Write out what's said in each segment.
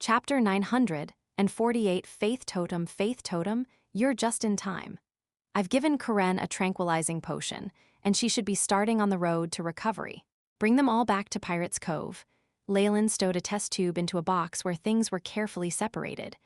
Chapter 948 Faith Totem, you're just in time. I've given Karen a tranquilizing potion, and she should be starting on the road to recovery. Bring them all back to Pirate's Cove. Leylin stowed a test tube into a box where things were carefully separated.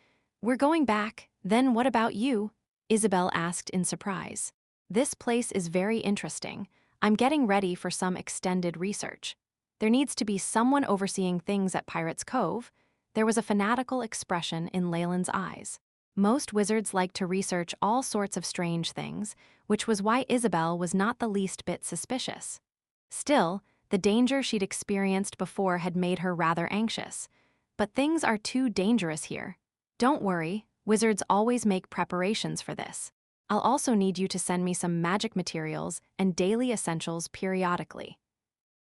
We're going back, then what about you? Isabel asked in surprise. This place is very interesting. I'm getting ready for some extended research. There needs to be someone overseeing things at Pirate's Cove. There was a fanatical expression in Leylin's eyes. Most wizards like to research all sorts of strange things, which was why Isabel was not the least bit suspicious. Still, the danger she'd experienced before had made her rather anxious. But things are too dangerous here. Don't worry, wizards always make preparations for this. I'll also need you to send me some magic materials and daily essentials periodically.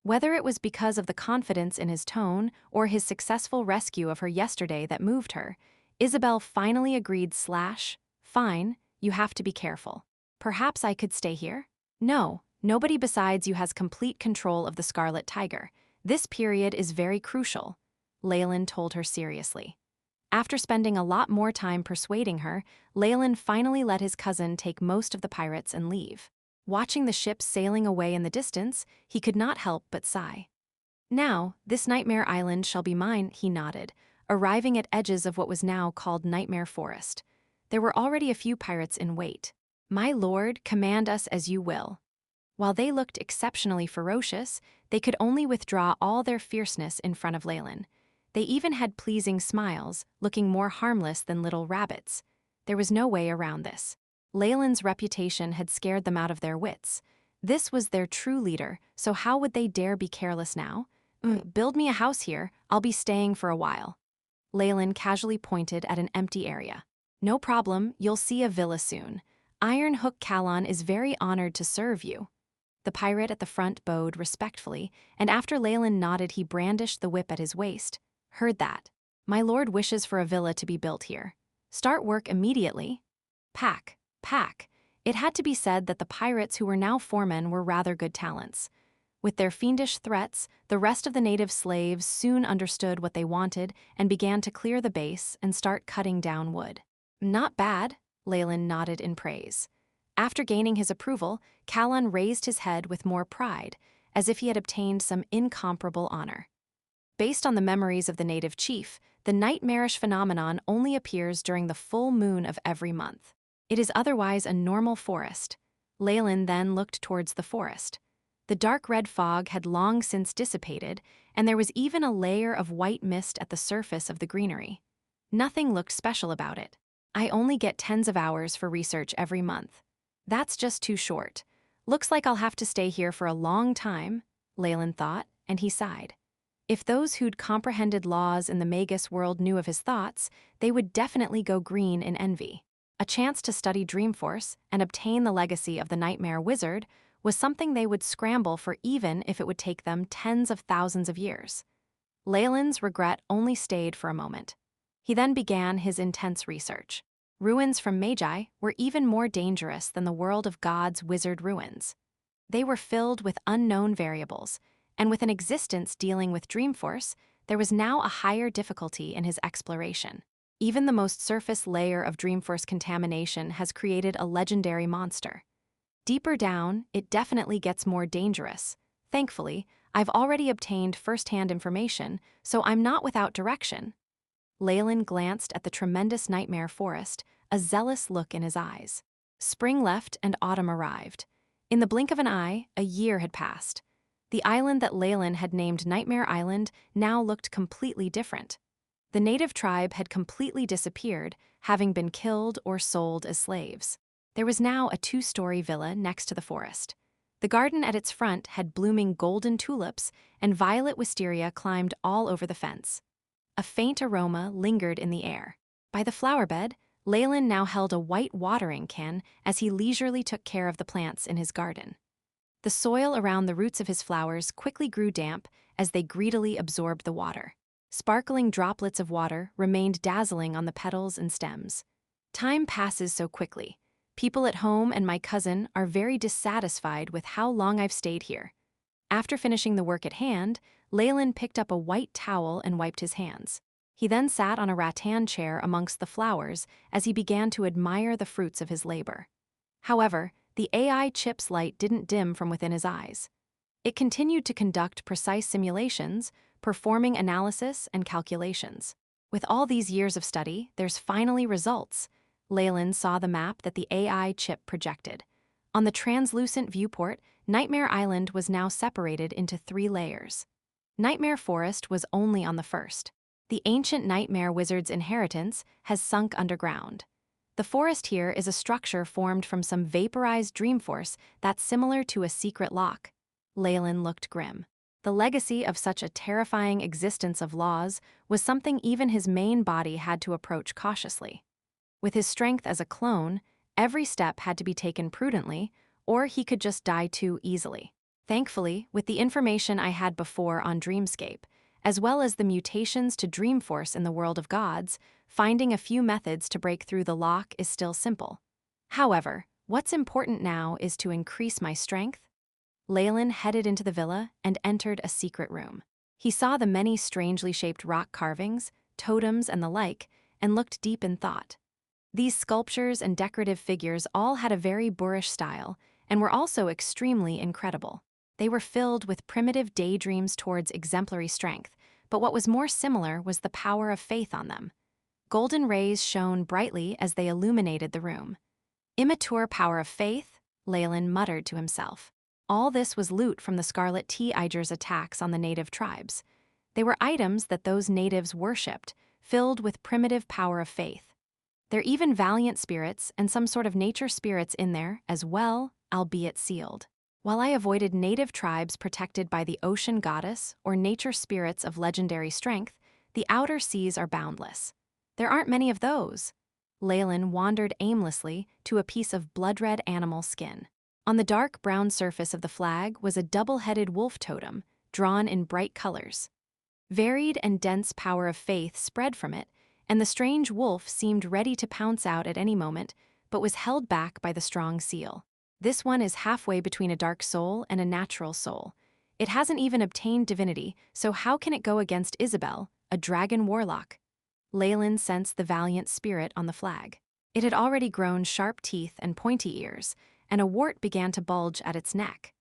Whether it was because of the confidence in his tone or his successful rescue of her yesterday that moved her, Isabel finally agreed fine, you have to be careful. Perhaps I could stay here? No, nobody besides you has complete control of the Scarlet Tiger. This period is very crucial, Leylin told her seriously. After spending a lot more time persuading her, Leylin finally let his cousin take most of the pirates and leave. Watching the ships sailing away in the distance, he could not help but sigh. Now, this Nightmare Island shall be mine, he nodded, arriving at edges of what was now called Nightmare Forest. There were already a few pirates in wait. My lord, command us as you will. While they looked exceptionally ferocious, they could only withdraw all their fierceness in front of Leylin. They even had pleasing smiles, looking more harmless than little rabbits. There was no way around this. Leylin's reputation had scared them out of their wits. This was their true leader, so how would they dare be careless now? Build me a house here, I'll be staying for a while. Leylin casually pointed at an empty area. No problem, you'll see a villa soon. Iron Hook Calon is very honored to serve you. The pirate at the front bowed respectfully, and after Leylin nodded he brandished the whip at his waist. Heard that. My lord wishes for a villa to be built here. Start work immediately. Pack. It had to be said that the pirates who were now foremen were rather good talents. With their fiendish threats, the rest of the native slaves soon understood what they wanted and began to clear the base and start cutting down wood. Not bad, Leylin nodded in praise. After gaining his approval, Calon raised his head with more pride, as if he had obtained some incomparable honor. Based on the memories of the native chief, the nightmarish phenomenon only appears during the full moon of every month. It is otherwise a normal forest. Leylin then looked towards the forest. The dark red fog had long since dissipated, and there was even a layer of white mist at the surface of the greenery. Nothing looked special about it. I only get tens of hours for research every month. That's just too short. Looks like I'll have to stay here for a long time, Leylin thought, and he sighed. If those who'd comprehended laws in the Magus World knew of his thoughts, they would definitely go green in envy. A chance to study Dreamforce and obtain the legacy of the Nightmare Wizard was something they would scramble for even if it would take them tens of thousands of years. Leylin's regret only stayed for a moment. He then began his intense research. Ruins from Magi were even more dangerous than the world of God's wizard ruins. They were filled with unknown variables, and with an existence dealing with Dreamforce, there was now a higher difficulty in his exploration. Even the most surface layer of Dreamforce contamination has created a legendary monster. Deeper down, it definitely gets more dangerous. Thankfully, I've already obtained first-hand information, so I'm not without direction. Leylin glanced at the tremendous nightmare forest, a zealous look in his eyes. Spring left and autumn arrived. In the blink of an eye, a year had passed. The island that Leylin had named Nightmare Island now looked completely different. The native tribe had completely disappeared, having been killed or sold as slaves. There was now a 2-story villa next to the forest. The garden at its front had blooming golden tulips, and violet wisteria climbed all over the fence. A faint aroma lingered in the air. By the flower bed, Leylin now held a white watering can as he leisurely took care of the plants in his garden. The soil around the roots of his flowers quickly grew damp as they greedily absorbed the water. Sparkling droplets of water remained dazzling on the petals and stems. Time passes so quickly. People at home and my cousin are very dissatisfied with how long I've stayed here. After finishing the work at hand, Leylin picked up a white towel and wiped his hands. He then sat on a rattan chair amongst the flowers as he began to admire the fruits of his labor. However, the AI chip's light didn't dim from within his eyes. It continued to conduct precise simulations, performing analysis and calculations. With all these years of study, there's finally results. Leylin saw the map that the AI chip projected. On the translucent viewport, Nightmare Island was now separated into 3 layers. Nightmare Forest was only on the first. The ancient Nightmare Wizard's inheritance has sunk underground. The forest here is a structure formed from some vaporized dream force that's similar to a secret lock. Leylin looked grim. The legacy of such a terrifying existence of laws was something even his main body had to approach cautiously. With his strength as a clone, every step had to be taken prudently, or he could just die too easily. Thankfully, with the information I had before on Dreamscape, as well as the mutations to Dreamforce in the world of gods, finding a few methods to break through the lock is still simple. However, what's important now is to increase my strength. Leylin headed into the villa and entered a secret room. He saw the many strangely shaped rock carvings, totems, and the like, and looked deep in thought. These sculptures and decorative figures all had a very boorish style, and were also extremely incredible. They were filled with primitive daydreams towards exemplary strength, but what was more similar was the power of faith on them. Golden rays shone brightly as they illuminated the room. Immature power of faith, Leylin muttered to himself. All this was loot from the Scarlet Tea-Iger's attacks on the native tribes. They were items that those natives worshipped, filled with primitive power of faith. There are even valiant spirits and some sort of nature spirits in there as well, albeit sealed. While I avoided native tribes protected by the ocean goddess or nature spirits of legendary strength, the outer seas are boundless. There aren't many of those. Leylin wandered aimlessly to a piece of blood-red animal skin. On the dark brown surface of the flag was a double-headed wolf totem, drawn in bright colors. Varied and dense power of faith spread from it, and the strange wolf seemed ready to pounce out at any moment, but was held back by the strong seal. This one is halfway between a dark soul and a natural soul. It hasn't even obtained divinity, so how can it go against Isabel, a dragon warlock? Leylin sensed the valiant spirit on the flag. It had already grown sharp teeth and pointy ears, and a wart began to bulge at its neck.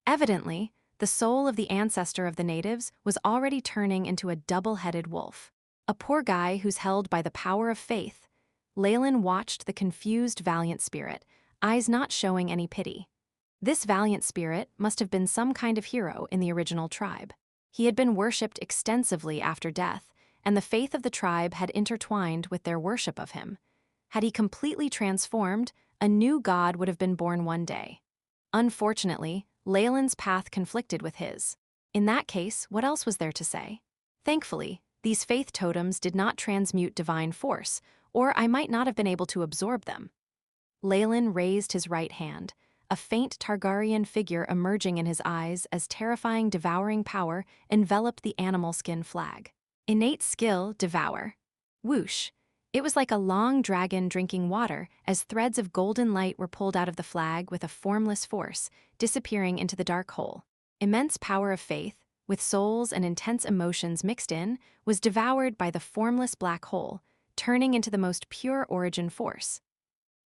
Evidently, the soul of the ancestor of the natives was already turning into a double-headed wolf. A poor guy who's held by the power of faith. Leylin watched the confused valiant spirit, eyes not showing any pity. This valiant spirit must have been some kind of hero in the original tribe. He had been worshipped extensively after death, and the faith of the tribe had intertwined with their worship of him. Had he completely transformed, a new god would have been born one day. Unfortunately, Leylin's path conflicted with his. In that case, what else was there to say? Thankfully, these faith totems did not transmute divine force, or I might not have been able to absorb them. Leylin raised his right hand, a faint Targaryen figure emerging in his eyes as terrifying devouring power enveloped the animal skin flag. Innate skill, devour. Whoosh. It was like a long dragon drinking water as threads of golden light were pulled out of the flag with a formless force, disappearing into the dark hole. Immense power of faith, with souls and intense emotions mixed in, was devoured by the formless black hole, turning into the most pure origin force.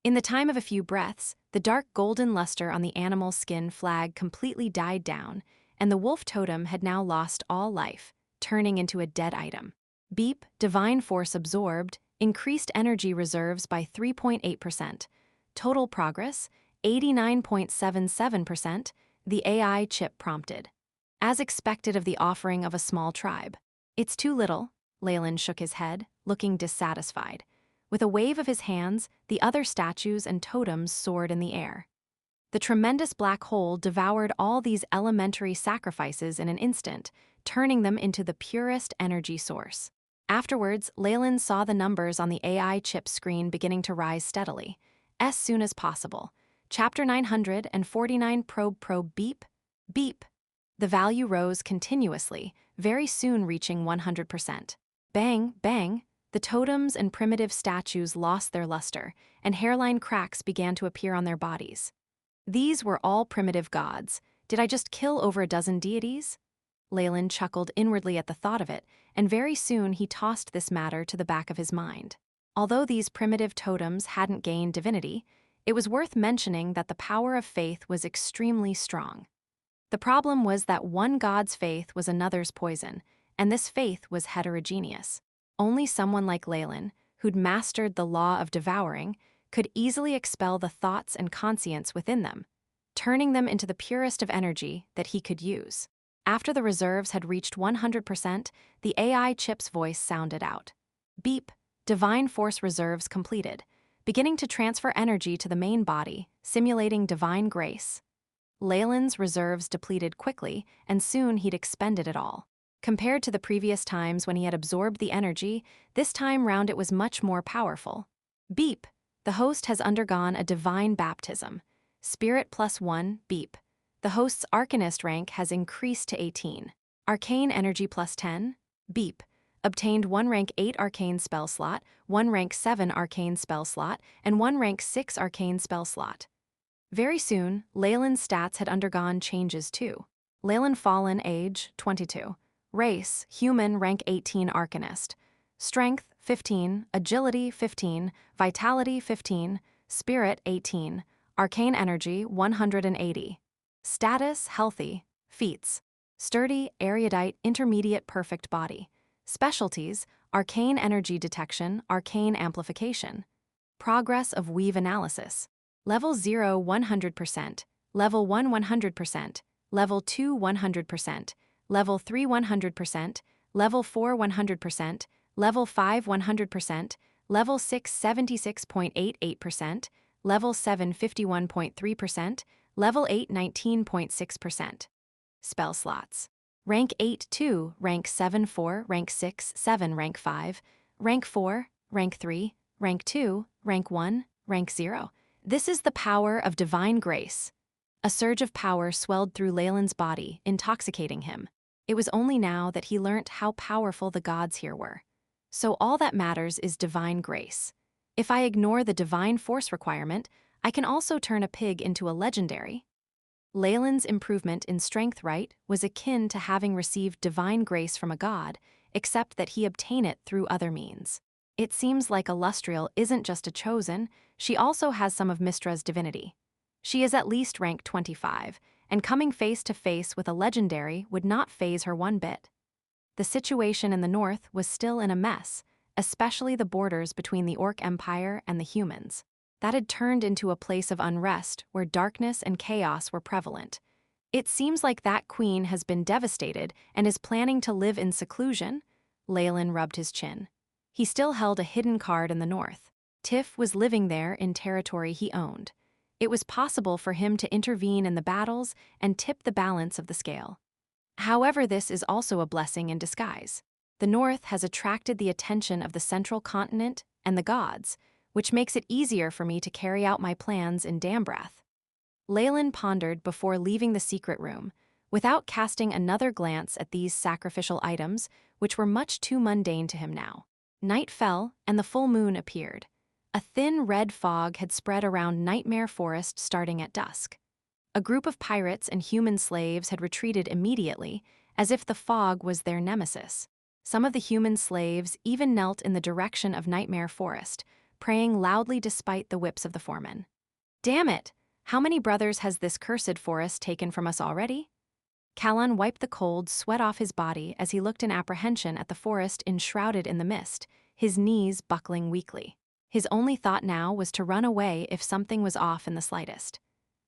In the time of a few breaths, the dark golden luster on the animal skin flag completely died down, and the wolf totem had now lost all life, turning into a dead item. Beep, divine force absorbed, increased energy reserves by 3.8%. Total progress, 89.77%, the AI chip prompted. As expected of the offering of a small tribe. It's too little, Leylin shook his head, looking dissatisfied. With a wave of his hands, the other statues and totems soared in the air. The tremendous black hole devoured all these elementary sacrifices in an instant, turning them into the purest energy source. Afterwards, Leylin saw the numbers on the AI chip screen beginning to rise steadily. As soon as possible. Chapter 949 probe beep, beep. The value rose continuously, very soon reaching 100%. Bang, bang. The totems and primitive statues lost their luster, and hairline cracks began to appear on their bodies. These were all primitive gods. Did I just kill over a dozen deities? Leylin chuckled inwardly at the thought of it, and very soon he tossed this matter to the back of his mind. Although these primitive totems hadn't gained divinity, it was worth mentioning that the power of faith was extremely strong. The problem was that one god's faith was another's poison, and this faith was heterogeneous. Only someone like Leylin, who'd mastered the law of devouring, could easily expel the thoughts and conscience within them, turning them into the purest of energy that he could use. After the reserves had reached 100%, the AI chip's voice sounded out. Beep, divine force reserves completed, beginning to transfer energy to the main body, simulating divine grace. Leylin's reserves depleted quickly, and soon he'd expended it all. Compared to the previous times when he had absorbed the energy, this time round it was much more powerful. Beep, the host has undergone a divine baptism. Spirit +1, beep. The host's Arcanist rank has increased to 18. Arcane energy +10, beep. Obtained 1 rank 8 arcane spell slot, 1 rank 7 arcane spell slot, and 1 rank 6 arcane spell slot. Very soon, Leylin's stats had undergone changes too. Leylin Farlier, age 22. Race, human, rank 18 Arcanist. Strength, 15, agility, 15, vitality, 15, spirit, 18, arcane energy, 180. Status, healthy, feats, sturdy, erudite, intermediate, perfect body. Specialties, arcane energy detection, arcane amplification. Progress of weave analysis. Level 0, 100%, Level 1, 100%, Level 2, 100%, Level 3, 100%, Level 4, 100%, Level 5, 100%, Level 6, 76.88%, Level 7, 51.3%, Level 8, 19.6%. Spell slots. Rank 8, 2, Rank 7, 4, Rank 6, 7, Rank 5, Rank 4, Rank 3, Rank 2, Rank 1, Rank 0. This is the power of divine grace. A surge of power swelled through Leylin's body, intoxicating him. It was only now that he learnt how powerful the gods here were. So all that matters is divine grace. If I ignore the divine force requirement, I can also turn a pig into a legendary. Leylin's improvement in strength right was akin to having received divine grace from a god, except that he obtained it through other means. It seems like Illustrial isn't just a chosen, she also has some of Mystra's divinity. She is at least rank 25, and coming face to face with a legendary would not faze her one bit. The situation in the north was still in a mess, especially the borders between the Orc Empire and the humans. That had turned into a place of unrest where darkness and chaos were prevalent. It seems like that queen has been devastated and is planning to live in seclusion. Leylin rubbed his chin. He still held a hidden card in the north. Tiff was living there in territory he owned. It was possible for him to intervene in the battles and tip the balance of the scale. However, this is also a blessing in disguise. The north has attracted the attention of the central continent and the gods, which makes it easier for me to carry out my plans in Dambrath. Leylin pondered before leaving the secret room, without casting another glance at these sacrificial items, which were much too mundane to him now. Night fell, and the full moon appeared. A thin red fog had spread around Nightmare Forest starting at dusk. A group of pirates and human slaves had retreated immediately, as if the fog was their nemesis. Some of the human slaves even knelt in the direction of Nightmare Forest, praying loudly despite the whips of the foreman. "Damn it! How many brothers has this cursed forest taken from us already?" Callan wiped the cold sweat off his body as he looked in apprehension at the forest enshrouded in the mist, his knees buckling weakly. His only thought now was to run away if something was off in the slightest.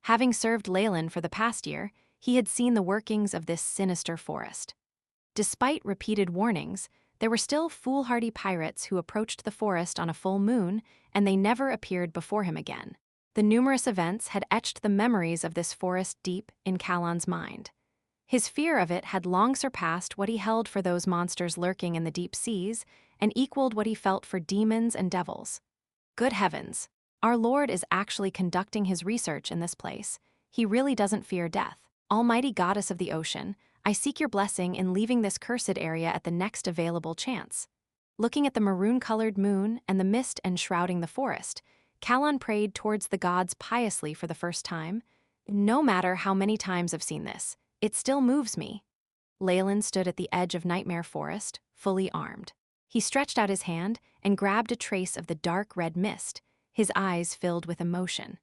Having served Leylin for the past year, he had seen the workings of this sinister forest. Despite repeated warnings, there were still foolhardy pirates who approached the forest on a full moon, and they never appeared before him again. The numerous events had etched the memories of this forest deep in Callan's mind. His fear of it had long surpassed what he held for those monsters lurking in the deep seas, and equaled what he felt for demons and devils. Good heavens, our Lord is actually conducting his research in this place. He really doesn't fear death. Almighty Goddess of the Ocean, I seek your blessing in leaving this cursed area at the next available chance. Looking at the maroon-colored moon and the mist enshrouding the forest, Callan prayed towards the gods piously for the first time. No matter how many times I've seen this, it still moves me. Leylin stood at the edge of Nightmare Forest, fully armed. He stretched out his hand and grabbed a trace of the dark red mist, his eyes filled with emotion.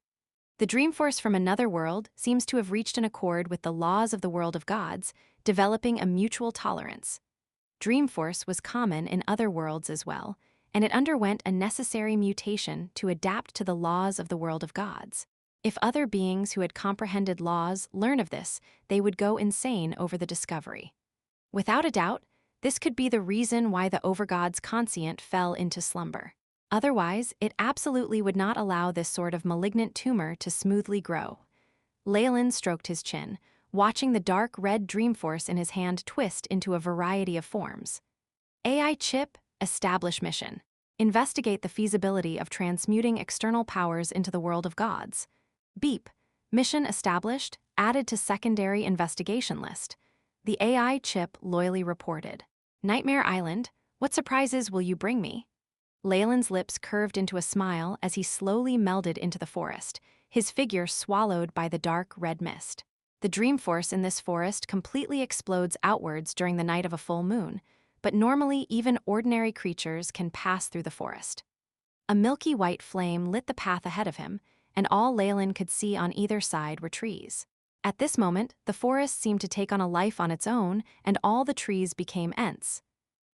The Dreamforce from another world seems to have reached an accord with the laws of the world of gods, developing a mutual tolerance. Dreamforce was common in other worlds as well, and it underwent a necessary mutation to adapt to the laws of the world of gods. If other beings who had comprehended laws learn of this, they would go insane over the discovery. Without a doubt, this could be the reason why the Overgod's conscient fell into slumber. Otherwise, it absolutely would not allow this sort of malignant tumor to smoothly grow. Leylin stroked his chin, watching the dark red Dreamforce in his hand twist into a variety of forms. AI chip, establish mission. Investigate the feasibility of transmuting external powers into the world of gods. Beep, mission established, added to secondary investigation list. The AI chip loyally reported. Nightmare Island, what surprises will you bring me? Leylin's lips curved into a smile as he slowly melded into the forest, his figure swallowed by the dark red mist. The Dreamforce in this forest completely explodes outwards during the night of a full moon, but normally even ordinary creatures can pass through the forest. A milky white flame lit the path ahead of him, and all Leylin could see on either side were trees. At this moment, the forest seemed to take on a life on its own, and all the trees became Ents.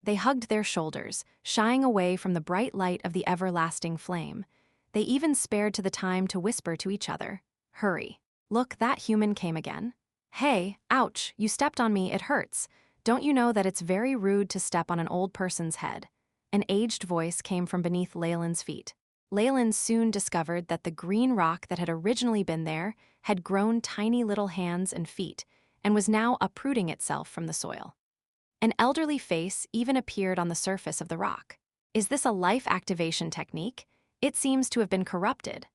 They hugged their shoulders, shying away from the bright light of the everlasting flame. They even spared to the time to whisper to each other, "Hurry. Look, that human came again. Hey, ouch, you stepped on me, it hurts. Don't you know that it's very rude to step on an old person's head?" An aged voice came from beneath Leylin's feet. Leylin soon discovered that the green rock that had originally been there had grown tiny little hands and feet, and was now uprooting itself from the soil. An elderly face even appeared on the surface of the rock. Is this a life activation technique? It seems to have been corrupted.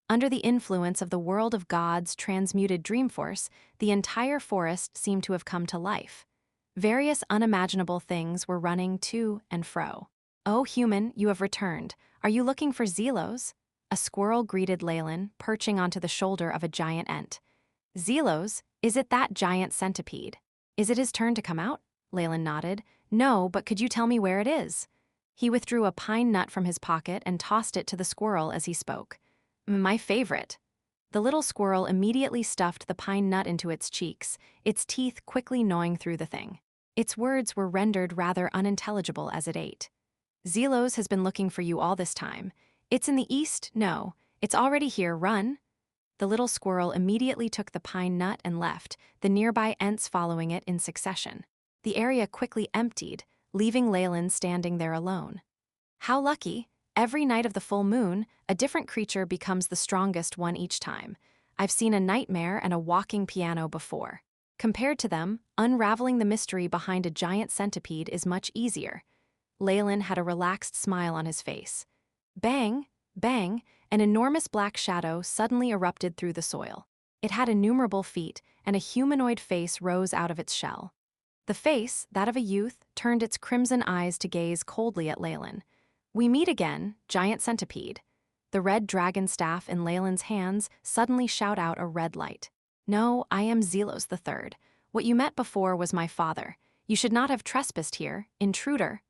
Under the influence of the world of gods' transmuted Dreamforce, the entire forest seemed to have come to life. Various unimaginable things were running to and fro. "Oh, human, you have returned. Are you looking for Zelos?" A squirrel greeted Leylin, perching onto the shoulder of a giant Ent. "Zelos? Is it that giant centipede? Is it his turn to come out?" Leylin nodded. "No, but could you tell me where it is?" He withdrew a pine nut from his pocket and tossed it to the squirrel as he spoke. "My favorite." The little squirrel immediately stuffed the pine nut into its cheeks, its teeth quickly gnawing through the thing. Its words were rendered rather unintelligible as it ate. "Zelos has been looking for you all this time. It's in the east? No. It's already here, run." The little squirrel immediately took the pine nut and left, the nearby Ents following it in succession. The area quickly emptied, leaving Leylin standing there alone. How lucky! Every night of the full moon, a different creature becomes the strongest one each time. I've seen a nightmare and a walking piano before. Compared to them, unraveling the mystery behind a giant centipede is much easier. Leylin had a relaxed smile on his face. Bang! Bang! An enormous black shadow suddenly erupted through the soil. It had innumerable feet, and a humanoid face rose out of its shell. The face, that of a youth, turned its crimson eyes to gaze coldly at Leylin. "We meet again, giant centipede." The red dragon staff in Leylin's hands suddenly shot out a red light. "No, I am Zelos III. What you met before was my father. You should not have trespassed here, intruder."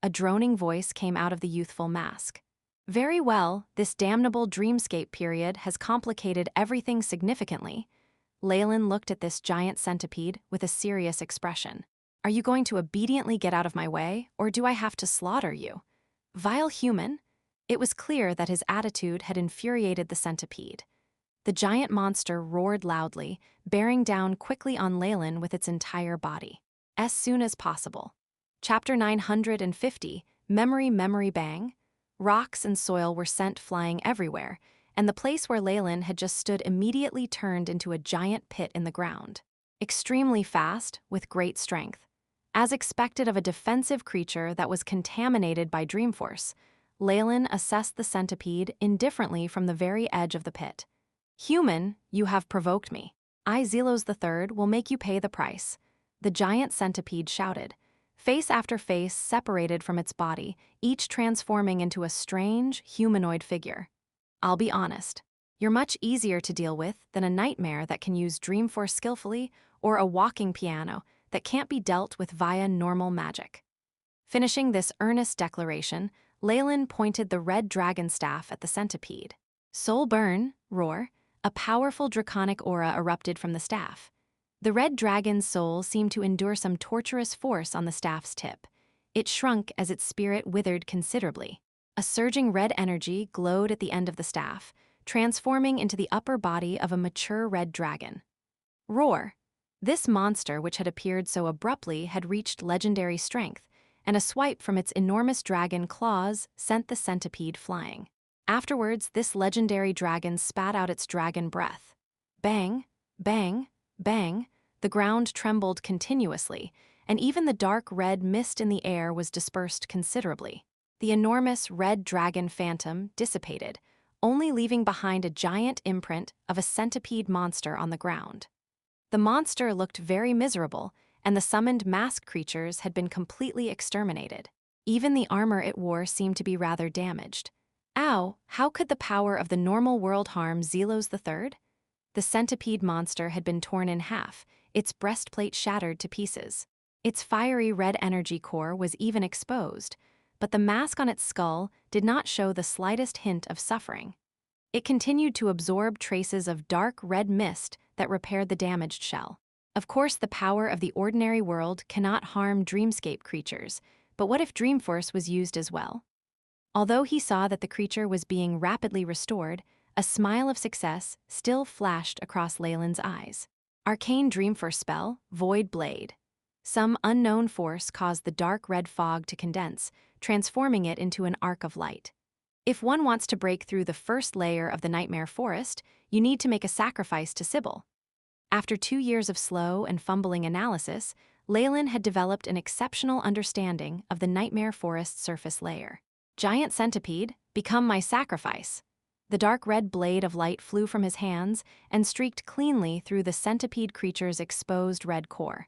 A droning voice came out of the youthful mask. "Very well, this damnable dreamscape period has complicated everything significantly." Leylin looked at this giant centipede with a serious expression. "Are you going to obediently get out of my way, or do I have to slaughter you?" Vile human! It was clear that his attitude had infuriated the centipede. The giant monster roared loudly, bearing down quickly on Leylin with its entire body. As soon as possible. Chapter 950, Memory Bang. Rocks and soil were sent flying everywhere, and the place where Leylin had just stood immediately turned into a giant pit in the ground. Extremely fast, with great strength. As expected of a defensive creature that was contaminated by Dreamforce, Leylin assessed the centipede indifferently from the very edge of the pit. "Human, you have provoked me. I, Zelos III, will make you pay the price." The giant centipede shouted. Face after face separated from its body, each transforming into a strange, humanoid figure. "I'll be honest. You're much easier to deal with than a nightmare that can use Dreamforce skillfully, or a walking piano that can't be dealt with via normal magic. Finishing this earnest declaration, Leylin pointed the red dragon staff at the centipede. Soul burn, roar, a powerful draconic aura erupted from the staff. The red dragon's soul seemed to endure some torturous force on the staff's tip. It shrunk as its spirit withered considerably. A surging red energy glowed at the end of the staff, transforming into the upper body of a mature red dragon. Roar! This monster, which had appeared so abruptly, had reached legendary strength, and a swipe from its enormous dragon claws sent the centipede flying. Afterwards, this legendary dragon spat out its dragon breath. Bang, bang, bang, the ground trembled continuously, and even the dark red mist in the air was dispersed considerably. The enormous red dragon phantom dissipated, only leaving behind a giant imprint of a centipede monster on the ground. The monster looked very miserable, and the summoned mask creatures had been completely exterminated. Even the armor it wore seemed to be rather damaged. Ow, how could the power of the normal world harm Zelos III? The centipede monster had been torn in half, its breastplate shattered to pieces. Its fiery red energy core was even exposed, but the mask on its skull did not show the slightest hint of suffering. It continued to absorb traces of dark red mist that repaired the damaged shell. Of course, the power of the ordinary world cannot harm dreamscape creatures, but what if Dreamforce was used as well? Although he saw that the creature was being rapidly restored, a smile of success still flashed across Leylin's eyes. Arcane Dreamforce spell, Void Blade. Some unknown force caused the dark red fog to condense, transforming it into an arc of light. If one wants to break through the first layer of the Nightmare Forest, you need to make a sacrifice to Sybil. After 2 years of slow and fumbling analysis, Leylin had developed an exceptional understanding of the Nightmare Forest surface layer. Giant centipede, become my sacrifice. The dark red blade of light flew from his hands and streaked cleanly through the centipede creature's exposed red core.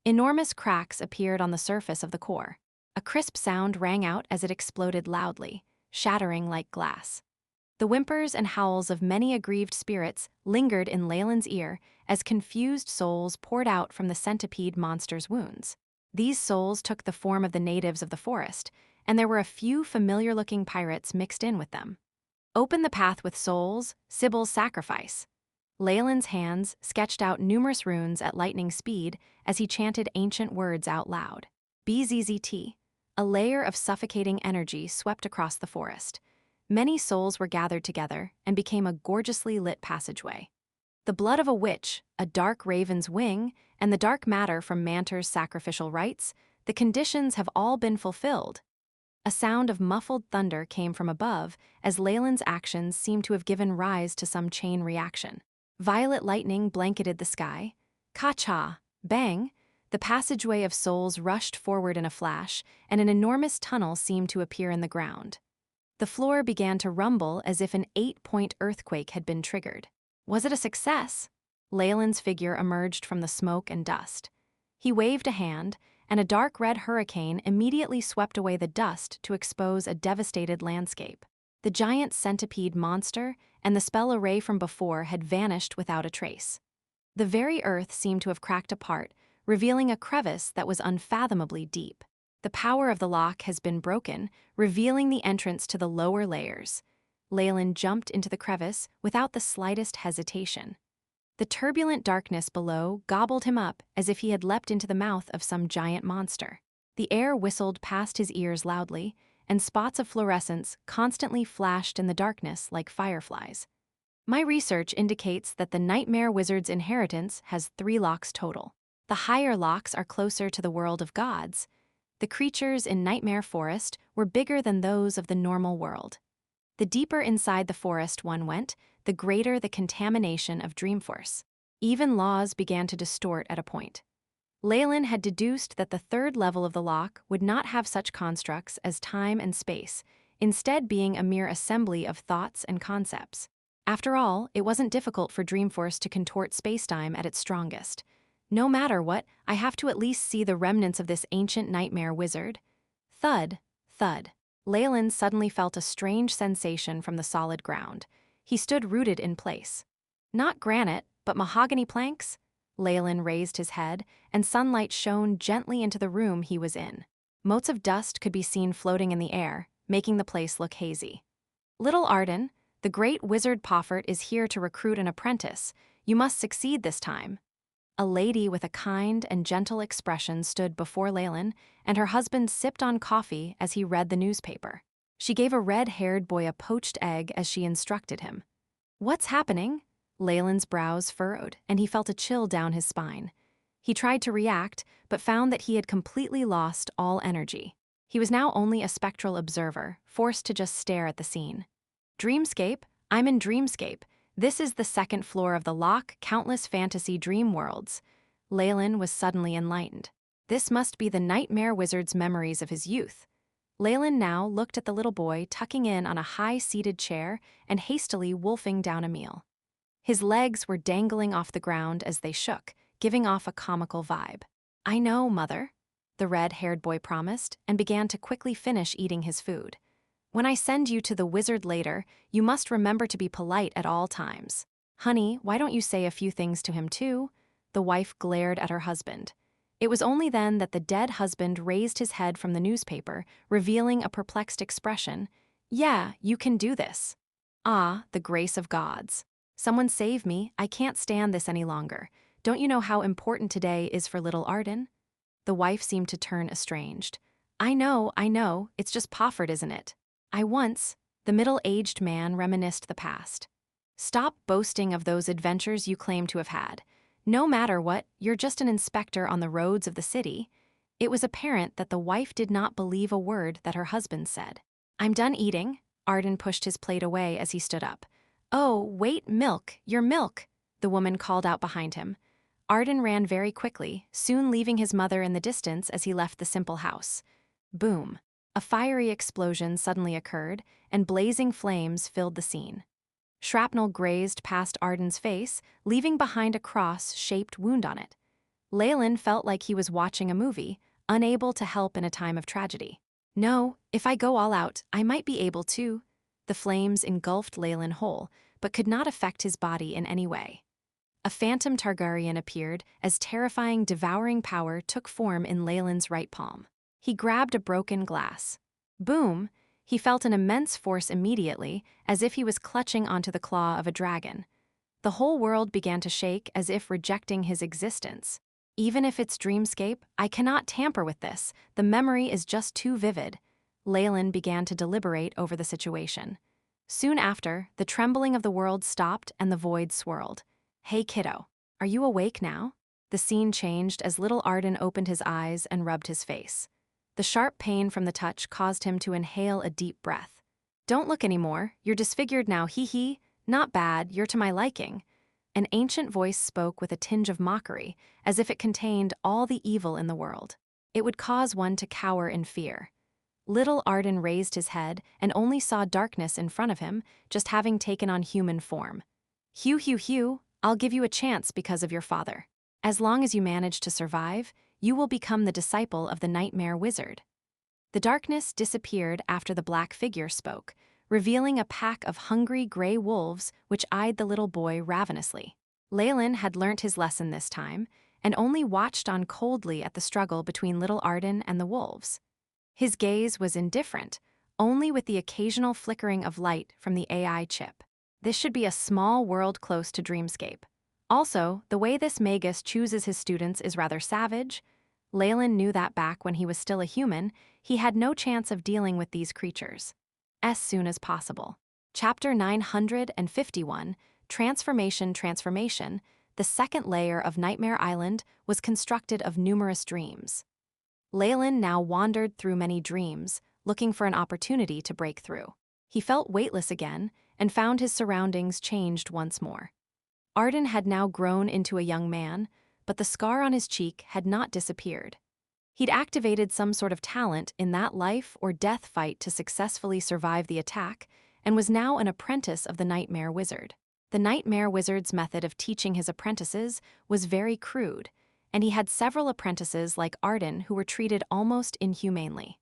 Enormous cracks appeared on the surface of the core. A crisp sound rang out as it exploded loudly, shattering like glass. The whimpers and howls of many aggrieved spirits lingered in Leylin's ear as confused souls poured out from the centipede monster's wounds. These souls took the form of the natives of the forest, and there were a few familiar-looking pirates mixed in with them. Open the path with souls, Sybil's sacrifice. Leylin's hands sketched out numerous runes at lightning speed as he chanted ancient words out loud. BZZT. A layer of suffocating energy swept across the forest. Many souls were gathered together and became a gorgeously lit passageway. The blood of a witch, a dark raven's wing, and the dark matter from Mantor's sacrificial rites, the conditions have all been fulfilled. A sound of muffled thunder came from above as Leylin's actions seemed to have given rise to some chain reaction. Violet lightning blanketed the sky. Ka-cha, bang! The passageway of souls rushed forward in a flash, and an enormous tunnel seemed to appear in the ground. The floor began to rumble as if an 8-point earthquake had been triggered. Was it a success? Leylin's figure emerged from the smoke and dust. He waved a hand, and a dark red hurricane immediately swept away the dust to expose a devastated landscape. The giant centipede monster and the spell array from before had vanished without a trace. The very earth seemed to have cracked apart, revealing a crevice that was unfathomably deep. The power of the lock has been broken, revealing the entrance to the lower layers. Leylin jumped into the crevice without the slightest hesitation. The turbulent darkness below gobbled him up as if he had leapt into the mouth of some giant monster. The air whistled past his ears loudly, and spots of fluorescence constantly flashed in the darkness like fireflies. My research indicates that the Nightmare Wizard's inheritance has 3 locks total. The higher locks are closer to the world of gods. The creatures in Nightmare Forest were bigger than those of the normal world. The deeper inside the forest one went, the greater the contamination of Dreamforce. Even laws began to distort at a point. Leylin had deduced that the 3rd level of the lock would not have such constructs as time and space, instead being a mere assembly of thoughts and concepts. After all, it wasn't difficult for Dreamforce to contort spacetime at its strongest. No matter what, I have to at least see the remnants of this ancient nightmare wizard. Thud, thud. Leylin suddenly felt a strange sensation from the solid ground. He stood rooted in place. Not granite, but mahogany planks? Leylin raised his head, and sunlight shone gently into the room he was in. Motes of dust could be seen floating in the air, making the place look hazy. Little Arden, the great wizard Poffert is here to recruit an apprentice. You must succeed this time. A lady with a kind and gentle expression stood before Leylin, and her husband sipped on coffee as he read the newspaper. She gave a red-haired boy a poached egg as she instructed him. "What's happening?" Leylin's brows furrowed, and he felt a chill down his spine. He tried to react, but found that he had completely lost all energy. He was now only a spectral observer, forced to just stare at the scene. "Dreamscape? I'm in Dreamscape. This is the second floor of the Lock, countless fantasy dream worlds." Leylin was suddenly enlightened. This must be the nightmare wizard's memories of his youth. Leylin now looked at the little boy tucking in on a high-seated chair and hastily wolfing down a meal. His legs were dangling off the ground as they shook, giving off a comical vibe. "I know, Mother," the red-haired boy promised, and began to quickly finish eating his food. "When I send you to the wizard later, you must remember to be polite at all times. Honey, why don't you say a few things to him too?" The wife glared at her husband. It was only then that the dead husband raised his head from the newspaper, revealing a perplexed expression. "Yeah, you can do this." "Ah, the grace of gods. Someone save me, I can't stand this any longer. Don't you know how important today is for little Arden?" The wife seemed to turn estranged. I know, it's just Poffert, isn't it?" The middle-aged man reminisced the past. "Stop boasting of those adventures you claim to have had. No matter what, you're just an inspector on the roads of the city." It was apparent that the wife did not believe a word that her husband said. "I'm done eating." Arden pushed his plate away as he stood up. "Oh, wait, milk, your milk," the woman called out behind him. Arden ran very quickly, soon leaving his mother in the distance as he left the simple house. Boom. A fiery explosion suddenly occurred, and blazing flames filled the scene. Shrapnel grazed past Arden's face, leaving behind a cross-shaped wound on it. Leylin felt like he was watching a movie, unable to help in a time of tragedy. "No, if I go all out, I might be able to." The flames engulfed Leylin whole, but could not affect his body in any way. A phantom Targaryen appeared as terrifying devouring power took form in Leylin's right palm. He grabbed a broken glass. Boom! He felt an immense force immediately, as if he was clutching onto the claw of a dragon. The whole world began to shake as if rejecting his existence. "Even if it's Dreamscape, I cannot tamper with this. The memory is just too vivid." Leylin began to deliberate over the situation. Soon after, the trembling of the world stopped and the void swirled. "Hey kiddo, are you awake now?" The scene changed as little Arden opened his eyes and rubbed his face. The sharp pain from the touch caused him to inhale a deep breath. "Don't look anymore, you're disfigured now, hee. Not bad, you're to my liking." An ancient voice spoke with a tinge of mockery, as if it contained all the evil in the world. It would cause one to cower in fear. Little Arden raised his head and only saw darkness in front of him, just having taken on human form. Hugh, I'll give you a chance because of your father. As long as you manage to survive, you will become the disciple of the Nightmare Wizard." The darkness disappeared after the black figure spoke, revealing a pack of hungry gray wolves which eyed the little boy ravenously. Leylin had learnt his lesson this time, and only watched on coldly at the struggle between little Arden and the wolves. His gaze was indifferent, only with the occasional flickering of light from the AI chip. This should be a small world close to Dreamscape. Also, the way this Magus chooses his students is rather savage. Leylin knew that back when he was still a human, he had no chance of dealing with these creatures. As soon as possible. Chapter 951, Transformation. The second layer of Nightmare Island was constructed of numerous dreams. Leylin now wandered through many dreams, looking for an opportunity to break through. He felt weightless again, and found his surroundings changed once more. Arden had now grown into a young man, but the scar on his cheek had not disappeared. He'd activated some sort of talent in that life or death fight to successfully survive the attack, and was now an apprentice of the Nightmare Wizard. The Nightmare Wizard's method of teaching his apprentices was very crude, and he had several apprentices like Arden who were treated almost inhumanely.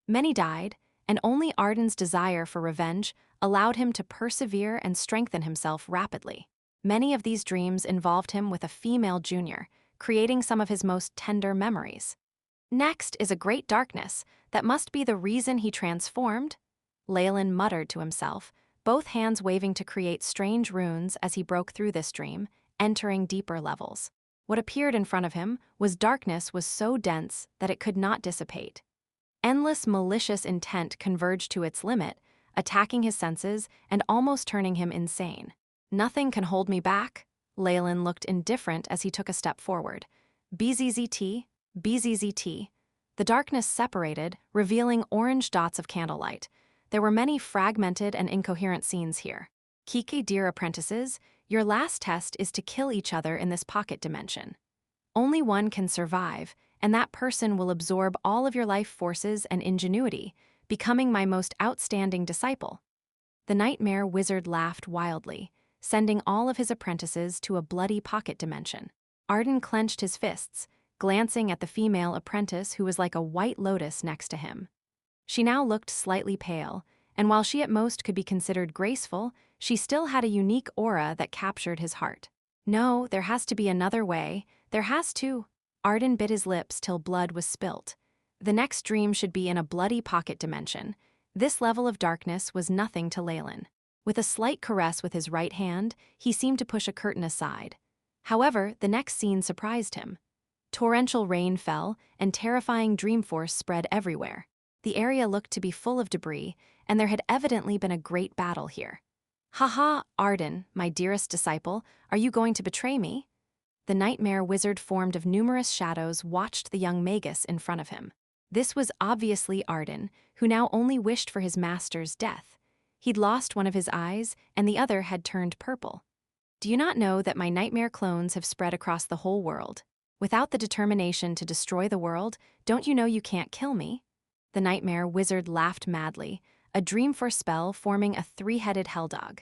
Many died, and only Arden's desire for revenge allowed him to persevere and strengthen himself rapidly. Many of these dreams involved him with a female junior, creating some of his most tender memories. Next is a great darkness. That must be the reason he transformed? Leylin muttered to himself, both hands waving to create strange runes as he broke through this dream, entering deeper levels. What appeared in front of him was darkness was so dense that it could not dissipate. Endless malicious intent converged to its limit, attacking his senses and almost turning him insane. Nothing can hold me back. Leylin looked indifferent as he took a step forward. BZZT, BZZT. The darkness separated, revealing orange dots of candlelight. There were many fragmented and incoherent scenes here. Kike, dear apprentices, your last test is to kill each other in this pocket dimension. Only one can survive, and that person will absorb all of your life forces and ingenuity, becoming my most outstanding disciple. The nightmare wizard laughed wildly, sending all of his apprentices to a bloody pocket dimension. Arden clenched his fists, glancing at the female apprentice who was like a white lotus next to him. She now looked slightly pale, and while she at most could be considered graceful, she still had a unique aura that captured his heart. No, there has to be another way. There has to. Arden bit his lips till blood was spilt. The next dream should be in a bloody pocket dimension. This level of darkness was nothing to Leylin. With a slight caress with his right hand, he seemed to push a curtain aside. However, the next scene surprised him. Torrential rain fell, and terrifying dream force spread everywhere. The area looked to be full of debris, and there had evidently been a great battle here. "Haha, Arden, my dearest disciple, are you going to betray me?" The nightmare wizard formed of numerous shadows watched the young Magus in front of him. This was obviously Arden, who now only wished for his master's death. He'd lost one of his eyes, and the other had turned purple. "Do you not know that my nightmare clones have spread across the whole world? Without the determination to destroy the world, don't you know you can't kill me?" The nightmare wizard laughed madly, a dreamforce spell forming a three-headed helldog.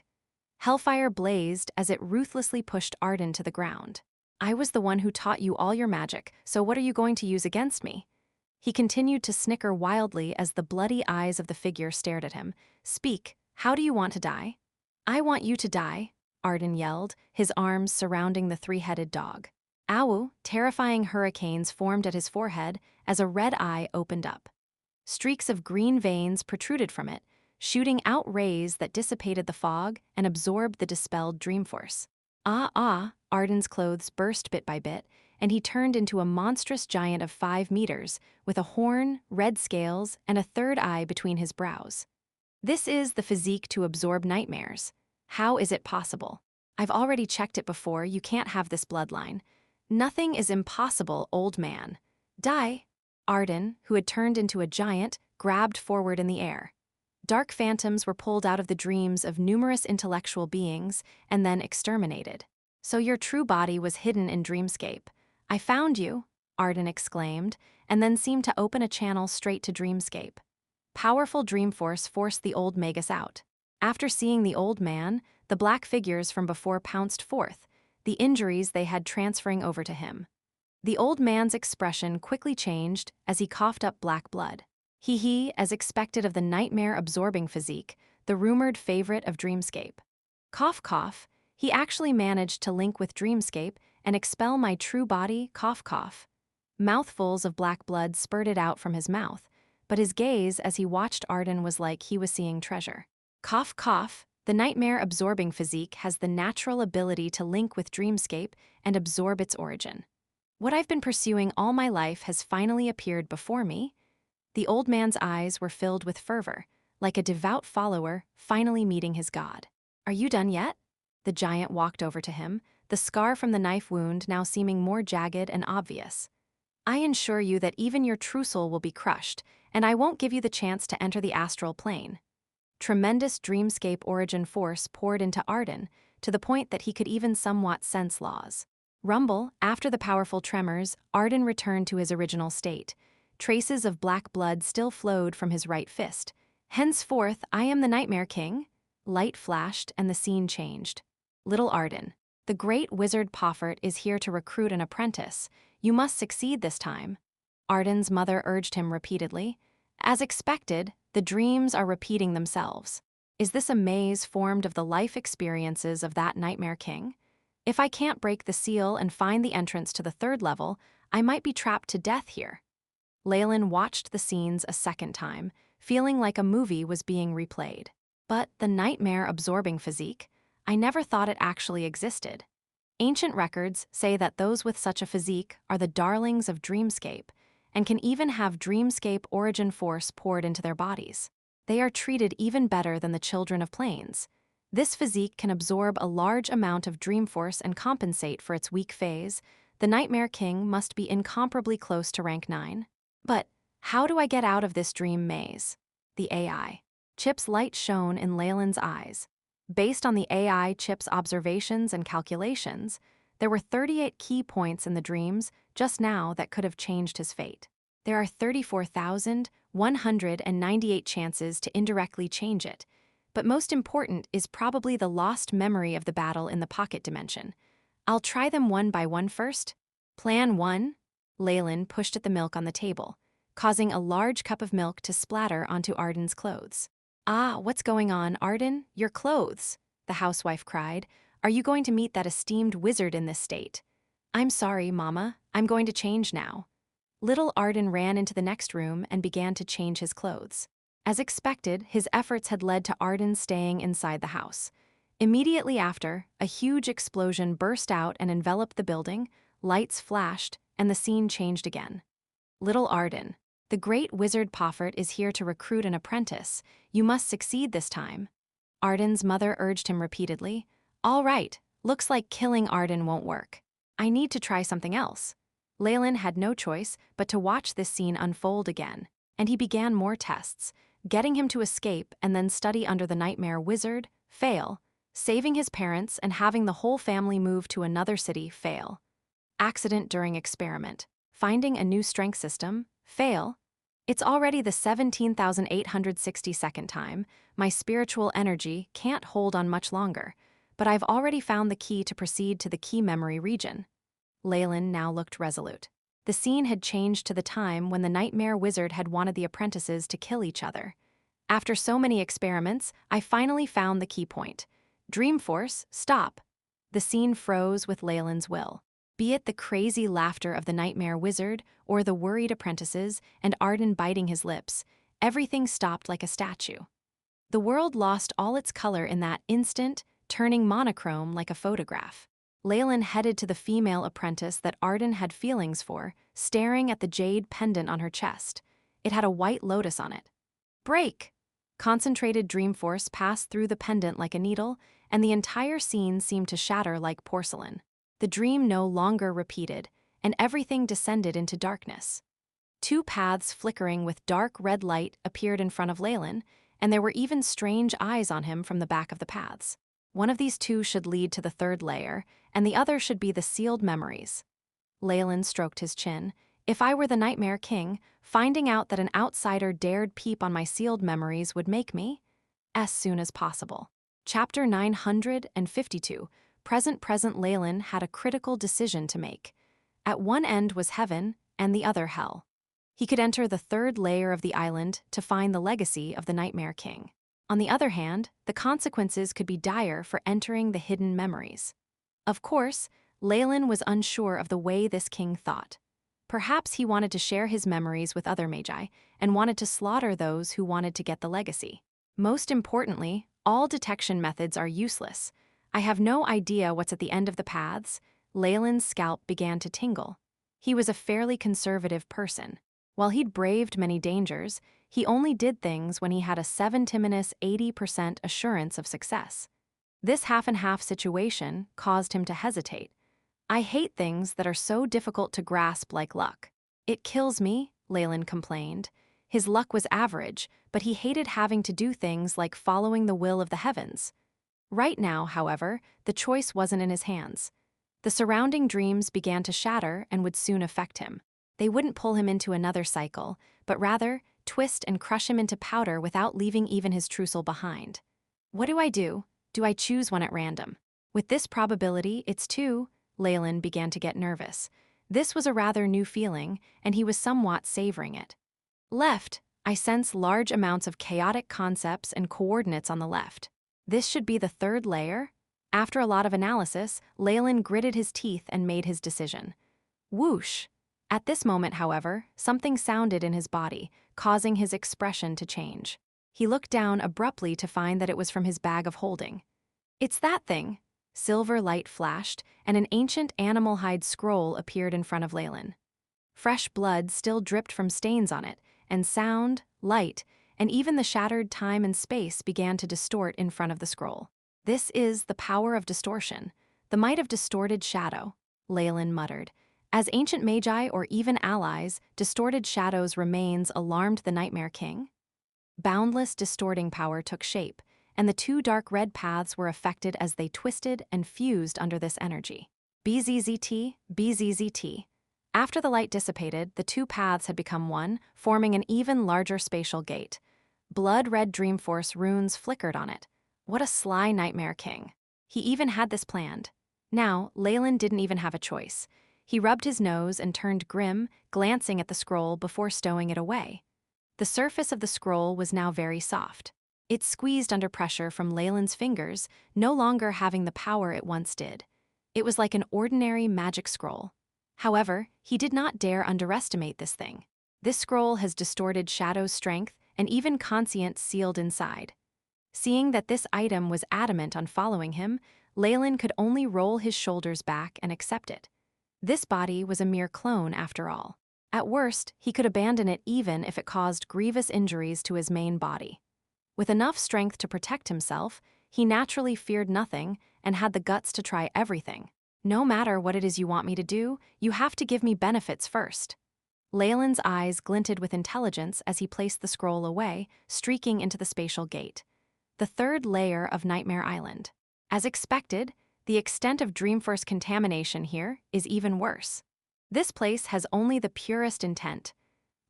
Hellfire blazed as it ruthlessly pushed Arden to the ground. "I was the one who taught you all your magic, so what are you going to use against me?" He continued to snicker wildly as the bloody eyes of the figure stared at him. "Speak, how do you want to die?" "I want you to die," Arden yelled, his arms surrounding the three-headed dog. Ow! Terrifying hurricanes formed at his forehead as a red eye opened up. Streaks of green veins protruded from it, shooting out rays that dissipated the fog and absorbed the dispelled dreamforce. Arden's clothes burst bit by bit, and he turned into a monstrous giant of 5 meters, with a horn, red scales, and a third eye between his brows. This is the physique to absorb nightmares. How is it possible? I've already checked it before, you can't have this bloodline. Nothing is impossible, old man. Die. Arden, who had turned into a giant, grabbed forward in the air. Dark phantoms were pulled out of the dreams of numerous intellectual beings and then exterminated. "So your true body was hidden in Dreamscape. I found you," Arden exclaimed, and then seemed to open a channel straight to Dreamscape. Powerful Dreamforce forced the old Magus out. After seeing the old man, the black figures from before pounced forth, the injuries they had transferring over to him. The old man's expression quickly changed as he coughed up black blood. He, as expected of the nightmare-absorbing physique, the rumored favorite of Dreamscape. Cough, cough, he actually managed to link with Dreamscape and expel my true body, cough, cough. Mouthfuls of black blood spurted out from his mouth, but his gaze as he watched Arden was like he was seeing treasure. Cough, cough, the nightmare-absorbing physique has the natural ability to link with Dreamscape and absorb its origin. What I've been pursuing all my life has finally appeared before me. The old man's eyes were filled with fervor, like a devout follower finally meeting his god. "Are you done yet?" The giant walked over to him, the scar from the knife wound now seeming more jagged and obvious. "I ensure you that even your true soul will be crushed, and I won't give you the chance to enter the astral plane." Tremendous Dreamscape origin force poured into Arden, to the point that he could even somewhat sense laws. Rumble, after the powerful tremors, Arden returned to his original state. Traces of black blood still flowed from his right fist. "Henceforth, I am the Nightmare King." Light flashed and the scene changed. "Little Arden, the great wizard Poffert is here to recruit an apprentice. You must succeed this time." Arden's mother urged him repeatedly. As expected, the dreams are repeating themselves. Is this a maze formed of the life experiences of that Nightmare King? If I can't break the seal and find the entrance to the third level, I might be trapped to death here. Leylin watched the scenes a second time, feeling like a movie was being replayed. But the nightmare-absorbing physique, I never thought it actually existed. Ancient records say that those with such a physique are the darlings of dreamscape and can even have dreamscape origin force poured into their bodies. They are treated even better than the children of planes. This physique can absorb a large amount of dream force and compensate for its weak phase. The Nightmare King must be incomparably close to rank 9. But how do I get out of this dream maze? The AI. Chip's light shone in Leylin's eyes. Based on the AI chip's observations and calculations, there were 38 key points in the dreams just now that could have changed his fate. There are 34,198 chances to indirectly change it, but most important is probably the lost memory of the battle in the pocket dimension. I'll try them one by one first. Plan 1. Leylin pushed at the milk on the table, causing a large cup of milk to splatter onto Arden's clothes. "Ah, what's going on, Arden? Your clothes," the housewife cried. "Are you going to meet that esteemed wizard in this state?" "I'm sorry, Mama. I'm going to change now." Little Arden ran into the next room and began to change his clothes. As expected, his efforts had led to Arden staying inside the house. Immediately after, a huge explosion burst out and enveloped the building, lights flashed, and the scene changed again. "Little Arden, the great wizard Poffert is here to recruit an apprentice. You must succeed this time." Arden's mother urged him repeatedly. "All right, looks like killing Arden won't work. I need to try something else." Leylin had no choice but to watch this scene unfold again, and he began more tests, getting him to escape and then study under the nightmare wizard, fail, saving his parents and having the whole family move to another city, fail. Accident during experiment, finding a new strength system, fail. It's already the 17,862nd time. My spiritual energy can't hold on much longer, but I've already found the key to proceed to the key memory region. Leylin now looked resolute. The scene had changed to the time when the nightmare wizard had wanted the apprentices to kill each other. "After so many experiments, I finally found the key point. Dreamforce, stop." The scene froze with Leylin's will. Be it the crazy laughter of the nightmare wizard or the worried apprentices and Arden biting his lips, everything stopped like a statue. The world lost all its color in that instant, turning monochrome like a photograph. Leylin headed to the female apprentice that Arden had feelings for, staring at the jade pendant on her chest. It had a white lotus on it. "Break!" Concentrated dream force passed through the pendant like a needle, and the entire scene seemed to shatter like porcelain. The dream no longer repeated, and everything descended into darkness. Two paths flickering with dark red light appeared in front of Leylin, and there were even strange eyes on him from the back of the paths. One of these two should lead to the third layer, and the other should be the sealed memories. Leylin stroked his chin. "If I were the Nightmare King, finding out that an outsider dared peep on my sealed memories would make me as soon as possible." Chapter 952. Present Leylin had a critical decision to make. At one end was heaven, and the other hell. He could enter the third layer of the island to find the legacy of the Nightmare King. On the other hand, the consequences could be dire for entering the hidden memories. Of course, Leylin was unsure of the way this king thought. Perhaps he wanted to share his memories with other magi and wanted to slaughter those who wanted to get the legacy. Most importantly, all detection methods are useless. I have no idea what's at the end of the paths. Leylin's scalp began to tingle. He was a fairly conservative person. While he'd braved many dangers, he only did things when he had a 80% assurance of success. This half-and-half situation caused him to hesitate. "I hate things that are so difficult to grasp like luck. It kills me," Leylin complained. His luck was average, but he hated having to do things like following the will of the heavens. Right now, however, the choice wasn't in his hands. The surrounding dreams began to shatter and would soon affect him. They wouldn't pull him into another cycle, but rather twist and crush him into powder without leaving even his trousseau behind. What do I do? Do I choose one at random? With this probability, it's 2. Leylin began to get nervous. This was a rather new feeling, and he was somewhat savoring it. Left, I sense large amounts of chaotic concepts and coordinates on the left. This should be the third layer. After a lot of analysis, Leylin gritted his teeth and made his decision. Whoosh! At this moment, however, something sounded in his body, causing his expression to change. He looked down abruptly to find that it was from his bag of holding. It's that thing! Silver light flashed, and an ancient animal hide scroll appeared in front of Leylin. Fresh blood still dripped from stains on it, and sound, light, and even the shattered time and space began to distort in front of the scroll. This is the power of distortion, the might of distorted shadow, Leylin muttered. As ancient magi or even allies, distorted shadow's remains alarmed the Nightmare King. Boundless distorting power took shape, and the two dark red paths were affected as they twisted and fused under this energy. BZZT, BZZT. After the light dissipated, the two paths had become one, forming an even larger spatial gate. Blood-red Dreamforce runes flickered on it. What a sly Nightmare King. He even had this planned. Now, Leylin didn't even have a choice. He rubbed his nose and turned grim, glancing at the scroll before stowing it away. The surface of the scroll was now very soft. It squeezed under pressure from Leylin's fingers, no longer having the power it once did. It was like an ordinary magic scroll. However, he did not dare underestimate this thing. This scroll has distorted Shadow's strength and even conscience sealed inside. Seeing that this item was adamant on following him, Leylin could only roll his shoulders back and accept it. This body was a mere clone after all. At worst, he could abandon it even if it caused grievous injuries to his main body. With enough strength to protect himself, he naturally feared nothing and had the guts to try everything. No matter what it is you want me to do, you have to give me benefits first. Leylin's eyes glinted with intelligence as he placed the scroll away, streaking into the spatial gate. The third layer of Nightmare Island. As expected, the extent of Dreamforce contamination here is even worse. This place has only the purest intent.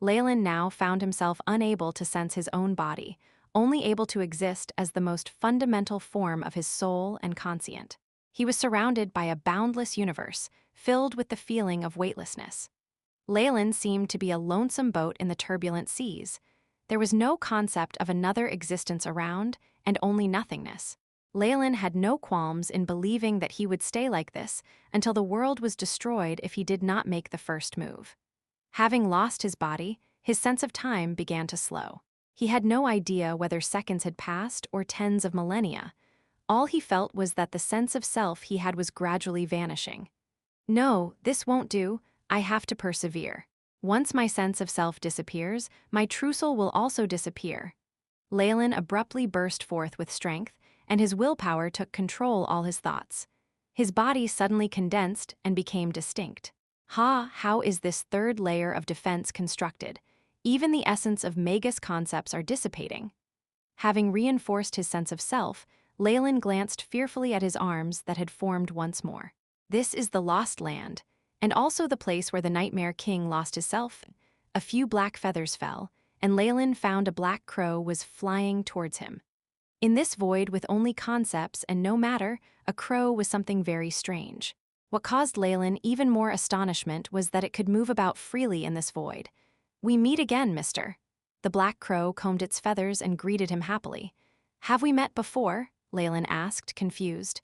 Leylin now found himself unable to sense his own body, only able to exist as the most fundamental form of his soul and conscient. He was surrounded by a boundless universe, filled with the feeling of weightlessness. Leylin seemed to be a lonesome boat in the turbulent seas. There was no concept of another existence around, and only nothingness. Leylin had no qualms in believing that he would stay like this until the world was destroyed if he did not make the first move. Having lost his body, his sense of time began to slow. He had no idea whether seconds had passed or tens of millennia. All he felt was that the sense of self he had was gradually vanishing. No, this won't do. I have to persevere. Once my sense of self disappears, my true soul will also disappear. Leylin abruptly burst forth with strength, and his willpower took control all his thoughts. His body suddenly condensed and became distinct. How is this third layer of defense constructed? Even the essence of Magus concepts are dissipating. Having reinforced his sense of self, Leylin glanced fearfully at his arms that had formed once more. This is the Lost Land, and also the place where the Nightmare King lost his self. A few black feathers fell, and Leylin found a black crow was flying towards him. In this void with only concepts and no matter, a crow was something very strange. What caused Leylin even more astonishment was that it could move about freely in this void. "We meet again, mister." The black crow combed its feathers and greeted him happily. "Have we met before?" Leylin asked, confused.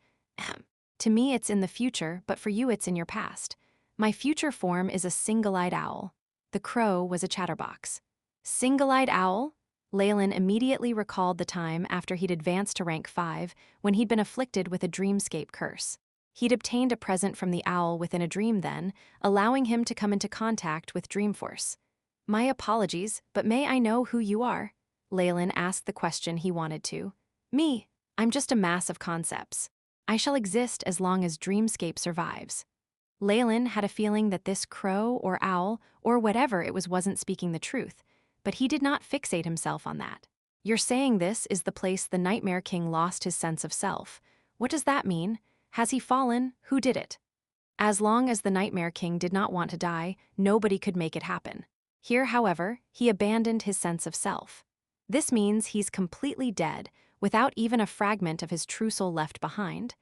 "To me it's in the future, but for you it's in your past. My future form is a single-eyed owl." The crow was a chatterbox. Single-eyed owl? Leylin immediately recalled the time after he'd advanced to rank 5 when he'd been afflicted with a dreamscape curse. He'd obtained a present from the owl within a dream then, allowing him to come into contact with Dreamforce. "My apologies, but may I know who you are?" Leylin asked the question he wanted to. "Me. I'm just a mass of concepts. I shall exist as long as Dreamscape survives." Leylin had a feeling that this crow or owl or whatever it was wasn't speaking the truth, but he did not fixate himself on that. "You're saying this is the place the Nightmare King lost his sense of self. What does that mean? Has he fallen? Who did it?" As long as the Nightmare King did not want to die, nobody could make it happen. Here, however, he abandoned his sense of self. This means he's completely dead, without even a fragment of his true soul left behind.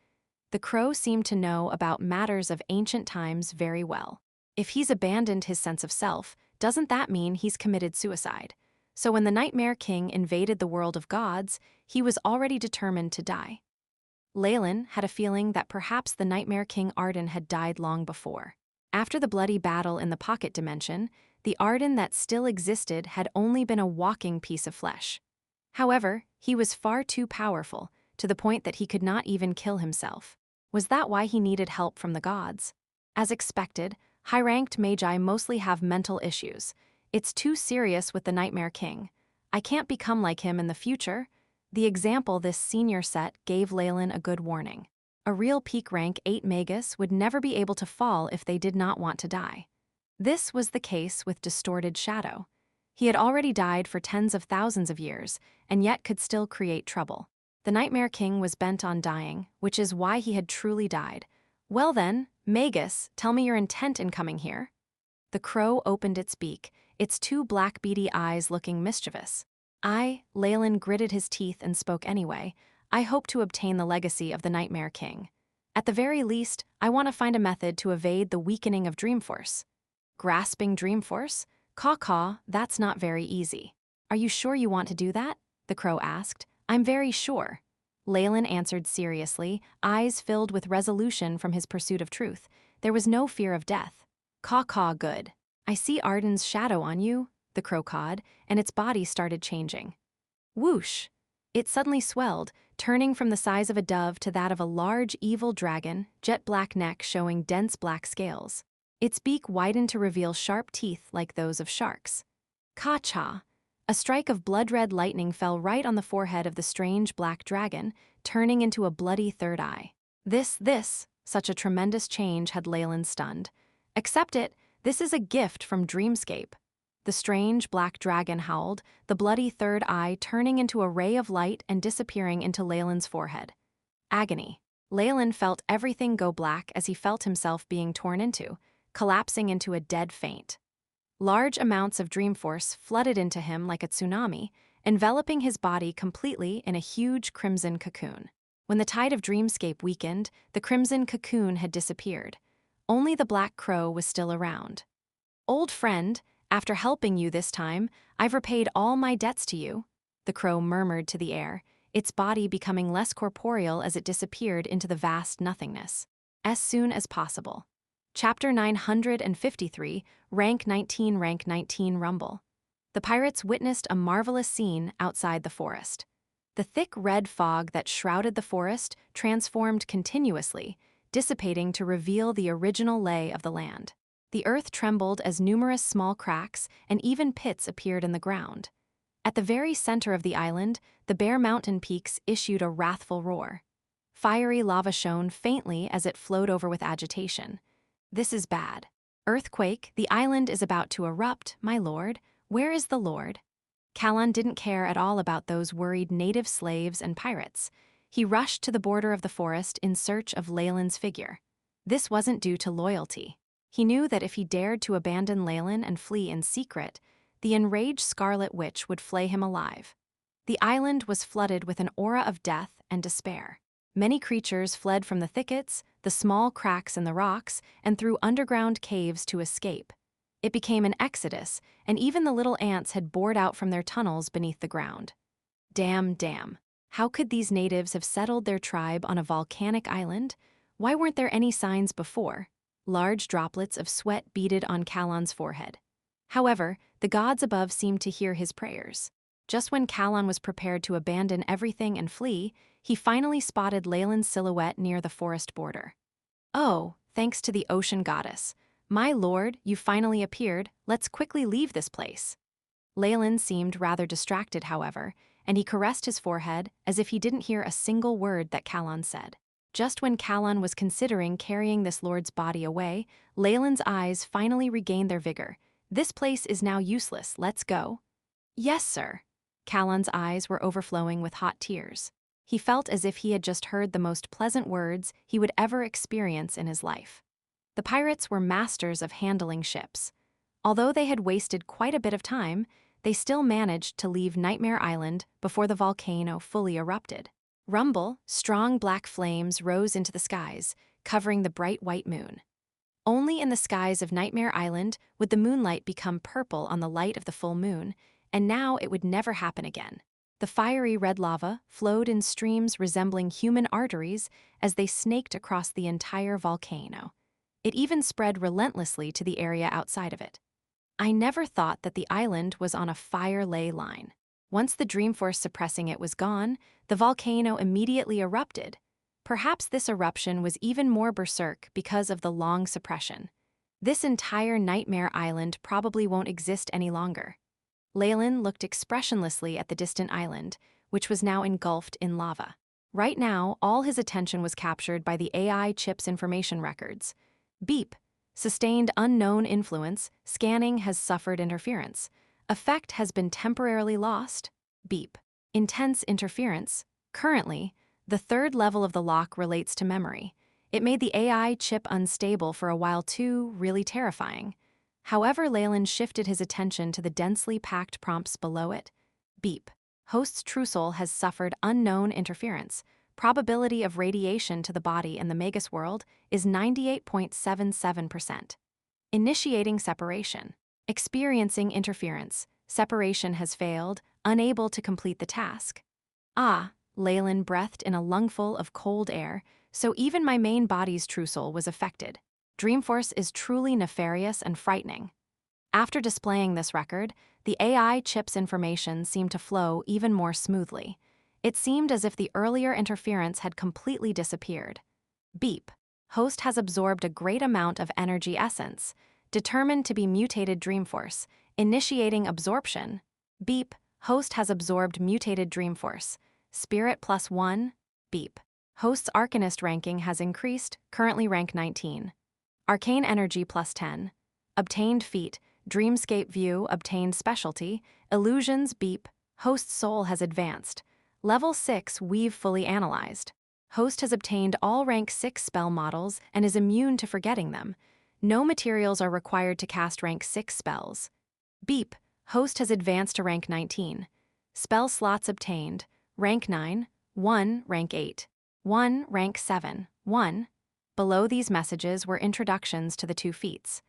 The crow seemed to know about matters of ancient times very well. If he's abandoned his sense of self, doesn't that mean he's committed suicide? So when the Nightmare King invaded the world of gods, he was already determined to die. Leylin had a feeling that perhaps the Nightmare King Arden had died long before. After the bloody battle in the pocket dimension, the Arden that still existed had only been a walking piece of flesh. However, he was far too powerful, to the point that he could not even kill himself. Was that why he needed help from the gods? As expected, high-ranked magi mostly have mental issues. It's too serious with the Nightmare King. I can't become like him in the future. The example this senior set gave Leylin a good warning. A real peak rank 8 Magus would never be able to fall if they did not want to die. This was the case with Distorted Shadow. He had already died for tens of thousands of years, and yet could still create trouble. The Nightmare King was bent on dying, which is why he had truly died. Well then, Magus, tell me your intent in coming here. The crow opened its beak, its 2 black beady eyes looking mischievous. Leylin gritted his teeth and spoke anyway. I hope to obtain the legacy of the Nightmare King. At the very least, I want to find a method to evade the weakening of Dreamforce. Grasping Dreamforce? Caw-caw, that's not very easy. Are you sure you want to do that? The crow asked. I'm very sure. Leylin answered seriously, eyes filled with resolution from his pursuit of truth. There was no fear of death. Caw-caw, good. I see Arden's shadow on you, the crow cawed, and its body started changing. Whoosh! It suddenly swelled, turning from the size of a dove to that of a large evil dragon, jet black neck showing dense black scales. Its beak widened to reveal sharp teeth like those of sharks. Ka-cha! A strike of blood-red lightning fell right on the forehead of the strange black dragon, turning into a bloody third eye. Such a tremendous change had Leylin stunned. Accept it, this is a gift from Dreamscape. The strange black dragon howled, the bloody third eye turning into a ray of light and disappearing into Leylin's forehead. Agony. Leylin felt everything go black as he felt himself being torn into, collapsing into a dead faint. Large amounts of Dreamforce flooded into him like a tsunami, enveloping his body completely in a huge crimson cocoon. When the tide of Dreamscape weakened, the crimson cocoon had disappeared. Only the black crow was still around. Old friend, after helping you this time, I've repaid all my debts to you, the crow murmured to the air, its body becoming less corporeal as it disappeared into the vast nothingness. As soon as possible. Chapter 953, Rank 19 Rumble. The pirates witnessed a marvelous scene outside the forest. The thick red fog that shrouded the forest transformed continuously, dissipating to reveal the original lay of the land. The earth trembled as numerous small cracks and even pits appeared in the ground. At the very center of the island, the bare mountain peaks issued a wrathful roar. Fiery lava shone faintly as it flowed over with agitation. This is bad. Earthquake, the island is about to erupt, my lord. Where is the lord? Callan didn't care at all about those worried native slaves and pirates. He rushed to the border of the forest in search of Leylin's figure. This wasn't due to loyalty. He knew that if he dared to abandon Leylin and flee in secret, the enraged Scarlet Witch would flay him alive. The island was flooded with an aura of death and despair. Many creatures fled from the thickets, the small cracks in the rocks, and through underground caves to escape. It became an exodus, and even the little ants had bored out from their tunnels beneath the ground. Damn. How could these natives have settled their tribe on a volcanic island? Why weren't there any signs before? Large droplets of sweat beaded on Callan's forehead. However, the gods above seemed to hear his prayers. Just when Callan was prepared to abandon everything and flee, he finally spotted Leylin's silhouette near the forest border. Oh, thanks to the ocean goddess. My lord, you finally appeared. Let's quickly leave this place. Leylin seemed rather distracted, however, and he caressed his forehead as if he didn't hear a single word that Callan said. Just when Callan was considering carrying this lord's body away, Leylin's eyes finally regained their vigor. This place is now useless, let's go. Yes, sir. Callan's eyes were overflowing with hot tears. He felt as if he had just heard the most pleasant words he would ever experience in his life. The pirates were masters of handling ships. Although they had wasted quite a bit of time, they still managed to leave Nightmare Island before the volcano fully erupted. Rumble, strong black flames rose into the skies, covering the bright white moon. Only in the skies of Nightmare Island would the moonlight become purple on the light of the full moon, and now it would never happen again. The fiery red lava flowed in streams resembling human arteries as they snaked across the entire volcano. It even spread relentlessly to the area outside of it. I never thought that the island was on a fire ley line. Once the dreamforce suppressing it was gone, the volcano immediately erupted. Perhaps this eruption was even more berserk because of the long suppression. This entire nightmare island probably won't exist any longer. Leylin looked expressionlessly at the distant island, which was now engulfed in lava. Right now, all his attention was captured by the AI chip's information records. Beep. Sustained unknown influence. Scanning has suffered interference. Effect has been temporarily lost. Beep. Intense interference. Currently, the third level of the lock relates to memory. It made the AI chip unstable for a while too, really terrifying. However, Leylin shifted his attention to the densely packed prompts below it. Beep. Host's true soul has suffered unknown interference. Probability of radiation to the body in the Magus World is 98.77%. Initiating separation. Experiencing interference. Separation has failed, unable to complete the task. Ah, Leylin breathed in a lungful of cold air, so even my main body's true soul was affected. Dreamforce is truly nefarious and frightening. After displaying this record, the AI chip's information seemed to flow even more smoothly. It seemed as if the earlier interference had completely disappeared. Beep. Host has absorbed a great amount of energy essence. Determined to be mutated Dreamforce. Initiating absorption. Beep. Host has absorbed mutated Dreamforce. Spirit +1. Beep. Host's Arcanist ranking has increased, currently rank 19. Arcane energy +10. Obtained feat. Dreamscape view. Obtained specialty. Illusions. Beep. Host's soul has advanced. Level 6 Weave fully analyzed. Host has obtained all rank 6 spell models and is immune to forgetting them. No materials are required to cast rank 6 spells. Beep. Host has advanced to rank 19. Spell slots obtained. Rank 9, 1, rank 8, 1, rank 7, 1. Below these messages were introductions to the two feats.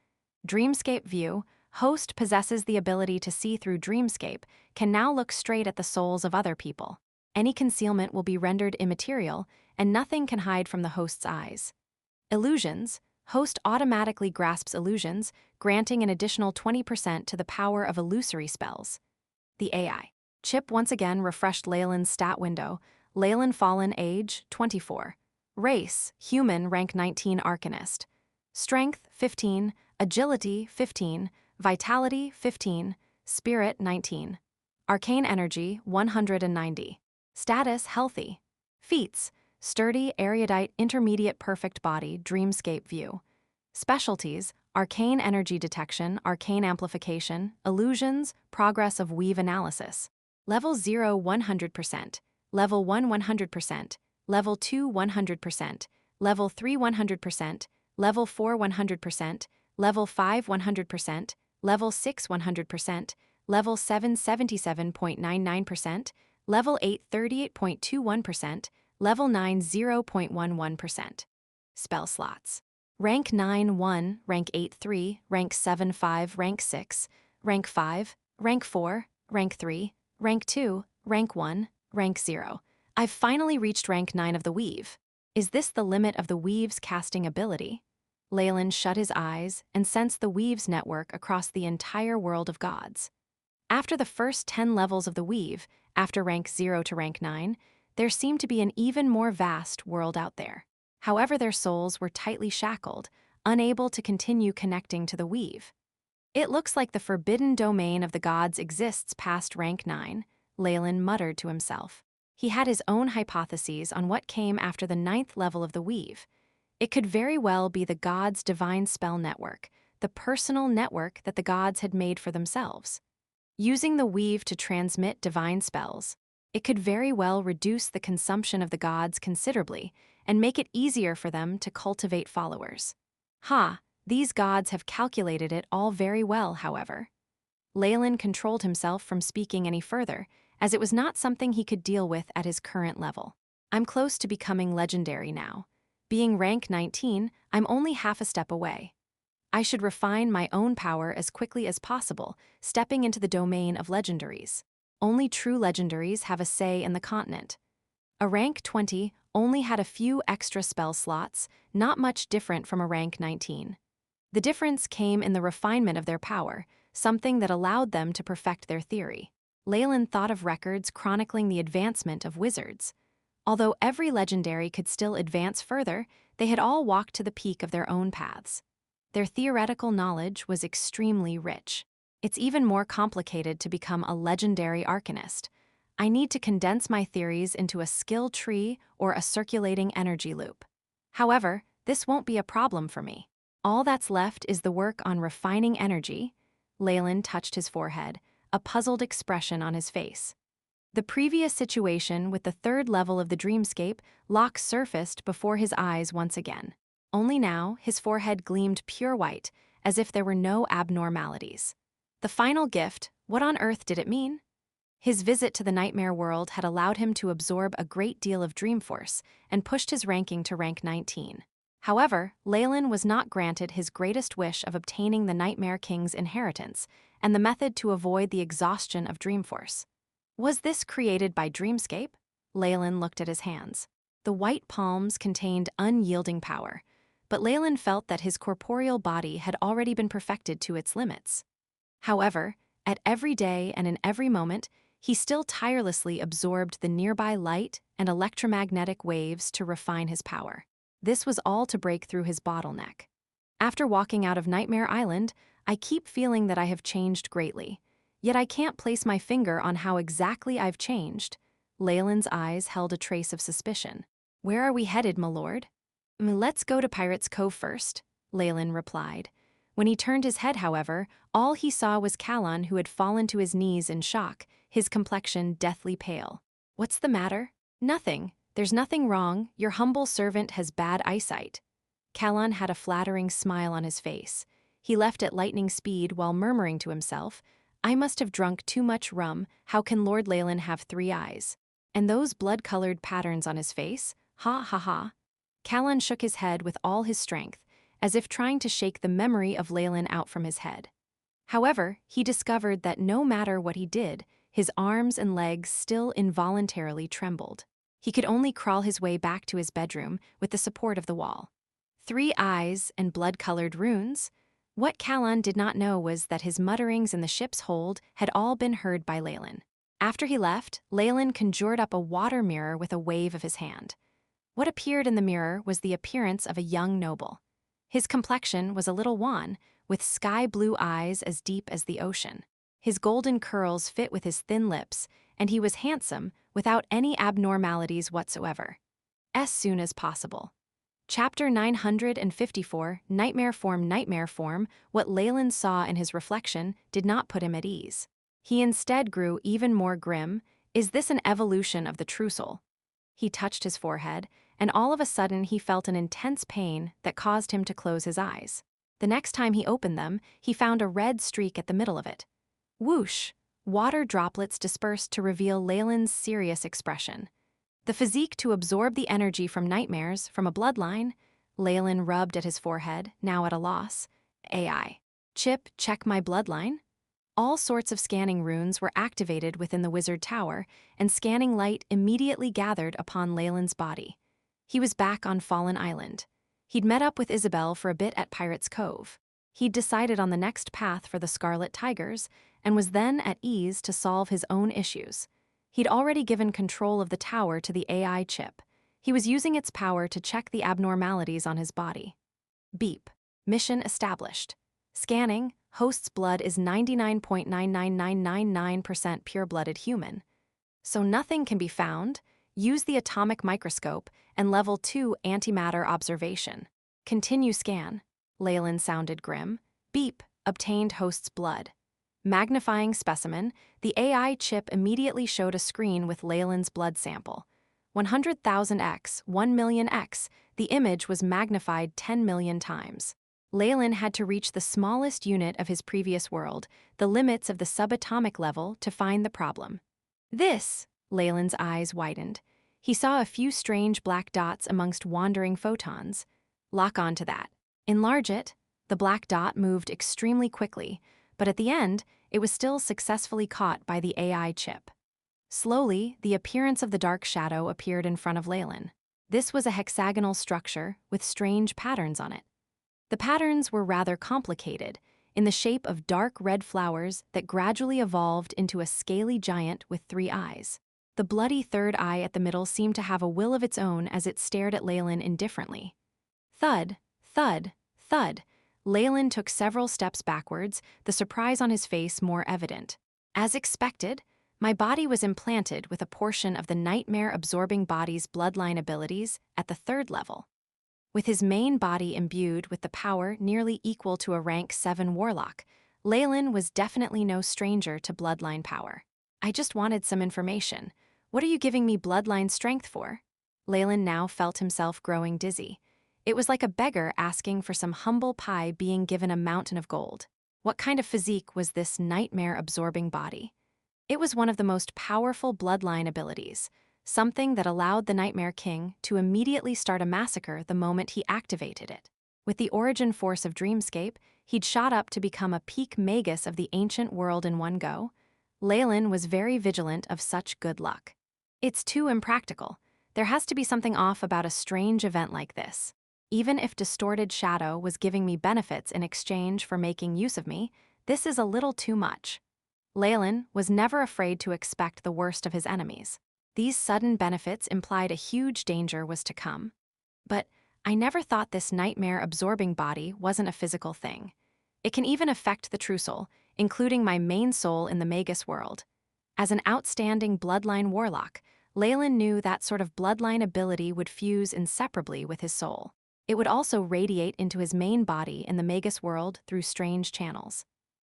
Dreamscape view. Host possesses the ability to see through Dreamscape, can now look straight at the souls of other people. Any concealment will be rendered immaterial, and nothing can hide from the host's eyes. Illusions. Host automatically grasps illusions, granting an additional 20% to the power of illusory spells. The AI chip once again refreshed Leylin's stat window. Leylin Farlier, age 24. Race, human, rank 19 Arcanist. Strength, 15. Agility, 15. Vitality, 15. Spirit, 19. Arcane energy, 190. Status, healthy. Feats, sturdy, erudite, intermediate perfect body, dreamscape view. Specialties, arcane energy detection, arcane amplification, illusions, progress of weave analysis. Level 0, 100%. Level 1, 100%. Level 2, 100%. Level 3, 100%. Level 4, 100%. Level 5, 100%. Level 6, 100%. Level 7, 77.99%. Level 8, 38.21%. Level 9, 0.11%. Spell slots. Rank 9, 1. Rank 8, 3. Rank 7, 5. Rank 6. Rank 5. Rank 4. Rank 3. Rank 2. Rank 1. Rank 0. I've finally reached rank 9 of the Weave. Is this the limit of the Weave's casting ability? Leylin shut his eyes and sensed the Weave's network across the entire world of gods. After the first 10 levels of the Weave, after rank 0 to rank 9, there seemed to be an even more vast world out there. However, their souls were tightly shackled, unable to continue connecting to the Weave. It looks like the forbidden domain of the gods exists past rank 9, Leylin muttered to himself. He had his own hypotheses on what came after the 9th level of the Weave. It could very well be the gods' divine spell network, the personal network that the gods had made for themselves. Using the Weave to transmit divine spells, it could very well reduce the consumption of the gods considerably and make it easier for them to cultivate followers. These gods have calculated it all very well, however. Leylin controlled himself from speaking any further, as it was not something he could deal with at his current level. I'm close to becoming legendary now. Being rank 19, I'm only half a step away. I should refine my own power as quickly as possible, stepping into the domain of legendaries. Only true legendaries have a say in the continent. A rank 20 only had a few extra spell slots, not much different from a rank 19. The difference came in the refinement of their power, something that allowed them to perfect their theory. Leylin thought of records chronicling the advancement of wizards. Although every legendary could still advance further, they had all walked to the peak of their own paths. Their theoretical knowledge was extremely rich. It's even more complicated to become a legendary arcanist. I need to condense my theories into a skill tree or a circulating energy loop. However, this won't be a problem for me. All that's left is the work on refining energy. Leylin touched his forehead, a puzzled expression on his face. The previous situation with the third level of the dreamscape lock surfaced before his eyes once again. Only now, his forehead gleamed pure white, as if there were no abnormalities. The final gift, what on earth did it mean? His visit to the nightmare world had allowed him to absorb a great deal of dream force and pushed his ranking to rank 19. However, Leylin was not granted his greatest wish of obtaining the Nightmare King's inheritance and the method to avoid the exhaustion of Dreamforce. Was this created by Dreamscape? Leylin looked at his hands. The white palms contained unyielding power, but Leylin felt that his corporeal body had already been perfected to its limits. However, at every day and in every moment, he still tirelessly absorbed the nearby light and electromagnetic waves to refine his power. This was all to break through his bottleneck. After walking out of Nightmare Island, I keep feeling that I have changed greatly. Yet I can't place my finger on how exactly I've changed. Leylin's eyes held a trace of suspicion. Where are we headed, my lord? Let's go to Pirate's Cove first, Leylin replied. When he turned his head, however, all he saw was Callan, who had fallen to his knees in shock, his complexion deathly pale. What's the matter? Nothing. There's nothing wrong. Your humble servant has bad eyesight. Callan had a flattering smile on his face. He left at lightning speed while murmuring to himself, I must have drunk too much rum. How can Lord Leylin have 3 eyes? And those blood-colored patterns on his face? Ha ha ha. Callan shook his head with all his strength, as if trying to shake the memory of Leylin out from his head. However, he discovered that no matter what he did, his arms and legs still involuntarily trembled. He could only crawl his way back to his bedroom with the support of the wall. 3 eyes and blood-colored runes? What Callan did not know was that his mutterings in the ship's hold had all been heard by Leylin. After he left, Leylin conjured up a water mirror with a wave of his hand. What appeared in the mirror was the appearance of a young noble. His complexion was a little wan, with sky-blue eyes as deep as the ocean. His golden curls fit with his thin lips, and he was handsome without any abnormalities whatsoever. As soon as possible. Chapter 954, Nightmare Form. What Leylin saw in his reflection did not put him at ease. He instead grew even more grim. Is this an evolution of the true soul? He touched his forehead, and all of a sudden he felt an intense pain that caused him to close his eyes. The next time he opened them, he found a red streak at the middle of it. Whoosh! Water droplets dispersed to reveal Leylin's serious expression. The physique to absorb the energy from nightmares, from a bloodline. Leylin rubbed at his forehead, now at a loss. AI. Chip, check my bloodline? All sorts of scanning runes were activated within the wizard tower, and scanning light immediately gathered upon Leylin's body. He was back on Fallen Island. He'd met up with Isabel for a bit at Pirate's Cove. He'd decided on the next path for the Scarlet Tigers, and was then at ease to solve his own issues. He'd already given control of the tower to the AI chip. He was using its power to check the abnormalities on his body. Beep. Mission established. Scanning. Host's blood is 99.99999% pure-blooded human. So nothing can be found. Use the atomic microscope and level 2 antimatter observation. Continue scan. Leylin sounded grim. Beep. Obtained host's blood. Magnifying specimen, the AI chip immediately showed a screen with Leylin's blood sample. 100,000x, 1,000,000x, the image was magnified 10 million times. Leylin had to reach the smallest unit of his previous world, the limits of the subatomic level, to find the problem. This, Leylin's eyes widened. He saw a few strange black dots amongst wandering photons. Lock on to that. Enlarge it. The black dot moved extremely quickly, but at the end, it was still successfully caught by the AI chip. Slowly, the appearance of the dark shadow appeared in front of Leylin. This was a hexagonal structure with strange patterns on it. The patterns were rather complicated, in the shape of dark red flowers that gradually evolved into a scaly giant with 3 eyes. The bloody third eye at the middle seemed to have a will of its own as it stared at Leylin indifferently. Thud, thud, thud. Leylin took several steps backwards, the surprise on his face more evident. As expected, my body was implanted with a portion of the nightmare-absorbing body's bloodline abilities at the 3rd level. With his main body imbued with the power nearly equal to a rank 7 Warlock, Leylin was definitely no stranger to bloodline power. I just wanted some information. What are you giving me bloodline strength for? Leylin now felt himself growing dizzy. It was like a beggar asking for some humble pie being given a mountain of gold. What kind of physique was this nightmare-absorbing body? It was one of the most powerful bloodline abilities, something that allowed the Nightmare King to immediately start a massacre the moment he activated it. With the origin force of Dreamscape, he'd shot up to become a peak Magus of the ancient world in one go. Leylin was very vigilant of such good luck. It's too impractical. There has to be something off about a strange event like this. Even if Distorted Shadow was giving me benefits in exchange for making use of me, this is a little too much. Leylin was never afraid to expect the worst of his enemies. These sudden benefits implied a huge danger was to come. But I never thought this nightmare-absorbing body wasn't a physical thing. It can even affect the true soul, including my main soul in the Magus World. As an outstanding bloodline warlock, Leylin knew that sort of bloodline ability would fuse inseparably with his soul. It would also radiate into his main body in the Magus World through strange channels.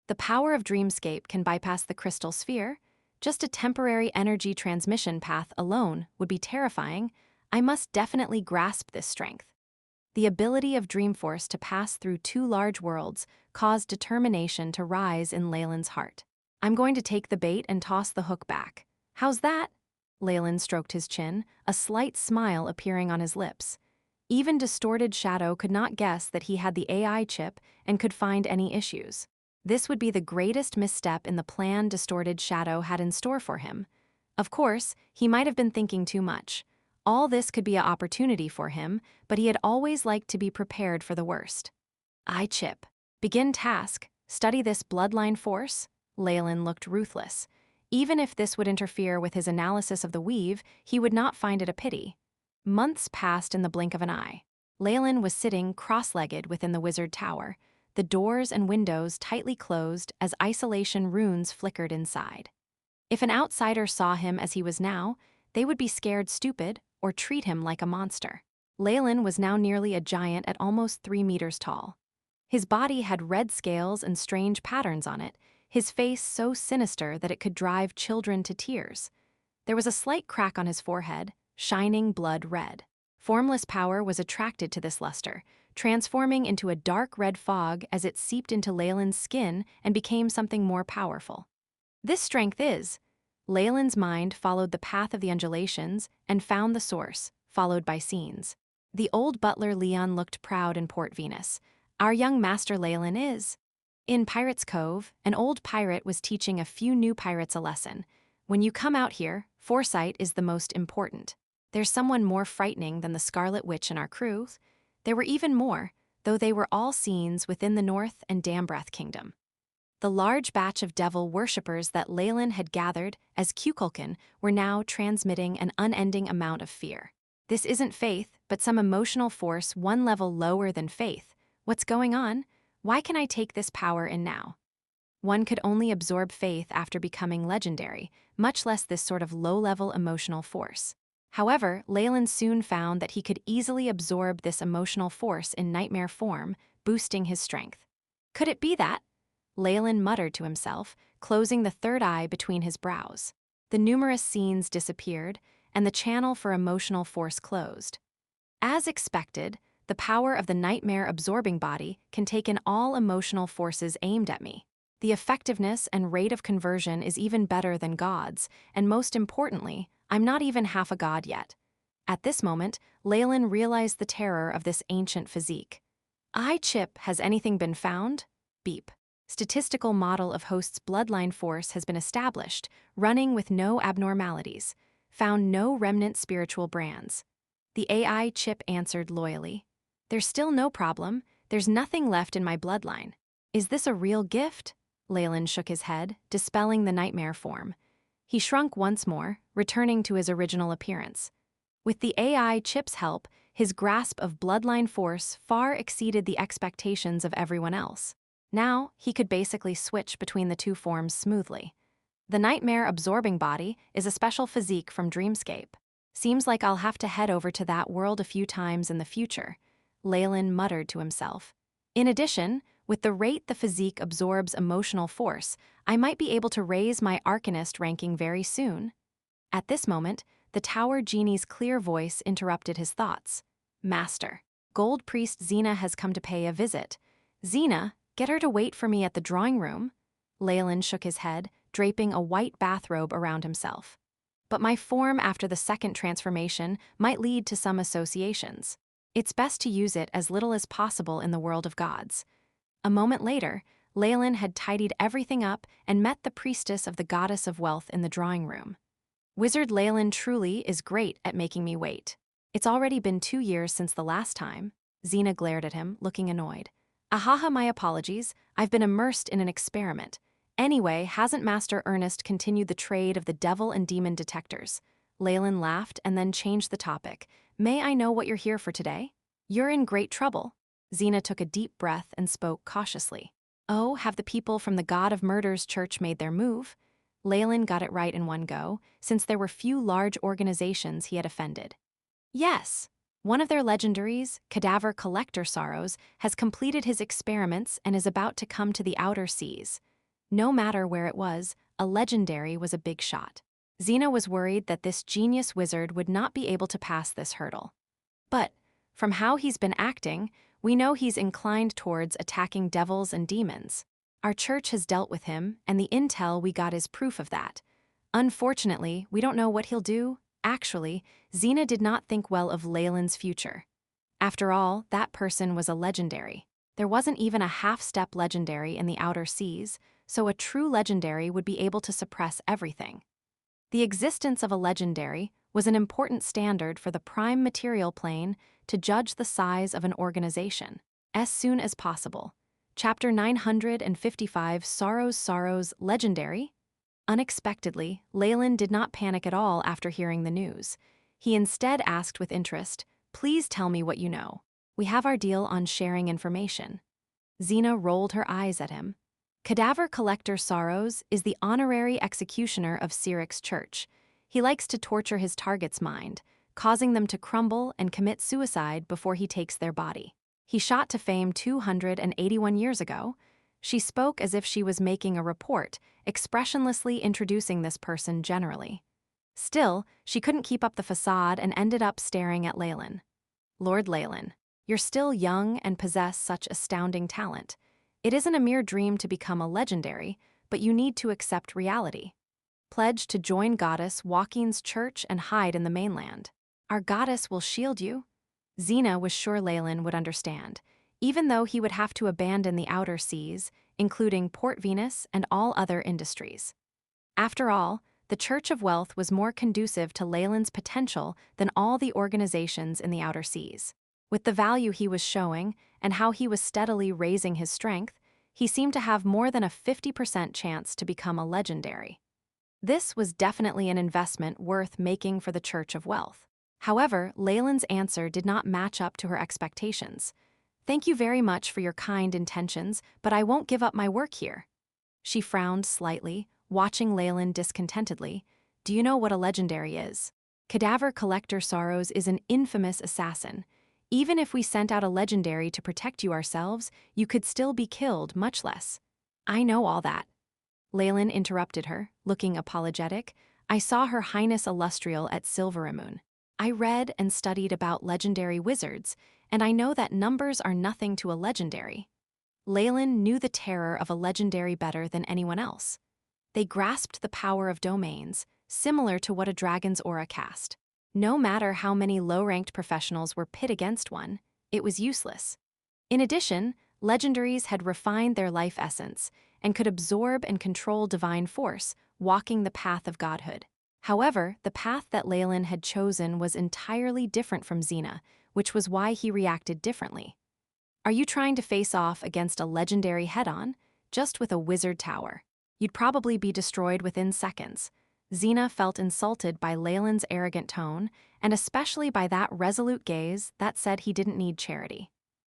The power of Dreamscape can bypass the crystal sphere. Just a temporary energy transmission path alone would be terrifying. I must definitely grasp this strength. The ability of Dreamforce to pass through 2 large worlds caused determination to rise in Leylin's heart. I'm going to take the bait and toss the hook back. How's that? Leylin stroked his chin, a slight smile appearing on his lips. Even Distorted Shadow could not guess that he had the AI chip and could find any issues. This would be the greatest misstep in the plan Distorted Shadow had in store for him. Of course, he might have been thinking too much. All this could be an opportunity for him, but he had always liked to be prepared for the worst. I chip. Begin task. Study this bloodline force? Leylin looked ruthless. Even if this would interfere with his analysis of the weave, he would not find it a pity. Months passed in the blink of an eye. Leylin was sitting cross-legged within the wizard tower, the doors and windows tightly closed as isolation runes flickered inside. If an outsider saw him as he was now, they would be scared stupid or treat him like a monster. Leylin was now nearly a giant at almost 3 meters tall. His body had red scales and strange patterns on it, his face so sinister that it could drive children to tears. There was a slight crack on his forehead, shining blood red. Formless power was attracted to this luster, transforming into a dark red fog as it seeped into Leylin's skin and became something more powerful. This strength is. Leylin's mind followed the path of the undulations and found the source, followed by scenes. The old butler Leon looked proud in Port Venus. Our young master Leylin is. In Pirate's Cove, an old pirate was teaching a few new pirates a lesson. When you come out here, foresight is the most important. There's someone more frightening than the Scarlet Witch in our crew. There were even more, though they were all scenes within the North and Dambreath Kingdom. The large batch of devil worshippers that Leylin had gathered as Kukulkan were now transmitting an unending amount of fear. This isn't faith, but some emotional force 1 level lower than faith. What's going on? Why can I take this power in now? One could only absorb faith after becoming legendary, much less this sort of low-level emotional force. However, Leylin soon found that he could easily absorb this emotional force in nightmare form, boosting his strength. Could it be that? Leylin muttered to himself, closing the third eye between his brows. The numerous scenes disappeared, and the channel for emotional force closed. As expected, the power of the nightmare-absorbing body can take in all emotional forces aimed at me. The effectiveness and rate of conversion is even better than God's, and most importantly, I'm not even half a god yet. At this moment, Leylin realized the terror of this ancient physique. Chip, has anything been found? Beep. Statistical model of host's bloodline force has been established, running with no abnormalities. Found no remnant spiritual brands. The AI chip answered loyally. There's still no problem. There's nothing left in my bloodline. Is this a real gift? Leylin shook his head, dispelling the nightmare form. He shrunk once more, returning to his original appearance. With the AI chip's help, his grasp of bloodline force far exceeded the expectations of everyone else. Now, he could basically switch between the two forms smoothly. The nightmare-absorbing body is a special physique from Dreamscape. Seems like I'll have to head over to that world a few times in the future, Leylin muttered to himself. In addition, with the rate the physique absorbs emotional force, I might be able to raise my Arcanist ranking very soon. At this moment, the Tower Genie's clear voice interrupted his thoughts. Master, Gold Priest Xena has come to pay a visit. Xena, get her to wait for me at the drawing room. Leylin shook his head, draping a white bathrobe around himself. But my form after the second transformation might lead to some associations. It's best to use it as little as possible in the world of gods. A moment later, Leylin had tidied everything up and met the priestess of the goddess of wealth in the drawing room. Wizard Leylin truly is great at making me wait. It's already been 2 years since the last time. Xena glared at him, looking annoyed. Ahaha, my apologies. I've been immersed in an experiment. Anyway, hasn't Master Ernest continued the trade of the devil and demon detectors? Leylin laughed and then changed the topic. May I know what you're here for today? You're in great trouble. Xena took a deep breath and spoke cautiously. Oh, have the people from the God of Murder's church made their move? Leylin got it right in one go, since there were few large organizations he had offended. Yes. One of their legendaries, Cadaver Collector Sorrows, has completed his experiments and is about to come to the outer seas. No matter where it was, a legendary was a big shot. Xena was worried that this genius wizard would not be able to pass this hurdle. But, from how he's been acting, we know he's inclined towards attacking devils and demons. Our church has dealt with him, and the intel we got is proof of that. Unfortunately, we don't know what he'll do. Actually, Xena did not think well of Leylin's future. After all, that person was a legendary. There wasn't even a half-step legendary in the outer seas, so a true legendary would be able to suppress everything. The existence of a legendary was an important standard for the prime material plane to judge the size of an organization. As soon as possible. Chapter 955, Sorrows, Legendary? Unexpectedly, Leylin did not panic at all after hearing the news. He instead asked with interest, please tell me what you know. We have our deal on sharing information. Xena rolled her eyes at him. Cadaver Collector Sorrows is the honorary executioner of Cyric's church. He likes to torture his target's mind, causing them to crumble and commit suicide before he takes their body. He shot to fame 281 years ago. She spoke as if she was making a report, expressionlessly introducing this person generally. Still, she couldn't keep up the facade and ended up staring at Leylin. Lord Leylin, you're still young and possess such astounding talent. It isn't a mere dream to become a legendary, but you need to accept reality. Pledge to join Goddess Joaquin's church and hide in the mainland. Our goddess will shield you. Xena was sure Leylin would understand, even though he would have to abandon the outer seas, including Port Venus and all other industries. After all, the Church of Wealth was more conducive to Leylin's potential than all the organizations in the outer seas. With the value he was showing and how he was steadily raising his strength, he seemed to have more than a 50% chance to become a legendary. This was definitely an investment worth making for the Church of Wealth. However, Leylin's answer did not match up to her expectations. Thank you very much for your kind intentions, but I won't give up my work here. She frowned slightly, watching Leylin discontentedly. Do you know what a legendary is? Cadaver Collector Sorrows is an infamous assassin. Even if we sent out a legendary to protect you ourselves, you could still be killed, much less. I know all that. Leylin interrupted her, looking apologetic. I saw Her Highness Illustrial at Silveramoon. I read and studied about legendary wizards, and I know that numbers are nothing to a legendary. Leylin knew the terror of a legendary better than anyone else. They grasped the power of domains, similar to what a dragon's aura cast. No matter how many low-ranked professionals were pit against one, it was useless. In addition, Legendaries had refined their life essence and could absorb and control divine force, walking the path of godhood. However, the path that Leylin had chosen was entirely different from Xena, which was why he reacted differently. Are you trying to face off against a legendary head-on, just with a wizard tower? You'd probably be destroyed within seconds. Xena felt insulted by Leylin's arrogant tone, and especially by that resolute gaze that said he didn't need charity.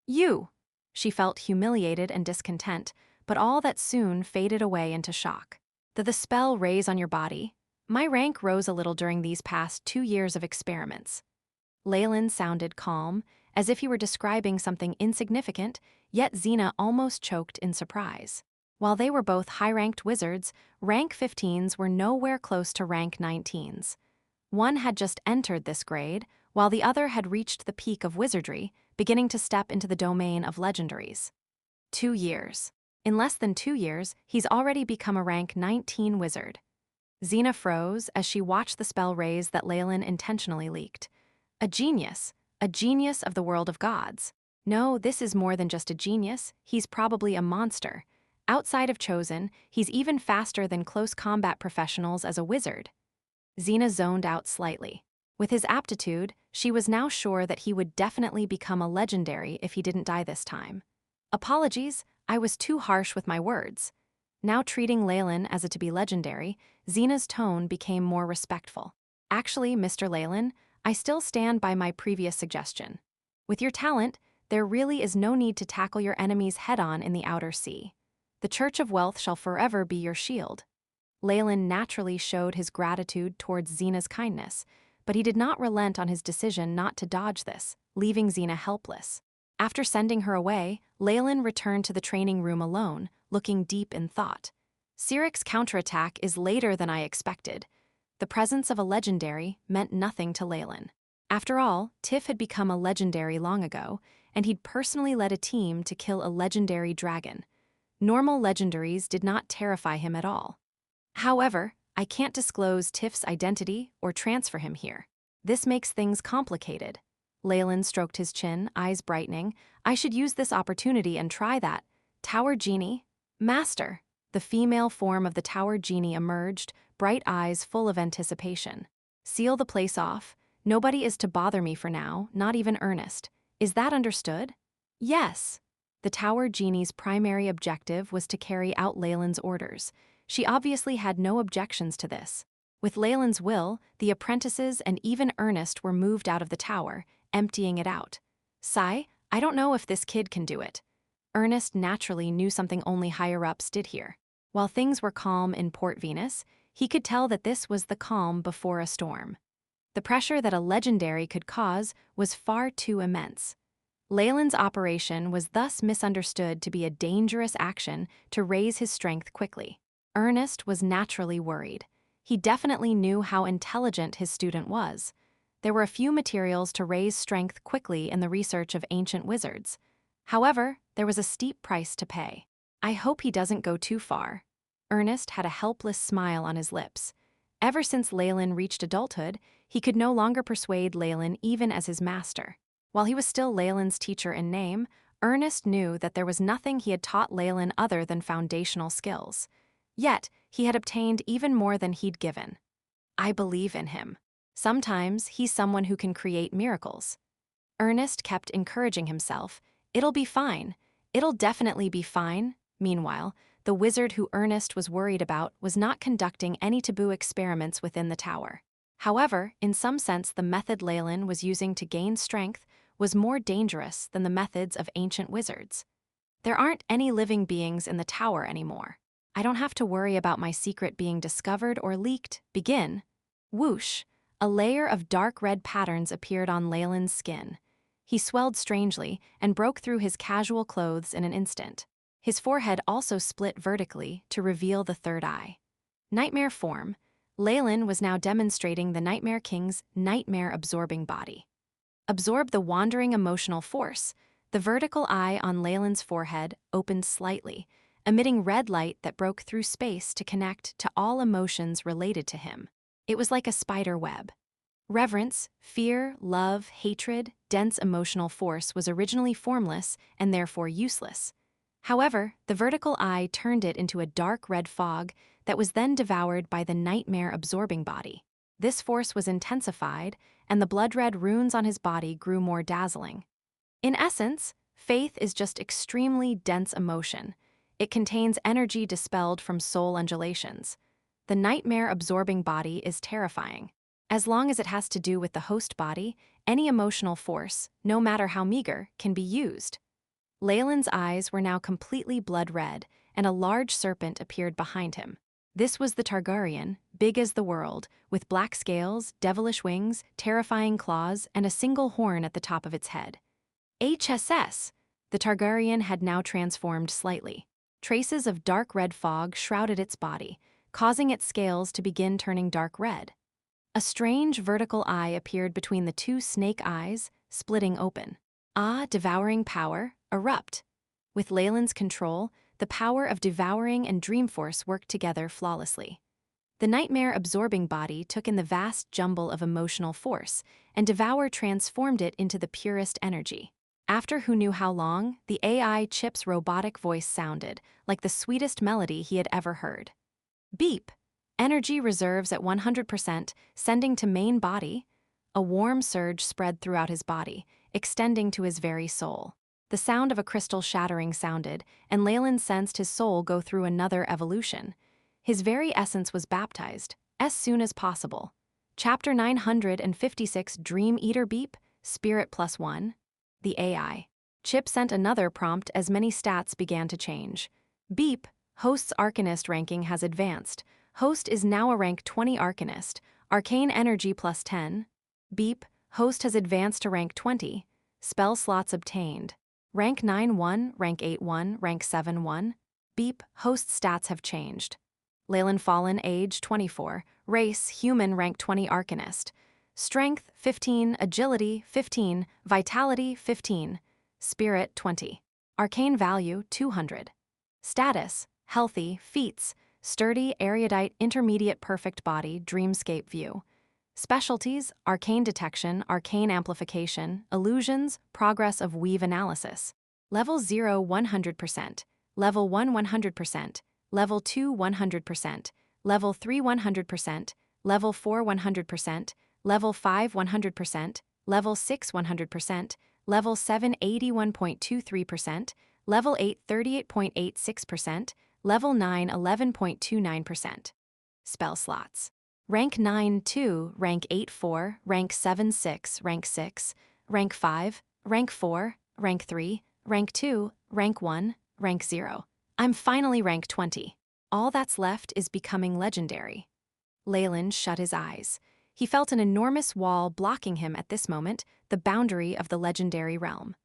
You! She felt humiliated and discontent, but all that soon faded away into shock. Did the spell raise on your body? My rank rose a little during these past 2 years of experiments. Leylin sounded calm, as if he were describing something insignificant, yet Xena almost choked in surprise. While they were both high-ranked wizards, rank 15s were nowhere close to rank 19s. One had just entered this grade, while the other had reached the peak of wizardry, beginning to step into the domain of legendaries. 2 years. In less than 2 years, he's already become a rank 19 wizard. Xena froze as she watched the spell raise that Leylin intentionally leaked. A genius of the world of gods. No, this is more than just a genius, he's probably a monster. Outside of Chosen, he's even faster than close combat professionals as a wizard. Xena zoned out slightly. With his aptitude, she was now sure that he would definitely become a legendary if he didn't die this time. Apologies, I was too harsh with my words. Now treating Leylin as a to-be legendary, Xena's tone became more respectful. Actually, Mr. Leylin, I still stand by my previous suggestion. With your talent, there really is no need to tackle your enemies head-on in the outer sea. The Church of Wealth shall forever be your shield. Leylin naturally showed his gratitude towards Xena's kindness, but he did not relent on his decision not to dodge this, leaving Xena helpless. After sending her away, Leylin returned to the training room alone, looking deep in thought. Cyric's counterattack is later than I expected. The presence of a legendary meant nothing to Leylin. After all, Tiff had become a legendary long ago, and he'd personally led a team to kill a legendary dragon. Normal legendaries did not terrify him at all. However, I can't disclose Tiff's identity or transfer him here. This makes things complicated. Leylin stroked his chin, eyes brightening. I should use this opportunity and try that. Tower Genie? Master! The female form of the Tower Genie emerged, bright eyes full of anticipation. Seal the place off. Nobody is to bother me for now, not even Ernest. Is that understood? Yes. The Tower Genie's primary objective was to carry out Leylin's orders. She obviously had no objections to this. With Leylin's will, the apprentices and even Ernest were moved out of the tower, emptying it out. Sigh, I don't know if this kid can do it. Ernest naturally knew something only higher-ups did here. While things were calm in Port Venus, he could tell that this was the calm before a storm. The pressure that a legendary could cause was far too immense. Leylin's operation was thus misunderstood to be a dangerous action to raise his strength quickly. Ernest was naturally worried. He definitely knew how intelligent his student was. There were a few materials to raise strength quickly in the research of ancient wizards. However, there was a steep price to pay. I hope he doesn't go too far. Ernest had a helpless smile on his lips. Ever since Leylin reached adulthood, he could no longer persuade Leylin even as his master. While he was still Leylin's teacher in name, Ernest knew that there was nothing he had taught Leylin other than foundational skills. Yet, he had obtained even more than he'd given. I believe in him. Sometimes, he's someone who can create miracles. Ernest kept encouraging himself, it'll be fine. It'll definitely be fine. Meanwhile, the wizard who Ernest was worried about was not conducting any taboo experiments within the tower. However, in some sense the method Leylin was using to gain strength was more dangerous than the methods of ancient wizards. There aren't any living beings in the tower anymore. I don't have to worry about my secret being discovered or leaked. Begin. Whoosh! A layer of dark red patterns appeared on Leylin's skin. He swelled strangely and broke through his casual clothes in an instant. His forehead also split vertically to reveal the third eye. Nightmare form. Leylin was now demonstrating the Nightmare King's nightmare-absorbing body. Absorb the wandering emotional force. The vertical eye on Leylin's forehead opened slightly, emitting red light that broke through space to connect to all emotions related to him. It was like a spider web. Reverence, fear, love, hatred, dense emotional force was originally formless and therefore useless. However, the vertical eye turned it into a dark red fog that was then devoured by the nightmare-absorbing body. This force was intensified, and the blood-red runes on his body grew more dazzling. In essence, faith is just extremely dense emotion. It contains energy dispelled from soul undulations. The nightmare-absorbing body is terrifying. As long as it has to do with the host body, any emotional force, no matter how meager, can be used. Leylin's eyes were now completely blood-red, and a large serpent appeared behind him. This was the Targaryen, big as the world, with black scales, devilish wings, terrifying claws, and a single horn at the top of its head. HSS! The Targaryen had now transformed slightly. Traces of dark red fog shrouded its body, causing its scales to begin turning dark red. A strange vertical eye appeared between the two snake eyes, splitting open. Devouring power, erupt. With Leylin's control, the power of devouring and dreamforce worked together flawlessly. The nightmare-absorbing body took in the vast jumble of emotional force, and Devour transformed it into the purest energy. After who knew how long, the AI chip's robotic voice sounded like the sweetest melody he had ever heard. Beep! Energy reserves at 100%, sending to main body. A warm surge spread throughout his body, extending to his very soul. The sound of a crystal shattering sounded, and Leylin sensed his soul go through another evolution. His very essence was baptized, as soon as possible. Chapter 956 Dream Eater Beep, Spirit +1. The AI chip sent another prompt as many stats began to change. Beep, Host's Arcanist ranking has advanced. Host is now a rank 20 Arcanist, Arcane Energy +10. Beep, Host has advanced to rank 20. Spell slots obtained. Rank 9-1, rank 8-1, rank 7-1. Beep, Host stats have changed. Leylin Fallen, age 24, race human, rank 20 Arcanist. Strength 15, Agility 15, Vitality 15, Spirit 20. Arcane value 200. Status, healthy, feats, sturdy, erudite, intermediate, perfect body, dreamscape view. Specialties, arcane detection, arcane amplification, illusions, progress of weave analysis. Level 0, 100%. Level 1, 100%. Level 2, 100%. Level 3, 100%. Level 4, 100%. Level 5, 100%. Level 6, 100%. Level 7, 81.23%. Level 8, 38.86%. Level 9, 11.29%. Spell slots. Rank 9, 2, Rank 8, 4, Rank 7, 6, Rank 6, Rank 5, Rank 4, Rank 3, Rank 2, Rank 1, Rank 0. I'm finally rank 20. All that's left is becoming legendary. Leylin shut his eyes. He felt an enormous wall blocking him at this moment, the boundary of the legendary realm.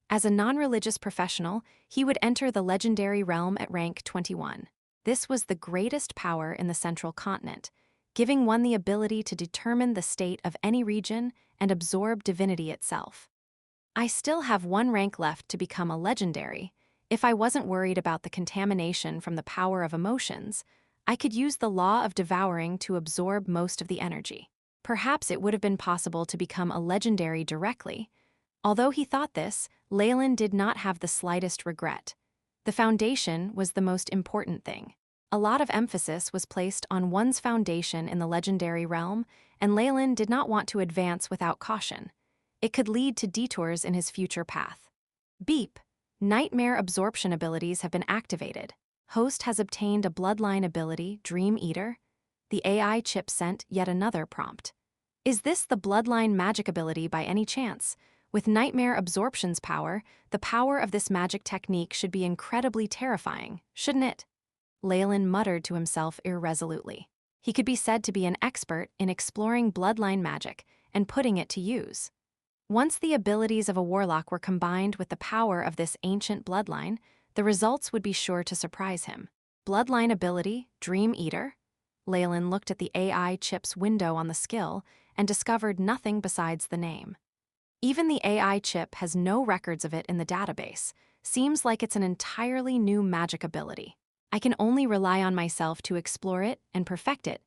As a non-religious professional, he would enter the legendary realm at rank 21. This was the greatest power in the central continent, giving one the ability to determine the state of any region and absorb divinity itself. I still have one rank left to become a legendary. If I wasn't worried about the contamination from the power of emotions, I could use the law of devouring to absorb most of the energy. Perhaps it would have been possible to become a legendary directly. Although he thought this, Leylin did not have the slightest regret. The foundation was the most important thing. A lot of emphasis was placed on one's foundation in the legendary realm, and Leylin did not want to advance without caution. It could lead to detours in his future path. Beep! Nightmare absorption abilities have been activated. Host has obtained a bloodline ability, Dream Eater. The AI chip sent yet another prompt. Is this the bloodline magic ability by any chance? With Nightmare Absorption's power, the power of this magic technique should be incredibly terrifying, shouldn't it? Leylin muttered to himself irresolutely. He could be said to be an expert in exploring bloodline magic and putting it to use. Once the abilities of a warlock were combined with the power of this ancient bloodline, the results would be sure to surprise him. Bloodline ability, Dream Eater? Leylin looked at the AI chip's window on the skill and discovered nothing besides the name. Even the AI chip has no records of it in the database. Seems like it's an entirely new magic ability. I can only rely on myself to explore it and perfect it.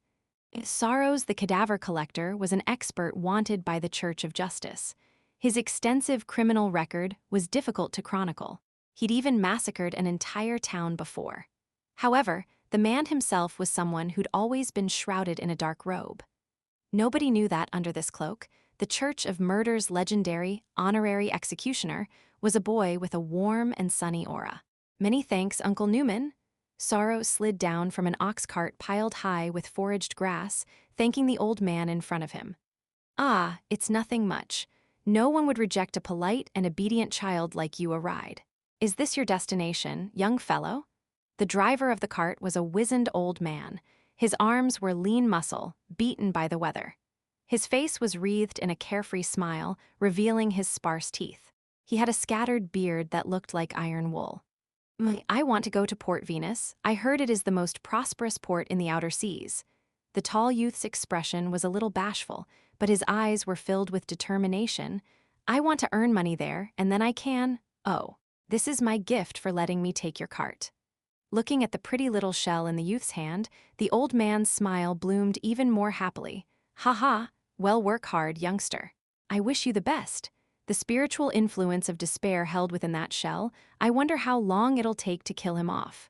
Sorrows the Cadaver Collector was an expert wanted by the Church of Justice. His extensive criminal record was difficult to chronicle. He'd even massacred an entire town before. However, the man himself was someone who'd always been shrouded in a dark robe. Nobody knew that under this cloak, the Church of Murder's legendary, honorary executioner was a boy with a warm and sunny aura. Many thanks, Uncle Newman. Sorrow slid down from an ox cart piled high with foraged grass, thanking the old man in front of him. Ah, it's nothing much. No one would reject a polite and obedient child like you a ride. Is this your destination, young fellow? The driver of the cart was a wizened old man. His arms were lean muscle, beaten by the weather. His face was wreathed in a carefree smile, revealing his sparse teeth. He had a scattered beard that looked like iron wool. I want to go to Port Venus. I heard it is the most prosperous port in the outer seas. The tall youth's expression was a little bashful, but his eyes were filled with determination. I want to earn money there, and then I can. Oh, this is my gift for letting me take your cart. Looking at the pretty little shell in the youth's hand, the old man's smile bloomed even more happily. Ha ha, well, work hard, youngster. I wish you the best. The spiritual influence of despair held within that shell, I wonder how long it'll take to kill him off.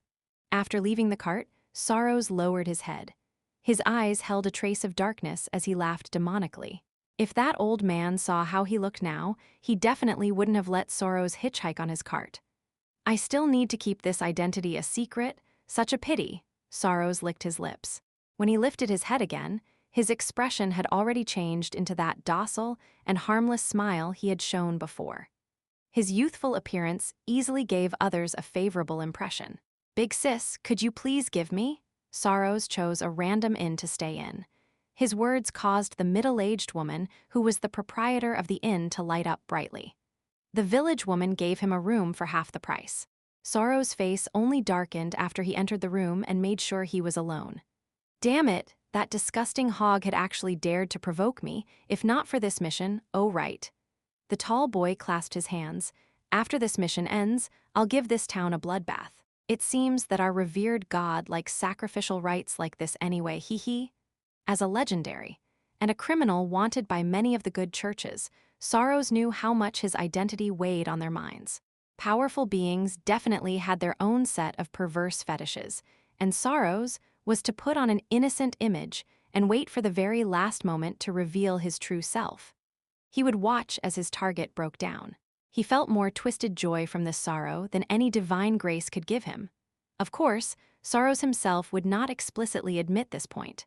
After leaving the cart, Sorrows lowered his head. His eyes held a trace of darkness as he laughed demonically. If that old man saw how he looked now, he definitely wouldn't have let Sorrows hitchhike on his cart. I still need to keep this identity a secret. Such a pity. Sorrows licked his lips. When he lifted his head again, his expression had already changed into that docile and harmless smile he had shown before. His youthful appearance easily gave others a favorable impression. Big sis, could you please give me? Sorrows chose a random inn to stay in. His words caused the middle-aged woman, who was the proprietor of the inn, to light up brightly. The village woman gave him a room for half the price. Sorrow's face only darkened after he entered the room and made sure he was alone. Damn it, that disgusting hog had actually dared to provoke me, if not for this mission, oh right. The tall boy clasped his hands. After this mission ends, I'll give this town a bloodbath. It seems that our revered god likes sacrificial rites like this anyway, hee. As a legendary, and a criminal wanted by many of the good churches, Sorrows knew how much his identity weighed on their minds. Powerful beings definitely had their own set of perverse fetishes, and Sorrows was to put on an innocent image and wait for the very last moment to reveal his true self. He would watch as his target broke down. He felt more twisted joy from this sorrow than any divine grace could give him. Of course, Sorrows himself would not explicitly admit this point.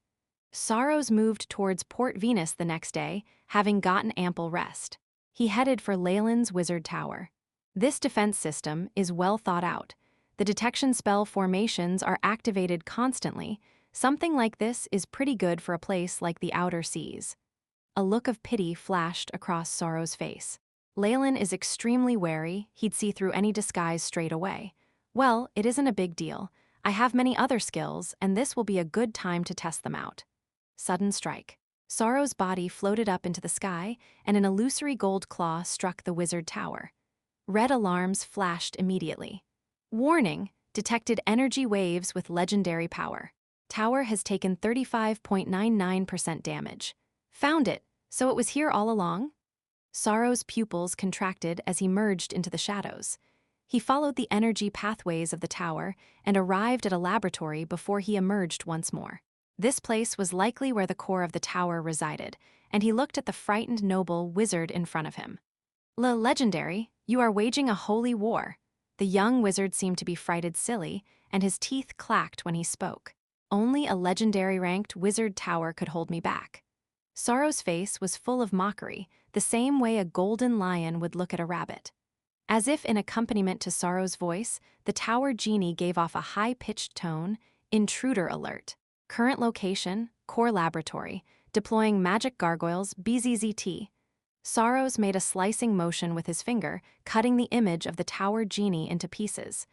Sorrows moved towards Port Venus the next day, having gotten ample rest. He headed for Leylin's Wizard Tower. This defense system is well thought out. The detection spell formations are activated constantly. Something like this is pretty good for a place like the outer seas. A look of pity flashed across Sorrow's face. Leylin is extremely wary. He'd see through any disguise straight away. Well, it isn't a big deal. I have many other skills, and this will be a good time to test them out. Sudden strike. Sorrow's body floated up into the sky, and an illusory gold claw struck the wizard tower. Red alarms flashed immediately. Warning, detected energy waves with legendary power. Tower has taken 35.99% damage. Found it, so it was here all along? Sorrow's pupils contracted as he merged into the shadows. He followed the energy pathways of the tower and arrived at a laboratory before he emerged once more. This place was likely where the core of the tower resided, and he looked at the frightened noble wizard in front of him. Legendary, you are waging a holy war. The young wizard seemed to be frightened silly, and his teeth clacked when he spoke. Only a legendary-ranked wizard tower could hold me back. Sorrow's face was full of mockery, the same way a golden lion would look at a rabbit. As if in accompaniment to Sorrow's voice, the tower genie gave off a high-pitched tone, intruder alert. Current location, core laboratory, deploying magic gargoyles, BZZT. Sorrows made a slicing motion with his finger, cutting the image of the tower genie into pieces.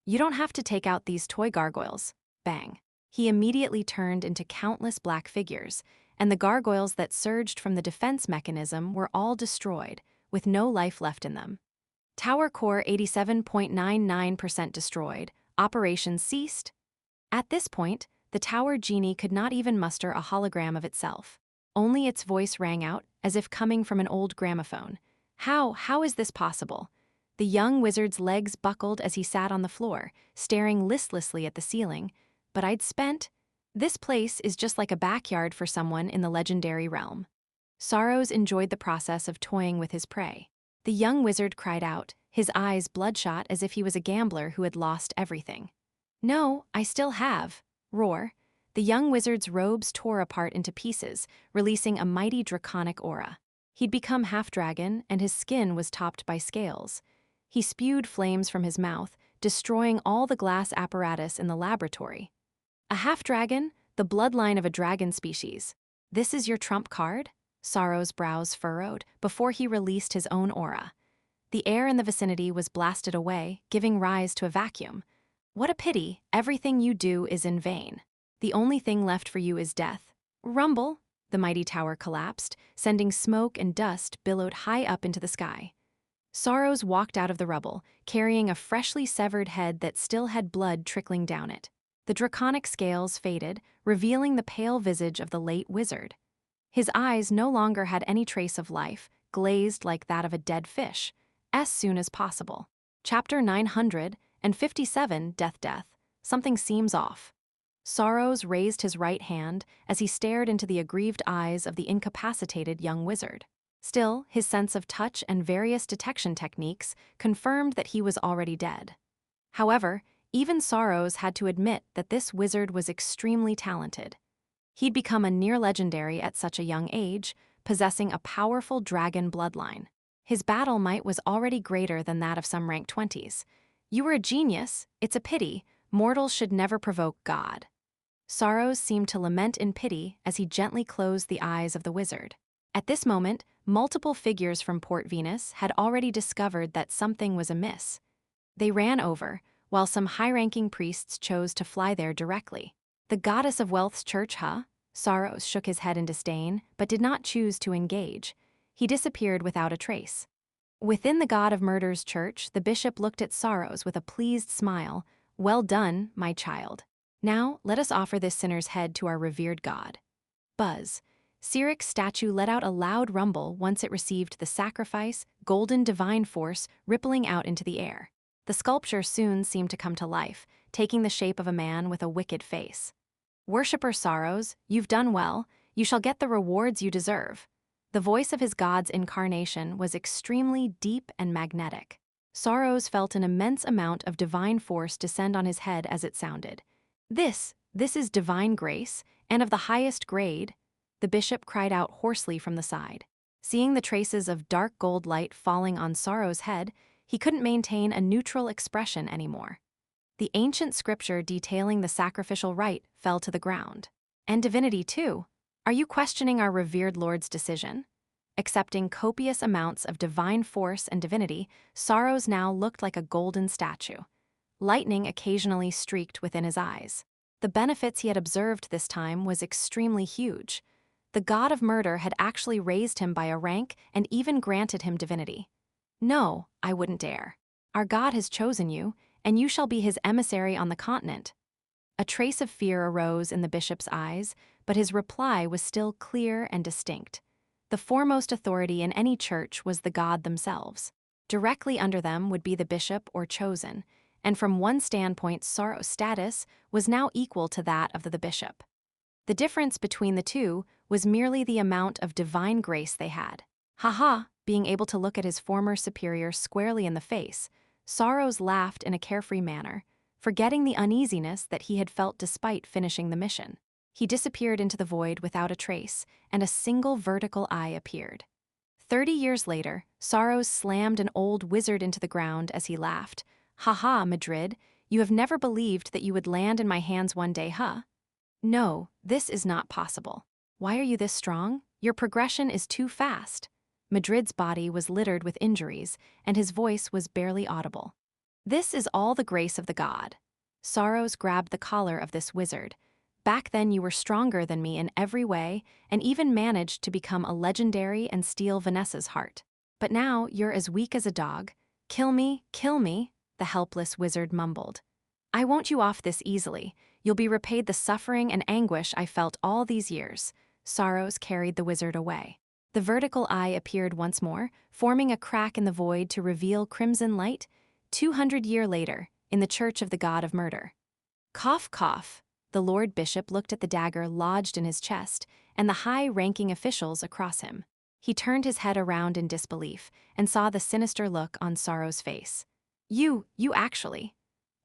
You don't have to take out these toy gargoyles. Bang. He immediately turned into countless black figures, and the gargoyles that surged from the defense mechanism were all destroyed, with no life left in them. Tower core 87.99% destroyed. Operations ceased. At this point, the tower genie could not even muster a hologram of itself. Only its voice rang out, as if coming from an old gramophone. How is this possible? The young wizard's legs buckled as he sat on the floor, staring listlessly at the ceiling. But I'd spent. This place is just like a backyard for someone in the legendary realm. Sorrows enjoyed the process of toying with his prey. The young wizard cried out, his eyes bloodshot as if he was a gambler who had lost everything. No, I still have. Roar. The young wizard's robes tore apart into pieces, releasing a mighty draconic aura. He'd become half-dragon, and his skin was topped by scales. He spewed flames from his mouth, destroying all the glass apparatus in the laboratory. A half-dragon, the bloodline of a dragon species. This is your trump card? Sorrow's brows furrowed before he released his own aura. The air in the vicinity was blasted away, giving rise to a vacuum. What a pity, everything you do is in vain. The only thing left for you is death. Rumble! The mighty tower collapsed, sending smoke and dust billowed high up into the sky. Sorrows walked out of the rubble, carrying a freshly severed head that still had blood trickling down it. The draconic scales faded, revealing the pale visage of the late wizard. His eyes no longer had any trace of life, glazed like that of a dead fish. As soon as possible. Chapter 957, Death. Something seems off. Sorrows raised his right hand as he stared into the aggrieved eyes of the incapacitated young wizard. Still, his sense of touch and various detection techniques confirmed that he was already dead. However, even Sorrows had to admit that this wizard was extremely talented. He'd become a near-legendary at such a young age, possessing a powerful dragon bloodline. His battle might was already greater than that of some rank 20s. You were a genius, it's a pity, mortals should never provoke God. Sorrows seemed to lament in pity as he gently closed the eyes of the wizard. At this moment, multiple figures from Port Venus had already discovered that something was amiss. They ran over, while some high-ranking priests chose to fly there directly. The goddess of wealth's church, huh? Sorrows shook his head in disdain, but did not choose to engage. He disappeared without a trace. Within the god of murder's church, the bishop looked at Sorrows with a pleased smile. Well done, my child. Now, let us offer this sinner's head to our revered god. Buzz. Siric's statue let out a loud rumble once it received the sacrifice, golden divine force rippling out into the air. The sculpture soon seemed to come to life, taking the shape of a man with a wicked face. Worshipper Sorrows, you've done well. You shall get the rewards you deserve. The voice of his god's incarnation was extremely deep and magnetic. Sorrows felt an immense amount of divine force descend on his head as it sounded. This is divine grace, and of the highest grade, the bishop cried out hoarsely from the side. Seeing the traces of dark gold light falling on Sorrow's head, he couldn't maintain a neutral expression anymore. The ancient scripture detailing the sacrificial rite fell to the ground. And divinity, too. Are you questioning our revered Lord's decision? Accepting copious amounts of divine force and divinity, Sorrows now looked like a golden statue. Lightning occasionally streaked within his eyes. The benefits he had observed this time was extremely huge. The god of murder had actually raised him by a rank and even granted him divinity. No, I wouldn't dare. Our god has chosen you, and you shall be his emissary on the continent. A trace of fear arose in the bishop's eyes, but his reply was still clear and distinct. The foremost authority in any church was the god themselves. Directly under them would be the bishop or chosen, and from one standpoint, Sorrow's status was now equal to that of the bishop. The difference between the two was merely the amount of divine grace they had. Being able to look at his former superior squarely in the face, Sorrows laughed in a carefree manner, forgetting the uneasiness that he had felt despite finishing the mission. He disappeared into the void without a trace, and a single vertical eye appeared. 30 years later, Sorrows slammed an old wizard into the ground as he laughed. Madrid, you have never believed that you would land in my hands one day, huh? No, this is not possible. Why are you this strong? Your progression is too fast. Madrid's body was littered with injuries, and his voice was barely audible. This is all the grace of the god. Sorrows grabbed the collar of this wizard. Back then you were stronger than me in every way, and even managed to become a legendary and steal Vanessa's heart. But now you're as weak as a dog. Kill me, the helpless wizard mumbled. I won't you off this easily. You'll be repaid the suffering and anguish I felt all these years. Sorrows carried the wizard away. The vertical eye appeared once more, forming a crack in the void to reveal crimson light, 200 years later, in the Church of the God of Murder. Cough, cough. The Lord Bishop looked at the dagger lodged in his chest and the high-ranking officials across him. He turned his head around in disbelief and saw the sinister look on Sorrow's face. You actually.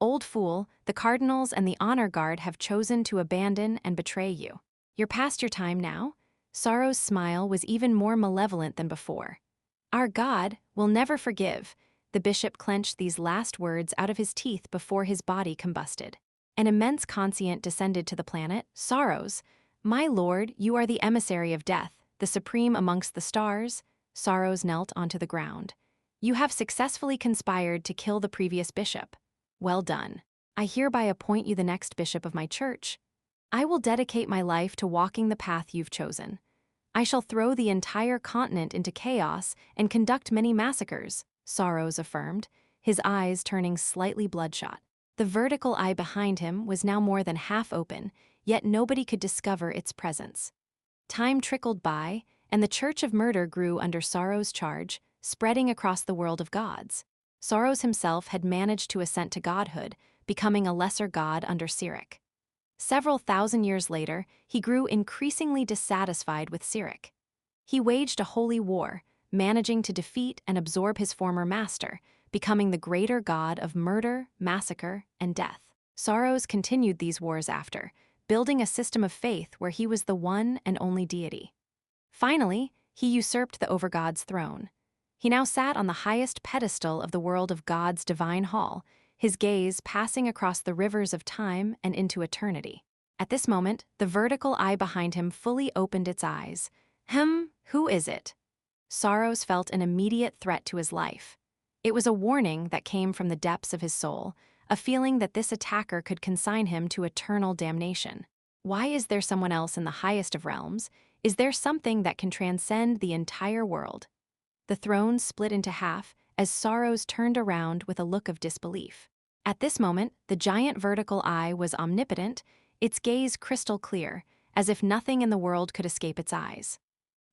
Old fool, the cardinals and the honor guard have chosen to abandon and betray you. You're past your time now? Sorrow's smile was even more malevolent than before. Our God will never forgive. The bishop clenched these last words out of his teeth before his body combusted. An immense conscient descended to the planet. Sorrows, my lord, you are the emissary of death, the supreme amongst the stars. Sorrows knelt onto the ground. You have successfully conspired to kill the previous bishop. Well done. I hereby appoint you the next bishop of my church. I will dedicate my life to walking the path you've chosen. I shall throw the entire continent into chaos and conduct many massacres, Sorrows affirmed, his eyes turning slightly bloodshot. The vertical eye behind him was now more than half open, yet nobody could discover its presence. Time trickled by, and the Church of Murder grew under Sorrow's charge, spreading across the world of gods. Sorrows himself had managed to ascend to godhood, becoming a lesser god under Cyric. Several thousand years later, he grew increasingly dissatisfied with Cyric. He waged a holy war, managing to defeat and absorb his former master, becoming the greater god of murder, massacre, and death. Sorrows continued these wars after, building a system of faith where he was the one and only deity. Finally, he usurped the overgod's throne. He now sat on the highest pedestal of the world of God's divine hall, his gaze passing across the rivers of time and into eternity. At this moment, the vertical eye behind him fully opened its eyes. Who is it? Sorrows felt an immediate threat to his life. It was a warning that came from the depths of his soul, a feeling that this attacker could consign him to eternal damnation. Why is there someone else in the highest of realms? Is there something that can transcend the entire world? The throne split into half as Sorrows turned around with a look of disbelief. At this moment, the giant vertical eye was omnipotent, its gaze crystal clear, as if nothing in the world could escape its eyes.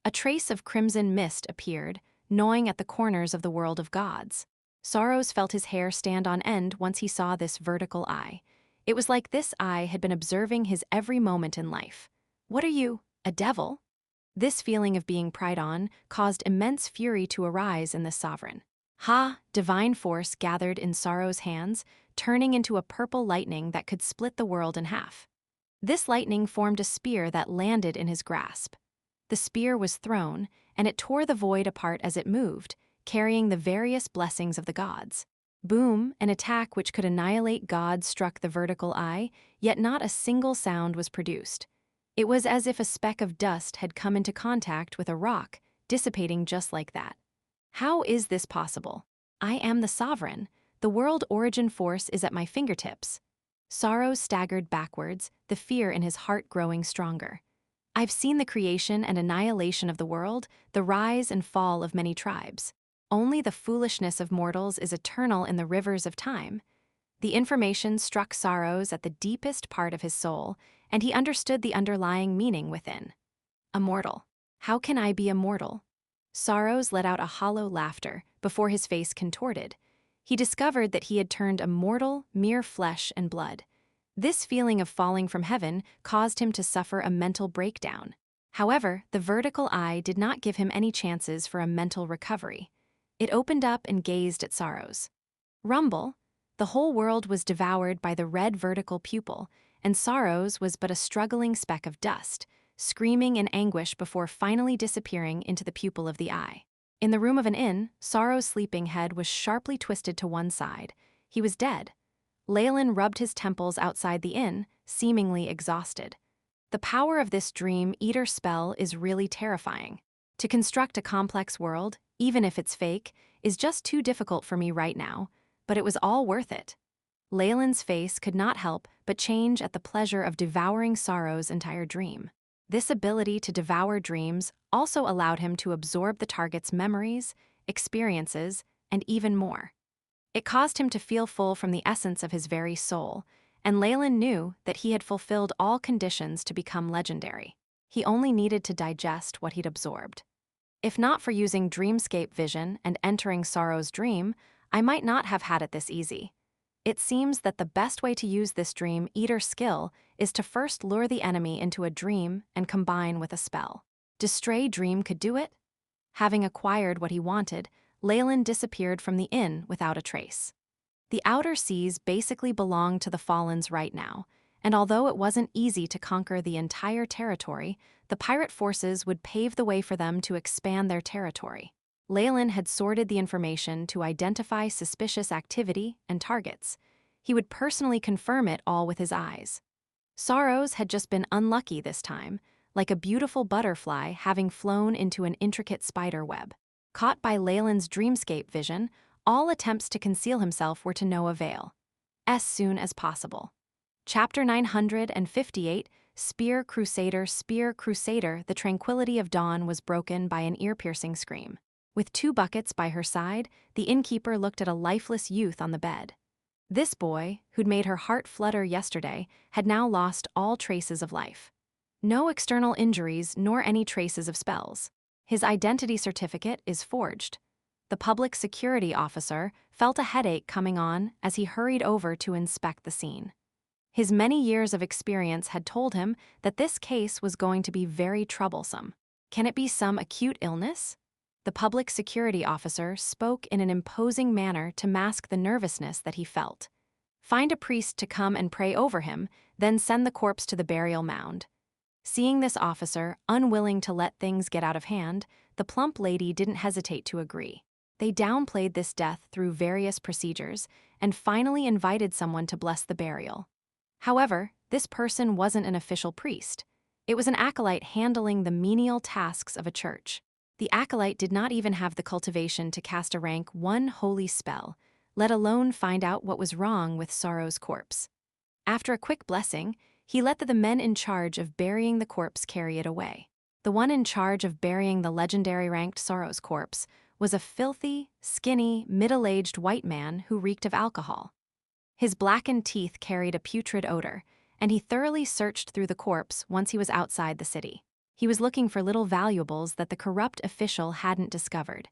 A trace of crimson mist appeared, gnawing at the corners of the world of gods. Sorrows felt his hair stand on end once he saw this vertical eye. It was like this eye had been observing his every moment in life. What are you, a devil? This feeling of being pried on caused immense fury to arise in this sovereign. Divine force gathered in Sorrow's hands, turning into a purple lightning that could split the world in half. This lightning formed a spear that landed in his grasp. The spear was thrown, and it tore the void apart as it moved, carrying the various blessings of the gods. Boom, an attack which could annihilate gods struck the vertical eye, yet not a single sound was produced. It was as if a speck of dust had come into contact with a rock, dissipating just like that. How is this possible? I am the sovereign. The world origin force is at my fingertips. Sorrow staggered backwards, the fear in his heart growing stronger. I've seen the creation and annihilation of the world, the rise and fall of many tribes. Only the foolishness of mortals is eternal in the rivers of time. The information struck Sorrows at the deepest part of his soul, and he understood the underlying meaning within. Immortal. How can I be immortal? Sorrows let out a hollow laughter before his face contorted. He discovered that he had turned immortal, mere flesh and blood. This feeling of falling from heaven caused him to suffer a mental breakdown. However, the vertical eye did not give him any chances for a mental recovery. It opened up and gazed at Sorrows. Rumble. The whole world was devoured by the red vertical pupil, and Sorrows was but a struggling speck of dust, screaming in anguish before finally disappearing into the pupil of the eye. In the room of an inn, Sorrow's sleeping head was sharply twisted to one side. He was dead. Leylin rubbed his temples outside the inn, seemingly exhausted. The power of this dream eater spell is really terrifying. To construct a complex world, even if it's fake, is just too difficult for me right now, but it was all worth it. Leylin's face could not help but change at the pleasure of devouring Sorrow's entire dream. This ability to devour dreams also allowed him to absorb the target's memories, experiences, and even more. It caused him to feel full from the essence of his very soul, and Leylin knew that he had fulfilled all conditions to become legendary. He only needed to digest what he'd absorbed. If not for using dreamscape vision and entering Sorrow's dream, I might not have had it this easy. It seems that the best way to use this dream eater skill is to first lure the enemy into a dream and combine with a spell. Distray Dream could do it? Having acquired what he wanted, Leylin disappeared from the inn without a trace. The outer seas basically belonged to the Fallens right now, and although it wasn't easy to conquer the entire territory, the pirate forces would pave the way for them to expand their territory. Leylin had sorted the information to identify suspicious activity and targets. He would personally confirm it all with his eyes. Sorrows had just been unlucky this time, like a beautiful butterfly having flown into an intricate spider web. Caught by Leylin's dreamscape vision, all attempts to conceal himself were to no avail. As soon as possible. Chapter 958, Spear Crusader, the tranquility of dawn was broken by an ear-piercing scream. With 2 buckets by her side, the innkeeper looked at a lifeless youth on the bed. This boy, who'd made her heart flutter yesterday, had now lost all traces of life. No external injuries nor any traces of spells. His identity certificate is forged. The public security officer felt a headache coming on as he hurried over to inspect the scene. His many years of experience had told him that this case was going to be very troublesome. Can it be some acute illness? The public security officer spoke in an imposing manner to mask the nervousness that he felt. Find a priest to come and pray over him, then send the corpse to the burial mound. Seeing this officer, unwilling to let things get out of hand, the plump lady didn't hesitate to agree. They downplayed this death through various procedures and finally invited someone to bless the burial. However, this person wasn't an official priest. It was an acolyte handling the menial tasks of a church. The acolyte did not even have the cultivation to cast a rank 1 holy spell, let alone find out what was wrong with Sorrow's corpse. After a quick blessing, he let the men in charge of burying the corpse carry it away. The one in charge of burying the legendary ranked Sorrow's corpse was a filthy, skinny, middle-aged white man who reeked of alcohol. His blackened teeth carried a putrid odor, and he thoroughly searched through the corpse once he was outside the city. He was looking for little valuables that the corrupt official hadn't discovered.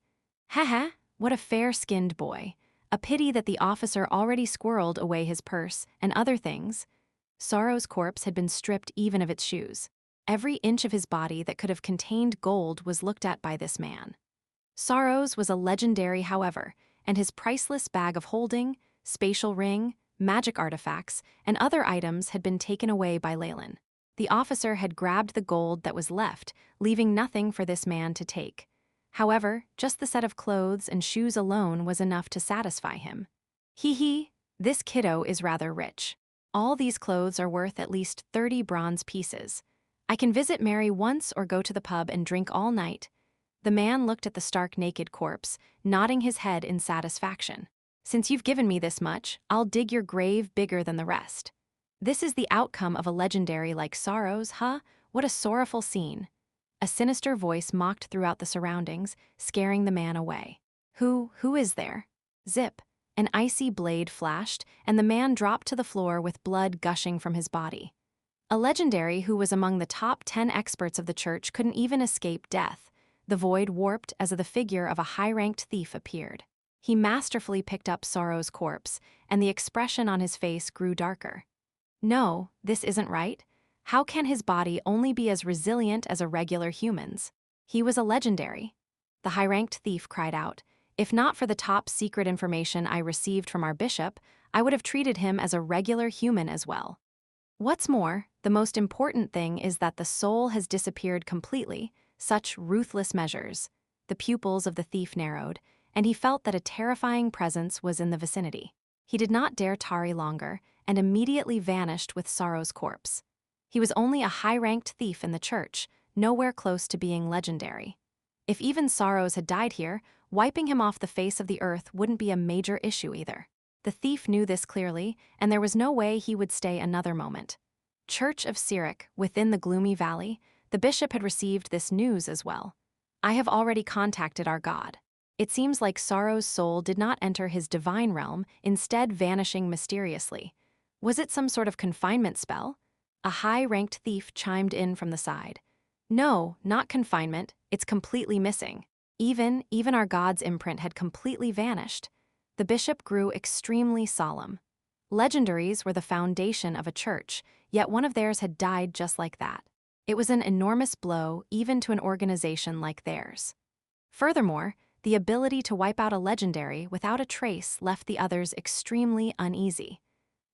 Haha, what a fair-skinned boy. A pity that the officer already squirreled away his purse and other things. Sorrow's corpse had been stripped even of its shoes. Every inch of his body that could have contained gold was looked at by this man. Sorrow's was a legendary, however, and his priceless bag of holding, spatial ring, magic artifacts, and other items had been taken away by Leylin. The officer had grabbed the gold that was left, leaving nothing for this man to take. However, just the set of clothes and shoes alone was enough to satisfy him. Hee, this kiddo is rather rich. All these clothes are worth at least 30 bronze pieces. I can visit Mary once or go to the pub and drink all night. The man looked at the stark naked corpse, nodding his head in satisfaction. Since you've given me this much, I'll dig your grave bigger than the rest. This is the outcome of a legendary like Sorrow's, huh? What a sorrowful scene. A sinister voice mocked throughout the surroundings, scaring the man away. Who is there? Zip. An icy blade flashed, and the man dropped to the floor with blood gushing from his body. A legendary who was among the top 10 experts of the church couldn't even escape death. The void warped as the figure of a high-ranked thief appeared. He masterfully picked up Sorrow's corpse, and the expression on his face grew darker. No, this isn't right. How can his body only be as resilient as a regular human's? He was a legendary. The high-ranked thief cried out, "If not for the top secret information I received from our bishop, I would have treated him as a regular human as well. What's more, the most important thing is that the soul has disappeared completely, such ruthless measures." The pupils of the thief narrowed, and he felt that a terrifying presence was in the vicinity. He did not dare tarry longer, and immediately vanished with Sorrow's corpse. He was only a high-ranked thief in the church, nowhere close to being legendary. If even Sorrows had died here, wiping him off the face of the earth wouldn't be a major issue either. The thief knew this clearly, and there was no way he would stay another moment. Church of Sirik, within the gloomy valley, the bishop had received this news as well. I have already contacted our god. It seems like Sorrow's soul did not enter his divine realm, instead vanishing mysteriously. Was it some sort of confinement spell? A high-ranked thief chimed in from the side. No, not confinement, It's completely missing. Even our god's imprint had completely vanished. The bishop grew extremely solemn. Legendaries were the foundation of a church, yet one of theirs had died just like that. It was an enormous blow even to an organization like theirs. Furthermore, the ability to wipe out a legendary without a trace left the others extremely uneasy.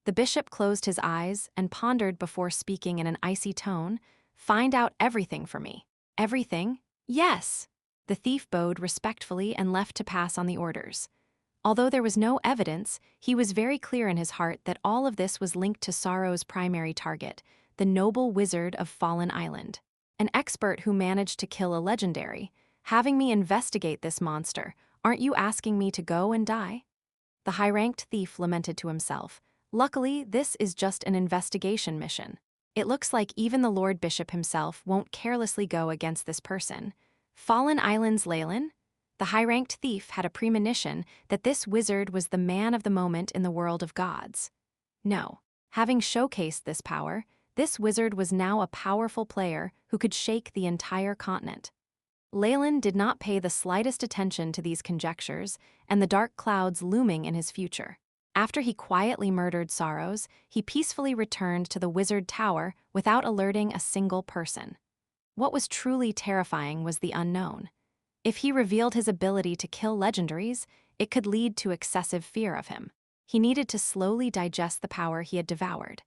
The bishop closed his eyes and pondered before speaking in an icy tone, "Find out everything for me." "Everything?" "Yes." The thief bowed respectfully and left to pass on the orders. Although there was no evidence, he was very clear in his heart that all of this was linked to Sorrow's primary target, the noble wizard of Fallen Island. An expert who managed to kill a legendary. "Having me investigate this monster, aren't you asking me to go and die?" The high-ranked thief lamented to himself. "Luckily, this is just an investigation mission. It looks like even the Lord Bishop himself won't carelessly go against this person. Fallen Island's Leylin?" The high-ranked thief had a premonition that this wizard was the man of the moment in the world of gods. No. Having showcased this power, this wizard was now a powerful player who could shake the entire continent. Leylin did not pay the slightest attention to these conjectures and the dark clouds looming in his future. After he quietly murdered Sorrows, he peacefully returned to the wizard tower without alerting a single person. What was truly terrifying was the unknown. If he revealed his ability to kill legendaries, it could lead to excessive fear of him. He needed to slowly digest the power he had devoured.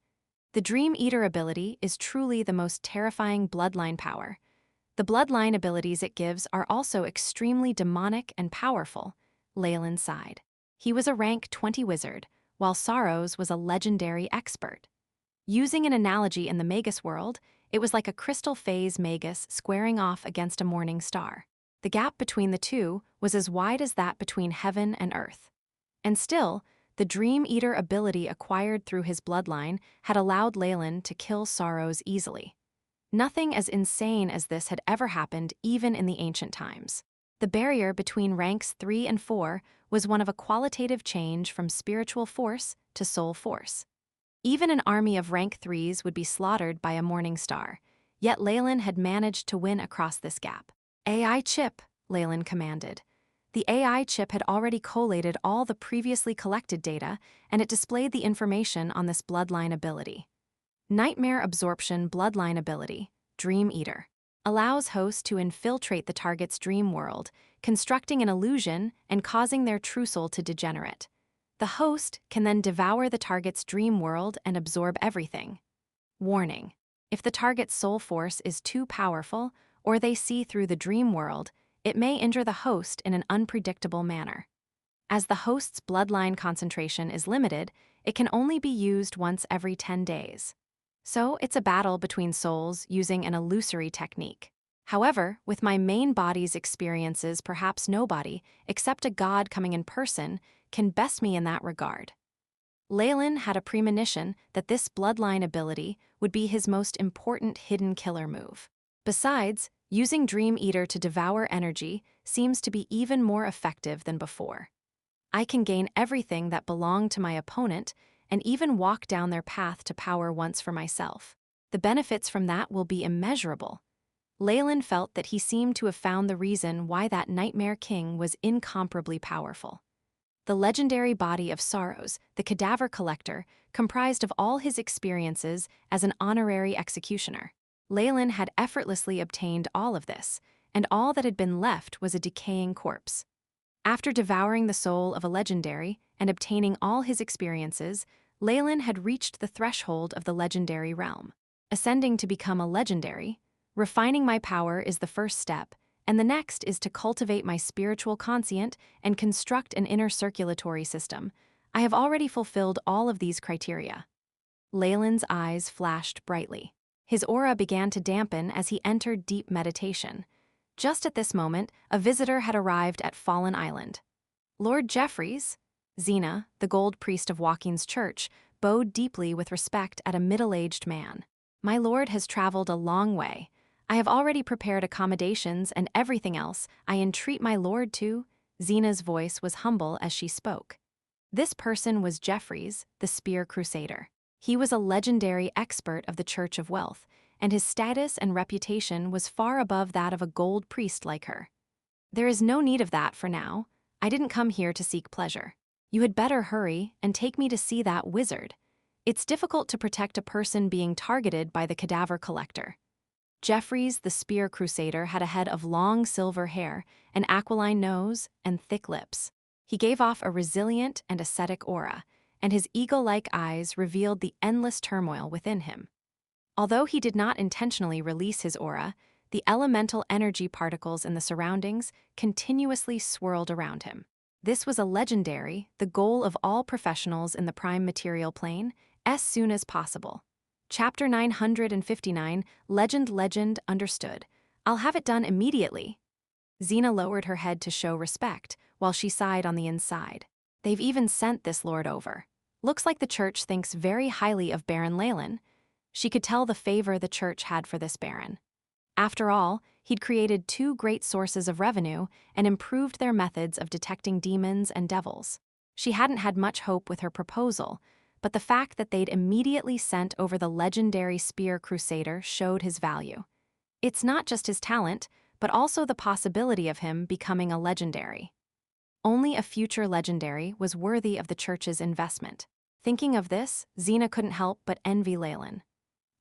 The Dream Eater ability is truly the most terrifying bloodline power. The bloodline abilities it gives are also extremely demonic and powerful. Leylin sighed. He was a rank 20 wizard, while Sorrows was a legendary expert. Using an analogy in the Magus World, it was like a crystal phase Magus squaring off against a morning star. The gap between the two was as wide as that between heaven and earth. And still, the Dream Eater ability acquired through his bloodline had allowed Leylin to kill Sorrows easily. Nothing as insane as this had ever happened even in the ancient times. The barrier between ranks 3 and 4 was one of a qualitative change from spiritual force to soul force. Even an army of rank 3s would be slaughtered by a morning star, yet Leylin had managed to win across this gap. "AI chip," Leylin commanded. The AI chip had already collated all the previously collected data, and it displayed the information on this bloodline ability. Nightmare Absorption Bloodline Ability, Dream Eater, allows hosts to infiltrate the target's dream world, constructing an illusion and causing their true soul to degenerate. The host can then devour the target's dream world and absorb everything. Warning: if the target's soul force is too powerful, or they see through the dream world, it may injure the host in an unpredictable manner. As the host's bloodline concentration is limited, it can only be used once every 10 days. So it's a battle between souls using an illusory technique. However, with my main body's experiences, perhaps nobody, except a god coming in person, can best me in that regard. Leylin had a premonition that this bloodline ability would be his most important hidden killer move. Besides, using Dream Eater to devour energy seems to be even more effective than before. I can gain everything that belonged to my opponent and even walk down their path to power once for myself. The benefits from that will be immeasurable. Leylin felt that he seemed to have found the reason why that Nightmare King was incomparably powerful. The legendary body of Sorrows, the Cadaver Collector, comprised of all his experiences as an honorary executioner. Leylin had effortlessly obtained all of this, and all that had been left was a decaying corpse. After devouring the soul of a legendary and obtaining all his experiences, Leylin had reached the threshold of the legendary realm. Ascending to become a legendary, refining my power is the first step, and the next is to cultivate my spiritual conscient and construct an inner circulatory system. I have already fulfilled all of these criteria. Leylin's eyes flashed brightly. His aura began to dampen as he entered deep meditation. Just at this moment, a visitor had arrived at Fallen Island. Lord Jeffreys, Xena, the gold priest of Walking's church, bowed deeply with respect at a middle-aged man. "My lord has traveled a long way. I have already prepared accommodations and everything else. I entreat my lord to..." Xena's voice was humble as she spoke. This person was Jeffreys, the Spear Crusader. He was a legendary expert of the Church of Wealth, and his status and reputation was far above that of a gold priest like her. "There is no need of that for now. I didn't come here to seek pleasure. You had better hurry and take me to see that wizard. It's difficult to protect a person being targeted by the cadaver collector." Jeffries, the spear crusader, had a head of long silver hair, an aquiline nose, and thick lips. He gave off a resilient and ascetic aura, and his eagle-like eyes revealed the endless turmoil within him. Although he did not intentionally release his aura, the elemental energy particles in the surroundings continuously swirled around him. This was a legendary, the goal of all professionals in the prime material plane, as soon as possible. Chapter 959, Legend understood. I'll have it done immediately. Xena lowered her head to show respect, while she sighed on the inside. They've even sent this lord over. Looks like the church thinks very highly of Baron Leylin. She could tell the favor the church had for this baron. After all, he'd created 2 great sources of revenue and improved their methods of detecting demons and devils. She hadn't had much hope with her proposal, but the fact that they'd immediately sent over the legendary spear crusader showed his value. It's not just his talent, but also the possibility of him becoming a legendary. Only a future legendary was worthy of the church's investment. Thinking of this, Xena couldn't help but envy Leylin.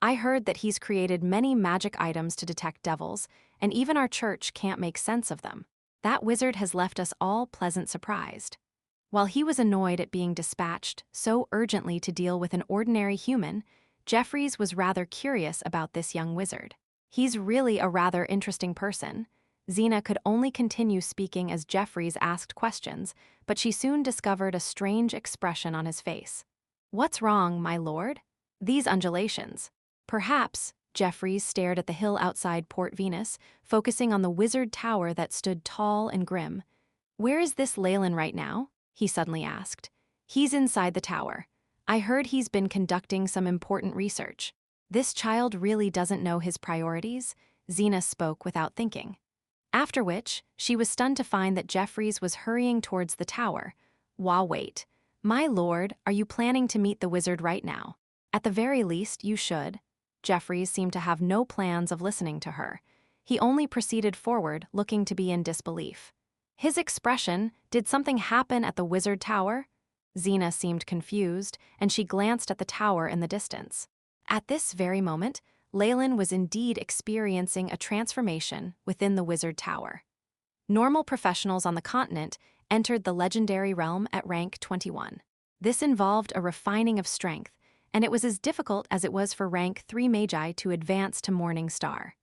"I heard that he's created many magic items to detect devils, and even our church can't make sense of them. That wizard has left us all pleasant surprised." While he was annoyed at being dispatched so urgently to deal with an ordinary human, Jeffries was rather curious about this young wizard. "He's really a rather interesting person." Xena could only continue speaking as Jeffries asked questions, but she soon discovered a strange expression on his face. "What's wrong, my lord?" "These undulations." "Perhaps." Jeffries stared at the hill outside Port Venus, focusing on the wizard tower that stood tall and grim. "Where is this Leylin right now?" he suddenly asked. "He's inside the tower. I heard he's been conducting some important research." "This child really doesn't know his priorities," Xena spoke without thinking. After which, she was stunned to find that Jeffries was hurrying towards the tower. Wait. "My lord, are you planning to meet the wizard right now?" "At the very least, you should." Jeffries seemed to have no plans of listening to her. He only proceeded forward, looking to be in disbelief. His expression, did something happen at the wizard tower? Xena seemed confused, and she glanced at the tower in the distance. At this very moment, Leylin was indeed experiencing a transformation within the wizard tower. Normal professionals on the continent entered the legendary realm at rank 21. This involved a refining of strength, and it was as difficult as it was for rank 3 Magi to advance to Morning Star.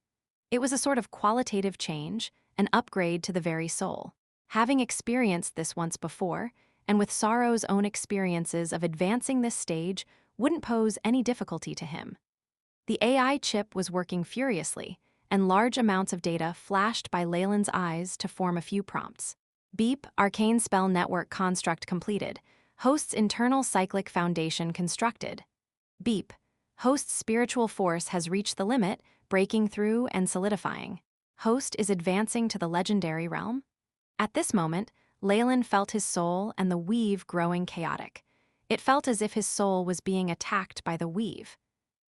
It was a sort of qualitative change, an upgrade to the very soul. Having experienced this once before, and with Sorrow's own experiences of advancing this stage wouldn't pose any difficulty to him. The AI chip was working furiously, and large amounts of data flashed by Leylin's eyes to form a few prompts. Beep, arcane spell network construct completed. Host's internal cyclic foundation constructed. Beep, host's spiritual force has reached the limit, breaking through and solidifying. Host is advancing to the legendary realm. At this moment, Leylin felt his soul and the weave growing chaotic. It felt as if his soul was being attacked by the weave.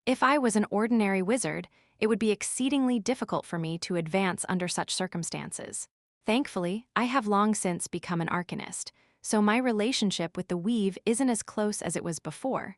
"If I was an ordinary wizard, it would be exceedingly difficult for me to advance under such circumstances. Thankfully, I have long since become an arcanist, so my relationship with the weave isn't as close as it was before."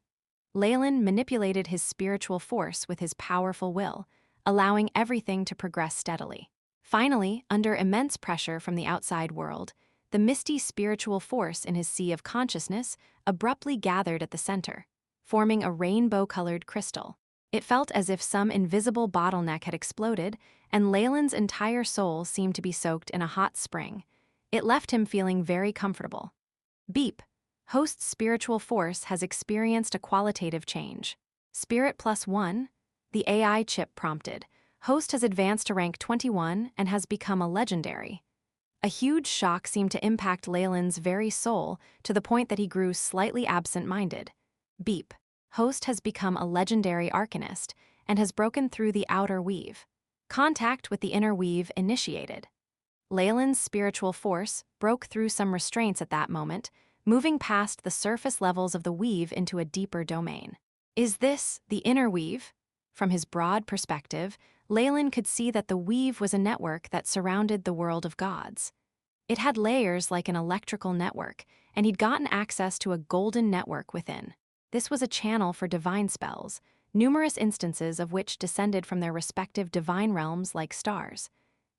Leylin manipulated his spiritual force with his powerful will, allowing everything to progress steadily. Finally, under immense pressure from the outside world, the misty spiritual force in his sea of consciousness abruptly gathered at the center, forming a rainbow-colored crystal. It felt as if some invisible bottleneck had exploded, and Leylin's entire soul seemed to be soaked in a hot spring. It left him feeling very comfortable. Beep. Host's spiritual force has experienced a qualitative change. Spirit +1, the AI chip prompted. Host has advanced to rank 21 and has become a legendary. A huge shock seemed to impact Leylin's very soul to the point that he grew slightly absent-minded. Beep. Host has become a legendary arcanist and has broken through the outer weave. Contact with the inner weave initiated. Leylin's spiritual force broke through some restraints at that moment, moving past the surface levels of the weave into a deeper domain. "Is this the inner weave?" From his broad perspective, Leylin could see that the weave was a network that surrounded the world of gods. It had layers like an electrical network, and he'd gotten access to a golden network within. This was a channel for divine spells, numerous instances of which descended from their respective divine realms like stars.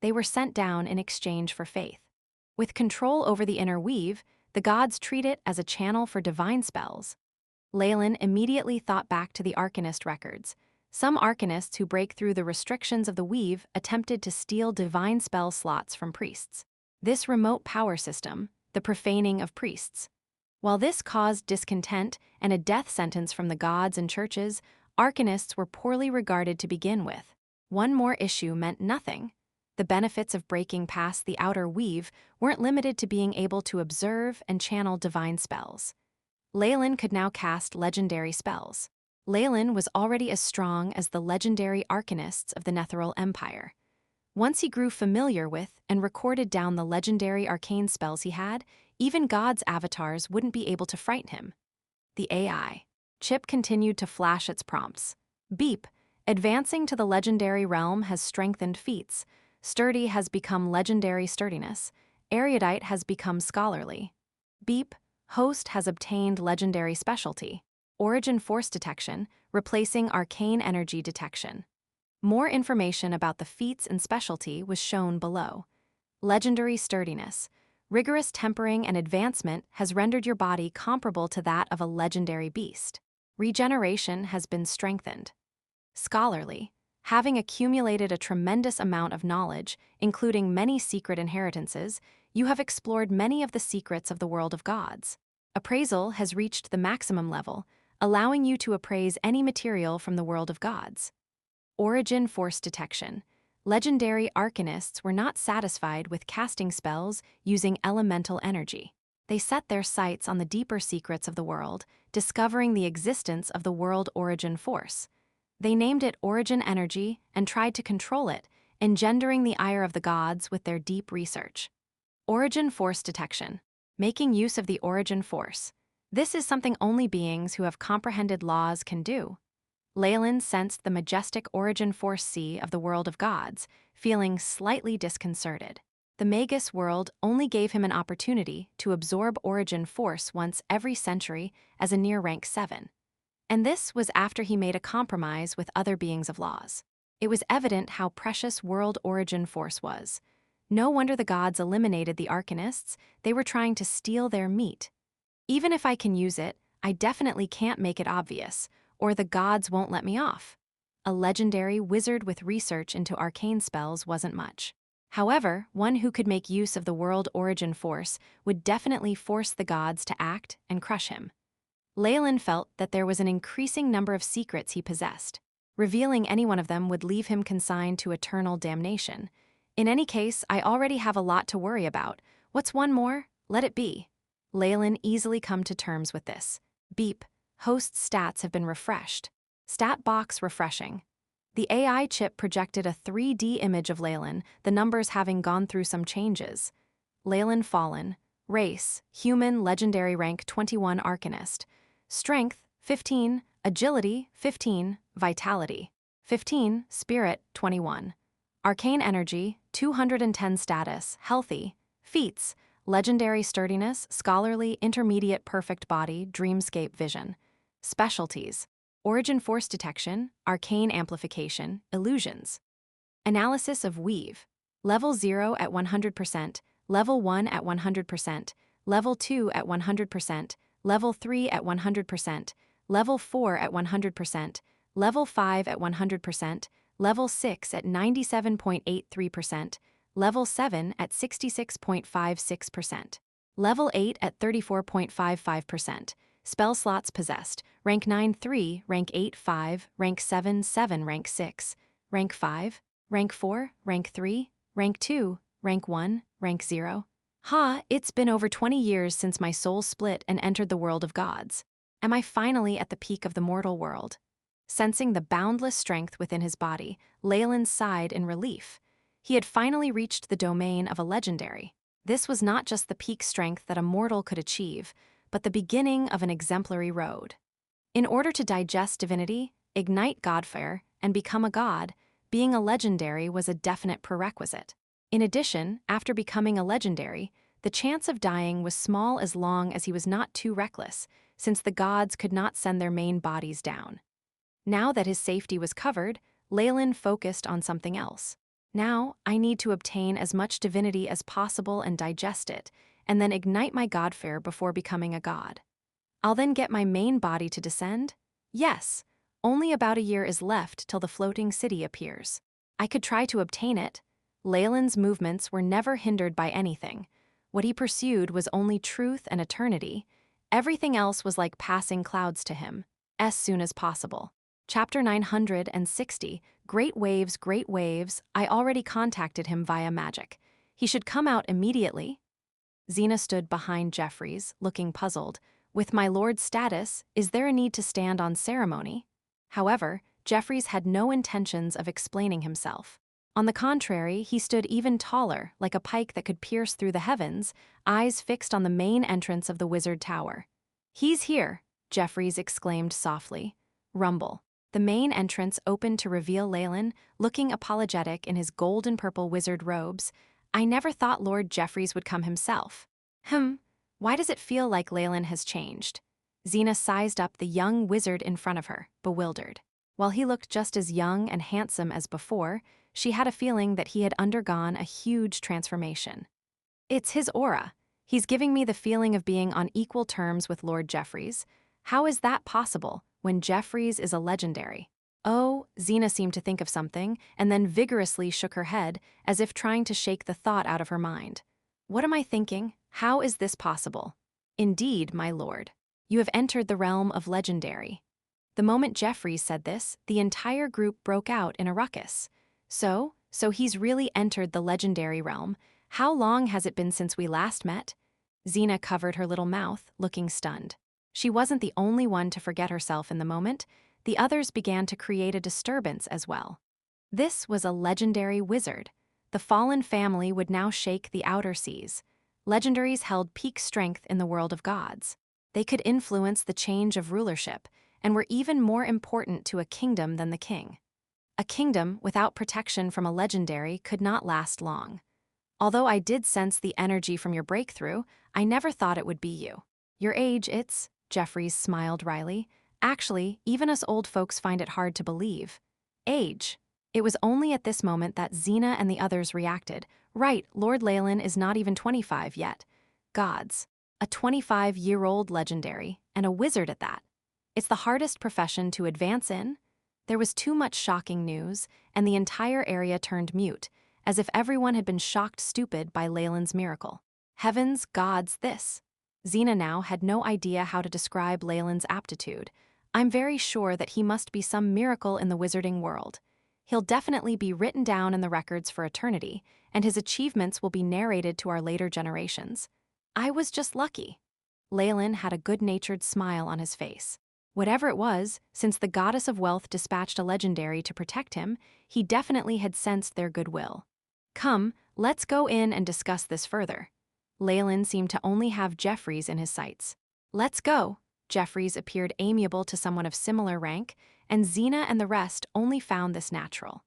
They were sent down in exchange for faith. With control over the inner weave, the gods treat it as a channel for divine spells. Leylin immediately thought back to the Arcanist records. Some Arcanists who break through the restrictions of the weave attempted to steal divine spell slots from priests. This remote power system, the profaning of priests. While this caused discontent and a death sentence from the gods and churches, Arcanists were poorly regarded to begin with. One more issue meant nothing. The benefits of breaking past the outer weave weren't limited to being able to observe and channel divine spells. Leylin could now cast legendary spells. Leylin was already as strong as the legendary Arcanists of the Netheril Empire. Once he grew familiar with and recorded down the legendary arcane spells he had, even gods' avatars wouldn't be able to frighten him. The AI chip continued to flash its prompts. Beep, advancing to the legendary realm has strengthened feats. Sturdy has become legendary sturdiness. Erudite has become scholarly. Beep, host has obtained legendary specialty. Origin force detection, replacing arcane energy detection. More information about the feats and specialty was shown below. Legendary sturdiness. Rigorous tempering and advancement has rendered your body comparable to that of a legendary beast. Regeneration has been strengthened. Scholarly. Having accumulated a tremendous amount of knowledge, including many secret inheritances, you have explored many of the secrets of the world of gods. Appraisal has reached the maximum level, allowing you to appraise any material from the world of gods. Origin force detection. Legendary Arcanists were not satisfied with casting spells using elemental energy. They set their sights on the deeper secrets of the world, discovering the existence of the world origin force. They named it origin energy and tried to control it, engendering the ire of the gods with their deep research. Origin force detection. Making use of the origin force. This is something only beings who have comprehended laws can do. Leylin sensed the majestic origin force sea of the world of gods, feeling slightly disconcerted. The Magus World only gave him an opportunity to absorb origin force once every century as a near rank 7. And this was after he made a compromise with other beings of laws. It was evident how precious world origin force was. No wonder the gods eliminated the Arcanists. They were trying to steal their meat. Even if I can use it, I definitely can't make it obvious, or the gods won't let me off. A legendary wizard with research into arcane spells wasn't much. However, one who could make use of the world origin force would definitely force the gods to act and crush him. Leylin felt that there was an increasing number of secrets he possessed. Revealing any one of them would leave him consigned to eternal damnation. In any case, I already have a lot to worry about. What's one more? Let it be. Leylin easily come to terms with this. Beep. Host stats have been refreshed. Stat box refreshing. The AI chip projected a 3D image of Leylin, the numbers having gone through some changes. Leylin Fallen. Race, human, legendary rank 21 Arcanist. Strength, 15. Agility, 15. Vitality, 15. Spirit, 21. Arcane energy, 210 status, healthy. Feats, legendary sturdiness, scholarly, intermediate perfect body, dreamscape vision. Specialties, origin force detection, arcane amplification, illusions. Analysis of weave. Level 0 at 100%, level 1 at 100%, level 2 at 100%, level 3 at 100%, level 4 at 100%, level 5 at 100%, level 6 at 97.83%, level 7 at 66.56%, level 8 at 34.55%. Spell slots possessed, rank 9 3, rank 8 5, rank 7 7, rank 6, rank 5, rank 4, rank 3, rank 2, rank 1, rank 0. It's been over 20 years since my soul split and entered the world of gods. Am I finally at the peak of the mortal world? Sensing the boundless strength within his body, Leylin sighed in relief. He had finally reached the domain of a legendary. This was not just the peak strength that a mortal could achieve, but the beginning of an exemplary road. In order to digest divinity, ignite godfire, and become a god, being a legendary was a definite prerequisite. In addition, after becoming a legendary, the chance of dying was small as long as he was not too reckless, since the gods could not send their main bodies down. Now that his safety was covered, Leylin focused on something else. Now, I need to obtain as much divinity as possible and digest it, and then ignite my godfare before becoming a god. I'll then get my main body to descend? Yes, only about a year is left till the floating city appears. I could try to obtain it. Leylin's movements were never hindered by anything. What he pursued was only truth and eternity. Everything else was like passing clouds to him, as soon as possible. Chapter 960, Great Waves, I already contacted him via magic. He should come out immediately. Xena stood behind Jeffries, looking puzzled. With my lord's status, is there a need to stand on ceremony? However, Jeffries had no intentions of explaining himself. On the contrary, he stood even taller, like a pike that could pierce through the heavens, eyes fixed on the main entrance of the wizard tower. He's here, Jeffries exclaimed softly. Rumble. The main entrance opened to reveal Leylin, looking apologetic in his gold and purple wizard robes. I never thought Lord Jeffries would come himself. Why does it feel like Leylin has changed? Xena sized up the young wizard in front of her, bewildered. While he looked just as young and handsome as before, she had a feeling that he had undergone a huge transformation. It's his aura. He's giving me the feeling of being on equal terms with Lord Jeffries. How is that possible when Jeffries is a legendary? Oh, Xena seemed to think of something, and then vigorously shook her head, as if trying to shake the thought out of her mind. What am I thinking? How is this possible? Indeed, my lord. You have entered the realm of legendary. The moment Jeffries said this, the entire group broke out in a ruckus. So he's really entered the legendary realm. How long has it been since we last met? Xena covered her little mouth, looking stunned. She wasn't the only one to forget herself in the moment. The others began to create a disturbance as well. This was a legendary wizard. The fallen family would now shake the outer seas. Legendaries held peak strength in the world of gods. They could influence the change of rulership, and were even more important to a kingdom than the king. A kingdom without protection from a legendary could not last long. Although I did sense the energy from your breakthrough, I never thought it would be you. Your age, Jeffries smiled wryly. Actually, even us old folks find it hard to believe. Age. It was only at this moment that Xena and the others reacted. Right, Lord Leylin is not even 25 yet. Gods. A 25-year-old legendary, and a wizard at that. It's the hardest profession to advance in. There was too much shocking news, and the entire area turned mute, as if everyone had been shocked stupid by Leylin's miracle. Heavens, gods, this. Xena now had no idea how to describe Leylin's aptitude. I'm very sure that he must be some miracle in the wizarding world. He'll definitely be written down in the records for eternity, and his achievements will be narrated to our later generations. I was just lucky. Leylin had a good-natured smile on his face. Whatever it was, since the goddess of wealth dispatched a legendary to protect him, he definitely had sensed their goodwill. Come, let's go in and discuss this further. Leylin seemed to only have Jeffries in his sights. Let's go. Jeffries appeared amiable to someone of similar rank, and Xena and the rest only found this natural.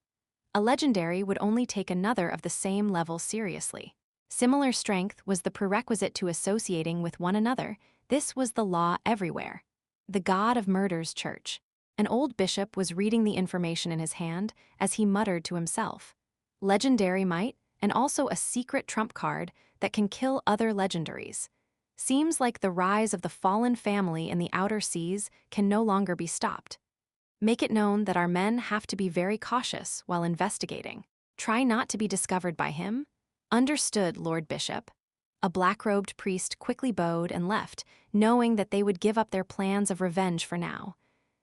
A legendary would only take another of the same level seriously. Similar strength was the prerequisite to associating with one another. This was the law everywhere. The god of murder's church. An old bishop was reading the information in his hand as he muttered to himself. Legendary might, and also a secret trump card that can kill other legendaries. Seems like the rise of the fallen family in the outer seas can no longer be stopped. Make it known that our men have to be very cautious while investigating. Try not to be discovered by him. Understood, Lord Bishop. A black-robed priest quickly bowed and left, knowing that they would give up their plans of revenge for now.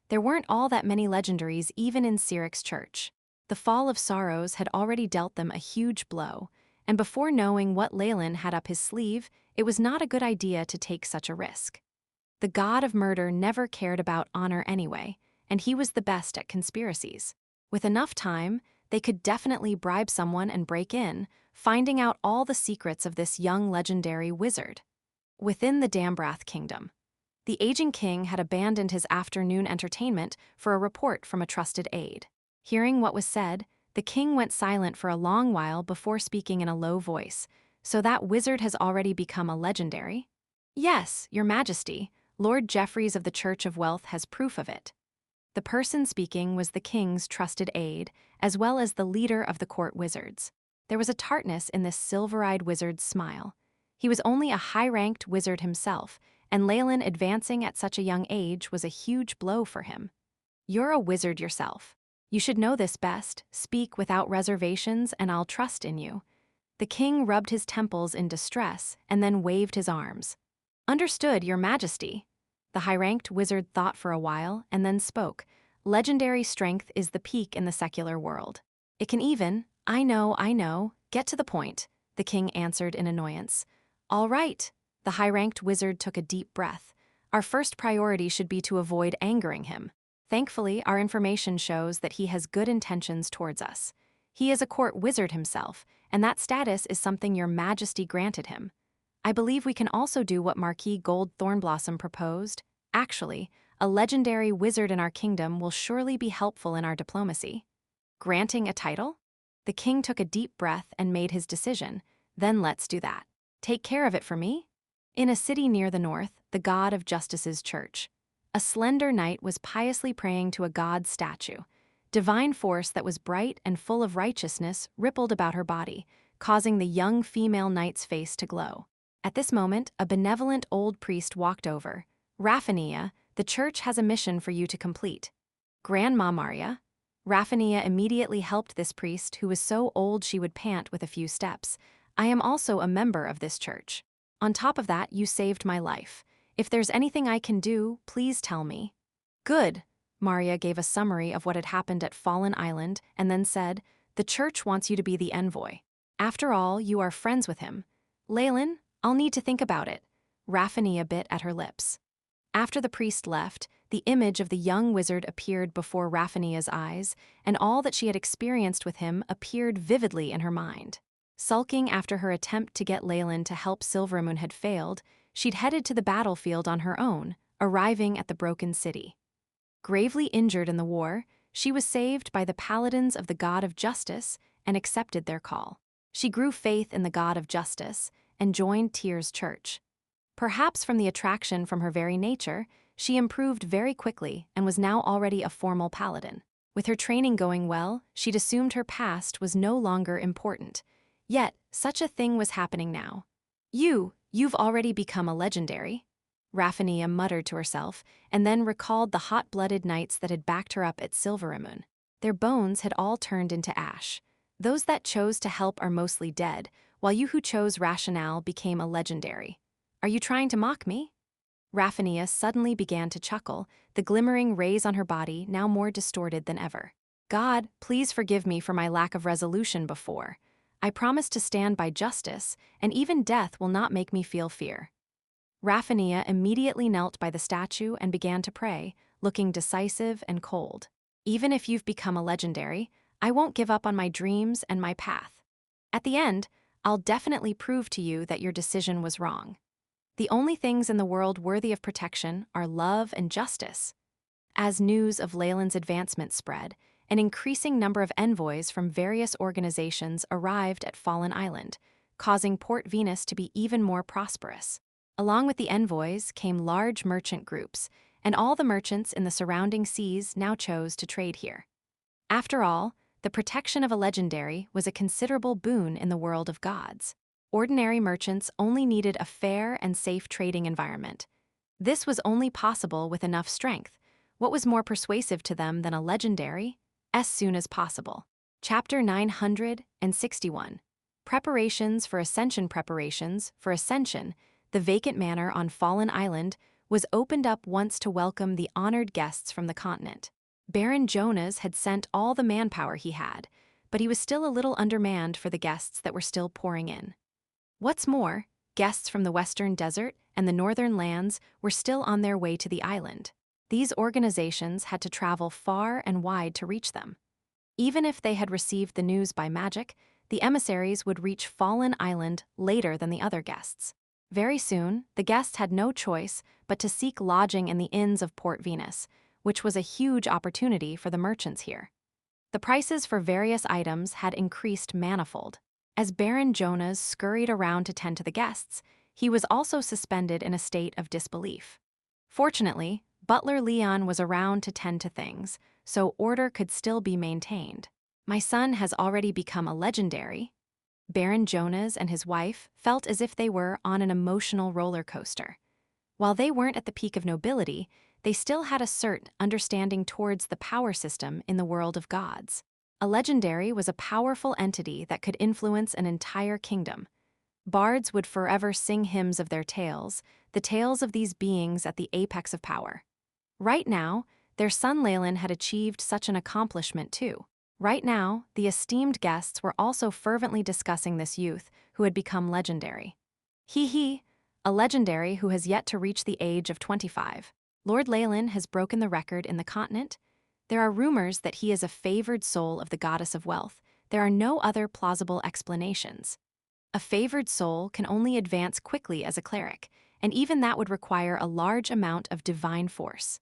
There weren't all that many legendaries even in Cyric's church. The fall of sorrows had already dealt them a huge blow, and before knowing what Leylin had up his sleeve, it was not a good idea to take such a risk. The god of murder never cared about honor anyway, and he was the best at conspiracies. With enough time, they could definitely bribe someone and break in, finding out all the secrets of this young legendary wizard. Within the Dambrath kingdom, the aging king had abandoned his afternoon entertainment for a report from a trusted aide. Hearing what was said, the king went silent for a long while before speaking in a low voice. So that wizard has already become a legendary? Yes, your majesty. Lord Jeffreys of the Church of Wealth has proof of it. The person speaking was the king's trusted aide, as well as the leader of the court wizards. There was a tartness in this silver-eyed wizard's smile. He was only a high-ranked wizard himself, and Leylin advancing at such a young age was a huge blow for him. You're a wizard yourself. You should know this best. Speak without reservations, and I'll trust in you. The king rubbed his temples in distress and then waved his arms. Understood, your majesty. The high-ranked wizard thought for a while and then spoke. Legendary strength is the peak in the secular world. It can even, I know, get to the point, the king answered in annoyance. All right. The high-ranked wizard took a deep breath. Our first priority should be to avoid angering him. Thankfully, our information shows that he has good intentions towards us. He is a court wizard himself, and that status is something your majesty granted him. I believe we can also do what Marquis Gold Thornblossom proposed. Actually, a legendary wizard in our kingdom will surely be helpful in our diplomacy. Granting a title? The king took a deep breath and made his decision. Then let's do that. Take care of it for me? In a city near the north, the god of justice's church, a slender knight was piously praying to a god statue. Divine force that was bright and full of righteousness rippled about her body, causing the young female knight's face to glow. At this moment, a benevolent old priest walked over. Raphania, the church has a mission for you to complete. Grandma Maria. Raphania immediately helped this priest who was so old she would pant with a few steps. I am also a member of this church. On top of that, you saved my life. If there's anything I can do, please tell me. Good. Maria gave a summary of what had happened at Fallen Island and then said, the church wants you to be the envoy. After all, you are friends with him. Leylin, I'll need to think about it. Raphania bit at her lips. After the priest left, the image of the young wizard appeared before Raphania's eyes, and all that she had experienced with him appeared vividly in her mind. Sulking after her attempt to get Leylin to help Silvermoon had failed, she'd headed to the battlefield on her own, arriving at the broken city. Gravely injured in the war, she was saved by the paladins of the god of justice and accepted their call. She grew faith in the god of justice and joined Tyr's church. Perhaps from the attraction from her very nature, she improved very quickly and was now already a formal paladin. With her training going well, she'd assumed her past was no longer important. Yet, such a thing was happening now. You've already become a legendary. Raphania muttered to herself, and then recalled the hot-blooded knights that had backed her up at Silvermoon. Their bones had all turned into ash. Those that chose to help are mostly dead, while you who chose rationale became a legendary. Are you trying to mock me? Raphania suddenly began to chuckle, the glimmering rays on her body now more distorted than ever. God, please forgive me for my lack of resolution before. I promise to stand by justice, and even death will not make me feel fear. Raphania immediately knelt by the statue and began to pray, looking decisive and cold. Even if you've become a legendary, I won't give up on my dreams and my path. At the end, I'll definitely prove to you that your decision was wrong. The only things in the world worthy of protection are love and justice. As news of Leylin's advancement spread, an increasing number of envoys from various organizations arrived at Fallen Island, causing Port Venus to be even more prosperous. Along with the envoys came large merchant groups, and all the merchants in the surrounding seas now chose to trade here. After all, the protection of a legendary was a considerable boon in the world of gods. Ordinary merchants only needed a fair and safe trading environment. This was only possible with enough strength. What was more persuasive to them than a legendary? As soon as possible. Chapter 961. Preparations for Ascension. The vacant manor on Fallen Island was opened up once to welcome the honored guests from the continent. Baron Jonas had sent all the manpower he had, but he was still a little undermanned for the guests that were still pouring in. What's more, guests from the Western Desert and the Northern lands were still on their way to the island. These organizations had to travel far and wide to reach them. Even if they had received the news by magic, the emissaries would reach Fallen Island later than the other guests. Very soon, the guests had no choice but to seek lodging in the inns of Port Venus, which was a huge opportunity for the merchants here. The prices for various items had increased manifold. As Baron Jonas scurried around to tend to the guests, he was also suspended in a state of disbelief. Fortunately, Butler Leon was around to tend to things, so order could still be maintained. My son has already become a legendary. Baron Jonas and his wife felt as if they were on an emotional roller coaster. While they weren't at the peak of nobility, they still had a certain understanding towards the power system in the world of gods. A legendary was a powerful entity that could influence an entire kingdom. Bards would forever sing hymns of their tales, the tales of these beings at the apex of power. Right now, their son Leylin had achieved such an accomplishment too. Right now, the esteemed guests were also fervently discussing this youth who had become legendary. He, a legendary who has yet to reach the age of 25. Lord Leylin has broken the record in the continent. There are rumors that he is a favored soul of the goddess of wealth. There are no other plausible explanations. A favored soul can only advance quickly as a cleric, and even that would require a large amount of divine force.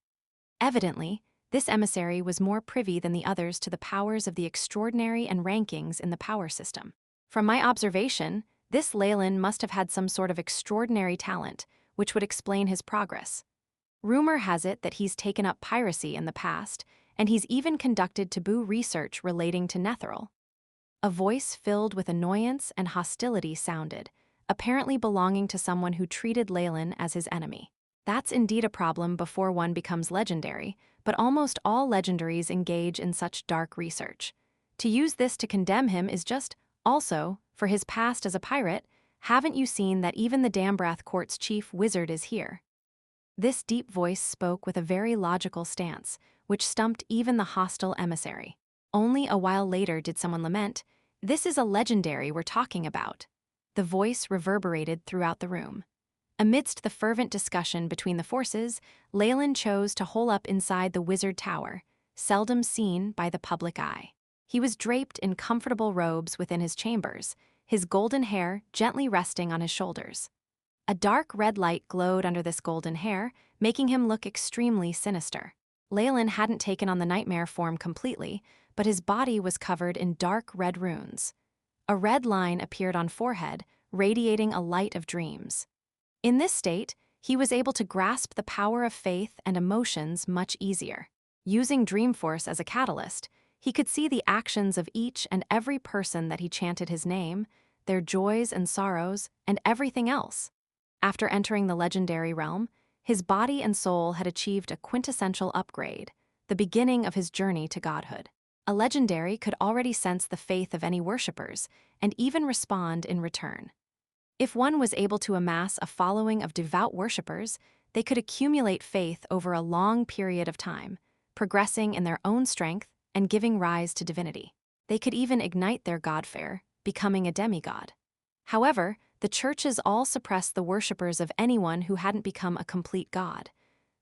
Evidently, this emissary was more privy than the others to the powers of the extraordinary and rankings in the power system. From my observation, this Leylin must have had some sort of extraordinary talent, which would explain his progress. Rumor has it that he's taken up piracy in the past, and he's even conducted taboo research relating to Netheril. A voice filled with annoyance and hostility sounded, apparently belonging to someone who treated Leylin as his enemy. That's indeed a problem before one becomes legendary, but almost all legendaries engage in such dark research. To use this to condemn him is just, also, for his past as a pirate, haven't you seen that even the Dambrath Court's chief wizard is here? This deep voice spoke with a very logical stance, which stumped even the hostile emissary. Only a while later did someone lament, "This is a legendary we're talking about." The voice reverberated throughout the room. Amidst the fervent discussion between the forces, Leylin chose to hole up inside the wizard tower, seldom seen by the public eye. He was draped in comfortable robes within his chambers, his golden hair gently resting on his shoulders. A dark red light glowed under this golden hair, making him look extremely sinister. Leylin hadn't taken on the nightmare form completely, but his body was covered in dark red runes. A red line appeared on forehead, radiating a light of dreams. In this state, he was able to grasp the power of faith and emotions much easier. Using Dreamforce as a catalyst, he could see the actions of each and every person that he chanted his name, their joys and sorrows, and everything else. After entering the legendary realm, his body and soul had achieved a quintessential upgrade, the beginning of his journey to godhood. A legendary could already sense the faith of any worshippers and even respond in return. If one was able to amass a following of devout worshippers, they could accumulate faith over a long period of time, progressing in their own strength and giving rise to divinity. They could even ignite their godfare, becoming a demigod. However, the churches all suppressed the worshippers of anyone who hadn't become a complete god.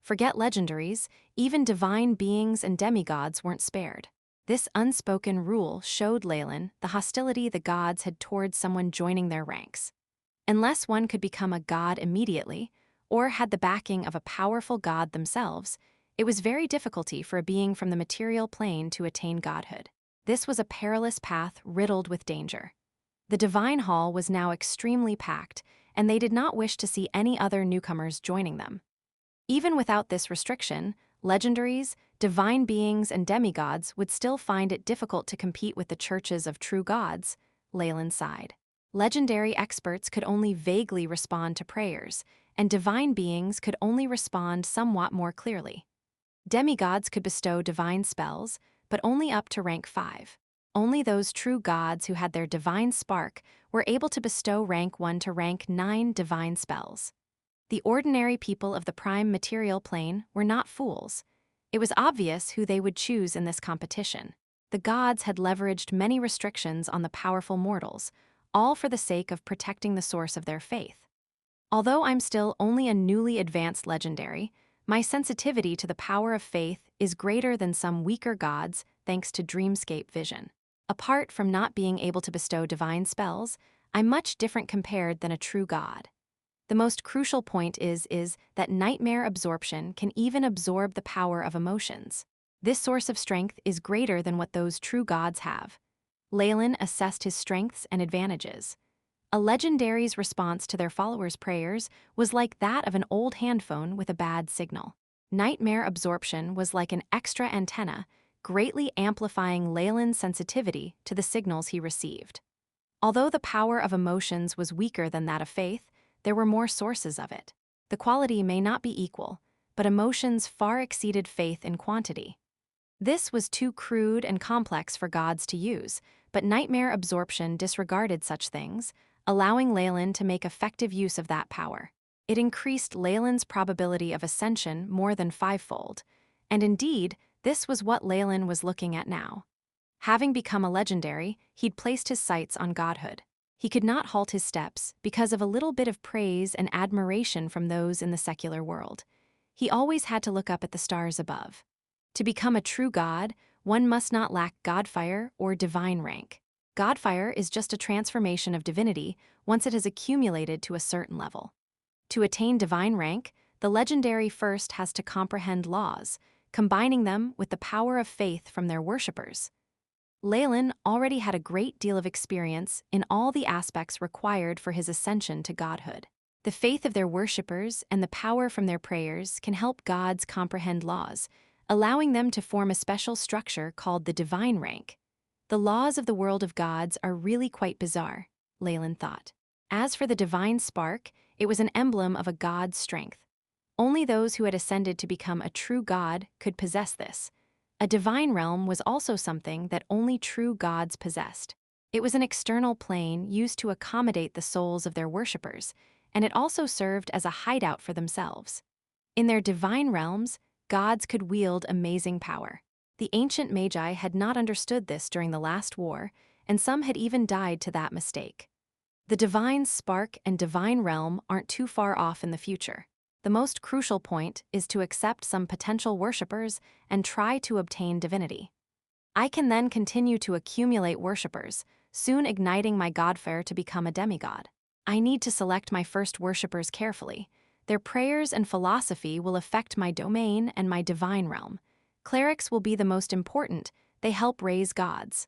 Forget legendaries, even divine beings and demigods weren't spared. This unspoken rule showed Leylin the hostility the gods had towards someone joining their ranks. Unless one could become a god immediately, or had the backing of a powerful god themselves, it was very difficult for a being from the material plane to attain godhood. This was a perilous path riddled with danger. The divine hall was now extremely packed, and they did not wish to see any other newcomers joining them. Even without this restriction, legendaries, divine beings, and demigods would still find it difficult to compete with the churches of true gods, Leylin sighed. Legendary experts could only vaguely respond to prayers, and divine beings could only respond somewhat more clearly. Demigods could bestow divine spells, but only up to rank 5. Only those true gods who had their divine spark were able to bestow rank 1 to rank 9 divine spells. The ordinary people of the prime material plane were not fools. It was obvious who they would choose in this competition. The gods had leveraged many restrictions on the powerful mortals, all for the sake of protecting the source of their faith. Although I'm still only a newly advanced legendary, my sensitivity to the power of faith is greater than some weaker gods thanks to dreamscape vision. Apart from not being able to bestow divine spells, I'm much different compared than a true god. The most crucial point is that nightmare absorption can even absorb the power of emotions. This source of strength is greater than what those true gods have. Leylin assessed his strengths and advantages. A legendary's response to their followers' prayers was like that of an old handphone with a bad signal. Nightmare absorption was like an extra antenna, greatly amplifying Leylin's sensitivity to the signals he received. Although the power of emotions was weaker than that of faith, there were more sources of it. The quality may not be equal, but emotions far exceeded faith in quantity. This was too crude and complex for gods to use, but nightmare absorption disregarded such things, allowing Leylin to make effective use of that power. It increased Leylin's probability of ascension more than fivefold, and indeed, this was what Leylin was looking at now. Having become a legendary, he'd placed his sights on godhood. He could not halt his steps because of a little bit of praise and admiration from those in the secular world. He always had to look up at the stars above. To become a true god, one must not lack godfire or divine rank. Godfire is just a transformation of divinity once it has accumulated to a certain level. To attain divine rank, the legendary first has to comprehend laws, combining them with the power of faith from their worshippers. Leylin already had a great deal of experience in all the aspects required for his ascension to godhood. The faith of their worshippers and the power from their prayers can help gods comprehend laws, allowing them to form a special structure called the divine rank. The laws of the world of gods are really quite bizarre, Leylin thought. As for the divine spark, it was an emblem of a god's strength. Only those who had ascended to become a true god could possess this. A divine realm was also something that only true gods possessed. It was an external plane used to accommodate the souls of their worshippers, and it also served as a hideout for themselves. In their divine realms, gods could wield amazing power. The ancient Magi had not understood this during the last war, and some had even died to that mistake. The divine spark and divine realm aren't too far off in the future. The most crucial point is to accept some potential worshippers and try to obtain divinity. I can then continue to accumulate worshippers, soon igniting my godfire to become a demigod. I need to select my first worshippers carefully. Their prayers and philosophy will affect my domain and my divine realm. Clerics will be the most important. They help raise gods.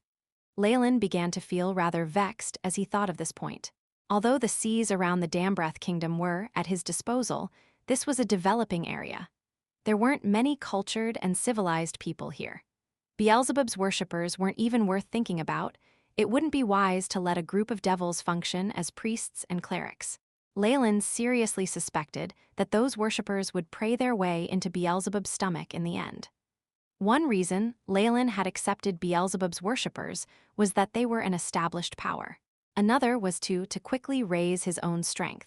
Leylin began to feel rather vexed as he thought of this point. Although the seas around the Dambrath kingdom were at his disposal, this was a developing area. There weren't many cultured and civilized people here. Beelzebub's worshippers weren't even worth thinking about. It wouldn't be wise to let a group of devils function as priests and clerics. Leylin seriously suspected that those worshippers would pray their way into Beelzebub's stomach in the end. One reason Leylin had accepted Beelzebub's worshippers was that they were an established power. Another was to quickly raise his own strength.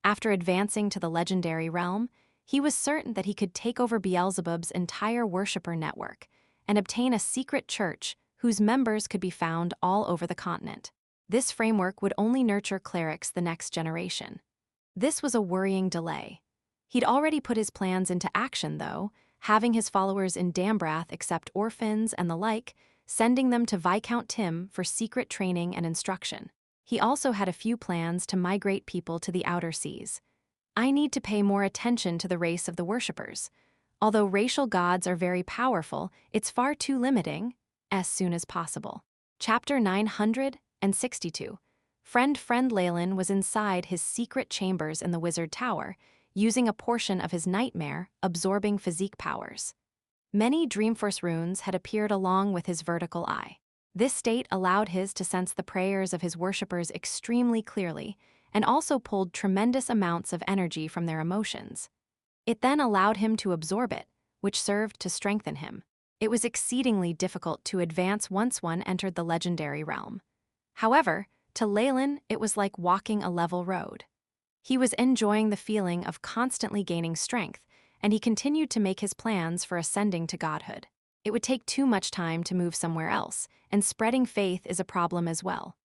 After advancing to the legendary realm, he was certain that he could take over Beelzebub's entire worshipper network and obtain a secret church whose members could be found all over the continent. This framework would only nurture clerics the next generation. This was a worrying delay. He'd already put his plans into action, though, having his followers in Dambrath accept orphans and the like, sending them to Viscount Tim for secret training and instruction. He also had a few plans to migrate people to the outer seas. I need to pay more attention to the race of the worshippers. Although racial gods are very powerful, it's far too limiting. As soon as possible. Chapter 962. Friend Leylin was inside his secret chambers in the Wizard Tower, using a portion of his nightmare, absorbing physique powers. Many Dreamforce runes had appeared along with his vertical eye. This state allowed his to sense the prayers of his worshippers extremely clearly, and also pulled tremendous amounts of energy from their emotions. It then allowed him to absorb it, which served to strengthen him. It was exceedingly difficult to advance once one entered the legendary realm. However, to Leylin, it was like walking a level road. He was enjoying the feeling of constantly gaining strength, and he continued to make his plans for ascending to godhood. It would take too much time to move somewhere else, and spreading faith is a problem as well.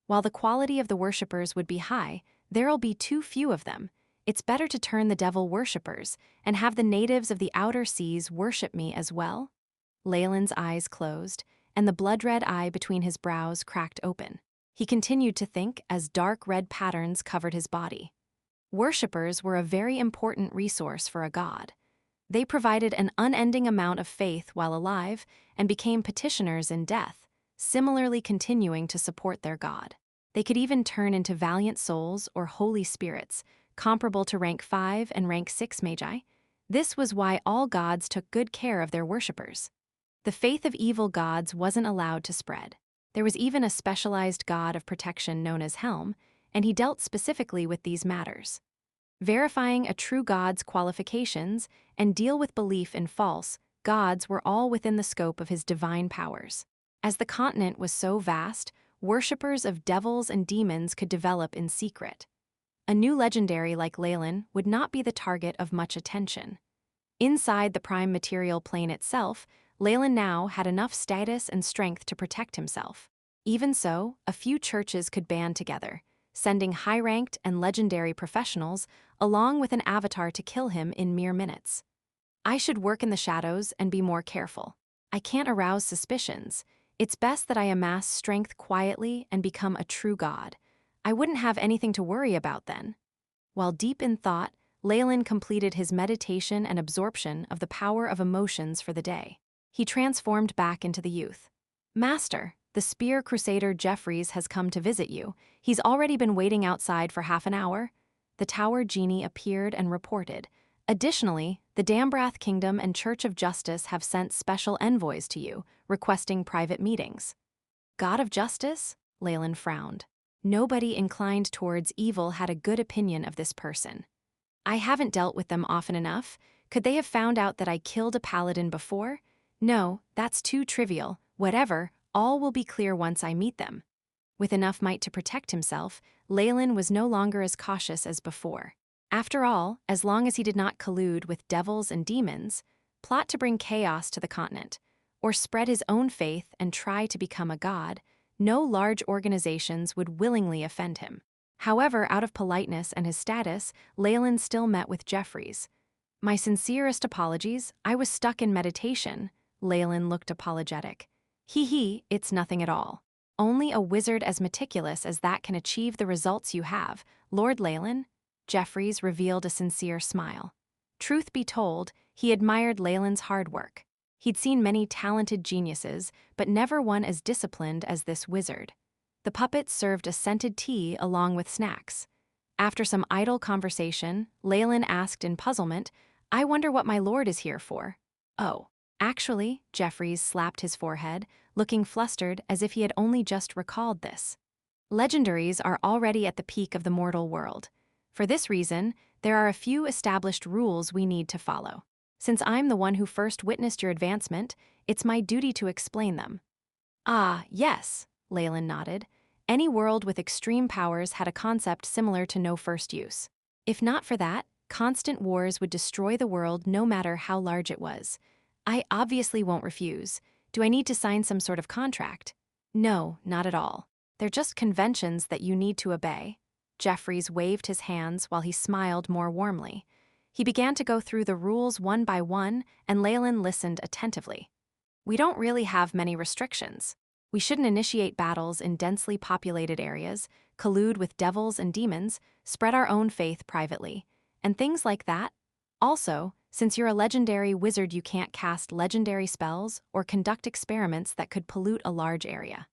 While the quality of the worshippers would be high, there'll be too few of them. It's better to turn the devil worshippers and have the natives of the outer seas worship me as well. Leylin's eyes closed, and the blood-red eye between his brows cracked open. He continued to think as dark red patterns covered his body. Worshippers were a very important resource for a god. They provided an unending amount of faith while alive and became petitioners in death, similarly continuing to support their god. They could even turn into valiant souls or holy spirits, comparable to rank 5 and rank 6 magi. This was why all gods took good care of their worshippers. The faith of evil gods wasn't allowed to spread. There was even a specialized god of protection known as Helm, and he dealt specifically with these matters. Verifying a true god's qualifications and deal with belief in false gods were all within the scope of his divine powers. As the continent was so vast, worshippers of devils and demons could develop in secret. A new legendary like Leylin would not be the target of much attention. Inside the prime material plane itself, Leylin now had enough status and strength to protect himself. Even so, a few churches could band together, sending high-ranked and legendary professionals along with an avatar to kill him in mere minutes. I should work in the shadows and be more careful. I can't arouse suspicions. It's best that I amass strength quietly and become a true god. I wouldn't have anything to worry about then. While deep in thought, Leylin completed his meditation and absorption of the power of emotions for the day. He transformed back into the youth. Master, the spear crusader Jeffries has come to visit you. He's already been waiting outside for half an hour. The tower genie appeared and reported. Additionally, the Dambrath Kingdom and Church of Justice have sent special envoys to you, requesting private meetings. God of Justice? Leylin frowned. Nobody inclined towards evil had a good opinion of this person. I haven't dealt with them often enough. Could they have found out that I killed a paladin before? No, that's too trivial. Whatever, all will be clear once I meet them. With enough might to protect himself, Leylin was no longer as cautious as before. After all, as long as he did not collude with devils and demons, plot to bring chaos to the continent, or spread his own faith and try to become a god, no large organizations would willingly offend him. However, out of politeness and his status, Leylin still met with Jeffries. My sincerest apologies, I was stuck in meditation. Leylin looked apologetic. Hee, it's nothing at all. Only a wizard as meticulous as that can achieve the results you have, Lord Leylin. Jeffries revealed a sincere smile. Truth be told, he admired Leylin's hard work. He'd seen many talented geniuses, but never one as disciplined as this wizard. The puppets served a scented tea along with snacks. After some idle conversation, Leylin asked in puzzlement, I wonder what my lord is here for. Oh, actually, Jeffries slapped his forehead, looking flustered as if he had only just recalled this. Legendaries are already at the peak of the mortal world. For this reason, there are a few established rules we need to follow. Since I'm the one who first witnessed your advancement, it's my duty to explain them. Ah, yes, Leylin nodded. Any world with extreme powers had a concept similar to no first use. If not for that, constant wars would destroy the world no matter how large it was. I obviously won't refuse. Do I need to sign some sort of contract? No, not at all. They're just conventions that you need to obey. Jeffries waved his hands while he smiled more warmly. He began to go through the rules one by one, and Leylin listened attentively. We don't really have many restrictions. We shouldn't initiate battles in densely populated areas, collude with devils and demons, spread our own faith privately, and things like that. Also, since you're a legendary wizard, you can't cast legendary spells or conduct experiments that could pollute a large area.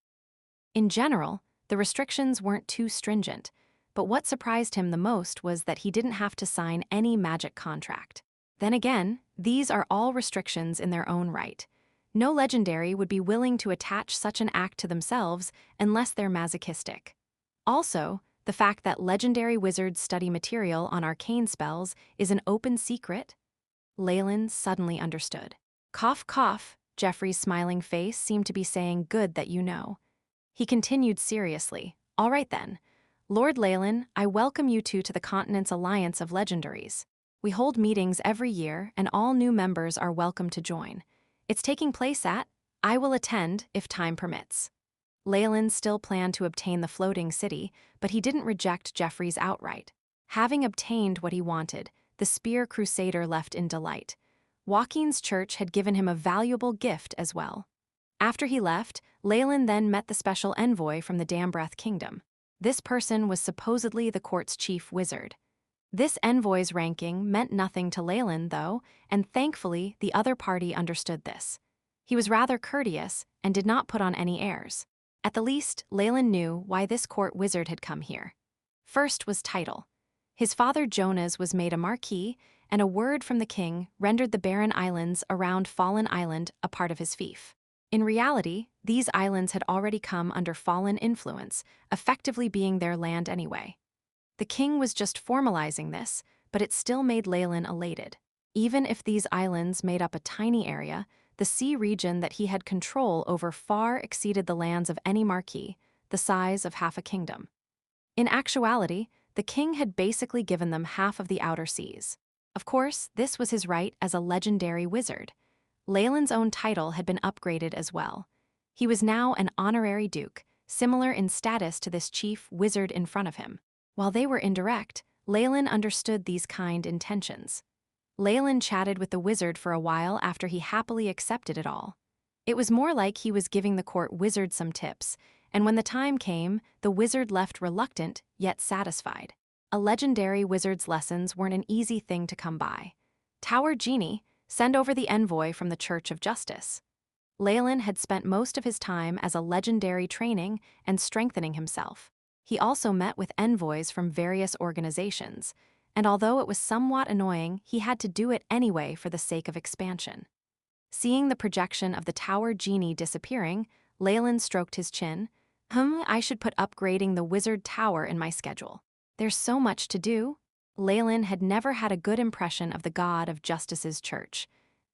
In general, the restrictions weren't too stringent, but what surprised him the most was that he didn't have to sign any magic contract. Then again, these are all restrictions in their own right. No legendary would be willing to attach such an act to themselves unless they're masochistic. Also, the fact that legendary wizards study material on arcane spells is an open secret. Leylin suddenly understood. Cough, cough, Jeffrey's smiling face seemed to be saying, good that you know. He continued seriously, all right then. Lord Leylin, I welcome you two to the continent's alliance of legendaries. We hold meetings every year, and all new members are welcome to join. It's taking place at, I will attend if time permits. Leylin still planned to obtain the floating city, but he didn't reject Jeffries outright. Having obtained what he wanted, the spear crusader left in delight. Joaquin's church had given him a valuable gift as well. After he left, Leylin then met the special envoy from the Dambrath Kingdom. This person was supposedly the court's chief wizard. This envoy's ranking meant nothing to Leylin, though, and thankfully the other party understood this. He was rather courteous and did not put on any airs. At the least, Leylin knew why this court wizard had come here. First was title. His father Jonas was made a marquis, and a word from the king rendered the barren islands around Fallen Island a part of his fief. In reality, these islands had already come under Fallen influence, effectively being their land anyway. The king was just formalizing this, but it still made Leylin elated. Even if these islands made up a tiny area, the sea region that he had control over far exceeded the lands of any marquis, the size of half a kingdom. In actuality, the king had basically given them half of the outer seas. Of course, this was his right as a legendary wizard. Leylin's own title had been upgraded as well. He was now an honorary duke, similar in status to this chief wizard in front of him. While they were indirect, Leylin understood these kind intentions. Leylin chatted with the wizard for a while after he happily accepted it all. It was more like he was giving the court wizard some tips, and when the time came, the wizard left reluctant, yet satisfied. A legendary wizard's lessons weren't an easy thing to come by. Tower Genie, send over the envoy from the Church of Justice. Leylin had spent most of his time as a legendary training and strengthening himself. He also met with envoys from various organizations, and although it was somewhat annoying, he had to do it anyway for the sake of expansion. Seeing the projection of the Tower Genie disappearing, Leylin stroked his chin. I should put upgrading the Wizard Tower in my schedule. There's so much to do. Leylin had never had a good impression of the God of Justice's church.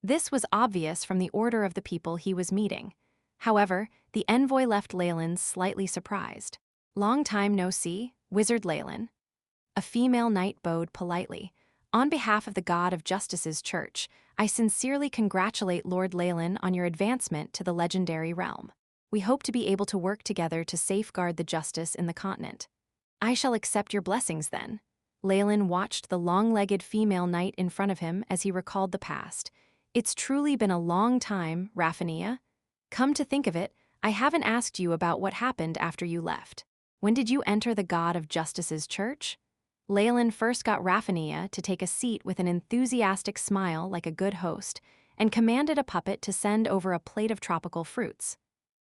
This was obvious from the order of the people he was meeting. However, the envoy left Leylin slightly surprised. Long time no see, Wizard Leylin. A female knight bowed politely. On behalf of the God of Justice's church, I sincerely congratulate Lord Leylin on your advancement to the legendary realm. We hope to be able to work together to safeguard the justice in the continent. I shall accept your blessings then. Leylin watched the long-legged female knight in front of him as he recalled the past. It's truly been a long time, Raphania. Come to think of it, I haven't asked you about what happened after you left. When did you enter the God of Justice's church? Leylin first got Raphania to take a seat with an enthusiastic smile like a good host, and commanded a puppet to send over a plate of tropical fruits.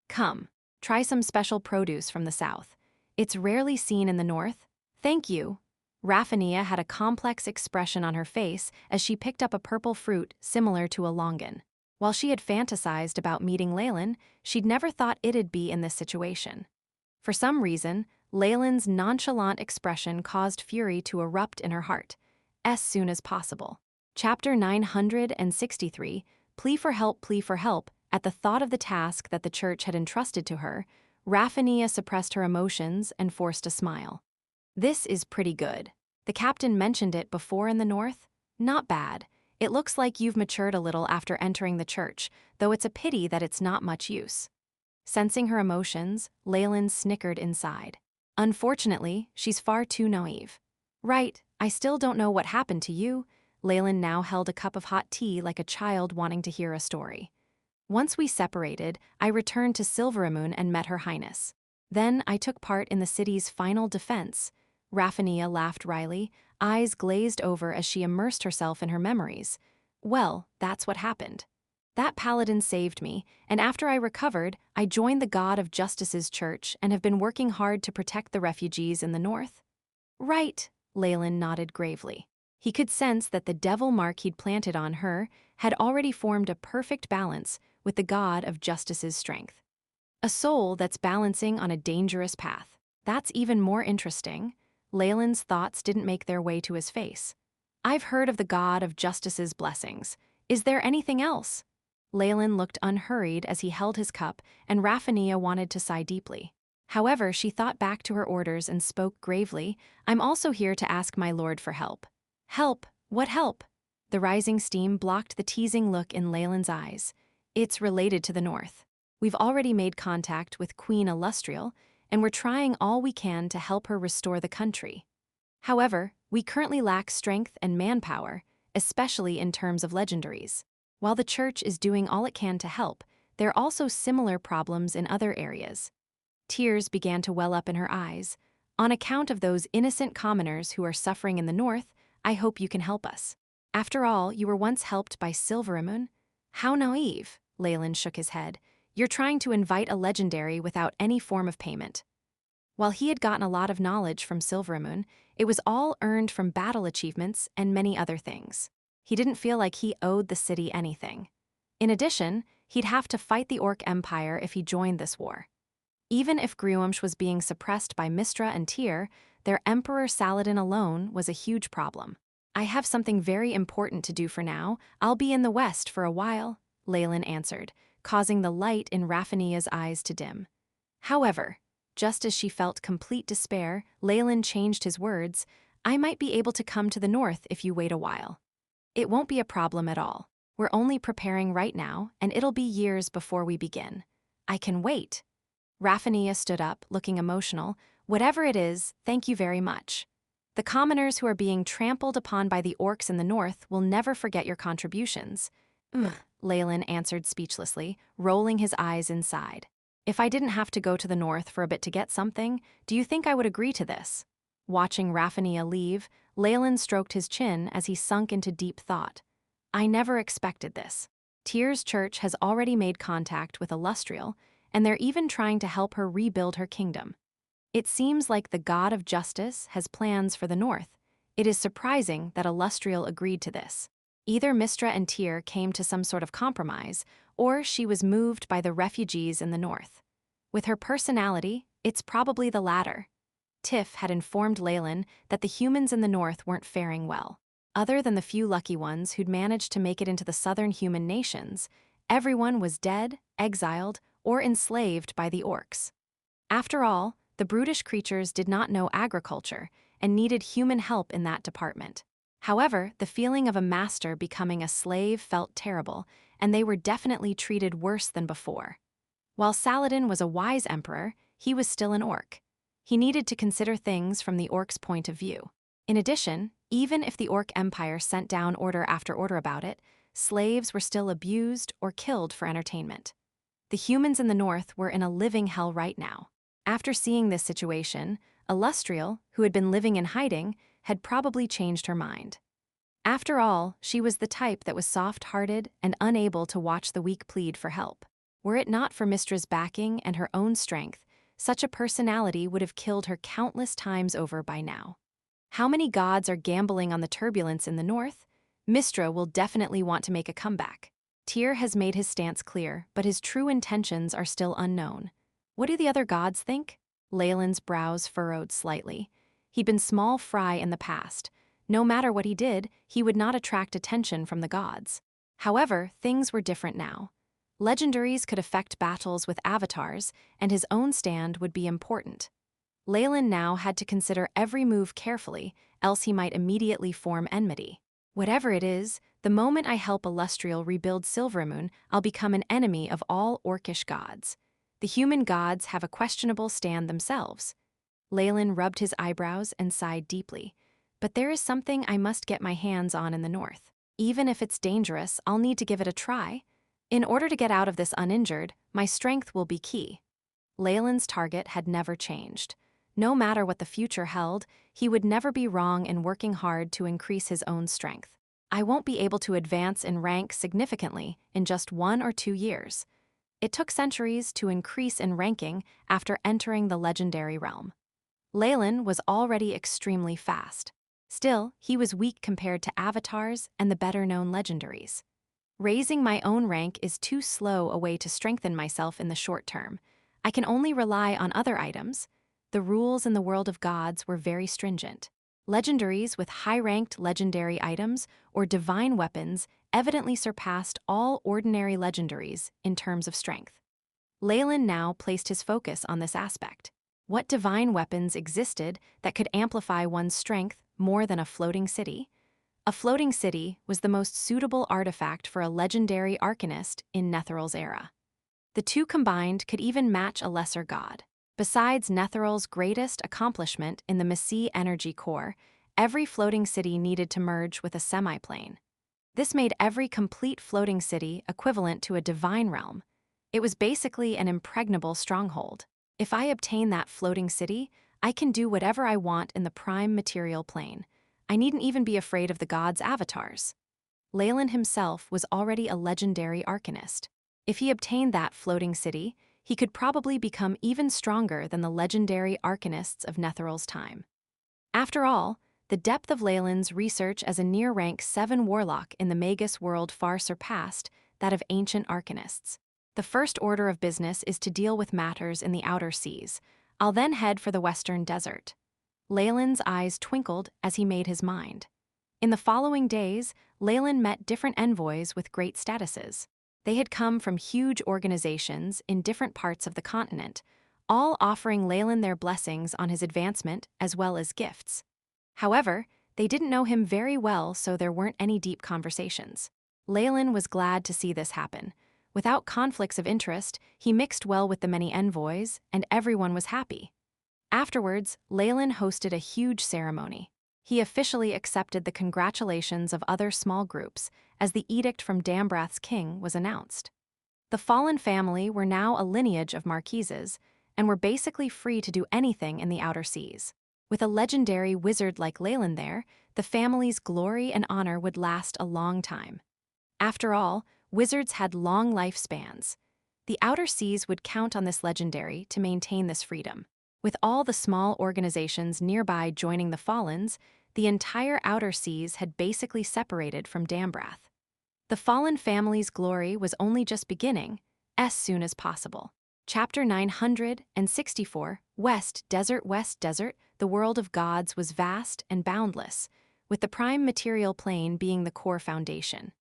Come, try some special produce from the south. It's rarely seen in the north. Thank you. Raphania had a complex expression on her face as she picked up a purple fruit similar to a longan. While she had fantasized about meeting Leylin, she'd never thought it'd be in this situation. For some reason, Leylin's nonchalant expression caused fury to erupt in her heart, as soon as possible. Chapter 963, Plea for help, plea for help. At the thought of the task that the church had entrusted to her, Raphania suppressed her emotions and forced a smile. This is pretty good. The captain mentioned it before in the north. Not bad. It looks like you've matured a little after entering the church, though it's a pity that it's not much use. Sensing her emotions, Leylin snickered inside. Unfortunately, she's far too naive. Right, I still don't know what happened to you. Leylin now held a cup of hot tea like a child wanting to hear a story. Once we separated, I returned to Silveramoon and met Her Highness. Then I took part in the city's final defense. Raphania laughed wryly, eyes glazed over as she immersed herself in her memories. Well, that's what happened. That paladin saved me, and after I recovered, I joined the God of Justice's church and have been working hard to protect the refugees in the north. Right, Leylin nodded gravely. He could sense that the devil mark he'd planted on her had already formed a perfect balance with the God of Justice's strength. A soul that's balancing on a dangerous path. That's even more interesting. Leylin's thoughts didn't make their way to his face. I've heard of the God of Justice's blessings. Is there anything else? Leylin looked unhurried as he held his cup, and Raphania wanted to sigh deeply. However, she thought back to her orders and spoke gravely, I'm also here to ask my lord for help. Help? What help? The rising steam blocked the teasing look in Leylin's eyes. It's related to the north. We've already made contact with Queen Illustrial, and we're trying all we can to help her restore the country. However, we currently lack strength and manpower, especially in terms of legendaries. While the church is doing all it can to help, there are also similar problems in other areas. Tears began to well up in her eyes. On account of those innocent commoners who are suffering in the north, I hope you can help us. After all, you were once helped by Silveramoon. How naive, Leylin shook his head. You're trying to invite a legendary without any form of payment. While he had gotten a lot of knowledge from Silveramoon, it was all earned from battle achievements and many other things. He didn't feel like he owed the city anything. In addition, he'd have to fight the Orc Empire if he joined this war. Even if Gruumsh was being suppressed by Mystra and Tyr, their Emperor Saladin alone was a huge problem. I have something very important to do for now. I'll be in the west for a while, Leylin answered, causing the light in Raphania's eyes to dim. However, just as she felt complete despair, Leylin changed his words. I might be able to come to the north if you wait a while. It won't be a problem at all. We're only preparing right now, and it'll be years before we begin. I can wait. Raphania stood up, looking emotional. Whatever it is, thank you very much. The commoners who are being trampled upon by the orcs in the north will never forget your contributions. Leylin answered speechlessly, rolling his eyes inside. If I didn't have to go to the north for a bit to get something, do you think I would agree to this? Watching Raphania leave, Leylin stroked his chin as he sunk into deep thought. I never expected this. Tyr's church has already made contact with Illustrial, and they're even trying to help her rebuild her kingdom. It seems like the god of justice has plans for the north. It is surprising that Illustrial agreed to this. Either Mystra and Tyr came to some sort of compromise, or she was moved by the refugees in the north. With her personality, it's probably the latter. Tiff had informed Leylin that the humans in the north weren't faring well. Other than the few lucky ones who'd managed to make it into the southern human nations, everyone was dead, exiled, or enslaved by the orcs. After all, the brutish creatures did not know agriculture and needed human help in that department. However, the feeling of a master becoming a slave felt terrible, and they were definitely treated worse than before. While Saladin was a wise emperor, he was still an orc. He needed to consider things from the orc's point of view. In addition, even if the Orc Empire sent down order after order about it, slaves were still abused or killed for entertainment. The humans in the north were in a living hell right now. After seeing this situation, Illustrial, who had been living in hiding, had probably changed her mind. After all, she was the type that was soft-hearted and unable to watch the weak plead for help. Were it not for Mystra's backing and her own strength, such a personality would have killed her countless times over by now. How many gods are gambling on the turbulence in the north? Mystra will definitely want to make a comeback. Tyr has made his stance clear, but his true intentions are still unknown. What do the other gods think? Leylin's brows furrowed slightly. He'd been small fry in the past. No matter what he did, he would not attract attention from the gods. However, things were different now. Legendaries could affect battles with avatars, and his own stand would be important. Leylin now had to consider every move carefully, else he might immediately form enmity. Whatever it is, the moment I help Illustrial rebuild Silveramoon, I'll become an enemy of all orcish gods. The human gods have a questionable stand themselves. Leylin rubbed his eyebrows and sighed deeply. But there is something I must get my hands on in the north. Even if it's dangerous, I'll need to give it a try. In order to get out of this uninjured, my strength will be key. Leylin's target had never changed. No matter what the future held, he would never be wrong in working hard to increase his own strength. I won't be able to advance in rank significantly in just 1 or 2 years. It took centuries to increase in ranking after entering the legendary realm. Leylin was already extremely fast. Still, he was weak compared to avatars and the better-known legendaries. Raising my own rank is too slow a way to strengthen myself in the short term. I can only rely on other items. The rules in the world of gods were very stringent. Legendaries with high-ranked legendary items or divine weapons evidently surpassed all ordinary legendaries in terms of strength. Leylin now placed his focus on this aspect. What divine weapons existed that could amplify one's strength more than a floating city? A floating city was the most suitable artifact for a legendary arcanist in Netheral's era. The two combined could even match a lesser god. Besides Netheral's greatest accomplishment in the Messi energy core, every floating city needed to merge with a semiplane. This made every complete floating city equivalent to a divine realm. It was basically an impregnable stronghold. If I obtain that floating city, I can do whatever I want in the prime material plane. I needn't even be afraid of the gods' avatars. Leylin himself was already a legendary arcanist. If he obtained that floating city, he could probably become even stronger than the legendary arcanists of Netheral's time. After all, the depth of Leylin's research as a near-rank 7 warlock in the Magus World far surpassed that of ancient arcanists. The first order of business is to deal with matters in the outer seas. I'll then head for the western desert. Leylin's eyes twinkled as he made his mind. In the following days, Leylin met different envoys with great statuses. They had come from huge organizations in different parts of the continent, all offering Leylin their blessings on his advancement as well as gifts. However, they didn't know him very well, so there weren't any deep conversations. Leylin was glad to see this happen. Without conflicts of interest, he mixed well with the many envoys, and everyone was happy. Afterwards, Leylin hosted a huge ceremony. He officially accepted the congratulations of other small groups as the edict from Dambrath's king was announced. The fallen family were now a lineage of marquises and were basically free to do anything in the outer seas. With a legendary wizard like Leylin there, the family's glory and honor would last a long time. After all, wizards had long lifespans. The outer seas would count on this legendary to maintain this freedom. With all the small organizations nearby joining the Fallens, the entire outer seas had basically separated from Dambrath. The fallen family's glory was only just beginning, as soon as possible. Chapter 964, West Desert. The world of gods was vast and boundless, with the prime material plane being the core foundation.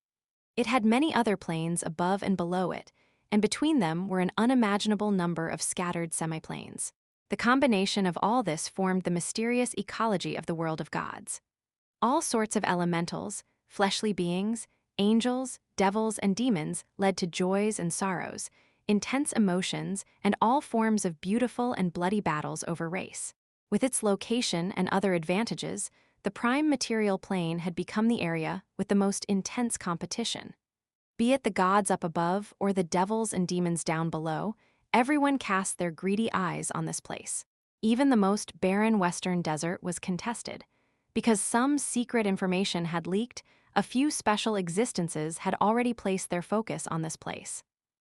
It had many other planes above and below it, and between them were an unimaginable number of scattered semiplanes. The combination of all this formed the mysterious ecology of the world of gods. All sorts of elementals, fleshly beings, angels, devils, and demons led to joys and sorrows, intense emotions, and all forms of beautiful and bloody battles over race. With its location and other advantages, the prime material plane had become the area with the most intense competition. Be it the gods up above or the devils and demons down below, everyone cast their greedy eyes on this place. Even the most barren western desert was contested. Because some secret information had leaked, a few special existences had already placed their focus on this place.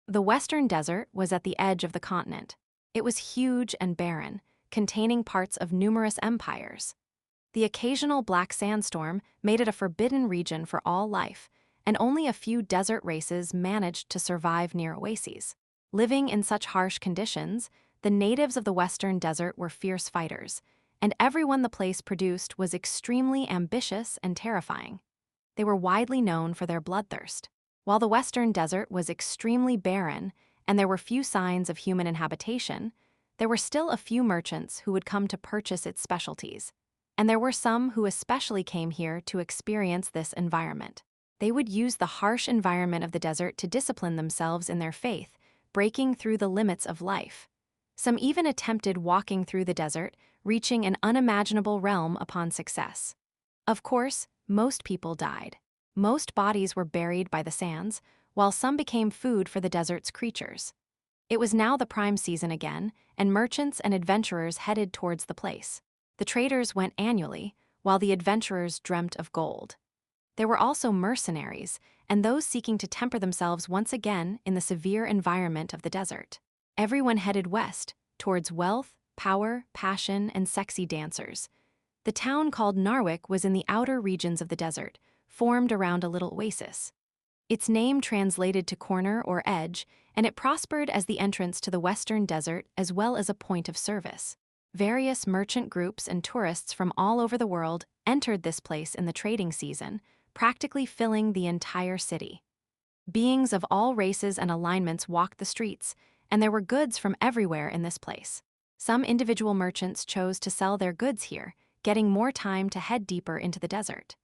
The western desert was at the edge of the continent. It was huge and barren, containing parts of numerous empires. The occasional black sandstorm made it a forbidden region for all life, and only a few desert races managed to survive near oases. Living in such harsh conditions, the natives of the western desert were fierce fighters, and everyone the place produced was extremely ambitious and terrifying. They were widely known for their bloodthirst. While the western desert was extremely barren and there were few signs of human inhabitation, there were still a few merchants who would come to purchase its specialties. And there were some who especially came here to experience this environment. They would use the harsh environment of the desert to discipline themselves in their faith, breaking through the limits of life. Some even attempted walking through the desert, reaching an unimaginable realm upon success. Of course, most people died. Most bodies were buried by the sands, while some became food for the desert's creatures. It was now the prime season again, and merchants and adventurers headed towards the place. The traders went annually, while the adventurers dreamt of gold. There were also mercenaries, and those seeking to temper themselves once again in the severe environment of the desert. Everyone headed west, towards wealth, power, passion, and sexy dancers. The town called Narwick was in the outer regions of the desert, formed around a little oasis. Its name translated to corner or edge, and it prospered as the entrance to the western desert as well as a point of service. Various merchant groups and tourists from all over the world entered this place in the trading season, practically filling the entire city. Beings of all races and alignments walked the streets, and there were goods from everywhere in this place. Some individual merchants chose to sell their goods here, getting more time to head deeper into the desert.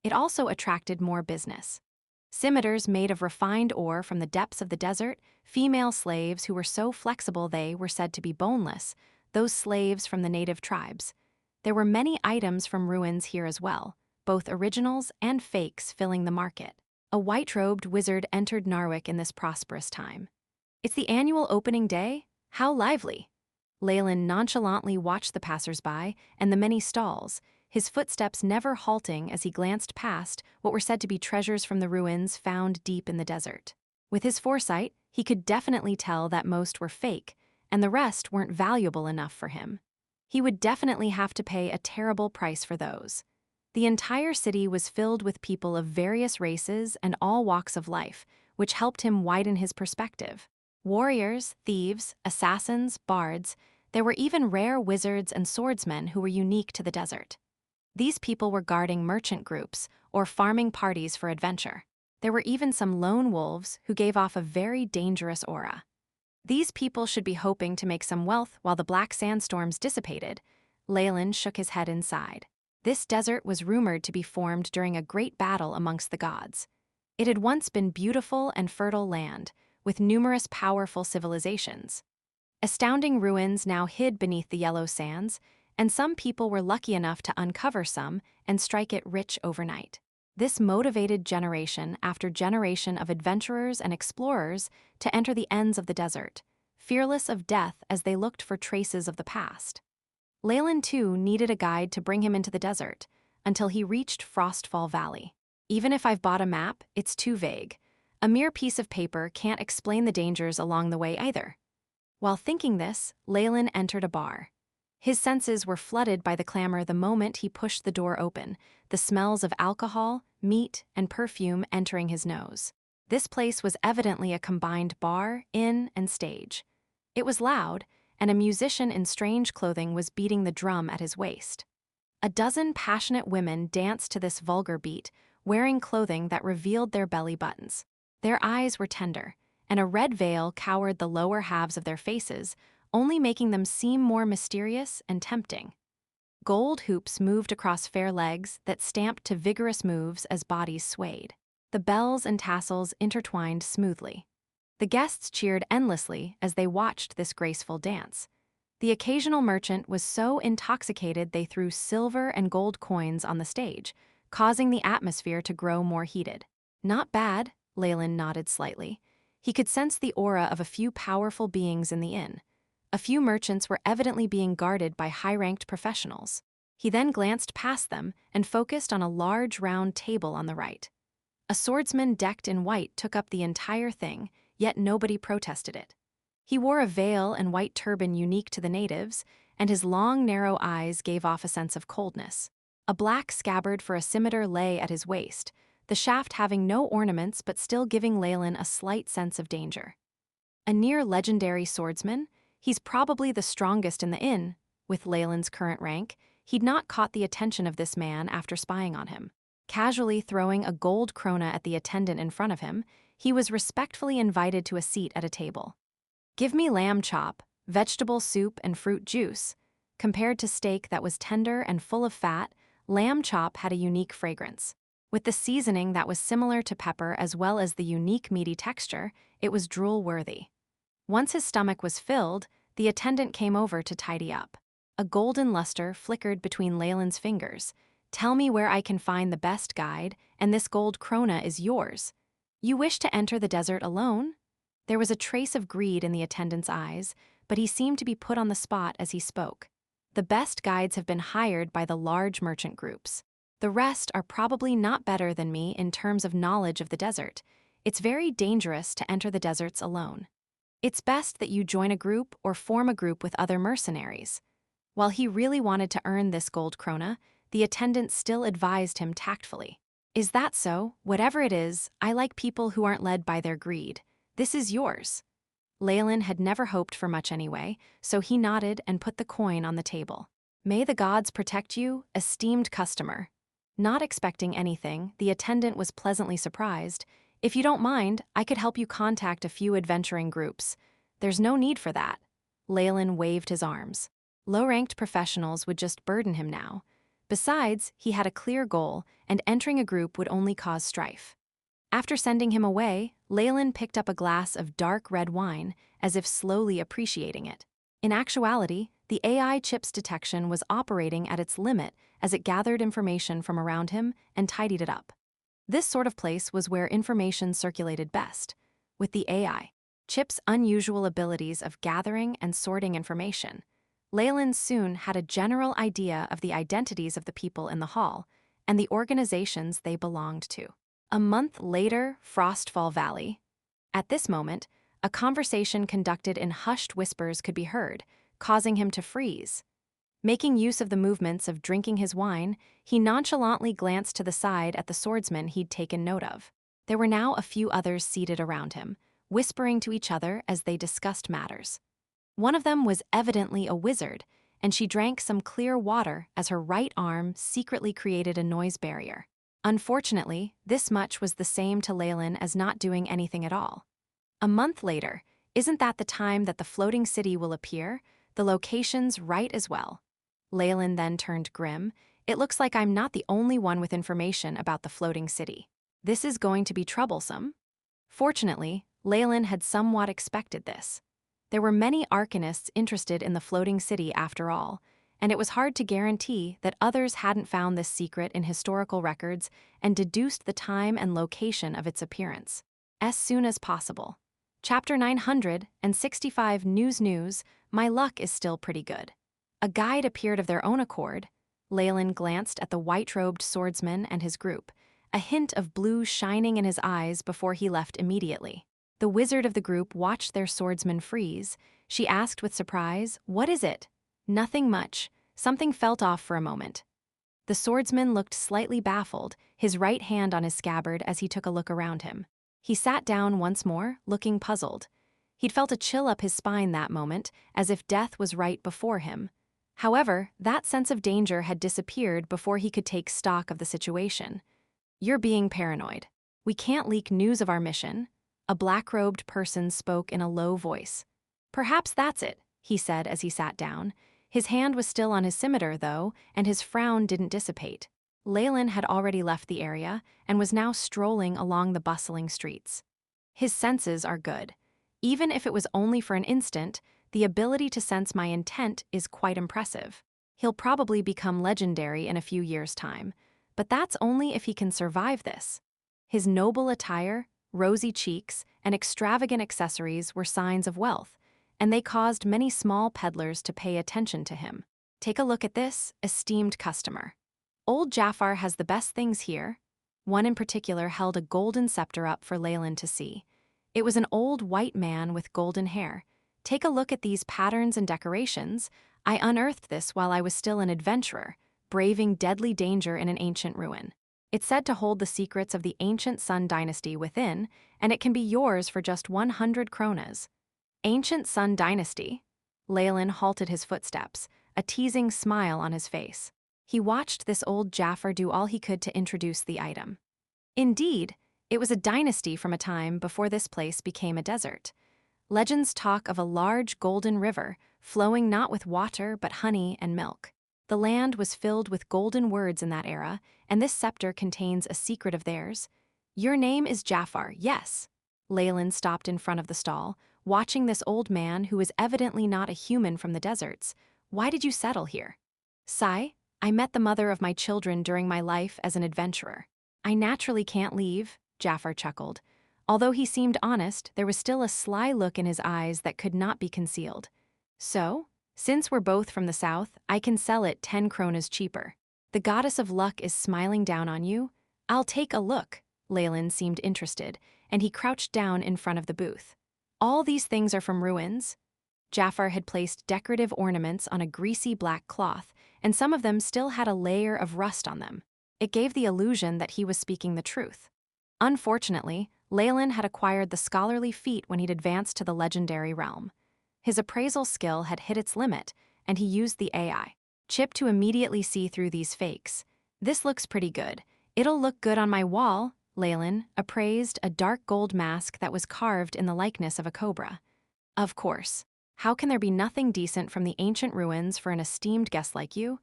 It also attracted more business. Scimitars made of refined ore from the depths of the desert, female slaves who were so flexible they were said to be boneless, those slaves from the native tribes. There were many items from ruins here as well, both originals and fakes filling the market. A white-robed wizard entered Narwick in this prosperous time. It's the annual opening day? How lively! Leylin nonchalantly watched the passers-by and the many stalls, his footsteps never halting as he glanced past what were said to be treasures from the ruins found deep in the desert. With his foresight, he could definitely tell that most were fake, and the rest weren't valuable enough for him. He would definitely have to pay a terrible price for those. The entire city was filled with people of various races and all walks of life, which helped him widen his perspective. Warriors, thieves, assassins, bards, there were even rare wizards and swordsmen who were unique to the desert. These people were guarding merchant groups or farming parties for adventure. There were even some lone wolves who gave off a very dangerous aura. These people should be hoping to make some wealth while the black sandstorms dissipated. Leylin shook his head inside. This desert was rumored to be formed during a great battle amongst the gods. It had once been beautiful and fertile land, with numerous powerful civilizations. Astounding ruins now hid beneath the yellow sands, and some people were lucky enough to uncover some and strike it rich overnight. This motivated generation after generation of adventurers and explorers to enter the ends of the desert, fearless of death as they looked for traces of the past. Leylin, too, needed a guide to bring him into the desert, until he reached Frostfall Valley. Even if I've bought a map, it's too vague. A mere piece of paper can't explain the dangers along the way either. While thinking this, Leylin entered a bar. His senses were flooded by the clamor the moment he pushed the door open, the smells of alcohol, meat, and perfume entering his nose. This place was evidently a combined bar, inn, and stage. It was loud, and a musician in strange clothing was beating the drum at his waist. A dozen passionate women danced to this vulgar beat, wearing clothing that revealed their belly buttons. Their eyes were tender, and a red veil cowered the lower halves of their faces, only making them seem more mysterious and tempting. Gold hoops moved across fair legs that stamped to vigorous moves as bodies swayed. The bells and tassels intertwined smoothly. The guests cheered endlessly as they watched this graceful dance. The occasional merchant was so intoxicated they threw silver and gold coins on the stage, causing the atmosphere to grow more heated. Not bad, Leylin nodded slightly. He could sense the aura of a few powerful beings in the inn. A few merchants were evidently being guarded by high-ranked professionals. He then glanced past them and focused on a large round table on the right. A swordsman decked in white took up the entire thing, yet nobody protested it. He wore a veil and white turban unique to the natives, and his long, narrow eyes gave off a sense of coldness. A black scabbard for a scimitar lay at his waist, the shaft having no ornaments but still giving Leylin a slight sense of danger. A near-legendary swordsman? He's probably the strongest in the inn. With Leylin's current rank, he'd not caught the attention of this man after spying on him. Casually throwing a gold krona at the attendant in front of him, he was respectfully invited to a seat at a table. Give me lamb chop, vegetable soup, and fruit juice. Compared to steak that was tender and full of fat, lamb chop had a unique fragrance. With the seasoning that was similar to pepper as well as the unique meaty texture, it was drool-worthy. Once his stomach was filled, the attendant came over to tidy up. A golden luster flickered between Leylin's fingers. Tell me where I can find the best guide, and this gold krona is yours. You wish to enter the desert alone? There was a trace of greed in the attendant's eyes, but he seemed to be put on the spot as he spoke. The best guides have been hired by the large merchant groups. The rest are probably not better than me in terms of knowledge of the desert. It's very dangerous to enter the deserts alone. It's best that you join a group or form a group with other mercenaries. While he really wanted to earn this gold krona, the attendant still advised him tactfully. Is that so? Whatever it is, I like people who aren't led by their greed. This is yours. Leylin had never hoped for much anyway, so he nodded and put the coin on the table. May the gods protect you, esteemed customer. Not expecting anything, the attendant was pleasantly surprised. If you don't mind, I could help you contact a few adventuring groups. There's no need for that. Leylin waved his arms. Low-ranked professionals would just burden him now. Besides, he had a clear goal, and entering a group would only cause strife. After sending him away, Leylin picked up a glass of dark red wine, as if slowly appreciating it. In actuality, the AI chip's detection was operating at its limit as it gathered information from around him and tidied it up. This sort of place was where information circulated best. With the AI chip's unusual abilities of gathering and sorting information, Leylin soon had a general idea of the identities of the people in the hall and the organizations they belonged to. A month later, Frostfall Valley. At this moment, a conversation conducted in hushed whispers could be heard, causing him to freeze. Making use of the movements of drinking his wine, he nonchalantly glanced to the side at the swordsman he'd taken note of. There were now a few others seated around him, whispering to each other as they discussed matters. One of them was evidently a wizard, and she drank some clear water as her right arm secretly created a noise barrier. Unfortunately, this much was the same to Leylin as not doing anything at all. A month later, isn't that the time that the floating city will appear? The location's right as well. Leylin then turned grim. It looks like I'm not the only one with information about the floating city. This is going to be troublesome. Fortunately, Leylin had somewhat expected this. There were many arcanists interested in the floating city after all, and it was hard to guarantee that others hadn't found this secret in historical records and deduced the time and location of its appearance. As soon as possible. Chapter 965 News, my luck is still pretty good. A guide appeared of their own accord. Leylin glanced at the white-robed swordsman and his group, a hint of blue shining in his eyes before he left immediately. The wizard of the group watched their swordsman freeze. She asked with surprise, "What is it?" "Nothing much. Something felt off for a moment." The swordsman looked slightly baffled, his right hand on his scabbard as he took a look around him. He sat down once more, looking puzzled. He'd felt a chill up his spine that moment, as if death was right before him. However, that sense of danger had disappeared before he could take stock of the situation. "You're being paranoid. We can't leak news of our mission." A black-robed person spoke in a low voice. "Perhaps that's it," he said as he sat down. His hand was still on his scimitar, though, and his frown didn't dissipate. Leylin had already left the area and was now strolling along the bustling streets. His senses are good. Even if it was only for an instant, the ability to sense my intent is quite impressive. He'll probably become legendary in a few years' time, but that's only if he can survive this. His noble attire, rosy cheeks, and extravagant accessories were signs of wealth, and they caused many small peddlers to pay attention to him. "Take a look at this, esteemed customer. Old Jafar has the best things here." One in particular held a golden scepter up for Leylin to see. It was an old white man with golden hair. "Take a look at these patterns and decorations. I unearthed this while I was still an adventurer, braving deadly danger in an ancient ruin. It's said to hold the secrets of the ancient Sun Dynasty within, and it can be yours for just 100 kronas. Ancient Sun Dynasty? Leylin halted his footsteps, a teasing smile on his face. He watched this old Jafar do all he could to introduce the item. Indeed, it was a dynasty from a time before this place became a desert. Legends talk of a large golden river, flowing not with water but honey and milk. The land was filled with golden words in that era, and this scepter contains a secret of theirs. Your name is Jafar, yes. Leylin stopped in front of the stall, watching this old man who was evidently not a human from the deserts. Why did you settle here? Sigh, I met the mother of my children during my life as an adventurer. I naturally can't leave, Jafar chuckled. Although he seemed honest, there was still a sly look in his eyes that could not be concealed. So? Since we're both from the south, I can sell it 10 kronas cheaper. The goddess of luck is smiling down on you. I'll take a look. Leylin seemed interested, and he crouched down in front of the booth. All these things are from ruins. Jafar had placed decorative ornaments on a greasy black cloth, and some of them still had a layer of rust on them. It gave the illusion that he was speaking the truth. Unfortunately, Leylin had acquired the scholarly feat when he'd advanced to the legendary realm. His appraisal skill had hit its limit, and he used the AI chip to immediately see through these fakes. This looks pretty good. It'll look good on my wall, Leylin appraised a dark gold mask that was carved in the likeness of a cobra. Of course. How can there be nothing decent from the ancient ruins for an esteemed guest like you?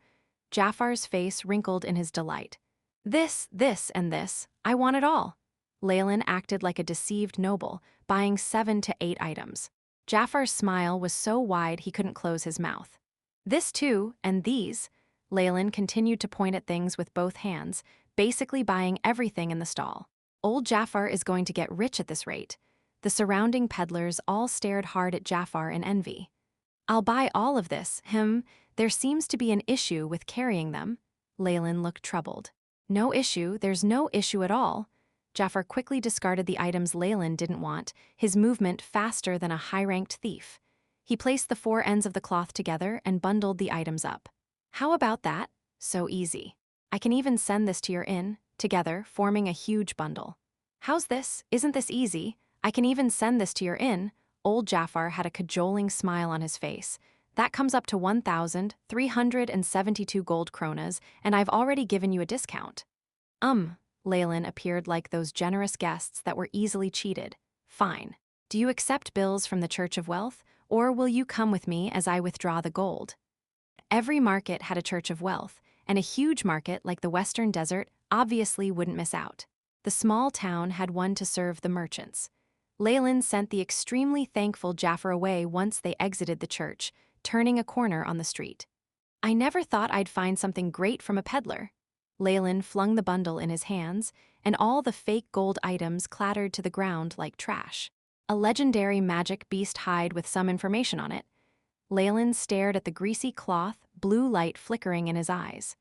Jafar's face wrinkled in his delight. This, and this, I want it all. Leylin acted like a deceived noble, buying 7 to 8 items. Jafar's smile was so wide he couldn't close his mouth. This too, and these. Leylin continued to point at things with both hands, basically buying everything in the stall. Old Jafar is going to get rich at this rate. The surrounding peddlers all stared hard at Jafar in envy. I'll buy all of this, there seems to be an issue with carrying them. Leylin looked troubled. No issue, there's no issue at all. Jafar quickly discarded the items Leylin didn't want, his movement faster than a high-ranked thief. He placed the 4 ends of the cloth together and bundled the items up. How about that? So easy. I can even send this to your inn, together, forming a huge bundle. How's this? Isn't this easy? I can even send this to your inn. Old Jafar had a cajoling smile on his face. That comes up to 1,372 gold kronas, and I've already given you a discount. Leylin appeared like those generous guests that were easily cheated. Fine. Do you accept bills from the Church of Wealth, or will you come with me as I withdraw the gold? Every market had a Church of Wealth, and a huge market like the Western Desert obviously wouldn't miss out. The small town had one to serve the merchants. Leylin sent the extremely thankful Jafar away once they exited the church, turning a corner on the street. I never thought I'd find something great from a peddler. Leylin flung the bundle in his hands, and all the fake gold items clattered to the ground like trash. A legendary magic beast hide with some information on it. Leylin stared at the greasy cloth, blue light flickering in his eyes.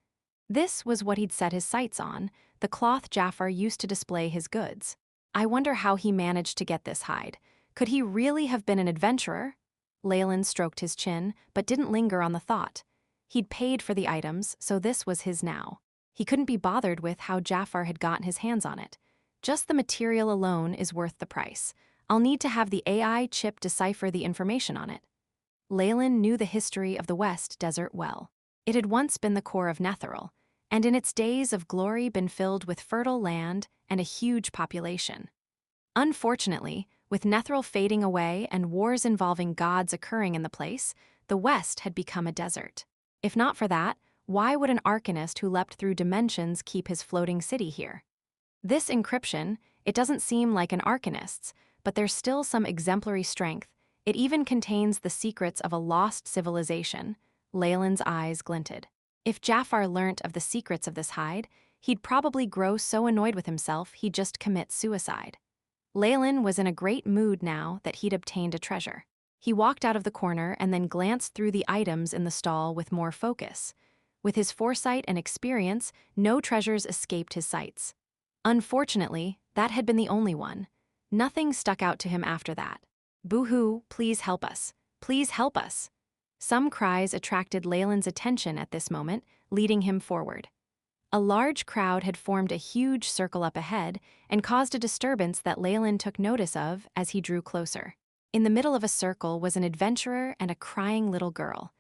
This was what he'd set his sights on, the cloth Jafar used to display his goods. I wonder how he managed to get this hide. Could he really have been an adventurer? Leylin stroked his chin, but didn't linger on the thought. He'd paid for the items, so this was his now. He couldn't be bothered with how Jafar had gotten his hands on it. Just the material alone is worth the price. I'll need to have the AI chip decipher the information on it. Leylin knew the history of the West Desert well. It had once been the core of Netheril, and in its days of glory been filled with fertile land and a huge population. Unfortunately, with Netheril fading away and wars involving gods occurring in the place, the West had become a desert. If not for that, why would an arcanist who leapt through dimensions keep his floating city here? This encryption, it doesn't seem like an arcanist's, but there's still some exemplary strength. It even contains the secrets of a lost civilization. Leylin's eyes glinted. If Jafar learnt of the secrets of this hide, he'd probably grow so annoyed with himself he'd just commit suicide. Leylin was in a great mood now that he'd obtained a treasure. He walked out of the corner and then glanced through the items in the stall with more focus. With his foresight and experience, no treasures escaped his sights. Unfortunately, that had been the only one. Nothing stuck out to him after that. Boo-hoo, please help us. Please help us. Some cries attracted Leylin's attention at this moment, leading him forward. A large crowd had formed a huge circle up ahead and caused a disturbance that Leylin took notice of as he drew closer. In the middle of a circle was an adventurer and a crying little girl.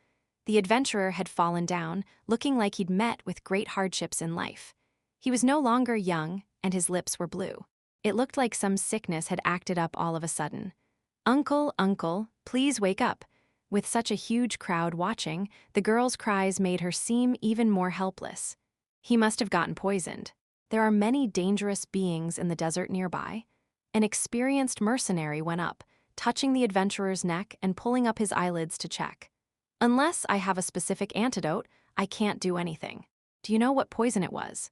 The adventurer had fallen down, looking like he'd met with great hardships in life. He was no longer young, and his lips were blue. It looked like some sickness had acted up all of a sudden. "Uncle, uncle, please wake up." With such a huge crowd watching, the girl's cries made her seem even more helpless. He must have gotten poisoned. There are many dangerous beings in the desert nearby. An experienced mercenary went up, touching the adventurer's neck and pulling up his eyelids to check. "Unless I have a specific antidote, I can't do anything. Do you know what poison it was?"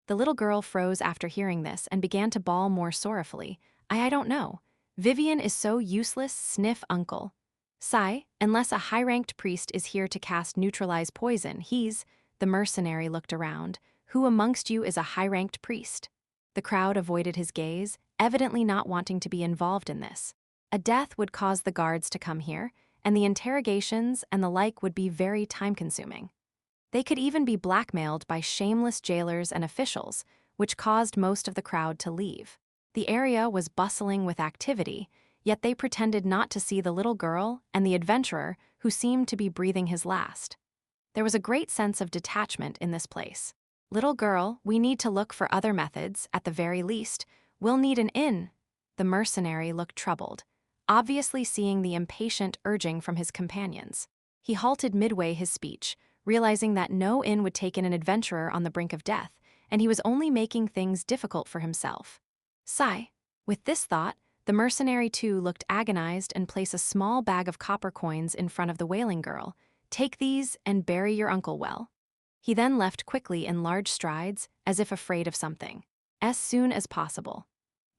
The little girl froze after hearing this and began to bawl more sorrowfully. I don't know. Vivian is so useless, sniff uncle. Sigh, unless a high-ranked priest is here to cast neutralize poison, the mercenary looked around. Who amongst you is a high-ranked priest? The crowd avoided his gaze, evidently not wanting to be involved in this. A death would cause the guards to come here, and the interrogations and the like would be very time-consuming. They could even be blackmailed by shameless jailers and officials, which caused most of the crowd to leave. The area was bustling with activity, yet they pretended not to see the little girl and the adventurer who seemed to be breathing his last. There was a great sense of detachment in this place. "Little girl, we need to look for other methods, at the very least. We'll need an inn." The mercenary looked troubled, obviously seeing the impatient urging from his companions. He halted midway his speech, realizing that no inn would take in an adventurer on the brink of death, and he was only making things difficult for himself. Sigh. With this thought, the mercenary too looked agonized and placed a small bag of copper coins in front of the wailing girl. "Take these and bury your uncle well." He then left quickly in large strides, as if afraid of something. As soon as possible.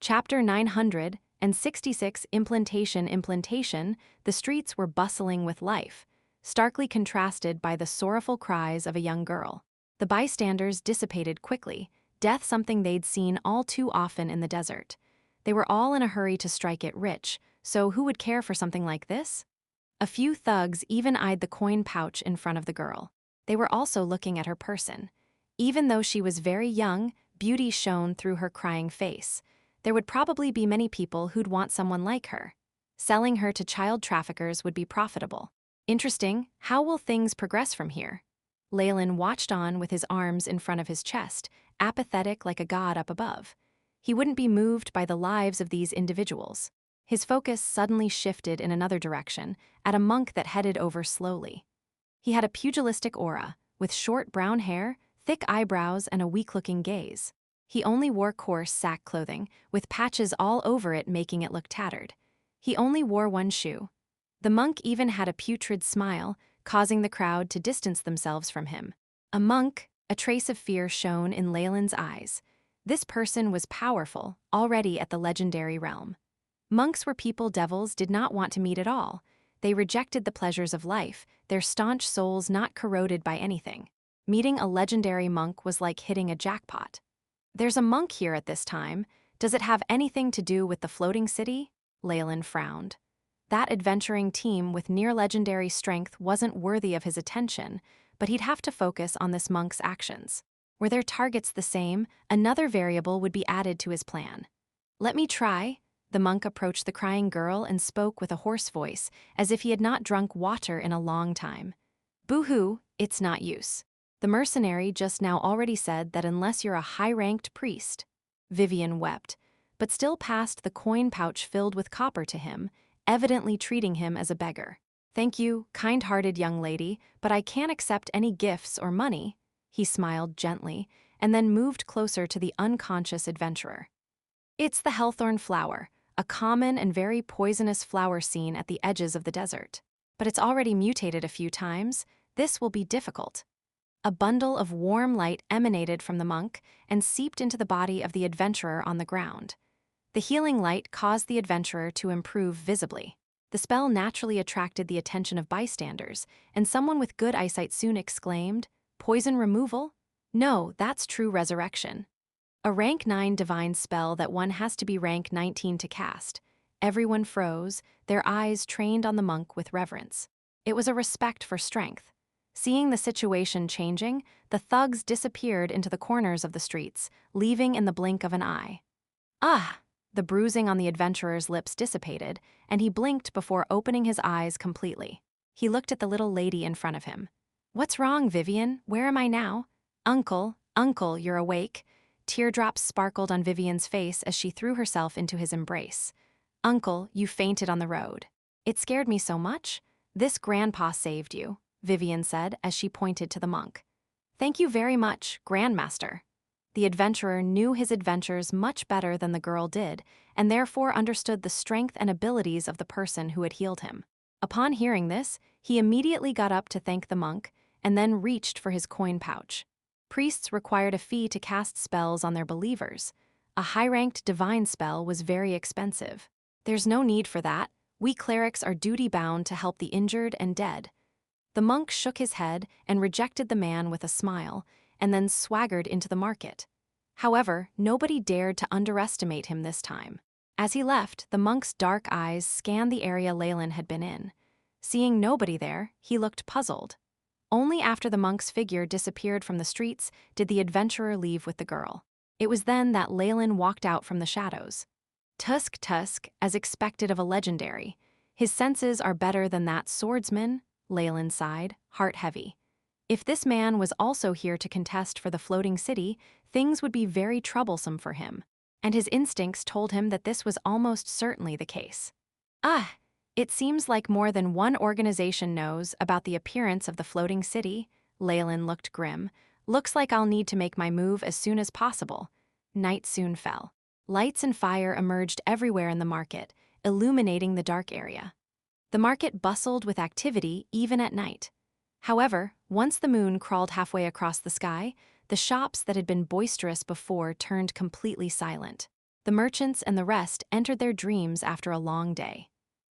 Chapter 900, and 66 implantation, the streets were bustling with life, starkly contrasted by the sorrowful cries of a young girl. The bystanders dissipated quickly, death something they'd seen all too often in the desert. They were all in a hurry to strike it rich, so who would care for something like this? A few thugs even eyed the coin pouch in front of the girl. They were also looking at her person. Even though she was very young, beauty shone through her crying face. There would probably be many people who'd want someone like her. Selling her to child traffickers would be profitable. Interesting, how will things progress from here? Leylin watched on with his arms in front of his chest, apathetic like a god up above. He wouldn't be moved by the lives of these individuals. His focus suddenly shifted in another direction, at a monk that headed over slowly. He had a pugilistic aura, with short brown hair, thick eyebrows, and a weak-looking gaze. He only wore coarse sack clothing, with patches all over it making it look tattered. He only wore one shoe. The monk even had a putrid smile, causing the crowd to distance themselves from him. A monk, a trace of fear shone in Leylin's eyes. This person was powerful, already at the legendary realm. Monks were people devils did not want to meet at all. They rejected the pleasures of life, their staunch souls not corroded by anything. Meeting a legendary monk was like hitting a jackpot. There's a monk here at this time. Does it have anything to do with the floating city? Leylin frowned. That adventuring team with near-legendary strength wasn't worthy of his attention, but he'd have to focus on this monk's actions. Were their targets the same, another variable would be added to his plan. Let me try. The monk approached the crying girl and spoke with a hoarse voice, as if he had not drunk water in a long time. Boo-hoo, it's not use. The mercenary just now already said that unless you're a high-ranked priest. Vivian wept, but still passed the coin pouch filled with copper to him, evidently treating him as a beggar. Thank you, kind-hearted young lady, but I can't accept any gifts or money. He smiled gently, and then moved closer to the unconscious adventurer. It's the hellthorn flower, a common and very poisonous flower seen at the edges of the desert. But it's already mutated a few times. This will be difficult. A bundle of warm light emanated from the monk and seeped into the body of the adventurer on the ground. The healing light caused the adventurer to improve visibly. The spell naturally attracted the attention of bystanders, and someone with good eyesight soon exclaimed, "Poison removal? No, that's true resurrection." A rank 9 divine spell that one has to be rank 19 to cast. Everyone froze, their eyes trained on the monk with reverence. It was a respect for strength. Seeing the situation changing, the thugs disappeared into the corners of the streets, leaving in the blink of an eye. Ah! The bruising on the adventurer's lips dissipated, and he blinked before opening his eyes completely. He looked at the little lady in front of him. What's wrong, Vivian? Where am I now? Uncle, you're awake. Teardrops sparkled on Vivian's face as she threw herself into his embrace. Uncle, you fainted on the road. It scared me so much. This grandpa saved you, Vivian said as she pointed to the monk. Thank you very much, Grandmaster. The adventurer knew his adventures much better than the girl did, and therefore understood the strength and abilities of the person who had healed him. Upon hearing this, he immediately got up to thank the monk, and then reached for his coin pouch. Priests required a fee to cast spells on their believers. A high-ranked divine spell was very expensive. There's no need for that. We clerics are duty-bound to help the injured and dead. The monk shook his head and rejected the man with a smile, and then swaggered into the market. However, nobody dared to underestimate him this time. As he left, the monk's dark eyes scanned the area Leylin had been in. Seeing nobody there, he looked puzzled. Only after the monk's figure disappeared from the streets did the adventurer leave with the girl. It was then that Leylin walked out from the shadows. Tusk, as expected of a legendary. His senses are better than that swordsman, Leylin sighed, heart heavy. If this man was also here to contest for the floating city, things would be very troublesome for him, and his instincts told him that this was almost certainly the case. It seems like more than one organization knows about the appearance of the floating city. Leylin looked grim. Looks like I'll need to make my move as soon as possible. Night soon fell. Lights and fire emerged everywhere in the market, illuminating the dark area. The market bustled with activity even at night. However, once the moon crawled halfway across the sky, the shops that had been boisterous before turned completely silent. The merchants and the rest entered their dreams after a long day.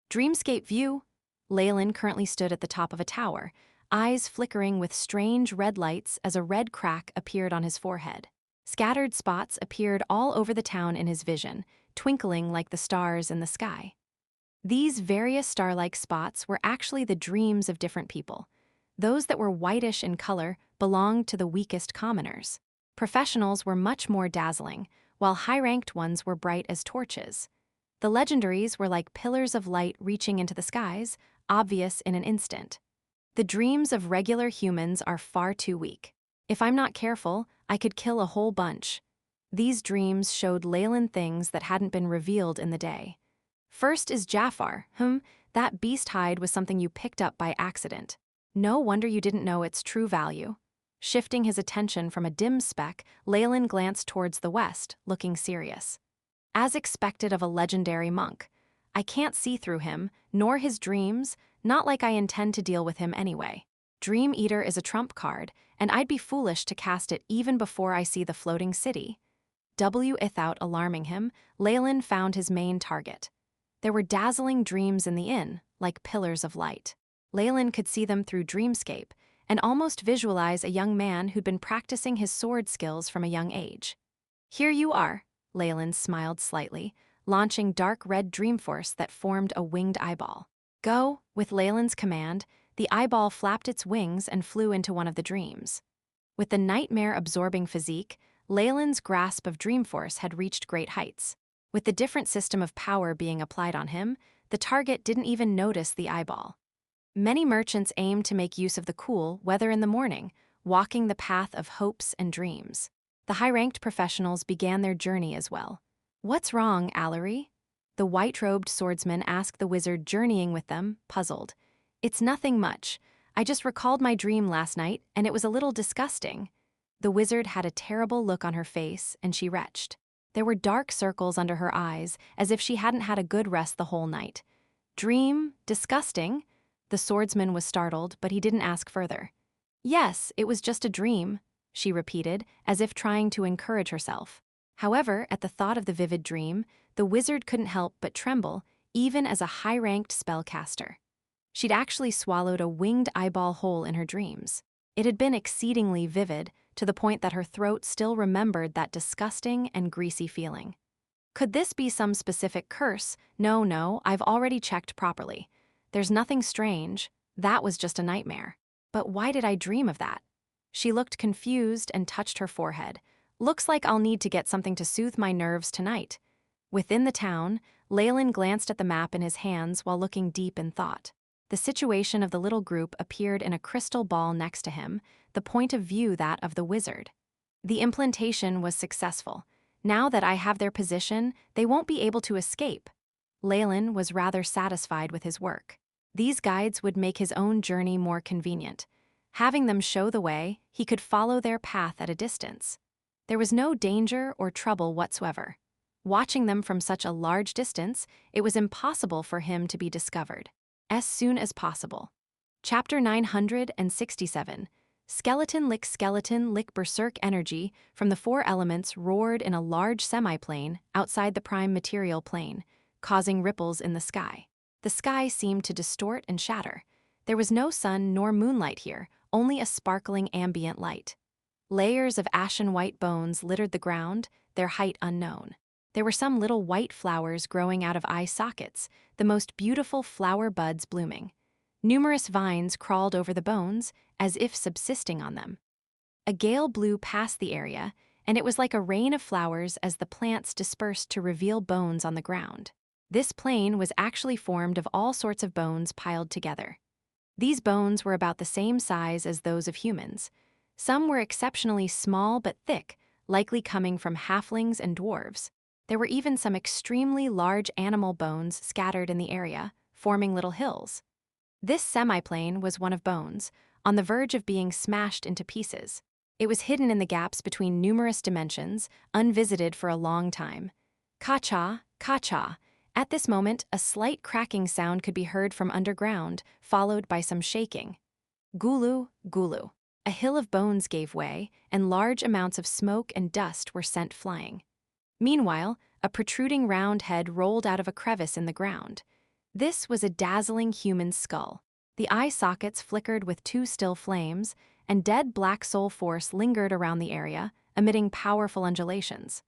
Dreamscape view. Leylin currently stood at the top of a tower, eyes flickering with strange red lights as a red crack appeared on his forehead. Scattered spots appeared all over the town in his vision, twinkling like the stars in the sky. These various star-like spots were actually the dreams of different people. Those that were whitish in color belonged to the weakest commoners. Professionals were much more dazzling, while high-ranked ones were bright as torches. The legendaries were like pillars of light reaching into the skies, obvious in an instant. The dreams of regular humans are far too weak. If I'm not careful, I could kill a whole bunch. These dreams showed Leylin things that hadn't been revealed in the day. First is Jafar. That beast hide was something you picked up by accident. No wonder you didn't know its true value. Shifting his attention from a dim speck, Leylin glanced towards the west, looking serious. As expected of a legendary monk, I can't see through him, nor his dreams, not like I intend to deal with him anyway. Dream Eater is a trump card, and I'd be foolish to cast it even before I see the floating city. Without alarming him, Leylin found his main target. There were dazzling dreams in the inn, like pillars of light. Leylin could see them through Dreamscape, and almost visualize a young man who'd been practicing his sword skills from a young age. Here you are, Leylin smiled slightly, launching dark red dreamforce that formed a winged eyeball. Go, with Leylin's command, the eyeball flapped its wings and flew into one of the dreams. With the nightmare-absorbing physique, Leylin's grasp of dreamforce had reached great heights. With the different system of power being applied on him, the target didn't even notice the eyeball. Many merchants aimed to make use of the cool weather in the morning, walking the path of hopes and dreams. The high-ranked professionals began their journey as well. What's wrong, Allery? The white-robed swordsman asked the wizard journeying with them, puzzled. It's nothing much. I just recalled my dream last night, and it was a little disgusting. The wizard had a terrible look on her face, and she retched. There were dark circles under her eyes, as if she hadn't had a good rest the whole night. Dream? Disgusting? The swordsman was startled, but he didn't ask further. Yes, it was just a dream, she repeated, as if trying to encourage herself. However, at the thought of the vivid dream, the wizard couldn't help but tremble, even as a high-ranked spellcaster. She'd actually swallowed a winged eyeball whole in her dreams. It had been exceedingly vivid, to the point that her throat still remembered that disgusting and greasy feeling. Could this be some specific curse? No, I've already checked properly. There's nothing strange. That was just a nightmare. But why did I dream of that? She looked confused and touched her forehead. Looks like I'll need to get something to soothe my nerves tonight. Within the town, Leylin glanced at the map in his hands while looking deep in thought. The situation of the little group appeared in a crystal ball next to him, the point of view that of the wizard. The implantation was successful. Now that I have their position, they won't be able to escape. Leylin was rather satisfied with his work. These guides would make his own journey more convenient. Having them show the way, he could follow their path at a distance. There was no danger or trouble whatsoever. Watching them from such a large distance, it was impossible for him to be discovered. As soon as possible. Chapter 967. Skeleton lick berserk energy from the four elements roared in a large semiplane outside the prime material plane, causing ripples in the sky. The sky seemed to distort and shatter. There was no sun nor moonlight here, only a sparkling ambient light. Layers of ashen white bones littered the ground, their height unknown. There were some little white flowers growing out of eye sockets, the most beautiful flower buds blooming. Numerous vines crawled over the bones, as if subsisting on them. A gale blew past the area, and it was like a rain of flowers as the plants dispersed to reveal bones on the ground. This plane was actually formed of all sorts of bones piled together. These bones were about the same size as those of humans. Some were exceptionally small but thick, likely coming from halflings and dwarves. There were even some extremely large animal bones scattered in the area, forming little hills. This semiplane was one of bones, on the verge of being smashed into pieces. It was hidden in the gaps between numerous dimensions, unvisited for a long time. Ka-cha, ka-cha. At this moment, a slight cracking sound could be heard from underground, followed by some shaking. Gulu, gulu. A hill of bones gave way, and large amounts of smoke and dust were sent flying. Meanwhile, A protruding round head rolled out of a crevice in the ground. This was a dazzling human skull. The eye sockets flickered with two still flames, and dead black soul force lingered around the area, emitting powerful undulations.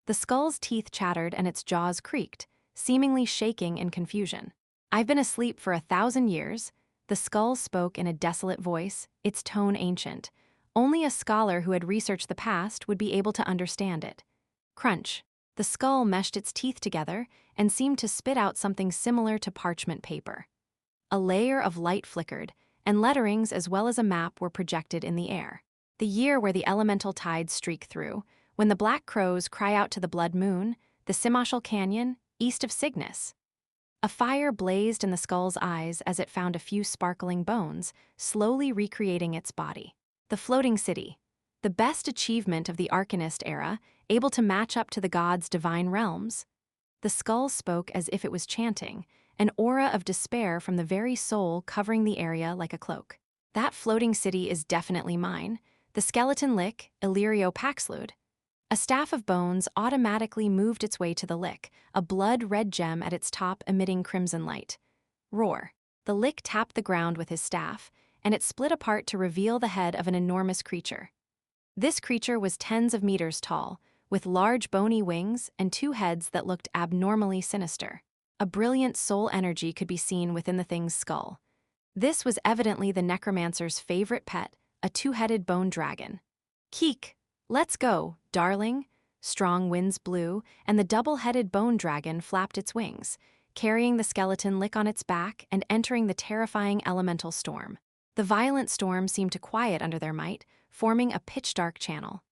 The skull's teeth chattered and its jaws creaked, seemingly shaking in confusion. "I've been asleep for 1,000 years," the skull spoke in a desolate voice, its tone ancient. Only a scholar who had researched the past would be able to understand it. Crunch. The skull meshed its teeth together and seemed to spit out something similar to parchment paper. A layer of light flickered, and letterings as well as a map were projected in the air. The year where the elemental tides streak through, when the black crows cry out to the blood moon, the Simashal Canyon, east of Cygnus. A fire blazed in the skull's eyes as it found a few sparkling bones, slowly recreating its body. The floating city. The best achievement of the Arcanist era, able to match up to the gods' divine realms. The skull spoke as if it was chanting, an aura of despair from the very soul covering the area like a cloak. "That floating city is definitely mine. The skeleton lick, Illyrio Paxlud." A staff of bones automatically moved its way to the lick, a blood-red gem at its top emitting crimson light. Roar. The lick tapped the ground with his staff, and it split apart to reveal the head of an enormous creature. This creature was tens of meters tall, with large bony wings and two heads that looked abnormally sinister. A brilliant soul energy could be seen within the thing's skull. This was evidently the necromancer's favorite pet, a two-headed bone dragon. "Keek, let's go, darling." Strong winds blew, and the double-headed bone dragon flapped its wings, carrying the skeleton lick on its back and entering the terrifying elemental storm. The violent storm seemed to quiet under their might, forming a pitch-dark channel.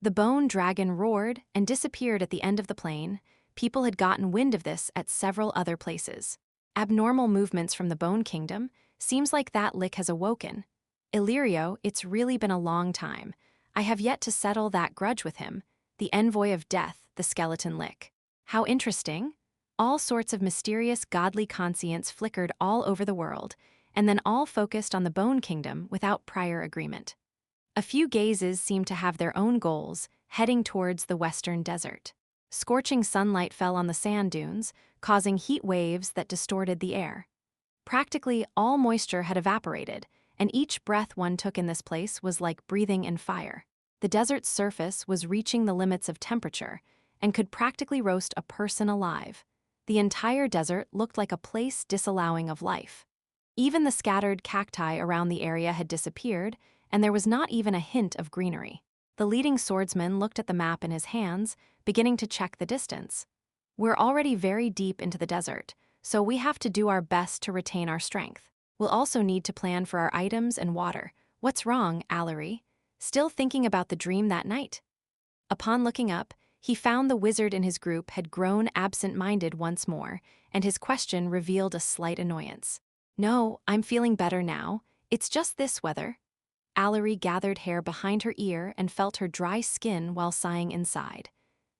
The bone dragon roared and disappeared at the end of the plain. People had gotten wind of this at several other places. Abnormal movements from the Bone Kingdom. Seems like that lick has awoken. "Illyrio, it's really been a long time. I have yet to settle that grudge with him. The envoy of death, the skeleton lick." How interesting. All sorts of mysterious godly conscience flickered all over the world, and then all focused on the Bone Kingdom without prior agreement. A few gazes seemed to have their own goals, heading towards the western desert. Scorching sunlight fell on the sand dunes, causing heat waves that distorted the air. Practically all moisture had evaporated, and each breath one took in this place was like breathing in fire. The desert's surface was reaching the limits of temperature and could practically roast a person alive. The entire desert looked like a place disallowing of life. Even the scattered cacti around the area had disappeared, and there was not even a hint of greenery. The leading swordsman looked at the map in his hands, beginning to check the distance. "We're already very deep into the desert, so we have to do our best to retain our strength. We'll also need to plan for our items and water." "What's wrong, Allery? Still thinking about the dream that night?" Upon looking up, he found the wizard in his group had grown absent-minded once more, and his question revealed a slight annoyance. "No, I'm feeling better now. It's just this weather." Allery gathered hair behind her ear and felt her dry skin while sighing inside.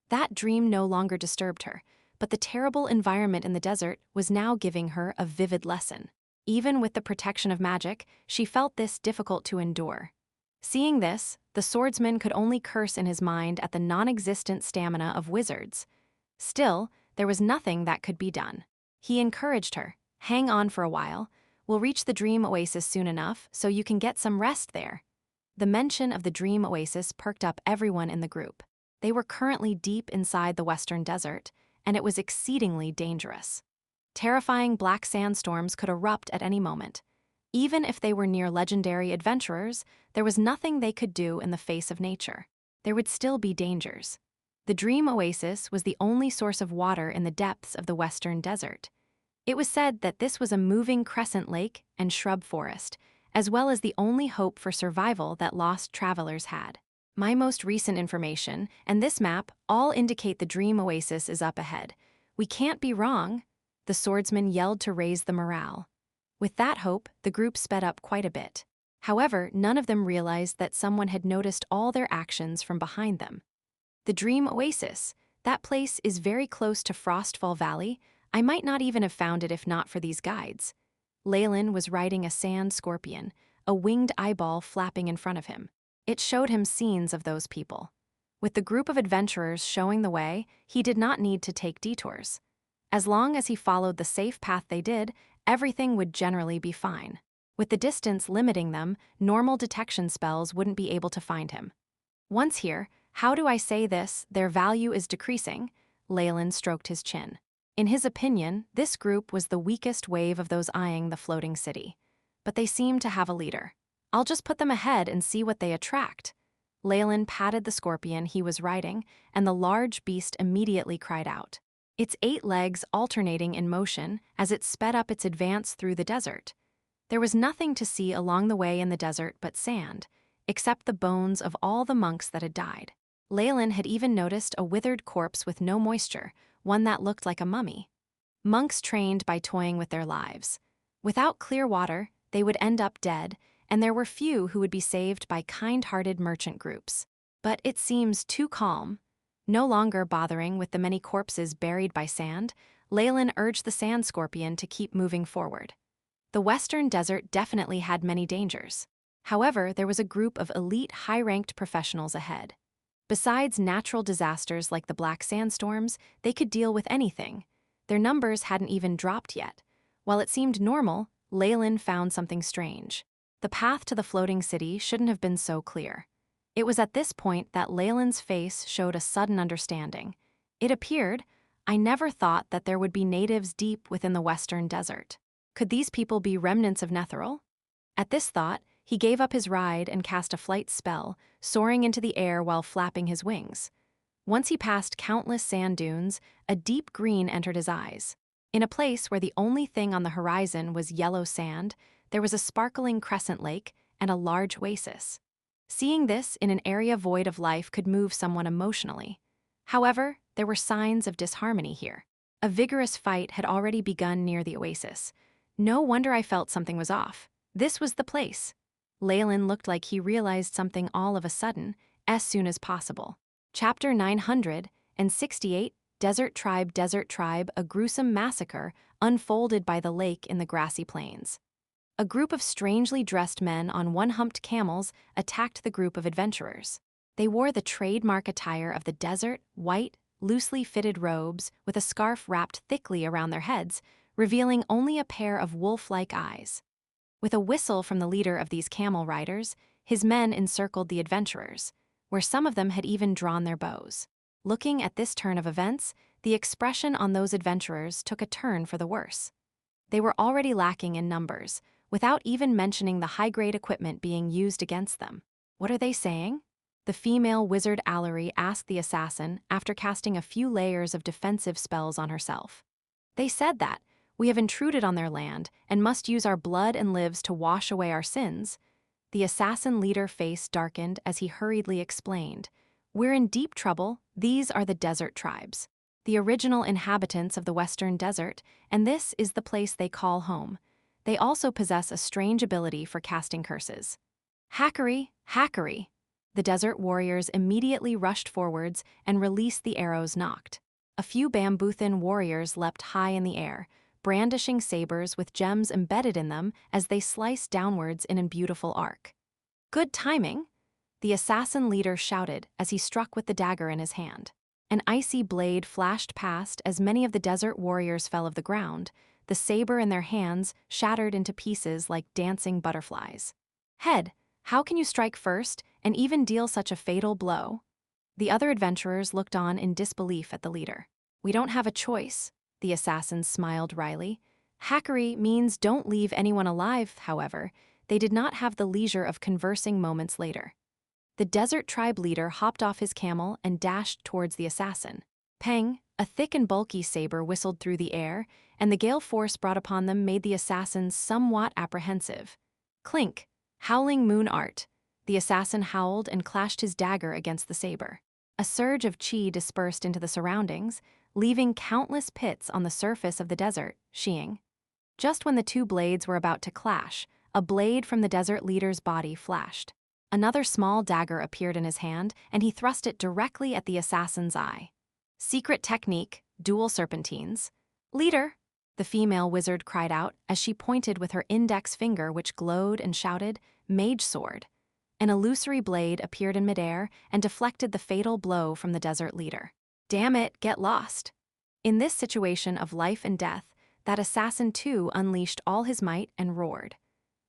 That dream no longer disturbed her, but the terrible environment in the desert was now giving her a vivid lesson. Even with the protection of magic, she felt this difficult to endure. Seeing this, the swordsman could only curse in his mind at the non-existent stamina of wizards. Still, there was nothing that could be done. He encouraged her, "Hang on for a while. We'll reach the dream oasis soon enough, so you can get some rest there." The mention of the dream oasis perked up everyone in the group. They were currently deep inside the western desert, and it was exceedingly dangerous. Terrifying black sandstorms could erupt at any moment. Even if they were near legendary adventurers, there was nothing they could do in the face of nature. There would still be dangers. The dream oasis was the only source of water in the depths of the western desert. It was said that this was a moving crescent lake and shrub forest, as well as the only hope for survival that lost travelers had. My most recent information and this map all indicate the dream oasis is up ahead. We can't be wrong. The swordsman yelled to raise the morale. With that hope, the group sped up quite a bit. However, none of them realized that someone had noticed all their actions from behind them. "The dream oasis. That place is very close to Frostfall Valley. I might not even have found it if not for these guides." Leylin was riding a sand scorpion, a winged eyeball flapping in front of him. It showed him scenes of those people. With the group of adventurers showing the way, he did not need to take detours. As long as he followed the safe path they did, everything would generally be fine. With the distance limiting them, normal detection spells wouldn't be able to find him. Once here, how do I say this, their value is decreasing? Leylin stroked his chin. In his opinion, this group was the weakest wave of those eyeing the floating city. But they seemed to have a leader. I'll just put them ahead and see what they attract. Leylin patted the scorpion he was riding, and the large beast immediately cried out. Its 8 legs alternating in motion as it sped up its advance through the desert. There was nothing to see along the way in the desert but sand, except the bones of all the monks that had died. Leylin had even noticed a withered corpse with no moisture, one that looked like a mummy. Monks trained by toying with their lives. Without clear water, they would end up dead, and there were few who would be saved by kind-hearted merchant groups. But it seems too calm. No longer bothering with the many corpses buried by sand, Leylin urged the sand scorpion to keep moving forward. The western desert definitely had many dangers. However, there was a group of elite high-ranked professionals ahead. Besides natural disasters like the black sandstorms, they could deal with anything. Their numbers hadn't even dropped yet. While it seemed normal, Leylin found something strange. The path to the floating city shouldn't have been so clear. It was at this point that Leylin's face showed a sudden understanding. It appeared, I never thought that there would be natives deep within the western desert. Could these people be remnants of Netheril? At this thought, he gave up his ride and cast a flight spell, soaring into the air while flapping his wings. Once he passed countless sand dunes, a deep green entered his eyes. In a place where the only thing on the horizon was yellow sand, there was a sparkling crescent lake and a large oasis. Seeing this in an area void of life could move someone emotionally. However, there were signs of disharmony here. A vigorous fight had already begun near the oasis. No wonder I felt something was off. This was the place. Leylin looked like he realized something all of a sudden, as soon as possible. Chapter 968, Desert Tribe, a gruesome massacre unfolded by the lake in the grassy plains. A group of strangely dressed men on one-humped camels attacked the group of adventurers. They wore the trademark attire of the desert, white, loosely fitted robes with a scarf wrapped thickly around their heads, revealing only a pair of wolf-like eyes. With a whistle from the leader of these camel riders, his men encircled the adventurers, where some of them had even drawn their bows. Looking at this turn of events, the expression on those adventurers took a turn for the worse. They were already lacking in numbers, without even mentioning the high-grade equipment being used against them. What are they saying? The female wizard Allery asked the assassin after casting a few layers of defensive spells on herself. They said that, we have intruded on their land and must use our blood and lives to wash away our sins. The assassin leader face darkened as he hurriedly explained, we're in deep trouble, these are the desert tribes. The original inhabitants of the western desert, and this is the place they call home. They also possess a strange ability for casting curses. Hackery, hackery! The desert warriors immediately rushed forwards and released the arrows nocked. A few bamboothin warriors leapt high in the air, brandishing sabers with gems embedded in them as they sliced downwards in a beautiful arc. Good timing! The assassin leader shouted as he struck with the dagger in his hand. An icy blade flashed past as many of the desert warriors fell of the ground, the saber in their hands shattered into pieces like dancing butterflies. Head, how can you strike first and even deal such a fatal blow? The other adventurers looked on in disbelief at the leader. We don't have a choice, the assassin smiled wryly. Hackery means don't leave anyone alive, however. They did not have the leisure of conversing moments later. The desert tribe leader hopped off his camel and dashed towards the assassin. Peng, a thick and bulky saber whistled through the air, and the gale force brought upon them made the assassins somewhat apprehensive. Clink, howling moon art. The assassin howled and clashed his dagger against the saber. A surge of chi dispersed into the surroundings, leaving countless pits on the surface of the desert, sheeing. Just when the two blades were about to clash, a blade from the desert leader's body flashed. Another small dagger appeared in his hand, and he thrust it directly at the assassin's eye. Secret technique, dual serpentines. Leader, the female wizard cried out as she pointed with her index finger which glowed and shouted, Mage sword. An illusory blade appeared in midair and deflected the fatal blow from the desert leader. Damn it, get lost. In this situation of life and death, that assassin too unleashed all his might and roared.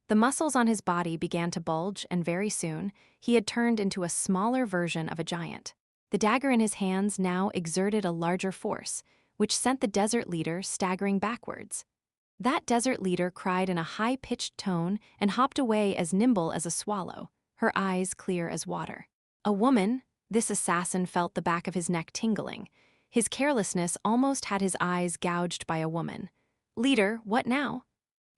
The muscles on his body began to bulge, and very soon, he had turned into a smaller version of a giant. The dagger in his hands now exerted a larger force, which sent the desert leader staggering backwards. That desert leader cried in a high-pitched tone and hopped away as nimble as a swallow, her eyes clear as water. A woman, this assassin felt the back of his neck tingling. His carelessness almost had his eyes gouged by a woman. Leader, what now?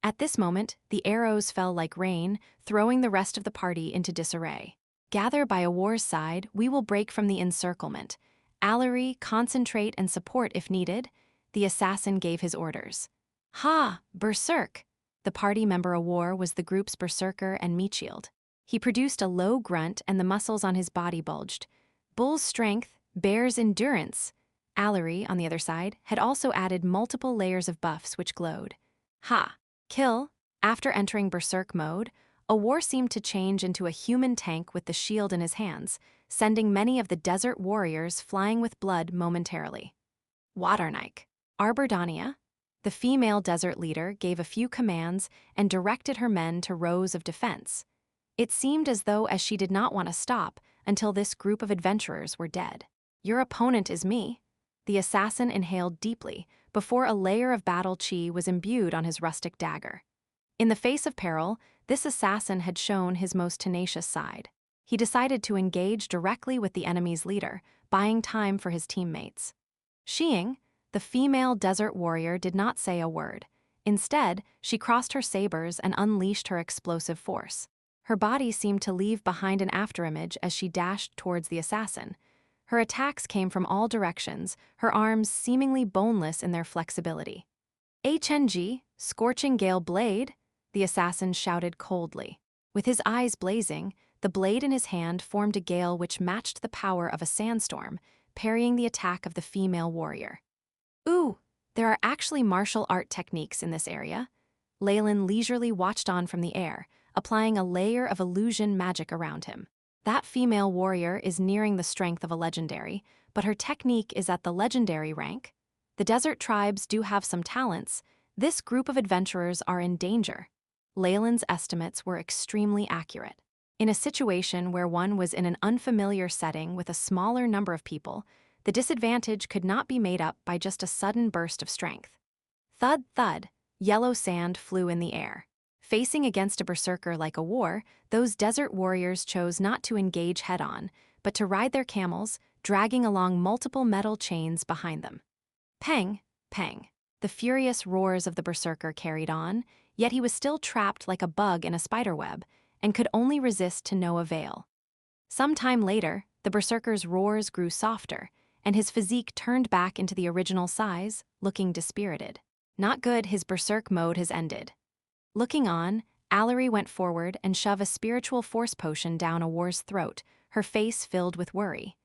At this moment, the arrows fell like rain, throwing the rest of the party into disarray. Gather by a war's side, we will break from the encirclement. Allery, concentrate and support if needed. The assassin gave his orders. Ha! Berserk! The party member of war was the group's berserker and meatshield. He produced a low grunt and the muscles on his body bulged. Bull's strength, bear's endurance. Allery, on the other side, had also added multiple layers of buffs which glowed. Ha! Kill. After entering berserk mode, a war seemed to change into a human tank with the shield in his hands, sending many of the desert warriors flying with blood momentarily. Waternike. Arbordania, the female desert leader, gave a few commands and directed her men to rows of defense. It seemed as though she did not want to stop until this group of adventurers were dead. Your opponent is me. The assassin inhaled deeply before a layer of battle chi was imbued on his rustic dagger. In the face of peril, this assassin had shown his most tenacious side. He decided to engage directly with the enemy's leader, buying time for his teammates. Xing, the female desert warrior, did not say a word. Instead, she crossed her sabers and unleashed her explosive force. Her body seemed to leave behind an afterimage as she dashed towards the assassin. Her attacks came from all directions, her arms seemingly boneless in their flexibility. HNG, Scorching Gale Blade, the assassin shouted coldly. With his eyes blazing, the blade in his hand formed a gale which matched the power of a sandstorm, parrying the attack of the female warrior. Ooh, there are actually martial art techniques in this area. Leylin leisurely watched on from the air, applying a layer of illusion magic around him. That female warrior is nearing the strength of a legendary, but her technique is at the legendary rank. The desert tribes do have some talents. This group of adventurers are in danger. Leylin's estimates were extremely accurate. In a situation where one was in an unfamiliar setting with a smaller number of people, the disadvantage could not be made up by just a sudden burst of strength. Thud, thud, yellow sand flew in the air. Facing against a berserker like a war, those desert warriors chose not to engage head-on, but to ride their camels, dragging along multiple metal chains behind them. Pang, pang. The furious roars of the berserker carried on, yet he was still trapped like a bug in a spiderweb, and could only resist to no avail. Some time later, the berserker's roars grew softer, and his physique turned back into the original size, looking dispirited. Not good, his berserk mode has ended. Looking on, Allery went forward and shoved a spiritual force potion down a war's throat, her face filled with worry.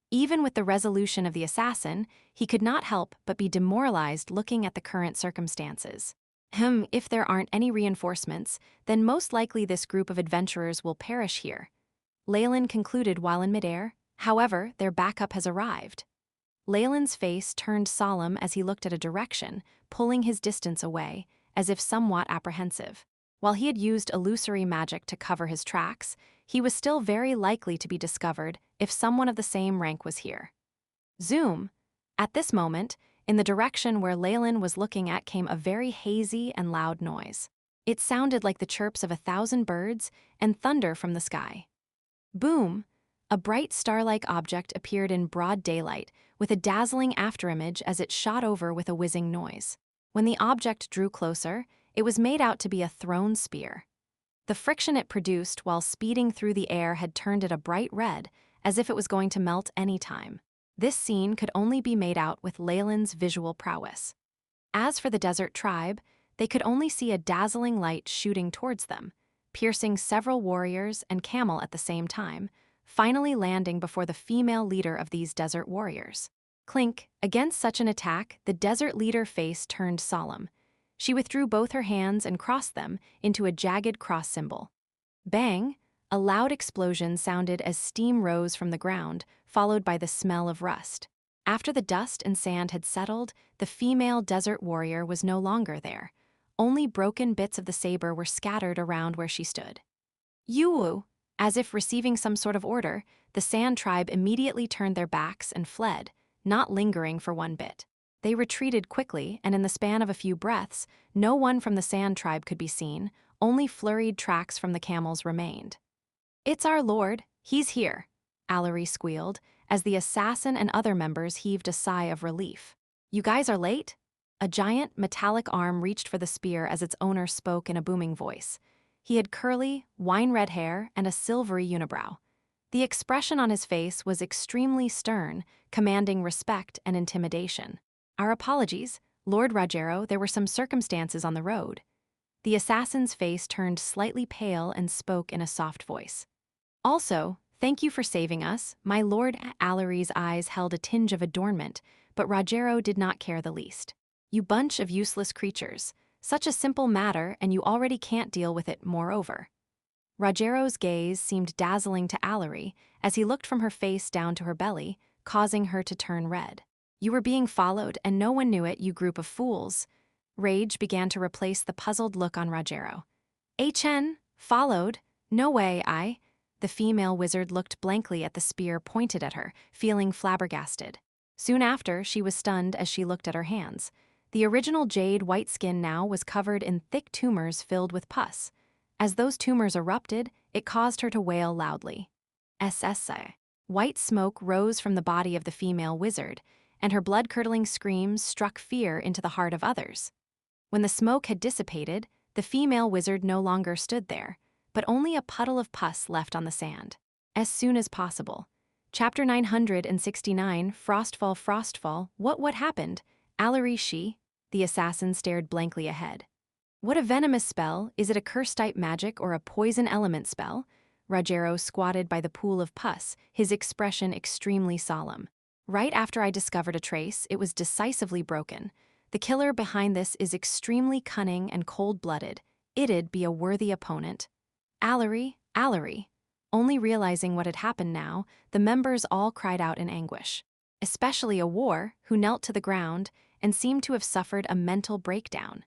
Even with the resolution of the assassin, he could not help but be demoralized looking at the current circumstances. If there aren't any reinforcements, then most likely this group of adventurers will perish here. Leylin concluded while in midair. However, their backup has arrived. Leylin's face turned solemn as he looked at a direction, pulling his distance away, as if somewhat apprehensive. While he had used illusory magic to cover his tracks, he was still very likely to be discovered if someone of the same rank was here. Zoom! At this moment, in the direction where Leylin was looking at came a very hazy and loud noise. It sounded like the chirps of 1,000 birds and thunder from the sky. Boom! A bright star-like object appeared in broad daylight, with a dazzling afterimage as it shot over with a whizzing noise. When the object drew closer, it was made out to be a thrown spear. The friction it produced while speeding through the air had turned it a bright red, as if it was going to melt any time. This scene could only be made out with Leylin's visual prowess. As for the desert tribe, they could only see a dazzling light shooting towards them, piercing several warriors and camel at the same time, finally landing before the female leader of these desert warriors. Clink! Against such an attack, the desert leader face turned solemn. She withdrew both her hands and crossed them into a jagged cross symbol. Bang! A loud explosion sounded as steam rose from the ground, followed by the smell of rust. After the dust and sand had settled, the female desert warrior was no longer there. Only broken bits of the saber were scattered around where she stood. Yuwu! As if receiving some sort of order, the Sand tribe immediately turned their backs and fled, not lingering for one bit. They retreated quickly, and in the span of a few breaths, no one from the Sand tribe could be seen, only flurried tracks from the camels remained. "It's our lord, he's here," Allery squealed, as the assassin and other members heaved a sigh of relief. "You guys are late?" A giant, metallic arm reached for the spear as its owner spoke in a booming voice. He had curly, wine-red hair and a silvery unibrow. The expression on his face was extremely stern, commanding respect and intimidation. "Our apologies, Lord Rogero, there were some circumstances on the road." The assassin's face turned slightly pale and spoke in a soft voice. "Also, thank you for saving us, my lord." Allery's eyes held a tinge of adornment, but Rogero did not care the least. "You bunch of useless creatures. Such a simple matter, and you already can't deal with it, moreover." Rogero's gaze seemed dazzling to Allery as he looked from her face down to her belly, causing her to turn red. "You were being followed, and no one knew it, you group of fools." Rage began to replace the puzzled look on Rogero. "HN? Followed? No way, I." The female wizard looked blankly at the spear pointed at her, feeling flabbergasted. Soon after, she was stunned as she looked at her hands. The original jade white skin now was covered in thick tumors filled with pus. As those tumors erupted, it caused her to wail loudly. SSA. White smoke rose from the body of the female wizard, and her blood-curdling screams struck fear into the heart of others. When the smoke had dissipated, the female wizard no longer stood there, but only a puddle of pus left on the sand. As soon as possible. Chapter 969, Frostfall, what happened? Allery she? The assassin stared blankly ahead. "What a venomous spell, is it a curse-type magic or a poison element spell?" Rogero squatted by the pool of pus, his expression extremely solemn. "Right after I discovered a trace, it was decisively broken. The killer behind this is extremely cunning and cold-blooded. It'd be a worthy opponent." Allery. Only realizing what had happened now, the members all cried out in anguish. Especially a war, who knelt to the ground and seemed to have suffered a mental breakdown.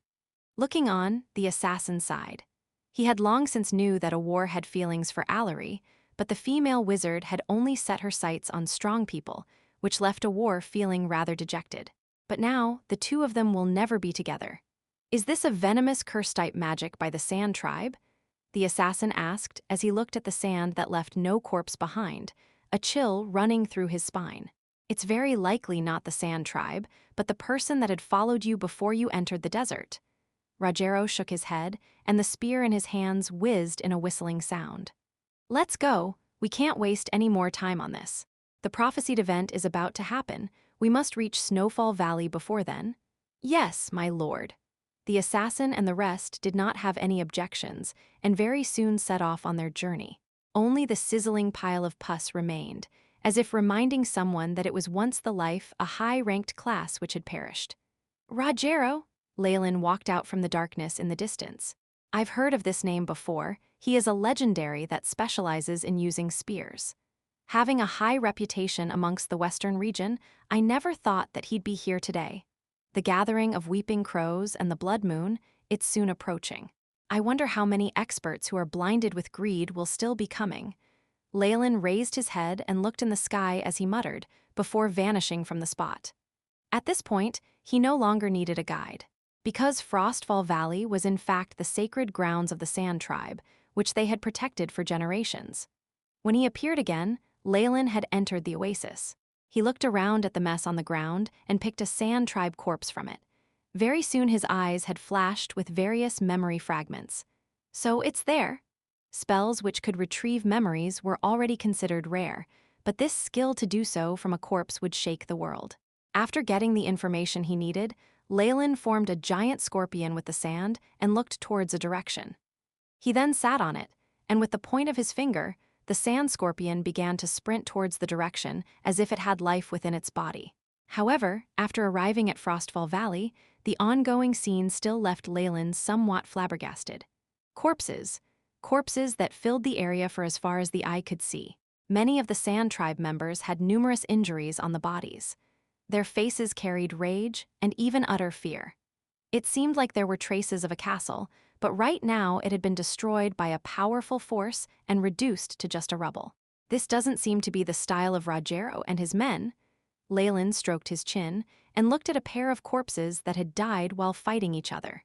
Looking on, the assassin sighed. He had long since knew that a war had feelings for Allery, but the female wizard had only set her sights on strong people, which left a war feeling rather dejected. But now, the two of them will never be together. "Is this a venomous curse-type magic by the Sand tribe?" the assassin asked as he looked at the sand that left no corpse behind, a chill running through his spine. "It's very likely not the Sand tribe, but the person that had followed you before you entered the desert." Rogero shook his head, and the spear in his hands whizzed in a whistling sound. "Let's go. We can't waste any more time on this. The prophesied event is about to happen. We must reach Snowfall Valley before then." "Yes, my lord." The assassin and the rest did not have any objections, and very soon set off on their journey. Only the sizzling pile of pus remained, as if reminding someone that it was once the life, a high-ranked class which had perished. "Rogero!" Leylin walked out from the darkness in the distance. "I've heard of this name before. He is a legendary that specializes in using spears. Having a high reputation amongst the western region, I never thought that he'd be here today. The gathering of weeping crows and the blood moon, it's soon approaching. I wonder how many experts who are blinded with greed will still be coming." Leylin raised his head and looked in the sky as he muttered, before vanishing from the spot. At this point, he no longer needed a guide. Because Frostfall Valley was in fact the sacred grounds of the Sand tribe, which they had protected for generations. When he appeared again, Leylin had entered the oasis. He looked around at the mess on the ground and picked a Sand tribe corpse from it. Very soon his eyes had flashed with various memory fragments. So it's there. Spells which could retrieve memories were already considered rare, but this skill to do so from a corpse would shake the world. After getting the information he needed, Leylin formed a giant scorpion with the sand and looked towards a direction. He then sat on it, and with the point of his finger, the sand scorpion began to sprint towards the direction as if it had life within its body. However, after arriving at Frostfall Valley, the ongoing scene still left Leylin somewhat flabbergasted. Corpses. corpses that filled the area for as far as the eye could see. Many of the Sand Tribe members had numerous injuries on the bodies. Their faces carried rage and even utter fear. It seemed like there were traces of a castle, but right now it had been destroyed by a powerful force and reduced to just a rubble. This doesn't seem to be the style of Rogero and his men. Leylin stroked his chin and looked at a pair of corpses that had died while fighting each other.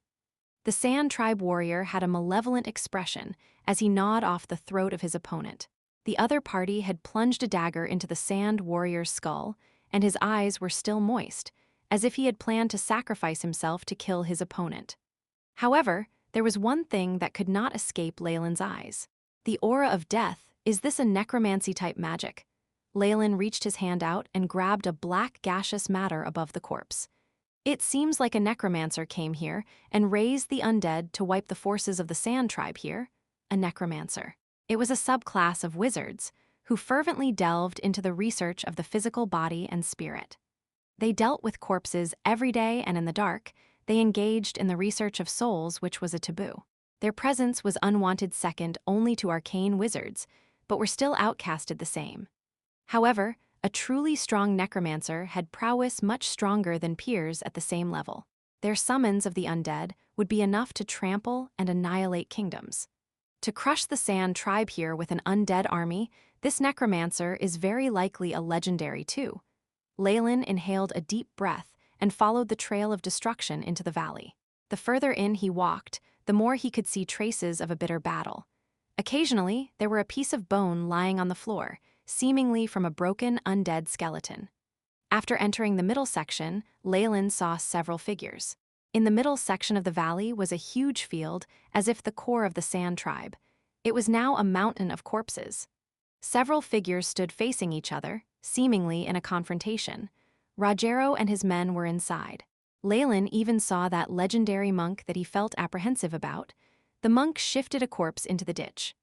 The Sand Tribe warrior had a malevolent expression as he gnawed off the throat of his opponent. The other party had plunged a dagger into the Sand warrior's skull, and his eyes were still moist, as if he had planned to sacrifice himself to kill his opponent. However, there was one thing that could not escape Leylin's eyes. The aura of death. Is this a necromancy-type magic? Leylin reached his hand out and grabbed a black gaseous matter above the corpse. It seems like a necromancer came here and raised the undead to wipe the forces of the Sand Tribe here. A necromancer. It was a subclass of wizards who fervently delved into the research of the physical body and spirit. They dealt with corpses every day, and in the dark, they engaged in the research of souls, which was a taboo. Their presence was unwanted second only to arcane wizards, but were still outcasted the same. However, a truly strong necromancer had prowess much stronger than peers at the same level. Their summons of the undead would be enough to trample and annihilate kingdoms. To crush the Sand Tribe here with an undead army, this necromancer is very likely a legendary too. Leylin inhaled a deep breath and followed the trail of destruction into the valley. The further in he walked, the more he could see traces of a bitter battle. Occasionally, there were a piece of bone lying on the floor, seemingly from a broken, undead skeleton. After entering the middle section, Leylin saw several figures. In the middle section of the valley was a huge field, as if the core of the Sand Tribe. It was now a mountain of corpses. Several figures stood facing each other, seemingly in a confrontation. Rogero and his men were inside. Leylin even saw that legendary monk that he felt apprehensive about. The monk shifted a corpse into the ditch.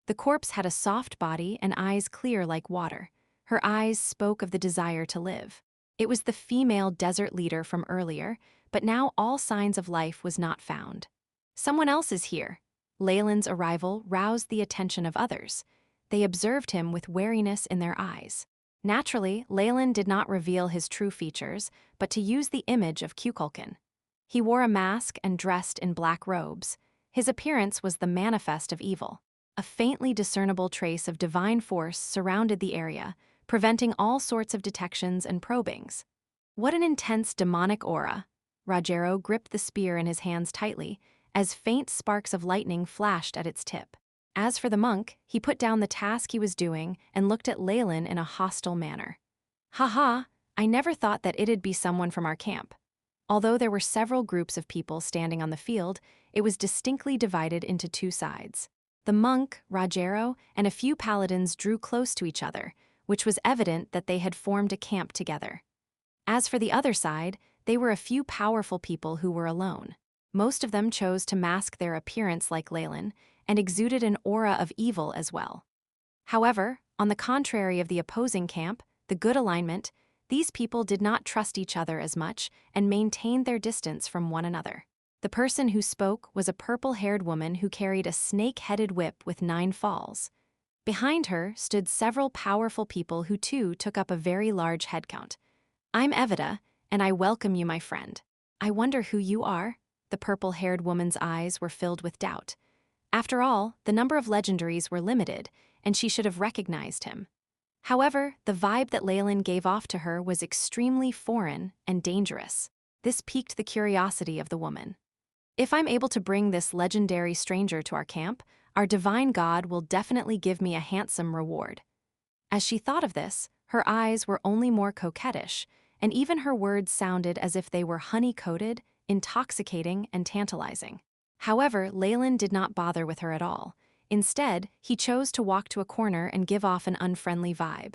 The corpse had a soft body and eyes clear like water. Her eyes spoke of the desire to live. It was the female desert leader from earlier, but now all signs of life was not found. Someone else is here. Leylin's arrival roused the attention of others. They observed him with wariness in their eyes. Naturally, Leylin did not reveal his true features, but to use the image of Kukulkan. He wore a mask and dressed in black robes. His appearance was the manifest of evil. A faintly discernible trace of divine force surrounded the area, preventing all sorts of detections and probings. What an intense demonic aura! Rogero gripped the spear in his hands tightly, as faint sparks of lightning flashed at its tip. As for the monk, he put down the task he was doing and looked at Leylin in a hostile manner. "Ha, I never thought that it'd be someone from our camp." Although there were several groups of people standing on the field, it was distinctly divided into two sides. The monk, Rogero, and a few paladins drew close to each other, which was evident that they had formed a camp together. As for the other side, they were a few powerful people who were alone. Most of them chose to mask their appearance like Leylin, and exuded an aura of evil as well. However, on the contrary of the opposing camp, the good alignment, these people did not trust each other as much and maintained their distance from one another. The person who spoke was a purple-haired woman who carried a snake-headed whip with 9 falls. Behind her stood several powerful people who too took up a very large head count. "I'm Evita, and I welcome you, my friend." "I wonder who you are?" The purple-haired woman's eyes were filled with doubt. After all, the number of legendaries were limited, and she should have recognized him. However, the vibe that Leylin gave off to her was extremely foreign and dangerous. This piqued the curiosity of the woman. "If I'm able to bring this legendary stranger to our camp, our divine god will definitely give me a handsome reward." As she thought of this, her eyes were only more coquettish, and even her words sounded as if they were honey-coated, intoxicating, and tantalizing. However, Leylin did not bother with her at all. Instead, he chose to walk to a corner and give off an unfriendly vibe.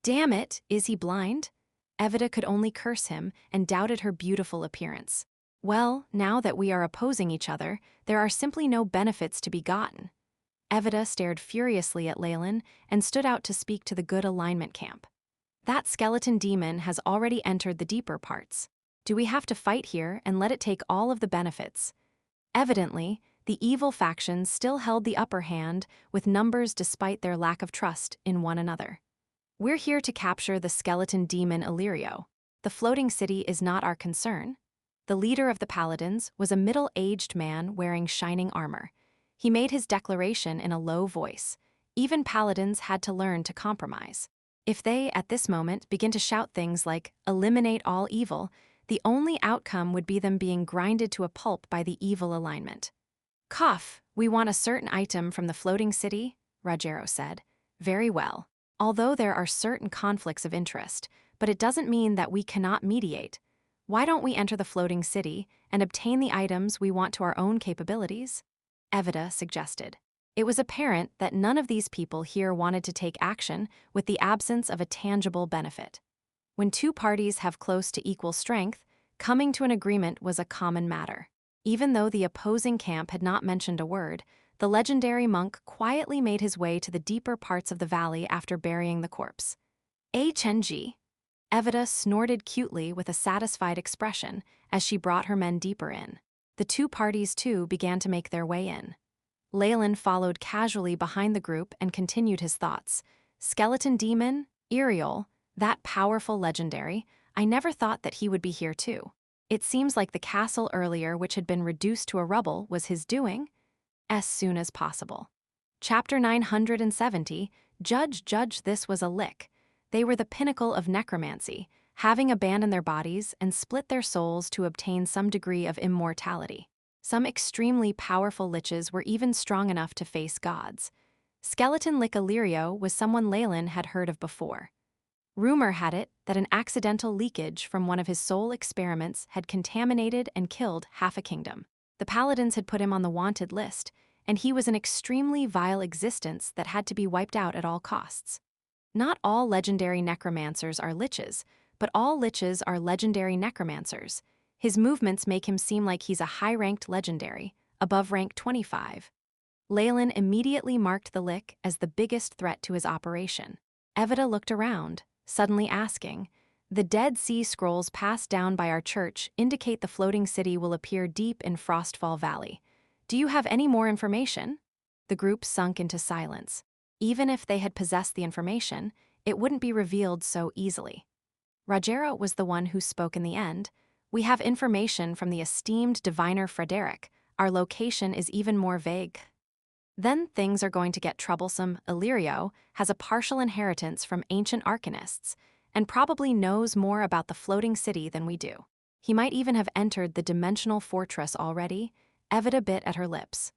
"Damn it, is he blind?" Evita could only curse him and doubted her beautiful appearance. "Well, now that we are opposing each other, there are simply no benefits to be gotten." Evita stared furiously at Leylin and stood out to speak to the good alignment camp. "That skeleton demon has already entered the deeper parts. Do we have to fight here and let it take all of the benefits?" Evidently, the evil factions still held the upper hand with numbers despite their lack of trust in one another. We're here to capture the skeleton demon Illyrio. The floating city is not our concern. The leader of the paladins was a middle-aged man wearing shining armor. He made his declaration in a low voice. Even paladins had to learn to compromise. If they, at this moment, begin to shout things like, "Eliminate all evil," the only outcome would be them being grinded to a pulp by the evil alignment. "Cough, we want a certain item from the floating city," Rogero said. "Very well. Although there are certain conflicts of interest, but it doesn't mean that we cannot mediate. Why don't we enter the floating city and obtain the items we want to our own capabilities?" Evita suggested. It was apparent that none of these people here wanted to take action with the absence of a tangible benefit. When two parties have close to equal strength, coming to an agreement was a common matter. Even though the opposing camp had not mentioned a word, the legendary monk quietly made his way to the deeper parts of the valley after burying the corpse. HNG. Evita snorted cutely with a satisfied expression as she brought her men deeper in. The two parties, too, began to make their way in. Leylin followed casually behind the group and continued his thoughts. Skeleton demon, Iriol, that powerful legendary, I never thought that he would be here too. It seems like the castle earlier, which had been reduced to a rubble, was his doing. As soon as possible. Chapter 970, Judge, this was a lick. They were the pinnacle of necromancy, having abandoned their bodies and split their souls to obtain some degree of immortality. Some extremely powerful liches were even strong enough to face gods. Skeleton Lick Illyrio was someone Leylin had heard of before. Rumor had it that an accidental leakage from one of his soul experiments had contaminated and killed half a kingdom. The paladins had put him on the wanted list, and he was an extremely vile existence that had to be wiped out at all costs. Not all legendary necromancers are liches, but all liches are legendary necromancers. His movements make him seem like he's a high-ranked legendary, above rank 25. Leylin immediately marked the lick as the biggest threat to his operation. Evita looked around, suddenly asking, "The Dead Sea Scrolls passed down by our church indicate the floating city will appear deep in Frostfall Valley. Do you have any more information?" The group sunk into silence. Even if they had possessed the information, it wouldn't be revealed so easily. Rogero was the one who spoke in the end. "We have information from the esteemed diviner Frederick. Our location is even more vague." "Then things are going to get troublesome. Illyrio has a partial inheritance from ancient arcanists, and probably knows more about the floating city than we do. He might even have entered the dimensional fortress already." Evita bit at her lips.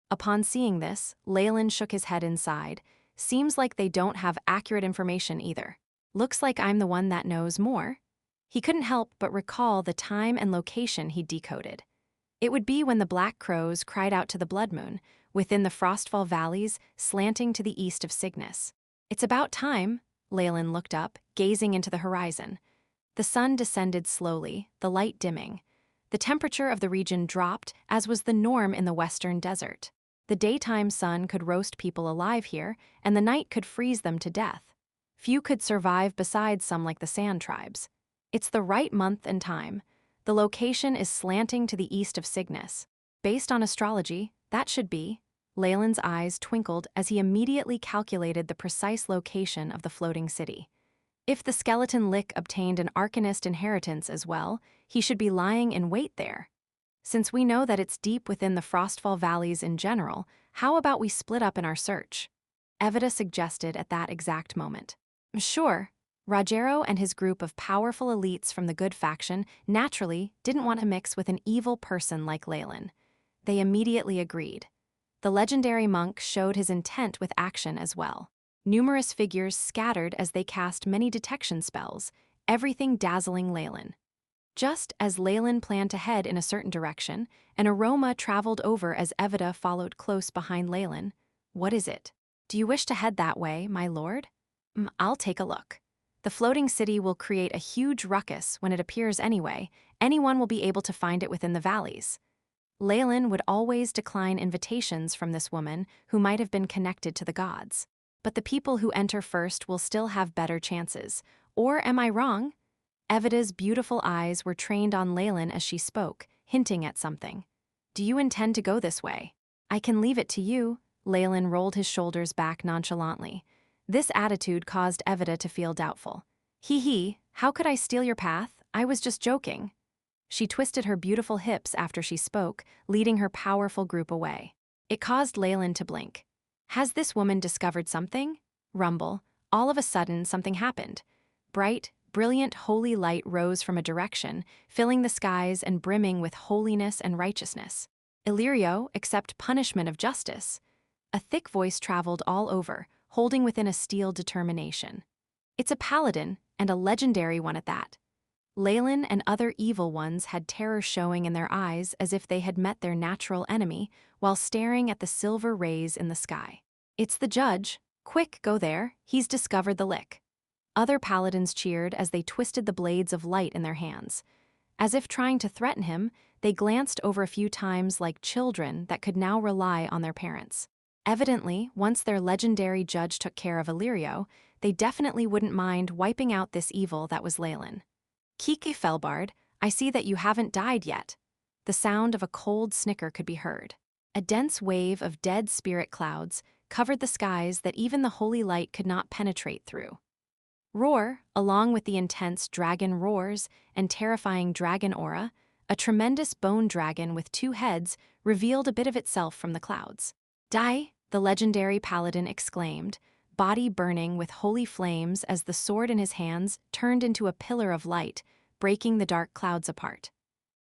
Upon seeing this, Leylin shook his head inside. "Seems like they don't have accurate information either. Looks like I'm the one that knows more." He couldn't help but recall the time and location he'd decoded. It would be when the black crows cried out to the blood moon, within the Frostfall valleys, slanting to the east of Cygnus. "It's about time." Leylin looked up, gazing into the horizon. The sun descended slowly, the light dimming. The temperature of the region dropped, as was the norm in the western desert. The daytime sun could roast people alive here, and the night could freeze them to death. Few could survive besides some like the sand tribes. It's the right month and time. The location is slanting to the east of Cygnus. Based on astrology, that should be. Leylin's eyes twinkled as he immediately calculated the precise location of the floating city. If the skeleton lick obtained an arcanist inheritance as well, he should be lying in wait there. Since we know that it's deep within the Frostfall valleys in general, how about we split up in our search? Evita suggested at that exact moment. Sure. Rogero and his group of powerful elites from the good faction naturally didn't want to mix with an evil person like Leylin. They immediately agreed. The legendary monk showed his intent with action as well. Numerous figures scattered as they cast many detection spells, everything dazzling Leylin. Just as Leylin planned to head in a certain direction, an aroma traveled over as Evita followed close behind Leylin. "What is it? Do you wish to head that way, my lord?" "I'll take a look. The floating city will create a huge ruckus when it appears anyway. Anyone will be able to find it within the valleys." Leylin would always decline invitations from this woman who might have been connected to the gods. But the people who enter first will still have better chances. Or am I wrong? Evita's beautiful eyes were trained on Leylin as she spoke, hinting at something. Do you intend to go this way? I can leave it to you. Leylin rolled his shoulders back nonchalantly. This attitude caused Evita to feel doubtful. Hee, how could I steal your path? I was just joking. She twisted her beautiful hips after she spoke, leading her powerful group away. It caused Leylin to blink. Has this woman discovered something? Rumble. All of a sudden, something happened. Bright, brilliant holy light rose from a direction, filling the skies and brimming with holiness and righteousness. Illyrio, accept punishment of justice. A thick voice traveled all over, holding within a steel determination. It's a paladin, and a legendary one at that. Leylin and other evil ones had terror showing in their eyes as if they had met their natural enemy while staring at the silver rays in the sky. It's the judge. Quick, go there. He's discovered the lick. Other paladins cheered as they twisted the blades of light in their hands. As if trying to threaten him, they glanced over a few times like children that could now rely on their parents. Evidently, once their legendary judge took care of Illyrio, they definitely wouldn't mind wiping out this evil that was Leylin. Kike Felbard, I see that you haven't died yet. The sound of a cold snicker could be heard. A dense wave of dead spirit clouds covered the skies that even the holy light could not penetrate through. Roar, along with the intense dragon roars and terrifying dragon aura, a tremendous bone dragon with 2 heads revealed a bit of itself from the clouds. Die, the legendary paladin exclaimed, body burning with holy flames as the sword in his hands turned into a pillar of light, breaking the dark clouds apart.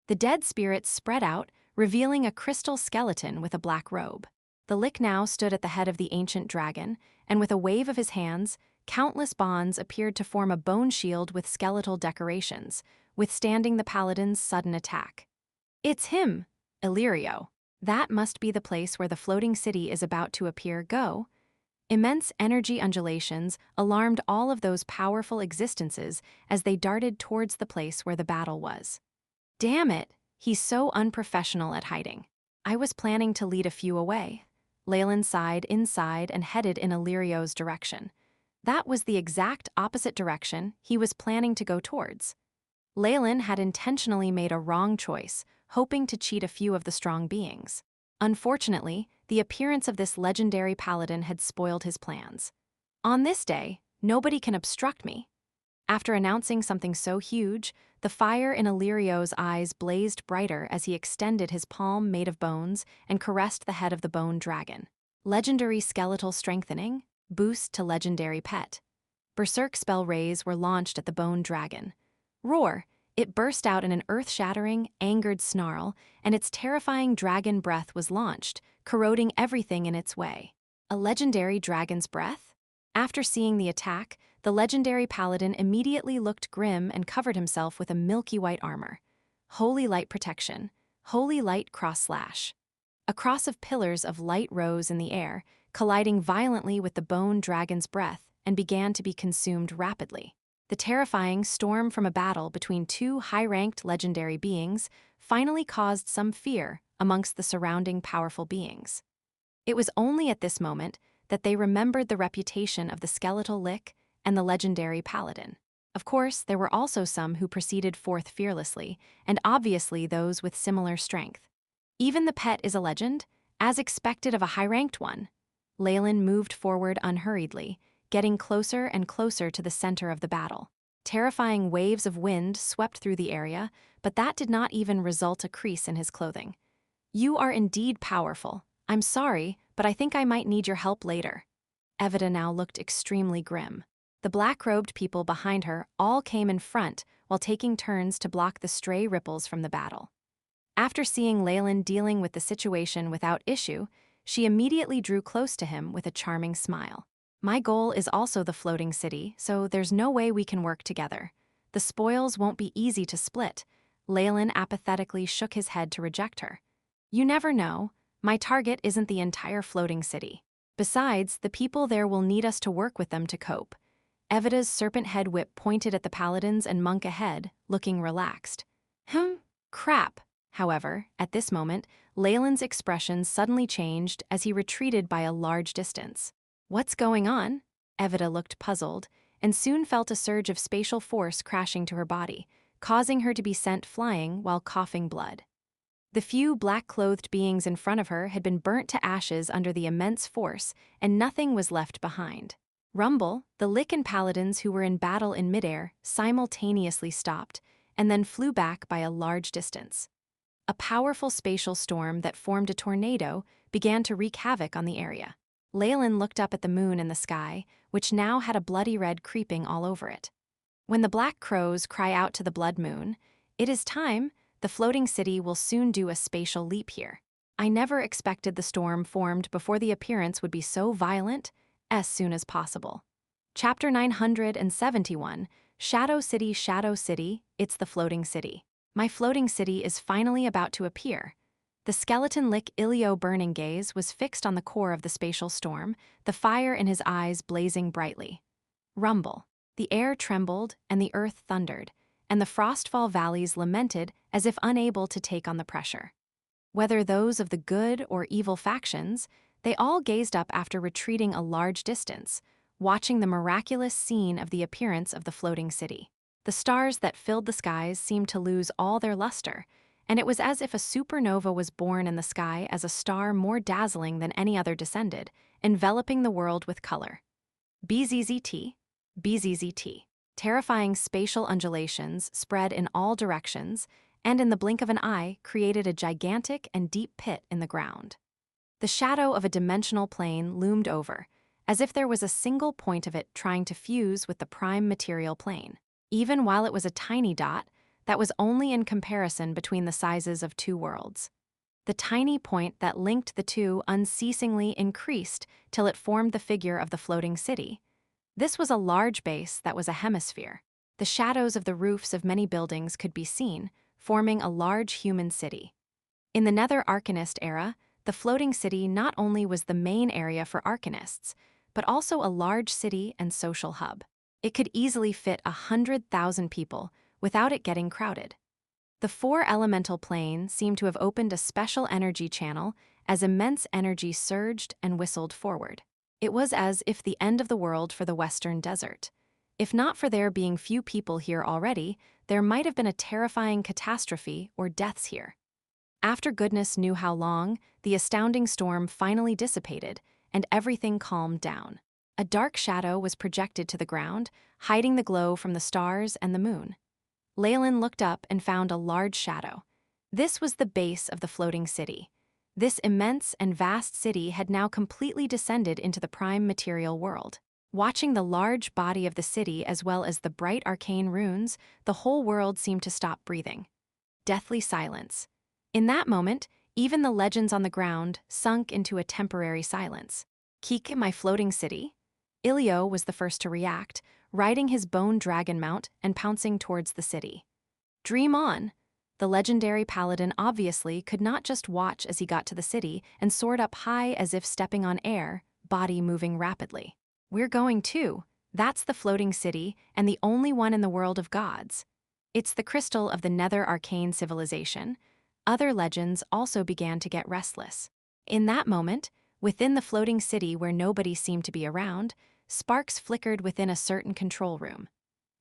The dead spirits spread out, revealing a crystal skeleton with a black robe. The Lick now stood at the head of the ancient dragon, and with a wave of his hands, countless bonds appeared to form a bone shield with skeletal decorations, withstanding the paladin's sudden attack. It's him, Illyrio. That must be the place where the floating city is about to appear. Go. Immense energy undulations alarmed all of those powerful existences as they darted towards the place where the battle was. Damn it, he's so unprofessional at hiding. I was planning to lead a few away. Leylin sighed inside and headed in Illyrio's direction. That was the exact opposite direction he was planning to go towards. Leylin had intentionally made a wrong choice, hoping to cheat a few of the strong beings. Unfortunately, the appearance of this legendary paladin had spoiled his plans. On this day, nobody can obstruct me. After announcing something so huge, the fire in Illyrio's eyes blazed brighter as he extended his palm made of bones and caressed the head of the bone dragon. Legendary skeletal strengthening, boost to legendary pet. Berserk spell rays were launched at the bone dragon. Roar! It burst out in an earth-shattering, angered snarl, and its terrifying dragon breath was launched, corroding everything in its way. A legendary dragon's breath? After seeing the attack, the legendary paladin immediately looked grim and covered himself with a milky white armor. Holy light protection. Holy light cross-slash. A cross of pillars of light rose in the air, colliding violently with the bone dragon's breath, and began to be consumed rapidly. The terrifying storm from a battle between 2 high-ranked legendary beings finally caused some fear amongst the surrounding powerful beings. It was only at this moment that they remembered the reputation of the skeletal Lick and the legendary paladin. Of course, there were also some who proceeded forth fearlessly, and obviously those with similar strength. Even the pet is a legend, as expected of a high-ranked one. Leylin moved forward unhurriedly, getting closer and closer to the center of the battle. Terrifying waves of wind swept through the area, but that did not even result a crease in his clothing. You are indeed powerful. I'm sorry, but I think I might need your help later. Evita now looked extremely grim. The black-robed people behind her all came in front while taking turns to block the stray ripples from the battle. After seeing Leylin dealing with the situation without issue, she immediately drew close to him with a charming smile. My goal is also the floating city, so there's no way we can work together. The spoils won't be easy to split. Leylin apathetically shook his head to reject her. You never know. My target isn't the entire floating city. Besides, the people there will need us to work with them to cope. Evita's serpent head whip pointed at the paladins and monk ahead, looking relaxed. Crap. However, at this moment, Leylin's expression suddenly changed as he retreated by a large distance. What's going on? Evita looked puzzled, and soon felt a surge of spatial force crashing to her body, causing her to be sent flying while coughing blood. The few black-clothed beings in front of her had been burnt to ashes under the immense force, and nothing was left behind. Rumble, the Lycan paladins who were in battle in midair, simultaneously stopped, and then flew back by a large distance. A powerful spatial storm that formed a tornado began to wreak havoc on the area. Leylin looked up at the moon in the sky, which now had a bloody red creeping all over it. When the black crows cry out to the blood moon, "It is time, the floating city will soon do a spatial leap here. I never expected the storm formed before the appearance would be so violent, as soon as possible." Chapter 971, Shadow City, it's the floating city. My floating city is finally about to appear. The skeleton-lick Ilio burning gaze was fixed on the core of the spatial storm, the fire in his eyes blazing brightly. Rumble. The air trembled and the earth thundered, and the frostfall valleys lamented as if unable to take on the pressure. Whether those of the good or evil factions, they all gazed up after retreating a large distance, watching the miraculous scene of the appearance of the floating city. The stars that filled the skies seemed to lose all their luster, and it was as if a supernova was born in the sky as a star more dazzling than any other descended, enveloping the world with color. BZZT. BZZT. Terrifying spatial undulations spread in all directions, and in the blink of an eye created a gigantic and deep pit in the ground. The shadow of a dimensional plane loomed over, as if there was a single point of it trying to fuse with the prime material plane. Even while it was a tiny dot, that was only in comparison between the sizes of two worlds. The tiny point that linked the two unceasingly increased till it formed the figure of the floating city. This was a large base that was a hemisphere. The shadows of the roofs of many buildings could be seen, forming a large human city. In the Nether Arcanist era, the floating city not only was the main area for Arcanists, but also a large city and social hub. It could easily fit 100,000 people without it getting crowded. The four elemental plane seemed to have opened a special energy channel as immense energy surged and whistled forward. It was as if the end of the world for the Western Desert. If not for there being few people here already, there might have been a terrifying catastrophe or deaths here. After goodness knew how long, the astounding storm finally dissipated, and everything calmed down. A dark shadow was projected to the ground, hiding the glow from the stars and the moon. Leylin looked up and found a large shadow. This was the base of the floating city. This immense and vast city had now completely descended into the prime material world. Watching the large body of the city as well as the bright arcane runes, the whole world seemed to stop breathing. Deathly silence. In that moment, even the legends on the ground sunk into a temporary silence. "Keek, my floating city?" Ilio was the first to react, riding his bone dragon mount and pouncing towards the city. "Dream on!" The legendary paladin obviously could not just watch as he got to the city and soared up high as if stepping on air, body moving rapidly. "We're going too. That's the floating city and the only one in the world of gods. It's the crystal of the Nether Arcane civilization." Other legends also began to get restless. In that moment, within the floating city where nobody seemed to be around, sparks flickered within a certain control room.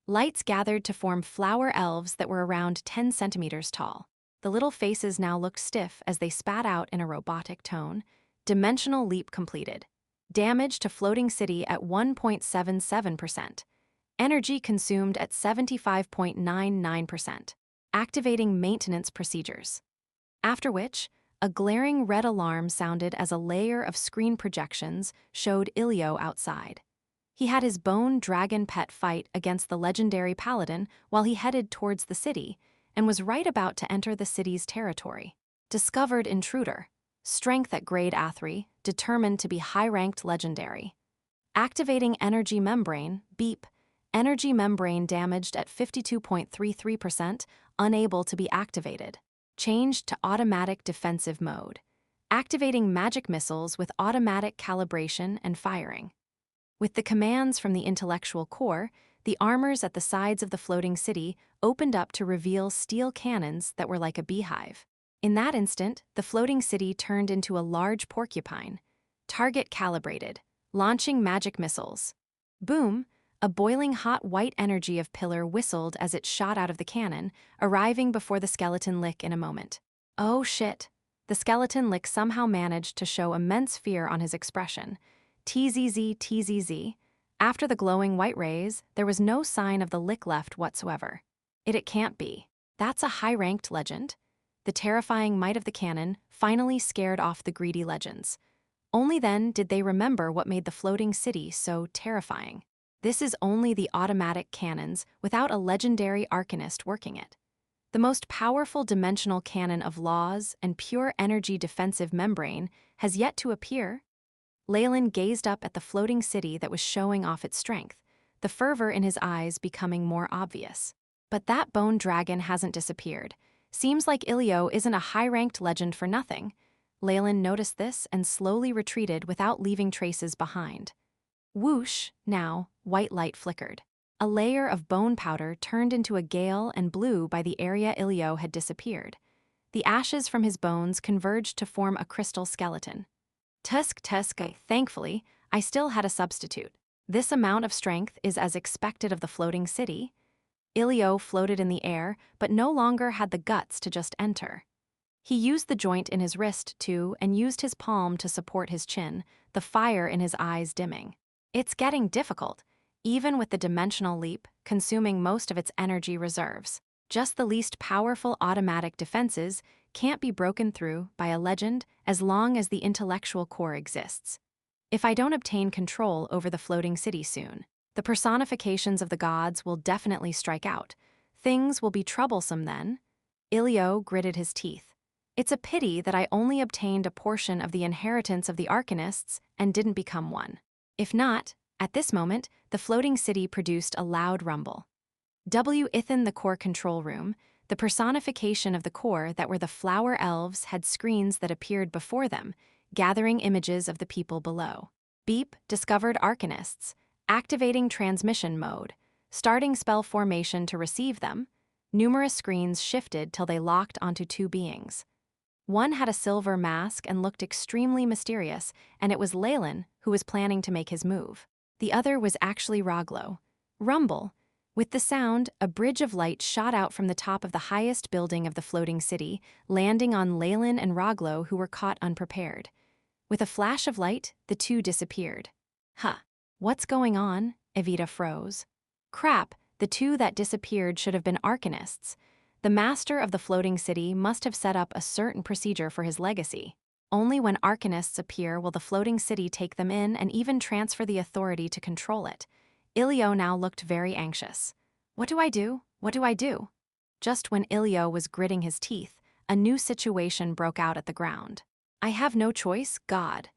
Lights gathered to form flower elves that were around 10 centimeters tall. The little faces now looked stiff as they spat out in a robotic tone. Dimensional leap completed. Damage to floating city at 1.77%. Energy consumed at 75.99%. Activating maintenance procedures. After which, a glaring red alarm sounded as a layer of screen projections showed Ilio outside. He had his bone dragon pet fight against the legendary paladin while he headed towards the city, and was right about to enter the city's territory. Discovered intruder. Strength at grade A3, determined to be high-ranked legendary. Activating energy membrane, beep. Energy membrane damaged at 52.33%, unable to be activated. Changed to automatic defensive mode. Activating magic missiles with automatic calibration and firing. With the commands from the intellectual core, the armors at the sides of the floating city opened up to reveal steel cannons that were like a beehive. In that instant, the floating city turned into a large porcupine. Target calibrated. Launching magic missiles. Boom! A boiling hot white energy of pillar whistled as it shot out of the cannon, arriving before the skeleton lick in a moment. Oh shit. The skeleton lick somehow managed to show immense fear on his expression. TZZ, TZZ. After the glowing white rays, there was no sign of the lick left whatsoever. It can't be. That's a high-ranked legend. The terrifying might of the cannon finally scared off the greedy legends. Only then did they remember what made the floating city so terrifying. This is only the automatic cannons without a legendary arcanist working it. The most powerful dimensional cannon of laws and pure energy defensive membrane has yet to appear. Leylin gazed up at the floating city that was showing off its strength, the fervor in his eyes becoming more obvious. But that bone dragon hasn't disappeared. Seems like Ilio isn't a high-ranked legend for nothing. Leylin noticed this and slowly retreated without leaving traces behind. Whoosh, now, white light flickered. A layer of bone powder turned into a gale and blew by the area Ilio had disappeared. The ashes from his bones converged to form a crystal skeleton. Tusk, thankfully, I still had a substitute. This amount of strength is as expected of the floating city. Ilio floated in the air, but no longer had the guts to just enter. He used the joint in his wrist, too, and used his palm to support his chin, the fire in his eyes dimming. It's getting difficult, even with the dimensional leap consuming most of its energy reserves. Just the least powerful automatic defenses can't be broken through by a legend as long as the intellectual core exists. If I don't obtain control over the floating city soon, the personifications of the gods will definitely strike out. Things will be troublesome then. Ilio gritted his teeth. It's a pity that I only obtained a portion of the inheritance of the arcanists and didn't become one. If not, at this moment, the floating city produced a loud rumble. Within the core control room, the personification of the core that were the flower elves had screens that appeared before them, gathering images of the people below. Beep, discovered arcanists, activating transmission mode, starting spell formation to receive them. Numerous screens shifted till they locked onto two beings. One had a silver mask and looked extremely mysterious, and it was Leylin who was planning to make his move. The other was actually Roglo. Rumble. With the sound, a bridge of light shot out from the top of the highest building of the floating city, landing on Leylin and Roglo, who were caught unprepared. With a flash of light, the two disappeared. Huh. What's going on? Evita froze. Crap, the two that disappeared should have been arcanists. The master of the floating city must have set up a certain procedure for his legacy. Only when arcanists appear will the floating city take them in and even transfer the authority to control it. Ilio now looked very anxious. What do I do? What do I do? Just when Ilio was gritting his teeth, a new situation broke out at the ground. I have no choice, God.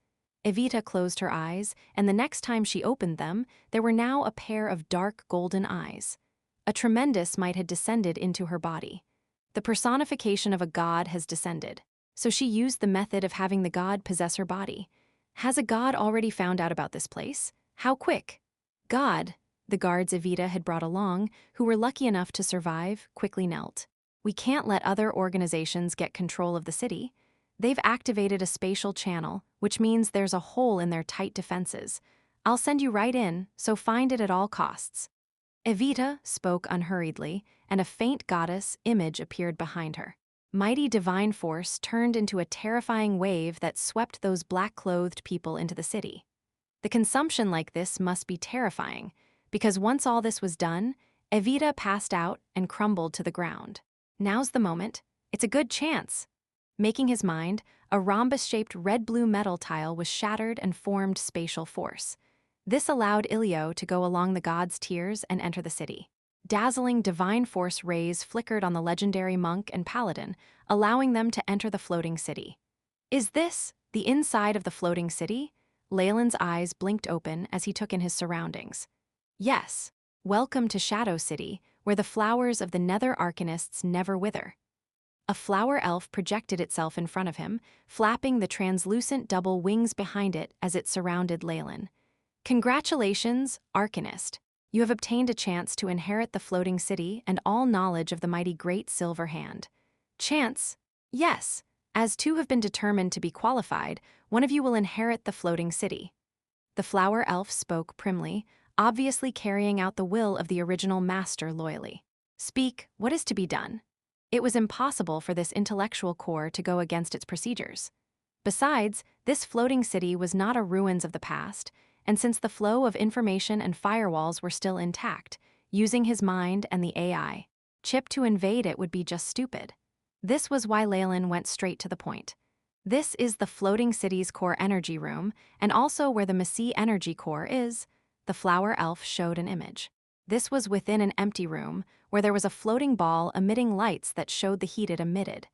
Evita closed her eyes, and the next time she opened them, there were now a pair of dark golden eyes. A tremendous might had descended into her body. The personification of a god has descended, so she used the method of having the god possess her body. Has a god already found out about this place? How quick? God, the guards Evita had brought along, who were lucky enough to survive, quickly knelt. We can't let other organizations get control of the city. They've activated a spatial channel, which means there's a hole in their tight defenses. I'll send you right in, so find it at all costs. Evita spoke unhurriedly, and a faint goddess image appeared behind her. Mighty divine force turned into a terrifying wave that swept those black-clothed people into the city. The consumption like this must be terrifying, because once all this was done, Evita passed out and crumbled to the ground. Now's the moment. It's a good chance. Making his mind, a rhombus-shaped red-blue metal tile was shattered and formed spatial force. This allowed Ilio to go along the god's tiers and enter the city. Dazzling divine force rays flickered on the legendary monk and paladin, allowing them to enter the floating city. Is this the inside of the floating city? Leylin's eyes blinked open as he took in his surroundings. Yes, welcome to Shadow City, where the flowers of the nether arcanists never wither. A flower elf projected itself in front of him, flapping the translucent double wings behind it as it surrounded Leylin. Congratulations, Arcanist. You have obtained a chance to inherit the floating city and all knowledge of the mighty Great Silver Hand. Chance? Yes. As two have been determined to be qualified, one of you will inherit the floating city. The flower elf spoke primly, obviously carrying out the will of the original master loyally. Speak, what is to be done? It was impossible for this intellectual core to go against its procedures. Besides, this floating city was not a ruins of the past, and since the flow of information and firewalls were still intact, using his mind and the AI chip to invade it would be just stupid. This was why Leylin went straight to the point. This is the floating city's core energy room, and also where the Magus energy core is. The flower elf showed an image. This was within an empty room, where there was a floating ball emitting lights that showed the heat it emitted.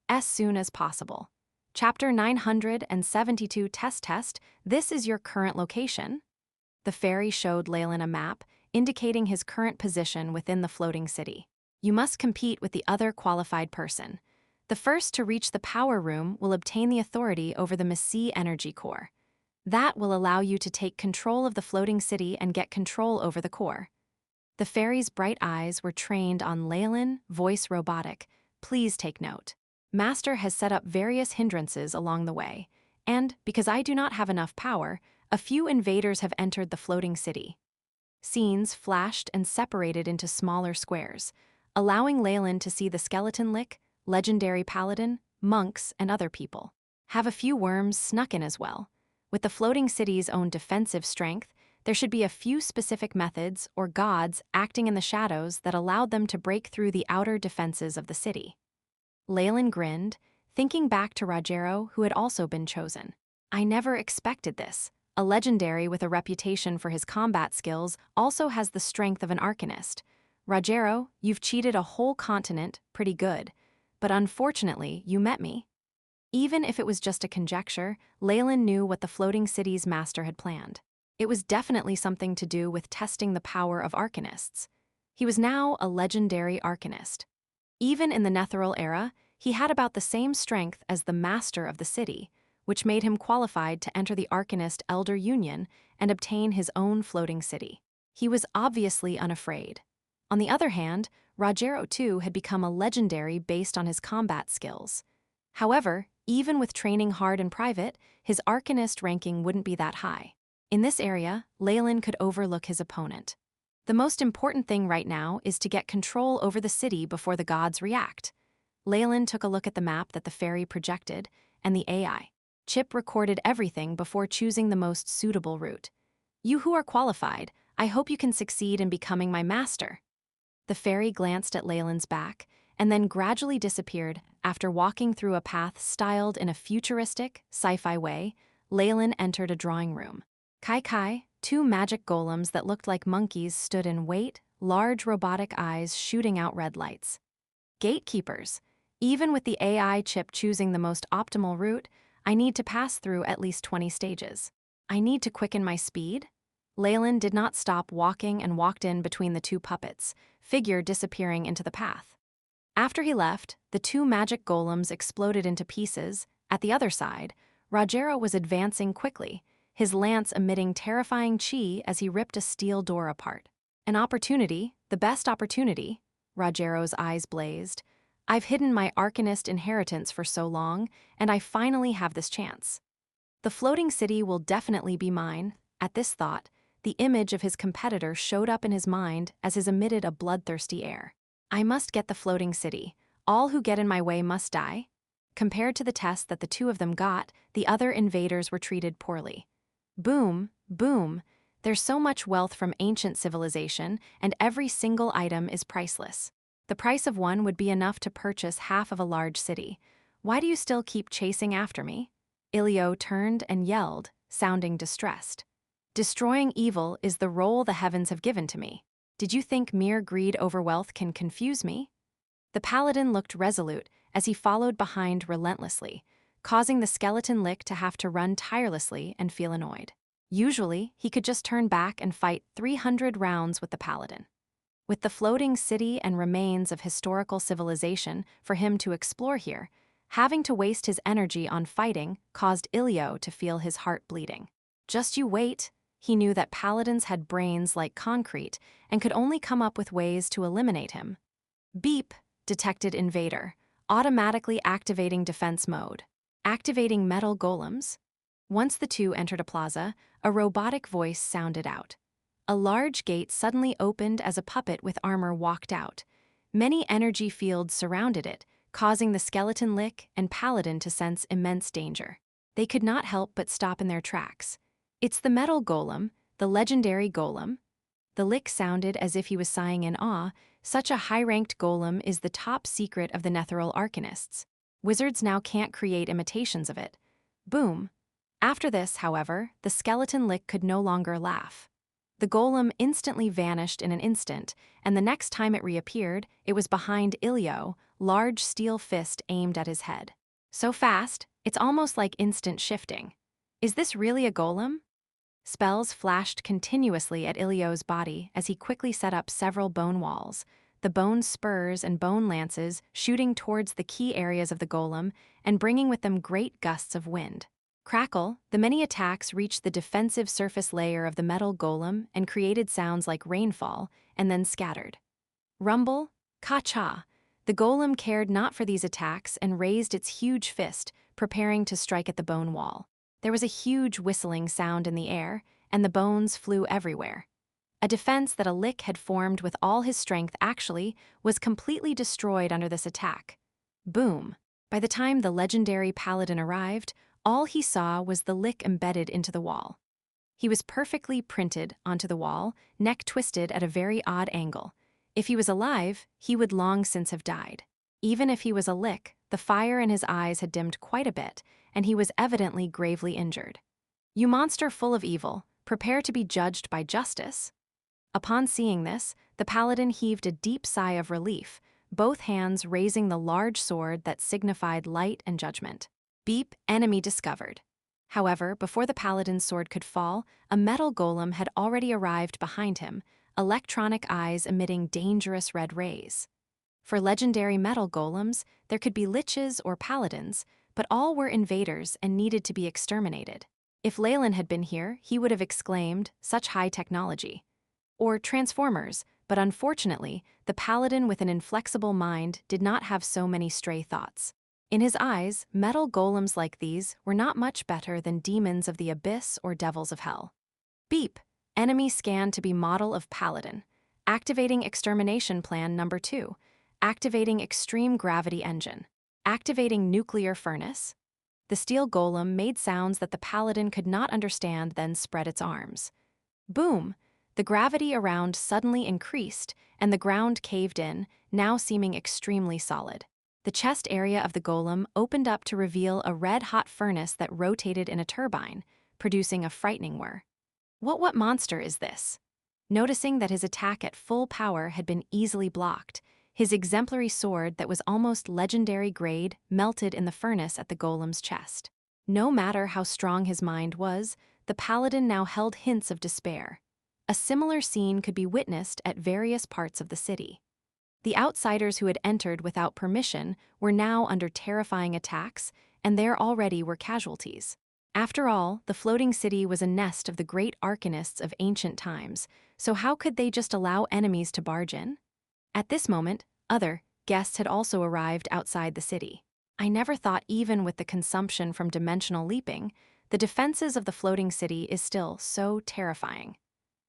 As soon as possible. Chapter 972 Test. This is your current location. The fairy showed Leylin a map, indicating his current position within the floating city. You must compete with the other qualified person. The first to reach the power room will obtain the authority over the Magus energy core. That will allow you to take control of the floating city and get control over the core. The fairy's bright eyes were trained on Leylin, voice robotic. Please take note. Master has set up various hindrances along the way, and, because I do not have enough power, a few invaders have entered the floating city. Scenes flashed and separated into smaller squares, allowing Leylin to see the skeleton lick, legendary paladin, monks, and other people. Have a few worms snuck in as well. With the floating city's own defensive strength, there should be a few specific methods or gods acting in the shadows that allowed them to break through the outer defenses of the city. Leylin grinned, thinking back to Rogero, who had also been chosen. I never expected this. A legendary with a reputation for his combat skills also has the strength of an arcanist. Rogero, you've cheated a whole continent, pretty good. But unfortunately, you met me. Even if it was just a conjecture, Leylin knew what the floating city's master had planned. It was definitely something to do with testing the power of arcanists. He was now a legendary arcanist. Even in the Netheril era, he had about the same strength as the master of the city, which made him qualified to enter the Arcanist Elder Union and obtain his own floating city. He was obviously unafraid. On the other hand, Rogero too had become a legendary based on his combat skills. However, even with training hard in private, his Arcanist ranking wouldn't be that high. In this area, Leylin could overlook his opponent. The most important thing right now is to get control over the city before the gods react. Leylin took a look at the map that the fairy projected, and the AI chip recorded everything before choosing the most suitable route. You who are qualified, I hope you can succeed in becoming my master. The fairy glanced at Leylin's back, and then gradually disappeared. After walking through a path styled in a futuristic, sci-fi way, Leylin entered a drawing room. Kai, two magic golems that looked like monkeys stood in wait, large robotic eyes shooting out red lights. Gatekeepers. Even with the AI chip choosing the most optimal route, I need to pass through at least 20 stages. I need to quicken my speed? Leylin did not stop walking and walked in between the two puppets, figure disappearing into the path. After he left, the two magic golems exploded into pieces. At the other side, Rogero was advancing quickly, his lance emitting terrifying chi as he ripped a steel door apart. An opportunity, the best opportunity. Rogero's eyes blazed. I've hidden my Arcanist inheritance for so long, and I finally have this chance. The floating city will definitely be mine. At this thought, the image of his competitor showed up in his mind as his emitted a bloodthirsty air. I must get the floating city. All who get in my way must die. Compared to the test that the two of them got, the other invaders were treated poorly. Boom, boom. There's so much wealth from ancient civilization, and every single item is priceless. The price of one would be enough to purchase half of a large city. Why do you still keep chasing after me? Ilio turned and yelled, sounding distressed. Destroying evil is the role the heavens have given to me. Did you think mere greed over wealth can confuse me? The paladin looked resolute as he followed behind relentlessly, causing the skeleton lick to have to run tirelessly and feel annoyed. Usually, he could just turn back and fight 300 rounds with the paladin. With the floating city and remains of historical civilization for him to explore here, having to waste his energy on fighting caused Ilio to feel his heart bleeding. Just you wait. He knew that paladins had brains like concrete and could only come up with ways to eliminate him. Beep, detected invader, automatically activating defense mode. Activating metal golems. Once the two entered a plaza, a robotic voice sounded out. A large gate suddenly opened as a puppet with armor walked out. Many energy fields surrounded it, causing the skeleton lich and paladin to sense immense danger. They could not help but stop in their tracks. "It's the metal golem, the legendary golem." The lich sounded as if he was sighing in awe. Such a high-ranked golem is the top secret of the Netheral Arcanists. Wizards now can't create imitations of it. Boom. After this, however, the skeleton lich could no longer laugh. The golem instantly vanished in an instant, and the next time it reappeared, it was behind Ilio, large steel fist aimed at his head. So fast, it's almost like instant shifting. Is this really a golem? Spells flashed continuously at Ilio's body as he quickly set up several bone walls, the bone spurs and bone lances shooting towards the key areas of the golem and bringing with them great gusts of wind. Crackle, the many attacks reached the defensive surface layer of the metal golem and created sounds like rainfall, and then scattered. Rumble, ka-cha. The golem cared not for these attacks and raised its huge fist, preparing to strike at the bone wall. There was a huge whistling sound in the air, and the bones flew everywhere. A defense that a lich had formed with all his strength actually was completely destroyed under this attack. Boom. By the time the legendary paladin arrived, all he saw was the lich embedded into the wall. He was perfectly printed onto the wall, neck twisted at a very odd angle. If he was alive, he would long since have died. Even if he was a lich, the fire in his eyes had dimmed quite a bit, and he was evidently gravely injured. "You monster full of evil, prepare to be judged by justice." Upon seeing this, the paladin heaved a deep sigh of relief, both hands raising the large sword that signified light and judgment. Beep, enemy discovered. However, before the paladin's sword could fall, a metal golem had already arrived behind him, electronic eyes emitting dangerous red rays. For legendary metal golems, there could be liches or paladins, but all were invaders and needed to be exterminated. If Leylin had been here, he would have exclaimed, "Such high technology." Or transformers, but unfortunately, the paladin with an inflexible mind did not have so many stray thoughts. In his eyes, metal golems like these were not much better than demons of the abyss or devils of hell. Beep, enemy scanned to be model of paladin. Activating extermination plan number 2. Activating extreme gravity engine. Activating nuclear furnace. The steel golem made sounds that the paladin could not understand, then spread its arms. Boom! The gravity around suddenly increased, and the ground caved in, now seeming extremely solid. The chest area of the golem opened up to reveal a red-hot furnace that rotated in a turbine, producing a frightening whir. What monster is this? Noticing that his attack at full power had been easily blocked, his exemplary sword that was almost legendary grade melted in the furnace at the golem's chest. No matter how strong his mind was, the paladin now held hints of despair. A similar scene could be witnessed at various parts of the city. The outsiders who had entered without permission were now under terrifying attacks, and there already were casualties. After all, the floating city was a nest of the great arcanists of ancient times, so how could they just allow enemies to barge in? At this moment, other guests had also arrived outside the city. I never thought, even with the consumption from dimensional leaping, the defenses of the floating city is still so terrifying.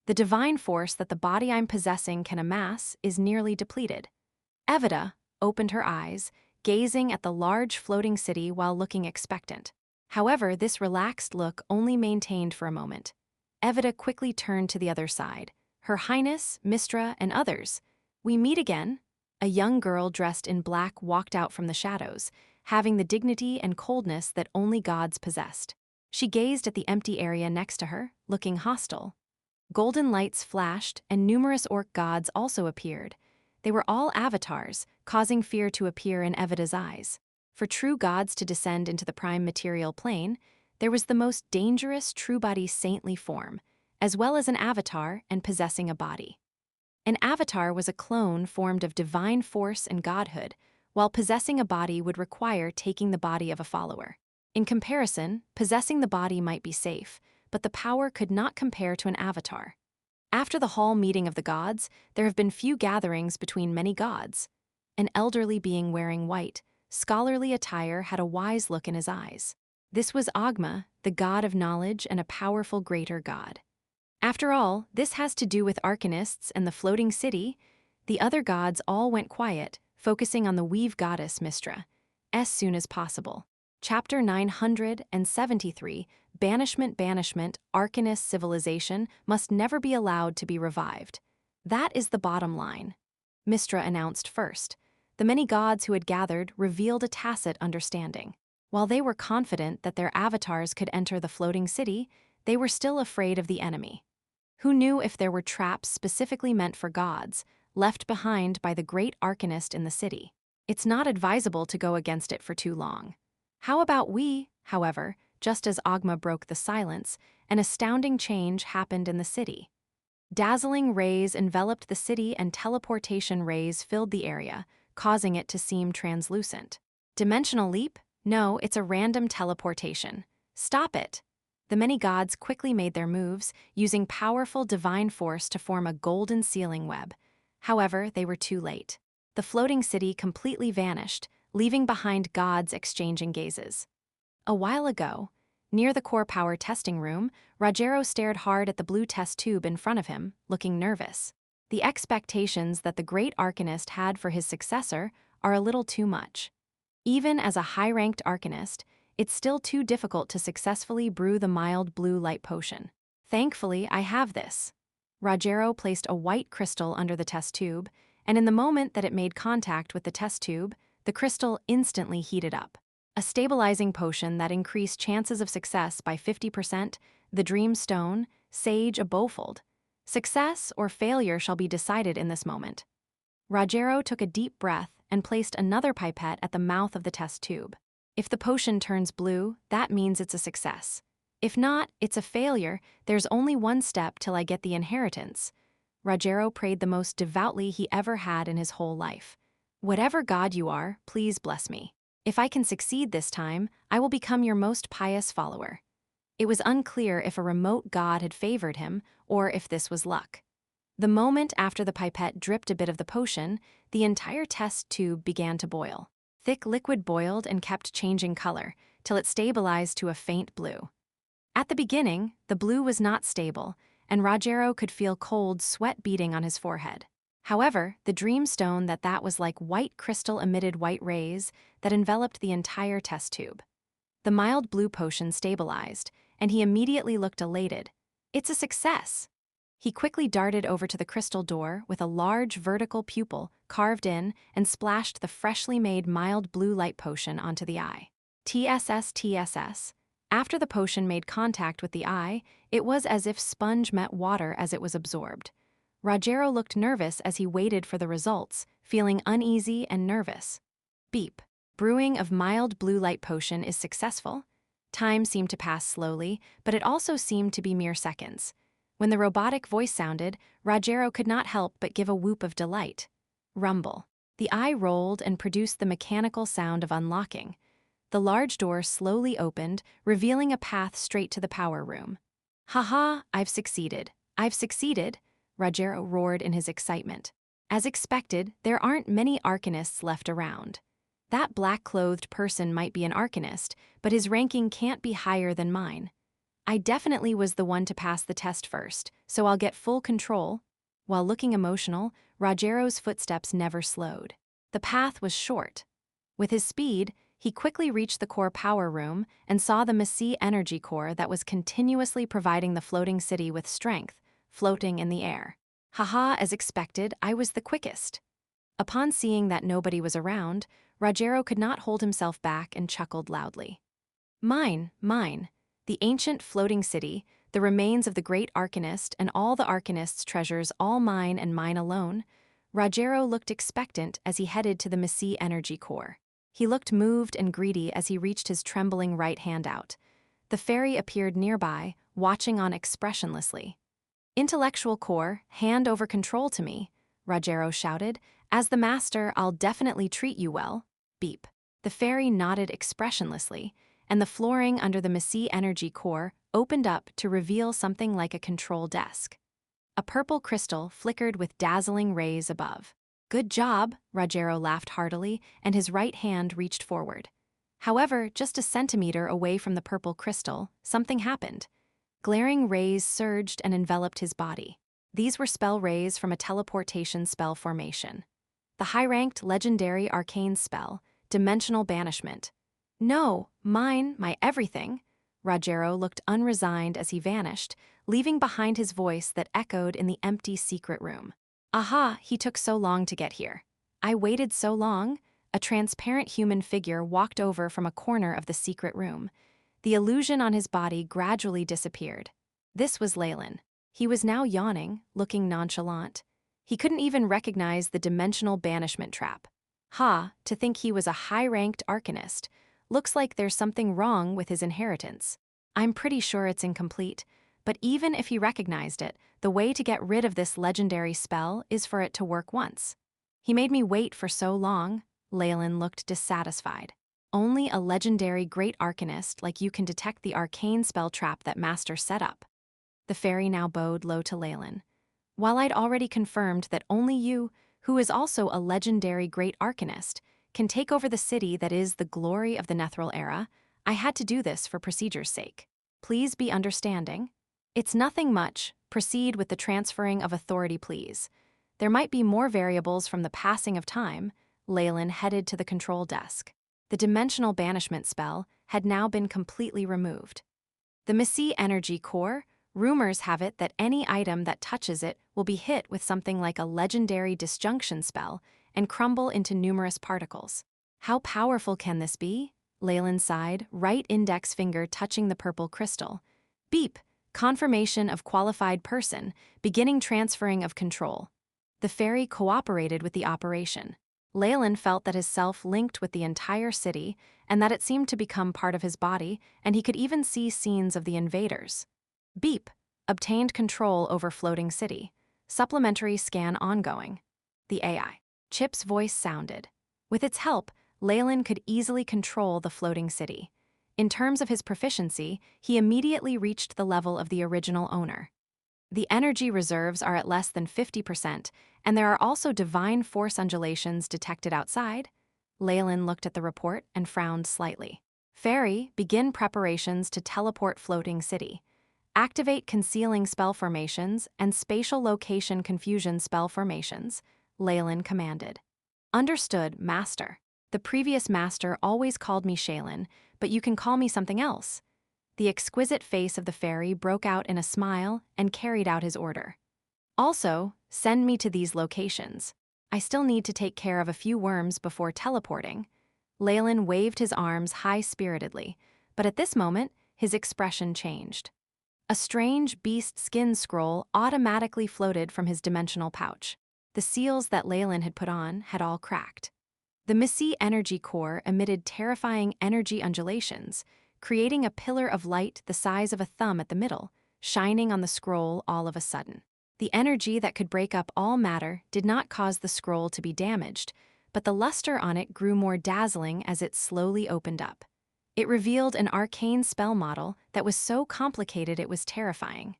The divine force that the body I'm possessing can amass is nearly depleted. Evita opened her eyes, gazing at the large floating city while looking expectant. However, this relaxed look only maintained for a moment. Evita quickly turned to the other side. "Her Highness, Mistra, and others, we meet again." A young girl dressed in black walked out from the shadows, having the dignity and coldness that only gods possessed. She gazed at the empty area next to her, looking hostile. Golden lights flashed, and numerous orc gods also appeared. They were all avatars, causing fear to appear in Evita's eyes. For true gods to descend into the prime material plane, there was the most dangerous true-body saintly form, as well as an avatar and possessing a body. An avatar was a clone formed of divine force and godhood, while possessing a body would require taking the body of a follower. In comparison, possessing the body might be safe, but the power could not compare to an avatar. After the hall meeting of the gods, there have been few gatherings between many gods. An elderly being wearing white, scholarly attire had a wise look in his eyes. This was Agma, the god of knowledge and a powerful greater god. After all, this has to do with arcanists and the floating city. The other gods all went quiet, focusing on the weave goddess Mistra. As soon as possible. Chapter 973, Banishment, Arcanist civilization must never be allowed to be revived. That is the bottom line. Mistra announced first. The many gods who had gathered revealed a tacit understanding. While they were confident that their avatars could enter the floating city, they were still afraid of the enemy. Who knew if there were traps specifically meant for gods, left behind by the great arcanist in the city? It's not advisable to go against it for too long. How about we, however, just as Agma broke the silence, an astounding change happened in the city. Dazzling rays enveloped the city and teleportation rays filled the area, causing it to seem translucent. Dimensional leap? No, it's a random teleportation. Stop it! The many gods quickly made their moves, using powerful divine force to form a golden sealing web. However, they were too late. The floating city completely vanished, leaving behind gods exchanging gazes. A while ago, near the core power testing room, Rogero stared hard at the blue test tube in front of him, looking nervous. The expectations that the great arcanist had for his successor are a little too much. Even as a high-ranked arcanist, it's still too difficult to successfully brew the mild blue light potion. Thankfully, I have this. Rogero placed a white crystal under the test tube, and in the moment that it made contact with the test tube, the crystal instantly heated up. A stabilizing potion that increased chances of success by 50%, the Dream Stone, Sage a Bowfold. Success or failure shall be decided in this moment. Rogero took a deep breath and placed another pipette at the mouth of the test tube. If the potion turns blue, that means it's a success. If not, it's a failure. There's only one step till I get the inheritance. Rogero prayed the most devoutly he ever had in his whole life. Whatever god you are, please bless me. If I can succeed this time, I will become your most pious follower. It was unclear if a remote god had favored him or if this was luck. The moment after the pipette dripped a bit of the potion, the entire test tube began to boil. Thick liquid boiled and kept changing color, till it stabilized to a faint blue. At the beginning, the blue was not stable, and Rogero could feel cold sweat beating on his forehead. However, the dream stone that was like white crystal emitted white rays that enveloped the entire test tube. The mild blue potion stabilized, and he immediately looked elated. It's a success! He quickly darted over to the crystal door with a large vertical pupil carved in and splashed the freshly made mild blue light potion onto the eye. TSS. After the potion made contact with the eye, it was as if sponge met water as it was absorbed. Rogero looked nervous as he waited for the results, feeling uneasy and nervous. Beep. Brewing of mild blue light potion is successful. Time seemed to pass slowly, but it also seemed to be mere seconds. When the robotic voice sounded, Rogero could not help but give a whoop of delight. Rumble. The eye rolled and produced the mechanical sound of unlocking. The large door slowly opened, revealing a path straight to the power room. "Haha, I've succeeded. I've succeeded," Rogero roared in his excitement. As expected, there aren't many arcanists left around. That black-clothed person might be an arcanist, but his ranking can't be higher than mine. I definitely was the one to pass the test first, so I'll get full control. While looking emotional, Rogero's footsteps never slowed. The path was short. With his speed, he quickly reached the core power room and saw the Magus energy core that was continuously providing the floating city with strength, floating in the air. Haha, as expected, I was the quickest. Upon seeing that nobody was around, Rogero could not hold himself back and chuckled loudly. Mine. The ancient floating city, the remains of the great arcanist and all the arcanist's treasures, all mine and mine alone. Rogero looked expectant as he headed to the Magus energy core. He looked moved and greedy as he reached his trembling right hand out. The fairy appeared nearby, watching on expressionlessly. "Intellectual core, hand over control to me," Rogero shouted. "As the master, I'll definitely treat you well." Beep. The fairy nodded expressionlessly, and the flooring under the Magus energy core opened up to reveal something like a control desk. A purple crystal flickered with dazzling rays above. "Good job," Rogero laughed heartily, and his right hand reached forward. However, just a centimeter away from the purple crystal, something happened. Glaring rays surged and enveloped his body. These were spell rays from a teleportation spell formation. The high-ranked legendary arcane spell, Dimensional Banishment. No, mine, my everything. Rogero looked unresigned as he vanished, leaving behind his voice that echoed in the empty secret room. Aha, he took so long to get here. I waited so long. A transparent human figure walked over from a corner of the secret room. The illusion on his body gradually disappeared. This was Leylin. He was now yawning, looking nonchalant. He couldn't even recognize the dimensional banishment trap. Ha, to think he was a high-ranked arcanist. Looks like there's something wrong with his inheritance. I'm pretty sure it's incomplete, but even if he recognized it, the way to get rid of this legendary spell is for it to work once. He made me wait for so long. Leylin looked dissatisfied. Only a legendary great arcanist like you can detect the arcane spell trap that Master set up. The fairy now bowed low to Leylin. While I'd already confirmed that only you, who is also a legendary great arcanist, can take over the city that is the glory of the Nethril era, I had to do this for procedure's sake. Please be understanding. It's nothing much. Proceed with the transferring of authority, please. There might be more variables from the passing of time. Leylin headed to the control desk. The dimensional banishment spell had now been completely removed. The Magus energy core, rumors have it that any item that touches it will be hit with something like a legendary disjunction spell and crumble into numerous particles. How powerful can this be? Leylin sighed, right index finger touching the purple crystal. Beep, confirmation of qualified person, beginning transferring of control. The fairy cooperated with the operation. Leylin felt that his self linked with the entire city and that it seemed to become part of his body, and he could even see scenes of the invaders. Beep, obtained control over floating city. Supplementary scan ongoing. The AI. Chip's voice sounded. With its help, Leylin could easily control the floating city. In terms of his proficiency, he immediately reached the level of the original owner. The energy reserves are at less than 50%, and there are also divine force undulations detected outside. Leylin looked at the report and frowned slightly. Fairy, begin preparations to teleport floating city. Activate concealing spell formations and spatial location confusion spell formations, Leylin commanded. Understood, Master. The previous master always called me Shaylin, but you can call me something else. The exquisite face of the fairy broke out in a smile and carried out his order. Also, send me to these locations. I still need to take care of a few worms before teleporting. Leylin waved his arms high-spiritedly, but at this moment, his expression changed. A strange beast skin scroll automatically floated from his dimensional pouch. The seals that Leylin had put on had all cracked. The Magus energy core emitted terrifying energy undulations, creating a pillar of light the size of a thumb at the middle, shining on the scroll all of a sudden. The energy that could break up all matter did not cause the scroll to be damaged, but the luster on it grew more dazzling as it slowly opened up. It revealed an arcane spell model that was so complicated it was terrifying.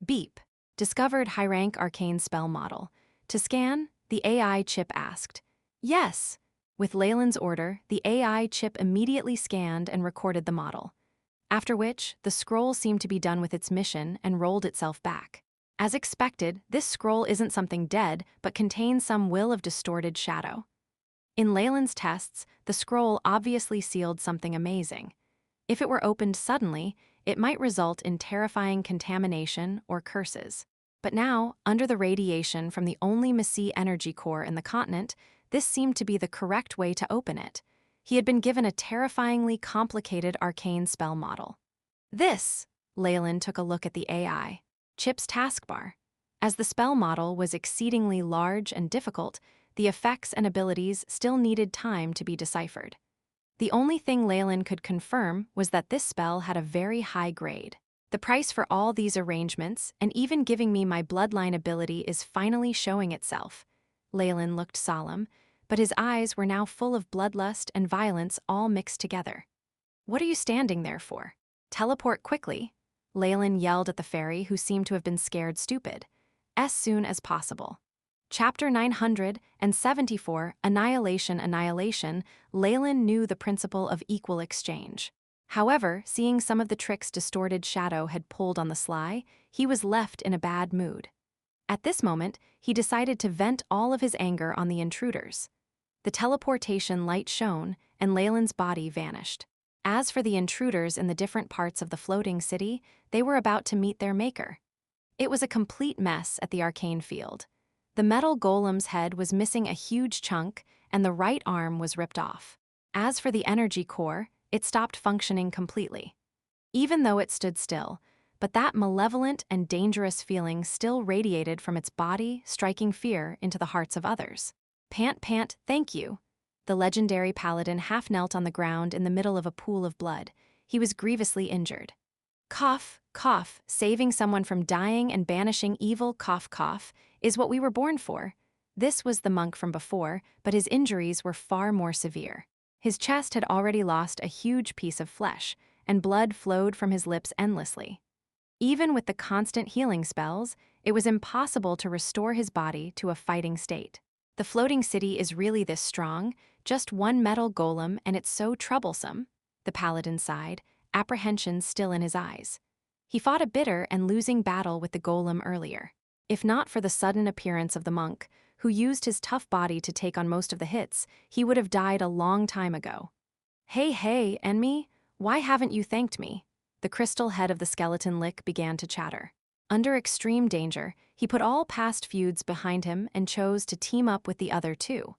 Beep. Discovered high-rank arcane spell model. To scan, the AI chip asked. Yes. With Leylin's order, the AI chip immediately scanned and recorded the model. After which, the scroll seemed to be done with its mission and rolled itself back. As expected, this scroll isn't something dead, but contains some will of distorted shadow. In Leylin's tests, the scroll obviously sealed something amazing. If it were opened suddenly, it might result in terrifying contamination or curses. But now, under the radiation from the only Magus energy core in the continent, this seemed to be the correct way to open it. He had been given a terrifyingly complicated arcane spell model. This, Leylin took a look at the AI. Chip's taskbar. As the spell model was exceedingly large and difficult, the effects and abilities still needed time to be deciphered. The only thing Leylin could confirm was that this spell had a very high grade. The price for all these arrangements, and even giving me my bloodline ability, is finally showing itself. Leylin looked solemn, but his eyes were now full of bloodlust and violence all mixed together. What are you standing there for? Teleport quickly. Leylin yelled at the fairy, who seemed to have been scared stupid. As soon as possible. Chapter 974, Annihilation. Leylin knew the principle of equal exchange. However, seeing some of the tricks distorted shadow had pulled on the sly, he was left in a bad mood. At this moment, he decided to vent all of his anger on the intruders. The teleportation light shone, and Leylin's body vanished. As for the intruders in the different parts of the floating city, they were about to meet their maker. It was a complete mess at the arcane field. The metal golem's head was missing a huge chunk, and the right arm was ripped off. As for the energy core, it stopped functioning completely. Even though it stood still, but that malevolent and dangerous feeling still radiated from its body, striking fear into the hearts of others. Pant, pant, thank you. The legendary paladin half knelt on the ground in the middle of a pool of blood. He was grievously injured. Cough, cough, saving someone from dying and banishing evil, cough, cough, is what we were born for. This was the monk from before, but his injuries were far more severe. His chest had already lost a huge piece of flesh, and blood flowed from his lips endlessly. Even with the constant healing spells, it was impossible to restore his body to a fighting state. The floating city is really this strong, just one metal golem, and it's so troublesome, the paladin sighed, apprehension still in his eyes. He fought a bitter and losing battle with the golem earlier. If not for the sudden appearance of the monk, who used his tough body to take on most of the hits, he would have died a long time ago. Hey, enemy, why haven't you thanked me? The crystal head of the skeleton lick began to chatter. Under extreme danger, he put all past feuds behind him and chose to team up with the other two.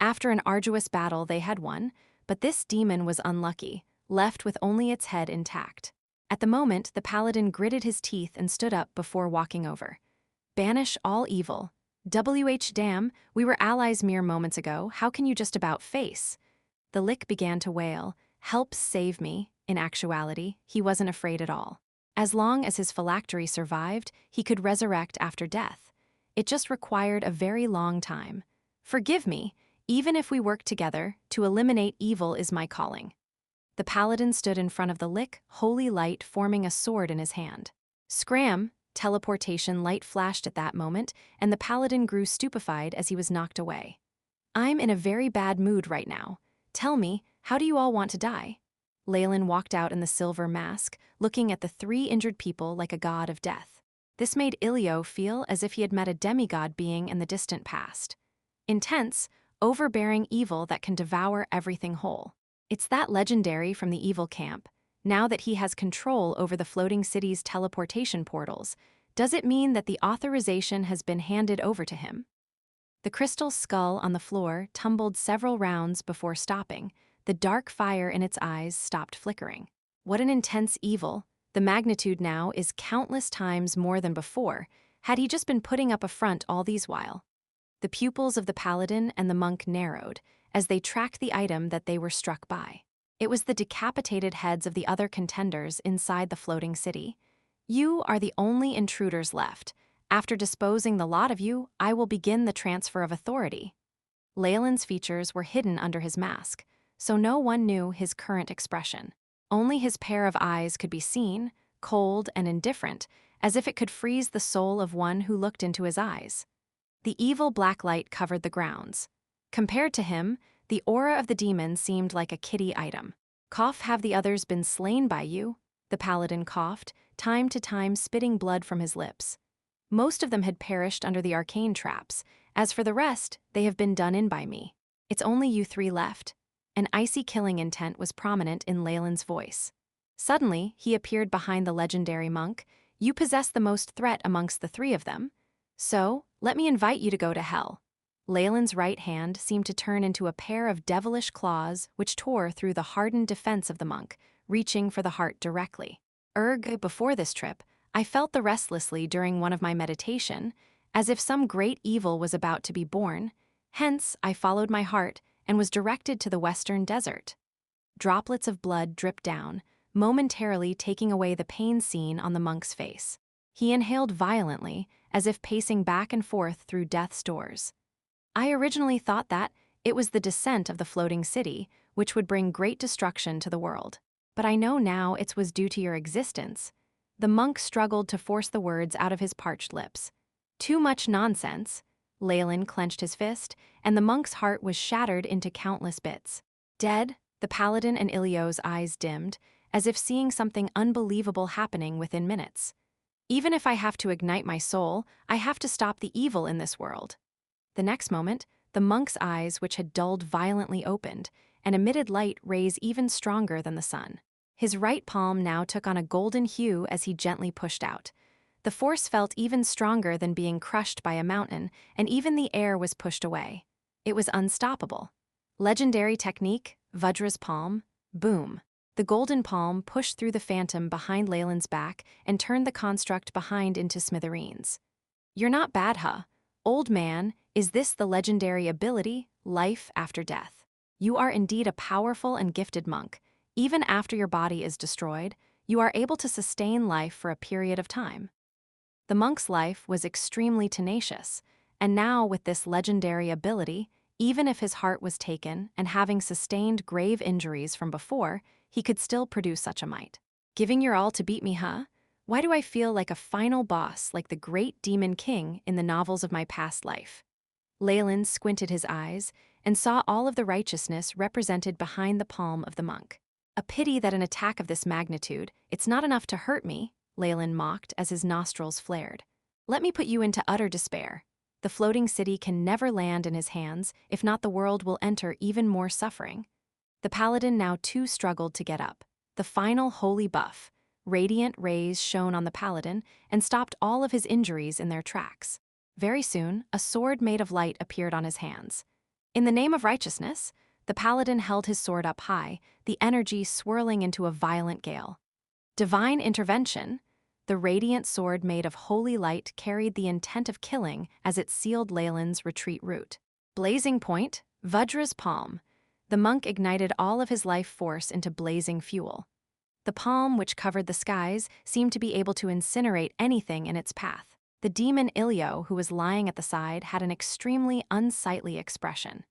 After an arduous battle they had won, but this demon was unlucky, left with only its head intact. At the moment, the paladin gritted his teeth and stood up before walking over. Banish all evil. Damn, we were allies mere moments ago, how can you just about face? The lick began to wail, help save me. In actuality, he wasn't afraid at all. As long as his phylactery survived, he could resurrect after death. It just required a very long time. Forgive me, even if we work together, to eliminate evil is my calling. The paladin stood in front of the lick, holy light forming a sword in his hand. Scram! Teleportation light flashed at that moment, and the paladin grew stupefied as he was knocked away. I'm in a very bad mood right now. Tell me, how do you all want to die? Leylin walked out in the silver mask, looking at the three injured people like a god of death. This made Ilio feel as if he had met a demigod being in the distant past. Intense, overbearing evil that can devour everything whole. It's that legendary from the evil camp. Now that he has control over the floating city's teleportation portals, does it mean that the authorization has been handed over to him? The crystal skull on the floor tumbled several rounds before stopping. The dark fire in its eyes stopped flickering. What an intense evil. The magnitude now is countless times more than before. Had he just been putting up a front all these while? The pupils of the paladin and the monk narrowed as they tracked the item that they were struck by. It was the decapitated heads of the other contenders inside the floating city. You are the only intruders left. After disposing the lot of you, I will begin the transfer of authority. Leylin's features were hidden under his mask, so no one knew his current expression. Only his pair of eyes could be seen, cold and indifferent, as if it could freeze the soul of one who looked into his eyes. The evil black light covered the grounds. Compared to him, the aura of the demon seemed like a kitty item. Cough, have the others been slain by you? The paladin coughed, time to time spitting blood from his lips. Most of them had perished under the arcane traps. As for the rest, they have been done in by me. It's only you three left. An icy killing intent was prominent in Leylin's voice. Suddenly, he appeared behind the legendary monk. You possess the most threat amongst the three of them. So, let me invite you to go to hell. Leylin's right hand seemed to turn into a pair of devilish claws which tore through the hardened defense of the monk, reaching for the heart directly. Before this trip, I felt the restlessly during one of my meditation, as if some great evil was about to be born. Hence, I followed my heart and was directed to the western desert. Droplets of blood dripped down, momentarily taking away the pain seen on the monk's face. He inhaled violently, as if pacing back and forth through death's doors. I originally thought that it was the descent of the floating city, which would bring great destruction to the world. But I know now it was due to your existence. The monk struggled to force the words out of his parched lips. Too much nonsense. Leylin clenched his fist, and the monk's heart was shattered into countless bits. Dead, the paladin and Ilio's eyes dimmed, as if seeing something unbelievable happening within minutes. Even if I have to ignite my soul, I have to stop the evil in this world. The next moment, the monk's eyes, which had dulled violently, opened, and emitted light rays even stronger than the sun. His right palm now took on a golden hue as he gently pushed out. The force felt even stronger than being crushed by a mountain, and even the air was pushed away. It was unstoppable. Legendary technique, Vajra's palm, boom. The golden palm pushed through the phantom behind Leylin's back and turned the construct behind into smithereens. You're not bad, huh? Old man, is this the legendary ability, life after death? You are indeed a powerful and gifted monk. Even after your body is destroyed, you are able to sustain life for a period of time. The monk's life was extremely tenacious, and now with this legendary ability, even if his heart was taken and having sustained grave injuries from before, he could still produce such a might. Giving your all to beat me, huh? Why do I feel like a final boss like the great demon king in the novels of my past life? Leylin squinted his eyes and saw all of the righteousness represented behind the palm of the monk. A pity that an attack of this magnitude, it's not enough to hurt me, Leylin mocked as his nostrils flared. Let me put you into utter despair. The floating city can never land in his hands, if not the world will enter even more suffering. The paladin now too struggled to get up. The final holy buff, radiant rays shone on the paladin and stopped all of his injuries in their tracks. Very soon, a sword made of light appeared on his hands. In the name of righteousness, the paladin held his sword up high, the energy swirling into a violent gale. Divine intervention, the radiant sword made of holy light carried the intent of killing as it sealed Leylin's retreat route. Blazing point, Vajra's palm. The monk ignited all of his life force into blazing fuel. The palm, which covered the skies, seemed to be able to incinerate anything in its path. The demon Ilio, who was lying at the side, had an extremely unsightly expression.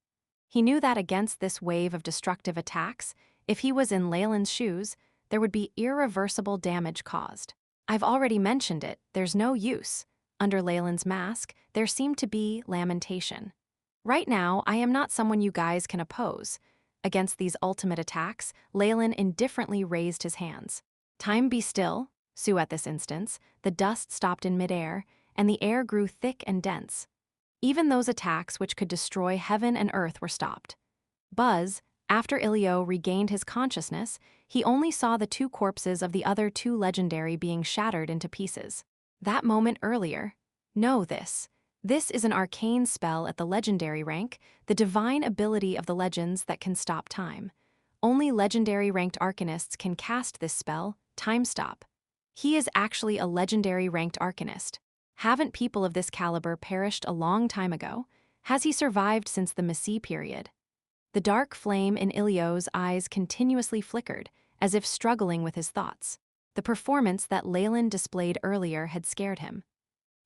He knew that against this wave of destructive attacks, if he was in Leylin's shoes, there would be irreversible damage caused. I've already mentioned it, there's no use. Under Leylin's mask, there seemed to be lamentation. Right now, I am not someone you guys can oppose. Against these ultimate attacks, Leylin indifferently raised his hands. Time be still, Sue at this instance, the dust stopped in midair, and the air grew thick and dense. Even those attacks which could destroy heaven and earth were stopped. Buzz, after Ilio regained his consciousness, he only saw the two corpses of the other two legendary being shattered into pieces. That moment earlier, know this. This is an arcane spell at the legendary rank, the divine ability of the legends that can stop time. Only legendary ranked arcanists can cast this spell, Time Stop. He is actually a legendary ranked arcanist. Haven't people of this caliber perished a long time ago? Has he survived since the Messi period? The dark flame in Ilio's eyes continuously flickered, as if struggling with his thoughts. The performance that Leylin displayed earlier had scared him.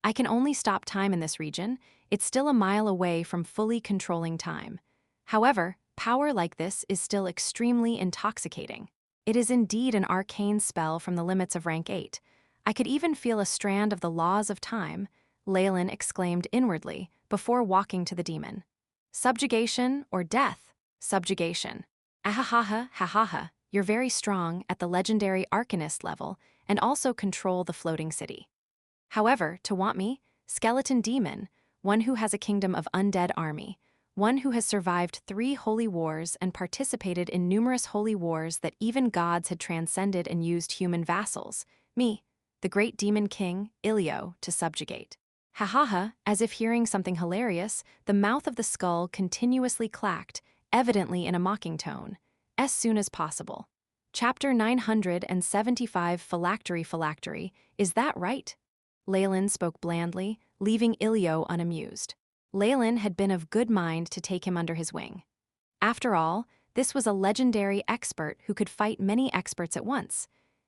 I can only stop time in this region. It's still a mile away from fully controlling time. However, power like this is still extremely intoxicating. It is indeed an arcane spell from the limits of rank 8. I could even feel a strand of the laws of time, Leylin exclaimed inwardly before walking to the demon. Subjugation or death? Subjugation. Ahahaha, hahaha, you're very strong at the legendary arcanist level and also control the floating city. However, to want me, skeleton demon, one who has a kingdom of undead army, one who has survived 3 holy wars and participated in numerous holy wars that even gods had transcended and used human vassals, me, the great demon king, Ilio, to subjugate. Hahaha, as if hearing something hilarious, the mouth of the skull continuously clacked, evidently in a mocking tone. As soon as possible. Chapter 975 Phylactery, is that right? Leylin spoke blandly, leaving Ilio unamused. Leylin had been of good mind to take him under his wing. After all, this was a legendary expert who could fight many experts at once.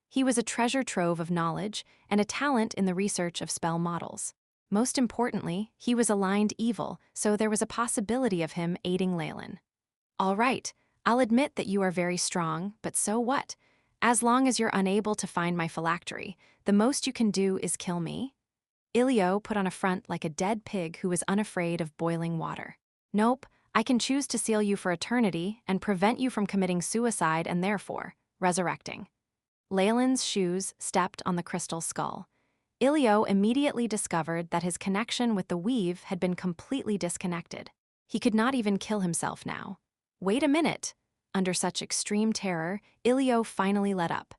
He was a treasure trove of knowledge and a talent in the research of spell models. Most importantly, he was aligned evil, so there was a possibility of him aiding Leylin. All right, I'll admit that you are very strong, but so what? As long as you're unable to find my phylactery, the most you can do is kill me. Ilio put on a front like a dead pig who was unafraid of boiling water. Nope, I can choose to seal you for eternity and prevent you from committing suicide and therefore, resurrecting. Leylin's shoes stepped on the crystal skull. Ilio immediately discovered that his connection with the weave had been completely disconnected. He could not even kill himself now. Wait a minute! Under such extreme terror, Ilio finally let up.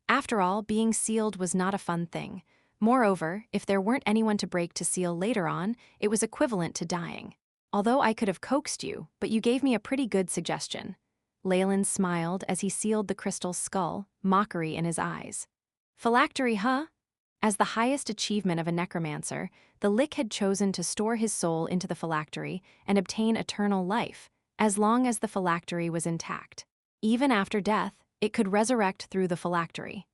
After all, being sealed was not a fun thing. Moreover, if there weren't anyone to break to seal later on, it was equivalent to dying. Although I could have coaxed you, but you gave me a pretty good suggestion. Leylin smiled as he sealed the crystal's skull, mockery in his eyes. Phylactery, huh? As the highest achievement of a necromancer, the Lich had chosen to store his soul into the phylactery and obtain eternal life, as long as the phylactery was intact. Even after death, it could resurrect through the phylactery.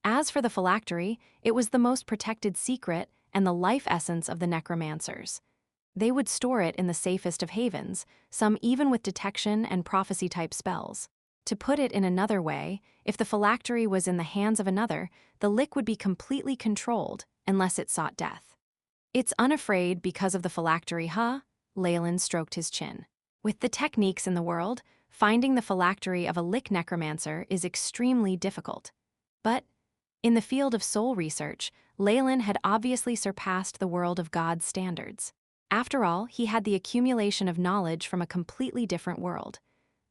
As for the phylactery, it was the most protected secret and the life essence of the necromancers. They would store it in the safest of havens, some even with detection and prophecy-type spells. To put it in another way, if the phylactery was in the hands of another, the Lich would be completely controlled unless it sought death. It's unafraid because of the phylactery, huh? Leylin stroked his chin. With the techniques in the world, finding the phylactery of a Lich necromancer is extremely difficult. But in the field of soul research, Leylin had obviously surpassed the world of God's standards. After all, he had the accumulation of knowledge from a completely different world.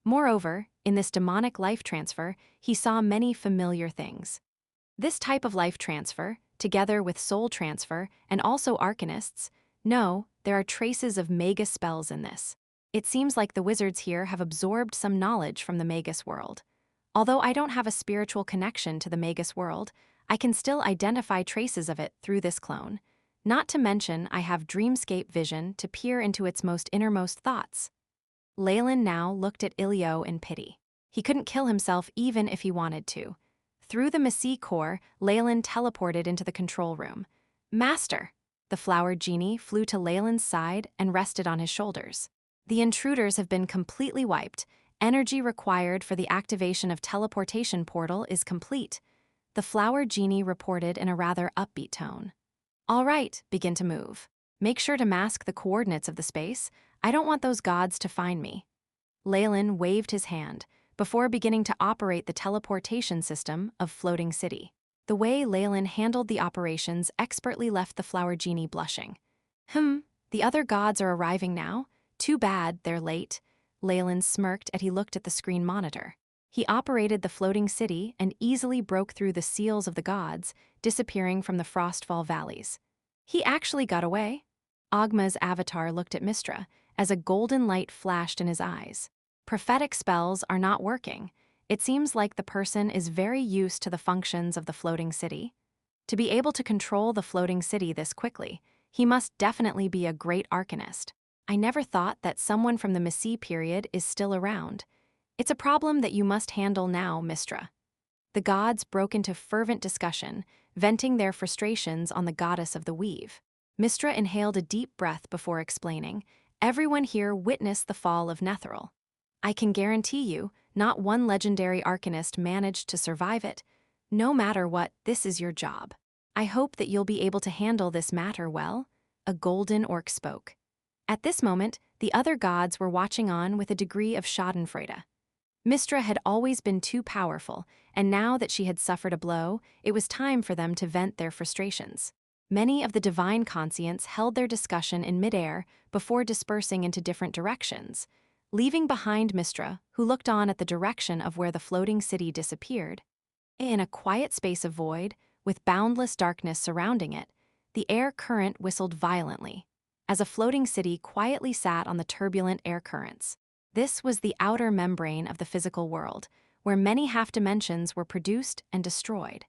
Moreover, in this demonic life transfer, he saw many familiar things. This type of life transfer, together with soul transfer and also arcanists, no, there are traces of Magus spells in this. It seems like the wizards here have absorbed some knowledge from the Magus World. Although I don't have a spiritual connection to the Magus World, I can still identify traces of it through this clone. Not to mention I have dreamscape vision to peer into its most innermost thoughts. Leylin now looked at Ilio in pity. He couldn't kill himself even if he wanted to. Through the Magus core, Leylin teleported into the control room. Master! The flowered genie flew to Leylin's side and rested on his shoulders. The intruders have been completely wiped. Energy required for the activation of teleportation portal is complete. The flowered genie reported in a rather upbeat tone. All right, begin to move. Make sure to mask the coordinates of the space. I don't want those gods to find me. Leylin waved his hand before beginning to operate the teleportation system of Floating City. The way Leylin handled the operations expertly left the flower genie blushing. The other gods are arriving now? Too bad, they're late. Leylin smirked as he looked at the screen monitor. He operated the Floating City and easily broke through the seals of the gods, disappearing from the Frostfall valleys. He actually got away. Ogma's avatar looked at Mistra as a golden light flashed in his eyes. Prophetic spells are not working. It seems like the person is very used to the functions of the Floating City. To be able to control the Floating City this quickly, he must definitely be a great arcanist. I never thought that someone from the Magus period is still around. It's a problem that you must handle now, Mistra. The gods broke into fervent discussion, venting their frustrations on the goddess of the weave. Mistra inhaled a deep breath before explaining, everyone here witnessed the fall of Netheril. I can guarantee you, not one legendary arcanist managed to survive it. No matter what, this is your job. I hope that you'll be able to handle this matter well. A golden orc spoke. At this moment, the other gods were watching on with a degree of schadenfreude. Mistra had always been too powerful, and now that she had suffered a blow, it was time for them to vent their frustrations. Many of the divine conscients held their discussion in midair before dispersing into different directions, leaving behind Mistra, who looked on at the direction of where the Floating City disappeared. In a quiet space of void, with boundless darkness surrounding it, the air current whistled violently, as a floating city quietly sat on the turbulent air currents. This was the outer membrane of the physical world, where many half-dimensions were produced and destroyed.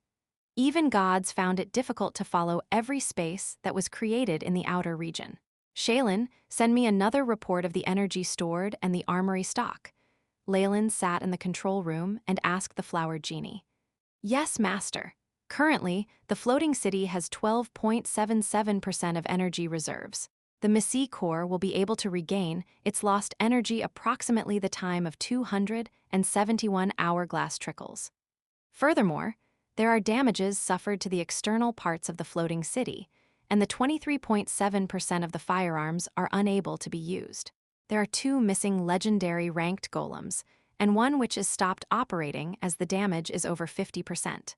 Even gods found it difficult to follow every space that was created in the outer region. Shaylin, send me another report of the energy stored and the armory stock. Leylin sat in the control room and asked the flowered genie. Yes, master. Currently, the floating city has 12.77% of energy reserves. The Magus core will be able to regain its lost energy approximately the time of 271 hourglass trickles. Furthermore, there are damages suffered to the external parts of the floating city, and the 23.7% of the firearms are unable to be used. There are 2 missing legendary ranked golems, and one which is stopped operating as the damage is over 50%.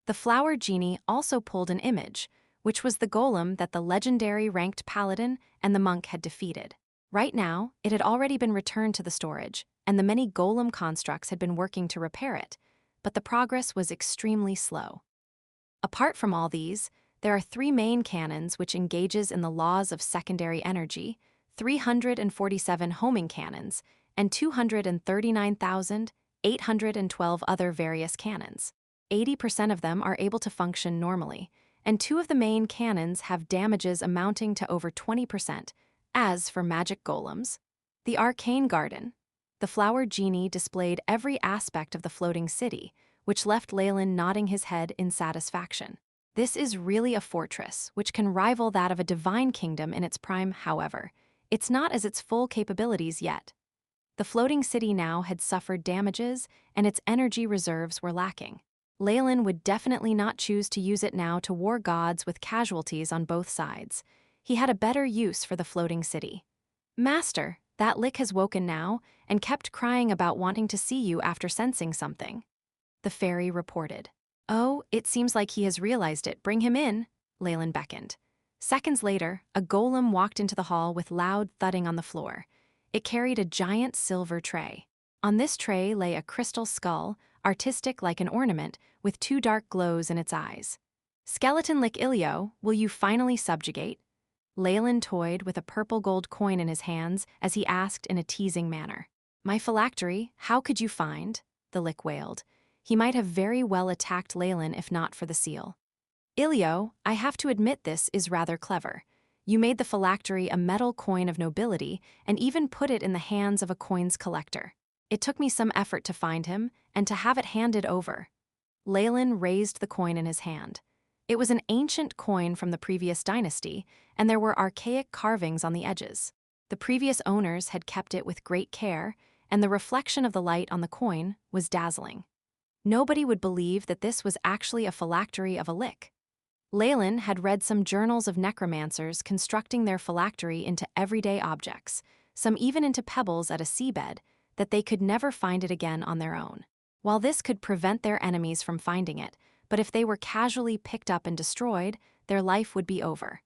The flower genie also pulled an image, which was the golem that the legendary ranked paladin and the monk had defeated. Right now, it had already been returned to the storage, and the many golem constructs had been working to repair it, but the progress was extremely slow. Apart from all these, there are 3 main cannons which engages in the laws of secondary energy, 347 homing cannons, and 239,812 other various cannons. 80% of them are able to function normally, and 2 of the main cannons have damages amounting to over 20%. As for magic golems, the arcane garden, the flower genie displayed every aspect of the floating city, which left Leylin nodding his head in satisfaction. This is really a fortress, which can rival that of a divine kingdom in its prime. However, it's not as its full capabilities yet. The floating city now had suffered damages, and its energy reserves were lacking. Leylin would definitely not choose to use it now to war gods with casualties on both sides. He had a better use for the floating city. "Master, that lick has woken now, and kept crying about wanting to see you after sensing something," the fairy reported. "Oh, it seems like he has realized it. Bring him in," Leylin beckoned. Seconds later, a golem walked into the hall with loud thudding on the floor. It carried a giant silver tray. On this tray lay a crystal skull, artistic like an ornament, with 2 dark glows in its eyes. "Skeleton-lick Ilio, will you finally subjugate?" Leylin toyed with a purple gold coin in his hands as he asked in a teasing manner. "My phylactery, how could you find?" the lick wailed. He might have very well attacked Leylin if not for the seal. "Ilio, I have to admit this is rather clever. You made the phylactery a metal coin of nobility and even put it in the hands of a coins collector. It took me some effort to find him and to have it handed over." Leylin raised the coin in his hand. It was an ancient coin from the previous dynasty, and there were archaic carvings on the edges. The previous owners had kept it with great care, and the reflection of the light on the coin was dazzling. Nobody would believe that this was actually a phylactery of a lick. Leylin had read some journals of necromancers constructing their phylactery into everyday objects, some even into pebbles at a seabed, that they could never find it again on their own. While this could prevent their enemies from finding it, but if they were casually picked up and destroyed, their life would be over.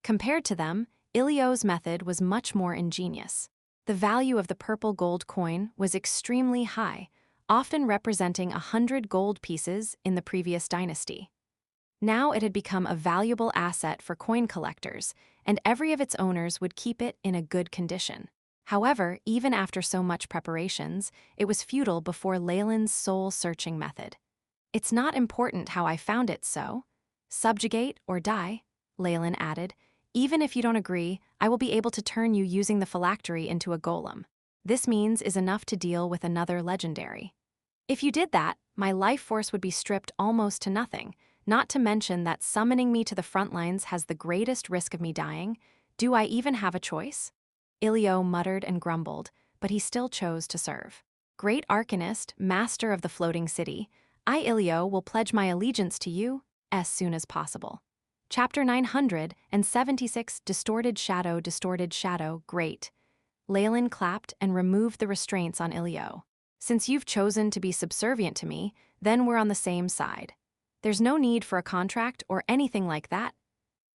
Compared to them, Ilio's method was much more ingenious. The value of the purple gold coin was extremely high, often representing 100 gold pieces in the previous dynasty. Now it had become a valuable asset for coin collectors, and every of its owners would keep it in a good condition. However, even after so much preparations, it was futile before Leylin's soul-searching method. "It's not important how I found it, so subjugate or die," Leylin added. "Even if you don't agree, I will be able to turn you using the phylactery into a golem. This means is enough to deal with another legendary. If you did that, my life force would be stripped almost to nothing, not to mention that summoning me to the front lines has the greatest risk of me dying. Do I even have a choice?" Ilio muttered and grumbled, but he still chose to serve. "Great Arcanist, master of the floating city, I, Ilio, will pledge my allegiance to you as soon as possible." Chapter 976, Distorted Shadow, great. Leylin clapped and removed the restraints on Ilio. "Since you've chosen to be subservient to me, then we're on the same side. There's no need for a contract or anything like that."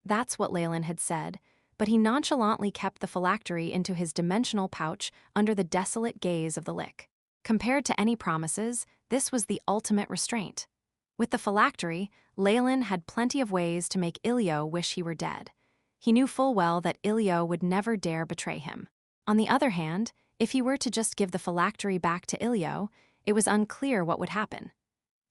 That's what Leylin had said, but he nonchalantly kept the phylactery into his dimensional pouch under the desolate gaze of the lick. Compared to any promises, this was the ultimate restraint. With the phylactery, Leylin had plenty of ways to make Ilio wish he were dead. He knew full well that Ilio would never dare betray him. On the other hand, if he were to just give the phylactery back to Ilio, it was unclear what would happen.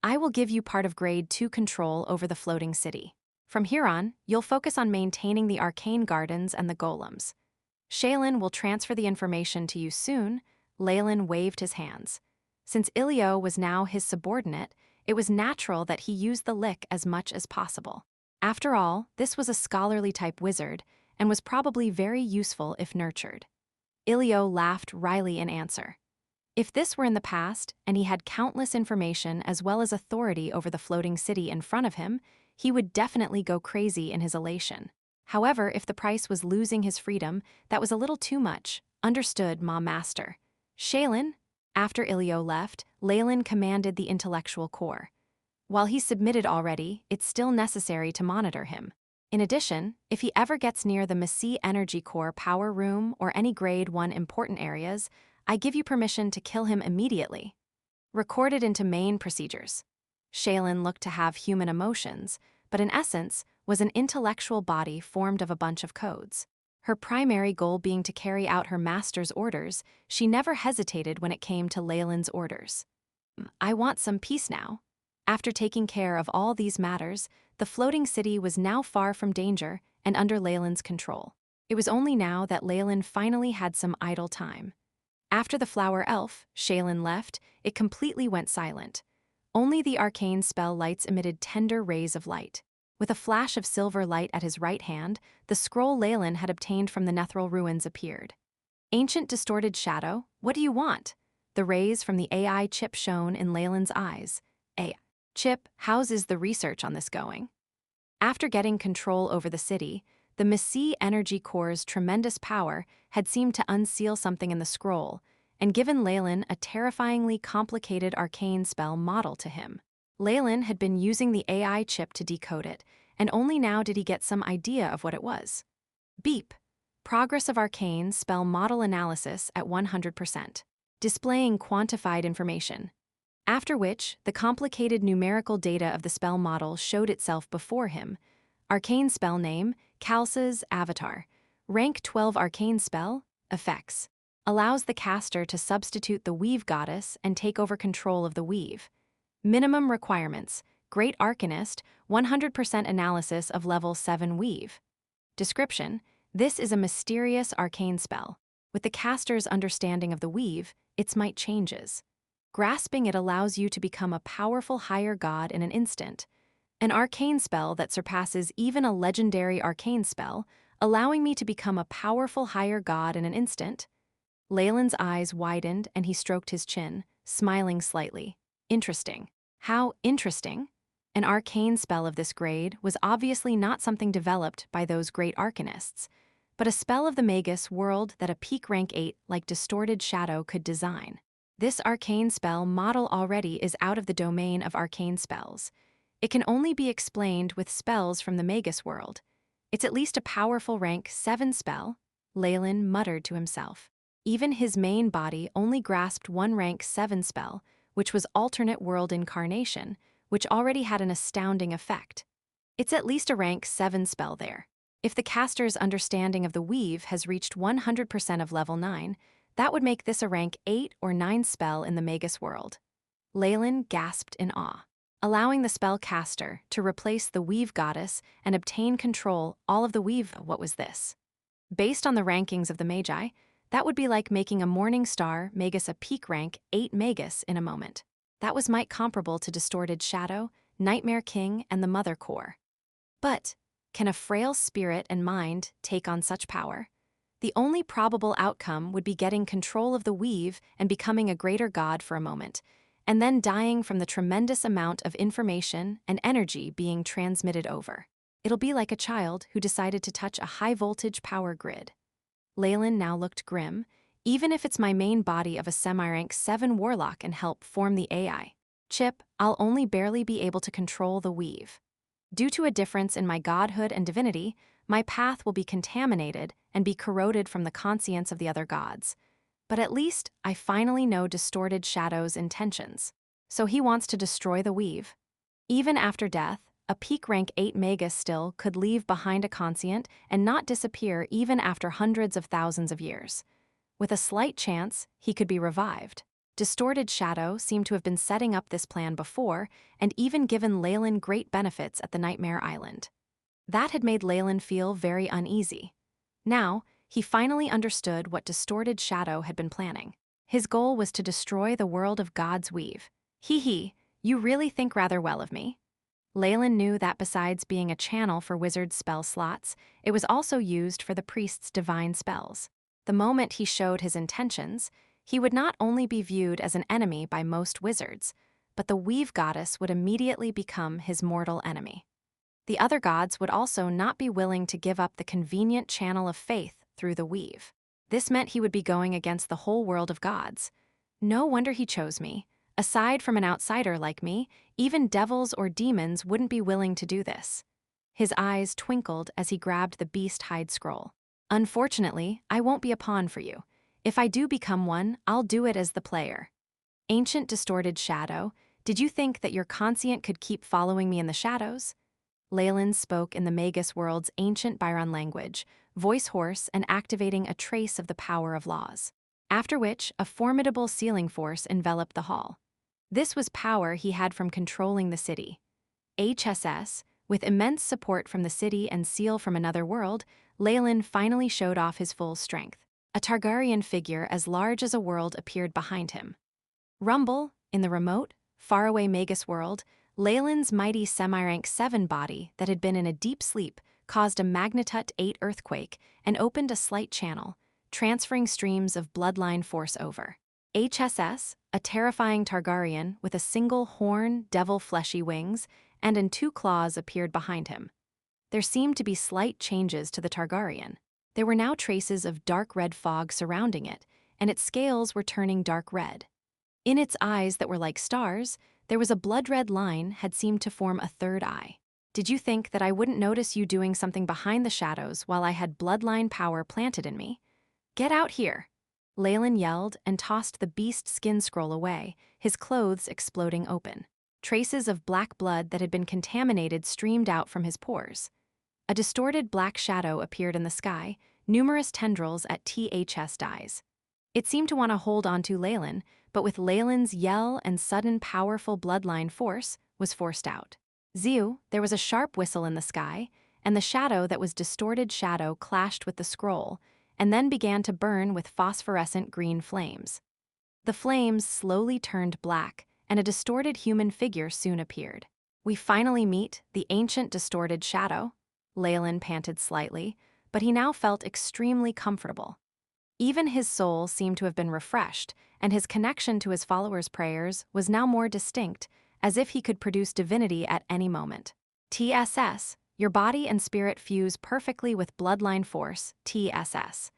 "I will give you part of Grade 2 control over the floating city. From here on, you'll focus on maintaining the arcane gardens and the golems. Shaylin will transfer the information to you soon." Leylin waved his hands. Since Ilio was now his subordinate, it was natural that he use the lick as much as possible. After all, this was a scholarly-type wizard, and was probably very useful if nurtured. Ilio laughed wryly in answer. If this were in the past, and he had countless information as well as authority over the floating city in front of him, he would definitely go crazy in his elation. However, if the price was losing his freedom, that was a little too much. Understood, Ma Master. Shaylin? After Ilio left, Leylin commanded the intellectual core. While he submitted already, it's still necessary to monitor him. In addition, if he ever gets near the Magus Energy Core power room or any Grade 1 important areas, I give you permission to kill him immediately. Recorded into main procedures. Leylin looked to have human emotions, but in essence was an intellectual body formed of a bunch of codes. Her primary goal being to carry out her master's orders, she never hesitated when it came to Leylin's orders. I want some peace now. After taking care of all these matters, the floating city was now far from danger and under Leylin's control. It was only now that Leylin finally had some idle time. After the flower elf, Leylin, left, it completely went silent. Only the arcane spell lights emitted tender rays of light. With a flash of silver light at his right hand, the scroll Leylin had obtained from the Nethril ruins appeared. Ancient distorted shadow, what do you want? The rays from the AI chip shone in Leylin's eyes. Chip, how's the research on this going? After getting control over the city, the Magus Energy Core's tremendous power had seemed to unseal something in the scroll, and given Leylin a terrifyingly complicated arcane spell model to him. Leylin had been using the AI chip to decode it, and only now did he get some idea of what it was. Beep. Progress of arcane spell model analysis at 100%. Displaying quantified information. After which, the complicated numerical data of the spell model showed itself before him. Arcane spell name, Khalsa's avatar. Rank 12 arcane spell, effects. Allows the caster to substitute the weave goddess and take over control of the weave. Minimum requirements, Great Arcanist, 100% analysis of level 7 weave. Description, this is a mysterious arcane spell. With the caster's understanding of the weave, its might changes. Grasping it allows you to become a powerful higher god in an instant. An arcane spell that surpasses even a legendary arcane spell, allowing me to become a powerful higher god in an instant. Leylin's eyes widened and he stroked his chin, smiling slightly. Interesting. How interesting? An arcane spell of this grade was obviously not something developed by those great arcanists, but a spell of the Magus World that a peak rank 8 like Distorted Shadow could design. This arcane spell model already is out of the domain of arcane spells. It can only be explained with spells from the Magus World. It's at least a powerful rank 7 spell, Leylin muttered to himself. Even his main body only grasped one rank 7 spell, which was alternate world incarnation, which already had an astounding effect. It's at least a rank 7 spell there. If the caster's understanding of the weave has reached 100% of level 9, that would make this a rank 8 or 9 spell in the Magus World. Leylin gasped in awe, allowing the spell caster to replace the weave goddess and obtain control all of the weave. What was this? Based on the rankings of the Magi, that would be like making a Morning Star Magus a peak rank 8 Magus in a moment. That was might comparable to Distorted Shadow, Nightmare King, and the Mother Core. But can a frail spirit and mind take on such power? The only probable outcome would be getting control of the weave and becoming a greater god for a moment, and then dying from the tremendous amount of information and energy being transmitted over. It'll be like a child who decided to touch a high-voltage power grid. Leylin now looked grim. Even if it's my main body of a semi-rank 7 Warlock and help form the AI chip, I'll only barely be able to control the weave. Due to a difference in my godhood and divinity, my path will be contaminated and be corroded from the conscience of the other gods. But at least I finally know Distorted Shadow's intentions. So he wants to destroy the weave. Even after death, a peak rank 8 Magus still could leave behind a conscient and not disappear even after hundreds of thousands of years. With a slight chance, he could be revived. Distorted Shadow seemed to have been setting up this plan before and even given Leylin great benefits at the Nightmare Island. That had made Leylin feel very uneasy. Now, he finally understood what Distorted Shadow had been planning. His goal was to destroy the world of God's weave. You really think rather well of me. Leylin knew that besides being a channel for wizard spell slots, it was also used for the priest's divine spells. The moment he showed his intentions, he would not only be viewed as an enemy by most wizards, but the weave goddess would immediately become his mortal enemy. The other gods would also not be willing to give up the convenient channel of faith through the weave. This meant he would be going against the whole world of gods. No wonder he chose me. Aside from an outsider like me, even devils or demons wouldn't be willing to do this. His eyes twinkled as he grabbed the beast hide scroll. Unfortunately, I won't be a pawn for you. If I do become one, I'll do it as the player. Ancient distorted shadow, did you think that your conscient could keep following me in the shadows? Leylin spoke in the Magus World's ancient Byron language, voice hoarse and activating a trace of the power of laws. After which, a formidable sealing force enveloped the hall. This was power he had from controlling the city. HSS, with immense support from the city and seal from another world, Leylin finally showed off his full strength. A Targaryen figure as large as a world appeared behind him. Rumble, in the remote, faraway Magus World, Leylin's mighty semi-rank 7 body that had been in a deep sleep caused a magnitude 8 earthquake and opened a slight channel, transferring streams of bloodline force over. HSS, a terrifying Targaryen with a single horn, devil-fleshy wings, and in 2 claws appeared behind him. There seemed to be slight changes to the Targaryen. There were now traces of dark red fog surrounding it, and its scales were turning dark red. In its eyes that were like stars, there was a blood-red line had seemed to form a third eye. Did you think that I wouldn't notice you doing something behind the shadows while I had bloodline power planted in me? Get out here! Leylin yelled and tossed the beast skin scroll away, his clothes exploding open. Traces of black blood that had been contaminated streamed out from his pores. A distorted black shadow appeared in the sky, numerous tendrils at THS dies. It seemed to want to hold onto Leylin, but with Leylin's yell and sudden powerful bloodline force, was forced out. Ziu, there was a sharp whistle in the sky, and the shadow that was distorted shadow clashed with the scroll, and then began to burn with phosphorescent green flames. The flames slowly turned black, and a distorted human figure soon appeared. We finally meet the ancient distorted shadow. Leylin panted slightly, but he now felt extremely comfortable. Even his soul seemed to have been refreshed, and his connection to his followers' prayers was now more distinct, as if he could produce divinity at any moment. TSS, your body and spirit fuse perfectly with bloodline force, TSS.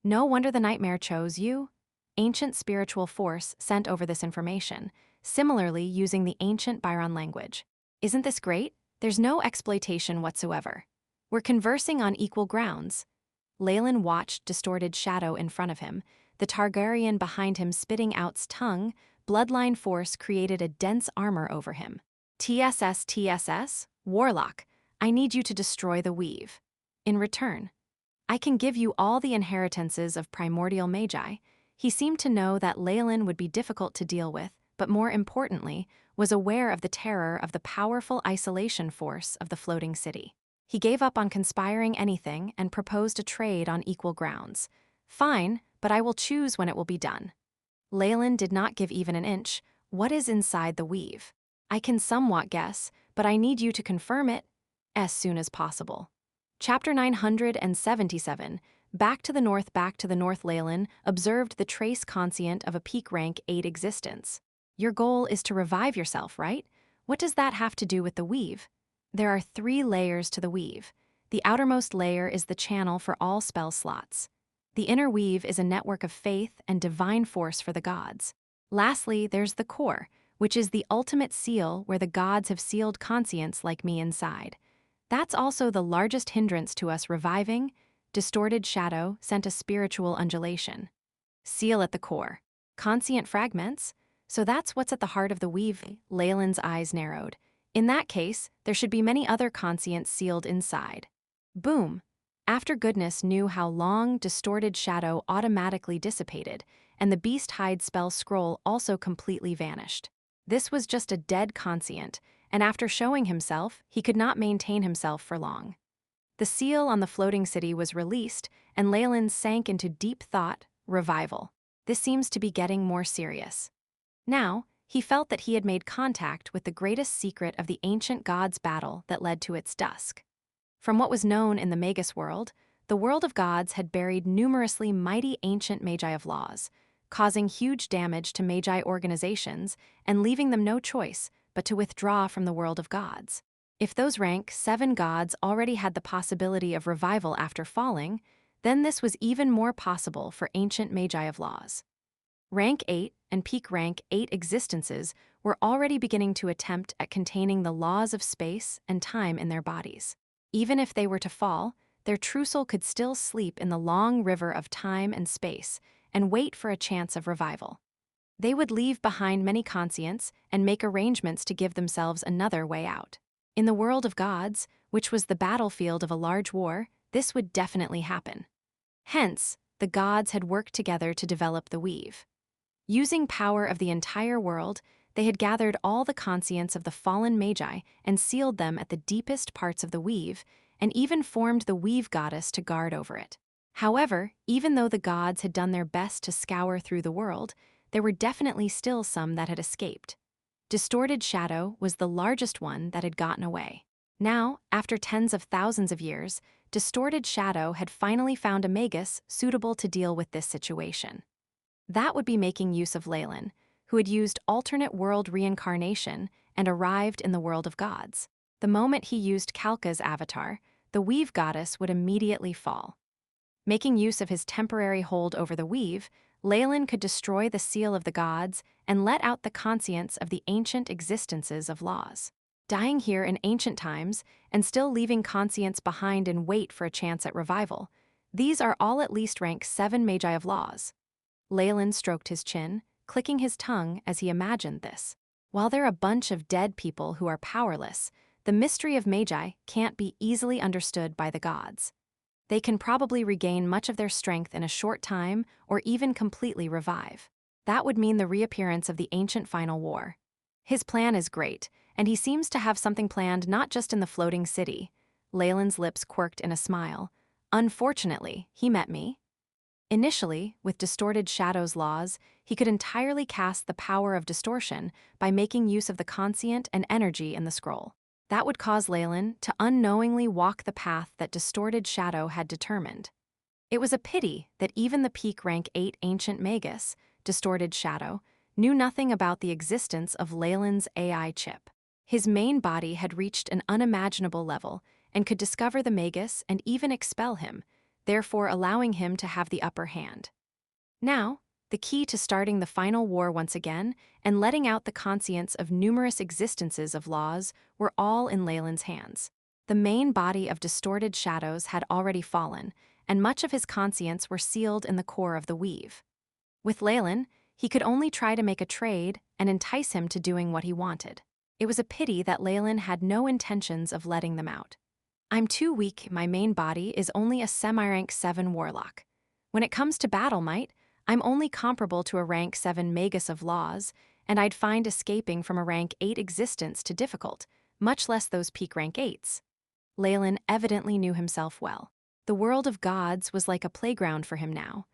No wonder the nightmare chose you. Ancient spiritual force sent over this information, similarly using the ancient Byron language. Isn't this great? There's no exploitation whatsoever. We're conversing on equal grounds. Leylin watched distorted shadow in front of him, the Targaryen behind him spitting out's tongue. Bloodline force created a dense armor over him. TSS, Warlock, I need you to destroy the weave. In return, I can give you all the inheritances of primordial Magi. He seemed to know that Leylin would be difficult to deal with, but more importantly, was aware of the terror of the powerful isolation force of the floating city. He gave up on conspiring anything and proposed a trade on equal grounds. Fine, but I will choose when it will be done. Leylin did not give even an inch. What is inside the weave? I can somewhat guess, but I need you to confirm it as soon as possible. Chapter 977, Back to the North. Leylin observed the trace conscient of a peak rank 8 existence. Your goal is to revive yourself, right? What does that have to do with the weave? There are 3 layers to the weave. The outermost layer is the channel for all spell slots. The inner weave is a network of faith and divine force for the gods. Lastly, there's the core, which is the ultimate seal where the gods have sealed conscience like me inside. That's also the largest hindrance to us reviving. Distorted shadow sent a spiritual undulation. Seal at the core. Conscient fragments? So that's what's at the heart of the weave. Leylin's eyes narrowed. In that case, there should be many other conscients sealed inside. Boom! After Goodness knew how long distorted shadow automatically dissipated, and the beast hide spell scroll also completely vanished. This was just a dead conscient, and after showing himself, he could not maintain himself for long. The seal on the floating city was released, and Leylin sank into deep thought, revival. This seems to be getting more serious. Now, he felt that he had made contact with the greatest secret of the ancient gods' battle that led to its dusk. From what was known in the Magus World, the world of gods had buried numerously mighty ancient Magi of laws, causing huge damage to Magi organizations and leaving them no choice but to withdraw from the world of gods. If those rank 7 gods already had the possibility of revival after falling, then this was even more possible for ancient Magi of laws. Rank 8 and peak rank 8 existences were already beginning to attempt at containing the laws of space and time in their bodies. Even if they were to fall, their true soul could still sleep in the long river of time and space and wait for a chance of revival. They would leave behind many conscients and make arrangements to give themselves another way out. In the world of gods, which was the battlefield of a large war, this would definitely happen. Hence, the gods had worked together to develop the weave. Using power of the entire world, they had gathered all the conscients of the fallen Magi and sealed them at the deepest parts of the weave, and even formed the weave goddess to guard over it. However, even though the gods had done their best to scour through the world, there were definitely still some that had escaped. Distorted Shadow was the largest one that had gotten away. Now, after tens of thousands of years, Distorted Shadow had finally found a Magus suitable to deal with this situation. That would be making use of Leylin, who had used alternate world reincarnation and arrived in the world of gods. The moment he used Kalka's avatar, the weave goddess would immediately fall. Making use of his temporary hold over the weave, Leylin could destroy the seal of the gods and let out the conscience of the ancient existences of laws. Dying here in ancient times and still leaving conscience behind and wait for a chance at revival, these are all at least rank 7 Magi of laws. Leylin stroked his chin, clicking his tongue as he imagined this. While they're a bunch of dead people who are powerless, the mystery of Magi can't be easily understood by the gods. They can probably regain much of their strength in a short time or even completely revive. That would mean the reappearance of the ancient final war. His plan is great, and he seems to have something planned not just in the floating city. Leylin's lips quirked in a smile. Unfortunately, he met me. Initially, with Distorted Shadow's laws, he could entirely cast the power of distortion by making use of the conscient and energy in the scroll. That would cause Leylin to unknowingly walk the path that Distorted Shadow had determined. It was a pity that even the peak rank 8 ancient Magus, Distorted Shadow, knew nothing about the existence of Leylin's AI chip. His main body had reached an unimaginable level and could discover the Magus and even expel him, therefore allowing him to have the upper hand. Now, the key to starting the final war once again and letting out the conscience of numerous existences of laws were all in Leylin's hands. The main body of Distorted Shadows had already fallen, and much of his conscience were sealed in the core of the weave. With Leylin, he could only try to make a trade and entice him to doing what he wanted. It was a pity that Leylin had no intentions of letting them out. I'm too weak, my main body is only a semi-rank 7 Warlock. When it comes to battle might, I'm only comparable to a rank 7 Magus of laws, and I'd find escaping from a rank 8 existence to difficult, much less those peak rank 8s. Leylin evidently knew himself well. The world of gods was like a playground for him now.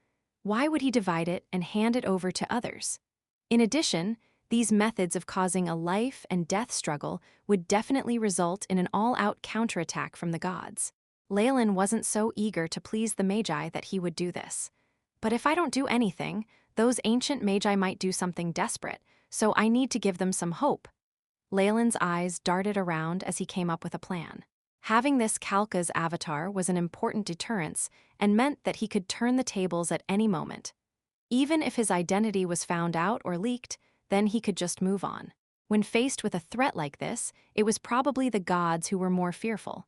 Why would he divide it and hand it over to others? In addition, these methods of causing a life and death struggle would definitely result in an all-out counterattack from the gods. Leylin wasn't so eager to please the Magi that he would do this. But if I don't do anything, those ancient Magi might do something desperate, so I need to give them some hope. Leylin's eyes darted around as he came up with a plan. Having this Kalka's avatar was an important deterrence and meant that he could turn the tables at any moment. Even if his identity was found out or leaked, then he could just move on. When faced with a threat like this, it was probably the gods who were more fearful.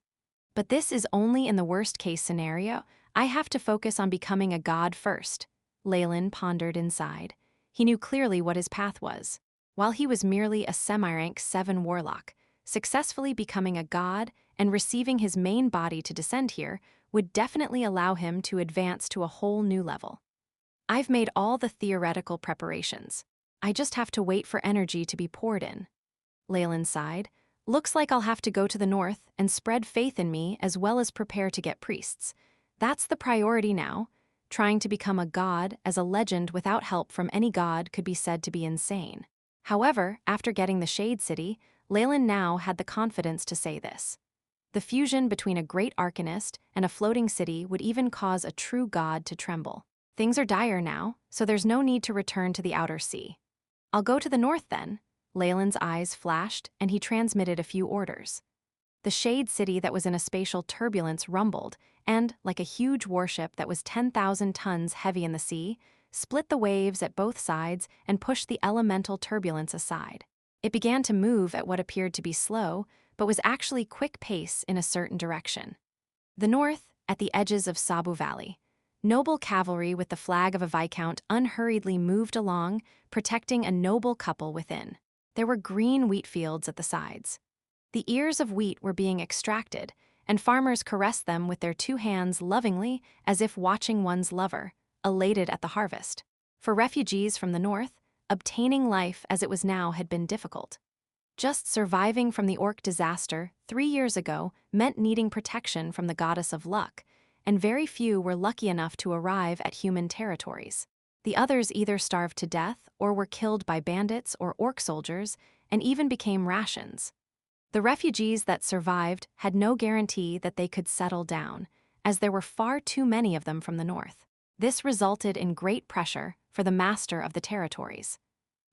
But this is only in the worst-case scenario. I have to focus on becoming a god first, Leylin pondered inside. He knew clearly what his path was. While he was merely a semi-rank 7 Warlock, successfully becoming a god and receiving his main body to descend here would definitely allow him to advance to a whole new level. I've made all the theoretical preparations. I just have to wait for energy to be poured in. Leylin sighed. Looks like I'll have to go to the north and spread faith in me as well as prepare to get priests. That's the priority now. Trying to become a god as a legend without help from any god could be said to be insane. However, after getting the Shade City, Leylin now had the confidence to say this. The fusion between a great arcanist and a floating city would even cause a true god to tremble. Things are dire now, so there's no need to return to the outer sea. I'll go to the north then. Leylin's eyes flashed, and he transmitted a few orders. The Shade City that was in a spatial turbulence rumbled, and, like a huge warship that was 10,000 tons heavy in the sea, split the waves at both sides and pushed the elemental turbulence aside. It began to move at what appeared to be slow, but was actually quick pace in a certain direction. The north, at the edges of Sabu Valley, noble cavalry with the flag of a viscount unhurriedly moved along, protecting a noble couple within. There were green wheat fields at the sides. The ears of wheat were being extracted, and farmers caressed them with their two hands lovingly as if watching one's lover, elated at the harvest. For refugees from the north, obtaining life as it was now had been difficult. Just surviving from the orc disaster 3 years ago meant needing protection from the goddess of luck, and very few were lucky enough to arrive at human territories. The others either starved to death or were killed by bandits or orc soldiers and even became rations. The refugees that survived had no guarantee that they could settle down, as there were far too many of them from the north. This resulted in great pressure for the master of the territories.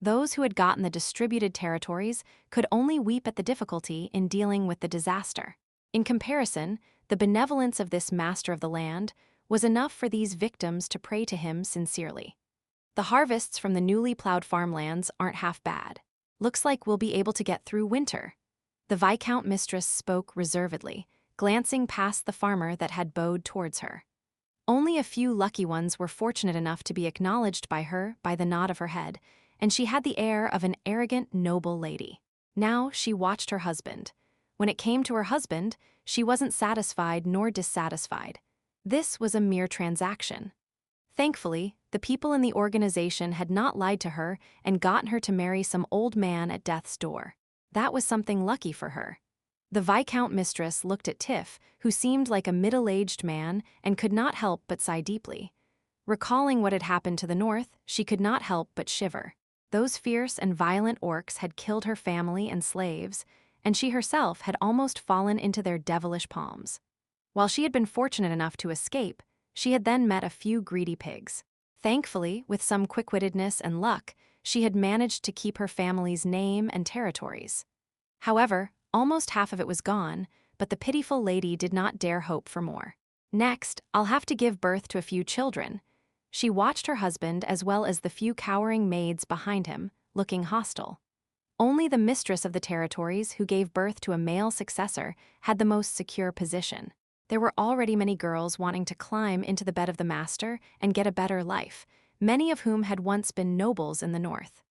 Those who had gotten the distributed territories could only weep at the difficulty in dealing with the disaster. In comparison, the benevolence of this master of the land was enough for these victims to pray to him sincerely. The harvests from the newly plowed farmlands aren't half bad. Looks like we'll be able to get through winter. The Viscount mistress spoke reservedly, glancing past the farmer that had bowed towards her. Only a few lucky ones were fortunate enough to be acknowledged by her by the nod of her head, and she had the air of an arrogant, noble lady. Now she watched her husband. When it came to her husband, she wasn't satisfied nor dissatisfied. This was a mere transaction. Thankfully, the people in the organization had not lied to her and gotten her to marry some old man at death's door. That was something lucky for her. The Viscount mistress looked at Tiff, who seemed like a middle-aged man and could not help but sigh deeply. Recalling what had happened to the north, she could not help but shiver. Those fierce and violent orcs had killed her family and slaves, and she herself had almost fallen into their devilish palms. While she had been fortunate enough to escape, she had then met a few greedy pigs. Thankfully, with some quick-wittedness and luck, she had managed to keep her family's name and territories. However, almost half of it was gone, but the pitiful lady did not dare hope for more. Next, I'll have to give birth to a few children. She watched her husband as well as the few cowering maids behind him, looking hostile. Only the mistress of the territories who gave birth to a male successor had the most secure position. There were already many girls wanting to climb into the bed of the master and get a better life, many of whom had once been nobles in the north.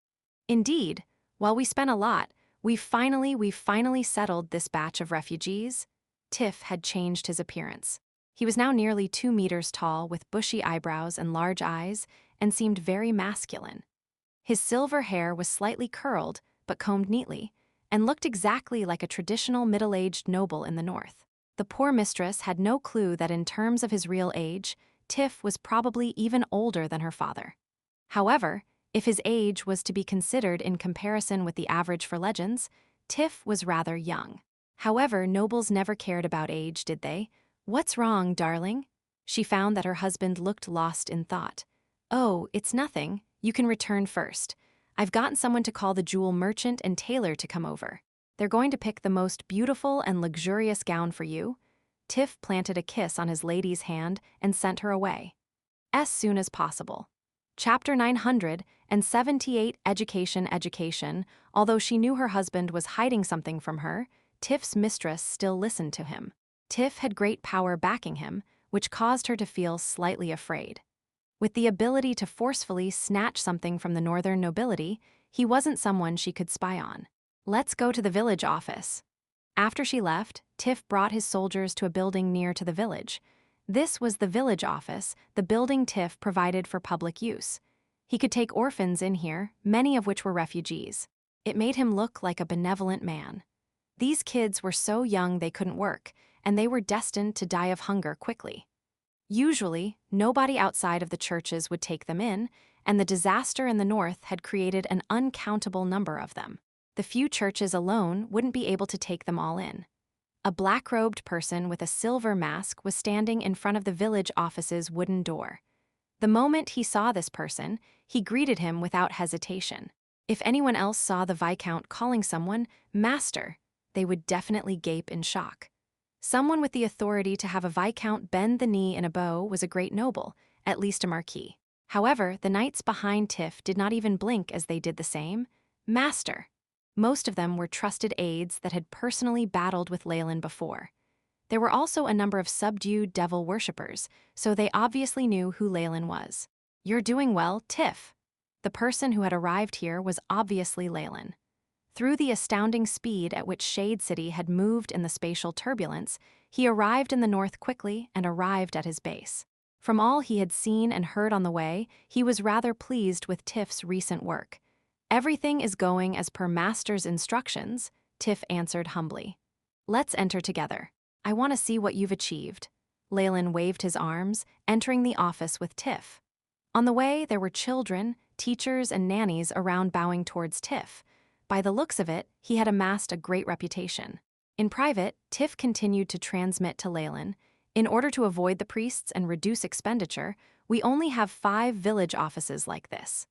Indeed, while we spent a lot, we've finally settled this batch of refugees. Tiff had changed his appearance. He was now nearly 2 meters tall with bushy eyebrows and large eyes and seemed very masculine. His silver hair was slightly curled but combed neatly and looked exactly like a traditional middle-aged noble in the north. The poor mistress had no clue that in terms of his real age, Tiff was probably even older than her father. However, if his age was to be considered in comparison with the average for legends, Tiff was rather young. However, nobles never cared about age, did they? "What's wrong, darling?" She found that her husband looked lost in thought. "Oh, it's nothing. You can return first. I've gotten someone to call the jewel merchant and tailor to come over. They're going to pick the most beautiful and luxurious gown for you." Tiff planted a kiss on his lady's hand and sent her away. As soon as possible. Chapter 978 Education. Although she knew her husband was hiding something from her, Tiff's mistress still listened to him. Tiff had great power backing him, which caused her to feel slightly afraid. With the ability to forcefully snatch something from the northern nobility, he wasn't someone she could spy on. "Let's go to the village office." After she left, Tiff brought his soldiers to a building near to the village. This was the village office, the building Tiff provided for public use. He could take orphans in here, many of which were refugees. It made him look like a benevolent man. These kids were so young they couldn't work, and they were destined to die of hunger quickly. Usually, nobody outside of the churches would take them in, and the disaster in the north had created an uncountable number of them. The few churches alone wouldn't be able to take them all in. A black-robed person with a silver mask was standing in front of the village office's wooden door. The moment he saw this person, he greeted him without hesitation. If anyone else saw the Viscount calling someone "Master," they would definitely gape in shock. Someone with the authority to have a Viscount bend the knee in a bow was a great noble, at least a marquis. However, the knights behind Tiff did not even blink as they did the same. "Master." Most of them were trusted aides that had personally battled with Leylin before. There were also a number of subdued devil worshippers, so they obviously knew who Leylin was. "You're doing well, Tiff." The person who had arrived here was obviously Leylin. Through the astounding speed at which Shade City had moved in the spatial turbulence, he arrived in the north quickly and arrived at his base. From all he had seen and heard on the way, he was rather pleased with Tiff's recent work. "Everything is going as per Master's instructions," Tiff answered humbly. "Let's enter together. I want to see what you've achieved." Leylin waved his arms, entering the office with Tiff. On the way, there were children, teachers, and nannies around bowing towards Tiff. By the looks of it, he had amassed a great reputation. In private, Tiff continued to transmit to Leylin, "In order to avoid the priests and reduce expenditure, we only have 5 village offices like this.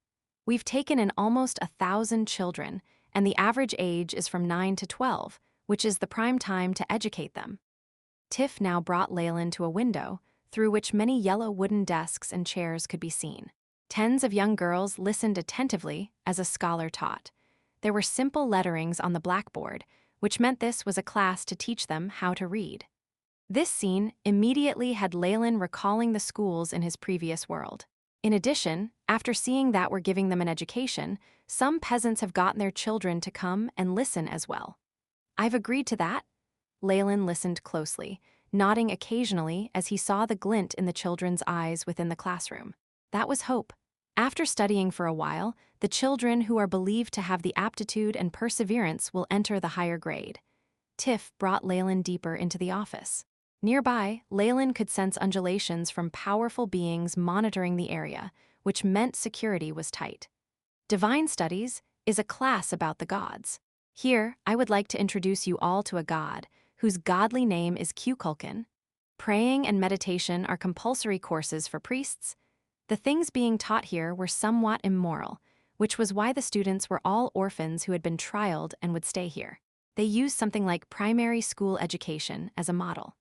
We've taken in almost 1,000 children, and the average age is from 9 to 12, which is the prime time to educate them." Tiff now brought Leylin to a window, through which many yellow wooden desks and chairs could be seen. Tens of young girls listened attentively as a scholar taught. There were simple letterings on the blackboard, which meant this was a class to teach them how to read. This scene immediately had Leylin recalling the schools in his previous world. In addition, after seeing that we're giving them an education, some peasants have gotten their children to come and listen as well. "I've agreed to that." Leylin listened closely, nodding occasionally as he saw the glint in the children's eyes within the classroom. That was hope. After studying for a while, the children who are believed to have the aptitude and perseverance will enter the higher grade. Tiff brought Leylin deeper into the office. Nearby, Leylin could sense undulations from powerful beings monitoring the area, which meant security was tight. Divine Studies is a class about the gods. Here, I would like to introduce you all to a god, whose godly name is Kukulkan. Praying and meditation are compulsory courses for priests. The things being taught here were somewhat immoral, which was why the students were all orphans who had been trialed and would stay here. They used something like primary school education as a model.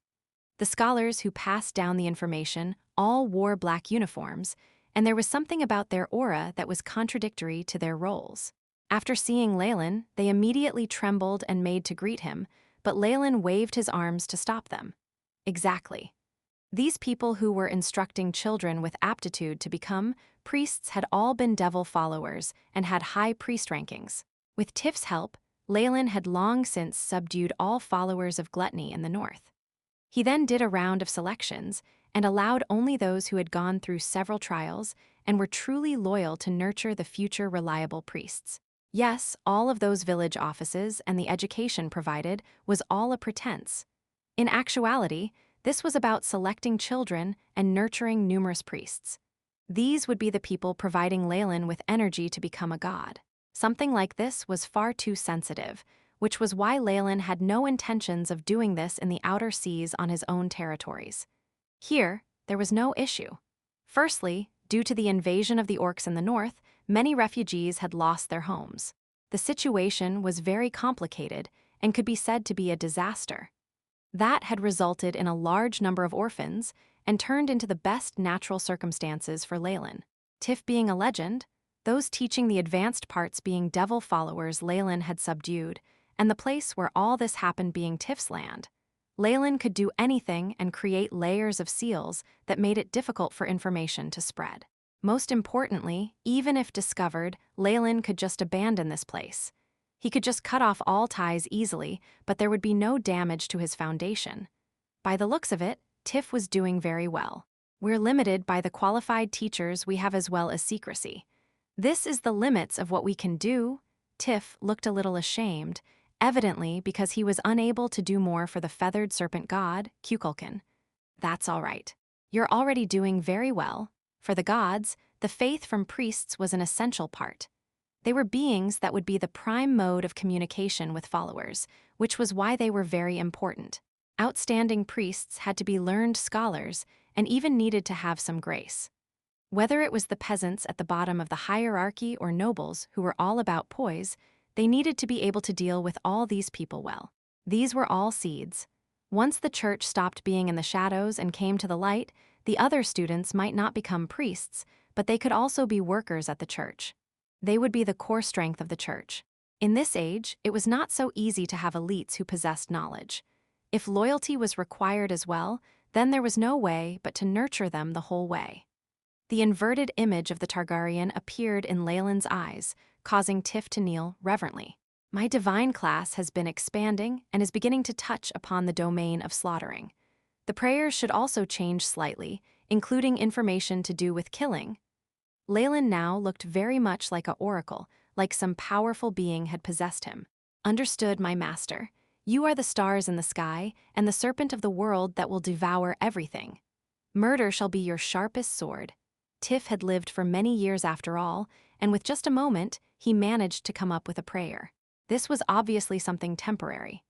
The scholars who passed down the information all wore black uniforms, and there was something about their aura that was contradictory to their roles. After seeing Leylin, they immediately trembled and made to greet him, but Leylin waved his arms to stop them. Exactly. These people who were instructing children with aptitude to become priests had all been devil followers and had high priest rankings. With Tiff's help, Leylin had long since subdued all followers of gluttony in the north. He then did a round of selections and allowed only those who had gone through several trials and were truly loyal to nurture the future reliable priests. Yes, all of those village offices and the education provided was all a pretense. In actuality, this was about selecting children and nurturing numerous priests. These would be the people providing Leylin with energy to become a god. Something like this was far too sensitive, which was why Leylin had no intentions of doing this in the outer seas on his own territories. Here, there was no issue. Firstly, due to the invasion of the orcs in the north, many refugees had lost their homes. The situation was very complicated and could be said to be a disaster. That had resulted in a large number of orphans and turned into the best natural circumstances for Leylin. Tiff being a legend, those teaching the advanced parts being devil followers Leylin had subdued, and the place where all this happened being Tiff's land. Leylin could do anything and create layers of seals that made it difficult for information to spread. Most importantly, even if discovered, Leylin could just abandon this place. He could just cut off all ties easily, but there would be no damage to his foundation. By the looks of it, Tiff was doing very well. We're limited by the qualified teachers we have as well as secrecy. This is the limits of what we can do. Tiff looked a little ashamed, evidently because he was unable to do more for the feathered serpent god, Kukulkan. That's all right. You're already doing very well. For the gods, the faith from priests was an essential part. They were beings that would be the prime mode of communication with followers, which was why they were very important. Outstanding priests had to be learned scholars and even needed to have some grace. Whether it was the peasants at the bottom of the hierarchy or nobles who were all about poise, they needed to be able to deal with all these people well. These were all seeds. Once the church stopped being in the shadows and came to the light, the other students might not become priests, but they could also be workers at the church. They would be the core strength of the church. In this age, it was not so easy to have elites who possessed knowledge. If loyalty was required as well, then there was no way but to nurture them the whole way. The inverted image of the Targaryen appeared in Leylin's eyes, causing Tiff to kneel reverently. My divine class has been expanding and is beginning to touch upon the domain of slaughtering. The prayers should also change slightly, including information to do with killing. Leylin now looked very much like an oracle, like some powerful being had possessed him. Understood, my master. You are the stars in the sky and the serpent of the world that will devour everything. Murder shall be your sharpest sword. Tiff had lived for many years after all, and with just a moment, he managed to come up with a prayer. This was obviously something temporary.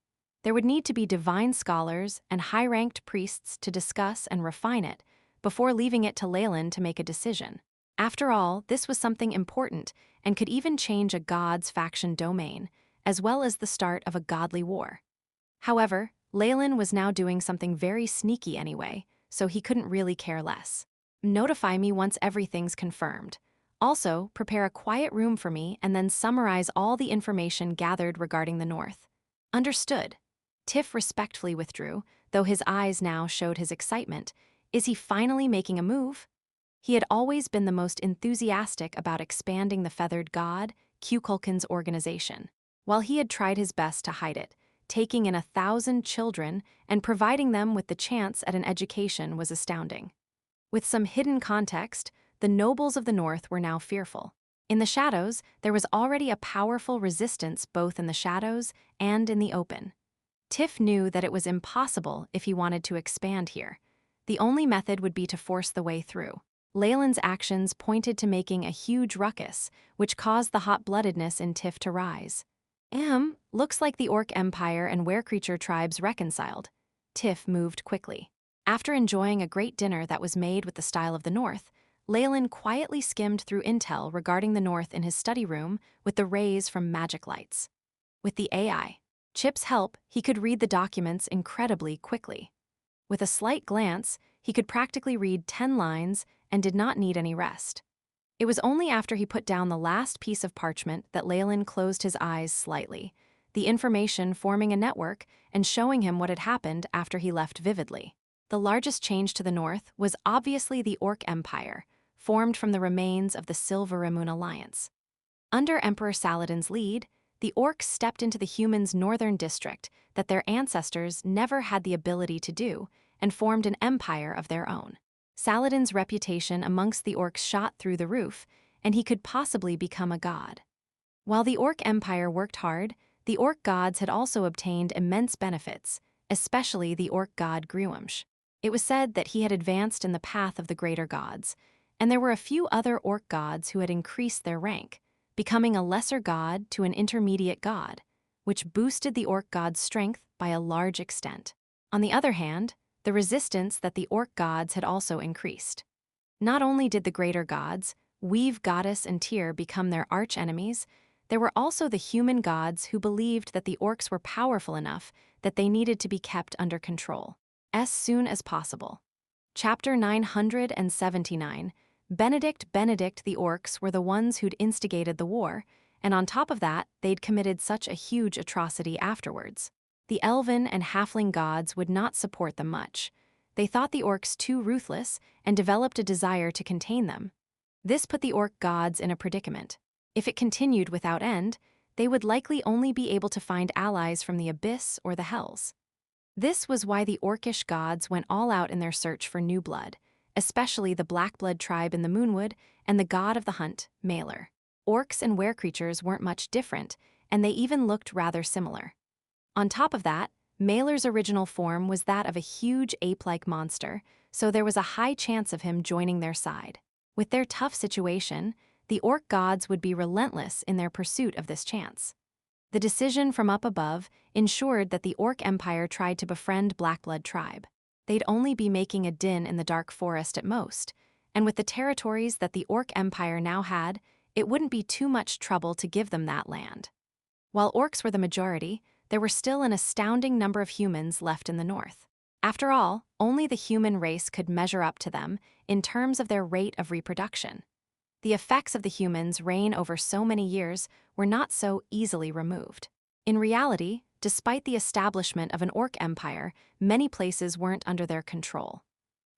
There would need to be divine scholars and high-ranked priests to discuss and refine it before leaving it to Leylin to make a decision. After all, this was something important and could even change a god's faction domain, as well as the start of a godly war. However, Leylin was now doing something very sneaky anyway, so he couldn't really care less. Notify me once everything's confirmed. Also, prepare a quiet room for me and then summarize all the information gathered regarding the North. Understood. Tiff respectfully withdrew, though his eyes now showed his excitement. Is he finally making a move? He had always been the most enthusiastic about expanding the feathered god, Kukulkan's organization. While he had tried his best to hide it, taking in 1,000 children and providing them with the chance at an education was astounding. With some hidden context, the nobles of the North were now fearful. In the shadows, there was already a powerful resistance both in the shadows and in the open. Tiff knew that it was impossible if he wanted to expand here. The only method would be to force the way through. Leylin's actions pointed to making a huge ruckus, which caused the hot-bloodedness in Tiff to rise. Looks like the Orc Empire and Werecreature tribes reconciled. Tiff moved quickly. After enjoying a great dinner that was made with the style of the North, Leylin quietly skimmed through intel regarding the North in his study room with the rays from magic lights. With the AI Chip's help, he could read the documents incredibly quickly. With a slight glance, he could practically read 10 lines and did not need any rest. It was only after he put down the last piece of parchment that Leylin closed his eyes slightly, the information forming a network and showing him what had happened after he left vividly. The largest change to the North was obviously the Orc Empire, formed from the remains of the Silver-Moon Alliance. Under Emperor Saladin's lead, the Orcs stepped into the humans' northern district that their ancestors never had the ability to do and formed an empire of their own. Saladin's reputation amongst the Orcs shot through the roof, and he could possibly become a god. While the Orc Empire worked hard, the Orc gods had also obtained immense benefits, especially the Orc god Gruumsh. It was said that he had advanced in the path of the greater gods, and there were a few other Orc gods who had increased their rank, becoming a lesser god to an intermediate god, which boosted the Orc god's strength by a large extent. On the other hand, the resistance that the Orc gods had also increased. Not only did the greater gods, Weave Goddess and Tyr, become their arch-enemies, there were also the human gods who believed that the Orcs were powerful enough that they needed to be kept under control as soon as possible. Chapter 979. Benedict the Orcs were the ones who'd instigated the war, and on top of that, they'd committed such a huge atrocity afterwards. The elven and halfling gods would not support them much. They thought the Orcs too ruthless and developed a desire to contain them. This put the Orc gods in a predicament. If it continued without end, they would likely only be able to find allies from the Abyss or the Hells. This was why the Orcish gods went all out in their search for new blood, especially the Blackblood tribe in the Moonwood and the god of the hunt, Maelor. Orcs and werecreatures weren't much different, and they even looked rather similar. On top of that, Maelor's original form was that of a huge ape-like monster, so there was a high chance of him joining their side. With their tough situation, the Orc gods would be relentless in their pursuit of this chance. The decision from up above ensured that the Orc Empire tried to befriend Blackblood tribe. They'd only be making a din in the dark forest at most, and with the territories that the Orc Empire now had, it wouldn't be too much trouble to give them that land. While Orcs were the majority, there were still an astounding number of humans left in the North. After all, only the human race could measure up to them in terms of their rate of reproduction. The effects of the humans' reign over so many years were not so easily removed. In reality, despite the establishment of an orc empire, many places weren't under their control.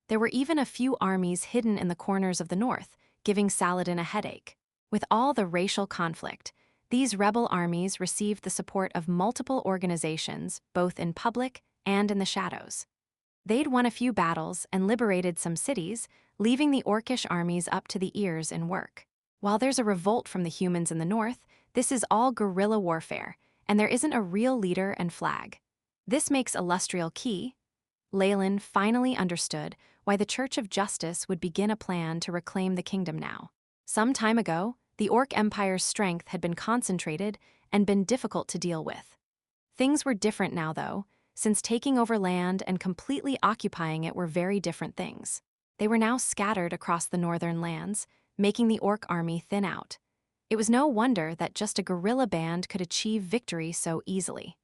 There were even a few armies hidden in the corners of the north, giving Saladin a headache. With all the racial conflict, these rebel armies received the support of multiple organizations, both in public and in the shadows. They'd won a few battles and liberated some cities, leaving the orcish armies up to the ears in work. While there's a revolt from the humans in the north, this is all guerrilla warfare, and there isn't a real leader and flag. This makes Illustrial key. Leylin finally understood why the Church of Justice would begin a plan to reclaim the kingdom now. Some time ago, the Orc Empire's strength had been concentrated and been difficult to deal with. Things were different now, though, since taking over land and completely occupying it were very different things. They were now scattered across the northern lands, making the Orc army thin out. It was no wonder that just a guerrilla band could achieve victory so easily.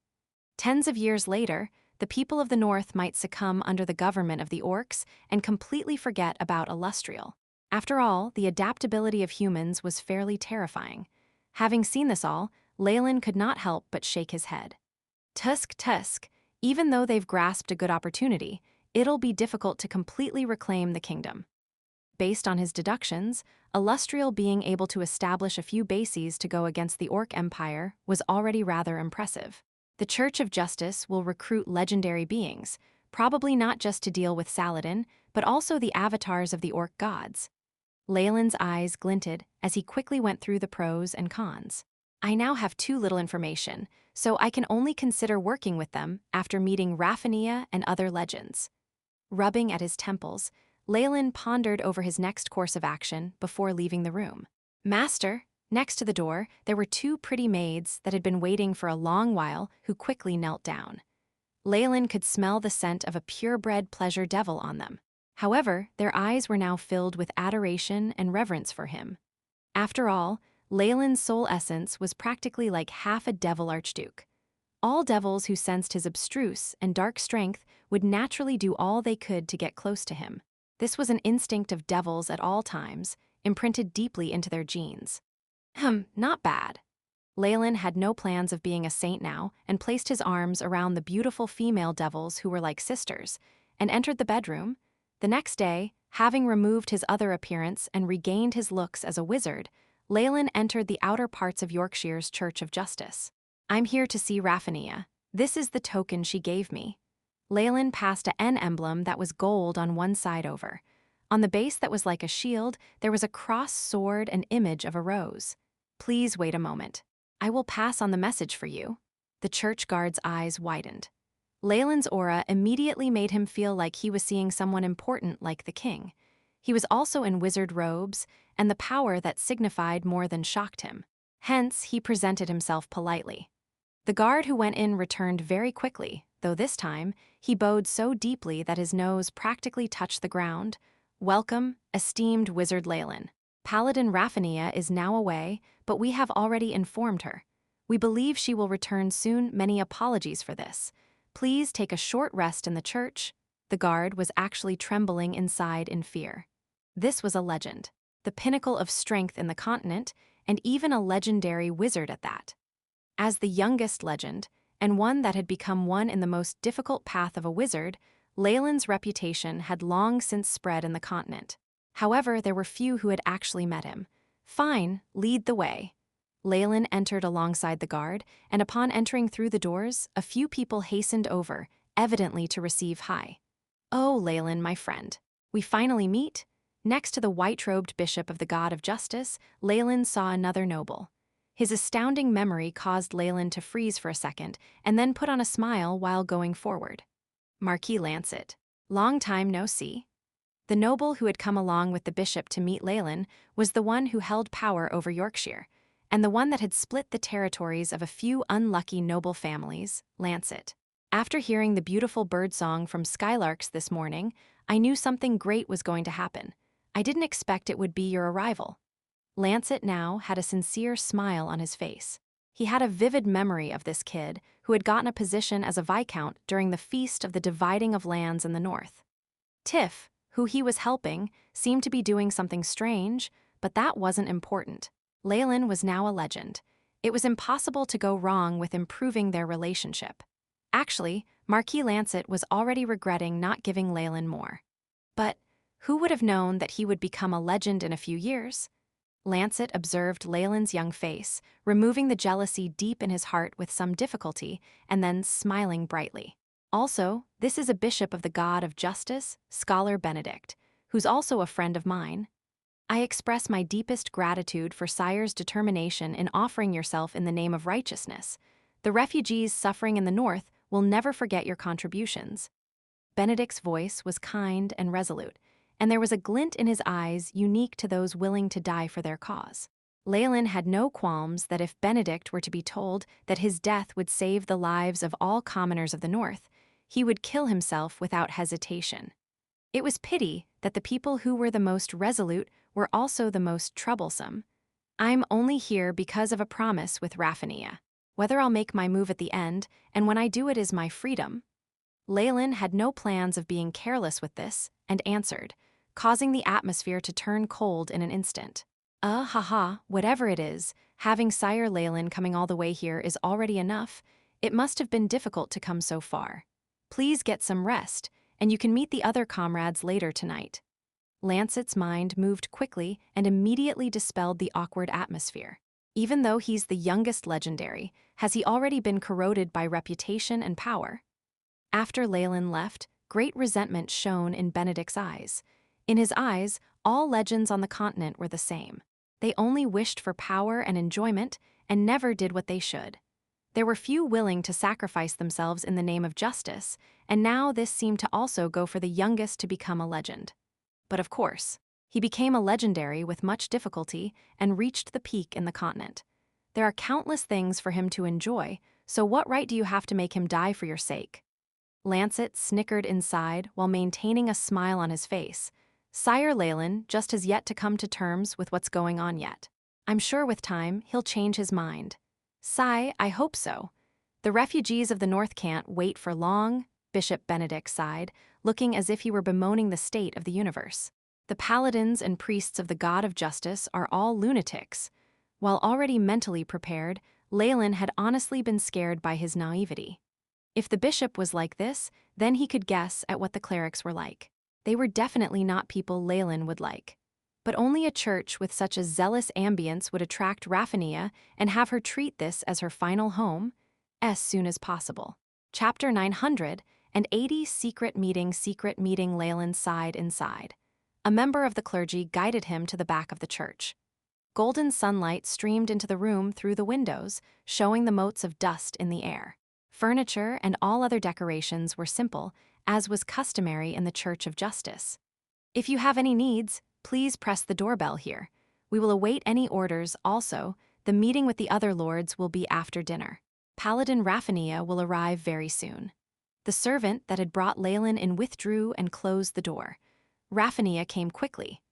Tens of years later, the people of the north might succumb under the government of the Orcs and completely forget about Illustrial. After all, the adaptability of humans was fairly terrifying. Having seen this all, Leylin could not help but shake his head. Tusk, even though they've grasped a good opportunity, it'll be difficult to completely reclaim the kingdom. Based on his deductions, Illustrial being able to establish a few bases to go against the Orc Empire was already rather impressive. The Church of Justice will recruit legendary beings, probably not just to deal with Saladin, but also the avatars of the Orc gods. Leylin's eyes glinted as he quickly went through the pros and cons. I now have too little information, so I can only consider working with them after meeting Raffania and other legends. Rubbing at his temples, Leylin pondered over his next course of action before leaving the room. Master, next to the door, there were two pretty maids that had been waiting for a long while who quickly knelt down. Leylin could smell the scent of a purebred pleasure devil on them. However, their eyes were now filled with adoration and reverence for him. After all, Leylin's soul essence was practically like half a devil archduke. All devils who sensed his abstruse and dark strength would naturally do all they could to get close to him. This was an instinct of devils at all times, imprinted deeply into their genes. Not bad. Leylin had no plans of being a saint now and placed his arms around the beautiful female devils who were like sisters, and entered the bedroom. The next day, having removed his other appearance and regained his looks as a wizard, Leylin entered the outer parts of Yorkshire's Church of Justice. I'm here to see Raffania. This is the token she gave me. Leylin passed a N emblem that was gold on one side over. On the base that was like a shield, there was a cross sword and image of a rose. Please wait a moment. I will pass on the message for you. The church guard's eyes widened. Leylin's aura immediately made him feel like he was seeing someone important like the king. He was also in wizard robes, and the power that signified more than shocked him. Hence, he presented himself politely. The guard who went in returned very quickly, though this time, he bowed so deeply that his nose practically touched the ground. Welcome, esteemed wizard Leylin. Paladin Raffania is now away, but we have already informed her. We believe she will return soon. Many apologies for this. Please take a short rest in the church. The guard was actually trembling inside in fear. This was a legend, the pinnacle of strength in the continent, and even a legendary wizard at that. As the youngest legend, and one that had become one in the most difficult path of a wizard, Leylin's reputation had long since spread in the continent. However, there were few who had actually met him. Fine, lead the way. Leylin entered alongside the guard, and upon entering through the doors, a few people hastened over, evidently to receive hi. Oh, Leylin, my friend. We finally meet? Next to the white-robed bishop of the God of Justice, Leylin saw another noble. His astounding memory caused Leylin to freeze for a second, and then put on a smile while going forward. Marquis Lancet. Long time no see. The noble who had come along with the bishop to meet Leylin was the one who held power over Yorkshire, and the one that had split the territories of a few unlucky noble families, Lancet. After hearing the beautiful birdsong from skylarks this morning, I knew something great was going to happen. I didn't expect it would be your arrival. Lancet now had a sincere smile on his face. He had a vivid memory of this kid who had gotten a position as a viscount during the feast of the dividing of lands in the north. Tiff, who he was helping, seemed to be doing something strange, but that wasn't important. Leylin was now a legend. It was impossible to go wrong with improving their relationship. Actually, Marquis Lancet was already regretting not giving Leylin more. But who would have known that he would become a legend in a few years? Lancet observed Leylin's young face, removing the jealousy deep in his heart with some difficulty, and then smiling brightly. Also, this is a bishop of the god of justice, Scholar Benedict, who's also a friend of mine. I express my deepest gratitude for Sire's determination in offering yourself in the name of righteousness. The refugees suffering in the north will never forget your contributions. Benedict's voice was kind and resolute, and there was a glint in his eyes unique to those willing to die for their cause. Leylin had no qualms that if Benedict were to be told that his death would save the lives of all commoners of the north, he would kill himself without hesitation. It was pity that the people who were the most resolute were also the most troublesome. I'm only here because of a promise with Raffania. Whether I'll make my move at the end, and when I do it is my freedom. Leylin had no plans of being careless with this, and answered, causing the atmosphere to turn cold in an instant. Whatever it is, having Sire Leylin coming all the way here is already enough. It must have been difficult to come so far. Please get some rest, and you can meet the other comrades later tonight. Lancet's mind moved quickly and immediately dispelled the awkward atmosphere. Even though he's the youngest legendary, has he already been corroded by reputation and power? After Leylin left, great resentment shone in Benedict's eyes. In his eyes, all legends on the continent were the same. They only wished for power and enjoyment and never did what they should. There were few willing to sacrifice themselves in the name of justice, and now this seemed to also go for the youngest to become a legend. But of course, he became a legendary with much difficulty and reached the peak in the continent. There are countless things for him to enjoy, so what right do you have to make him die for your sake? Lancet snickered inside while maintaining a smile on his face. Sire Leylin just has yet to come to terms with what's going on yet. I'm sure with time he'll change his mind. Sigh, I hope so. The refugees of the north can't wait for long, Bishop Benedict sighed, looking as if he were bemoaning the state of the universe. The paladins and priests of the god of justice are all lunatics. While already mentally prepared, Leylin had honestly been scared by his naivety. If the bishop was like this, then he could guess at what the clerics were like. They were definitely not people Leylin would like. But only a church with such a zealous ambience would attract Raffania and have her treat this as her final home as soon as possible. Chapter 980 Secret Meeting Leylin sighed inside. A member of the clergy guided him to the back of the church. Golden sunlight streamed into the room through the windows, showing the motes of dust in the air. Furniture and all other decorations were simple, as was customary in the Church of Justice. If you have any needs, please press the doorbell here. We will await any orders. Also, the meeting with the other lords will be after dinner. Paladin Raffania will arrive very soon. The servant that had brought Leylin in withdrew and closed the door. Raffania came quickly.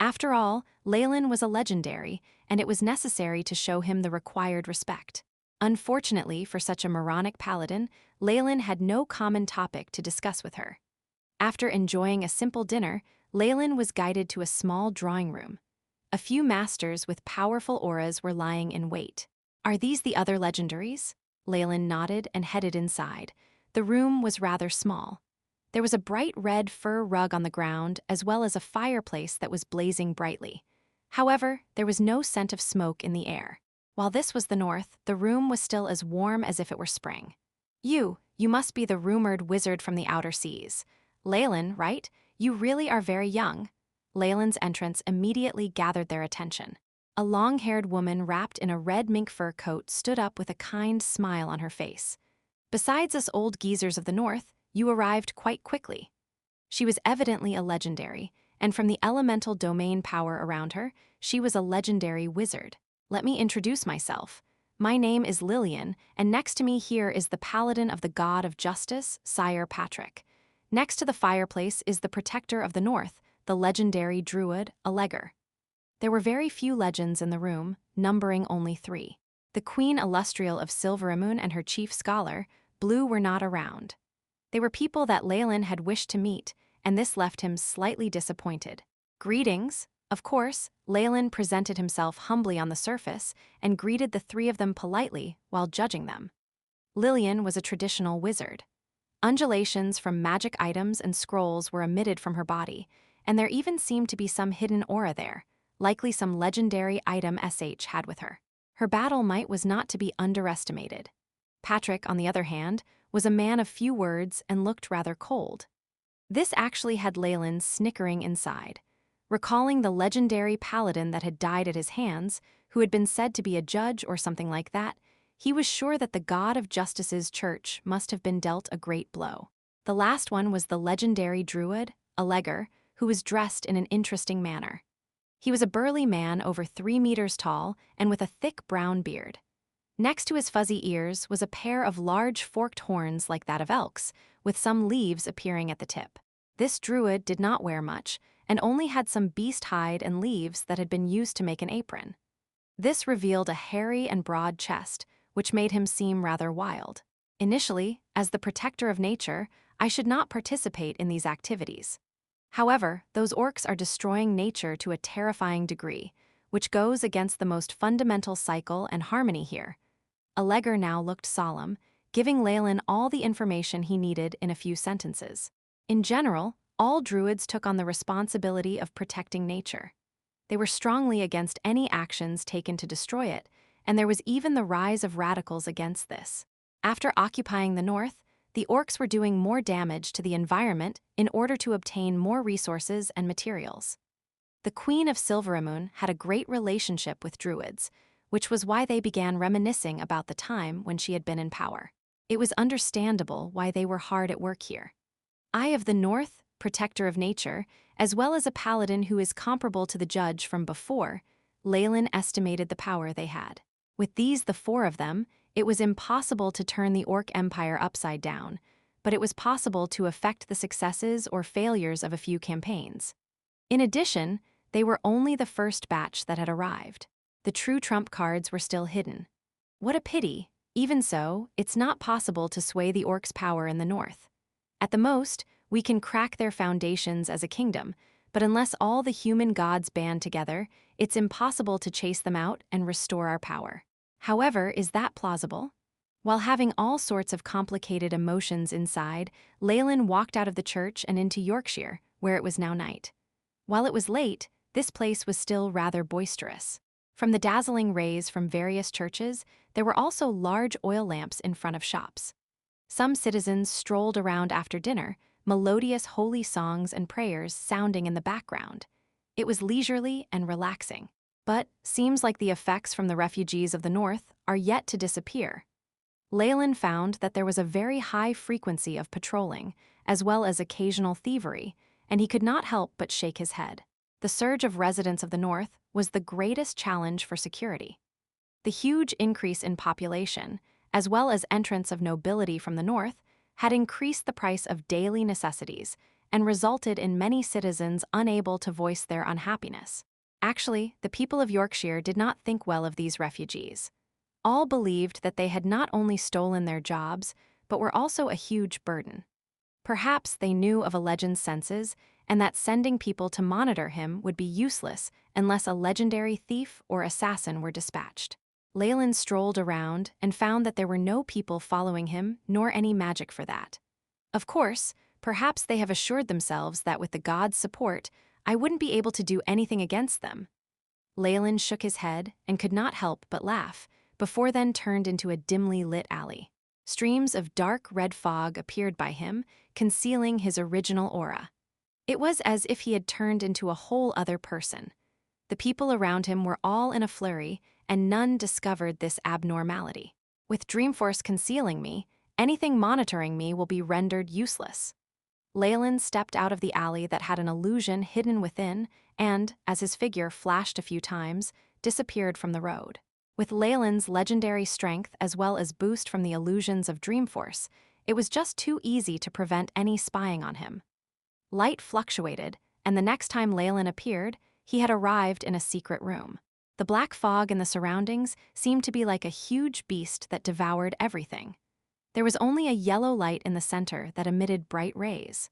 After all, Leylin was a legendary, and it was necessary to show him the required respect. Unfortunately for such a moronic paladin, Leylin had no common topic to discuss with her. After enjoying a simple dinner, Leylin was guided to a small drawing room. A few masters with powerful auras were lying in wait. Are these the other legendaries? Leylin nodded and headed inside. The room was rather small. There was a bright red fur rug on the ground, as well as a fireplace that was blazing brightly. However, there was no scent of smoke in the air. While this was the north, the room was still as warm as if it were spring. You must be the rumored wizard from the outer seas. Leylin, right? You really are very young. Leylin's entrance immediately gathered their attention. A long-haired woman wrapped in a red mink fur coat stood up with a kind smile on her face. Besides us old geezers of the north, you arrived quite quickly. She was evidently a legendary, and from the elemental domain power around her, she was a legendary wizard. Let me introduce myself. My name is Lillian, and next to me here is the paladin of the god of justice, Sire Patrick. Next to the fireplace is the protector of the north, the legendary druid, Alleger. There were very few legends in the room, numbering only 3. The Queen Illustrial of Silveramoon and her chief scholar, Blue, were not around. They were people that Leylin had wished to meet, and this left him slightly disappointed. Greetings, Of course, Leylin presented himself humbly on the surface and greeted the three of them politely while judging them. Lillian was a traditional wizard. Undulations from magic items and scrolls were emitted from her body, and there even seemed to be some hidden aura there, likely some legendary item SH had with her. Her battle might was not to be underestimated. Patrick, on the other hand, was a man of few words and looked rather cold. This actually had Leylin snickering inside, recalling the legendary paladin that had died at his hands, who had been said to be a judge or something like that. He was sure that the god of justice's church must have been dealt a great blow. The last one was the legendary druid, Alleger, who was dressed in an interesting manner. He was a burly man over 3 meters tall and with a thick brown beard. Next to his fuzzy ears was a pair of large forked horns like that of elks, with some leaves appearing at the tip. This druid did not wear much, and only had some beast hide and leaves that had been used to make an apron. This revealed a hairy and broad chest, which made him seem rather wild. Initially, as the protector of nature, I should not participate in these activities. However, those orcs are destroying nature to a terrifying degree, which goes against the most fundamental cycle and harmony here. Alleger now looked solemn, giving Leylin all the information he needed in a few sentences. In general, all druids took on the responsibility of protecting nature. They were strongly against any actions taken to destroy it, and there was even the rise of radicals against this. After occupying the north, the orcs were doing more damage to the environment in order to obtain more resources and materials. The Queen of Silveramoon had a great relationship with druids, which was why they began reminiscing about the time when she had been in power. It was understandable why they were hard at work here. Eye of the North, protector of nature, as well as a paladin who is comparable to the judge from before, Leylin estimated the power they had. With these, the 4 of them, it was impossible to turn the Orc Empire upside down, but it was possible to affect the successes or failures of a few campaigns. In addition, they were only the first batch that had arrived. The true trump cards were still hidden. What a pity. Even so, it's not possible to sway the Orcs' power in the north. At the most, we can crack their foundations as a kingdom, but unless all the human gods band together, it's impossible to chase them out and restore our power. However, is that plausible? While having all sorts of complicated emotions inside, Leylin walked out of the church and into Yorkshire, where it was now night. While it was late, this place was still rather boisterous. From the dazzling rays from various churches, there were also large oil lamps in front of shops. Some citizens strolled around after dinner, melodious holy songs and prayers sounding in the background. It was leisurely and relaxing. But seems like the effects from the refugees of the north are yet to disappear. Leylin found that there was a very high frequency of patrolling, as well as occasional thievery, and he could not help but shake his head. The surge of residents of the north was the greatest challenge for security. The huge increase in population, as well as entrance of nobility from the north, had increased the price of daily necessities and resulted in many citizens unable to voice their unhappiness. Actually, the people of Yorkshire did not think well of these refugees. All believed that they had not only stolen their jobs, but were also a huge burden. Perhaps they knew of a legend's senses, and that sending people to monitor him would be useless unless a legendary thief or assassin were dispatched. Leylin strolled around and found that there were no people following him, nor any magic for that. Of course, perhaps they have assured themselves that with the gods' support, I wouldn't be able to do anything against them. Leylin shook his head and could not help but laugh, before then turned into a dimly lit alley. Streams of dark red fog appeared by him, concealing his original aura. It was as if he had turned into a whole other person. The people around him were all in a flurry, and none discovered this abnormality. With Dreamforce concealing me, anything monitoring me will be rendered useless. Leylin stepped out of the alley that had an illusion hidden within and, as his figure flashed a few times, disappeared from the road. With Leylin's legendary strength as well as boost from the illusions of Dreamforce, it was just too easy to prevent any spying on him. Light fluctuated, and the next time Leylin appeared, he had arrived in a secret room. The black fog in the surroundings seemed to be like a huge beast that devoured everything. There was only a yellow light in the center that emitted bright rays.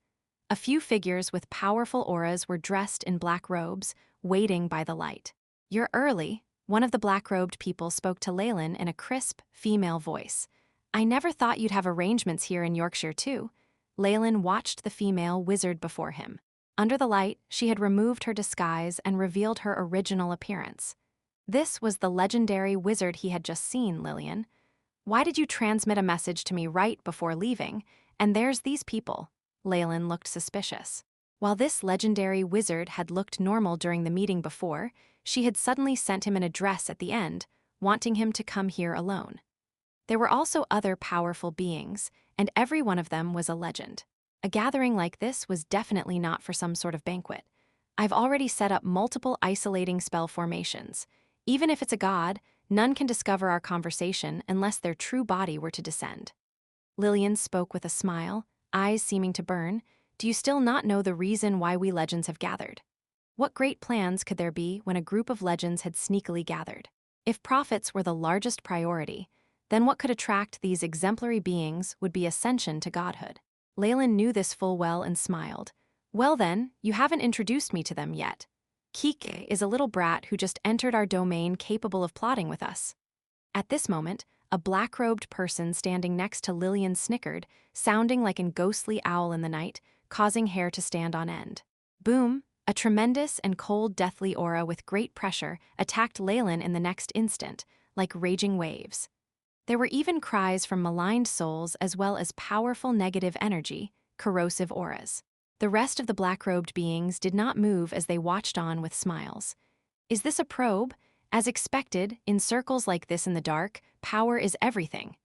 A few figures with powerful auras were dressed in black robes, waiting by the light. "You're early," one of the black-robed people spoke to Leylin in a crisp, female voice. "I never thought you'd have arrangements here in Yorkshire, too." Leylin watched the female wizard before him. Under the light, she had removed her disguise and revealed her original appearance. This was the legendary wizard he had just seen, Lillian. "Why did you transmit a message to me right before leaving? And there's these people." Leylin looked suspicious. While this legendary wizard had looked normal during the meeting before, she had suddenly sent him an address at the end, wanting him to come here alone. There were also other powerful beings, and every one of them was a legend. A gathering like this was definitely not for some sort of banquet. "I've already set up multiple isolating spell formations. Even if it's a god, none can discover our conversation unless their true body were to descend." Lillian spoke with a smile, eyes seeming to burn. "Do you still not know the reason why we legends have gathered? What great plans could there be when a group of legends had sneakily gathered? If profits were the largest priority, then what could attract these exemplary beings would be ascension to godhood." Leylin knew this full well and smiled. "Well then, you haven't introduced me to them yet. Kike is a little brat who just entered our domain capable of plotting with us." At this moment, a black-robed person standing next to Lillian snickered, sounding like a ghostly owl in the night, causing hair to stand on end. Boom! A tremendous and cold deathly aura with great pressure attacked Leylin in the next instant, like raging waves. There were even cries from maligned souls as well as powerful negative energy, corrosive auras. The rest of the black-robed beings did not move as they watched on with smiles. "Is this a probe? As expected, in circles like this in the dark, power is everything."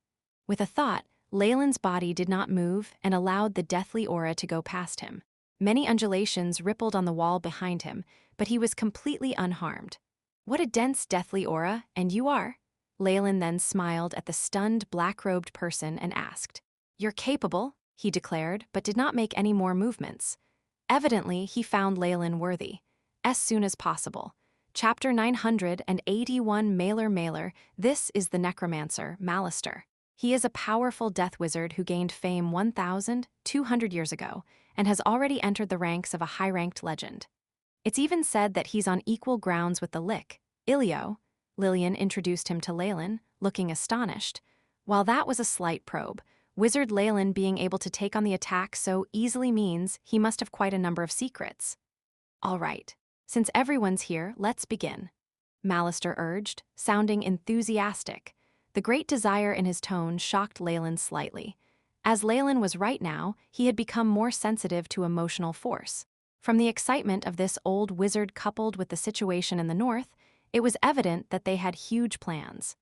With a thought, Leylin's body did not move and allowed the deathly aura to go past him. Many undulations rippled on the wall behind him, but he was completely unharmed. "What a dense deathly aura, and you are?" Leylin then smiled at the stunned black-robed person and asked. "You're capable," he declared, but did not make any more movements. Evidently, he found Leylin worthy. As soon as possible. Chapter 981 Mailer. This is the necromancer, Malister. He is a powerful death wizard who gained fame 1,200 years ago and has already entered the ranks of a high-ranked legend. It's even said that he's on equal grounds with the Lick, Ilio. Lillian introduced him to Leylin, looking astonished. While that was a slight probe, Wizard Leylin being able to take on the attack so easily means he must have quite a number of secrets. "All right, since everyone's here, let's begin," Malister urged, sounding enthusiastic. The great desire in his tone shocked Leylin slightly. As Leylin was right now, he had become more sensitive to emotional force. From the excitement of this old wizard coupled with the situation in the north, it was evident that they had huge plans.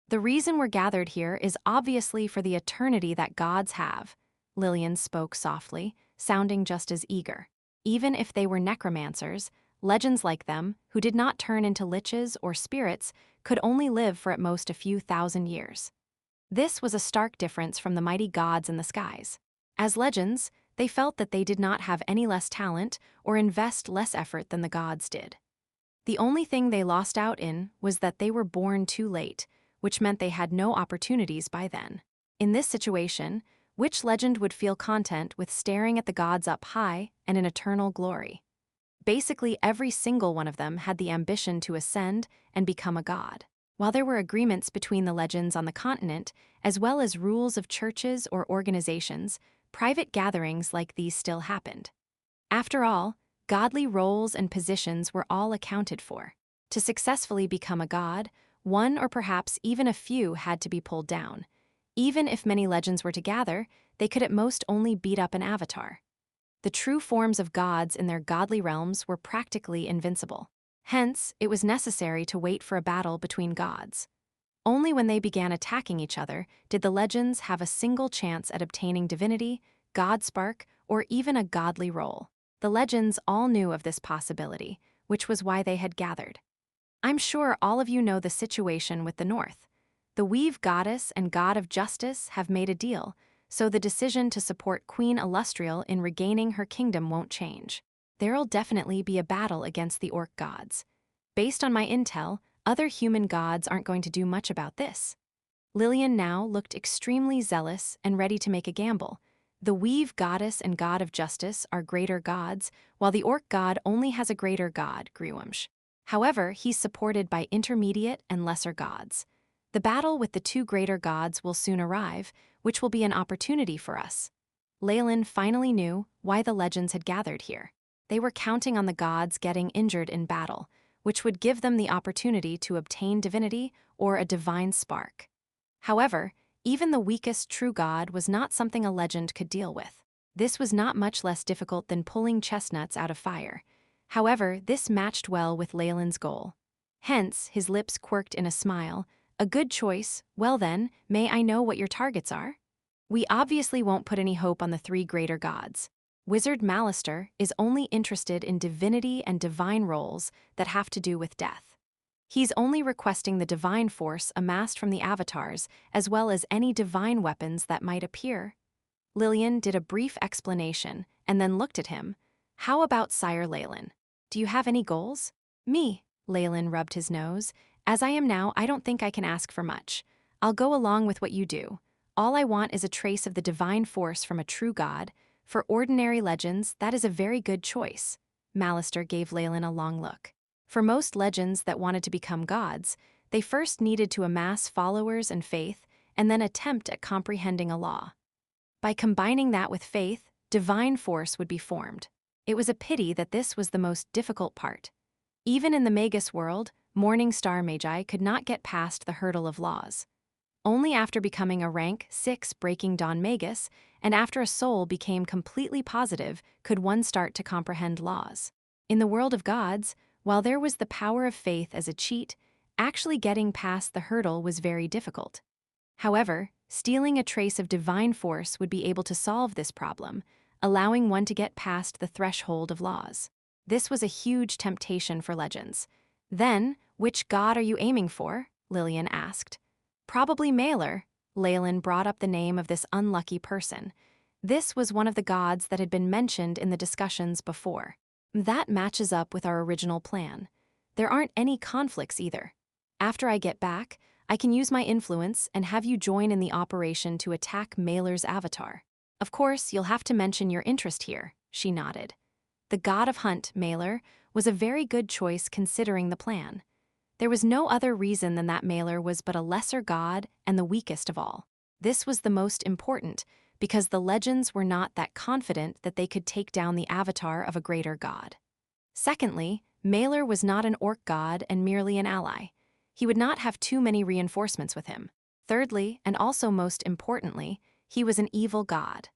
"The reason we're gathered here is obviously for the eternity that gods have," Lillian spoke softly, sounding just as eager. Even if they were necromancers, legends like them, who did not turn into liches or spirits, could only live for at most a few thousand years. This was a stark difference from the mighty gods in the skies. As legends, they felt that they did not have any less talent or invest less effort than the gods did. The only thing they lost out in was that they were born too late, which meant they had no opportunities by then. In this situation, which legend would feel content with staring at the gods up high and in eternal glory? Basically, every single one of them had the ambition to ascend and become a god. While there were agreements between the legends on the continent, as well as rules of churches or organizations, private gatherings like these still happened. After all, godly roles and positions were all accounted for. To successfully become a god, one or perhaps even a few had to be pulled down. Even if many legends were to gather, they could at most only beat up an avatar. The true forms of gods in their godly realms were practically invincible. Hence, it was necessary to wait for a battle between gods. Only when they began attacking each other did the legends have a single chance at obtaining divinity, god spark, or even a godly role. The legends all knew of this possibility, which was why they had gathered. I'm sure all of you know the situation with the North. The Weave goddess and god of justice have made a deal, so the decision to support Queen Illustrial in regaining her kingdom won't change. There'll definitely be a battle against the orc gods. Based on my intel, other human gods aren't going to do much about this. Lillian now looked extremely zealous and ready to make a gamble. The Weave goddess and god of justice are greater gods, while the Orc god only has a greater god, Griwamsh. However, he's supported by intermediate and lesser gods. The battle with the two greater gods will soon arrive, which will be an opportunity for us. Leylin finally knew why the legends had gathered here. They were counting on the gods getting injured in battle, which would give them the opportunity to obtain divinity or a divine spark. However, even the weakest true god was not something a legend could deal with. This was not much less difficult than pulling chestnuts out of fire. However, this matched well with Leylin's goal. Hence, his lips quirked in a smile. A good choice. Well then, may I know what your targets are? We obviously won't put any hope on the three greater gods. Wizard Malister is only interested in divinity and divine roles that have to do with death. He's only requesting the divine force amassed from the avatars, as well as any divine weapons that might appear. Lillian did a brief explanation and then looked at him. How about Sire Leylin? Do you have any goals? Me, Leylin rubbed his nose. As I am now, I don't think I can ask for much. I'll go along with what you do. All I want is a trace of the divine force from a true god. For ordinary legends, that is a very good choice. Malister gave Leylin a long look. For most legends that wanted to become gods, they first needed to amass followers and faith, and then attempt at comprehending a law. By combining that with faith, divine force would be formed. It was a pity that this was the most difficult part. Even in the Magus World, Morning Star Magi could not get past the hurdle of laws. Only after becoming a rank 6 Breaking Dawn Magus, and after a soul became completely positive, could one start to comprehend laws. In the world of gods, while there was the power of faith as a cheat, actually getting past the hurdle was very difficult. However, stealing a trace of divine force would be able to solve this problem, allowing one to get past the threshold of laws. This was a huge temptation for legends. Then, which god are you aiming for? Lillian asked. Probably Mailer. Leylin brought up the name of this unlucky person. This was one of the gods that had been mentioned in the discussions before. That matches up with our original plan. There aren't any conflicts either. After I get back, I can use my influence and have you join in the operation to attack Mailer's avatar. Of course, you'll have to mention your interest here, she nodded. The god of hunt, Mailer, was a very good choice considering the plan. There was no other reason than that Mailer was but a lesser god and the weakest of all. This was the most important, because the legends were not that confident that they could take down the avatar of a greater god. Secondly, Mailer was not an orc god and merely an ally. He would not have too many reinforcements with him. Thirdly, and also most importantly, he was an evil god.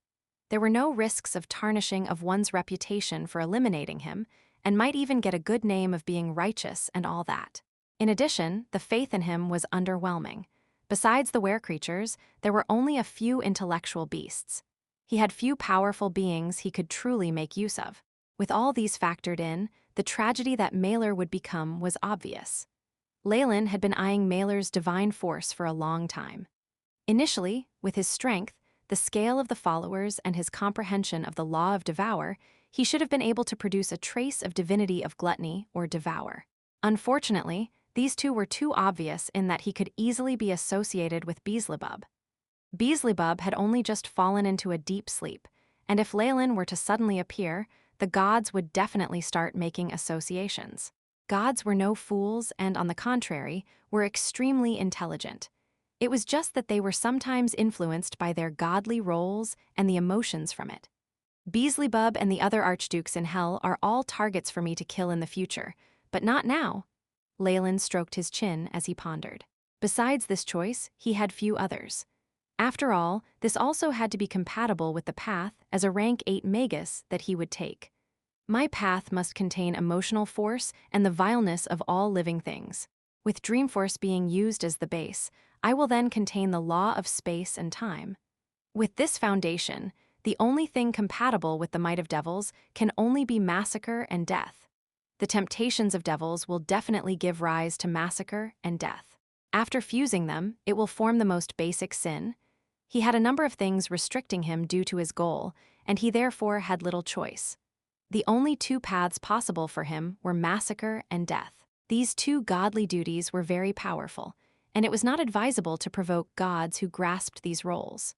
There were no risks of tarnishing of one's reputation for eliminating him, and might even get a good name of being righteous and all that. In addition, the faith in him was underwhelming. Besides the were-creatures, there were only a few intellectual beasts. He had few powerful beings he could truly make use of. With all these factored in, the tragedy that Mailer would become was obvious. Leylin had been eyeing Mailer's divine force for a long time. Initially, with his strength, the scale of the followers, and his comprehension of the law of devour, he should have been able to produce a trace of divinity of gluttony or devour. Unfortunately, these two were too obvious in that he could easily be associated with Beelzebub. Beelzebub had only just fallen into a deep sleep, and if Leylin were to suddenly appear, the gods would definitely start making associations. Gods were no fools and, on the contrary, were extremely intelligent. It was just that they were sometimes influenced by their godly roles and the emotions from it. Beelzebub and the other archdukes in hell are all targets for me to kill in the future, but not now. Leylin stroked his chin as he pondered. Besides this choice, he had few others. After all, this also had to be compatible with the path as a rank 8 Magus that he would take. My path must contain emotional force and the vileness of all living things. With Dreamforce being used as the base, I will then contain the law of space and time. With this foundation, the only thing compatible with the might of devils can only be massacre and death. The temptations of devils will definitely give rise to massacre and death. After fusing them, it will form the most basic sin. He had a number of things restricting him due to his goal, and he therefore had little choice. The only two paths possible for him were massacre and death. These two godly duties were very powerful, and it was not advisable to provoke gods who grasped these roles.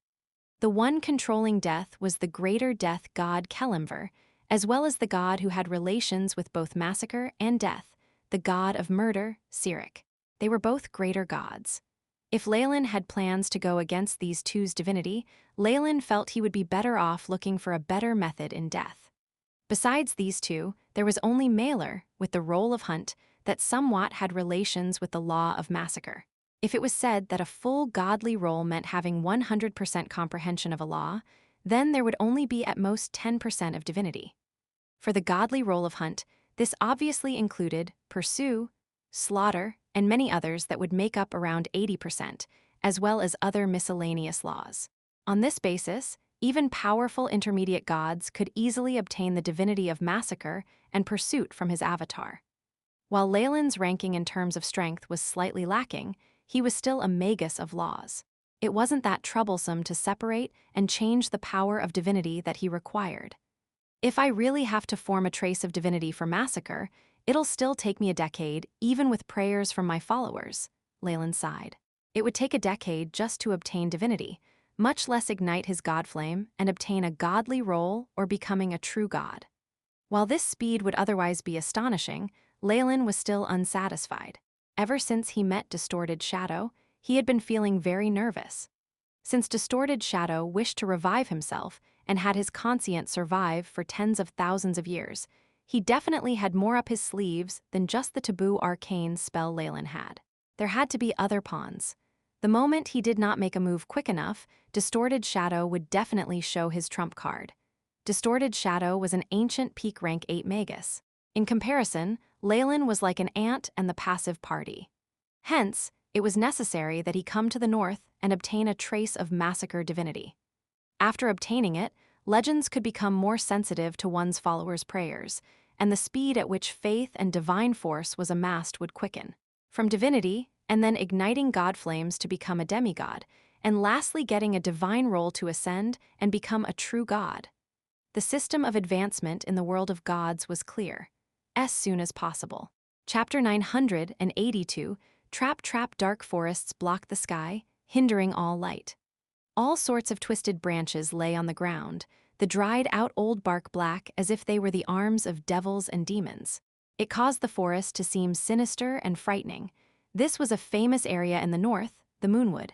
The one controlling death was the greater death god Kelimver, as well as the god who had relations with both massacre and death, the god of murder, Sirik. They were both greater gods. If Leylin had plans to go against these two's divinity, Leylin felt he would be better off looking for a better method in death. Besides these two, there was only Maelor, with the role of Hunt, that somewhat had relations with the law of massacre. If it was said that a full godly role meant having 100% comprehension of a law, then there would only be at most 10% of divinity. For the godly role of Hunt, this obviously included pursue, slaughter, and many others that would make up around 80%, as well as other miscellaneous laws. On this basis, even powerful intermediate gods could easily obtain the divinity of massacre and pursuit from his avatar. While Leylin's ranking in terms of strength was slightly lacking, he was still a magus of laws. It wasn't that troublesome to separate and change the power of divinity that he required. If I really have to form a trace of divinity for massacre, it'll still take me a decade, even with prayers from my followers, Leylin sighed. It would take a decade just to obtain divinity, much less ignite his god flame and obtain a godly role or becoming a true god. While this speed would otherwise be astonishing, Leylin was still unsatisfied. Ever since he met Distorted Shadow, he had been feeling very nervous. Since Distorted Shadow wished to revive himself and had his conscience survive for tens of thousands of years, he definitely had more up his sleeves than just the taboo arcane spell Leylin had. There had to be other pawns. The moment he did not make a move quick enough, Distorted Shadow would definitely show his trump card. Distorted Shadow was an ancient peak rank 8 magus. In comparison, Leylin was like an ant and the passive party. Hence, it was necessary that he come to the north and obtain a trace of massacre divinity. After obtaining it, legends could become more sensitive to one's followers' prayers, and the speed at which faith and divine force was amassed would quicken. From divinity, and then igniting god flames to become a demigod, and lastly getting a divine role to ascend and become a true god. The system of advancement in the world of gods was clear. As soon as possible. Chapter 982, Trap dark forests block the sky, hindering all light. All sorts of twisted branches lay on the ground, the dried-out old bark black as if they were the arms of devils and demons. It caused the forest to seem sinister and frightening. This was a famous area in the north, the Moonwood.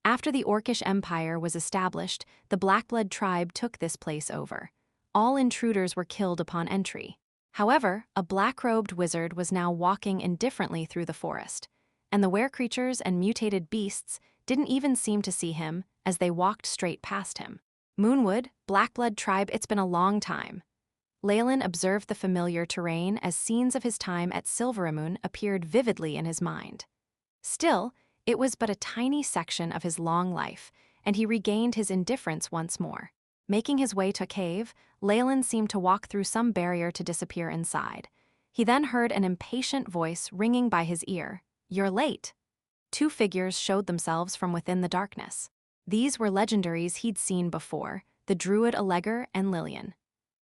After the Orcish Empire was established, the Blackblood tribe took this place over. All intruders were killed upon entry. However, a black-robed wizard was now walking indifferently through the forest, and the were-creatures and mutated beasts didn't even seem to see him as they walked straight past him. Moonwood, Blackblood tribe, it's been a long time. Leylin observed the familiar terrain as scenes of his time at Silveramoon appeared vividly in his mind. Still, it was but a tiny section of his long life, and he regained his indifference once more. Making his way to a cave, Leylin seemed to walk through some barrier to disappear inside. He then heard an impatient voice ringing by his ear. "You're late." Two figures showed themselves from within the darkness. These were legendaries he'd seen before, the druid Alleger and Lillian.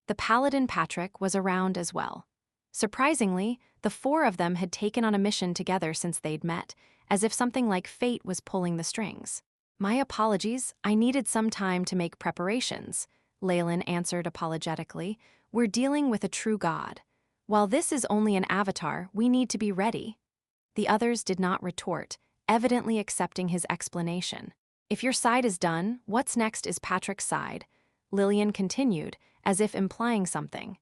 The paladin Patrick was around as well. Surprisingly, the four of them had taken on a mission together since they'd met, as if something like fate was pulling the strings. "My apologies, I needed some time to make preparations," Leylin answered apologetically. "We're dealing with a true god. While this is only an avatar, we need to be ready." The others did not retort, evidently accepting his explanation. "If your side is done, what's next is Patrick's side," Lillian continued, as if implying something.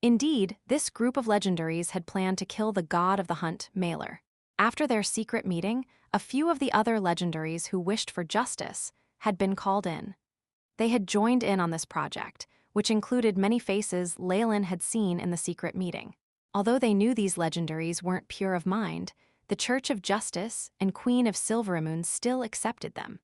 Indeed, this group of legendaries had planned to kill the god of the hunt, Maelor. After their secret meeting, a few of the other legendaries who wished for justice had been called in. They had joined in on this project, which included many faces Leylin had seen in the secret meeting. Although they knew these legendaries weren't pure of mind, the Church of Justice and Queen of Silveramoon still accepted them.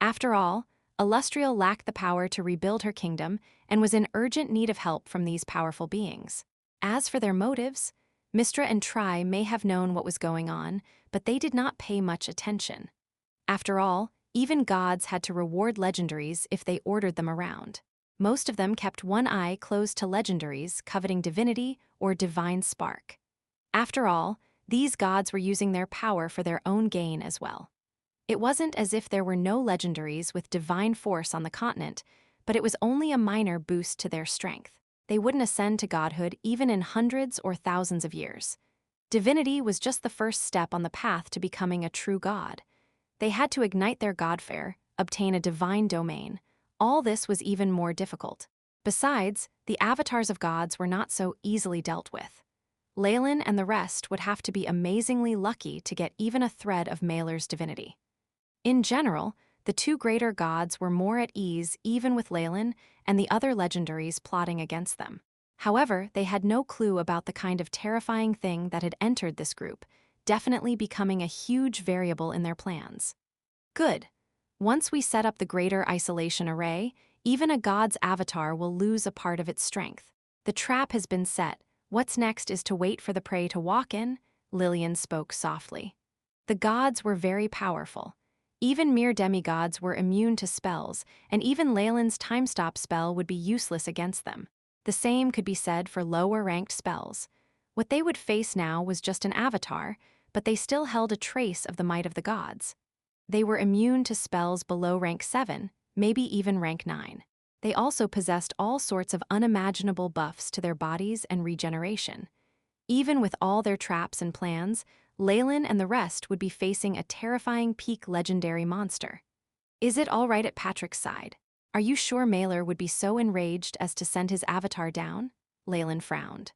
After all, Illustrial lacked the power to rebuild her kingdom and was in urgent need of help from these powerful beings. As for their motives, Mystra and Tri may have known what was going on, but they did not pay much attention. After all, even gods had to reward legendaries if they ordered them around. Most of them kept one eye closed to legendaries coveting divinity or divine spark. After all, these gods were using their power for their own gain as well. It wasn't as if there were no legendaries with divine force on the continent, but it was only a minor boost to their strength. They wouldn't ascend to godhood even in hundreds or thousands of years. Divinity was just the first step on the path to becoming a true god. They had to ignite their godfare, obtain a divine domain. All this was even more difficult. Besides, the avatars of gods were not so easily dealt with. Leylin and the rest would have to be amazingly lucky to get even a thread of Maelor's divinity. In general, the two greater gods were more at ease even with Leylin and the other legendaries plotting against them. However, they had no clue about the kind of terrifying thing that had entered this group, definitely becoming a huge variable in their plans. Good. Once we set up the greater isolation array, even a god's avatar will lose a part of its strength. The trap has been set. What's next is to wait for the prey to walk in, Lillian spoke softly. The gods were very powerful. Even mere demigods were immune to spells, and even Leylin's time-stop spell would be useless against them. The same could be said for lower-ranked spells. What they would face now was just an avatar, but they still held a trace of the might of the gods. They were immune to spells below rank 7, maybe even rank 9. They also possessed all sorts of unimaginable buffs to their bodies and regeneration. Even with all their traps and plans, Leylin and the rest would be facing a terrifying peak legendary monster. Is it all right at Patrick's side? Are you sure Maelor would be so enraged as to send his avatar down? Leylin frowned.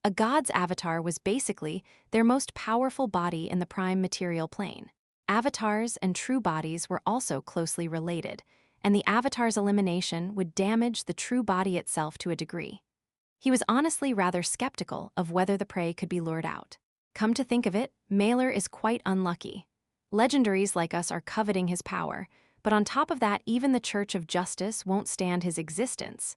A god's avatar was basically their most powerful body in the prime material plane. Avatars and true bodies were also closely related, and the avatar's elimination would damage the true body itself to a degree. He was honestly rather skeptical of whether the prey could be lured out. Come to think of it, Maelor is quite unlucky. Legendaries like us are coveting his power, but on top of that, even the Church of Justice won't stand his existence.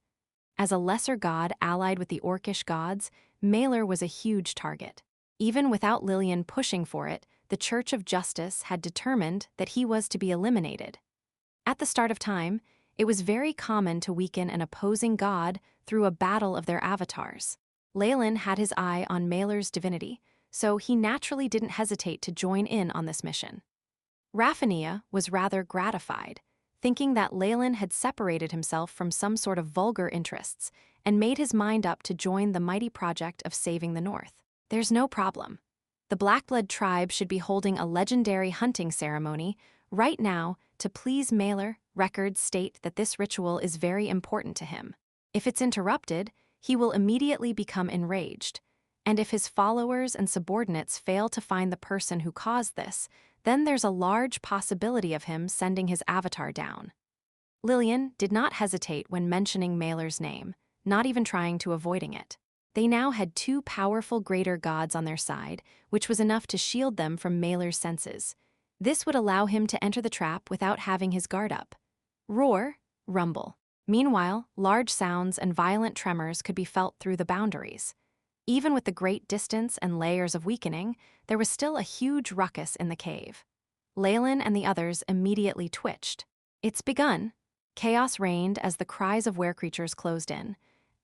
As a lesser god allied with the Orcish gods, Maelor was a huge target. Even without Lillian pushing for it, the Church of Justice had determined that he was to be eliminated. At the start of time, it was very common to weaken an opposing god through a battle of their avatars. Leylin had his eye on Maelor's divinity, so he naturally didn't hesitate to join in on this mission. Raphania was rather gratified, thinking that Leylin had separated himself from some sort of vulgar interests and made his mind up to join the mighty project of saving the North. There's no problem. The Blackblood tribe should be holding a legendary hunting ceremony right now to please Maelor. Records state that this ritual is very important to him. If it's interrupted, he will immediately become enraged, and if his followers and subordinates fail to find the person who caused this, then there's a large possibility of him sending his avatar down. Lillian did not hesitate when mentioning Maelor's name, not even trying to avoiding it. They now had two powerful greater gods on their side, which was enough to shield them from Maelor's senses. This would allow him to enter the trap without having his guard up. Roar, rumble. Meanwhile, large sounds and violent tremors could be felt through the boundaries. Even with the great distance and layers of weakening, there was still a huge ruckus in the cave. Leylin and the others immediately twitched. It's begun. Chaos reigned as the cries of were-creatures closed in.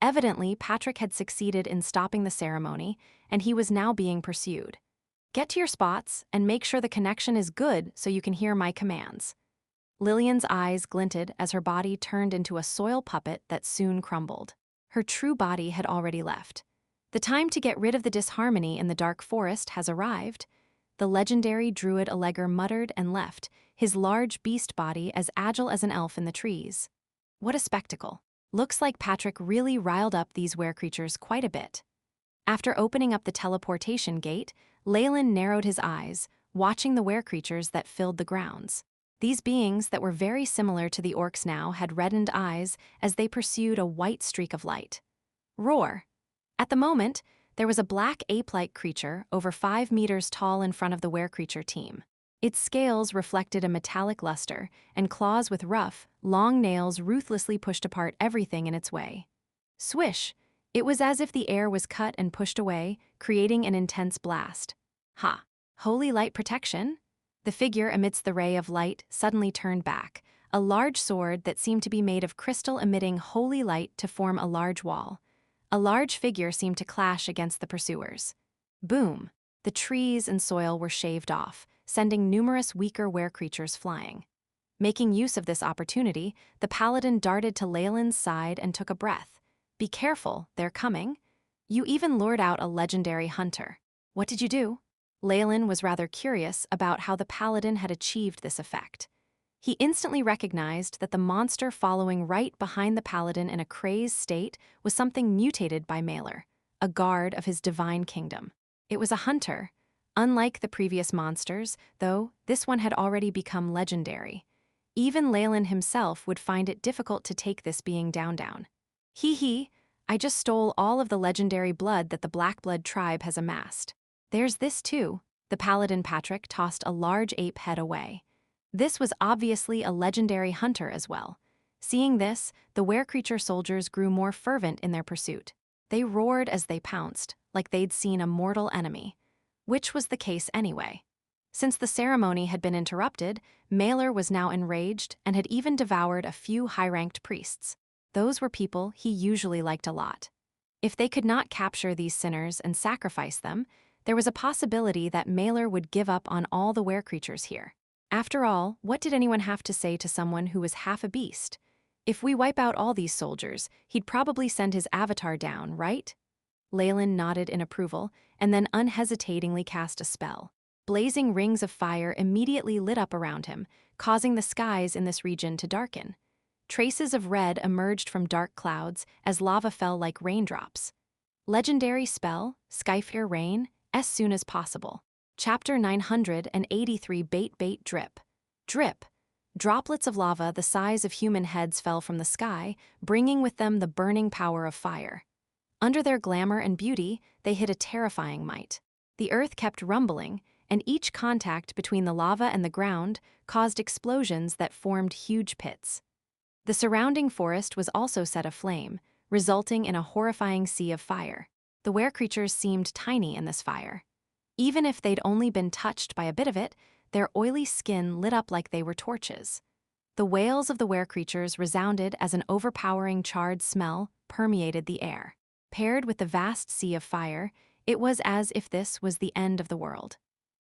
Evidently, Patrick had succeeded in stopping the ceremony, and he was now being pursued. Get to your spots and make sure the connection is good so you can hear my commands. Lillian's eyes glinted as her body turned into a soil puppet that soon crumbled. Her true body had already left. The time to get rid of the disharmony in the dark forest has arrived. The legendary druid Alleger muttered and left, his large beast body as agile as an elf in the trees. What a spectacle. Looks like Patrick really riled up these were-creatures quite a bit. After opening up the teleportation gate, Leylin narrowed his eyes, watching the were-creatures that filled the grounds. These beings that were very similar to the orcs now had reddened eyes as they pursued a white streak of light. Roar. At the moment, there was a black ape-like creature over 5 meters tall in front of the were-creature team. Its scales reflected a metallic luster, and claws with rough, long nails ruthlessly pushed apart everything in its way. Swish! It was as if the air was cut and pushed away, creating an intense blast. Ha! Holy light protection? The figure amidst the ray of light suddenly turned back, a large sword that seemed to be made of crystal emitting holy light to form a large wall. A large figure seemed to clash against the pursuers. Boom! The trees and soil were shaved off, sending numerous weaker were-creatures flying. Making use of this opportunity, the paladin darted to Leylin's side and took a breath. "Be careful, they're coming." "You even lured out a legendary hunter. What did you do?" Leylin was rather curious about how the paladin had achieved this effect. He instantly recognized that the monster following right behind the paladin in a crazed state was something mutated by Maylor, a guard of his divine kingdom. It was a hunter. Unlike the previous monsters, though, this one had already become legendary. Even Leylin himself would find it difficult to take this being down. "Hee, I just stole all of the legendary blood that the Blackblood tribe has amassed. There's this too." The paladin Patrick tossed a large ape head away. This was obviously a legendary hunter as well. Seeing this, the were-creature soldiers grew more fervent in their pursuit. They roared as they pounced, like they'd seen a mortal enemy. Which was the case anyway. Since the ceremony had been interrupted, Maylor was now enraged and had even devoured a few high-ranked priests. Those were people he usually liked a lot. If they could not capture these sinners and sacrifice them, there was a possibility that Maylor would give up on all the were-creatures here. After all, what did anyone have to say to someone who was half a beast? "If we wipe out all these soldiers, he'd probably send his avatar down, right?" Leylin nodded in approval and then unhesitatingly cast a spell. Blazing rings of fire immediately lit up around him, causing the skies in this region to darken. Traces of red emerged from dark clouds as lava fell like raindrops. Legendary spell, Skyfire Rain, as soon as possible. Chapter 983 Bait Drip. Drip. Droplets of lava the size of human heads fell from the sky, bringing with them the burning power of fire. Under their glamour and beauty, they hid a terrifying might. The earth kept rumbling, and each contact between the lava and the ground caused explosions that formed huge pits. The surrounding forest was also set aflame, resulting in a horrifying sea of fire. The were-creatures seemed tiny in this fire. Even if they'd only been touched by a bit of it, their oily skin lit up like they were torches. The wails of the were-creatures resounded as an overpowering charred smell permeated the air. Paired with the vast sea of fire, it was as if this was the end of the world.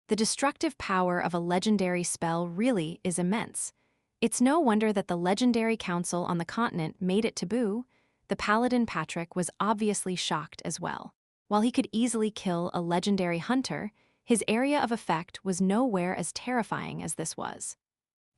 The destructive power of a legendary spell really is immense. It's no wonder that the legendary council on the continent made it taboo. The paladin Patrick was obviously shocked as well. While he could easily kill a legendary hunter, his area of effect was nowhere as terrifying as this was.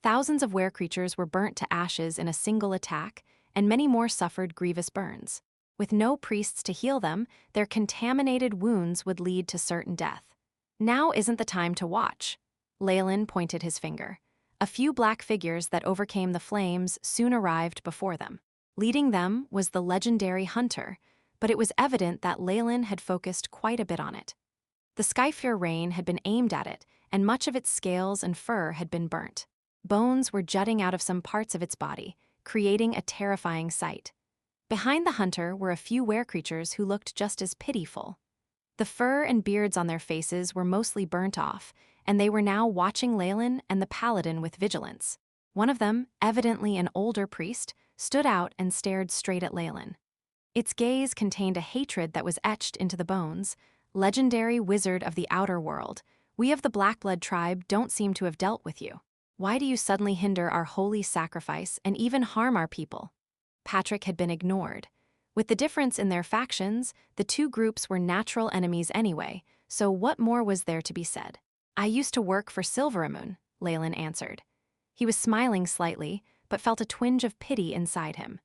Thousands of were-creatures were burnt to ashes in a single attack, and many more suffered grievous burns. With no priests to heal them, their contaminated wounds would lead to certain death. "Now isn't the time to watch." Leylin pointed his finger. A few black figures that overcame the flames soon arrived before them. Leading them was the legendary hunter, but it was evident that Leylin had focused quite a bit on it. The Skyfire Rain had been aimed at it, and much of its scales and fur had been burnt. Bones were jutting out of some parts of its body, creating a terrifying sight. Behind the hunter were a few were-creatures who looked just as pitiful. The fur and beards on their faces were mostly burnt off, and they were now watching Leylin and the paladin with vigilance. One of them, evidently an older priest, stood out and stared straight at Leylin. Its gaze contained a hatred that was etched into the bones. "Legendary wizard of the outer world, we of the Blackblood tribe don't seem to have dealt with you. Why do you suddenly hinder our holy sacrifice and even harm our people?" Patrick had been ignored. With the difference in their factions, the two groups were natural enemies anyway, so what more was there to be said? "I used to work for Silveramoon," Leylin answered. He was smiling slightly, but felt a twinge of pity inside him.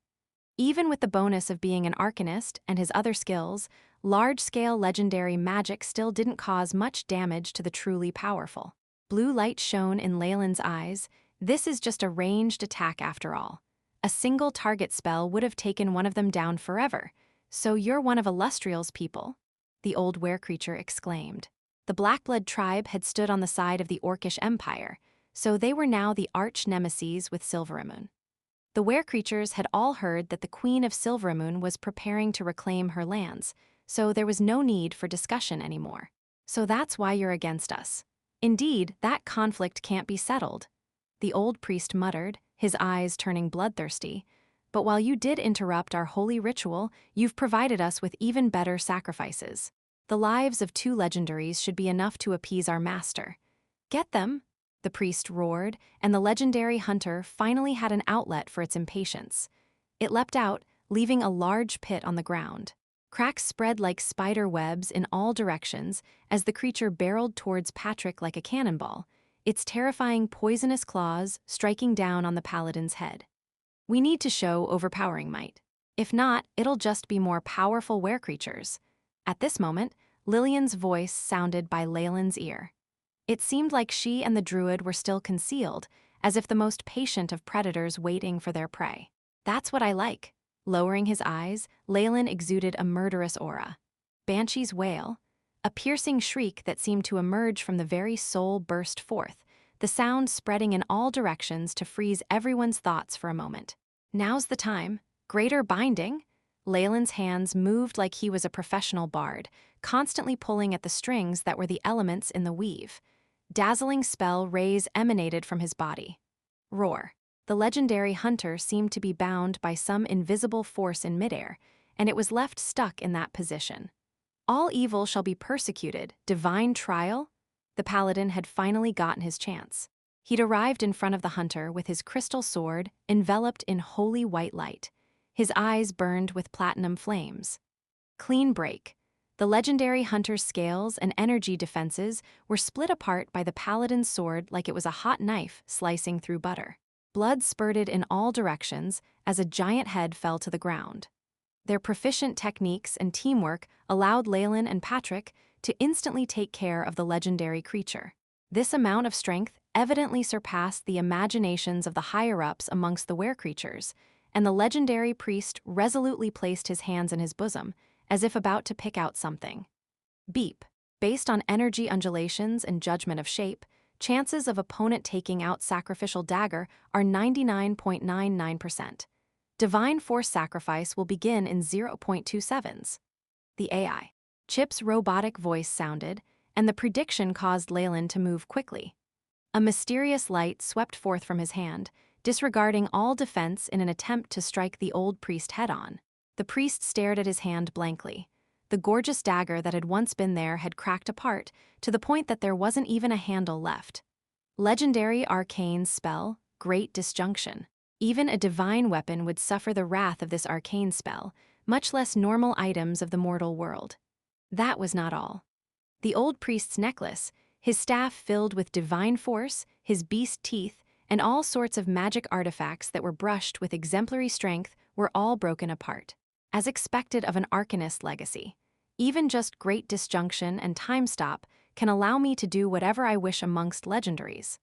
Even with the bonus of being an arcanist and his other skills, large-scale legendary magic still didn't cause much damage to the truly powerful. Blue light shone in Leylin's eyes. "This is just a ranged attack after all. A single target spell would have taken one of them down forever. So you're one of Illustrial's people?" the old were-creature exclaimed. The Blackblood tribe had stood on the side of the Orcish Empire, so they were now the arch-nemeses with Silveramoon. The were-creatures had all heard that the Queen of Silveramoon was preparing to reclaim her lands, so there was no need for discussion anymore. "So that's why you're against us. Indeed, that conflict can't be settled," the old priest muttered, his eyes turning bloodthirsty. "But while you did interrupt our holy ritual, you've provided us with even better sacrifices. The lives of two legendaries should be enough to appease our master. Get them, the priest roared, and the legendary hunter finally had an outlet for its impatience. It leapt out, leaving a large pit on the ground. Cracks spread like spider webs in all directions as the creature barreled towards Patrick like a cannonball, its terrifying poisonous claws striking down on the paladin's head. We need to show overpowering might. If not, it'll just be more powerful were-creatures. At this moment, Lillian's voice sounded by Leylin's ear. It seemed like she and the druid were still concealed, as if the most patient of predators waiting for their prey. That's what I like. Lowering his eyes, Leylin exuded a murderous aura. Banshee's wail, a piercing shriek that seemed to emerge from the very soul, burst forth, the sound spreading in all directions to freeze everyone's thoughts for a moment. Now's the time. Greater binding? Leylin's hands moved like he was a professional bard, constantly pulling at the strings that were the elements in the weave. Dazzling spell rays emanated from his body. Roar. The legendary hunter seemed to be bound by some invisible force in midair, and it was left stuck in that position. All evil shall be persecuted, divine trial? The paladin had finally gotten his chance. He'd arrived in front of the hunter with his crystal sword enveloped in holy white light. His eyes burned with platinum flames. Clean break. The legendary hunter's scales and energy defenses were split apart by the paladin's sword like it was a hot knife slicing through butter. Blood spurted in all directions as a giant head fell to the ground. Their proficient techniques and teamwork allowed Leylin and Patrick to instantly take care of the legendary creature. This amount of strength evidently surpassed the imaginations of the higher-ups amongst the were-creatures, and the legendary priest resolutely placed his hands in his bosom, as if about to pick out something. Beep. Based on energy undulations and judgment of shape, chances of opponent taking out sacrificial dagger are 99.99%. Divine force sacrifice will begin in 0.27s. The AI. Chip's robotic voice sounded, and the prediction caused Leylin to move quickly. A mysterious light swept forth from his hand, disregarding all defense in an attempt to strike the old priest head-on. The priest stared at his hand blankly. The gorgeous dagger that had once been there had cracked apart, to the point that there wasn't even a handle left. Legendary arcane spell, Great Disjunction. Even a divine weapon would suffer the wrath of this arcane spell, much less normal items of the mortal world. That was not all. The old priest's necklace, his staff filled with divine force, his beast teeth, and all sorts of magic artifacts that were brushed with exemplary strength were all broken apart. As expected of an arcanist legacy, even just Great Disjunction and Time Stop can allow me to do whatever I wish amongst legendaries.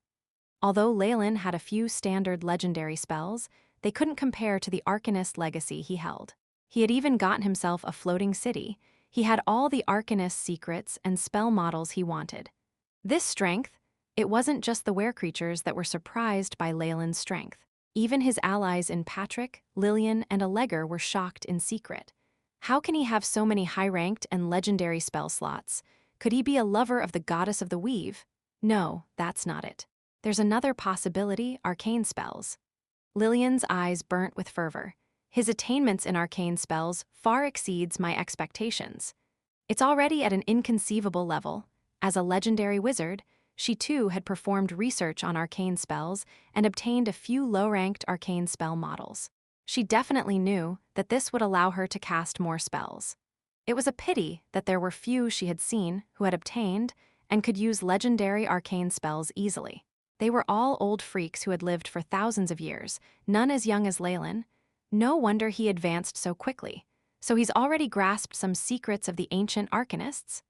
Although Leylin had a few standard legendary spells, they couldn't compare to the arcanist legacy he held. He had even gotten himself a floating city. He had all the arcanist secrets and spell models he wanted. This strength, it wasn't just the were-creatures that were surprised by Leylin's strength. Even his allies in Patrick, Lillian, and Alleger were shocked in secret. How can he have so many high-ranked and legendary spell slots? Could he be a lover of the goddess of the weave? No, that's not it. There's another possibility: arcane spells. Lillian's eyes burnt with fervor. His attainments in arcane spells far exceeds my expectations. It's already at an inconceivable level. As a legendary wizard, she too had performed research on arcane spells and obtained a few low-ranked arcane spell models. She definitely knew that this would allow her to cast more spells. It was a pity that there were few she had seen who had obtained and could use legendary arcane spells easily. They were all old freaks who had lived for thousands of years, none as young as Leylin. No wonder he advanced so quickly. So he's already grasped some secrets of the ancient arcanists?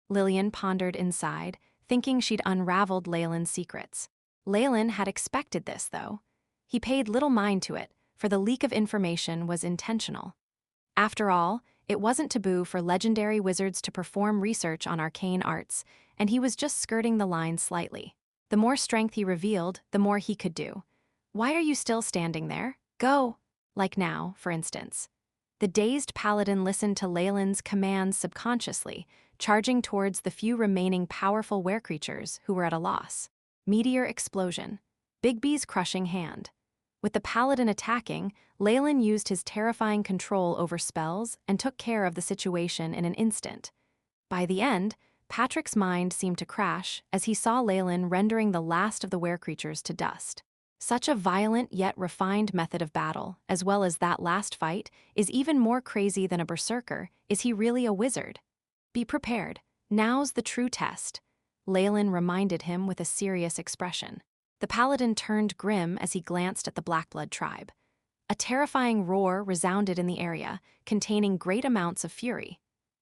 Lillian pondered inside, thinking she'd unraveled Leylin's secrets. Leylin had expected this, though. He paid little mind to it, for the leak of information was intentional. After all, it wasn't taboo for legendary wizards to perform research on arcane arts, and he was just skirting the line slightly. The more strength he revealed, the more he could do. Why are you still standing there? Go! Like now, for instance. The dazed paladin listened to Leylin's commands subconsciously, charging towards the few remaining powerful were-creatures who were at a loss. Meteor explosion. Bigby's crushing hand. With the paladin attacking, Leylin used his terrifying control over spells and took care of the situation in an instant. By the end, Patrick's mind seemed to crash as he saw Leylin rendering the last of the were-creatures to dust. Such a violent yet refined method of battle, as well as that last fight, is even more crazy than a berserker. Is he really a wizard? Be prepared. Now's the true test, Leylin reminded him with a serious expression. The paladin turned grim as he glanced at the Blackblood tribe. A terrifying roar resounded in the area, containing great amounts of fury.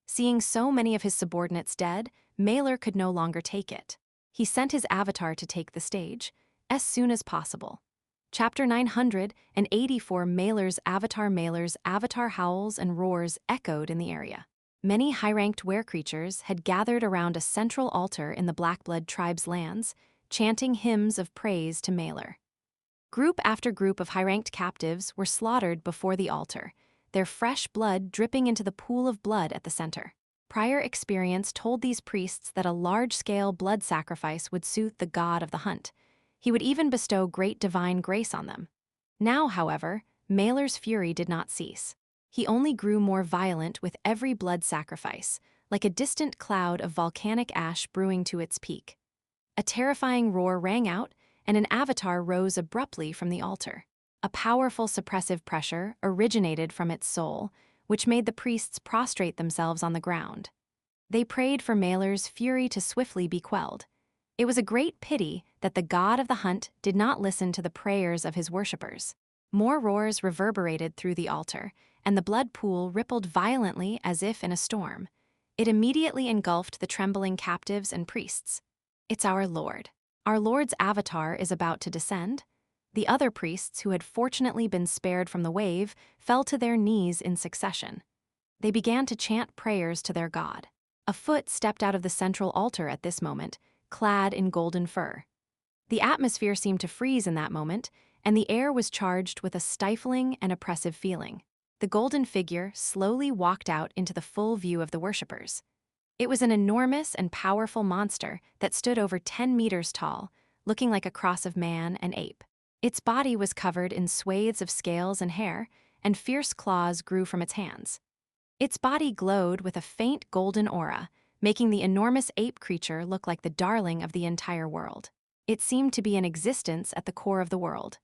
Seeing so many of his subordinates dead, Maelor could no longer take it. He sent his avatar to take the stage, as soon as possible. Chapter 984. Maelor's avatar howls and roars echoed in the area. Many high-ranked were-creatures had gathered around a central altar in the Blackblood tribe's lands, chanting hymns of praise to Maelor. Group after group of high-ranked captives were slaughtered before the altar, their fresh blood dripping into the pool of blood at the center. Prior experience told these priests that a large-scale blood sacrifice would soothe the god of the hunt. He would even bestow great divine grace on them. Now, however, Maelor's fury did not cease. He only grew more violent with every blood sacrifice, like a distant cloud of volcanic ash brewing to its peak. A terrifying roar rang out, and an avatar rose abruptly from the altar. A powerful suppressive pressure originated from its soul, which made the priests prostrate themselves on the ground. They prayed for Maelor's fury to swiftly be quelled. It was a great pity that the god of the hunt did not listen to the prayers of his worshippers. More roars reverberated through the altar, and the blood pool rippled violently as if in a storm. It immediately engulfed the trembling captives and priests. It's our lord. Our lord's avatar is about to descend. The other priests, who had fortunately been spared from the wave, fell to their knees in succession. They began to chant prayers to their god. A foot stepped out of the central altar at this moment, clad in golden fur. The atmosphere seemed to freeze in that moment, and the air was charged with a stifling and oppressive feeling. The golden figure slowly walked out into the full view of the worshippers. It was an enormous and powerful monster that stood over 10 meters tall, looking like a cross of man and ape. Its body was covered in swathes of scales and hair, and fierce claws grew from its hands. Its body glowed with a faint golden aura, making the enormous ape creature look like the darling of the entire world. It seemed to be in existence at the core of the world.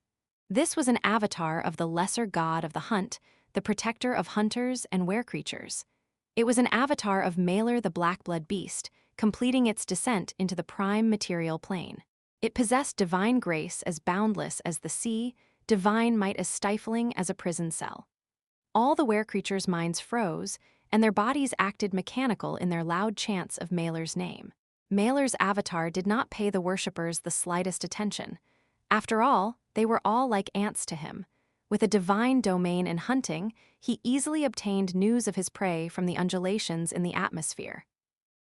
This was an avatar of the lesser god of the hunt, the protector of hunters and were-creatures. It was an avatar of Maelor the Blackblood beast, completing its descent into the prime material plane. It possessed divine grace as boundless as the sea, divine might as stifling as a prison cell. All the were-creatures' minds froze, and their bodies acted mechanical in their loud chants of Maelor's name. Maelor's avatar did not pay the worshippers the slightest attention. After all, they were all like ants to him. With a divine domain in hunting, he easily obtained news of his prey from the undulations in the atmosphere.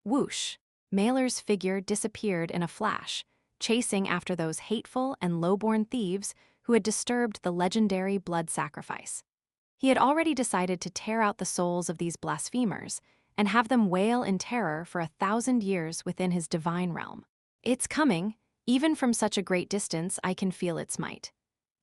Whoosh! Maelor's figure disappeared in a flash, chasing after those hateful and low-born thieves who had disturbed the legendary blood sacrifice. He had already decided to tear out the souls of these blasphemers and have them wail in terror for 1,000 years within his divine realm. It's coming. Even from such a great distance, I can feel its might.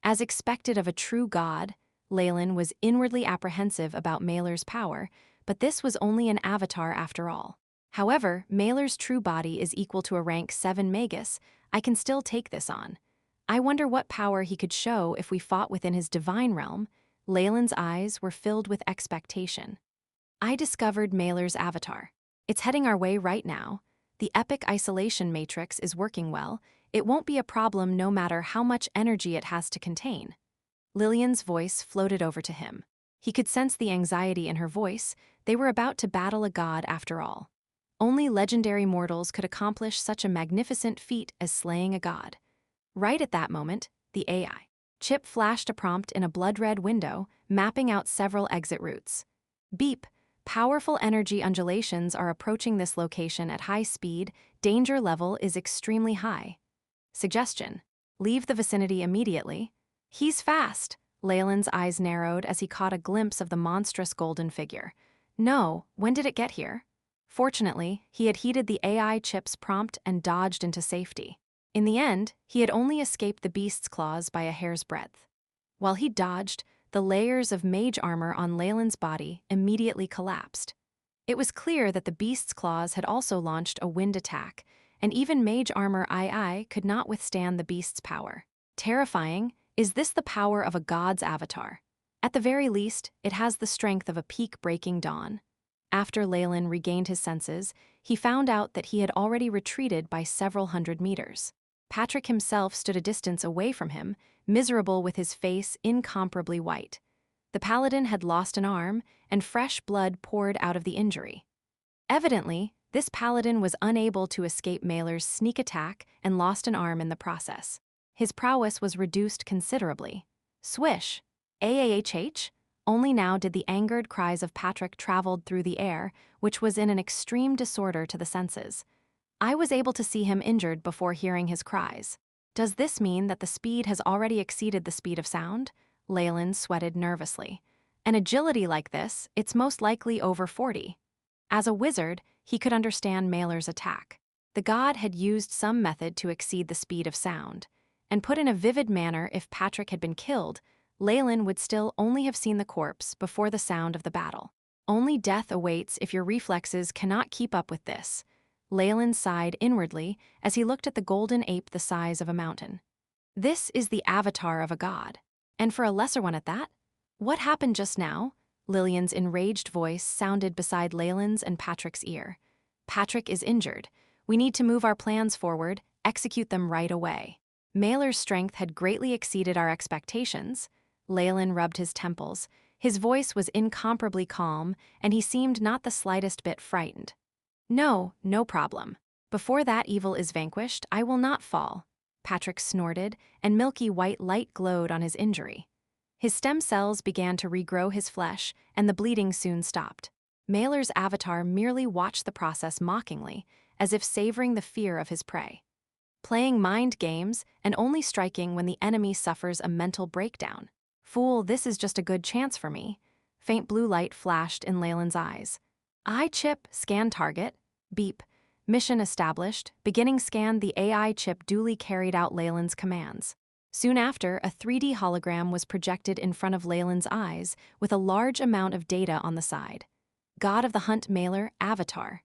As expected of a true god, Leylin was inwardly apprehensive about Maelor's power, but this was only an avatar after all. However, Maelor's true body is equal to a rank 7 Magus. I can still take this on. I wonder what power he could show if we fought within his divine realm. Leylin's eyes were filled with expectation. I discovered Maelor's avatar. It's heading our way right now. The epic isolation matrix is working well. It won't be a problem no matter how much energy it has to contain. Lillian's voice floated over to him. He could sense the anxiety in her voice. They were about to battle a god after all. Only legendary mortals could accomplish such a magnificent feat as slaying a god. Right at that moment, the AI chip flashed a prompt in a blood-red window, mapping out several exit routes. Beep! Powerful energy undulations are approaching this location at high speed. Danger level is extremely high. Suggestion: leave the vicinity immediately. He's fast. Leylin's eyes narrowed as he caught a glimpse of the monstrous golden figure. No, when did it get here? Fortunately, he had heeded the AI chip's prompt and dodged into safety. In the end, he had only escaped the beast's claws by a hair's breadth. While he dodged, the layers of mage armor on Leylin's body immediately collapsed. It was clear that the beast's claws had also launched a wind attack, and even mage armor II could not withstand the beast's power. Terrifying, is this the power of a god's avatar? At the very least, it has the strength of a peak-breaking dawn. After Leylin regained his senses, he found out that he had already retreated by several hundred meters. Patrick himself stood a distance away from him, miserable with his face incomparably white. The paladin had lost an arm, and fresh blood poured out of the injury. Evidently, this paladin was unable to escape Mailer's sneak attack and lost an arm in the process. His prowess was reduced considerably. Swish! AAHH! Only now did the angered cries of Patrick traveled through the air, which was in an extreme disorder to the senses. I was able to see him injured before hearing his cries. Does this mean that the speed has already exceeded the speed of sound? Leylin sweated nervously. An agility like this, it's most likely over 40. As a wizard, he could understand Mailer's attack. The god had used some method to exceed the speed of sound. And put in a vivid manner, if Patrick had been killed, Leylin would still only have seen the corpse before the sound of the battle. Only death awaits if your reflexes cannot keep up with this. Leylin sighed inwardly as he looked at the golden ape the size of a mountain. This is the avatar of a god. And for a lesser one at that? What happened just now? Lillian's enraged voice sounded beside Leylin's and Patrick's ear. Patrick is injured. We need to move our plans forward, execute them right away. Mailer's strength had greatly exceeded our expectations. Leylin rubbed his temples. His voice was incomparably calm, and he seemed not the slightest bit frightened. No problem. Before that evil is vanquished, I will not fall. Patrick snorted, and milky white light glowed on his injury. His stem cells began to regrow his flesh, and the bleeding soon stopped. Mailer's avatar merely watched the process mockingly, as if savoring the fear of his prey. Playing mind games and only striking when the enemy suffers a mental breakdown. Fool, this is just a good chance for me. Faint blue light flashed in Leylin's eyes. AI chip, scan target. Beep. Mission established. Beginning scan. The AI chip duly carried out Leylin's commands. Soon after, a 3D hologram was projected in front of Leylin's eyes with a large amount of data on the side. God of the Hunt Mailer, avatar.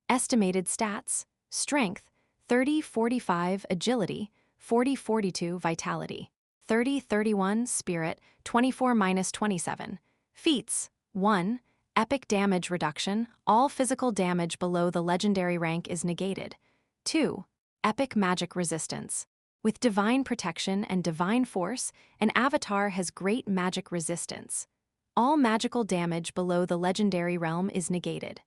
Estimated stats: strength, 30-45 agility, 40-42 vitality, 30-31 spirit, 24-27. Feats: 1. Epic damage reduction. All physical damage below the legendary rank is negated. 2. Epic magic resistance. With divine protection and divine force, an avatar has great magic resistance. All magical damage below the legendary realm is negated.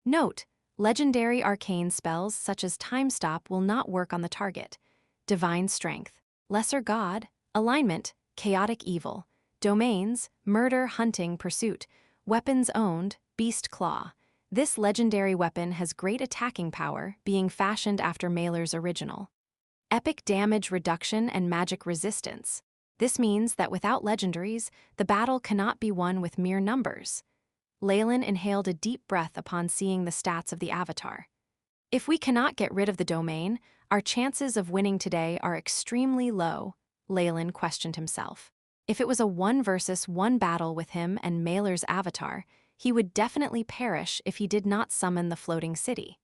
Note: legendary arcane spells such as Time Stop will not work on the target. Divine strength. Lesser god. Alignment: chaotic evil. Domains: murder, hunting, pursuit. Weapons owned: beast claw. This legendary weapon has great attacking power, being fashioned after Mailer's original. Epic damage reduction and magic resistance. This means that without legendaries, the battle cannot be won with mere numbers. Leylin inhaled a deep breath upon seeing the stats of the avatar. If we cannot get rid of the domain, our chances of winning today are extremely low, Leylin questioned himself. If it was a 1-versus-1 battle with him and Mailer's avatar, he would definitely perish if he did not summon the floating city.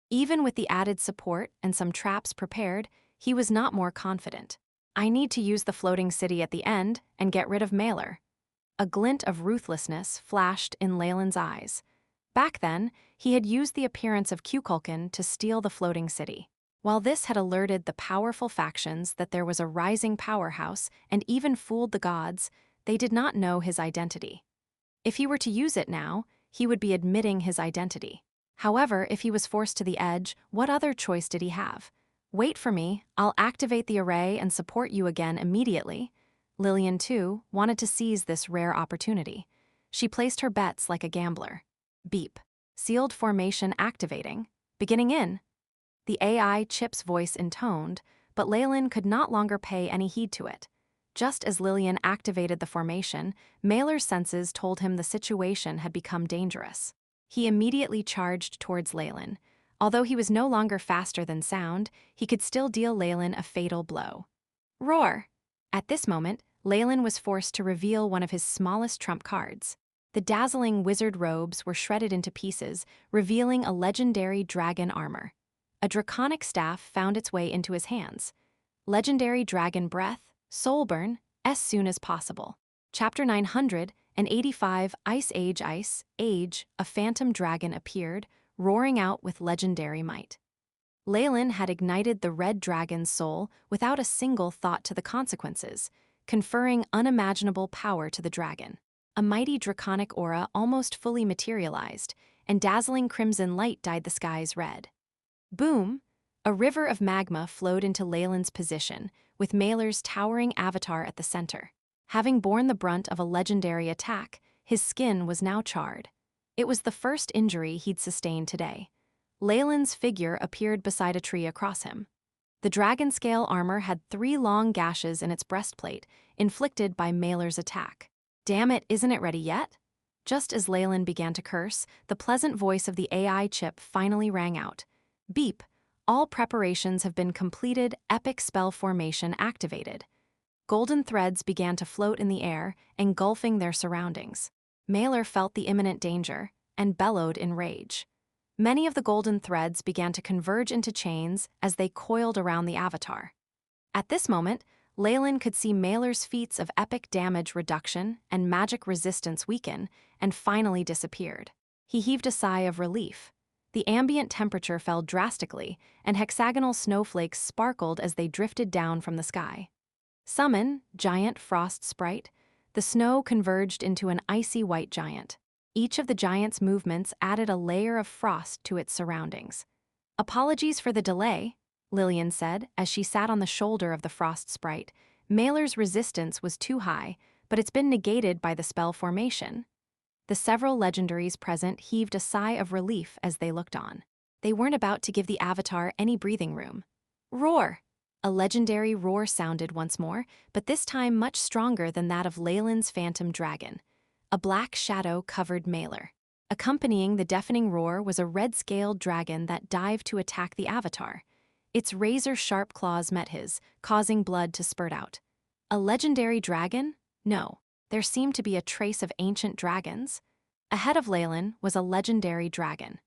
Even with the added support and some traps prepared, he was not more confident. I need to use the floating city at the end and get rid of Mailer. A glint of ruthlessness flashed in Leylin's eyes. Back then, he had used the appearance of Kukulkan to steal the floating city. While this had alerted the powerful factions that there was a rising powerhouse and even fooled the gods, they did not know his identity. If he were to use it now, he would be admitting his identity. However, if he was forced to the edge, what other choice did he have? Wait for me, I'll activate the array and support you again immediately. Lillian, too, wanted to seize this rare opportunity. She placed her bets like a gambler. Beep. Sealed formation activating. Beginning in. The AI chip's voice intoned, but Leylin could not longer pay any heed to it. Just as Lillian activated the formation, Mailer's senses told him the situation had become dangerous. He immediately charged towards Leylin. Although he was no longer faster than sound, he could still deal Leylin a fatal blow. Roar! At this moment, Leylin was forced to reveal one of his smallest trump cards. The dazzling wizard robes were shredded into pieces, revealing a legendary dragon armor. A draconic staff found its way into his hands. Legendary dragon breath, soulburn, as soon as possible. Chapter 985, Ice Age. Ice Age, a phantom dragon appeared, roaring out with legendary might. Leylin had ignited the red dragon's soul without a single thought to the consequences, conferring unimaginable power to the dragon. A mighty draconic aura almost fully materialized, and dazzling crimson light dyed the skies red. Boom! A river of magma flowed into Leylin's position, with Maelor's towering avatar at the center. Having borne the brunt of a legendary attack, his skin was now charred. It was the first injury he'd sustained today. Leylin's figure appeared beside a tree across him. The dragon scale armor had 3 long gashes in its breastplate, inflicted by Maelor's attack. Damn it, isn't it ready yet? Just as Leylin began to curse, the pleasant voice of the AI chip finally rang out. Beep. All preparations have been completed, epic spell formation activated. Golden threads began to float in the air, engulfing their surroundings. Maelor felt the imminent danger, and bellowed in rage. Many of the golden threads began to converge into chains as they coiled around the avatar. At this moment, Leylin could see Maelor's feats of epic damage reduction and magic resistance weaken, and finally disappeared. He heaved a sigh of relief. The ambient temperature fell drastically, and hexagonal snowflakes sparkled as they drifted down from the sky. Summon, giant frost sprite. The snow converged into an icy white giant. Each of the giant's movements added a layer of frost to its surroundings. Apologies for the delay, Lillian said as she sat on the shoulder of the frost sprite. Maelor's resistance was too high, but it's been negated by the spell formation. The several legendaries present heaved a sigh of relief as they looked on. They weren't about to give the avatar any breathing room. Roar! A legendary roar sounded once more, but this time much stronger than that of Leylin's phantom dragon. A black shadow covered Maelor. Accompanying the deafening roar was a red-scaled dragon that dived to attack the avatar. Its razor-sharp claws met his, causing blood to spurt out. A legendary dragon? No, there seemed to be a trace of ancient dragons. Ahead of Leylin was a legendary dragon.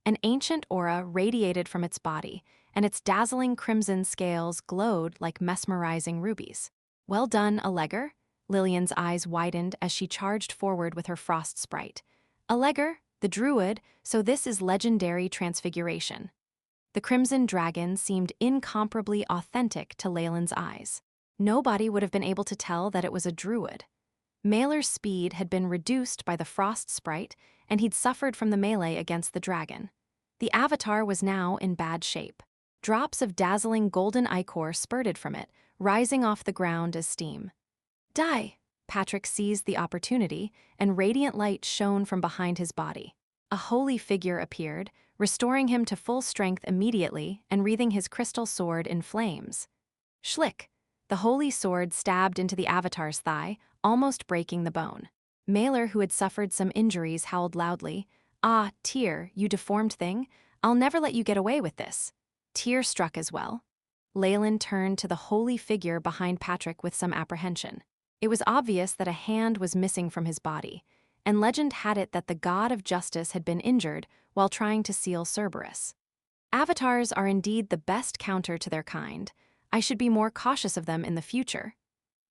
An ancient aura radiated from its body, and its dazzling crimson scales glowed like mesmerizing rubies. Well done, Alleger. Lillian's eyes widened as she charged forward with her frost sprite. Alleger, the druid, so this is legendary transfiguration. The crimson dragon seemed incomparably authentic to Leylin's eyes. Nobody would have been able to tell that it was a druid. Maelor's speed had been reduced by the frost sprite, and he'd suffered from the melee against the dragon. The avatar was now in bad shape. Drops of dazzling golden ichor spurted from it, rising off the ground as steam. Die! Patrick seized the opportunity, and radiant light shone from behind his body. A holy figure appeared, restoring him to full strength immediately and wreathing his crystal sword in flames. Schlick! The holy sword stabbed into the avatar's thigh, almost breaking the bone. Maelor, who had suffered some injuries, howled loudly. Ah, Tyr, you deformed thing, I'll never let you get away with this. Tyr struck as well. Leylin turned to the holy figure behind Patrick with some apprehension. It was obvious that a hand was missing from his body, and legend had it that the god of justice had been injured while trying to seal Cerberus. Avatars are indeed the best counter to their kind. I should be more cautious of them in the future.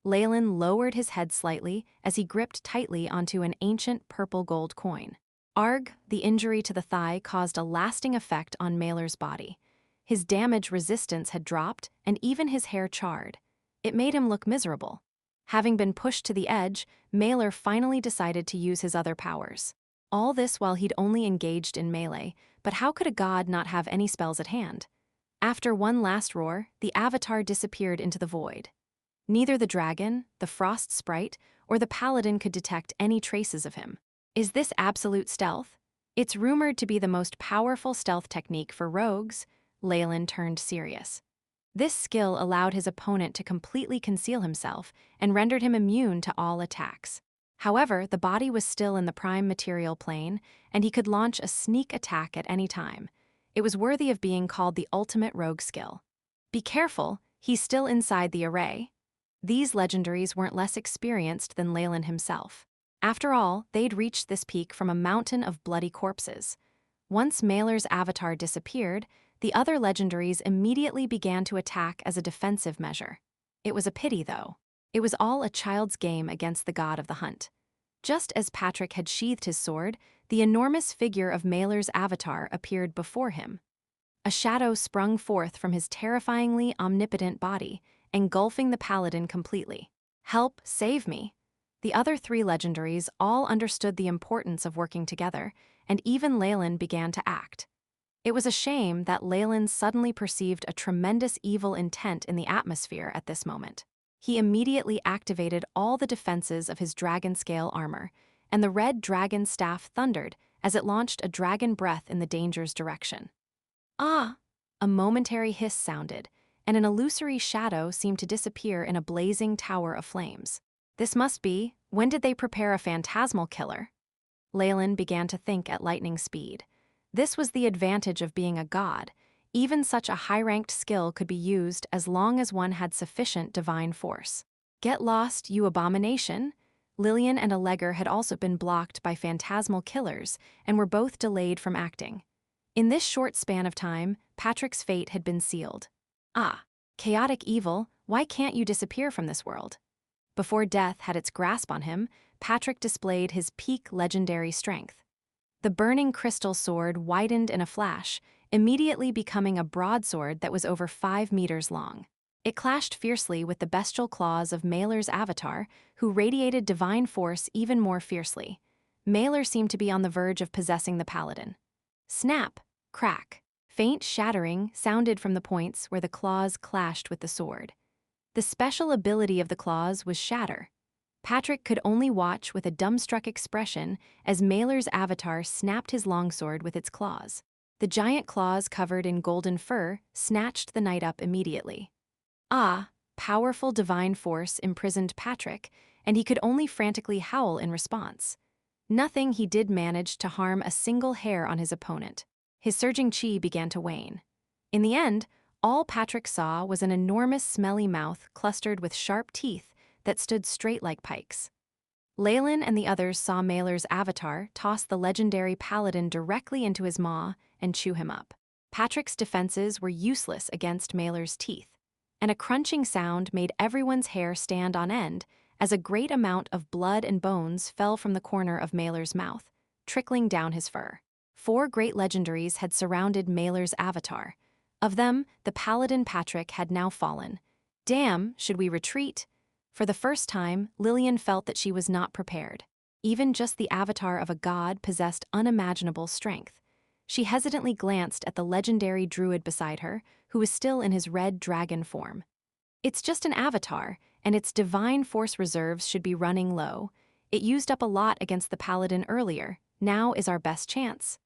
Leylin lowered his head slightly as he gripped tightly onto an ancient purple-gold coin. Arg, the injury to the thigh caused a lasting effect on Maelor's body. His damage resistance had dropped, and even his hair charred. It made him look miserable. Having been pushed to the edge, Maelor finally decided to use his other powers. All this while he'd only engaged in melee, but how could a god not have any spells at hand? After one last roar, the avatar disappeared into the void. Neither the dragon, the frost sprite, or the paladin could detect any traces of him. Is this absolute stealth? It's rumored to be the most powerful stealth technique for rogues. Leylin turned serious. This skill allowed his opponent to completely conceal himself and rendered him immune to all attacks. However, the body was still in the prime material plane, and he could launch a sneak attack at any time. It was worthy of being called the ultimate rogue skill. Be careful, he's still inside the array. These legendaries weren't less experienced than Leylin himself. After all, they'd reached this peak from a mountain of bloody corpses. Once Mailer's avatar disappeared, the other legendaries immediately began to attack as a defensive measure. It was a pity, though. It was all a child's game against the god of the hunt. Just as Patrick had sheathed his sword, the enormous figure of Mailer's avatar appeared before him. A shadow sprung forth from his terrifyingly omnipotent body, engulfing the paladin completely. "Help, save me!" The other three legendaries all understood the importance of working together, and even Leylin began to act. It was a shame that Leylin suddenly perceived a tremendous evil intent in the atmosphere at this moment. He immediately activated all the defenses of his dragon-scale armor, and the red dragon staff thundered as it launched a dragon breath in the danger's direction. "Ah!" A momentary hiss sounded, and an illusory shadow seemed to disappear in a blazing tower of flames. This must be, when did they prepare a phantasmal killer? Leylin began to think at lightning speed. This was the advantage of being a god. Even such a high-ranked skill could be used as long as one had sufficient divine force. "Get lost, you abomination!" Lillian and Allegra had also been blocked by phantasmal killers and were both delayed from acting. In this short span of time, Patrick's fate had been sealed. "Ah, chaotic evil, why can't you disappear from this world?" Before death had its grasp on him, Patrick displayed his peak legendary strength. The burning crystal sword widened in a flash, immediately becoming a broadsword that was over 5 meters long. It clashed fiercely with the bestial claws of Mailer's avatar, who radiated divine force even more fiercely. Mailer seemed to be on the verge of possessing the paladin. Snap! Crack! Faint shattering sounded from the points where the claws clashed with the sword. The special ability of the claws was shatter. Patrick could only watch with a dumbstruck expression as Mailer's avatar snapped his longsword with its claws. The giant claws covered in golden fur snatched the knight up immediately. Ah, powerful divine force imprisoned Patrick, and he could only frantically howl in response. Nothing he did manage to harm a single hair on his opponent. His surging chi began to wane. In the end, all Patrick saw was an enormous smelly mouth clustered with sharp teeth that stood straight like pikes. Leylin and the others saw Mailer's avatar toss the legendary paladin directly into his maw and chew him up. Patrick's defenses were useless against Mailer's teeth, and a crunching sound made everyone's hair stand on end as a great amount of blood and bones fell from the corner of Mailer's mouth, trickling down his fur. 4 great legendaries had surrounded Mailer's avatar. Of them, the paladin Patrick had now fallen. Damn, should we retreat? For the first time, Lillian felt that she was not prepared. Even just the avatar of a god possessed unimaginable strength. She hesitantly glanced at the legendary druid beside her, who was still in his red dragon form. It's just an avatar, and its divine force reserves should be running low. It used up a lot against the paladin earlier. Now is our best chance.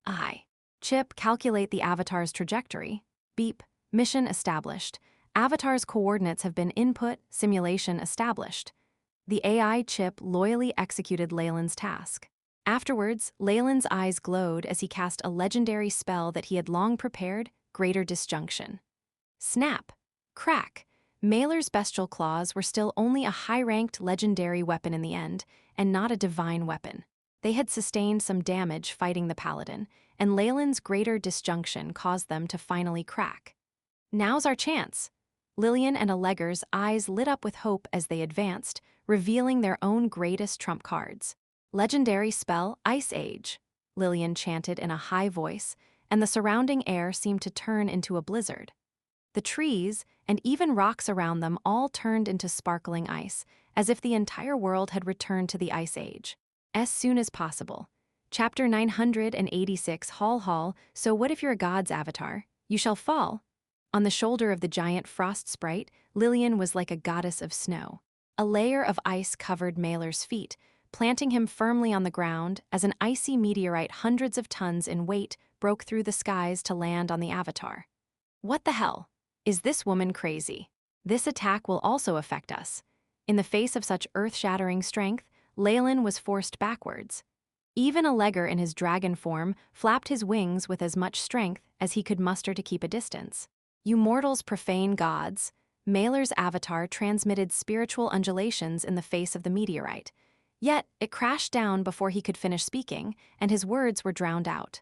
Aye. Chip, calculate the avatar's trajectory. Beep. Mission established. Avatar's coordinates have been input, simulation established. The AI chip loyally executed Leylin's task. Afterwards, Leylin's eyes glowed as he cast a legendary spell that he had long prepared, Greater Disjunction. Snap! Crack! Mailer's bestial claws were still only a high-ranked legendary weapon in the end, and not a divine weapon. They had sustained some damage fighting the paladin, and Leylin's Greater Disjunction caused them to finally crack. Now's our chance! Lillian and Allegra's eyes lit up with hope as they advanced, revealing their own greatest trump cards. Legendary spell Ice Age, Lillian chanted in a high voice, and the surrounding air seemed to turn into a blizzard. The trees, and even rocks around them, all turned into sparkling ice, as if the entire world had returned to the Ice Age. As soon as possible. Chapter 986 Hall. So what if you're a god's avatar? You shall fall. On the shoulder of the giant frost sprite, Lillian was like a goddess of snow. A layer of ice covered Mailer's feet, planting him firmly on the ground as an icy meteorite hundreds of tons in weight broke through the skies to land on the avatar. What the hell? Is this woman crazy? This attack will also affect us. In the face of such earth-shattering strength, Leylin was forced backwards. Even Allegra in his dragon form flapped his wings with as much strength as he could muster to keep a distance. You mortals profane gods. Mailer's avatar transmitted spiritual undulations in the face of the meteorite. Yet, it crashed down before he could finish speaking, and his words were drowned out.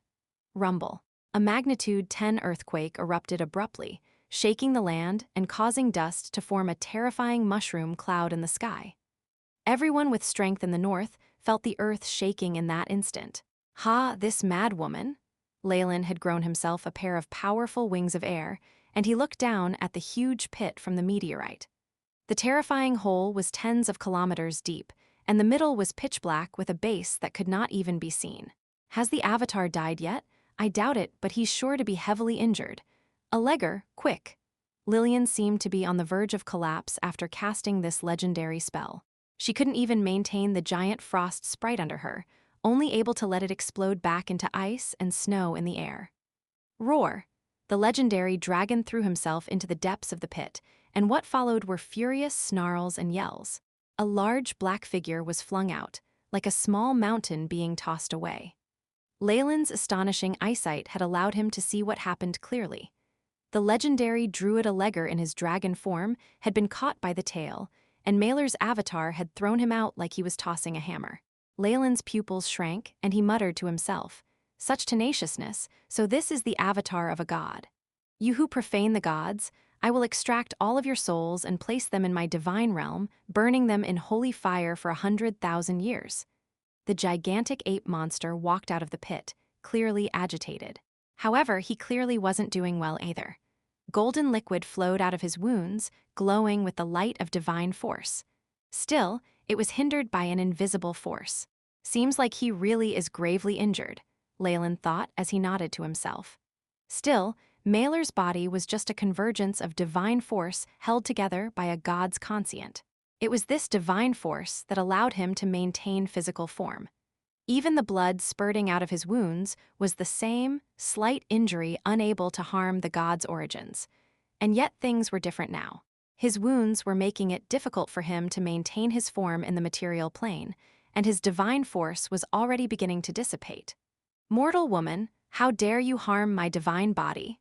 Rumble. A magnitude 10 earthquake erupted abruptly, shaking the land and causing dust to form a terrifying mushroom cloud in the sky. Everyone with strength in the north felt the earth shaking in that instant. Ha, this mad woman! Leylin had grown himself a pair of powerful wings of air, and he looked down at the huge pit from the meteorite. The terrifying hole was tens of kilometers deep, and the middle was pitch black with a base that could not even be seen. Has the Avatar died yet? I doubt it, but he's sure to be heavily injured. Alleger, quick! Lillian seemed to be on the verge of collapse after casting this legendary spell. She couldn't even maintain the giant frost sprite under her, only able to let it explode back into ice and snow in the air. Roar! The legendary dragon threw himself into the depths of the pit, and what followed were furious snarls and yells. A large black figure was flung out, like a small mountain being tossed away. Leylin's astonishing eyesight had allowed him to see what happened clearly. The legendary druid Alleger in his dragon form had been caught by the tail, and Maelor's avatar had thrown him out like he was tossing a hammer. Leylin's pupils shrank, and he muttered to himself, "Such tenaciousness, so this is the avatar of a god. You who profane the gods, I will extract all of your souls and place them in my divine realm, burning them in holy fire for 100,000 years." The gigantic ape monster walked out of the pit, clearly agitated. However, he clearly wasn't doing well either. Golden liquid flowed out of his wounds, glowing with the light of divine force. Still, it was hindered by an invisible force. Seems like he really is gravely injured, Leylin thought as he nodded to himself. Still, Maelor's body was just a convergence of divine force held together by a god's conscient. It was this divine force that allowed him to maintain physical form. Even the blood spurting out of his wounds was the same, slight injury unable to harm the god's origins. And yet things were different now. His wounds were making it difficult for him to maintain his form in the material plane, and his divine force was already beginning to dissipate. "Mortal woman, how dare you harm my divine body?"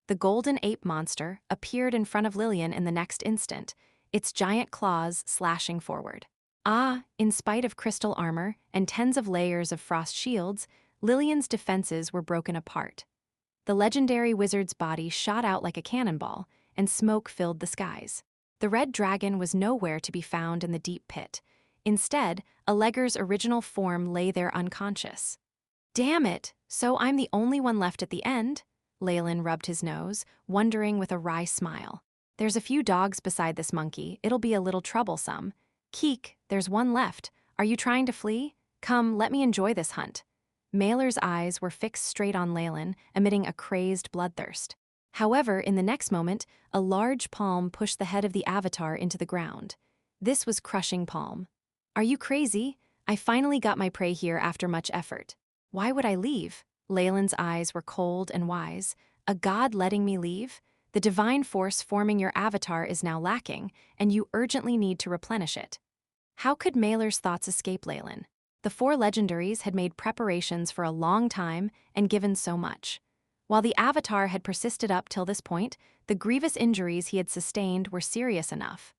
The golden ape monster appeared in front of Lillian in the next instant, its giant claws slashing forward. In spite of crystal armor and tens of layers of frost shields, Lillian's defenses were broken apart. The legendary wizard's body shot out like a cannonball, and smoke filled the skies. The red dragon was nowhere to be found in the deep pit. Instead, Alleger's original form lay there unconscious. "Damn it, so I'm the only one left at the end?" Leylin rubbed his nose, wondering with a wry smile. "There's a few dogs beside this monkey, it'll be a little troublesome. Keek, there's one left. Are you trying to flee? Come, let me enjoy this hunt." Maelor's eyes were fixed straight on Leylin, emitting a crazed bloodthirst. However, in the next moment, a large palm pushed the head of the avatar into the ground. This was crushing palm. "Are you crazy? I finally got my prey here after much effort. Why would I leave?" Leylin's eyes were cold and wise. "A god letting me leave? The divine force forming your avatar is now lacking, and you urgently need to replenish it." How could Maelor's thoughts escape Leylin? The four legendaries had made preparations for a long time and given so much. While the avatar had persisted up till this point, the grievous injuries he had sustained were serious enough.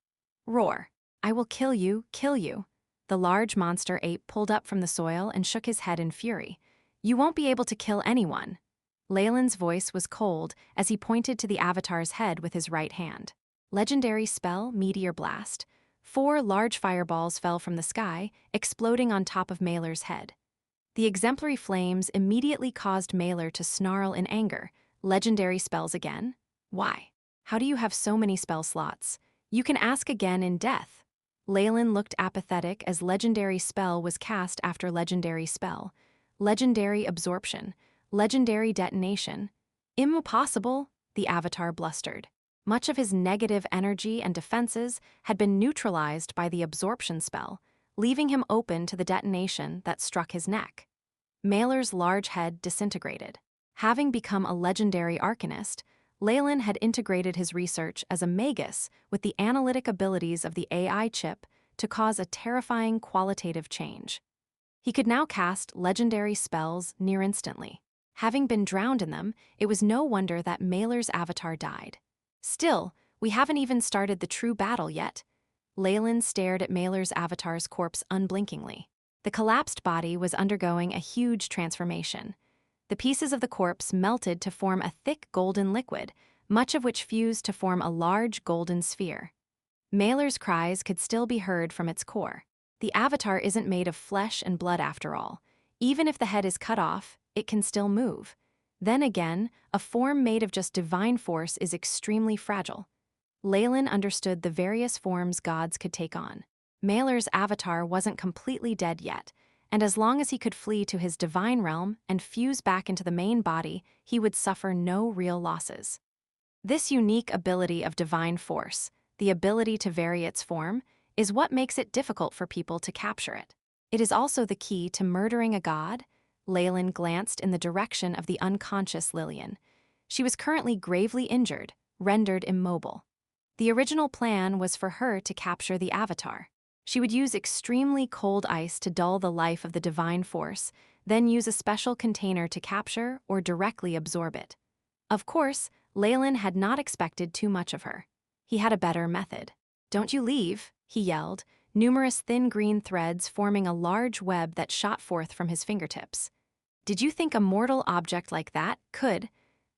"Roar! I will kill you, kill you." The large monster ape pulled up from the soil and shook his head in fury. "You won't be able to kill anyone." Leylin's voice was cold as he pointed to the avatar's head with his right hand. Legendary spell, Meteor Blast. 4 large fireballs fell from the sky, exploding on top of Maelor's head. The exemplary flames immediately caused Maelor to snarl in anger. "Legendary spells again? Why? How do you have so many spell slots? You can ask again in death." Leylin looked apathetic as legendary spell was cast after legendary spell. Legendary absorption. Legendary detonation. "Impossible," the avatar blustered. Much of his negative energy and defenses had been neutralized by the absorption spell, leaving him open to the detonation that struck his neck. Maelor's large head disintegrated. Having become a legendary arcanist, Leylin had integrated his research as a magus with the analytic abilities of the AI chip to cause a terrifying qualitative change. He could now cast legendary spells near instantly. Having been drowned in them, it was no wonder that Maelor's avatar died. "Still, we haven't even started the true battle yet." Leylin stared at Mailer's avatar's corpse unblinkingly. The collapsed body was undergoing a huge transformation. The pieces of the corpse melted to form a thick golden liquid, much of which fused to form a large golden sphere. Mailer's cries could still be heard from its core. The avatar isn't made of flesh and blood after all. Even if the head is cut off, it can still move. Then again, a form made of just divine force is extremely fragile. Leylin understood the various forms gods could take on. Mailer's avatar wasn't completely dead yet, and as long as he could flee to his divine realm and fuse back into the main body, he would suffer no real losses. This unique ability of divine force, the ability to vary its form, is what makes it difficult for people to capture it. It is also the key to murdering a god. Leylin glanced in the direction of the unconscious Lillian. She was currently gravely injured, rendered immobile. The original plan was for her to capture the avatar. She would use extremely cold ice to dull the life of the divine force, then use a special container to capture or directly absorb it. Of course, Leylin had not expected too much of her. He had a better method. "Don't you leave," he yelled, numerous thin green threads forming a large web that shot forth from his fingertips. Did you think a mortal object like that could?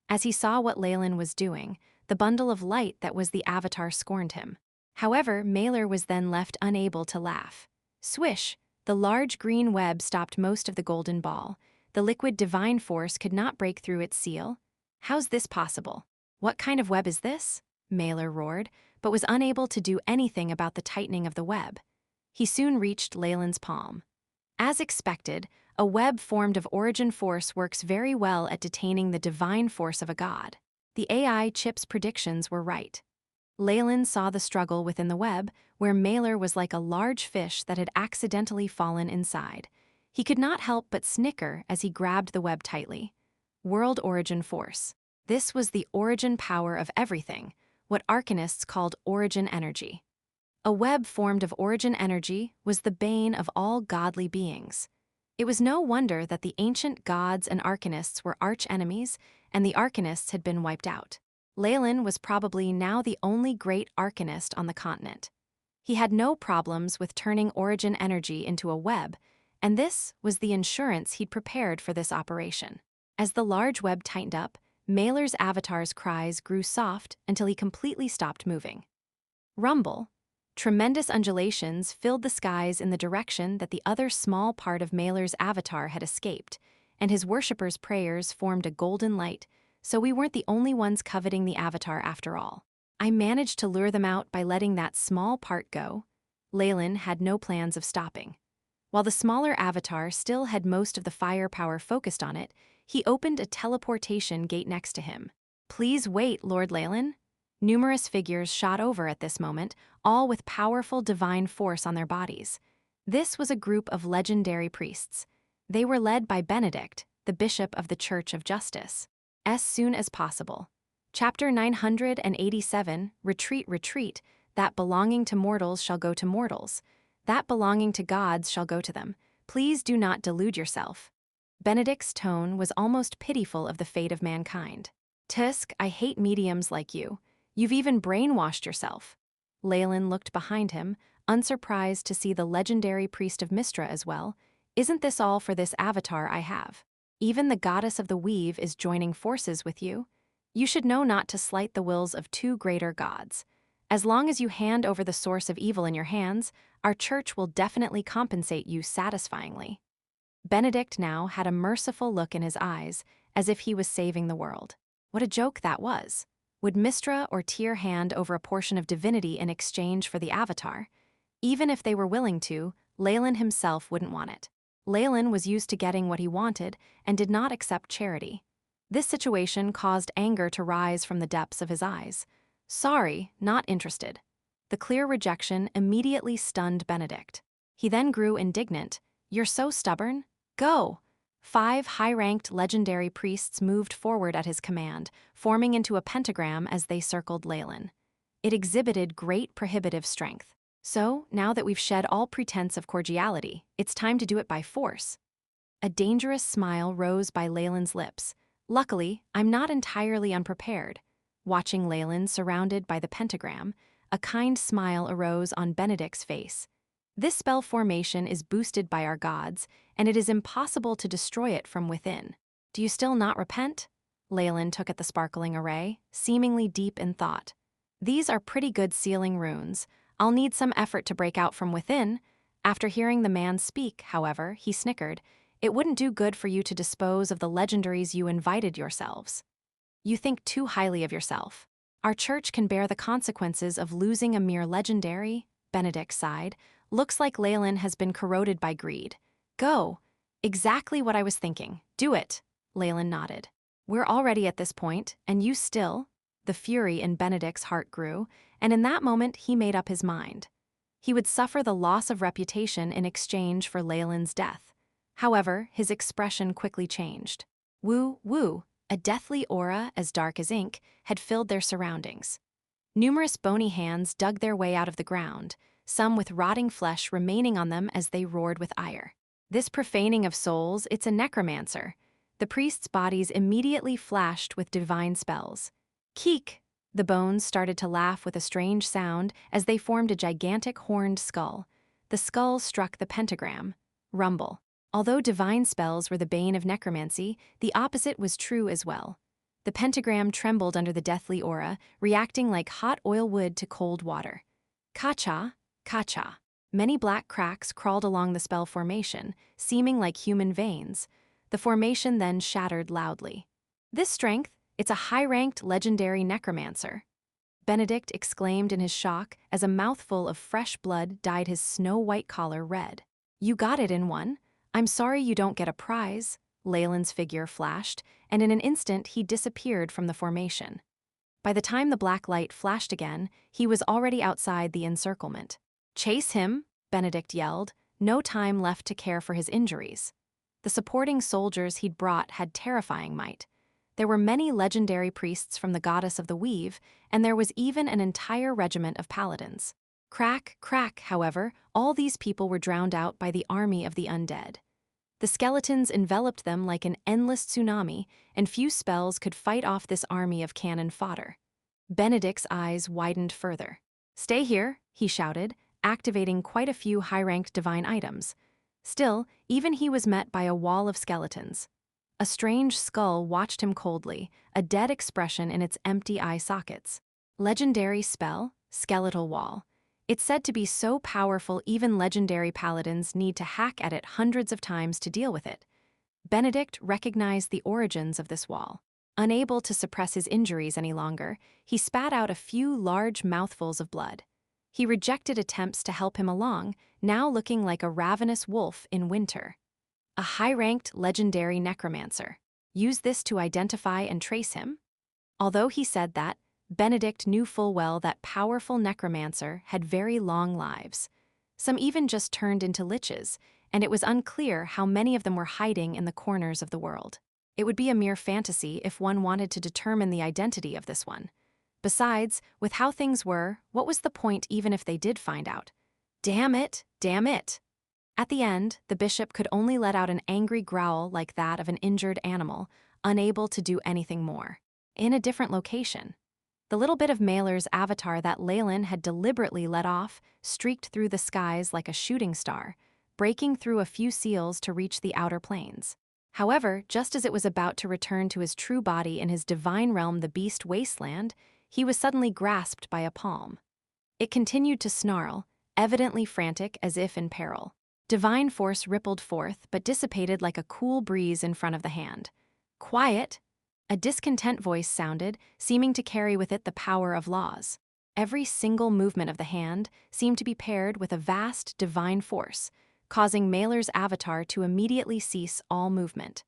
As he saw what Leylin was doing, the bundle of light that was the avatar scorned him. However, Mailer was then left unable to laugh. Swish! The large green web stopped most of the golden ball. The liquid divine force could not break through its seal. "How's this possible? What kind of web is this?" Mailer roared, but was unable to do anything about the tightening of the web. He soon reached Leylin's palm. As expected, a web formed of origin force works very well at detaining the divine force of a god. The AI chip's predictions were right. Leylin saw the struggle within the web, where Mailer was like a large fish that had accidentally fallen inside. He could not help but snicker as he grabbed the web tightly. World origin force. This was the origin power of everything, what arcanists called origin energy. A web formed of origin energy was the bane of all godly beings. It was no wonder that the ancient gods and arcanists were arch-enemies, and the arcanists had been wiped out. Leylin was probably now the only great arcanist on the continent. He had no problems with turning origin energy into a web, and this was the insurance he'd prepared for this operation. As the large web tightened up, Mailer's avatar's cries grew soft until he completely stopped moving. Rumble. Tremendous undulations filled the skies in the direction that the other small part of Mailer's avatar had escaped, and his worshippers' prayers formed a golden light, so we weren't the only ones coveting the avatar after all. I managed to lure them out by letting that small part go. Leylin had no plans of stopping. While the smaller avatar still had most of the firepower focused on it, he opened a teleportation gate next to him. "Please wait, Lord Leylin." Numerous figures shot over at this moment, all with powerful divine force on their bodies. This was a group of legendary priests. They were led by Benedict, the Bishop of the Church of Justice. As soon as possible. Chapter 987, Retreat, Retreat, that belonging to mortals shall go to mortals. That belonging to gods shall go to them. Please do not delude yourself. Benedict's tone was almost pitiful of the fate of mankind. "Tusk, I hate mediums like you. You've even brainwashed yourself." Leylin looked behind him, unsurprised to see the legendary priest of Mistra as well. "Isn't this all for this avatar I have? Even the goddess of the weave is joining forces with you. You should know not to slight the wills of two greater gods. As long as you hand over the source of evil in your hands, our church will definitely compensate you satisfyingly." Benedict now had a merciful look in his eyes, as if he was saving the world. What a joke that was. Would Mistra or Tyr hand over a portion of divinity in exchange for the avatar? Even if they were willing to, Leylin himself wouldn't want it. Leylin was used to getting what he wanted and did not accept charity. This situation caused anger to rise from the depths of his eyes. "Sorry, not interested." The clear rejection immediately stunned Benedict. He then grew indignant. "You're so stubborn? Go!" 5 high-ranked legendary priests moved forward at his command, forming into a pentagram as they circled Leylin. It exhibited great prohibitive strength. "So, now that we've shed all pretense of cordiality, it's time to do it by force." A dangerous smile rose by Leylin's lips. "Luckily, I'm not entirely unprepared." Watching Leylin surrounded by the pentagram, a kind smile arose on Benedict's face. This spell formation is boosted by our gods, and it is impossible to destroy it from within. Do you still not repent? Leylin took at the sparkling array, seemingly deep in thought. These are pretty good sealing runes. I'll need some effort to break out from within. After hearing the man speak, however, he snickered. It wouldn't do good for you to dispose of the legendaries you invited yourselves. You think too highly of yourself. Our church can bear the consequences of losing a mere legendary, Benedict sighed. Looks like Leylin has been corroded by greed. Go. Exactly what I was thinking. Do it. Leylin nodded. We're already at this point, and you still? The fury in Benedict's heart grew, and in that moment he made up his mind. He would suffer the loss of reputation in exchange for Leylin's death. However, his expression quickly changed. Woo, woo. A deathly aura, as dark as ink, had filled their surroundings. Numerous bony hands dug their way out of the ground, some with rotting flesh remaining on them as they roared with ire. This profaning of souls, it's a necromancer. The priests' bodies immediately flashed with divine spells. Keek! The bones started to laugh with a strange sound as they formed a gigantic horned skull. The skull struck the pentagram. Rumble. Although divine spells were the bane of necromancy, the opposite was true as well. The pentagram trembled under the deathly aura, reacting like hot oil would to cold water. Ka-cha, ka-cha. Many black cracks crawled along the spell formation, seeming like human veins. The formation then shattered loudly. This strength, it's a high-ranked legendary necromancer. Benedict exclaimed in his shock as a mouthful of fresh blood dyed his snow-white collar red. You got it in one. I'm sorry you don't get a prize. Leylin's figure flashed, and in an instant he disappeared from the formation. By the time the black light flashed again, he was already outside the encirclement. Chase him, Benedict yelled, no time left to care for his injuries. The supporting soldiers he'd brought had terrifying might. There were many legendary priests from the goddess of the weave, and there was even an entire regiment of paladins. Crack, crack, however, all these people were drowned out by the army of the undead. The skeletons enveloped them like an endless tsunami, and few spells could fight off this army of cannon fodder. Benedict's eyes widened further. Stay here, he shouted, activating quite a few high-ranked divine items. Still, even he was met by a wall of skeletons. A strange skull watched him coldly, a dead expression in its empty eye sockets. Legendary spell, skeletal wall. It's said to be so powerful even legendary paladins need to hack at it hundreds of times to deal with it. Benedict recognized the origins of this wall. Unable to suppress his injuries any longer, he spat out a few large mouthfuls of blood. He rejected attempts to help him along, now looking like a ravenous wolf in winter. A high-ranked legendary necromancer. Use this to identify and trace him? Although he said that, Benedict knew full well that powerful necromancer had very long lives. Some even just turned into liches, and it was unclear how many of them were hiding in the corners of the world. It would be a mere fantasy if one wanted to determine the identity of this one. Besides, with how things were, what was the point even if they did find out? Damn it, damn it. At the end, the bishop could only let out an angry growl like that of an injured animal, unable to do anything more. In a different location. The little bit of Mailer's avatar that Leylin had deliberately let off streaked through the skies like a shooting star, breaking through a few seals to reach the outer planes. However, just as it was about to return to his true body in his divine realm, the beast wasteland, he was suddenly grasped by a palm. It continued to snarl, evidently frantic as if in peril. Divine force rippled forth but dissipated like a cool breeze in front of the hand. Quiet! A discontent voice sounded, seeming to carry with it the power of laws. Every single movement of the hand seemed to be paired with a vast divine force, causing Mailer's avatar to immediately cease all movement.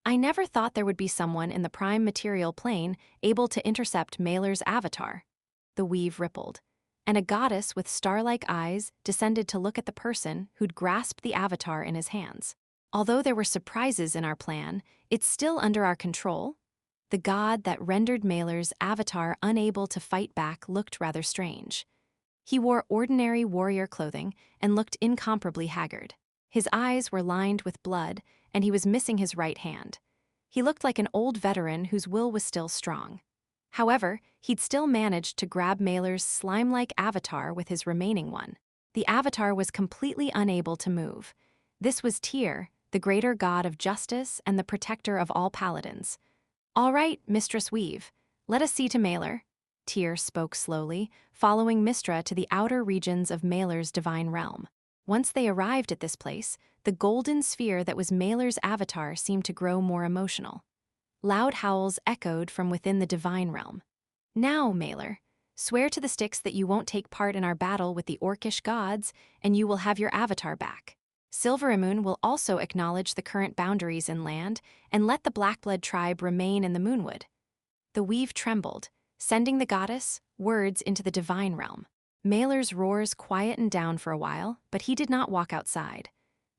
I never thought there would be someone in the prime material plane able to intercept Mailer's avatar. The weave rippled, and a goddess with star-like eyes descended to look at the person who'd grasped the avatar in his hands. Although there were surprises in our plan, it's still under our control. The god that rendered Mailer's avatar unable to fight back looked rather strange. He wore ordinary warrior clothing and looked incomparably haggard. His eyes were lined with blood, and he was missing his right hand. He looked like an old veteran whose will was still strong. However, he'd still managed to grab Mailer's slime-like avatar with his remaining one. The avatar was completely unable to move. This was Tyr, the greater god of justice and the protector of all paladins. "All right, Mistress Weave, let us see to Mailer." Tyr spoke slowly, following Mistra to the outer regions of Mailer's divine realm. Once they arrived at this place, the golden sphere that was Mailer's avatar seemed to grow more emotional. Loud howls echoed from within the divine realm. "Now, Mailer, swear to the sticks that you won't take part in our battle with the Orcish gods, and you will have your avatar back. Silverimoon will also acknowledge the current boundaries in land and let the Blackblood tribe remain in the Moonwood." The Weave trembled, sending the goddess words into the divine realm. Mailer's roars quietened down for a while, but he did not walk outside.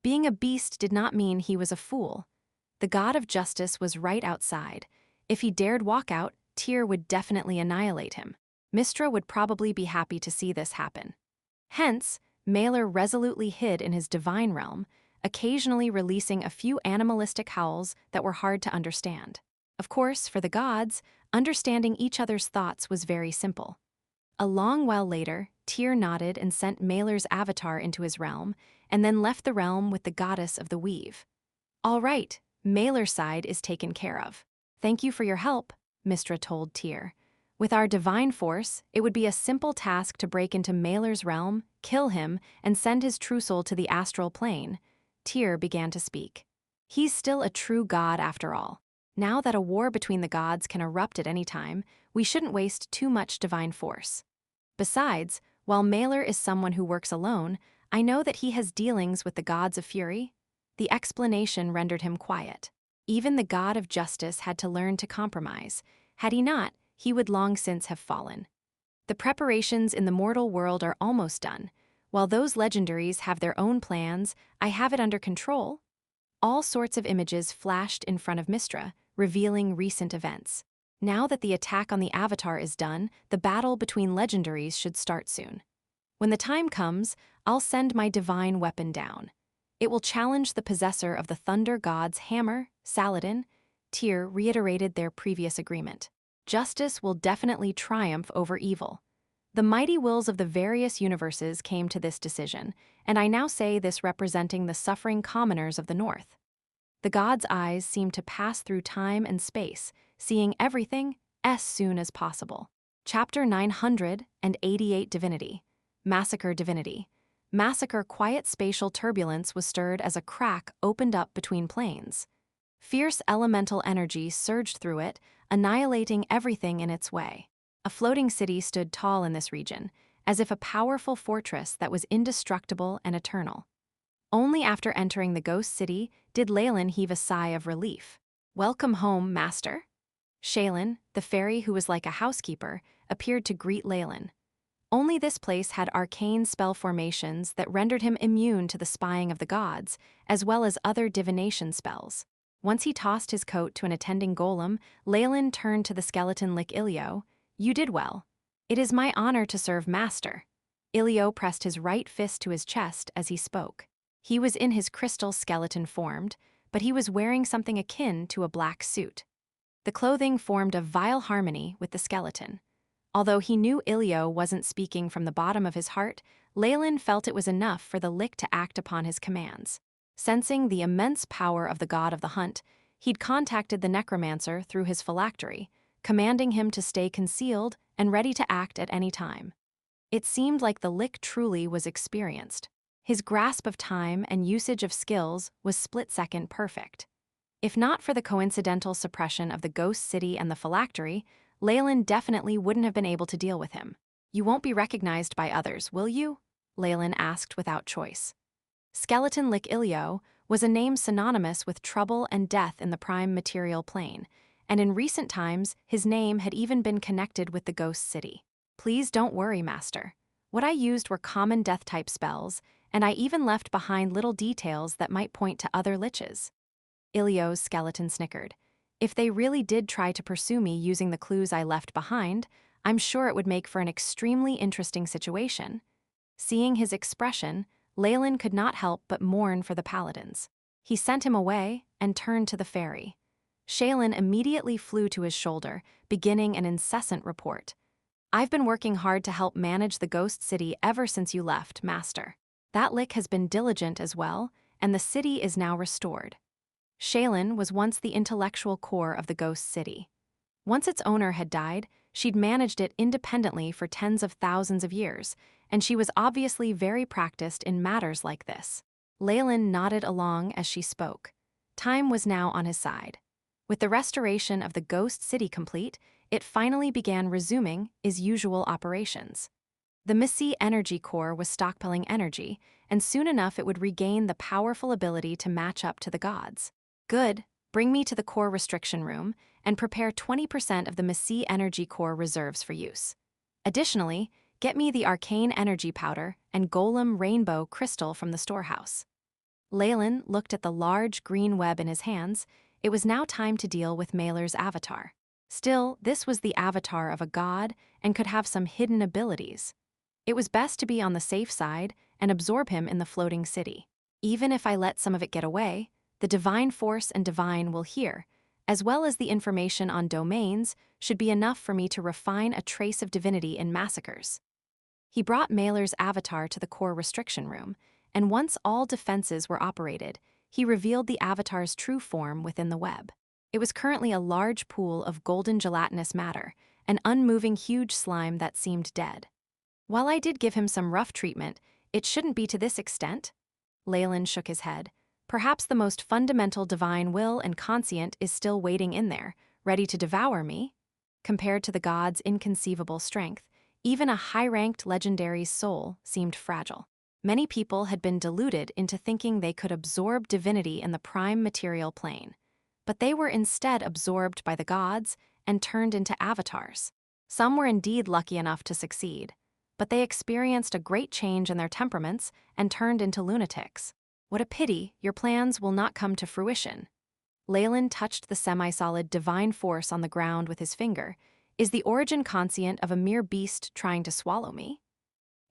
Being a beast did not mean he was a fool. The god of justice was right outside. If he dared walk out, Tyr would definitely annihilate him. Mistra would probably be happy to see this happen. Hence, Mailer resolutely hid in his divine realm, occasionally releasing a few animalistic howls that were hard to understand. Of course, for the gods, understanding each other's thoughts was very simple. A long while later, Tyr nodded and sent Mailer's avatar into his realm, and then left the realm with the goddess of the Weave. "All right, Mailer's side is taken care of. Thank you for your help," Mistra told Tyr. "With our divine force, it would be a simple task to break into Mailer's realm, kill him, and send his true soul to the astral plane." Tyr began to speak. "He's still a true god after all. Now that a war between the gods can erupt at any time, we shouldn't waste too much divine force. Besides, while Mailer is someone who works alone, I know that he has dealings with the gods of fury." The explanation rendered him quiet. Even the god of justice had to learn to compromise. Had he not, he would long since have fallen. "The preparations in the mortal world are almost done. While those legendaries have their own plans, I have it under control." All sorts of images flashed in front of Mistra, revealing recent events. Now that the attack on the Avatar is done, the battle between legendaries should start soon. "When the time comes, I'll send my divine weapon down. It will challenge the possessor of the Thunder God's hammer, Saladin." Tyr reiterated their previous agreement. Justice will definitely triumph over evil. The mighty wills of the various universes came to this decision, and I now say this representing the suffering commoners of the North. The god's eyes seemed to pass through time and space, seeing everything as soon as possible. Chapter 988 Divinity. Massacre Divinity. Massacre quiet spatial turbulence was stirred as a crack opened up between planes. Fierce elemental energy surged through it, annihilating everything in its way. A floating city stood tall in this region, as if a powerful fortress that was indestructible and eternal. Only after entering the ghost city did Leylin heave a sigh of relief. "Welcome home, master." Shaylin, the fairy who was like a housekeeper, appeared to greet Leylin. Only this place had arcane spell formations that rendered him immune to the spying of the gods, as well as other divination spells. Once he tossed his coat to an attending golem, Leylin turned to the skeleton Lick Ilio. "You did well. It is my honor to serve master." Ilio pressed his right fist to his chest as he spoke. He was in his crystal skeleton formed, but he was wearing something akin to a black suit. The clothing formed a vile harmony with the skeleton. Although he knew Ilio wasn't speaking from the bottom of his heart, Leylin felt it was enough for the Lick to act upon his commands. Sensing the immense power of the god of the hunt, he'd contacted the necromancer through his phylactery, commanding him to stay concealed and ready to act at any time. It seemed like the Lick truly was experienced. His grasp of time and usage of skills was split-second perfect. If not for the coincidental suppression of the ghost city and the phylactery, Leylin definitely wouldn't have been able to deal with him. "You won't be recognized by others, will you?" Leylin asked without choice. Skeleton Lick Ilio was a name synonymous with trouble and death in the prime material plane, and in recent times his name had even been connected with the ghost city. "Please don't worry, master. What I used were common death-type spells, and I even left behind little details that might point to other liches." Ilio's skeleton snickered. "If they really did try to pursue me using the clues I left behind, I'm sure it would make for an extremely interesting situation." Seeing his expression, Leylin could not help but mourn for the paladins. He sent him away and turned to the fairy. Leylin immediately flew to his shoulder, beginning an incessant report. "I've been working hard to help manage the ghost city ever since you left, Master. That lick has been diligent as well, and the city is now restored." Leylin was once the intellectual core of the ghost city. Once its owner had died, she'd managed it independently for tens of thousands of years, and she was obviously very practiced in matters like this. Leylin nodded along as she spoke. Time was now on his side. With the restoration of the ghost city complete, it finally began resuming its usual operations. The Missy energy core was stockpiling energy, and soon enough it would regain the powerful ability to match up to the gods. "Good, bring me to the core restriction room and prepare 20% of the Missy energy core reserves for use. Additionally, get me the arcane energy powder and golem rainbow crystal from the storehouse." Leylin looked at the large green web in his hands. It was now time to deal with Mailer's avatar. Still, this was the avatar of a god and could have some hidden abilities. It was best to be on the safe side and absorb him in the floating city. Even if I let some of it get away, the divine force and divine will hear, as well as the information on domains, should be enough for me to refine a trace of divinity in massacres. He brought Mailer's avatar to the core restriction room, and once all defenses were operated, he revealed the avatar's true form within the web. It was currently a large pool of golden gelatinous matter, an unmoving huge slime that seemed dead. "While I did give him some rough treatment, it shouldn't be to this extent." Leylin shook his head. "Perhaps the most fundamental divine will and conscient is still waiting in there, ready to devour me." Compared to the god's inconceivable strength, even a high-ranked legendary's soul seemed fragile. Many people had been deluded into thinking they could absorb divinity in the prime material plane, but they were instead absorbed by the gods and turned into avatars. Some were indeed lucky enough to succeed, but they experienced a great change in their temperaments and turned into lunatics. "What a pity your plans will not come to fruition." Leylin touched the semi-solid divine force on the ground with his finger. "Is the origin conscient of a mere beast trying to swallow me?"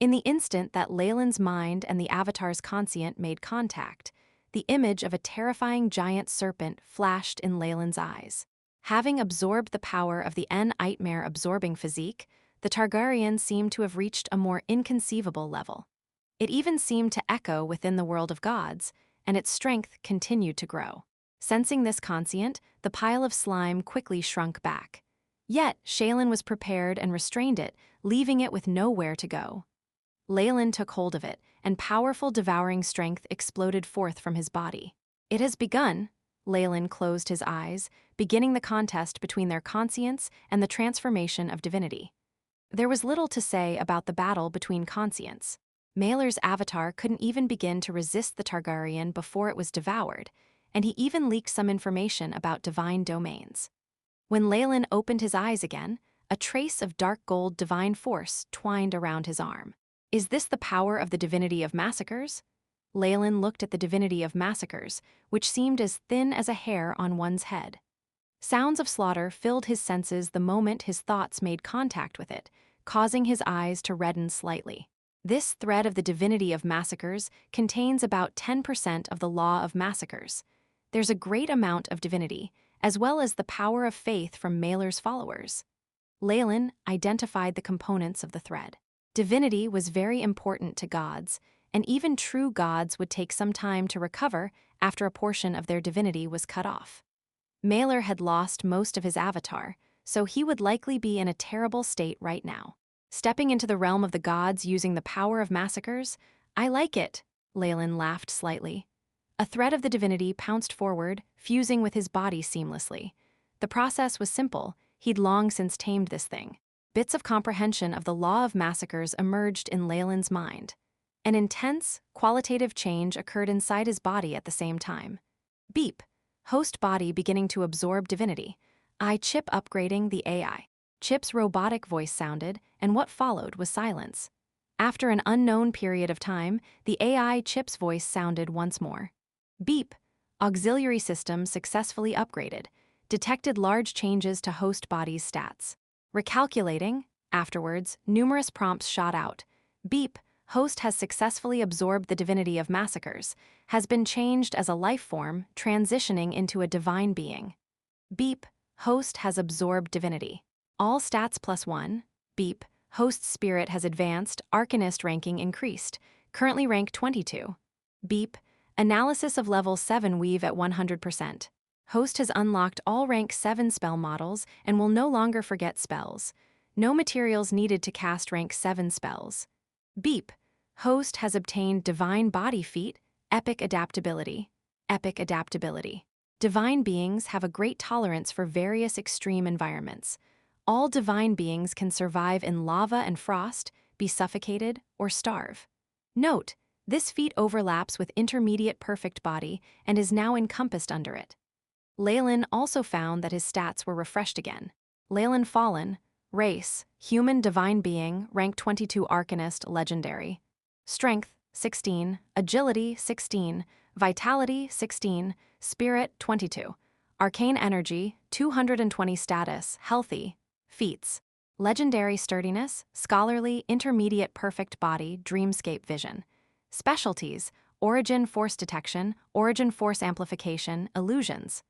In the instant that Leylin's mind and the avatar's conscient made contact, the image of a terrifying giant serpent flashed in Leylin's eyes. Having absorbed the power of the Nightmare absorbing physique, the Targaryen seemed to have reached a more inconceivable level. It even seemed to echo within the world of gods, and its strength continued to grow. Sensing this conscient, the pile of slime quickly shrunk back. Yet, Leylin was prepared and restrained it, leaving it with nowhere to go. Leylin took hold of it, and powerful devouring strength exploded forth from his body. "It has begun." Leylin closed his eyes, beginning the contest between their conscience and the transformation of divinity. There was little to say about the battle between conscients. Mailer's avatar couldn't even begin to resist the Targaryen before it was devoured, and he even leaked some information about divine domains. When Leylin opened his eyes again, a trace of dark gold divine force twined around his arm. "Is this the power of the divinity of massacres?" Leylin looked at the divinity of massacres, which seemed as thin as a hair on one's head. Sounds of slaughter filled his senses the moment his thoughts made contact with it, causing his eyes to redden slightly. This thread of the divinity of massacres contains about 10% of the law of massacres. There's a great amount of divinity, as well as the power of faith from Mailer's followers. Leylin identified the components of the thread. Divinity was very important to gods, and even true gods would take some time to recover after a portion of their divinity was cut off. Mailer had lost most of his avatar, so he would likely be in a terrible state right now. Stepping into the realm of the gods using the power of massacres? I like it, Leylin laughed slightly. A thread of the divinity pounced forward, fusing with his body seamlessly. The process was simple. He'd long since tamed this thing. Bits of comprehension of the law of massacres emerged in Leylin's mind. An intense, qualitative change occurred inside his body at the same time. Beep. Host body beginning to absorb divinity. Chip upgrading the AI. Chip's robotic voice sounded, and what followed was silence. After an unknown period of time, the AI Chip's voice sounded once more. Beep. Auxiliary system successfully upgraded. Detected large changes to host body's stats. Recalculating. Afterwards, numerous prompts shot out. Beep. Host has successfully absorbed the divinity of massacres, has been changed as a life form, transitioning into a divine being. Beep, host has absorbed divinity. All stats +1. Beep, host spirit has advanced, arcanist ranking increased, currently rank 22. Beep, analysis of level 7 weave at 100%. Host has unlocked all rank 7 spell models and will no longer forget spells. No materials needed to cast rank 7 spells. Beep, host has obtained divine body feat, epic adaptability. Epic adaptability. Divine beings have a great tolerance for various extreme environments. All divine beings can survive in lava and frost, be suffocated, or starve. Note, this feat overlaps with intermediate perfect body and is now encompassed under it. Leylin also found that his stats were refreshed again. Leylin Fallen, race, human divine being, rank 22 arcanist, legendary. Strength, 16, agility, 16, vitality, 16, spirit, 22. Arcane energy, 220 status, healthy. Feats. Legendary sturdiness, scholarly, intermediate perfect body, dreamscape vision. Specialties, origin force detection, origin force amplification, illusions.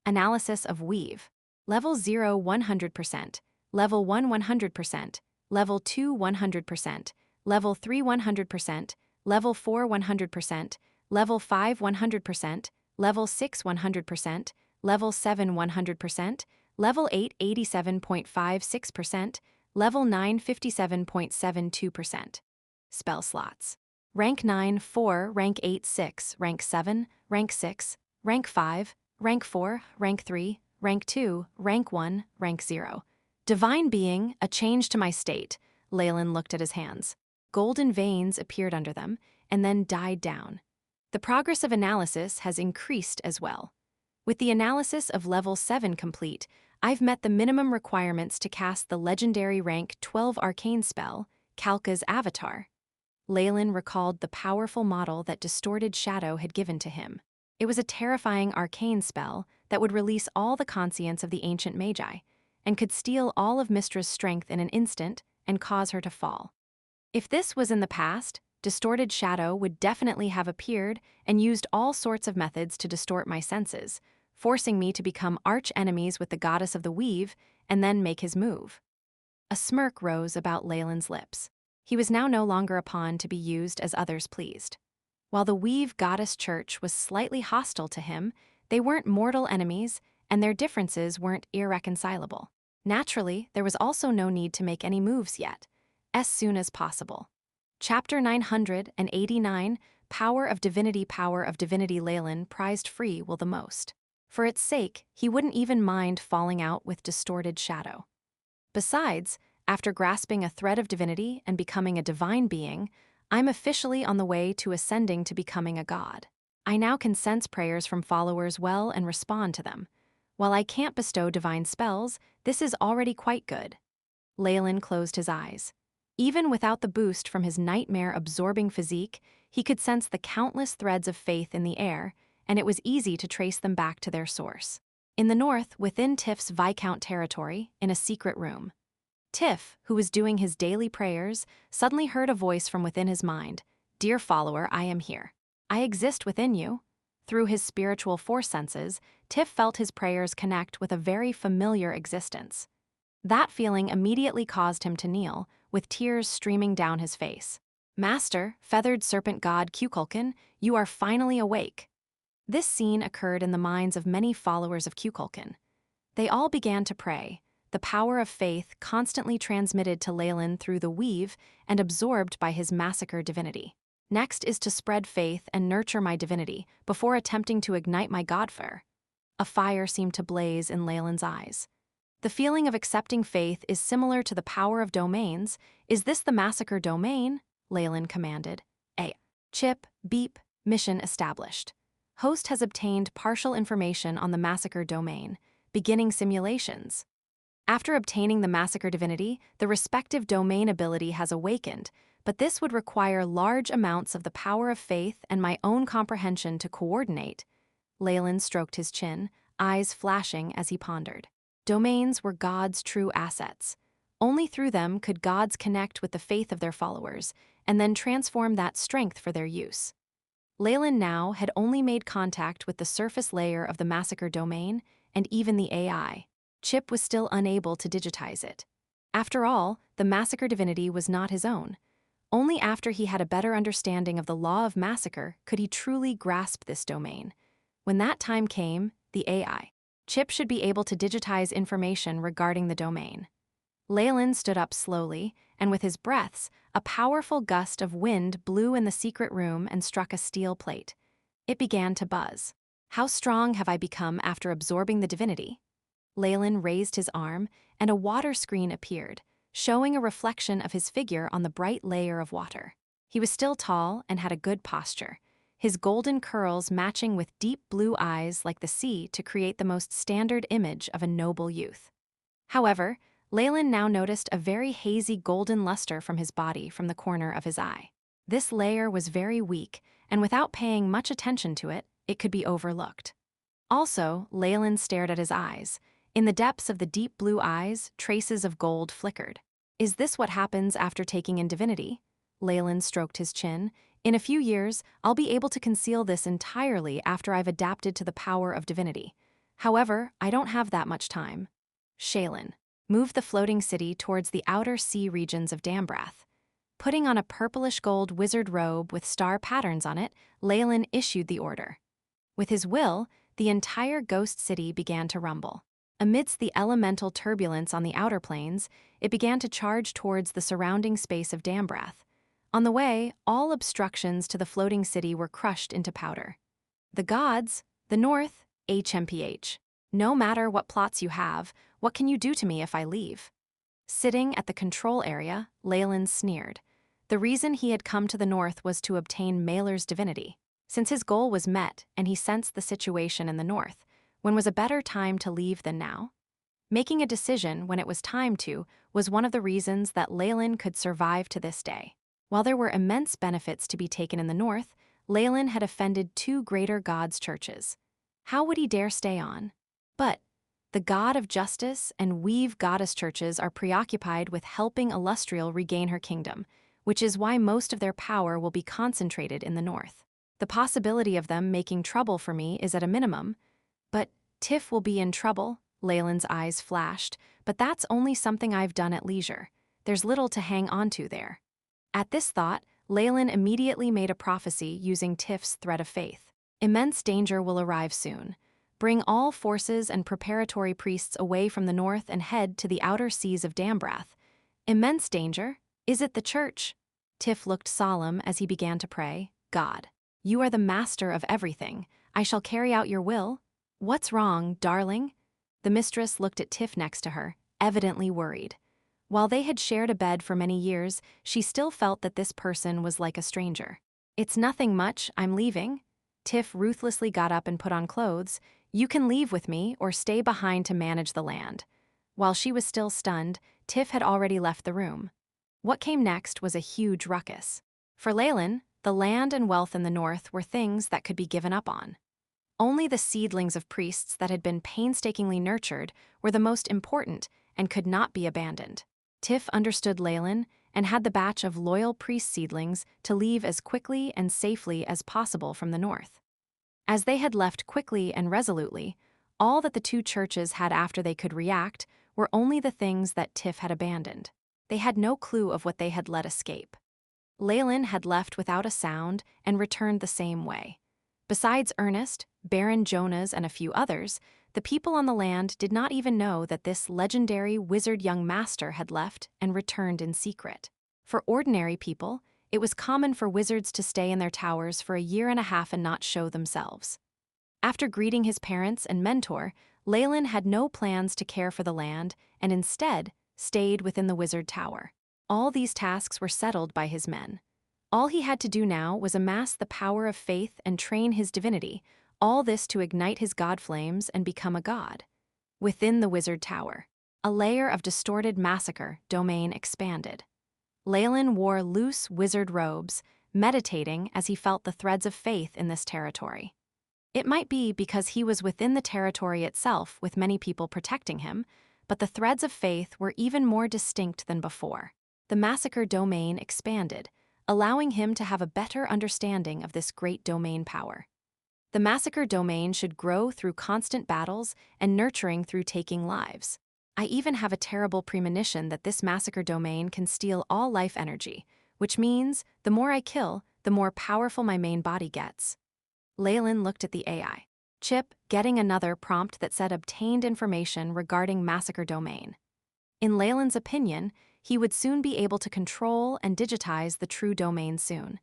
Analysis of weave. Level 0 100%, level 1 100%, level 2 100%, level 3 100%, level 4 100%, level 5 100%, level 6 100%, level 7 100%, level 8 87.56%, level 9 57.72%. Spell slots. Rank 9 4, rank 8 6, rank 7, rank 6, rank 5, rank 4, rank 3, rank 2, rank 1, rank 0. Divine being, a change to my state. Leylin looked at his hands. Golden veins appeared under them, and then died down. The progress of analysis has increased as well. With the analysis of level 7 complete, I've met the minimum requirements to cast the legendary rank 12 arcane spell, Kalka's Avatar. Leylin recalled the powerful model that Distorted Shadow had given to him. It was a terrifying arcane spell that would release all the conscience of the ancient Magi, and could steal all of Mystra's strength in an instant and cause her to fall. If this was in the past, Distorted Shadow would definitely have appeared and used all sorts of methods to distort my senses, forcing me to become arch-enemies with the goddess of the weave and then make his move. A smirk rose about Leylin's lips. He was now no longer a pawn to be used as others pleased. While the weave goddess church was slightly hostile to him, they weren't mortal enemies, and their differences weren't irreconcilable. Naturally, there was also no need to make any moves yet, as soon as possible. Chapter 989, Power of Divinity Leylin prized free will the most. For its sake, he wouldn't even mind falling out with Distorted Shadow. Besides, after grasping a thread of divinity and becoming a divine being, I'm officially on the way to ascending to becoming a god. I now can sense prayers from followers well and respond to them. While I can't bestow divine spells, this is already quite good. Leylin closed his eyes. Even without the boost from his nightmare-absorbing physique, he could sense the countless threads of faith in the air, and it was easy to trace them back to their source. In the north, within Tiff's Viscount territory, in a secret room. Tiff, who was doing his daily prayers, suddenly heard a voice from within his mind. "Dear follower, I am here. I exist within you." Through his spiritual force senses, Tiff felt his prayers connect with a very familiar existence. That feeling immediately caused him to kneel, with tears streaming down his face. "Master, feathered serpent god Kukulkan, you are finally awake." This scene occurred in the minds of many followers of Kukulkan. They all began to pray, the power of faith constantly transmitted to Leylin through the weave and absorbed by his massacre divinity. Next is to spread faith and nurture my divinity before attempting to ignite my godfire. A fire seemed to blaze in Leylin's eyes. The feeling of accepting faith is similar to the power of domains. Is this the massacre domain? Leylin commanded. A. Chip, beep, mission established. Host has obtained partial information on the massacre domain, beginning simulations. After obtaining the massacre divinity, the respective domain ability has awakened, but this would require large amounts of the power of faith and my own comprehension to coordinate. Leylin stroked his chin, eyes flashing as he pondered. Domains were God's true assets. Only through them could gods connect with the faith of their followers, and then transform that strength for their use. Leylin now had only made contact with the surface layer of the massacre domain, and even the AI. Chip was still unable to digitize it. After all, the massacre divinity was not his own. Only after he had a better understanding of the law of massacre could he truly grasp this domain. When that time came, the AI. Chip should be able to digitize information regarding the domain. Leylin stood up slowly, and with his breaths, a powerful gust of wind blew in the secret room and struck a steel plate. It began to buzz. How strong have I become after absorbing the divinity? Leylin raised his arm, and a water screen appeared, showing a reflection of his figure on the bright layer of water. He was still tall and had a good posture, his golden curls matching with deep blue eyes like the sea to create the most standard image of a noble youth. However, Leylin now noticed a very hazy golden luster from his body from the corner of his eye. This layer was very weak, and without paying much attention to it, it could be overlooked. Also, Leylin stared at his eyes. In the depths of the deep blue eyes, traces of gold flickered. Is this what happens after taking in divinity? Leylin stroked his chin. In a few years, I'll be able to conceal this entirely after I've adapted to the power of divinity. However, I don't have that much time. Shaylin moved the floating city towards the outer sea regions of Dambrath. Putting on a purplish-gold wizard robe with star patterns on it, Leylin issued the order. With his will, the entire ghost city began to rumble. Amidst the elemental turbulence on the outer planes, it began to charge towards the surrounding space of Dambrath. On the way, all obstructions to the floating city were crushed into powder. The gods, the North, HMPH. No matter what plots you have, what can you do to me if I leave? Sitting at the control area, Leylin sneered. The reason he had come to the North was to obtain Maelor's divinity. Since his goal was met and he sensed the situation in the North, when was a better time to leave than now? Making a decision when it was time to was one of the reasons that Leylin could survive to this day. While there were immense benefits to be taken in the North, Leylin had offended 2 greater gods' churches. How would he dare stay on? But the god of justice and weave goddess churches are preoccupied with helping Illustrial regain her kingdom, which is why most of their power will be concentrated in the North. The possibility of them making trouble for me is at a minimum. But Tiff will be in trouble, Leylin's eyes flashed, but that's only something I've done at leisure. There's little to hang on to there. At this thought, Leylin immediately made a prophecy using Tiff's thread of faith. Immense danger will arrive soon. Bring all forces and preparatory priests away from the North and head to the outer seas of Dambrath. Immense danger? Is it the church? Tiff looked solemn as he began to pray. God, you are the master of everything. I shall carry out your will. What's wrong, darling? The mistress looked at Tiff next to her, evidently worried. While they had shared a bed for many years, she still felt that this person was like a stranger. It's nothing much, I'm leaving. Tiff ruthlessly got up and put on clothes. You can leave with me or stay behind to manage the land. While she was still stunned, Tiff had already left the room. What came next was a huge ruckus. For Leylin, the land and wealth in the North were things that could be given up on. Only the seedlings of priests that had been painstakingly nurtured were the most important and could not be abandoned. Tiff understood Leylin and had the batch of loyal priest seedlings to leave as quickly and safely as possible from the North. As they had left quickly and resolutely, all that the 2 churches had after they could react were only the things that Tiff had abandoned. They had no clue of what they had let escape. Leylin had left without a sound and returned the same way. Besides Ernest, Baron Jonas, and a few others, the people on the land did not even know that this legendary wizard young master had left and returned in secret. For ordinary people, it was common for wizards to stay in their towers for a year and a half and not show themselves. After greeting his parents and mentor, Leylin had no plans to care for the land and instead stayed within the wizard tower. All these tasks were settled by his men. All he had to do now was amass the power of faith and train his divinity, all this to ignite his god flames and become a god. Within the wizard tower, a layer of distorted massacre domain expanded. Leylin wore loose wizard robes, meditating as he felt the threads of faith in this territory. It might be because he was within the territory itself with many people protecting him, but the threads of faith were even more distinct than before. The massacre domain expanded, allowing him to have a better understanding of this great domain power. The massacre domain should grow through constant battles and nurturing through taking lives. I even have a terrible premonition that this massacre domain can steal all life energy, which means the more I kill, the more powerful my main body gets. Leylin looked at the AI chip, getting another prompt that said obtained information regarding massacre domain. In Leylin's opinion, he would soon be able to control and digitize the true domain soon.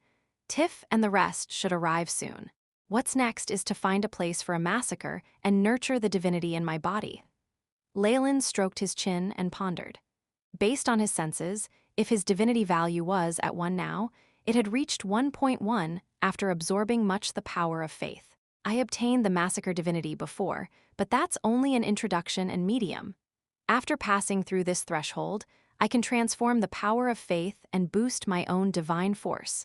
Tiff and the rest should arrive soon. What's next is to find a place for a massacre and nurture the divinity in my body. Leylin stroked his chin and pondered. Based on his senses, if his divinity value was at 1 now, it had reached 1.1 after absorbing much the power of faith. I obtained the massacre divinity before, but that's only an introduction and medium. After passing through this threshold, I can transform the power of faith and boost my own divine force.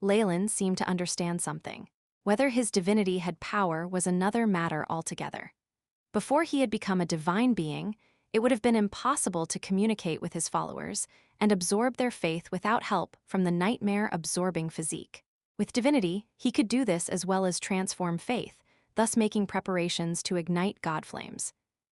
Leylin seemed to understand something. Whether his divinity had power was another matter altogether. Before he had become a divine being, it would have been impossible to communicate with his followers and absorb their faith without help from the nightmare-absorbing physique. With divinity, he could do this as well as transform faith, thus making preparations to ignite God flames.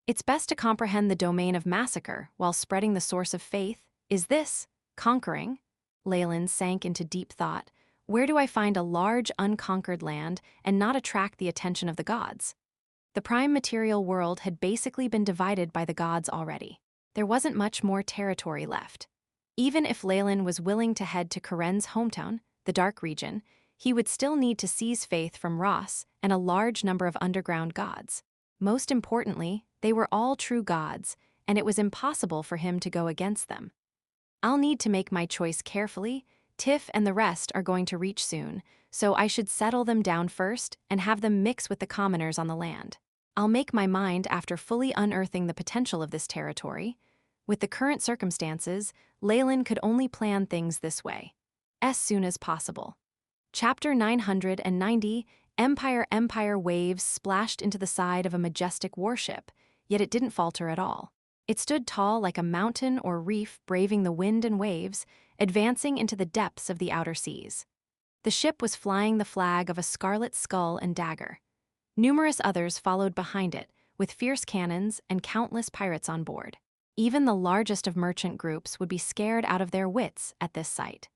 It's best to comprehend the domain of massacre while spreading the source of faith. Is this conquering? Leylin sank into deep thought. Where do I find a large, unconquered land and not attract the attention of the gods? The prime material world had basically been divided by the gods already. There wasn't much more territory left. Even if Leylin was willing to head to Karen's hometown, the Dark Region, he would still need to seize faith from Ross and a large number of underground gods. Most importantly, they were all true gods, and it was impossible for him to go against them. I'll need to make my choice carefully. Tiff and the rest are going to reach soon, so I should settle them down first and have them mix with the commoners on the land. I'll make my mind after fully unearthing the potential of this territory. With the current circumstances, Leylin could only plan things this way. As soon as possible. Chapter 990, Empire waves splashed into the side of a majestic warship, yet it didn't falter at all. It stood tall like a mountain or reef braving the wind and waves, advancing into the depths of the outer seas. The ship was flying the flag of a scarlet skull and dagger. Numerous others followed behind it, with fierce cannons and countless pirates on board. Even the largest of merchant groups would be scared out of their wits at this sight.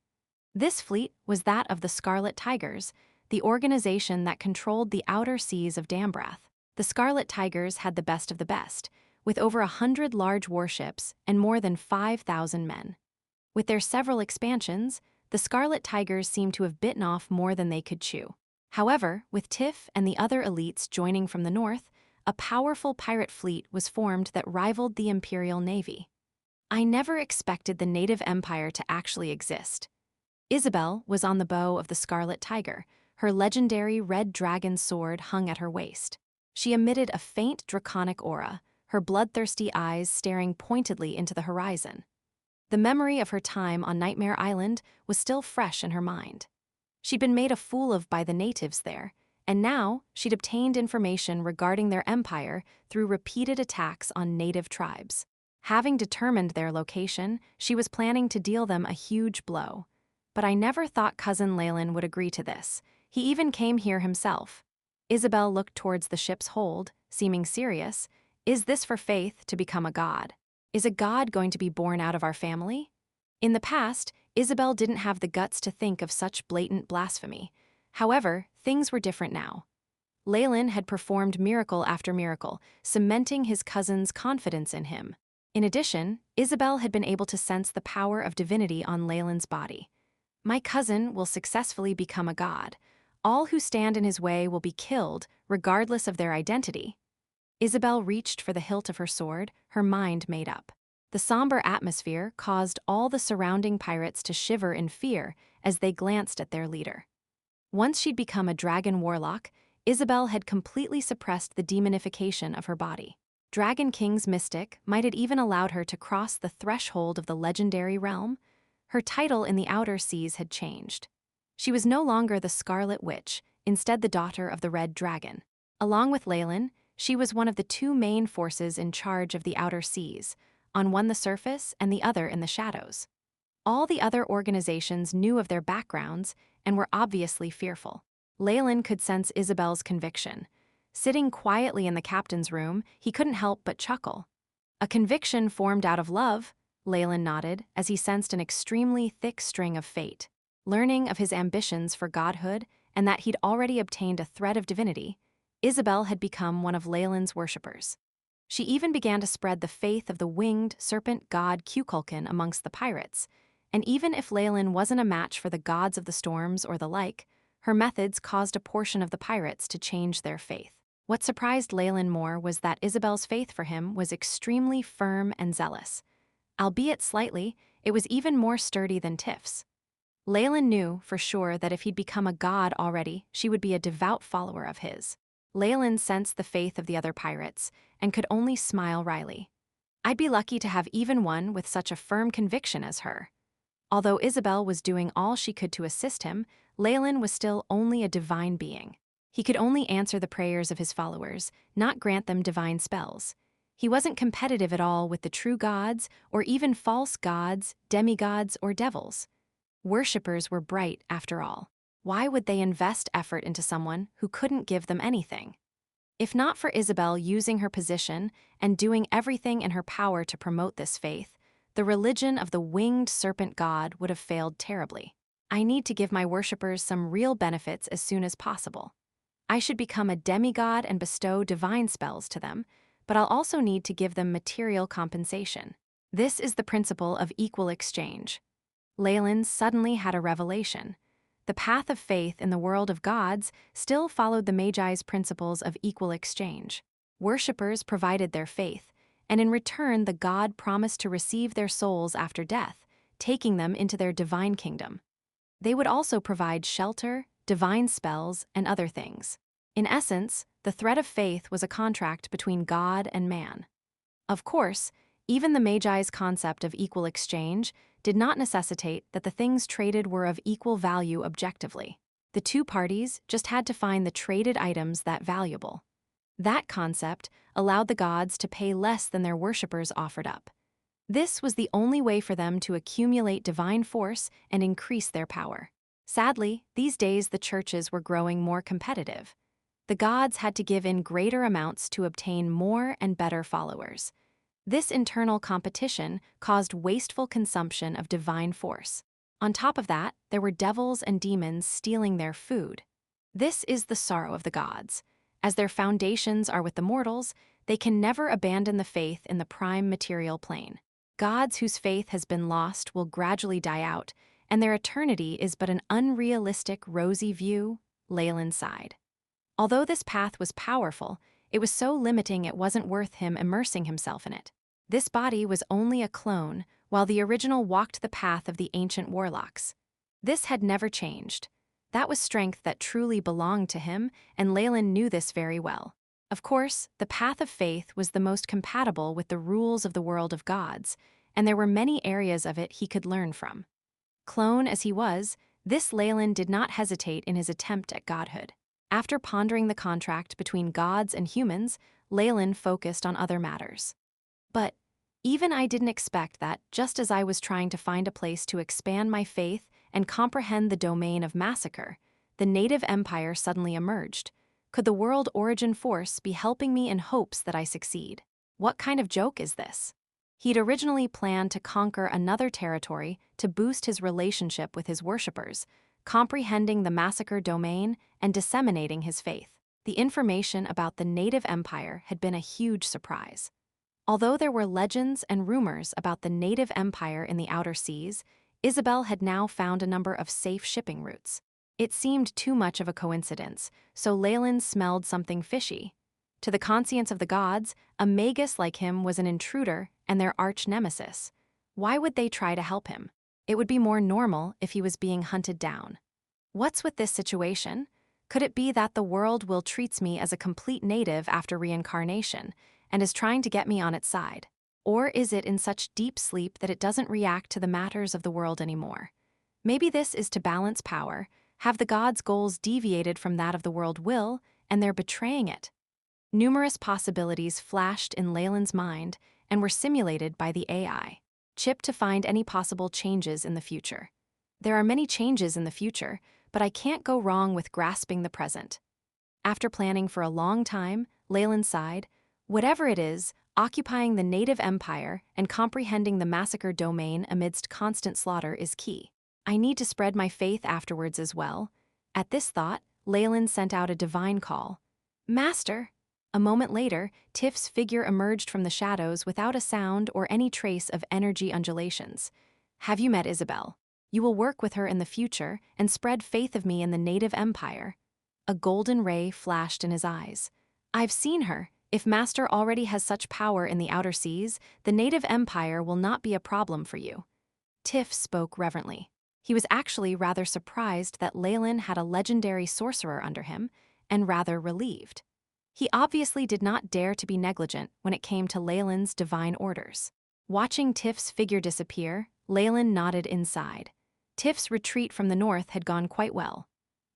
This fleet was that of the Scarlet Tigers, the organization that controlled the outer seas of Dambrath. The Scarlet Tigers had the best of the best, with over 100 large warships and more than 5,000 men. With their several expansions, the Scarlet Tigers seemed to have bitten off more than they could chew. However, with Tiff and the other elites joining from the north, a powerful pirate fleet was formed that rivaled the Imperial Navy. I never expected the native empire to actually exist. Isabel was on the bow of the Scarlet Tiger, her legendary red dragon sword hung at her waist. She emitted a faint draconic aura, her bloodthirsty eyes staring pointedly into the horizon. The memory of her time on Nightmare Island was still fresh in her mind. She'd been made a fool of by the natives there, and now she'd obtained information regarding their empire through repeated attacks on native tribes. Having determined their location, she was planning to deal them a huge blow. But I never thought Cousin Leylin would agree to this. He even came here himself. Isabel looked towards the ship's hold, seeming serious. Is this for Faith to become a god? Is a god going to be born out of our family? In the past, Isabel didn't have the guts to think of such blatant blasphemy. However, things were different now. Leylin had performed miracle after miracle, cementing his cousin's confidence in him. In addition, Isabel had been able to sense the power of divinity on Leylin's body. My cousin will successfully become a god. All who stand in his way will be killed, regardless of their identity. Isabel reached for the hilt of her sword, her mind made up. The somber atmosphere caused all the surrounding pirates to shiver in fear as they glanced at their leader. Once she'd become a dragon warlock, Isabel had completely suppressed the demonification of her body. Dragon King's mystic might have even allowed her to cross the threshold of the legendary realm. Her title in the outer seas had changed. She was no longer the Scarlet Witch, instead the daughter of the Red Dragon. Along with Leylin, she was one of the two main forces in charge of the outer seas, on one the surface and the other in the shadows. All the other organizations knew of their backgrounds and were obviously fearful. Leylin could sense Isabel's conviction. Sitting quietly in the captain's room, he couldn't help but chuckle. A conviction formed out of love, Leylin nodded as he sensed an extremely thick string of fate. Learning of his ambitions for godhood and that he'd already obtained a thread of divinity, Isabel had become one of Leylin's worshippers. She even began to spread the faith of the winged serpent god Cuculcan amongst the pirates, and even if Leylin wasn't a match for the gods of the storms or the like, her methods caused a portion of the pirates to change their faith. What surprised Leylin more was that Isabel's faith for him was extremely firm and zealous. Albeit slightly, it was even more sturdy than Tiff's. Leylin knew, for sure, that if he'd become a god already, she would be a devout follower of his. Leylin sensed the faith of the other pirates, and could only smile wryly. I'd be lucky to have even one with such a firm conviction as her. Although Isabel was doing all she could to assist him, Leylin was still only a divine being. He could only answer the prayers of his followers, not grant them divine spells. He wasn't competitive at all with the true gods, or even false gods, demigods, or devils. Worshippers were bright, after all. Why would they invest effort into someone who couldn't give them anything? If not for Isabel using her position and doing everything in her power to promote this faith, the religion of the winged serpent god would have failed terribly. I need to give my worshippers some real benefits as soon as possible. I should become a demigod and bestow divine spells to them, but I'll also need to give them material compensation. This is the principle of equal exchange. Leylin suddenly had a revelation. The path of faith in the world of gods still followed the Magi's principles of equal exchange. Worshippers provided their faith, and in return the god promised to receive their souls after death, taking them into their divine kingdom. They would also provide shelter, divine spells, and other things. In essence, the thread of faith was a contract between God and man. Of course, even the Magi's concept of equal exchange did not necessitate that the things traded were of equal value objectively. The two parties just had to find the traded items that valuable. That concept allowed the gods to pay less than their worshippers offered up. This was the only way for them to accumulate divine force and increase their power. Sadly, these days the churches were growing more competitive. The gods had to give in greater amounts to obtain more and better followers. This internal competition caused wasteful consumption of divine force. On top of that, there were devils and demons stealing their food. This is the sorrow of the gods. As their foundations are with the mortals, they can never abandon the faith in the prime material plane. Gods whose faith has been lost will gradually die out, and their eternity is but an unrealistic, rosy view, Leylin sighed. Although this path was powerful, it was so limiting it wasn't worth him immersing himself in it. This body was only a clone, while the original walked the path of the ancient Warlocks. This had never changed. That was strength that truly belonged to him, and Leylin knew this very well. Of course, the path of faith was the most compatible with the rules of the world of gods, and there were many areas of it he could learn from. Clone as he was, this Leylin did not hesitate in his attempt at godhood. After pondering the contract between gods and humans, Leylin focused on other matters. But even I didn't expect that, just as I was trying to find a place to expand my faith and comprehend the domain of massacre, the native empire suddenly emerged. Could the world origin force be helping me in hopes that I succeed? What kind of joke is this? He'd originally planned to conquer another territory to boost his relationship with his worshippers, comprehending the massacre domain and disseminating his faith. The information about the native empire had been a huge surprise. Although there were legends and rumors about the native empire in the outer seas, Isabel had now found a number of safe shipping routes. It seemed too much of a coincidence, so Leylin smelled something fishy. To the conscience of the gods, a Magus like him was an intruder and their arch-nemesis. Why would they try to help him? It would be more normal if he was being hunted down. What's with this situation? Could it be that the world will treats me as a complete native after reincarnation and is trying to get me on its side? Or is it in such deep sleep that it doesn't react to the matters of the world anymore? Maybe this is to balance power, have the gods' goals deviated from that of the world will, and they're betraying it. Numerous possibilities flashed in Leylin's mind and were simulated by the AI chip to find any possible changes in the future. There are many changes in the future, but I can't go wrong with grasping the present. After planning for a long time, Leylin sighed. Whatever it is, occupying the native empire and comprehending the massacre domain amidst constant slaughter is key. I need to spread my faith afterwards as well. At this thought, Leylin sent out a divine call. Master! A moment later, Tiff's figure emerged from the shadows without a sound or any trace of energy undulations. Have you met Isabel? You will work with her in the future and spread faith of me in the native empire. A golden ray flashed in his eyes. I've seen her. If Master already has such power in the outer seas, the native empire will not be a problem for you. Tiff spoke reverently. He was actually rather surprised that Leylin had a legendary sorcerer under him, and rather relieved. He obviously did not dare to be negligent when it came to Leylin's divine orders. Watching Tiff's figure disappear, Leylin nodded inside. Tiff's retreat from the north had gone quite well.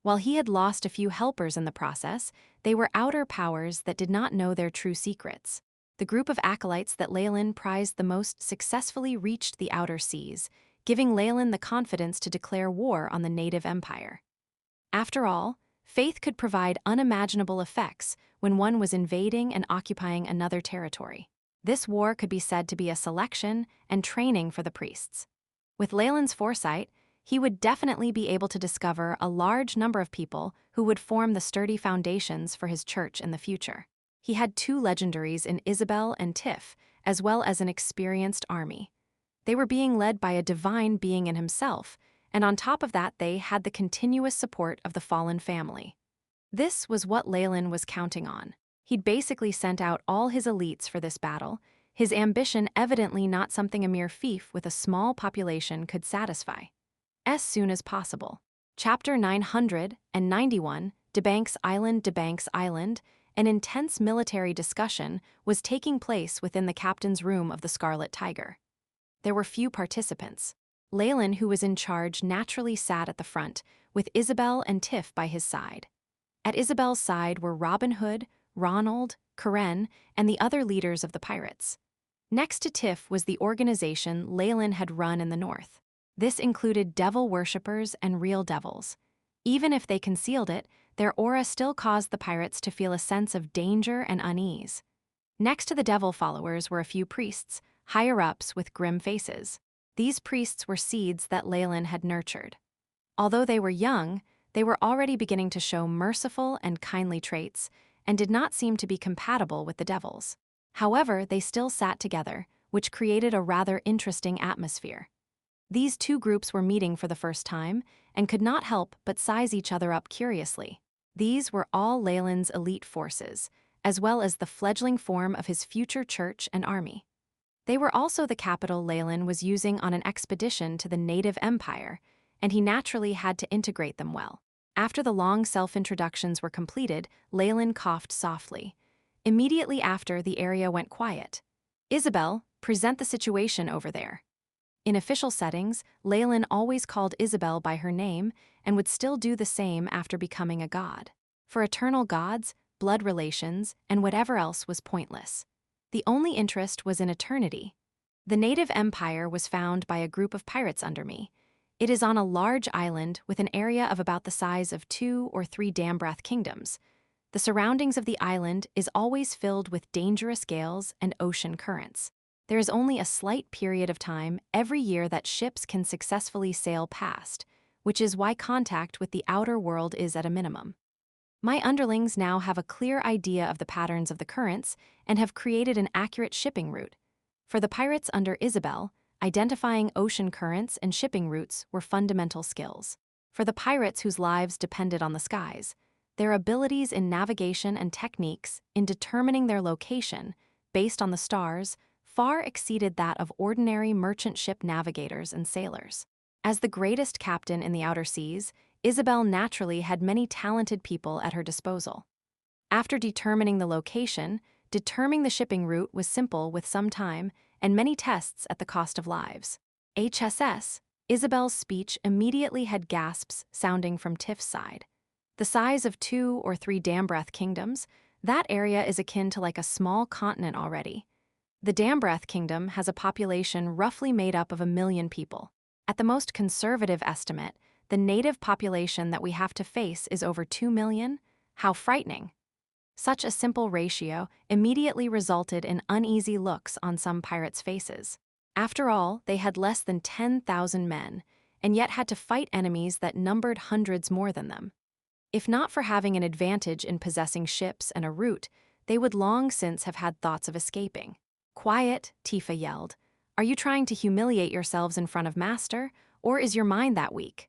While he had lost a few helpers in the process, they were outer powers that did not know their true secrets. The group of acolytes that Leylin prized the most successfully reached the outer seas, giving Leylin the confidence to declare war on the native empire. After all, faith could provide unimaginable effects when one was invading and occupying another territory. This war could be said to be a selection and training for the priests. With Leylin's foresight, he would definitely be able to discover a large number of people who would form the sturdy foundations for his church in the future. He had two legendaries in Isabel and Tiff, as well as an experienced army. They were being led by a divine being in himself, and on top of that they had the continuous support of the fallen family. This was what Leylin was counting on. He'd basically sent out all his elites for this battle, his ambition evidently not something a mere fief with a small population could satisfy. As soon as possible. Chapter 991, Debanks Island, an intense military discussion was taking place within the captain's room of the Scarlet Tiger. There were few participants. Leylin, who was in charge, naturally sat at the front, with Isabel and Tiff by his side. At Isabel's side were Robin Hood, Ronald, Karen, and the other leaders of the pirates. Next to Tiff was the organization Leylin had run in the north. This included devil worshippers and real devils. Even if they concealed it, their aura still caused the pirates to feel a sense of danger and unease. Next to the devil followers were a few priests, higher-ups with grim faces. These priests were seeds that Leylin had nurtured. Although they were young, they were already beginning to show merciful and kindly traits, and did not seem to be compatible with the devils. However, they still sat together, which created a rather interesting atmosphere. These two groups were meeting for the first time, and could not help but size each other up curiously. These were all Leylin's elite forces, as well as the fledgling form of his future church and army. They were also the capital Leylin was using on an expedition to the native empire, and he naturally had to integrate them well. After the long self-introductions were completed, Leylin coughed softly. Immediately after, the area went quiet. Isabel, present the situation over there. In official settings, Leylin always called Isabel by her name and would still do the same after becoming a god. For eternal gods, blood relations, and whatever else was pointless. The only interest was in eternity. The native empire was found by a group of pirates under me. It is on a large island with an area of about the size of 2 or 3 Dambrath kingdoms. The surroundings of the island is always filled with dangerous gales and ocean currents. There is only a slight period of time every year that ships can successfully sail past, which is why contact with the outer world is at a minimum. My underlings now have a clear idea of the patterns of the currents and have created an accurate shipping route. For the pirates under Isabel, identifying ocean currents and shipping routes were fundamental skills. For the pirates whose lives depended on the skies, their abilities in navigation and techniques in determining their location, based on the stars, far exceeded that of ordinary merchant ship navigators and sailors. As the greatest captain in the outer seas, Isabel naturally had many talented people at her disposal. After determining the location, determining the shipping route was simple with some time and many tests at the cost of lives. HSS, Isabel's speech immediately had gasps sounding from Tiff's side. The size of 2 or 3 Dambrath kingdoms, that area is akin to like a small continent already. The Dambrath kingdom has a population roughly made up of 1 million people. At the most conservative estimate, The native population that we have to face is over 2 million? How frightening. Such a simple ratio immediately resulted in uneasy looks on some pirates' faces. After all, they had less than 10,000 men, and yet had to fight enemies that numbered hundreds more than them. If not for having an advantage in possessing ships and a route, they would long since have had thoughts of escaping. "Quiet," Tifa yelled. "Are you trying to humiliate yourselves in front of Master, or is your mind that weak?"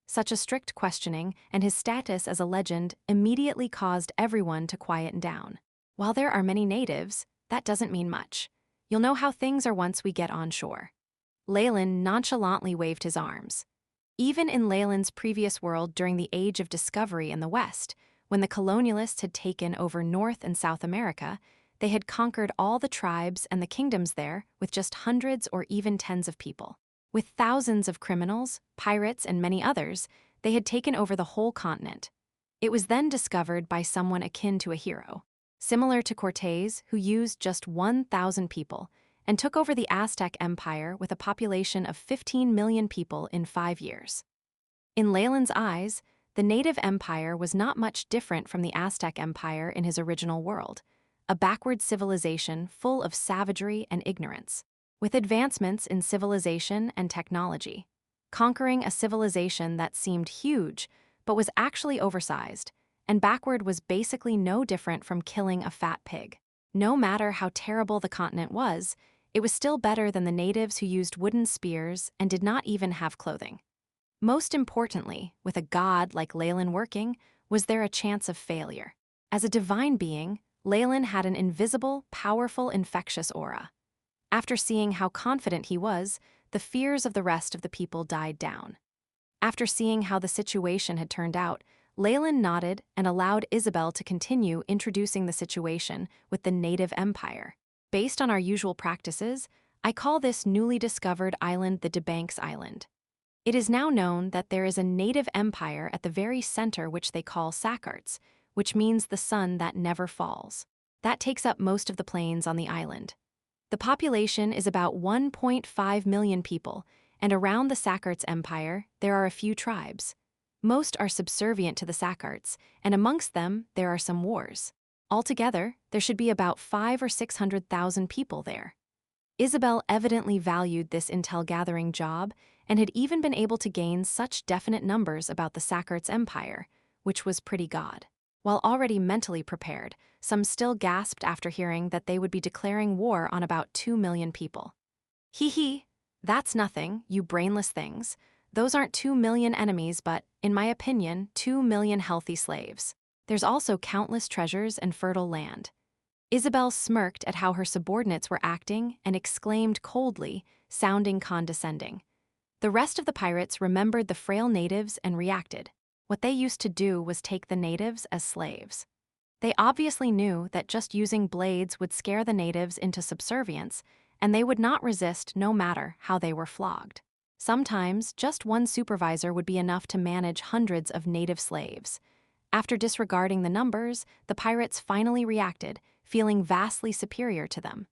Such a strict questioning and his status as a legend immediately caused everyone to quieten down. While there are many natives, that doesn't mean much. You'll know how things are once we get on shore. Leylin nonchalantly waved his arms. Even in Leylin's previous world during the Age of Discovery in the West, when the colonialists had taken over North and South America, they had conquered all the tribes and the kingdoms there with just hundreds or even tens of people. With thousands of criminals, pirates, and many others, they had taken over the whole continent. It was then discovered by someone akin to a hero, similar to Cortés, who used just 1,000 people and took over the Aztec Empire with a population of 15 million people in 5 years. In Leylin's eyes, the native empire was not much different from the Aztec Empire in his original world, a backward civilization full of savagery and ignorance. With advancements in civilization and technology, conquering a civilization that seemed huge but was actually oversized, and backward was basically no different from killing a fat pig. No matter how terrible the continent was, it was still better than the natives who used wooden spears and did not even have clothing. Most importantly, with a god like Leylin working, was there a chance of failure? As a divine being, Leylin had an invisible, powerful, infectious aura. After seeing how confident he was, the fears of the rest of the people died down. After seeing how the situation had turned out, Leylin nodded and allowed Isabel to continue introducing the situation with the native empire. Based on our usual practices, I call this newly discovered island the Debanks Island. It is now known that there is a native empire at the very center which they call Sakarts, which means the sun that never falls. That takes up most of the plains on the island. The population is about 1.5 million people, and around the Sakarts Empire, there are a few tribes. Most are subservient to the Sakarts, and amongst them, there are some wars. Altogether, there should be about 500,000 or 600,000 people there. Isabel evidently valued this intel-gathering job and had even been able to gain such definite numbers about the Sakarts Empire, which was pretty god. While already mentally prepared, some still gasped after hearing that they would be declaring war on about 2 million people. Hee, that's nothing, you brainless things. Those aren't 2 million enemies but, in my opinion, 2 million healthy slaves. There's also countless treasures and fertile land. Isabel smirked at how her subordinates were acting and exclaimed coldly, sounding condescending. The rest of the pirates remembered the frail natives and reacted. What they used to do was take the natives as slaves. They obviously knew that just using blades would scare the natives into subservience, and they would not resist no matter how they were flogged. Sometimes, just one supervisor would be enough to manage hundreds of native slaves. After disregarding the numbers, the pirates finally reacted, feeling vastly superior to them.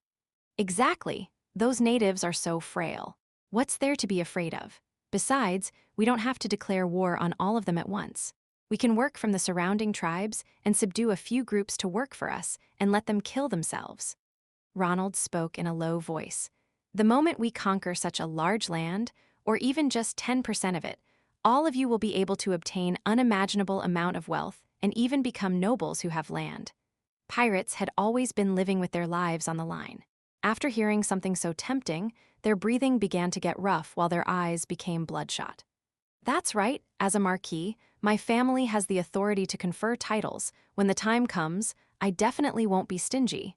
Exactly, those natives are so frail. What's there to be afraid of? Besides, we don't have to declare war on all of them at once. We can work from the surrounding tribes and subdue a few groups to work for us and let them kill themselves. Ronald spoke in a low voice. The moment we conquer such a large land, or even just 10% of it, all of you will be able to obtain unimaginable amount of wealth and even become nobles who have land. Pirates had always been living with their lives on the line. After hearing something so tempting, their breathing began to get rough while their eyes became bloodshot. That's right, as a marquis, my family has the authority to confer titles. When the time comes, I definitely won't be stingy.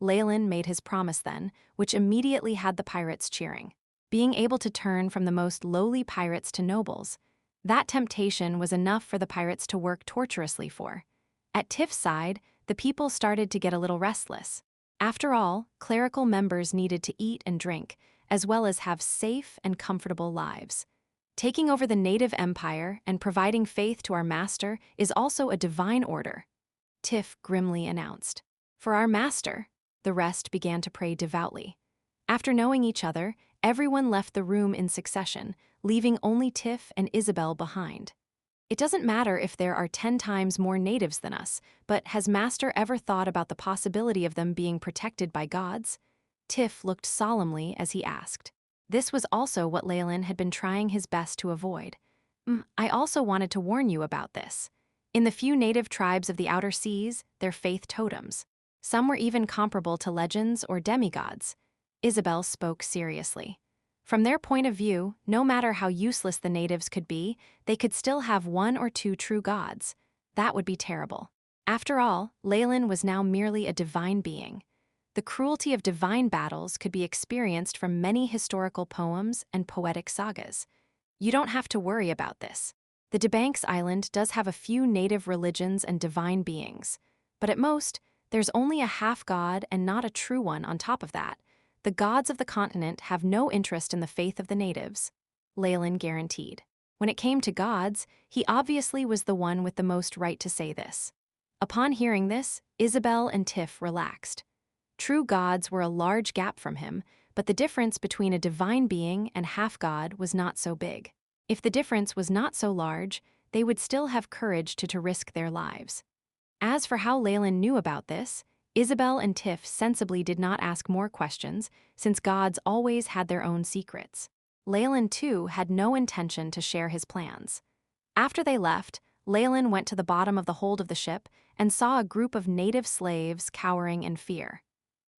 Leylin made his promise then, which immediately had the pirates cheering. Being able to turn from the most lowly pirates to nobles, that temptation was enough for the pirates to work torturously for. At Tiff's side, the people started to get a little restless. After all, clerical members needed to eat and drink, as well as have safe and comfortable lives. Taking over the native empire and providing faith to our master is also a divine order, Tiff grimly announced. For our master, the rest began to pray devoutly. After knowing each other, everyone left the room in succession, leaving only Tiff and Isabel behind. It doesn't matter if there are 10 times more natives than us, but has Master ever thought about the possibility of them being protected by gods? Tiff looked solemnly as he asked. This was also what Leylin had been trying his best to avoid. I also wanted to warn you about this. In the few native tribes of the outer seas, they're faith totems. Some were even comparable to legends or demigods. Isabel spoke seriously. From their point of view, no matter how useless the natives could be, they could still have one or two true gods. That would be terrible. After all, Leylin was now merely a divine being. The cruelty of divine battles could be experienced from many historical poems and poetic sagas. You don't have to worry about this. The Debanks Island does have a few native religions and divine beings, but at most, there's only a half-god and not a true one on top of that. The gods of the continent have no interest in the faith of the natives, Leylin guaranteed. When it came to gods, he obviously was the one with the most right to say this. Upon hearing this, Isabel and Tiff relaxed. True gods were a large gap from him, but the difference between a divine being and half-god was not so big. If the difference was not so large, they would still have courage to risk their lives. As for how Leylin knew about this, Isabel and Tiff sensibly did not ask more questions, since gods always had their own secrets. Leylin, too, had no intention to share his plans. After they left, Leylin went to the bottom of the hold of the ship and saw a group of native slaves cowering in fear.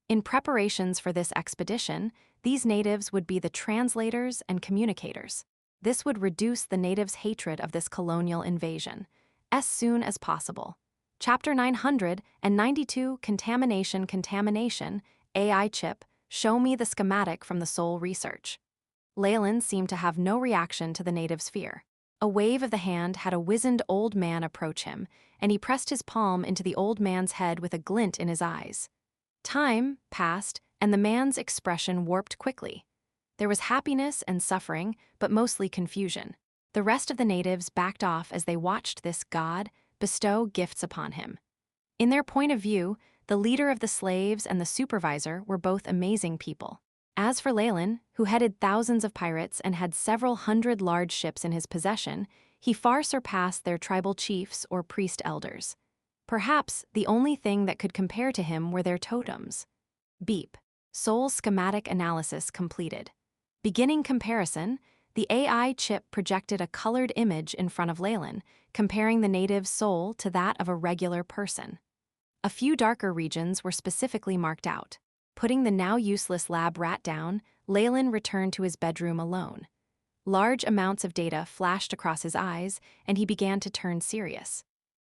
In preparations for this expedition, these natives would be the translators and communicators. This would reduce the natives' hatred of this colonial invasion as soon as possible. Chapter 992, Contamination, AI Chip, Show Me the Schematic from the Soul Research. Leylin seemed to have no reaction to the native's fear. A wave of the hand had a wizened old man approach him, and he pressed his palm into the old man's head with a glint in his eyes. Time passed, and the man's expression warped quickly. There was happiness and suffering, but mostly confusion. The rest of the natives backed off as they watched this god bestow gifts upon him. In their point of view, the leader of the slaves and the supervisor were both amazing people. As for Leylin, who headed thousands of pirates and had several hundred large ships in his possession, he far surpassed their tribal chiefs or priest elders. Perhaps the only thing that could compare to him were their totems. Beep. Soul schematic analysis completed. Beginning comparison, the AI chip projected a colored image in front of Leylin, comparing the native's soul to that of a regular person. A few darker regions were specifically marked out. Putting the now useless lab rat down, Leylin returned to his bedroom alone. Large amounts of data flashed across his eyes, and he began to turn serious.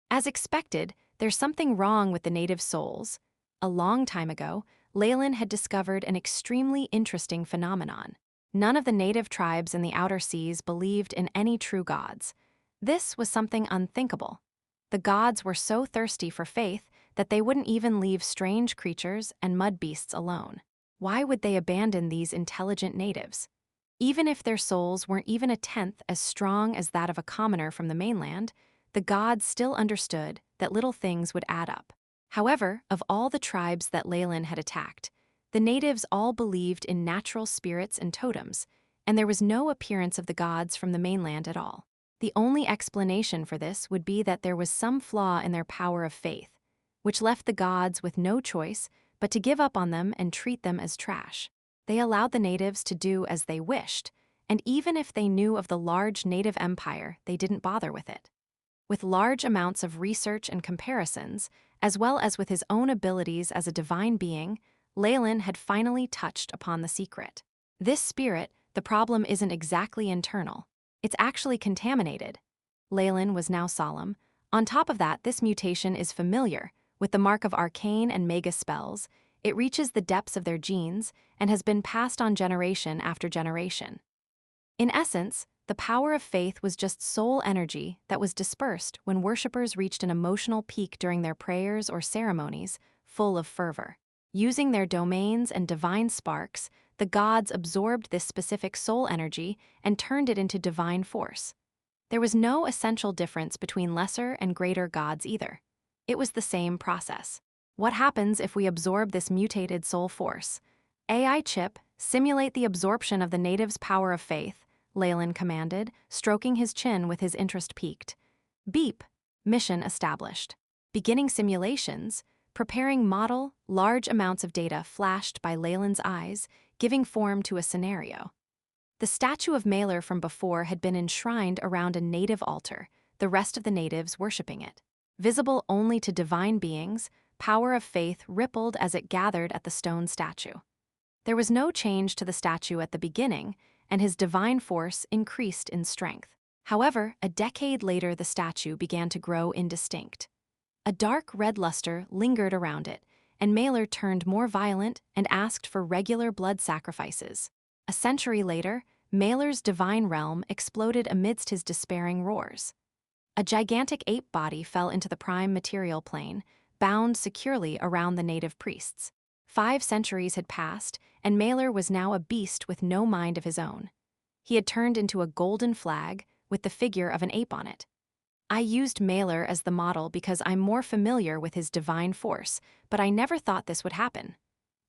As expected, there's something wrong with the native souls. A long time ago, Leylin had discovered an extremely interesting phenomenon. None of the native tribes in the outer seas believed in any true gods. This was something unthinkable. The gods were so thirsty for faith that they wouldn't even leave strange creatures and mud beasts alone. Why would they abandon these intelligent natives? Even if their souls weren't even a tenth as strong as that of a commoner from the mainland, the gods still understood that little things would add up. However, of all the tribes that Leylin had attacked, the natives all believed in natural spirits and totems, and there was no appearance of the gods from the mainland at all. The only explanation for this would be that there was some flaw in their power of faith, which left the gods with no choice but to give up on them and treat them as trash. They allowed the natives to do as they wished, and even if they knew of the large native empire, they didn't bother with it. With large amounts of research and comparisons, as well as with his own abilities as a divine being, Leylin had finally touched upon the secret. This spirit, the problem isn't exactly internal. It's actually contaminated. Leylin was now solemn. On top of that, this mutation is familiar. With the mark of arcane and magus spells, it reaches the depths of their genes and has been passed on generation after generation. In essence, the power of faith was just soul energy that was dispersed when worshippers reached an emotional peak during their prayers or ceremonies, full of fervor. Using their domains and divine sparks, the gods absorbed this specific soul energy and turned it into divine force. There was no essential difference between lesser and greater gods either. It was the same process. What happens if we absorb this mutated soul force? AI chip, simulate the absorption of the native's power of faith, Leylin commanded, stroking his chin with his interest peaked. Beep. Mission established. Beginning simulations, preparing model, large amounts of data flashed by Leylin's eyes, giving form to a scenario. The statue of Mailer from before had been enshrined around a native altar, the rest of the natives worshipping it. Visible only to divine beings, power of faith rippled as it gathered at the stone statue. There was no change to the statue at the beginning, and his divine force increased in strength. However, a decade later the statue began to grow indistinct. A dark red luster lingered around it, and Mailer turned more violent and asked for regular blood sacrifices. A century later, Mailer's divine realm exploded amidst his despairing roars. A gigantic ape body fell into the prime material plane, bound securely around the native priests. 5 centuries had passed, and Mailer was now a beast with no mind of his own. He had turned into a golden flag with the figure of an ape on it. I used Mailer as the model because I'm more familiar with his divine force, but I never thought this would happen.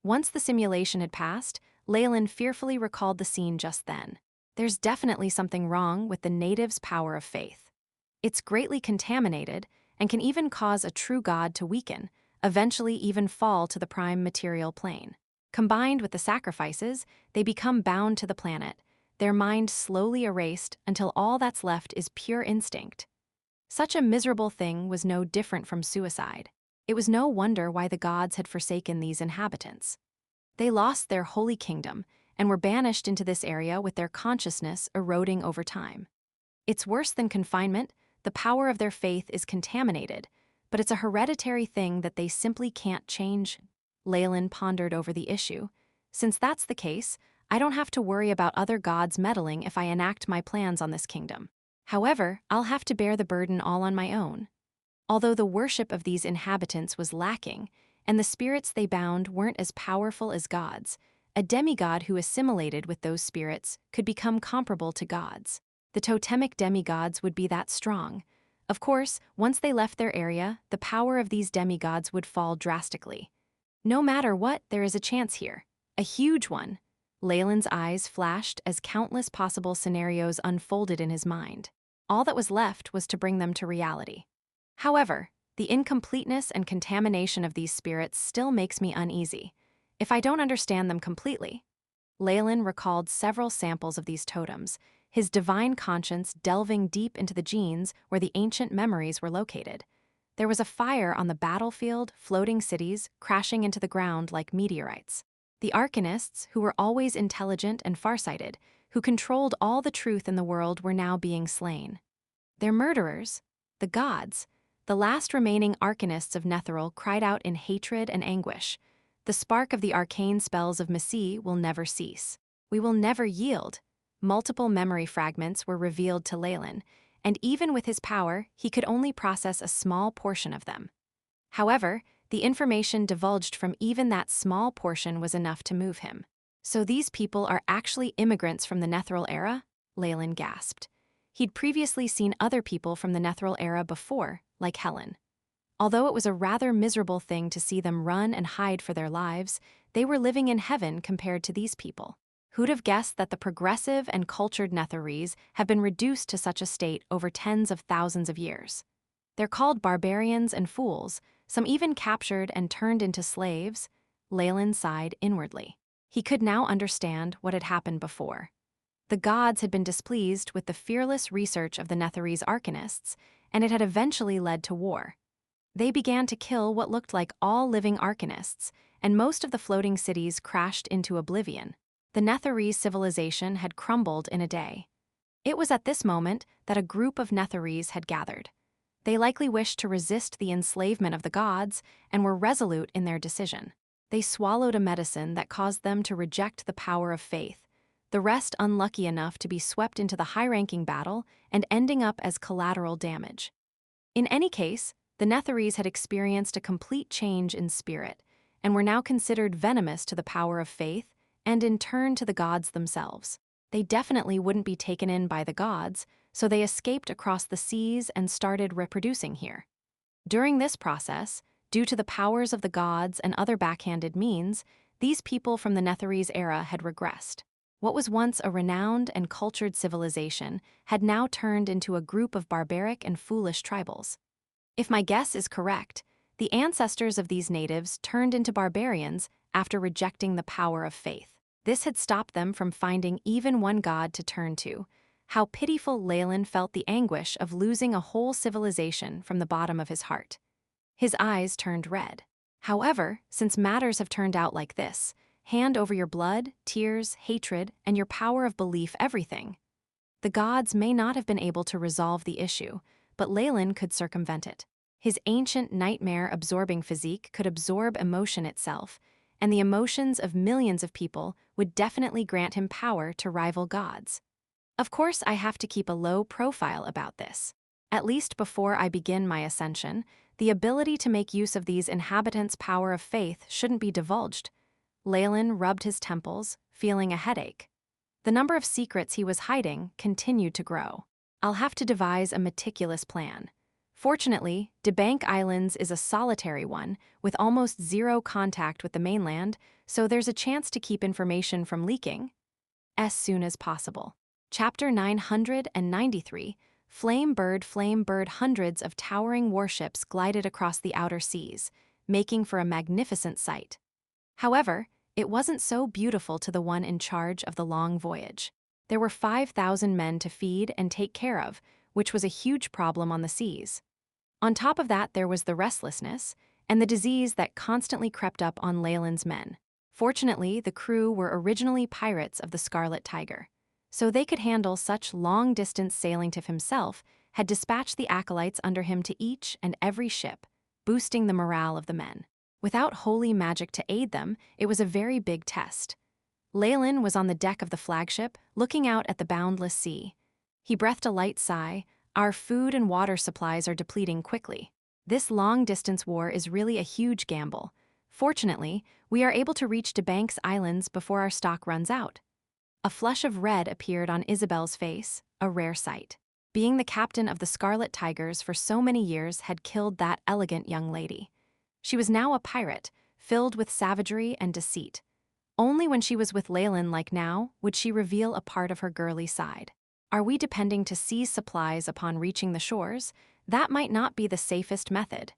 Once the simulation had passed, Leylin fearfully recalled the scene just then. There's definitely something wrong with the native's power of faith. It's greatly contaminated and can even cause a true god to weaken, eventually even fall to the prime material plane. Combined with the sacrifices, they become bound to the planet, their mind slowly erased until all that's left is pure instinct. Such a miserable thing was no different from suicide. It was no wonder why the gods had forsaken these inhabitants. They lost their holy kingdom and were banished into this area with their consciousness eroding over time. It's worse than confinement. The power of their faith is contaminated, but it's a hereditary thing that they simply can't change. Leylin pondered over the issue. Since that's the case, I don't have to worry about other gods meddling if I enact my plans on this kingdom. However, I'll have to bear the burden all on my own. Although the worship of these inhabitants was lacking, and the spirits they bound weren't as powerful as gods, a demigod who assimilated with those spirits could become comparable to gods. The totemic demigods would be that strong. Of course, once they left their area, the power of these demigods would fall drastically. No matter what, there is a chance here. A huge one. Leylin's eyes flashed as countless possible scenarios unfolded in his mind. All that was left was to bring them to reality. However, the incompleteness and contamination of these spirits still makes me uneasy. If I don't understand them completely. Leylin recalled several samples of these totems, his divine conscience delving deep into the genes where the ancient memories were located. There was a fire on the battlefield, floating cities crashing into the ground like meteorites. The Arcanists, who were always intelligent and farsighted, who controlled all the truth in the world, were now being slain. Their murderers, the gods, the last remaining Arcanists of Netheril, cried out in hatred and anguish. The spark of the arcane spells of Messi will never cease. We will never yield. Multiple memory fragments were revealed to Leylin, and even with his power, he could only process a small portion of them. However, the information divulged from even that small portion was enough to move him. So these people are actually immigrants from the Netheril era? Leylin gasped. He'd previously seen other people from the Netheril era before, like Helen. Although it was a rather miserable thing to see them run and hide for their lives, they were living in heaven compared to these people. Who'd have guessed that the progressive and cultured Netherese have been reduced to such a state over tens of thousands of years? They're called barbarians and fools, some even captured and turned into slaves. Leylin sighed inwardly. He could now understand what had happened before. The gods had been displeased with the fearless research of the Netherese Arcanists, and it had eventually led to war. They began to kill what looked like all living Arcanists, and most of the floating cities crashed into oblivion. The Netherese civilization had crumbled in a day. It was at this moment that a group of Netherese had gathered. They likely wished to resist the enslavement of the gods and were resolute in their decision. They swallowed a medicine that caused them to reject the power of faith, the rest unlucky enough to be swept into the high-ranking battle and ending up as collateral damage. In any case, the Netherese had experienced a complete change in spirit and were now considered venomous to the power of faith and in turn to the gods themselves. They definitely wouldn't be taken in by the gods, so they escaped across the seas and started reproducing here. During this process, due to the powers of the gods and other backhanded means, These people from the Netherese era had regressed. What was once a renowned and cultured civilization had now turned into a group of barbaric and foolish tribals. If my guess is correct, the ancestors of these natives turned into barbarians after rejecting the power of faith. This had stopped them from finding even one god to turn to. How pitiful Leylin felt the anguish of losing a whole civilization from the bottom of his heart. His eyes turned red. However, since matters have turned out like this, hand over your blood, tears, hatred, and your power of belief everything. The gods may not have been able to resolve the issue, but Leylin could circumvent it. His ancient nightmare-absorbing physique could absorb emotion itself, and the emotions of millions of people would definitely grant him power to rival gods. Of course, I have to keep a low profile about this. At least before I begin my ascension, the ability to make use of these inhabitants' power of faith shouldn't be divulged. Leylin rubbed his temples, feeling a headache. The number of secrets he was hiding continued to grow. I'll have to devise a meticulous plan. Fortunately, Debank Islands is a solitary one, with almost zero contact with the mainland, so there's a chance to keep information from leaking as soon as possible. Chapter 993, Flame Bird. Hundreds of towering warships glided across the outer seas, making for a magnificent sight. However, it wasn't so beautiful to the one in charge of the long voyage. There were 5,000 men to feed and take care of, which was a huge problem on the seas. On top of that, there was the restlessness and the disease that constantly crept up on Leylin's men. Fortunately, the crew were originally pirates of the Scarlet Tiger, so they could handle such long-distance sailing. Tif himself had dispatched the acolytes under him to each and every ship, boosting the morale of the men. Without holy magic to aid them, it was a very big test. Leylin was on the deck of the flagship, looking out at the boundless sea. He breathed a light sigh. Our food and water supplies are depleting quickly. This long-distance war is really a huge gamble. Fortunately, we are able to reach Debank's Islands before our stock runs out. A flush of red appeared on Isabel's face, a rare sight. Being the captain of the Scarlet Tigers for so many years had killed that elegant young lady. She was now a pirate, filled with savagery and deceit. Only when she was with Leylin like now would she reveal a part of her girly side. Are we depending to seize supplies upon reaching the shores? That might not be the safest method.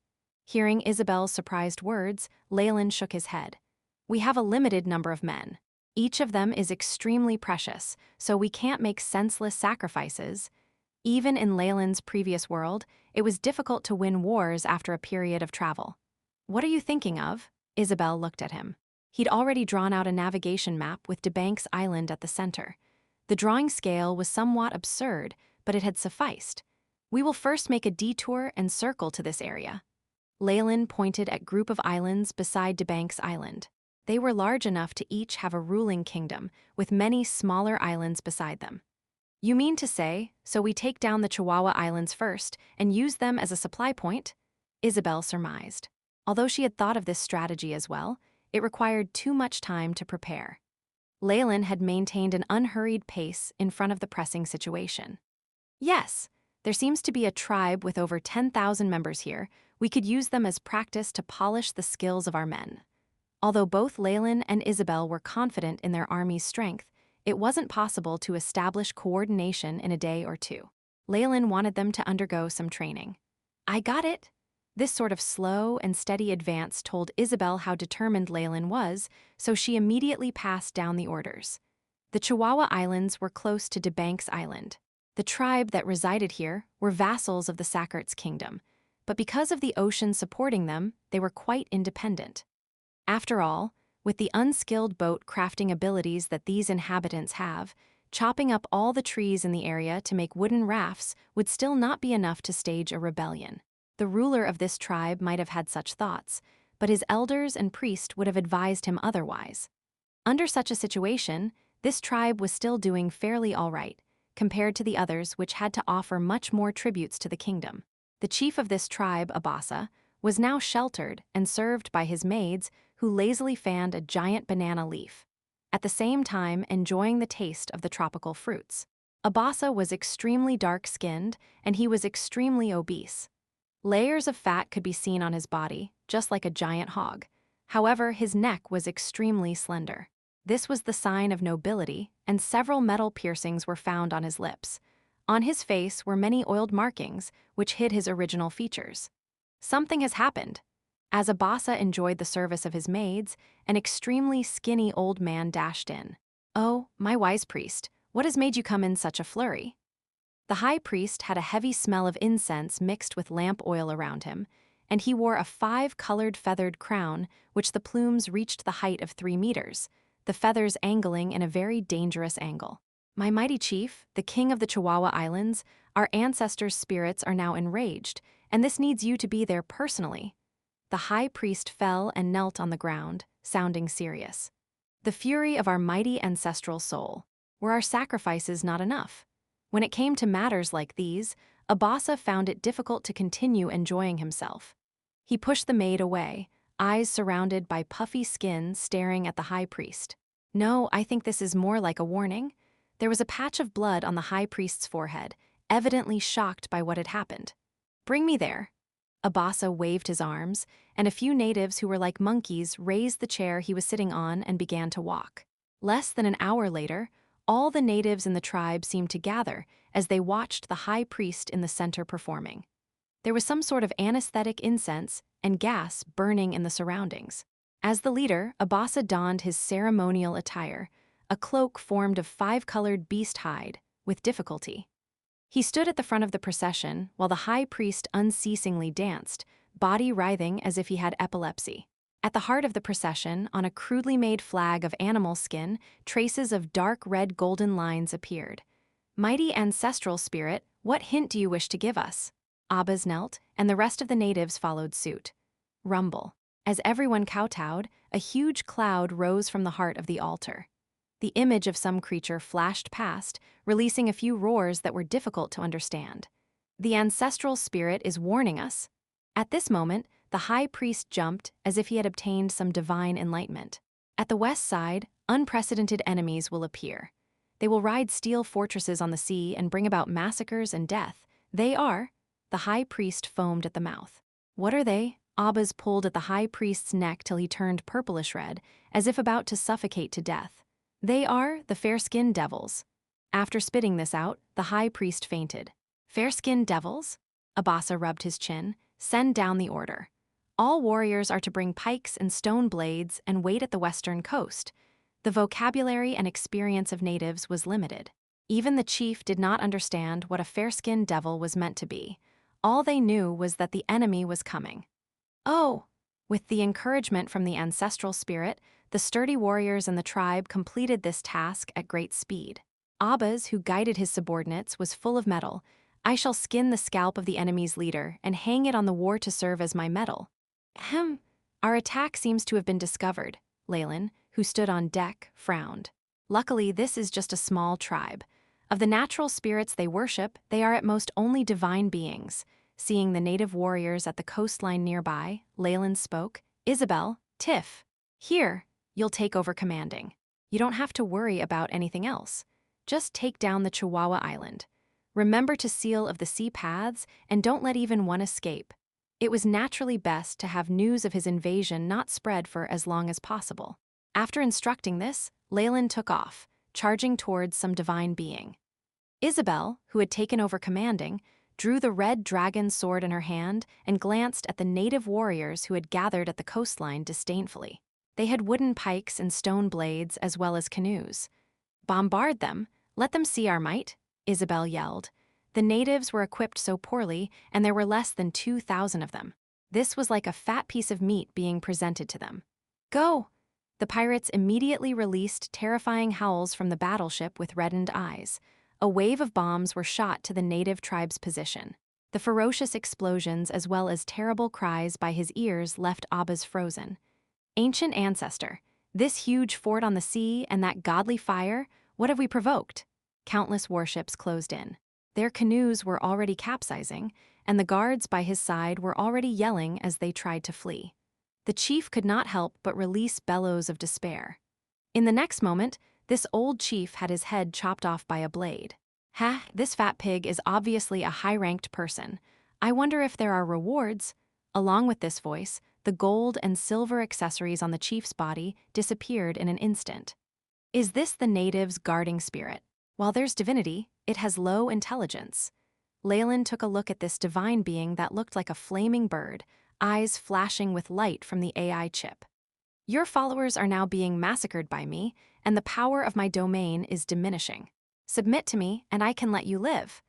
Hearing Isabel's surprised words, Leylin shook his head. We have a limited number of men. Each of them is extremely precious, so we can't make senseless sacrifices. Even in Leylin's previous world, it was difficult to win wars after a period of travel. What are you thinking of? Isabel looked at him. He'd already drawn out a navigation map with Debank's Island at the center. The drawing scale was somewhat absurd, but it had sufficed. We will first make a detour and circle to this area. Leylin pointed at a group of islands beside Debank's Island. They were large enough to each have a ruling kingdom, with many smaller islands beside them. You mean to say, so we take down the Chihuahua Islands first and use them as a supply point? Isabel surmised. Although she had thought of this strategy as well, it required too much time to prepare. Leylin had maintained an unhurried pace in front of the pressing situation. Yes, there seems to be a tribe with over 10,000 members here. We could use them as practice to polish the skills of our men. Although both Leylin and Isabel were confident in their army's strength, it wasn't possible to establish coordination in a day or two. Leylin wanted them to undergo some training. I got it. This sort of slow and steady advance told Isabel how determined Leylin was, so she immediately passed down the orders. The Chihuahua Islands were close to Debank's Island. The tribe that resided here were vassals of the Sakart's kingdom, but because of the ocean supporting them, they were quite independent. After all, with the unskilled boat crafting abilities that these inhabitants have, chopping up all the trees in the area to make wooden rafts would still not be enough to stage a rebellion. The ruler of this tribe might have had such thoughts, but his elders and priest would have advised him otherwise. Under such a situation, this tribe was still doing fairly all right, compared to the others which had to offer much more tributes to the kingdom. The chief of this tribe, Abasa, was now sheltered and served by his maids who lazily fanned a giant banana leaf, at the same time enjoying the taste of the tropical fruits. Abasa was extremely dark-skinned, and he was extremely obese. Layers of fat could be seen on his body, just like a giant hog. However, his neck was extremely slender. This was the sign of nobility, and several metal piercings were found on his lips. On his face were many oiled markings, which hid his original features. Something has happened. As Abasa enjoyed the service of his maids, an extremely skinny old man dashed in. "Oh, my wise priest, what has made you come in such a flurry?" The high priest had a heavy smell of incense mixed with lamp oil around him, and he wore a 5-colored feathered crown, which the plumes reached the height of 3 meters, the feathers angling in a very dangerous angle. "My mighty chief, the king of the Chihuahua Islands, our ancestors' spirits are now enraged, and this needs you to be there personally." The high priest fell and knelt on the ground, sounding serious. "The fury of our mighty ancestral soul. Were our sacrifices not enough?" When it came to matters like these, Abasa found it difficult to continue enjoying himself. He pushed the maid away, eyes surrounded by puffy skin staring at the high priest. "No, I think this is more like a warning." There was a patch of blood on the high priest's forehead, evidently shocked by what had happened. "Bring me there." Abasa waved his arms, and a few natives who were like monkeys raised the chair he was sitting on and began to walk. Less than an hour later, all the natives in the tribe seemed to gather as they watched the high priest in the center performing. There was some sort of anesthetic incense and gas burning in the surroundings. As the leader, Abasa donned his ceremonial attire, a cloak formed of 5-colored beast hide, with difficulty. He stood at the front of the procession while the high priest unceasingly danced, body writhing as if he had epilepsy. At the heart of the procession, on a crudely made flag of animal skin, traces of dark red golden lines appeared. "Mighty ancestral spirit, what hint do you wish to give us?" Abbas knelt, and the rest of the natives followed suit. Rumble. As everyone kowtowed, a huge cloud rose from the heart of the altar. The image of some creature flashed past, releasing a few roars that were difficult to understand. "The ancestral spirit is warning us." At this moment, the high priest jumped as if he had obtained some divine enlightenment. "At the west side, unprecedented enemies will appear. They will ride steel fortresses on the sea and bring about massacres and death. They are—" The high priest foamed at the mouth. "What are they?" Abbas pulled at the high priest's neck till he turned purplish red, as if about to suffocate to death. "They are the fair-skinned devils." After spitting this out, the high priest fainted. "Fair-skinned devils?" Abasa rubbed his chin. "Send down the order. All warriors are to bring pikes and stone blades and wait at the western coast." The vocabulary and experience of natives was limited. Even the chief did not understand what a fair-skinned devil was meant to be. All they knew was that the enemy was coming. "Oh!" With the encouragement from the ancestral spirit, the sturdy warriors in the tribe completed this task at great speed. Abbas, who guided his subordinates, was full of mettle. "I shall skin the scalp of the enemy's leader and hang it on the war to serve as my medal." Our attack seems to have been discovered." Leylin, who stood on deck, frowned. "Luckily, this is just a small tribe. Of the natural spirits they worship, they are at most only divine beings." Seeing the native warriors at the coastline nearby, Leylin spoke. "Isabel, Tiff, here, you'll take over commanding. You don't have to worry about anything else. Just take down the Chihuahua Island. Remember to seal of the sea paths and don't let even one escape." It was naturally best to have news of his invasion not spread for as long as possible. After instructing this, Leylin took off, charging towards some divine being. Isabel, who had taken over commanding, drew the red dragon sword in her hand and glanced at the native warriors who had gathered at the coastline disdainfully. They had wooden pikes and stone blades as well as canoes. "Bombard them, let them see our might," Isabel yelled. The natives were equipped so poorly, and there were less than 2,000 of them. This was like a fat piece of meat being presented to them. "Go!" The pirates immediately released terrifying howls from the battleship with reddened eyes. A wave of bombs were shot to the native tribe's position. The ferocious explosions as well as terrible cries by his ears left Abbas frozen. "Ancient ancestor, this huge fort on the sea and that godly fire, what have we provoked?" Countless warships closed in. Their canoes were already capsizing, and the guards by his side were already yelling as they tried to flee. The chief could not help but release bellows of despair. In the next moment, this old chief had his head chopped off by a blade. "Ha, this fat pig is obviously a high-ranked person. I wonder if there are rewards." Along with this voice, the gold and silver accessories on the chief's body disappeared in an instant. Is this the native's guarding spirit? While there's divinity, it has low intelligence. Leylin took a look at this divine being that looked like a flaming bird, eyes flashing with light from the AI chip. Your followers are now being massacred by me, and the power of my domain is diminishing. Submit to me, and I can let you live.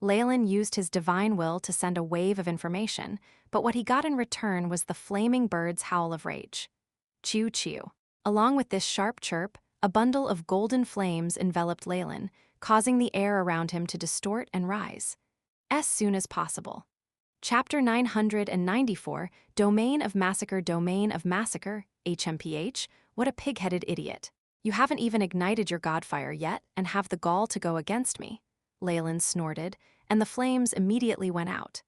Leylin used his divine will to send a wave of information, but what he got in return was the flaming bird's howl of rage. Chew chew. Along with this sharp chirp, a bundle of golden flames enveloped Leylin, causing the air around him to distort and rise. As soon as possible. Chapter 994, Domain of Massacre, HMPH, what a pig-headed idiot. You haven't even ignited your godfire yet and have the gall to go against me. Leylin snorted, and the flames immediately went out.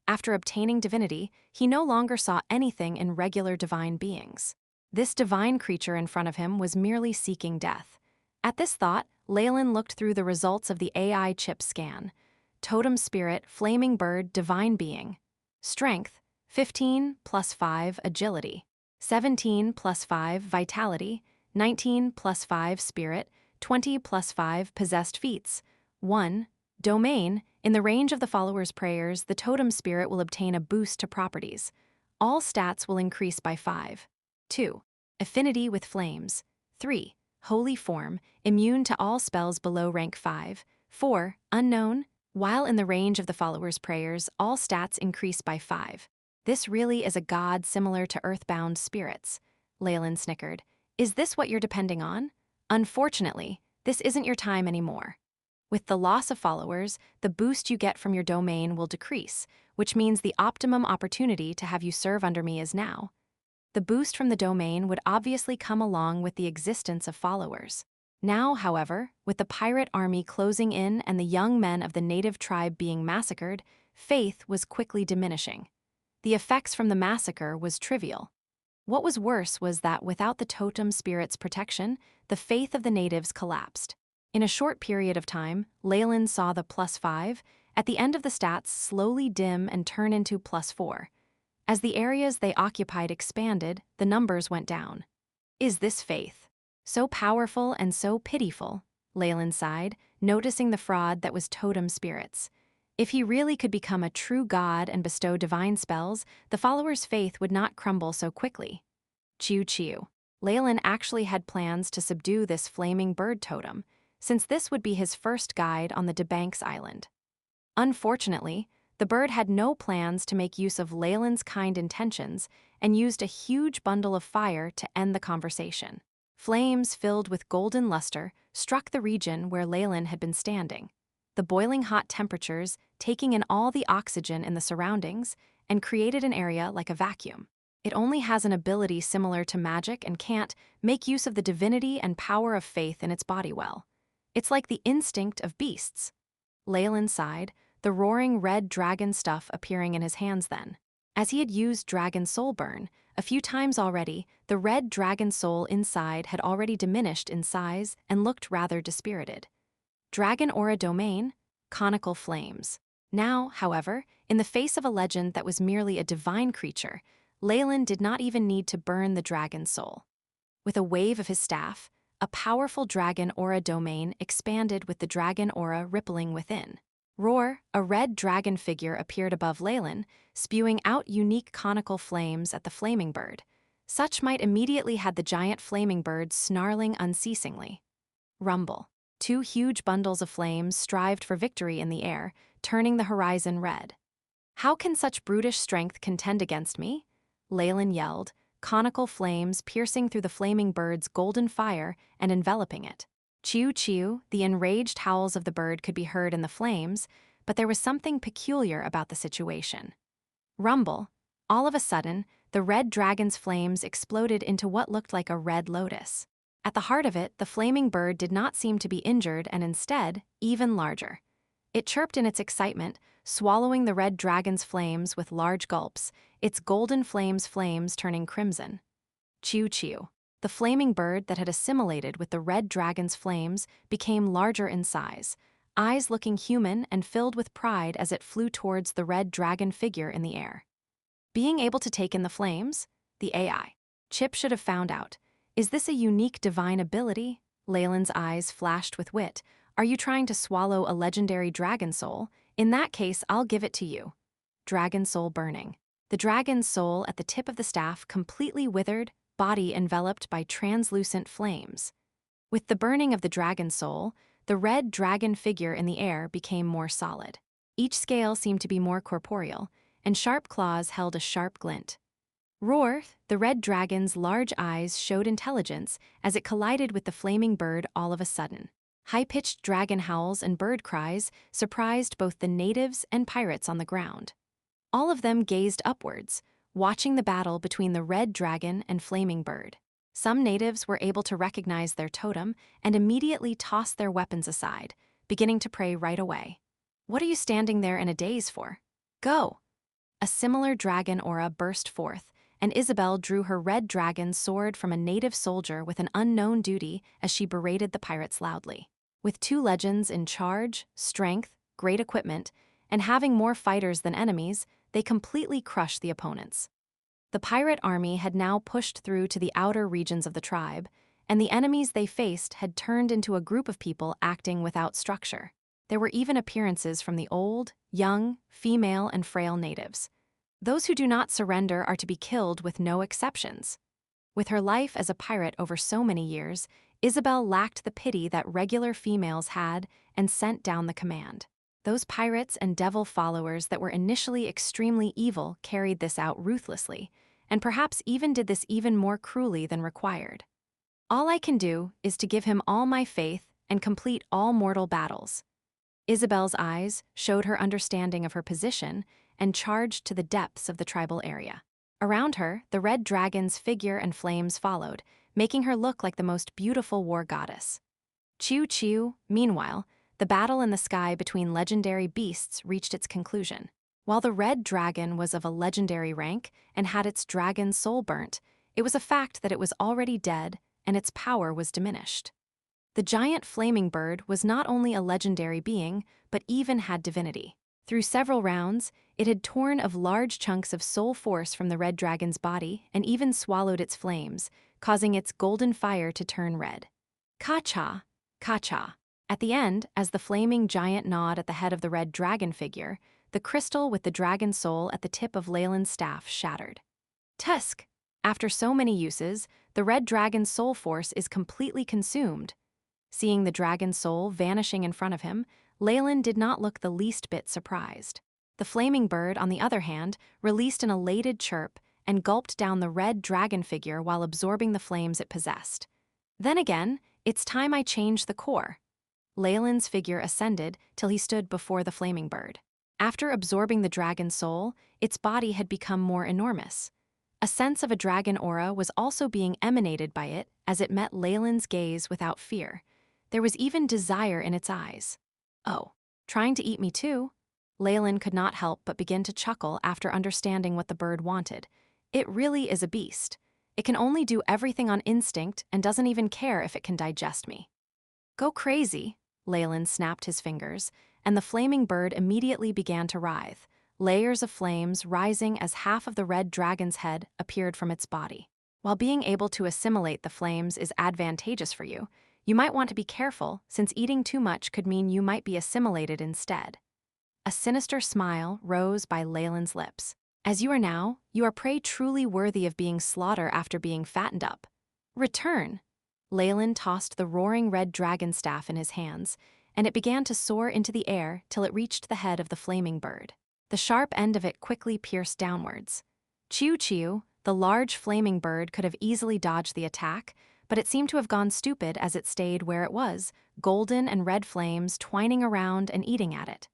After obtaining divinity, he no longer saw anything in regular divine beings. This divine creature in front of him was merely seeking death. At this thought, Leylin looked through the results of the AI chip scan. Totem spirit, flaming bird, divine being. Strength, 15 plus 5 agility. 17 plus 5 vitality. 19 plus 5 spirit. 20 plus 5 possessed feats. 1. Domain, in the range of the follower's prayers, the totem spirit will obtain a boost to properties. All stats will increase by 5. 2. Affinity with flames. 3. Holy form, immune to all spells below rank 5. 4. Unknown, while in the range of the follower's prayers, all stats increase by 5. This really is a god similar to earthbound spirits. Leylin snickered. Is this what you're depending on? Unfortunately, this isn't your time anymore. With the loss of followers, the boost you get from your domain will decrease, which means the optimum opportunity to have you serve under me is now. The boost from the domain would obviously come along with the existence of followers. Now, however, with the pirate army closing in and the young men of the native tribe being massacred, faith was quickly diminishing. The effects from the massacre was trivial. What was worse was that without the totem spirit's protection, the faith of the natives collapsed. In a short period of time, Leylin saw the +5, at the end of the stats slowly dim and turn into +4. As the areas they occupied expanded, the numbers went down. Is this faith? So powerful and so pitiful, Leylin sighed, noticing the fraud that was totem spirits. If he really could become a true god and bestow divine spells, the followers' faith would not crumble so quickly. Chew chew. Leylin actually had plans to subdue this flaming bird totem, since this would be his first guide on the Debanks Island. Unfortunately, the bird had no plans to make use of Leylin's kind intentions and used a huge bundle of fire to end the conversation. Flames filled with golden luster struck the region where Leylin had been standing. The boiling hot temperatures taking in all the oxygen in the surroundings and created an area like a vacuum. It only has an ability similar to magic and can't make use of the divinity and power of faith in its body well. It's like the instinct of beasts. Leylin sighed, the roaring red dragon stuff appearing in his hands then. As he had used dragon soul burn a few times already, the red dragon soul inside had already diminished in size and looked rather dispirited. Dragon aura domain, conical flames. Now, however, in the face of a legend that was merely a divine creature, Leylin did not even need to burn the dragon soul. With a wave of his staff, a powerful dragon aura domain expanded with the dragon aura rippling within. Roar, a red dragon figure appeared above Leylin, spewing out unique conical flames at the flaming bird. Such might immediately had the giant flaming bird snarling unceasingly. Rumble. 2 huge bundles of flames strived for victory in the air, turning the horizon red. How can such brutish strength contend against me? Leylin yelled, conical flames piercing through the flaming bird's golden fire and enveloping it. Chew chew, the enraged howls of the bird could be heard in the flames, but there was something peculiar about the situation. Rumble. All of a sudden, the red dragon's flames exploded into what looked like a red lotus. At the heart of it, the flaming bird did not seem to be injured and instead, even larger. It chirped in its excitement, swallowing the red dragon's flames with large gulps, its golden flames turning crimson. Chew chew. The flaming bird that had assimilated with the red dragon's flames became larger in size, eyes looking human and filled with pride as it flew towards the red dragon figure in the air. Being able to take in the flames? The AI. Chip should have found out. Is this a unique divine ability? Leylin's eyes flashed with wit. Are you trying to swallow a legendary dragon soul? In that case, I'll give it to you. Dragon soul burning. The dragon's soul at the tip of the staff completely withered, body enveloped by translucent flames. With the burning of the dragon soul, the red dragon figure in the air became more solid. Each scale seemed to be more corporeal, and sharp claws held a sharp glint. Roar, the red dragon's large eyes showed intelligence as it collided with the flaming bird all of a sudden. High-pitched dragon howls and bird cries surprised both the natives and pirates on the ground. All of them gazed upwards, watching the battle between the red dragon and flaming bird. Some natives were able to recognize their totem and immediately toss their weapons aside, beginning to pray right away. What are you standing there in a daze for? Go! A similar dragon aura burst forth, and Isabel drew her red dragon sword from a native soldier with an unknown duty as she berated the pirates loudly. With 2 legends in charge, strength, great equipment, and having more fighters than enemies, they completely crushed the opponents. The pirate army had now pushed through to the outer regions of the tribe, and the enemies they faced had turned into a group of people acting without structure. There were even appearances from the old, young, female, and frail natives. Those who do not surrender are to be killed with no exceptions. With her life as a pirate over so many years, Isabel lacked the pity that regular females had and sent down the command. Those pirates and devil followers that were initially extremely evil carried this out ruthlessly, and perhaps even did this even more cruelly than required. All I can do is to give him all my faith and complete all mortal battles. Isabel's eyes showed her understanding of her position and charged to the depths of the tribal area. Around her, the red dragon's figure and flames followed, making her look like the most beautiful war goddess. Chiu, meanwhile, the battle in the sky between legendary beasts reached its conclusion. While the red dragon was of a legendary rank and had its dragon soul burnt, it was a fact that it was already dead and its power was diminished. The giant flaming bird was not only a legendary being, but even had divinity. Through several rounds, it had torn of large chunks of soul force from the red dragon's body and even swallowed its flames, causing its golden fire to turn red. Ka-cha, ka-cha. At the end, as the flaming giant gnawed at the head of the red dragon figure, the crystal with the dragon soul at the tip of Leylin's staff shattered. Tusk! After so many uses, the red dragon's soul force is completely consumed. Seeing the dragon soul vanishing in front of him, Leylin did not look the least bit surprised. The flaming bird, on the other hand, released an elated chirp and gulped down the red dragon figure while absorbing the flames it possessed. Then again, it's time I changed the core. Leylin's figure ascended till he stood before the flaming bird. After absorbing the dragon soul, its body had become more enormous. A sense of a dragon aura was also being emanated by it as it met Leylin's gaze without fear. There was even desire in its eyes. Oh, trying to eat me too? Leylin could not help but begin to chuckle after understanding what the bird wanted. It really is a beast. It can only do everything on instinct and doesn't even care if it can digest me. Go crazy, Leylin snapped his fingers, and the flaming bird immediately began to writhe, layers of flames rising as half of the red dragon's head appeared from its body. While being able to assimilate the flames is advantageous for you, you might want to be careful, since eating too much could mean you might be assimilated instead. A sinister smile rose by Leylin's lips. As you are now, you are prey truly worthy of being slaughtered after being fattened up. Return! Leylin tossed the roaring red dragon staff in his hands, and it began to soar into the air till it reached the head of the flaming bird. The sharp end of it quickly pierced downwards. Chiu, the large flaming bird, could have easily dodged the attack, but it seemed to have gone stupid as it stayed where it was, golden and red flames twining around and eating at it.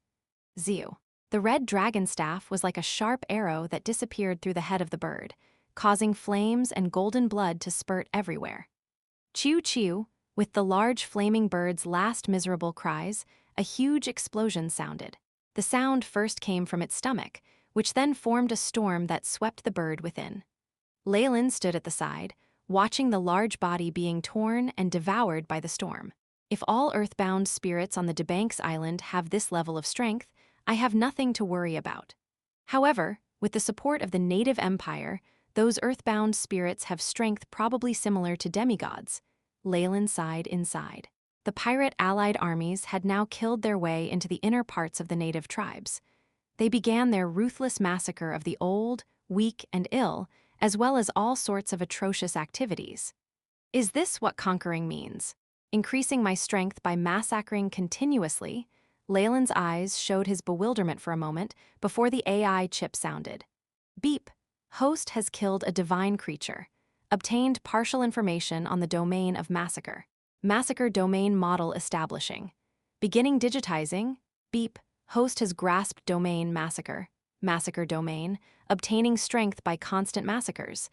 Ziu. The red dragon staff was like a sharp arrow that disappeared through the head of the bird, causing flames and golden blood to spurt everywhere. Chiu, with the large flaming bird's last miserable cries, a huge explosion sounded. The sound first came from its stomach, which then formed a storm that swept the bird within. Leylin stood at the side, watching the large body being torn and devoured by the storm. If all earthbound spirits on the Debanks Island have this level of strength, I have nothing to worry about. However, With the support of the native empire, those earthbound spirits have strength probably similar to demigods. Leylin sighed inside. The pirate allied armies had now killed their way into the inner parts of the native tribes. They began their ruthless massacre of the old, weak, and ill, as well as all sorts of atrocious activities. Is this what conquering means? Increasing my strength by massacring continuously? Leylin's eyes showed his bewilderment for a moment before the AI chip sounded. Beep. Host has killed a divine creature. Obtained partial information on the domain of massacre. Massacre domain model establishing. Beginning digitizing. Beep. Host has grasped domain massacre. Massacre domain. Obtaining strength by constant massacres.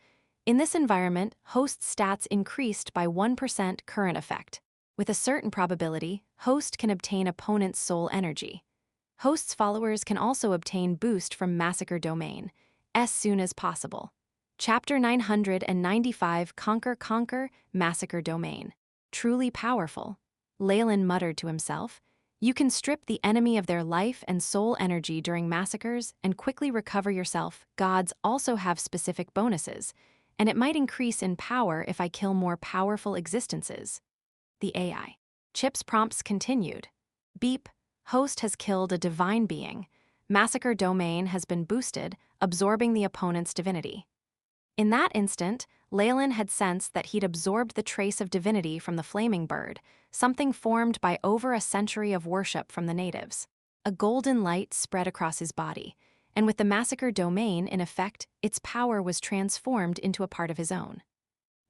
In this environment, host's stats increased by 1% current effect. With a certain probability, host can obtain opponent's soul energy. Host's followers can also obtain boost from massacre domain, as soon as possible. Chapter 995 Conquer Massacre Domain. Truly powerful. Leylin muttered to himself. You can strip the enemy of their life and soul energy during massacres and quickly recover yourself. Gods also have specific bonuses, and it might increase in power if I kill more powerful existences. The AI chip's prompts continued. Beep. Host has killed a divine being. Massacre domain has been boosted, absorbing the opponent's divinity. In that instant, Leylin had sensed that he'd absorbed the trace of divinity from the flaming bird, something formed by over a century of worship from the natives. A golden light spread across his body, and with the massacre domain in effect, its power was transformed into a part of his own.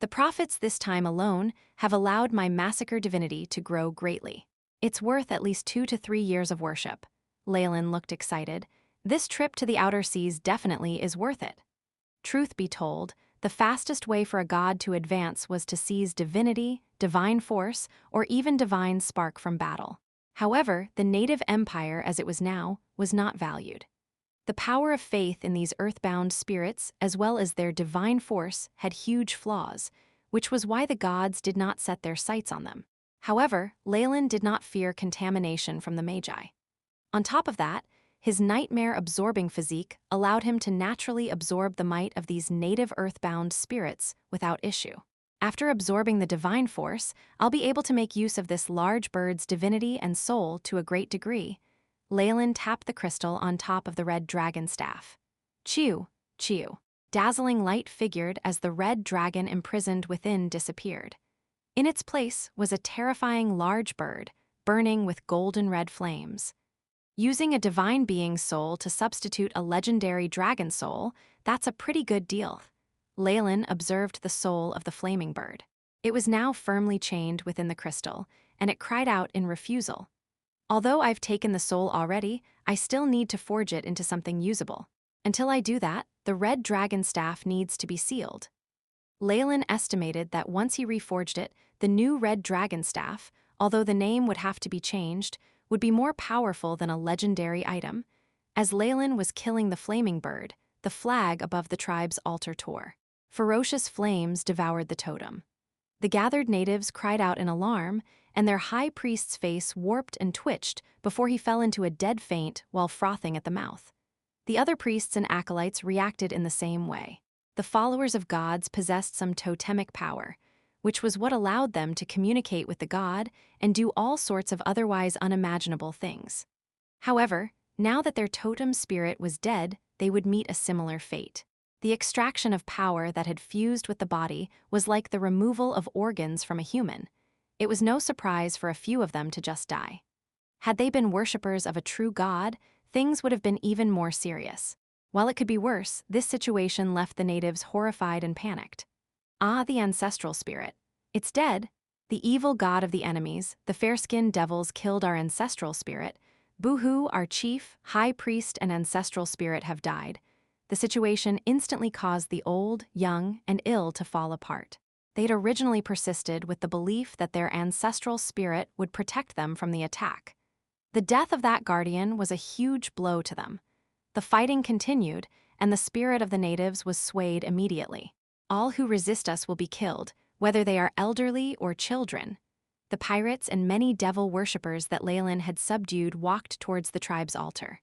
The prophets this time alone have allowed my massacre divinity to grow greatly. It's worth at least 2 to 3 years of worship. Leylin looked excited. This trip to the outer seas definitely is worth it. Truth be told, the fastest way for a god to advance was to seize divinity, divine force, or even divine spark from battle. However, the native empire as it was now was not valued. The power of faith in these earthbound spirits, as well as their divine force, had huge flaws, which was why the gods did not set their sights on them. However, Leylin did not fear contamination from the Magi. On top of that, his nightmare-absorbing physique allowed him to naturally absorb the might of these native earthbound spirits without issue. After absorbing the divine force, I'll be able to make use of this large bird's divinity and soul to a great degree. Leylin tapped the crystal on top of the red dragon staff. Chew, chew. Dazzling light figured as the red dragon imprisoned within disappeared. In its place was a terrifying large bird, burning with golden red flames. Using a divine being's soul to substitute a legendary dragon soul, that's a pretty good deal. Leylin observed the soul of the flaming bird. It was now firmly chained within the crystal, and it cried out in refusal. Although I've taken the soul already, I still need to forge it into something usable. Until I do that, the red dragon staff needs to be sealed. Leylin estimated that once he reforged it, the new red dragon staff, although the name would have to be changed, would be more powerful than a legendary item. As Leylin was killing the flaming bird, the flag above the tribe's altar tore. Ferocious flames devoured the totem. The gathered natives cried out in alarm, and their high priest's face warped and twitched before he fell into a dead faint while frothing at the mouth. The other priests and acolytes reacted in the same way. The followers of gods possessed some totemic power, which was what allowed them to communicate with the god and do all sorts of otherwise unimaginable things. However, now that their totem spirit was dead, they would meet a similar fate. The extraction of power that had fused with the body was like the removal of organs from a human. It was no surprise for a few of them to just die. Had they been worshippers of a true god, things would have been even more serious. While it could be worse, this situation left the natives horrified and panicked. Ah, the ancestral spirit. It's dead. The evil god of the enemies, the fair-skinned devils killed our ancestral spirit. Boo-hoo, our chief, high priest, and ancestral spirit have died. The situation instantly caused the old, young, and ill to fall apart. They'd originally persisted with the belief that their ancestral spirit would protect them from the attack. The death of that guardian was a huge blow to them. The fighting continued, and the spirit of the natives was swayed immediately. All who resist us will be killed, whether they are elderly or children. The pirates and many devil worshippers that Leylin had subdued walked towards the tribe's altar.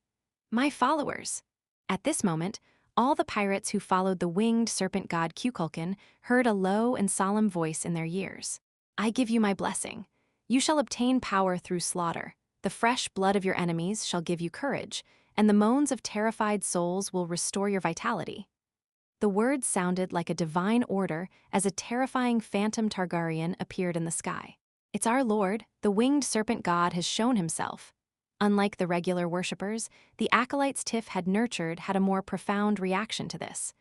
My followers! At this moment, All the pirates who followed the winged serpent god Kukulkan heard a low and solemn voice in their ears. I give you my blessing. You shall obtain power through slaughter. The fresh blood of your enemies shall give you courage, and the moans of terrified souls will restore your vitality. The words sounded like a divine order as a terrifying phantom Targaryen appeared in the sky. It's our lord, the winged serpent god has shown himself. Unlike the regular worshippers, the acolytes Tiff had nurtured had a more profound reaction to this.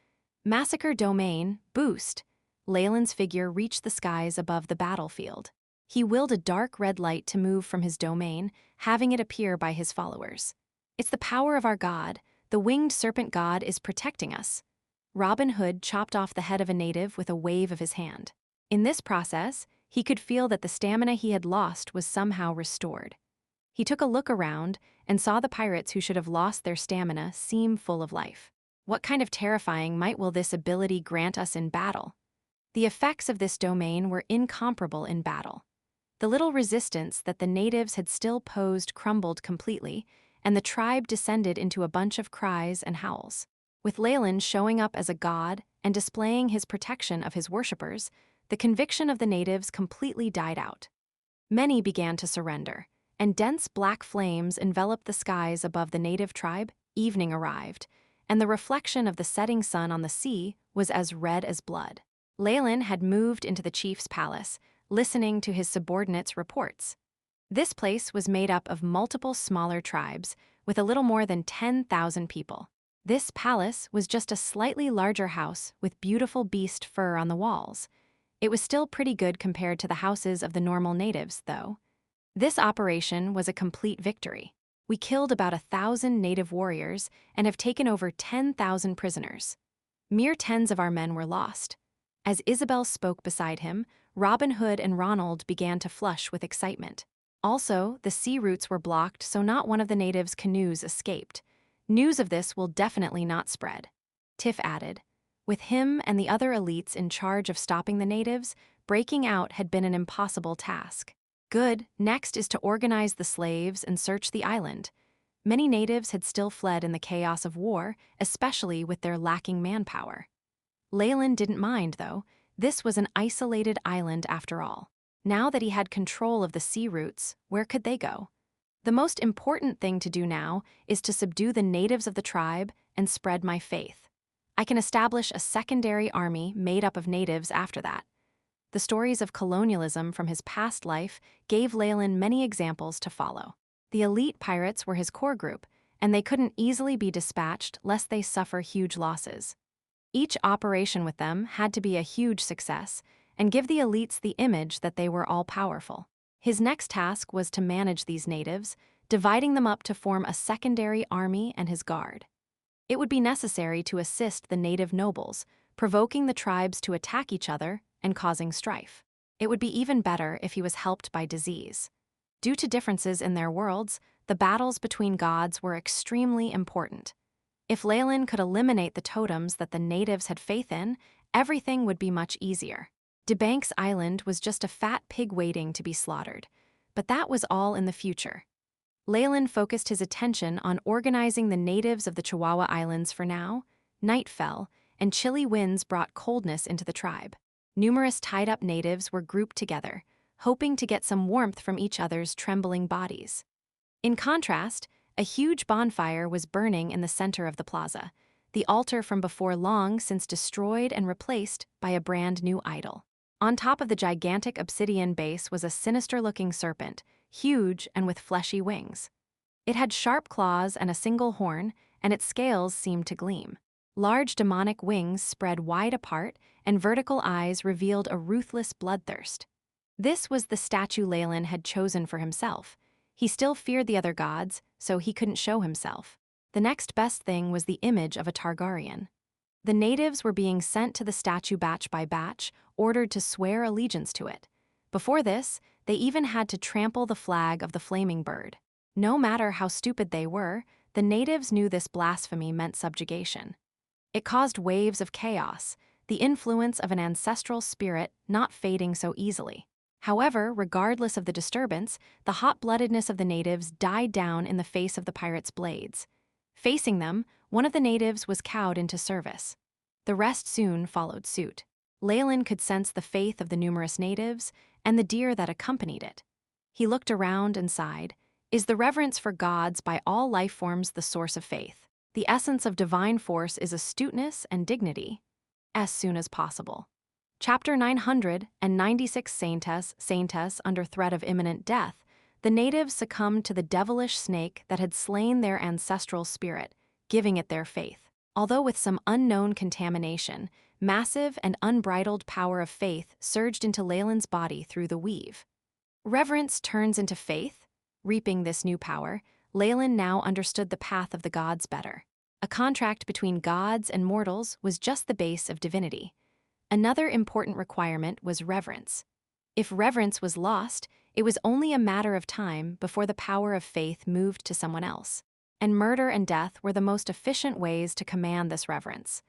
Massacre domain, boost. Leylin's figure reached the skies above the battlefield. He willed a dark red light to move from his domain, having it appear by his followers. It's the power of our god. The winged serpent god is protecting us. Robin Hood chopped off the head of a native with a wave of his hand. In this process, he could feel that the stamina he had lost was somehow restored. He took a look around and saw the pirates who should have lost their stamina seem full of life. What kind of terrifying might will this ability grant us in battle? The effects of this domain were incomparable in battle. The little resistance that the natives had still posed crumbled completely, and the tribe descended into a bunch of cries and howls. With Leylin showing up as a god and displaying his protection of his worshippers, the conviction of the natives completely died out. Many began to surrender, and dense black flames enveloped the skies above the native tribe. Evening arrived, and the reflection of the setting sun on the sea was as red as blood. Leylin had moved into the chief's palace, listening to his subordinates' reports. This place was made up of multiple smaller tribes, with a little more than 10,000 people. This palace was just a slightly larger house with beautiful beast fur on the walls. It was still pretty good compared to the houses of the normal natives, though. This operation was a complete victory. We killed about 1,000 native warriors and have taken over 10,000 prisoners. Mere tens of our men were lost. As Isabel spoke beside him, Robin Hood and Ronald began to flush with excitement. Also, the sea routes were blocked, so not one of the natives' canoes escaped. News of this will definitely not spread. Tiff added. With him and the other elites in charge of stopping the natives, breaking out had been an impossible task. Good, next is to organize the slaves and search the island. Many natives had still fled in the chaos of war, especially with their lacking manpower. Leylin didn't mind, though. This was an isolated island after all. Now that he had control of the sea routes, where could they go? The most important thing to do now is to subdue the natives of the tribe and spread my faith. I can establish a secondary army made up of natives after that. The stories of colonialism from his past life gave Leylin many examples to follow. The elite pirates were his core group, and they couldn't easily be dispatched lest they suffer huge losses. Each operation with them had to be a huge success and give the elites the image that they were all-powerful. His next task was to manage these natives, dividing them up to form a secondary army and his guard. It would be necessary to assist the native nobles, provoking the tribes to attack each other and causing strife. It would be even better if he was helped by disease. Due to differences in their worlds, the battles between gods were extremely important. If Leylin could eliminate the totems that the natives had faith in, everything would be much easier. DeBank's Island was just a fat pig waiting to be slaughtered, but that was all in the future. Leylin focused his attention on organizing the natives of the Chihuahua Islands for now. Night fell, and chilly winds brought coldness into the tribe. Numerous tied-up natives were grouped together, hoping to get some warmth from each other's trembling bodies. In contrast, a huge bonfire was burning in the center of the plaza, the altar from before long since destroyed and replaced by a brand new idol. On top of the gigantic obsidian base was a sinister-looking serpent, huge and with fleshy wings. It had sharp claws and a single horn, and its scales seemed to gleam. Large demonic wings spread wide apart, and vertical eyes revealed a ruthless bloodthirst. This was the statue Leylin had chosen for himself. He still feared the other gods, so he couldn't show himself. The next best thing was the image of a Targaryen. The natives were being sent to the statue batch by batch, ordered to swear allegiance to it. Before this, they even had to trample the flag of the flaming bird. No matter how stupid they were, the natives knew this blasphemy meant subjugation. It caused waves of chaos, the influence of an ancestral spirit not fading so easily. However, regardless of the disturbance, the hot-bloodedness of the natives died down in the face of the pirates' blades. Facing them, one of the natives was cowed into service. The rest soon followed suit. Leylin could sense the faith of the numerous natives and the deer that accompanied it. He looked around and sighed. Is the reverence for gods by all life forms the source of faith? The essence of divine force is astuteness and dignity. As soon as possible. Chapter 996 Saintess under threat of imminent death, the natives succumbed to the devilish snake that had slain their ancestral spirit, giving it their faith. Although with some unknown contamination, massive and unbridled power of faith surged into Leylin's body through the weave. Reverence turns into faith. Reaping this new power, Leylin now understood the path of the gods better. A contract between gods and mortals was just the base of divinity. Another important requirement was reverence. If reverence was lost, it was only a matter of time before the power of faith moved to someone else. And murder and death were the most efficient ways to command this reverence.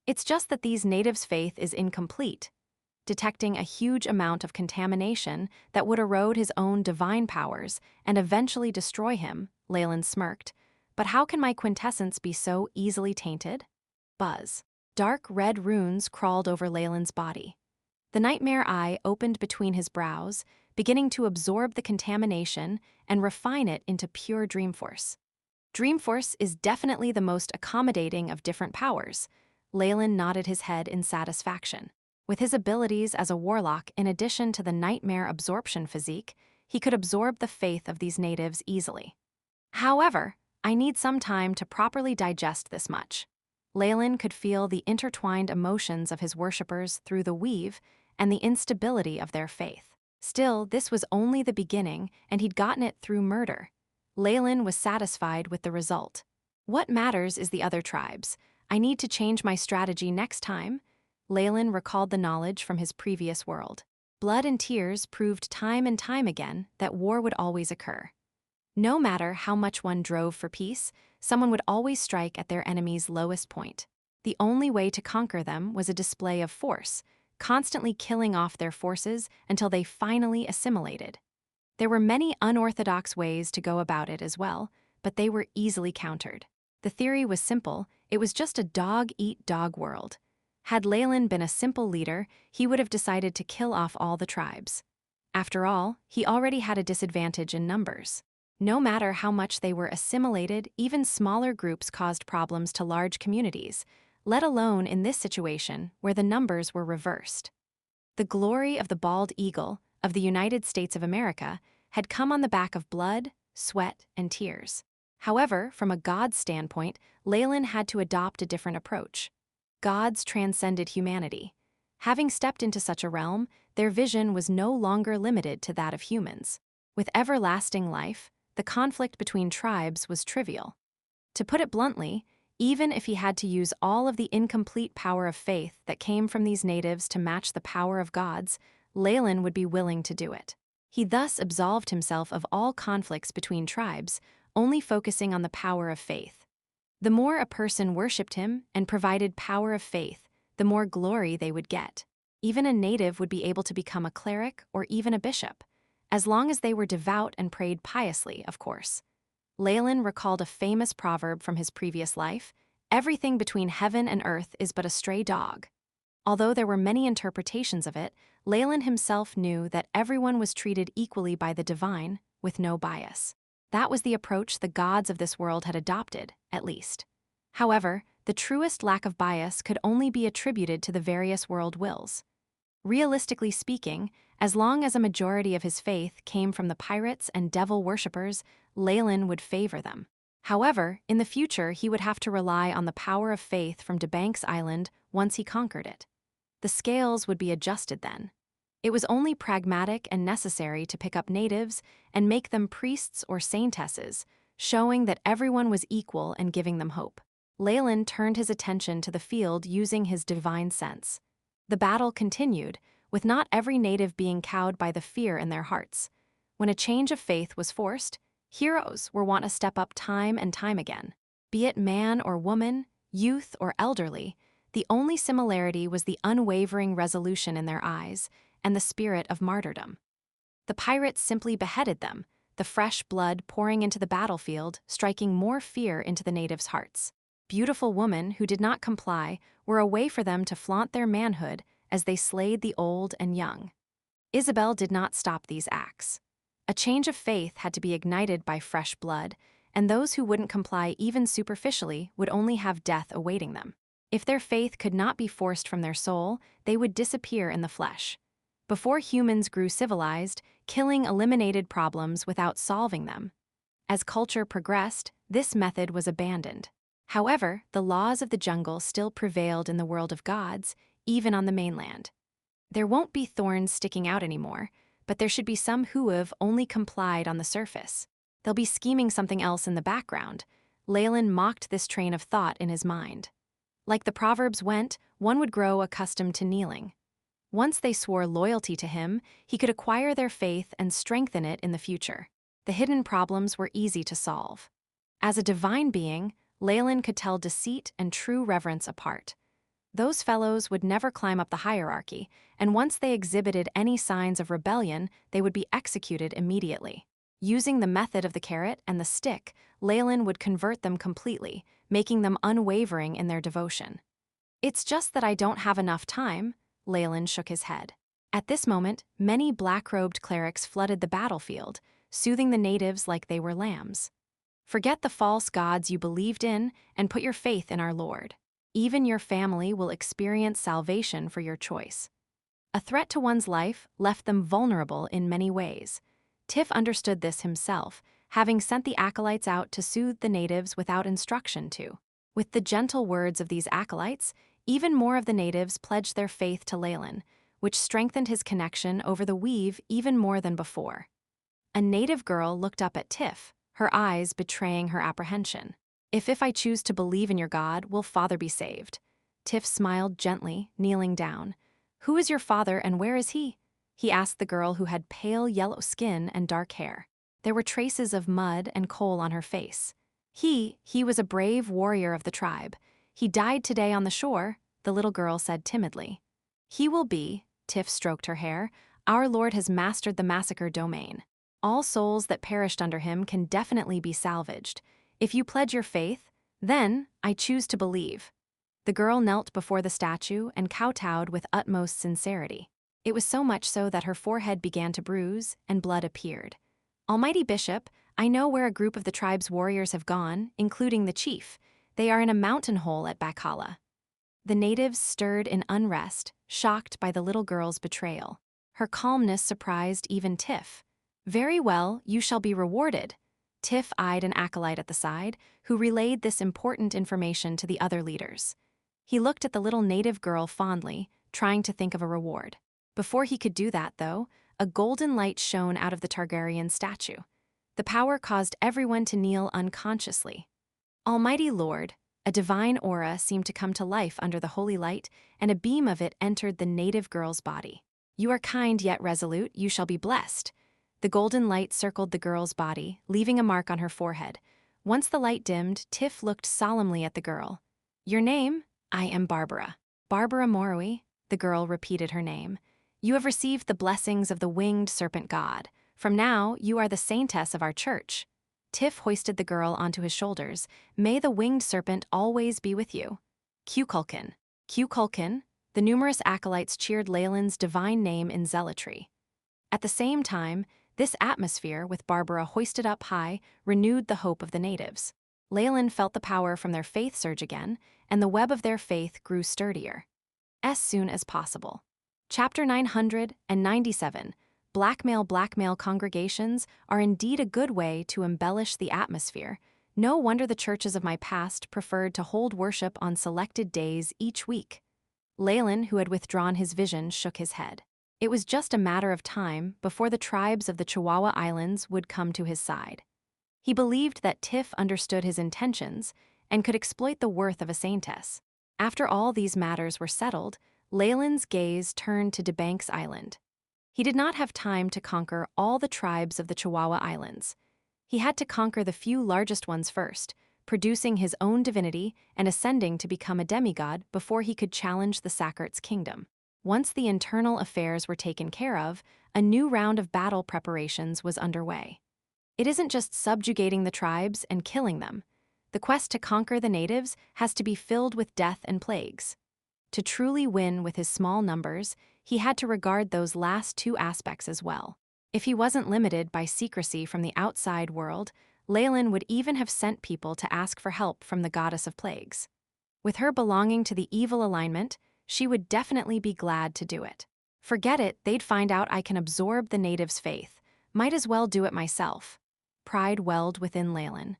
It's just that these natives' faith is incomplete, detecting a huge amount of contamination that would erode his own divine powers and eventually destroy him. Leylin smirked. But how can my quintessence be so easily tainted? Buzz. Dark red runes crawled over Leylin's body. The nightmare eye opened between his brows, beginning to absorb the contamination and refine it into pure dreamforce. Dreamforce is definitely the most accommodating of different powers. Leylin nodded his head in satisfaction. With his abilities as a warlock in addition to the nightmare absorption physique, he could absorb the faith of these natives easily. However, I need some time to properly digest this much. Leylin could feel the intertwined emotions of his worshippers through the weave and the instability of their faith. Still, this was only the beginning, and he'd gotten it through murder. Leylin was satisfied with the result. What matters is the other tribes. I need to change my strategy next time. Leylin recalled the knowledge from his previous world. Blood and tears proved time and time again that war would always occur. No matter how much one drove for peace, someone would always strike at their enemy's lowest point. The only way to conquer them was a display of force, constantly killing off their forces until they finally assimilated. There were many unorthodox ways to go about it as well, but they were easily countered. The theory was simple. It was just a dog-eat-dog world. Had Leylin been a simple leader, he would have decided to kill off all the tribes. After all, he already had a disadvantage in numbers. No matter how much they were assimilated, even smaller groups caused problems to large communities, let alone in this situation where the numbers were reversed. The glory of the bald eagle of the United States of America had come on the back of blood, sweat, and tears. However, from a god's standpoint, Leylin had to adopt a different approach. Gods transcended humanity. Having stepped into such a realm, their vision was no longer limited to that of humans. With everlasting life, the conflict between tribes was trivial. To put it bluntly, even if he had to use all of the incomplete power of faith that came from these natives to match the power of gods, Leylin would be willing to do it. He thus absolved himself of all conflicts between tribes, only focusing on the power of faith. The more a person worshipped him and provided power of faith, the more glory they would get. Even a native would be able to become a cleric or even a bishop, as long as they were devout and prayed piously, of course. Leylin recalled a famous proverb from his previous life: everything between heaven and earth is but a stray dog. Although there were many interpretations of it, Leylin himself knew that everyone was treated equally by the divine, with no bias. That was the approach the gods of this world had adopted, at least. However, the truest lack of bias could only be attributed to the various world wills. Realistically speaking, as long as a majority of his faith came from the pirates and devil worshippers, Leylin would favor them. However, in the future he would have to rely on the power of faith from DeBank's Island once he conquered it. The scales would be adjusted then. It was only pragmatic and necessary to pick up natives and make them priests or saintesses, showing that everyone was equal and giving them hope. Leylin turned his attention to the field using his divine sense. The battle continued, with not every native being cowed by the fear in their hearts. When a change of faith was forced, heroes were wont to step up time and time again. Be it man or woman, youth or elderly, the only similarity was the unwavering resolution in their eyes and the spirit of martyrdom. The pirates simply beheaded them, the fresh blood pouring into the battlefield, striking more fear into the natives' hearts. Beautiful women who did not comply were a way for them to flaunt their manhood as they slayed the old and young. Isabel did not stop these acts. A change of faith had to be ignited by fresh blood, and those who wouldn't comply even superficially would only have death awaiting them. If their faith could not be forced from their soul, they would disappear in the flesh. Before humans grew civilized, killing eliminated problems without solving them. As culture progressed, this method was abandoned. However, the laws of the jungle still prevailed in the world of gods, even on the mainland. There won't be thorns sticking out anymore, but there should be some who have only complied on the surface. They'll be scheming something else in the background. Leylin mocked this train of thought in his mind. Like the proverbs went, one would grow accustomed to kneeling. Once they swore loyalty to him, he could acquire their faith and strengthen it in the future. The hidden problems were easy to solve. As a divine being, Leylin could tell deceit and true reverence apart. Those fellows would never climb up the hierarchy, and once they exhibited any signs of rebellion, they would be executed immediately. Using the method of the carrot and the stick, Leylin would convert them completely, making them unwavering in their devotion. "It's just that I don't have enough time," Leylin shook his head. At this moment, many black-robed clerics flooded the battlefield, soothing the natives like they were lambs. "Forget the false gods you believed in and put your faith in our Lord. Even your family will experience salvation for your choice." A threat to one's life left them vulnerable in many ways. Tiff understood this himself, having sent the acolytes out to soothe the natives without instruction to. With the gentle words of these acolytes, even more of the natives pledged their faith to Leylin, which strengthened his connection over the weave even more than before. A native girl looked up at Tiff, her eyes betraying her apprehension. If I choose to believe in your God, will father be saved?" Tiff smiled gently, kneeling down. "Who is your father and where is he?" he asked the girl who had pale yellow skin and dark hair. There were traces of mud and coal on her face. He was a brave warrior of the tribe. He died today on the shore," the little girl said timidly. "He will be," Tiff stroked her hair, "our Lord has mastered the massacre domain. All souls that perished under him can definitely be salvaged. If you pledge your faith, then I choose to believe." The girl knelt before the statue and kowtowed with utmost sincerity. It was so much so that her forehead began to bruise and blood appeared. "Almighty Bishop, I know where a group of the tribe's warriors have gone, including the chief. They are in a mountain hole at Bakala." The natives stirred in unrest, shocked by the little girl's betrayal. Her calmness surprised even Tiff. "Very well, you shall be rewarded." Tiff eyed an acolyte at the side, who relayed this important information to the other leaders. He looked at the little native girl fondly, trying to think of a reward. Before he could do that, though, a golden light shone out of the Targaryen statue. The power caused everyone to kneel unconsciously. "Almighty Lord," a divine aura seemed to come to life under the holy light, and a beam of it entered the native girl's body. "You are kind yet resolute, you shall be blessed." The golden light circled the girl's body, leaving a mark on her forehead. Once the light dimmed, Tiff looked solemnly at the girl. "Your name?" "I am Barbara." "Barbara Moroi," the girl repeated her name. "You have received the blessings of the winged serpent god. From now, you are the saintess of our church." Tiff hoisted the girl onto his shoulders. "May the winged serpent always be with you." "Cuculcan." "Cuculcan?" The numerous acolytes cheered Leylin's divine name in zealotry. At the same time, this atmosphere, with Barbara hoisted up high, renewed the hope of the natives. Leylin felt the power from their faith surge again, and the web of their faith grew sturdier. As soon as possible. Chapter 997. Blackmail congregations are indeed a good way to embellish the atmosphere. No wonder the churches of my past preferred to hold worship on selected days each week. Leylin, who had withdrawn his vision, shook his head. It was just a matter of time before the tribes of the Chihuahua Islands would come to his side. He believed that Tiff understood his intentions and could exploit the worth of a saintess. After all these matters were settled, Leylin's gaze turned to DeBank's Island. He did not have time to conquer all the tribes of the Chihuahua Islands. He had to conquer the few largest ones first, producing his own divinity and ascending to become a demigod before he could challenge the Sakart's kingdom. Once the internal affairs were taken care of, a new round of battle preparations was underway. It isn't just subjugating the tribes and killing them. The quest to conquer the natives has to be filled with death and plagues. To truly win with his small numbers, he had to regard those last two aspects as well. If he wasn't limited by secrecy from the outside world, Leylin would even have sent people to ask for help from the goddess of plagues. With her belonging to the evil alignment, she would definitely be glad to do it. Forget it, they'd find out I can absorb the natives' faith. Might as well do it myself. Pride welled within Leylin.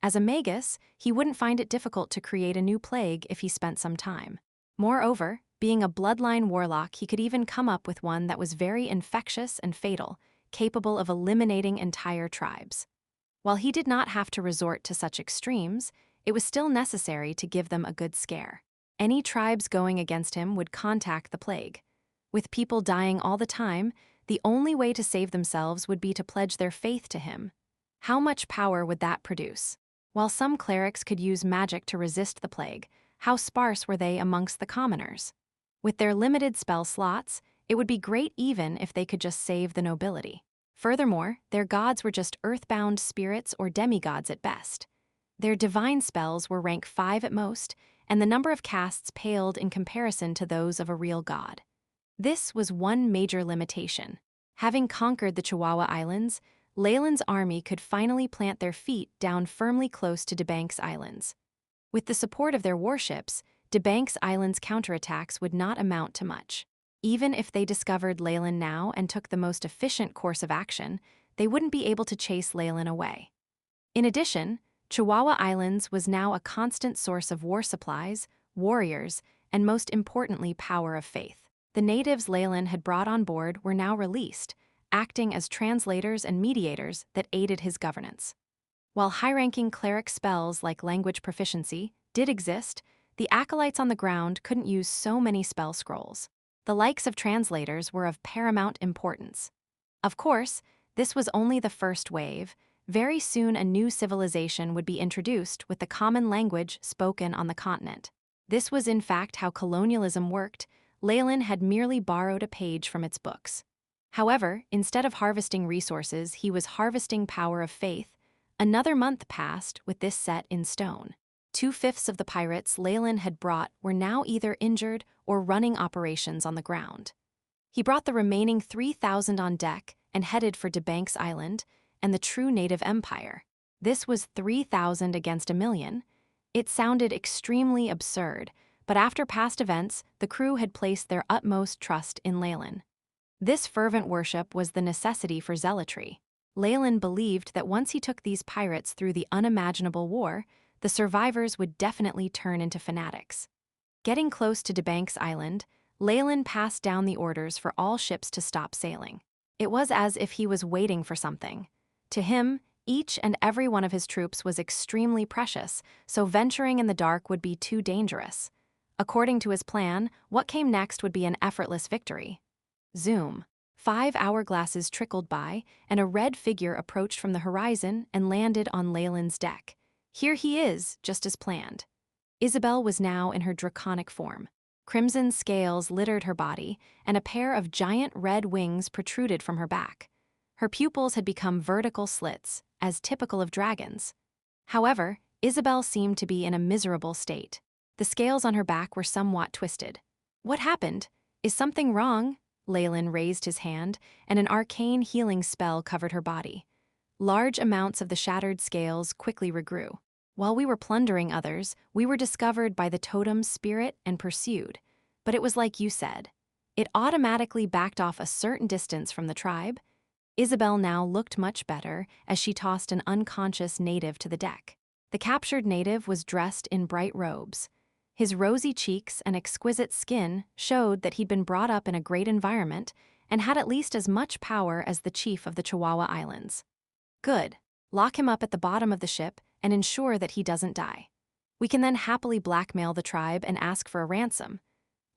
As a magus, he wouldn't find it difficult to create a new plague if he spent some time. Moreover, being a bloodline warlock, he could even come up with one that was very infectious and fatal, capable of eliminating entire tribes. While he did not have to resort to such extremes, it was still necessary to give them a good scare. Any tribes going against him would contact the plague. With people dying all the time, the only way to save themselves would be to pledge their faith to him. How much power would that produce? While some clerics could use magic to resist the plague, how sparse were they amongst the commoners? With their limited spell slots, it would be great even if they could just save the nobility. Furthermore, their gods were just earthbound spirits or demigods at best. Their divine spells were rank 5 at most, and the number of casts paled in comparison to those of a real god. This was one major limitation. Having conquered the Chihuahua Islands, Leylin's army could finally plant their feet down firmly close to DeBank's Islands. With the support of their warships, DeBank's Islands' counterattacks would not amount to much. Even if they discovered Leylin now and took the most efficient course of action, they wouldn't be able to chase Leylin away. In addition, Chihuahua Islands was now a constant source of war supplies, warriors, and most importantly, power of faith. The natives Leylin had brought on board were now released, acting as translators and mediators that aided his governance. While high-ranking cleric spells like language proficiency did exist, the acolytes on the ground couldn't use so many spell scrolls. The likes of translators were of paramount importance. Of course, this was only the first wave. Very soon a new civilization would be introduced with the common language spoken on the continent. This was in fact how colonialism worked. Leylin had merely borrowed a page from its books. However, instead of harvesting resources, he was harvesting power of faith. Another month passed with this set in stone. 2/5 of the pirates Leylin had brought were now either injured or running operations on the ground. He brought the remaining 3,000 on deck and headed for DeBank's Island and the true native empire. This was 3,000 against 1,000,000. It sounded extremely absurd, but after past events, the crew had placed their utmost trust in Leylin. This fervent worship was the necessity for zealotry. Leylin believed that once he took these pirates through the unimaginable war, the survivors would definitely turn into fanatics. Getting close to DeBank's Island, Leylin passed down the orders for all ships to stop sailing. It was as if he was waiting for something. To him, each and every one of his troops was extremely precious, so venturing in the dark would be too dangerous. According to his plan, what came next would be an effortless victory. Zoom. 5 hourglasses trickled by, and a red figure approached from the horizon and landed on Leylin's deck. Here he is, just as planned. Isabel was now in her draconic form. Crimson scales littered her body, and a pair of giant red wings protruded from her back. Her pupils had become vertical slits, as typical of dragons. However, Isabel seemed to be in a miserable state. The scales on her back were somewhat twisted. What happened? Is something wrong? Leylin raised his hand, and an arcane healing spell covered her body. Large amounts of the shattered scales quickly regrew. While we were plundering others, we were discovered by the totem's spirit and pursued. But it was like you said. It automatically backed off a certain distance from the tribe. Isabel now looked much better as she tossed an unconscious native to the deck. The captured native was dressed in bright robes. His rosy cheeks and exquisite skin showed that he'd been brought up in a great environment and had at least as much power as the chief of the Chihuahua Islands. Good. Lock him up at the bottom of the ship and ensure that he doesn't die. We can then happily blackmail the tribe and ask for a ransom.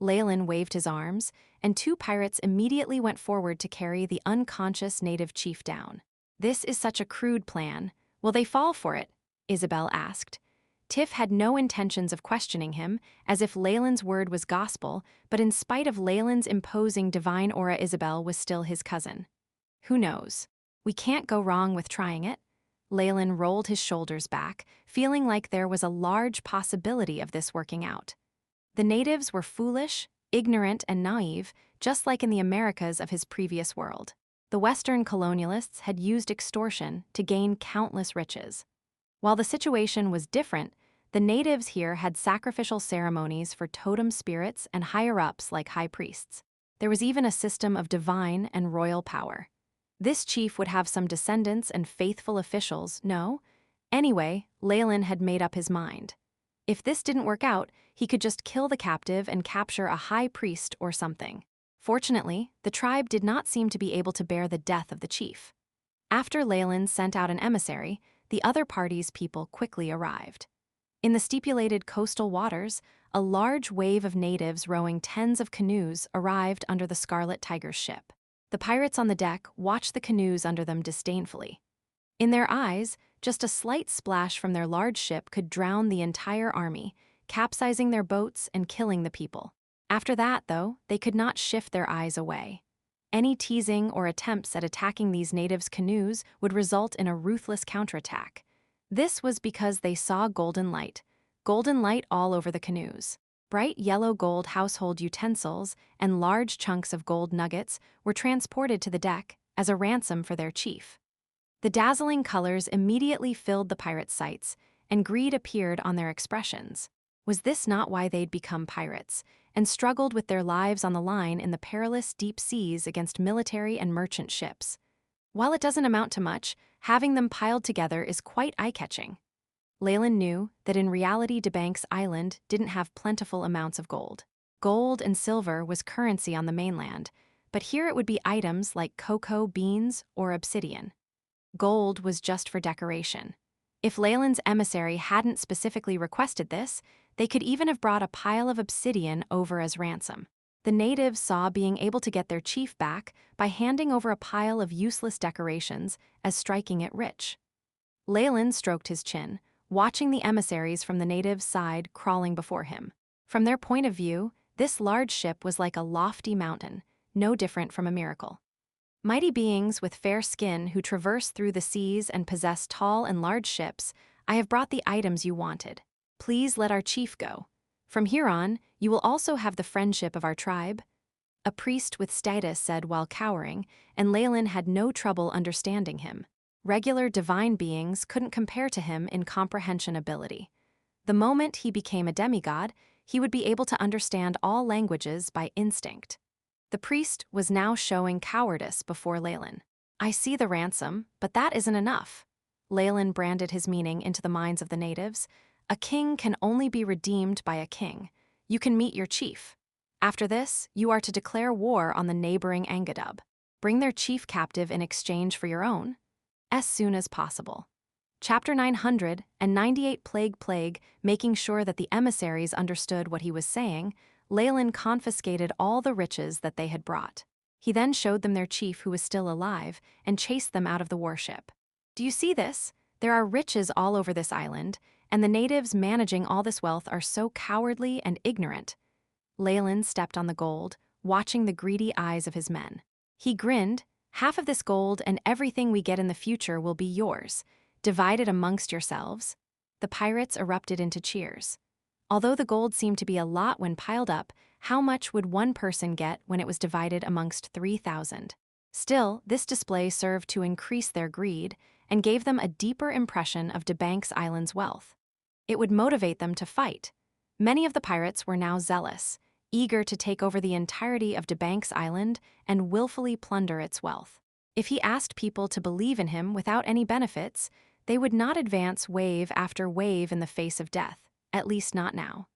Leylin waved his arms, and 2 pirates immediately went forward to carry the unconscious native chief down. This is such a crude plan. Will they fall for it? Isabel asked. Tiff had no intentions of questioning him, as if Leylin's word was gospel, but in spite of Leylin's imposing divine aura, Isabel was still his cousin. Who knows? We can't go wrong with trying it. Leylin rolled his shoulders back, feeling like there was a large possibility of this working out. The natives were foolish, ignorant, and naive, just like in the Americas of his previous world. The Western colonialists had used extortion to gain countless riches. While the situation was different, the natives here had sacrificial ceremonies for totem spirits and higher-ups like high priests. There was even a system of divine and royal power. This chief would have some descendants and faithful officials, no? Anyway, Leylin had made up his mind. If this didn't work out, he could just kill the captive and capture a high priest or something. Fortunately, the tribe did not seem to be able to bear the death of the chief. After Leylin sent out an emissary, the other party's people quickly arrived. In the stipulated coastal waters, a large wave of natives rowing tens of canoes arrived under the Scarlet Tiger's ship. The pirates on the deck watched the canoes under them disdainfully. In their eyes, just a slight splash from their large ship could drown the entire army, capsizing their boats and killing the people. After that, though, they could not shift their eyes away. Any teasing or attempts at attacking these natives' canoes would result in a ruthless counterattack. This was because they saw golden light all over the canoes. Bright yellow gold household utensils and large chunks of gold nuggets were transported to the deck as a ransom for their chief. The dazzling colors immediately filled the pirates' sights, and greed appeared on their expressions. Was this not why they'd become pirates, and struggled with their lives on the line in the perilous deep seas against military and merchant ships? While it doesn't amount to much, having them piled together is quite eye-catching. Leylin knew that in reality DeBank's island didn't have plentiful amounts of gold. Gold and silver was currency on the mainland, but here it would be items like cocoa beans or obsidian. Gold was just for decoration. If Leylin's emissary hadn't specifically requested this, they could even have brought a pile of obsidian over as ransom. The natives saw being able to get their chief back by handing over a pile of useless decorations as striking it rich. Leylin stroked his chin, watching the emissaries from the natives' side crawling before him. From their point of view, this large ship was like a lofty mountain, no different from a miracle. Mighty beings with fair skin who traverse through the seas and possess tall and large ships, I have brought the items you wanted. Please let our chief go. From here on, you will also have the friendship of our tribe. A priest with status said while cowering, and Leylin had no trouble understanding him. Regular divine beings couldn't compare to him in comprehension ability. The moment he became a demigod, he would be able to understand all languages by instinct. The priest was now showing cowardice before Leylin. I see the ransom, but that isn't enough. Leylin branded his meaning into the minds of the natives. A king can only be redeemed by a king. You can meet your chief. After this, you are to declare war on the neighboring Angadub. Bring their chief captive in exchange for your own, as soon as possible. Chapter 998 Plague, making sure that the emissaries understood what he was saying, Leylin confiscated all the riches that they had brought. He then showed them their chief who was still alive and chased them out of the warship. Do you see this? There are riches all over this island, and the natives managing all this wealth are so cowardly and ignorant. Leylin stepped on the gold, watching the greedy eyes of his men. He grinned. Half of this gold and everything we get in the future will be yours. Divide it amongst yourselves. The pirates erupted into cheers. Although the gold seemed to be a lot when piled up, how much would one person get when it was divided amongst 3,000? Still, this display served to increase their greed and gave them a deeper impression of DeBank's island's wealth. It would motivate them to fight. Many of the pirates were now zealous, eager to take over the entirety of DeBank's island and willfully plunder its wealth. If he asked people to believe in him without any benefits, they would not advance wave after wave in the face of death, at least not now.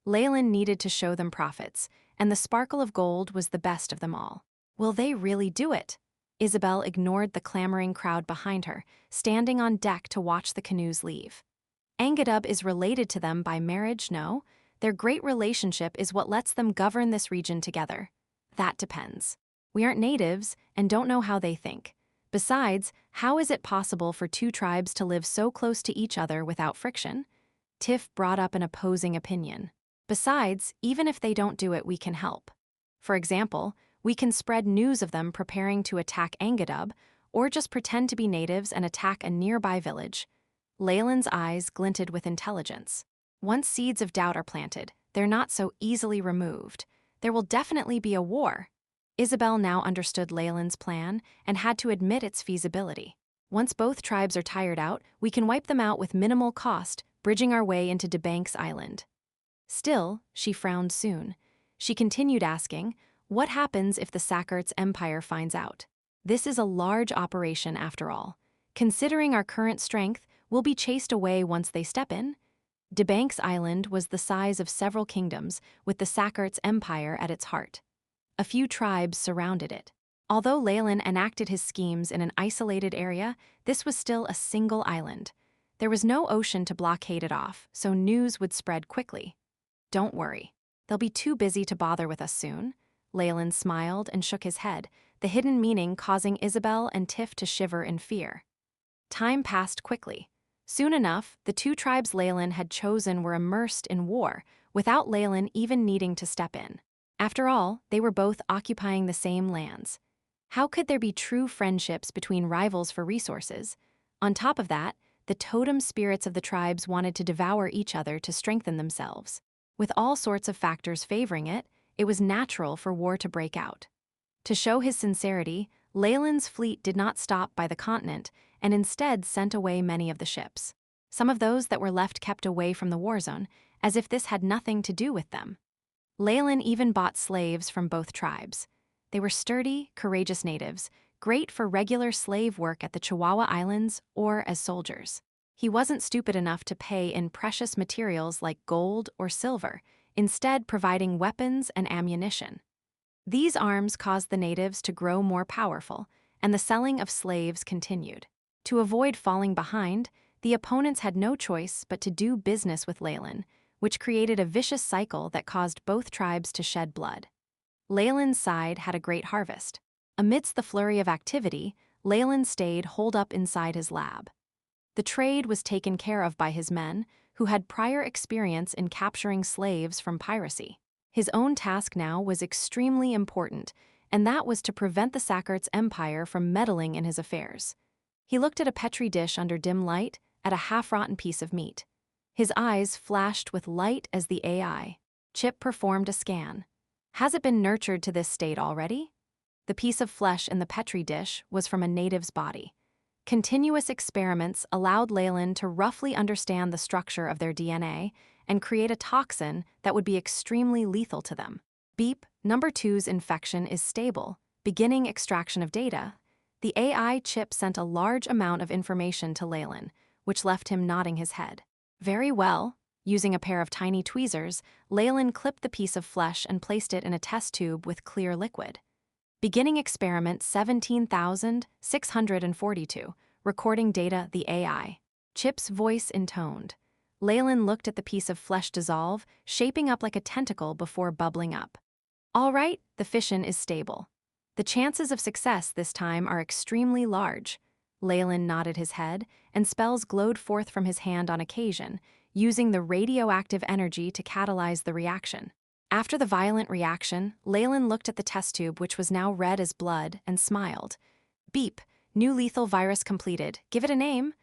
Leylin needed to show them profits, and the sparkle of gold was the best of them all. Will they really do it? Isabel ignored the clamoring crowd behind her, standing on deck to watch the canoes leave. Angadub is related to them by marriage, no? Their great relationship is what lets them govern this region together. That depends. We aren't natives and don't know how they think. Besides, how is it possible for two tribes to live so close to each other without friction? Tiff brought up an opposing opinion. Besides, even if they don't do it, we can help. For example, we can spread news of them preparing to attack Angadub, or just pretend to be natives and attack a nearby village. Leylin's eyes glinted with intelligence. Once seeds of doubt are planted, they're not so easily removed. There will definitely be a war. Isabel now understood Leylin's plan and had to admit its feasibility. Once both tribes are tired out, we can wipe them out with minimal cost, bridging our way into DeBank's island. Still, she frowned soon. She continued asking, what happens if the Sackert's empire finds out? This is a large operation after all. Considering our current strength, we'll be chased away once they step in. DeBank's island was the size of several kingdoms, with the Sackert's empire at its heart. A few tribes surrounded it. Although Leylin enacted his schemes in an isolated area, this was still a single island. There was no ocean to blockade it off, so news would spread quickly. Don't worry. They'll be too busy to bother with us soon. Leylin smiled and shook his head, the hidden meaning causing Isabel and Tiff to shiver in fear. Time passed quickly. Soon enough, the two tribes Leylin had chosen were immersed in war, without Leylin even needing to step in. After all, they were both occupying the same lands. How could there be true friendships between rivals for resources? On top of that, the totem spirits of the tribes wanted to devour each other to strengthen themselves. With all sorts of factors favoring it, it was natural for war to break out. To show his sincerity, Leylin's fleet did not stop by the continent and instead sent away many of the ships. Some of those that were left kept away from the war zone, as if this had nothing to do with them. Leylin even bought slaves from both tribes. They were sturdy, courageous natives, great for regular slave work at the Chihuahua Islands or as soldiers. He wasn't stupid enough to pay in precious materials like gold or silver, instead providing weapons and ammunition. These arms caused the natives to grow more powerful, and the selling of slaves continued. To avoid falling behind, the opponents had no choice but to do business with Leylin, which created a vicious cycle that caused both tribes to shed blood. Leylin's side had a great harvest. Amidst the flurry of activity, Leylin stayed holed up inside his lab. The trade was taken care of by his men, who had prior experience in capturing slaves from piracy. His own task now was extremely important, and that was to prevent the Sackert's empire from meddling in his affairs. He looked at a petri dish under dim light, at a half-rotten piece of meat. His eyes flashed with light as the AI. Chip performed a scan. Has it been nurtured to this state already? The piece of flesh in the petri dish was from a native's body. Continuous experiments allowed Leylin to roughly understand the structure of their DNA and create a toxin that would be extremely lethal to them. Beep, number 2's infection is stable. Beginning extraction of data. The AI chip sent a large amount of information to Leylin, which left him nodding his head. Very well. Using a pair of tiny tweezers, Leylin clipped the piece of flesh and placed it in a test tube with clear liquid. Beginning experiment 17,642, recording data the AI. Chip's voice intoned. Leylin looked at the piece of flesh dissolve, shaping up like a tentacle before bubbling up. All right, the fission is stable. The chances of success this time are extremely large. Leylin nodded his head, and spells glowed forth from his hand on occasion, using the radioactive energy to catalyze the reaction. After the violent reaction, Leylin looked at the test tube, which was now red as blood, and smiled. Beep, new lethal virus completed. Give it a name.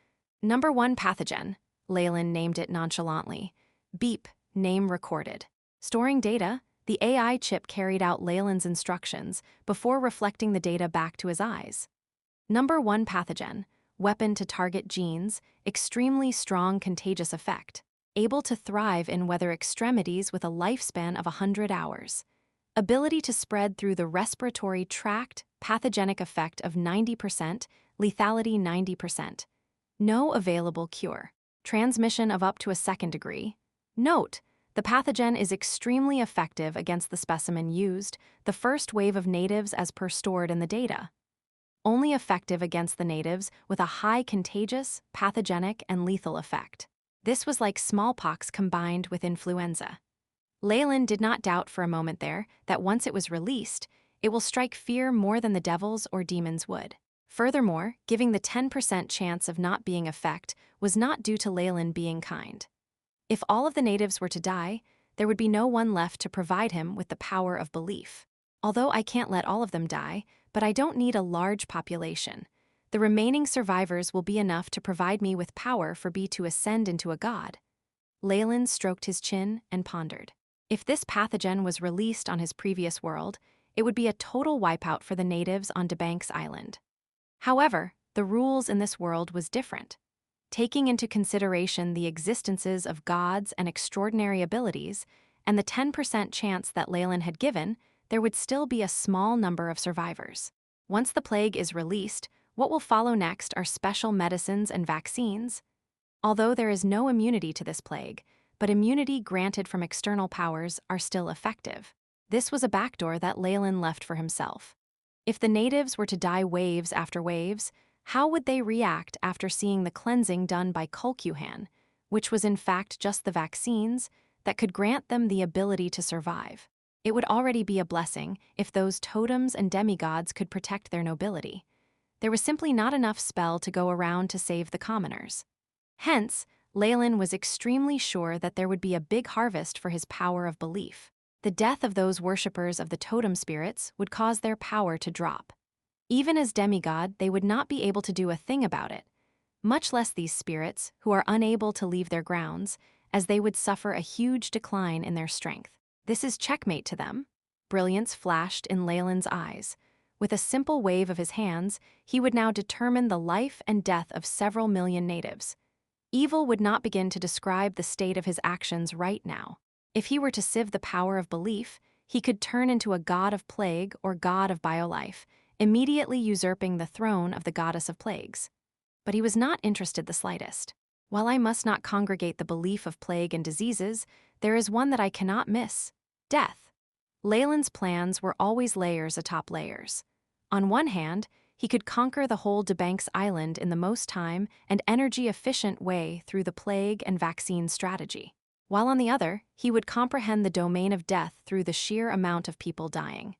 Number 1 pathogen. Leylin named it nonchalantly. Beep, name recorded. Storing data, the AI chip carried out Leylin's instructions before reflecting the data back to his eyes. Number 1 pathogen. Weapon to target genes, extremely strong contagious effect. Able to thrive in weather extremities with a lifespan of 100 hours. Ability to spread through the respiratory tract, pathogenic effect of 90%, lethality 90%. No available cure. Transmission of up to a 2nd degree. Note, the pathogen is extremely effective against the specimen used, the first wave of natives as per stored in the data. Only effective against the natives with a high contagious, pathogenic, and lethal effect. This was like smallpox combined with influenza. Leylin did not doubt for a moment there that once it was released, it will strike fear more than the devils or demons would. Furthermore, giving the 10% chance of not being effect was not due to Leylin being kind. If all of the natives were to die, there would be no one left to provide him with the power of belief. Although I can't let all of them die, but I don't need a large population. the remaining survivors will be enough to provide me with power for me to ascend into a god. Leylin stroked his chin and pondered. If this pathogen was released on his previous world, it would be a total wipeout for the natives on Debank's Island. However, the rules in this world was different. Taking into consideration the existences of gods and extraordinary abilities, and the 10% chance that Leylin had given, there would still be a small number of survivors. Once the plague is released, what will follow next are special medicines and vaccines. Although there is no immunity to this plague, but immunity granted from external powers are still effective. This was a backdoor that Leylin left for himself. If the natives were to die waves after waves, how would they react after seeing the cleansing done by Kulkuhan, which was in fact just the vaccines that could grant them the ability to survive? It would already be a blessing if those totems and demigods could protect their nobility. There was simply not enough spell to go around to save the commoners. Hence, Leylin was extremely sure that there would be a big harvest for his power of belief. The death of those worshippers of the totem spirits would cause their power to drop. Even as demigod, they would not be able to do a thing about it, much less these spirits, who are unable to leave their grounds, as they would suffer a huge decline in their strength. This is checkmate to them. Brilliance flashed in Leylin's eyes. With a simple wave of his hands, he would now determine the life and death of several million natives. Evil would not begin to describe the state of his actions right now. If he were to sieve the power of belief, he could turn into a god of plague or god of biolife, immediately usurping the throne of the goddess of plagues. But he was not interested the slightest. While I must not congregate the belief of plague and diseases, there is one that I cannot miss: death. Leylin's plans were always layers atop layers. On one hand, he could conquer the whole Debank's Island in the most time and energy-efficient way through the plague and vaccine strategy, while on the other, he would comprehend the domain of death through the sheer amount of people dying.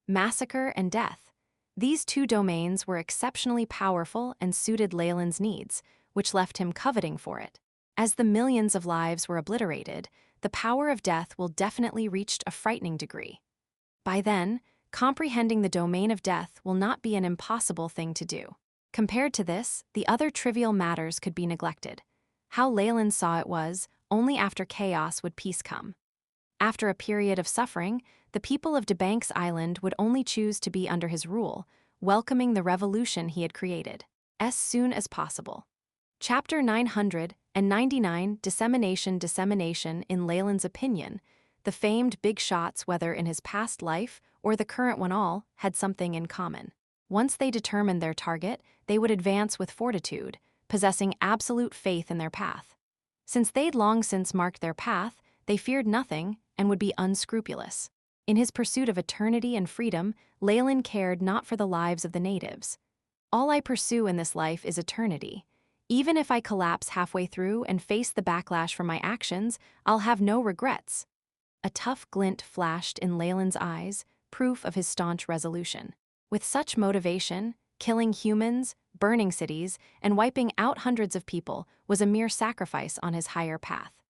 Massacre and death. These two domains were exceptionally powerful and suited Leylin's needs, which left him coveting for it. As the millions of lives were obliterated, the power of death will definitely reach a frightening degree. By then, comprehending the domain of death will not be an impossible thing to do. Compared to this, the other trivial matters could be neglected. How Leylin saw it was, only after chaos would peace come. After a period of suffering, the people of Debank's Island would only choose to be under his rule, welcoming the revolution he had created, as soon as possible. Chapter 999, Dissemination. In Leylin's opinion, the famed big shots, whether in his past life or the current one, all had something in common. Once they determined their target, they would advance with fortitude, possessing absolute faith in their path. Since they'd long since marked their path, they feared nothing and would be unscrupulous. In his pursuit of eternity and freedom, Leylin cared not for the lives of the natives. All I pursue in this life is eternity. Even if I collapse halfway through and face the backlash from my actions, I'll have no regrets. A tough glint flashed in Leylin's eyes, proof of his staunch resolution. With such motivation, killing humans, burning cities, and wiping out hundreds of people was a mere sacrifice on his higher path.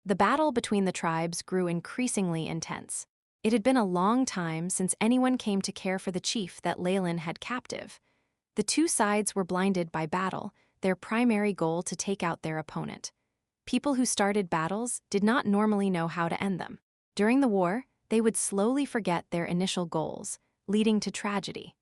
The battle between the tribes grew increasingly intense. It had been a long time since anyone came to care for the chief that Leylin had captive. The two sides were blinded by battle, their primary goal to take out their opponent. People who started battles did not normally know how to end them. During the war, they would slowly forget their initial goals, leading to tragedy.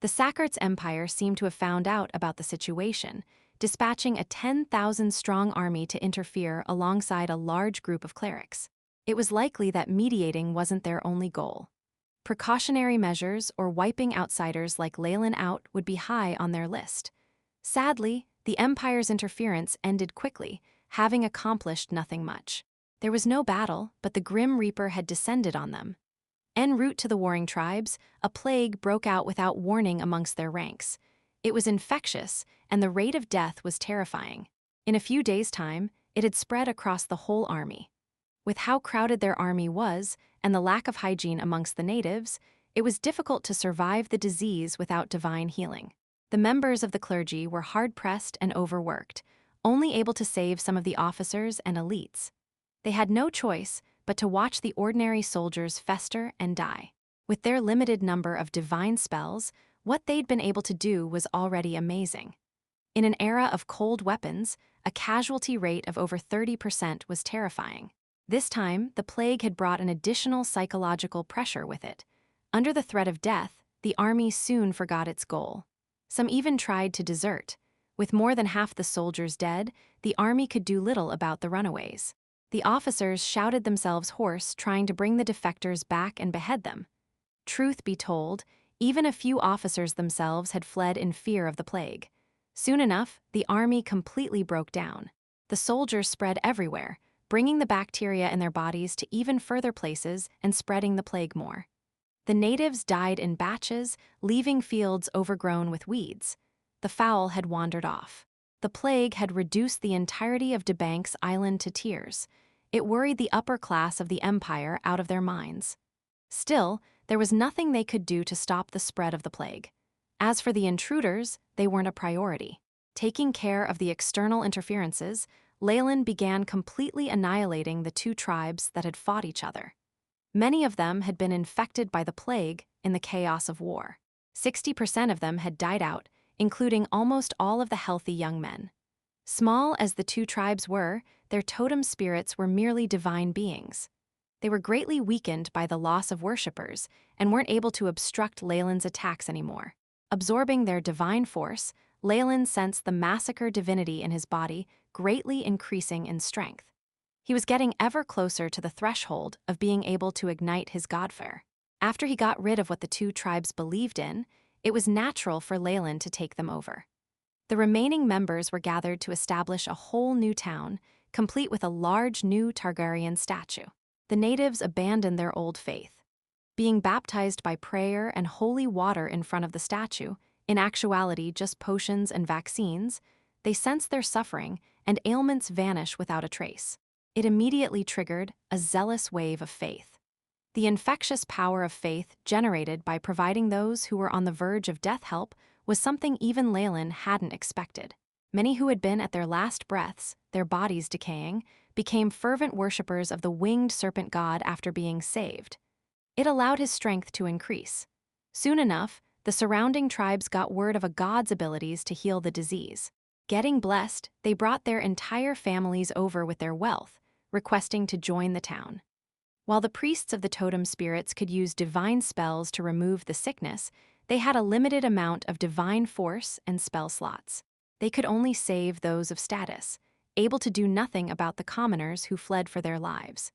The Sakart's empire seemed to have found out about the situation, dispatching a 10,000-strong army to interfere alongside a large group of clerics. It was likely that mediating wasn't their only goal. Precautionary measures or wiping outsiders like Leylin out would be high on their list. Sadly, the Empire's interference ended quickly, having accomplished nothing much. There was no battle, but the Grim Reaper had descended on them. En route to the warring tribes, a plague broke out without warning amongst their ranks. It was infectious, and the rate of death was terrifying. In a few days' time, it had spread across the whole army. With how crowded their army was, and the lack of hygiene amongst the natives, it was difficult to survive the disease without divine healing. The members of the clergy were hard-pressed and overworked, only able to save some of the officers and elites. They had no choice but to watch the ordinary soldiers fester and die. With their limited number of divine spells, What they'd been able to do was already amazing. In an era of cold weapons, a casualty rate of over 30% was terrifying. This time, the plague had brought an additional psychological pressure with it. Under the threat of death, the army soon forgot its goal. Some even tried to desert. With more than half the soldiers dead, the army could do little about the runaways. The officers shouted themselves hoarse, trying to bring the defectors back and behead them. Truth be told, even a few officers themselves had fled in fear of the plague. Soon enough, the army completely broke down. The soldiers spread everywhere, bringing the bacteria in their bodies to even further places and spreading the plague more. The natives died in batches, leaving fields overgrown with weeds. The fowl had wandered off. The plague had reduced the entirety of Debanks Island to tears. It worried the upper class of the empire out of their minds. Still, there was nothing they could do to stop the spread of the plague. As for the intruders, they weren't a priority. Taking care of the external interferences, Leylin began completely annihilating the two tribes that had fought each other. Many of them had been infected by the plague in the chaos of war. 60% of them had died out, including almost all of the healthy young men. Small as the two tribes were, their totem spirits were merely divine beings. They were greatly weakened by the loss of worshippers and weren't able to obstruct Leylin's attacks anymore. Absorbing their divine force, Leylin sensed the massacre divinity in his body greatly increasing in strength. He was getting ever closer to the threshold of being able to ignite his godfire. After he got rid of what the two tribes believed in, it was natural for Leylin to take them over. The remaining members were gathered to establish a whole new town, complete with a large new Targaryen statue. The natives abandoned their old faith. Being baptized by prayer and holy water in front of the statue, in actuality just potions and vaccines, they sense their suffering and ailments vanish without a trace. It immediately triggered a zealous wave of faith. The infectious power of faith generated by providing those who were on the verge of death help was something even Leylin hadn't expected. Many who had been at their last breaths, their bodies decaying, became fervent worshippers of the winged serpent god after being saved. It allowed his strength to increase. Soon enough, the surrounding tribes got word of a god's abilities to heal the disease. Getting blessed, they brought their entire families over with their wealth, requesting to join the town. While the priests of the totem spirits could use divine spells to remove the sickness, they had a limited amount of divine force and spell slots. They could only save those of status, able to do nothing about the commoners who fled for their lives.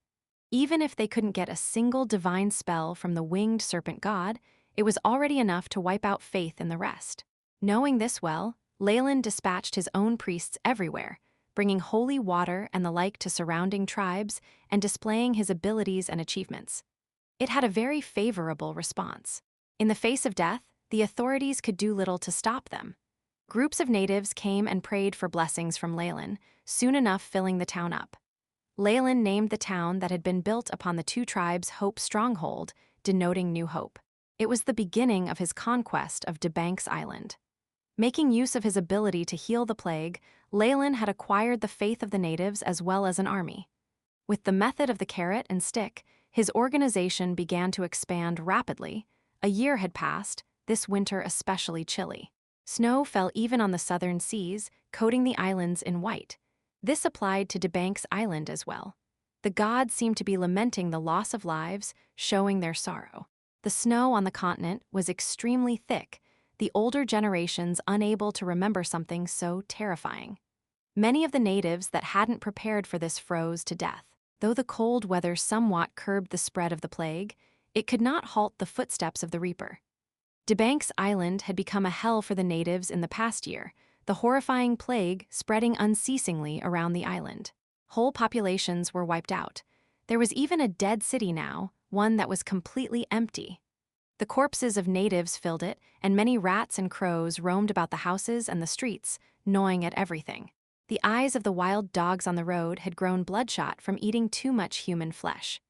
Even if they couldn't get a single divine spell from the winged serpent god, it was already enough to wipe out faith in the rest. Knowing this well, Leylin dispatched his own priests everywhere, bringing holy water and the like to surrounding tribes and displaying his abilities and achievements. It had a very favorable response. In the face of death, the authorities could do little to stop them. Groups of natives came and prayed for blessings from Leylin, soon enough filling the town up. Leylin named the town that had been built upon the two tribes' Hope Stronghold, denoting new hope. It was the beginning of his conquest of Debanks Island. Making use of his ability to heal the plague, Leylin had acquired the faith of the natives as well as an army. With the method of the carrot and stick, his organization began to expand rapidly. A year had passed, this winter especially chilly. Snow fell even on the southern seas, coating the islands in white. This applied to Debanks Island as well. The gods seemed to be lamenting the loss of lives, showing their sorrow. The snow on the continent was extremely thick, the older generations unable to remember something so terrifying. Many of the natives that hadn't prepared for this froze to death. Though the cold weather somewhat curbed the spread of the plague, it could not halt the footsteps of the Reaper. Debanks Island had become a hell for the natives in the past year, the horrifying plague spreading unceasingly around the island. Whole populations were wiped out. There was even a dead city now, one that was completely empty. The corpses of natives filled it, and many rats and crows roamed about the houses and the streets, gnawing at everything. The eyes of the wild dogs on the road had grown bloodshot from eating too much human flesh.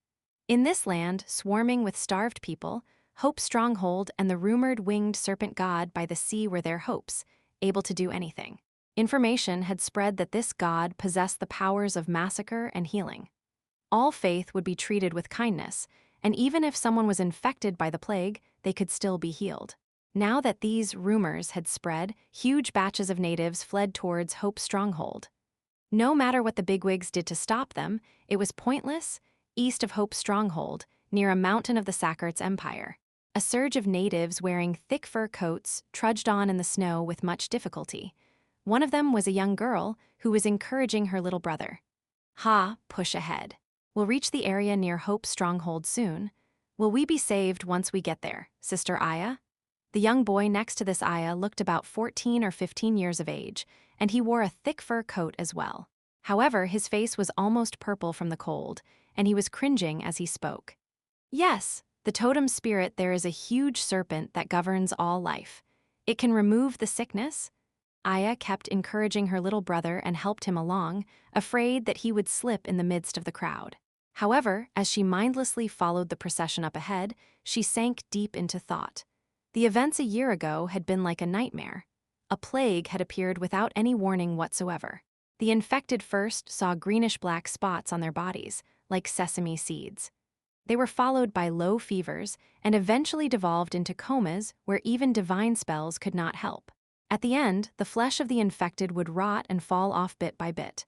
In this land, swarming with starved people, Hope's stronghold and the rumored winged serpent god by the sea were their hopes, able to do anything. Information had spread that this god possessed the powers of massacre and healing. All faith would be treated with kindness, and even if someone was infected by the plague, they could still be healed. Now that these rumors had spread, huge batches of natives fled towards Hope's stronghold. No matter what the bigwigs did to stop them, it was pointless. East of Hope's stronghold, near a mountain of the Sakarts Empire, a surge of natives wearing thick fur coats trudged on in the snow with much difficulty. One of them was a young girl who was encouraging her little brother. "Ha, push ahead. We'll reach the area near Hope's stronghold soon. Will we be saved once we get there, Sister Aya?" The young boy next to this Aya looked about 14 or 15 years of age, and he wore a thick fur coat as well. However, his face was almost purple from the cold, and he was cringing as he spoke. "Yes, the totem spirit there is a huge serpent that governs all life. It can remove the sickness." Aya kept encouraging her little brother and helped him along, afraid that he would slip in the midst of the crowd. However, as she mindlessly followed the procession up ahead, she sank deep into thought. The events a year ago had been like a nightmare. A plague had appeared without any warning whatsoever. The infected first saw greenish-black spots on their bodies, like sesame seeds. They were followed by low fevers and eventually devolved into comas where even divine spells could not help. At the end, the flesh of the infected would rot and fall off bit by bit.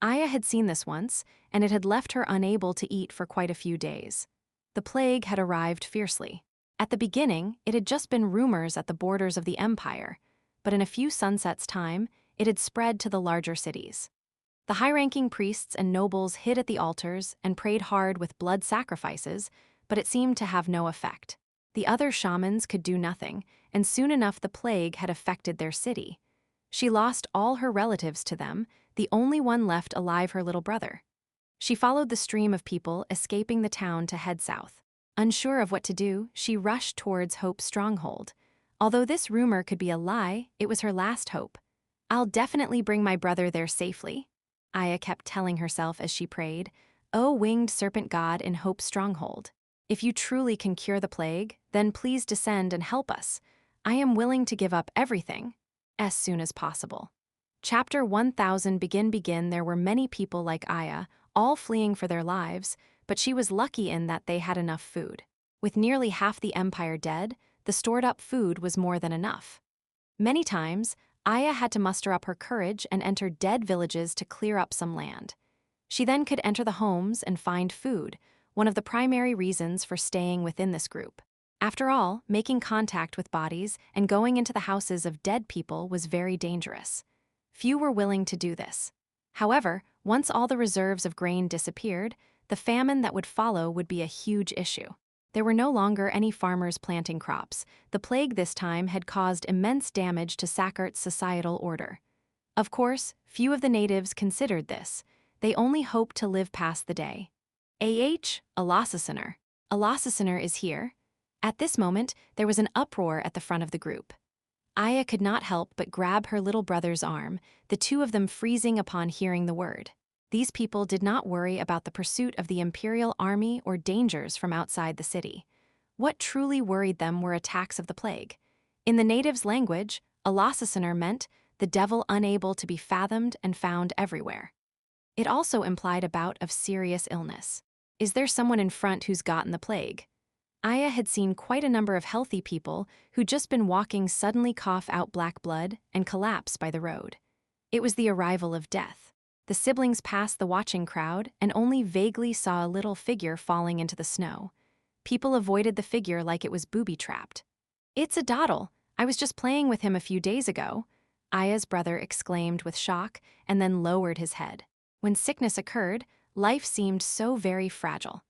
Aya had seen this once, and it had left her unable to eat for quite a few days. The plague had arrived fiercely. At the beginning, it had just been rumors at the borders of the empire, but in a few sunsets' time, it had spread to the larger cities. The high-ranking priests and nobles hid at the altars and prayed hard with blood sacrifices, but it seemed to have no effect. The other shamans could do nothing, and soon enough the plague had affected their city. She lost all her relatives to them, the only one left alive her little brother. She followed the stream of people escaping the town to head south. Unsure of what to do, she rushed towards Hope's stronghold. Although this rumor could be a lie, it was her last hope. "I'll definitely bring my brother there safely," Aya kept telling herself as she prayed. "O winged serpent god in Hope's stronghold, if you truly can cure the plague, then please descend and help us. I am willing to give up everything as soon as possible." Chapter 1000 Begin. There were many people like Aya, all fleeing for their lives, but she was lucky in that they had enough food. With nearly half the empire dead, the stored-up food was more than enough. Many times, Aya had to muster up her courage and enter dead villages to clear up some land. She then could enter the homes and find food, one of the primary reasons for staying within this group. After all, making contact with bodies and going into the houses of dead people was very dangerous. Few were willing to do this. However, once all the reserves of grain disappeared, the famine that would follow would be a huge issue. There were no longer any farmers planting crops. The plague this time had caused immense damage to Sakart's societal order. Of course, few of the natives considered this. They only hoped to live past the day. Alossacener is here. At this moment, there was an uproar at the front of the group. Aya could not help but grab her little brother's arm, the two of them freezing upon hearing the word. These people did not worry about the pursuit of the imperial army or dangers from outside the city. What truly worried them were attacks of the plague. In the natives' language, Alossacener meant the devil unable to be fathomed and found everywhere. It also implied a bout of serious illness. Is there someone in front who's gotten the plague? Aya had seen quite a number of healthy people who'd just been walking suddenly cough out black blood and collapse by the road. It was the arrival of death. The siblings passed the watching crowd and only vaguely saw a little figure falling into the snow. People avoided the figure like it was booby-trapped. "It's a doddle. I was just playing with him a few days ago," Aya's brother exclaimed with shock and then lowered his head. When sickness occurred, life seemed so very fragile.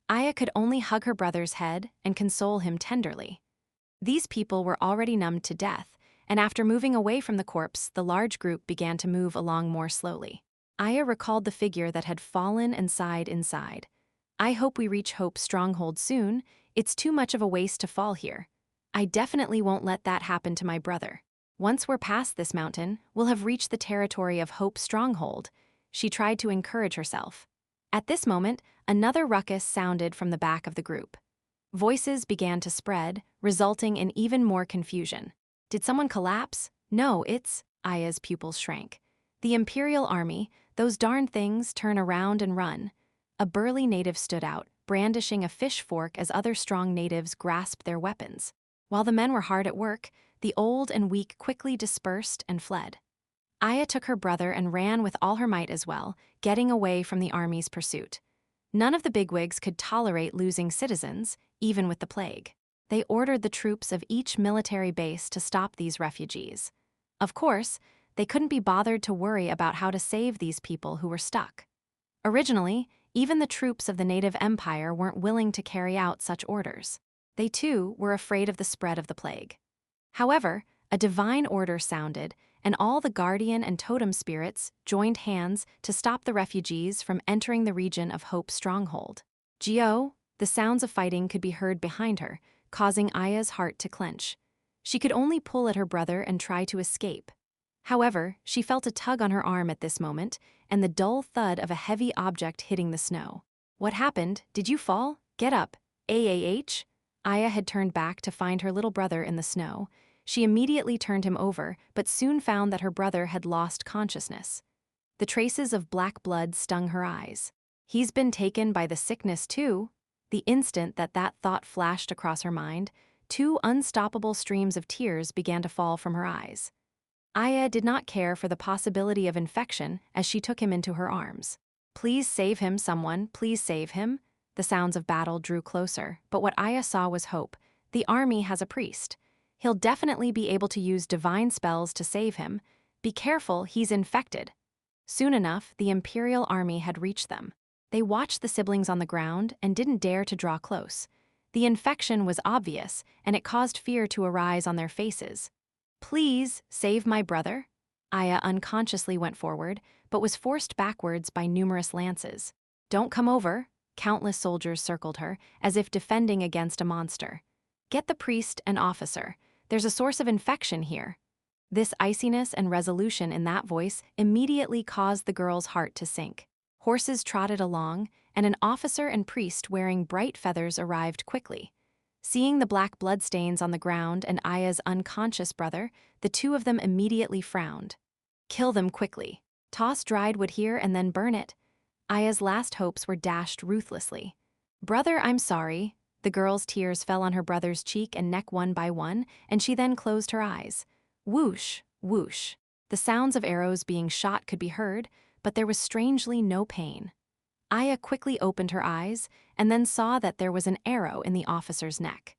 Aya could only hug her brother's head and console him tenderly. These people were already numbed to death, and after moving away from the corpse, the large group began to move along more slowly. Aya recalled the figure that had fallen and sighed inside. "I hope we reach Hope's stronghold soon. It's too much of a waste to fall here. I definitely won't let that happen to my brother. Once we're past this mountain, we'll have reached the territory of Hope's stronghold," she tried to encourage herself. At this moment, another ruckus sounded from the back of the group. Voices began to spread, resulting in even more confusion. Did someone collapse? No, it's... Aya's pupils shrank. "The Imperial Army, those darn things, turn around and run." A burly native stood out, brandishing a fish fork as other strong natives grasped their weapons. While the men were hard at work, the old and weak quickly dispersed and fled. Aya took her brother and ran with all her might as well, getting away from the army's pursuit. None of the bigwigs could tolerate losing citizens, even with the plague. They ordered the troops of each military base to stop these refugees. Of course, they couldn't be bothered to worry about how to save these people who were stuck. Originally, even the troops of the native empire weren't willing to carry out such orders. They too were afraid of the spread of the plague. However, a divine order sounded, and all the guardian and totem spirits joined hands to stop the refugees from entering the region of Hope's stronghold. Geo, the sounds of fighting could be heard behind her, causing Aya's heart to clench. She could only pull at her brother and try to escape. However, she felt a tug on her arm at this moment, and the dull thud of a heavy object hitting the snow. What happened? Did you fall? Get up. AAH? Aya had turned back to find her little brother in the snow. She immediately turned him over, but soon found that her brother had lost consciousness. The traces of black blood stung her eyes. He's been taken by the sickness too. The instant that thought flashed across her mind, 2 unstoppable streams of tears began to fall from her eyes. Aya did not care for the possibility of infection as she took him into her arms. Please save him, someone, please save him. The sounds of battle drew closer, but what Aya saw was hope. The army has a priest. He'll definitely be able to use divine spells to save him. Be careful, he's infected. Soon enough, the Imperial army had reached them. They watched the siblings on the ground and didn't dare to draw close. The infection was obvious, and it caused fear to arise on their faces. Please, save my brother. Aya unconsciously went forward, but was forced backwards by numerous lances. Don't come over. Countless soldiers circled her, as if defending against a monster. Get the priest and officer. There's a source of infection here. This iciness and resolution in that voice immediately caused the girl's heart to sink. Horses trotted along, and an officer and priest wearing bright feathers arrived quickly. Seeing the black bloodstains on the ground and Aya's unconscious brother, the 2 of them immediately frowned. Kill them quickly. Toss dried wood here and then burn it. Aya's last hopes were dashed ruthlessly. Brother, I'm sorry. The girl's tears fell on her brother's cheek and neck one by one, and she then closed her eyes. Whoosh, whoosh. The sounds of arrows being shot could be heard, but there was strangely no pain. Aya quickly opened her eyes and then saw that there was an arrow in the officer's neck.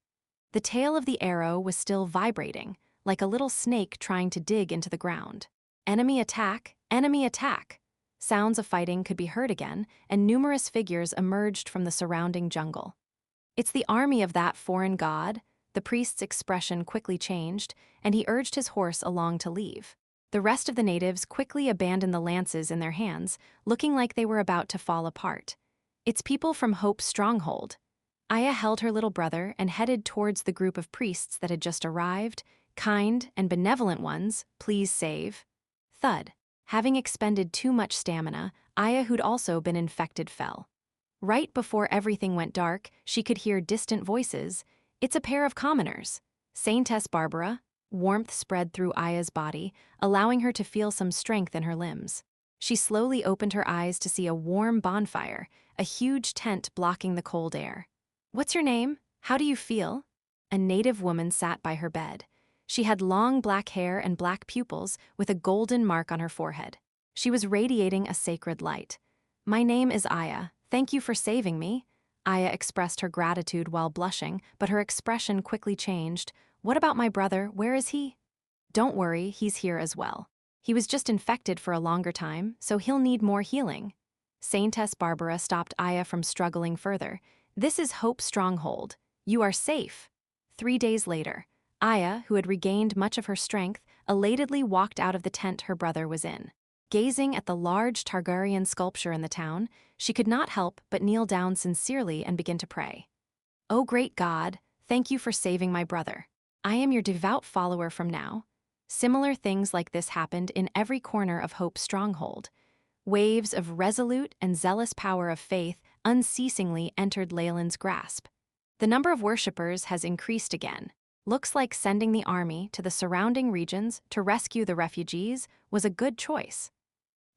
The tail of the arrow was still vibrating, like a little snake trying to dig into the ground. Enemy attack, enemy attack. Sounds of fighting could be heard again, and numerous figures emerged from the surrounding jungle. It's the army of that foreign god. The priest's expression quickly changed, and he urged his horse along to leave. The rest of the natives quickly abandoned the lances in their hands, looking like they were about to fall apart. It's people from Hope's stronghold. Aya held her little brother and headed towards the group of priests that had just arrived. Kind and benevolent ones, please save. Thud. Having expended too much stamina, Aya, who'd also been infected, fell. Right before everything went dark, she could hear distant voices. It's a pair of commoners. Saintess Barbara. Warmth spread through Aya's body, allowing her to feel some strength in her limbs. She slowly opened her eyes to see a warm bonfire, a huge tent blocking the cold air. What's your name? How do you feel? A native woman sat by her bed. She had long black hair and black pupils with a golden mark on her forehead. She was radiating a sacred light. My name is Aya. Thank you for saving me. Aya expressed her gratitude while blushing, but her expression quickly changed. What about my brother? Where is he? Don't worry, he's here as well. He was just infected for a longer time, so he'll need more healing. Saintess Barbara stopped Aya from struggling further. This is Hope's stronghold. You are safe. 3 days later, Aya, who had regained much of her strength, elatedly walked out of the tent her brother was in. Gazing at the large Targaryen sculpture in the town, she could not help but kneel down sincerely and begin to pray. Oh great God, thank you for saving my brother. I am your devout follower from now. Similar things like this happened in every corner of Hope's stronghold. Waves of resolute and zealous power of faith unceasingly entered Leylin's grasp. The number of worshippers has increased again. Looks like sending the army to the surrounding regions to rescue the refugees was a good choice.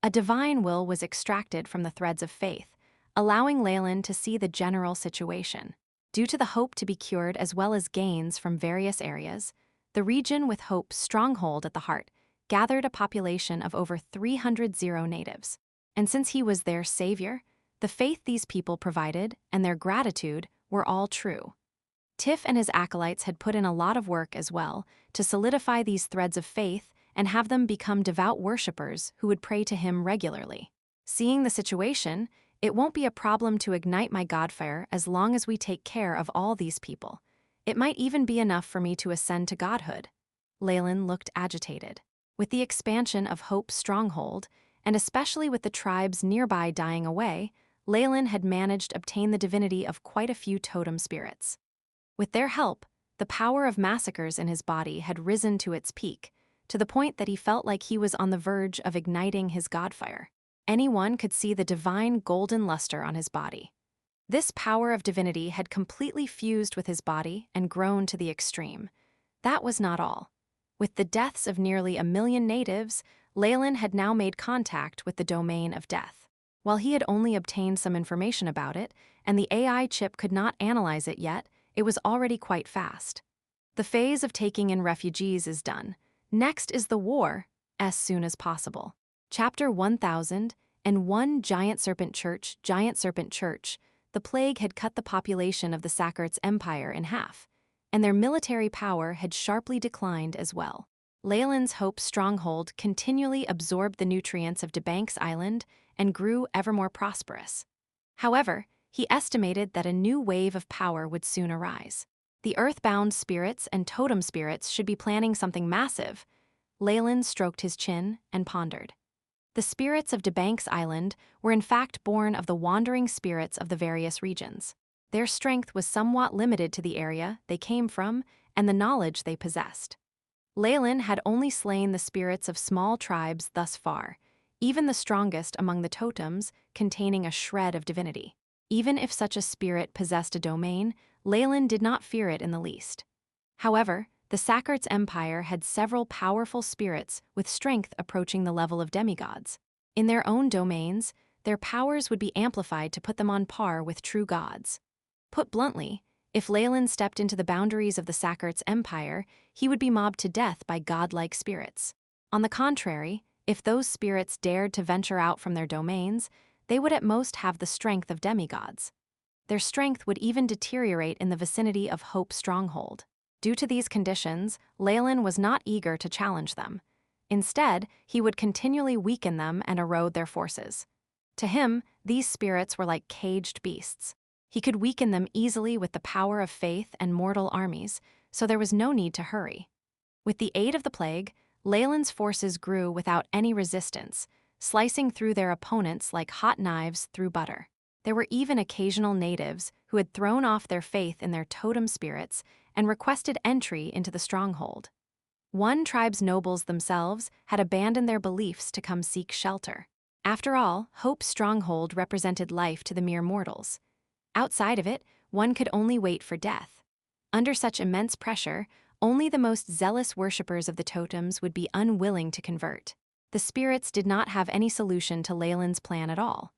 A divine will was extracted from the threads of faith, allowing Leylin to see the general situation. Due to the hope to be cured as well as gains from various areas, the region with Hope's stronghold at the heart gathered a population of over 300 natives. And since he was their savior, the faith these people provided and their gratitude were all true. Tiff and his acolytes had put in a lot of work as well to solidify these threads of faith and have them become devout worshippers who would pray to him regularly. Seeing the situation, it won't be a problem to ignite my godfire as long as we take care of all these people. It might even be enough for me to ascend to godhood. Leylin looked agitated. With the expansion of Hope's stronghold, and especially with the tribes nearby dying away, Leylin had managed to obtain the divinity of quite a few totem spirits. With their help, the power of massacres in his body had risen to its peak, to the point that he felt like he was on the verge of igniting his godfire. Anyone could see the divine golden luster on his body. This power of divinity had completely fused with his body and grown to the extreme. That was not all. With the deaths of nearly 1 million natives, Leylin had now made contact with the domain of death. While he had only obtained some information about it, and the AI chip could not analyze it yet, it was already quite fast. The phase of taking in refugees is done. Next is the war, as soon as possible. Chapter 1001 Giant Serpent Church. The plague had cut the population of the Sakarts Empire in half, and their military power had sharply declined as well. Leylin's Hope stronghold continually absorbed the nutrients of Debanks Island and grew ever more prosperous. However, he estimated that a new wave of power would soon arise. The earthbound spirits and totem spirits should be planning something massive. Leylin stroked his chin and pondered. The spirits of Debanks Island were in fact born of the wandering spirits of the various regions. Their strength was somewhat limited to the area they came from and the knowledge they possessed. Leylin had only slain the spirits of small tribes thus far, even the strongest among the totems containing a shred of divinity. Even if such a spirit possessed a domain, Leylin did not fear it in the least. However, the Sakarts Empire had several powerful spirits with strength approaching the level of demigods. In their own domains, their powers would be amplified to put them on par with true gods. Put bluntly, if Leylin stepped into the boundaries of the Sakarts Empire, he would be mobbed to death by godlike spirits. On the contrary, if those spirits dared to venture out from their domains, they would at most have the strength of demigods. Their strength would even deteriorate in the vicinity of Hope's stronghold. Due to these conditions, Leylin was not eager to challenge them. Instead, he would continually weaken them and erode their forces. To him, these spirits were like caged beasts. He could weaken them easily with the power of faith and mortal armies, so there was no need to hurry. With the aid of the plague, Leylin's forces grew without any resistance, slicing through their opponents like hot knives through butter. There were even occasional natives who had thrown off their faith in their totem spirits and requested entry into the stronghold. One tribe's nobles themselves had abandoned their beliefs to come seek shelter. After all, Hope's stronghold represented life to the mere mortals. Outside of it, one could only wait for death. Under such immense pressure, only the most zealous worshippers of the totems would be unwilling to convert. The spirits did not have any solution to Leylin's plan at all.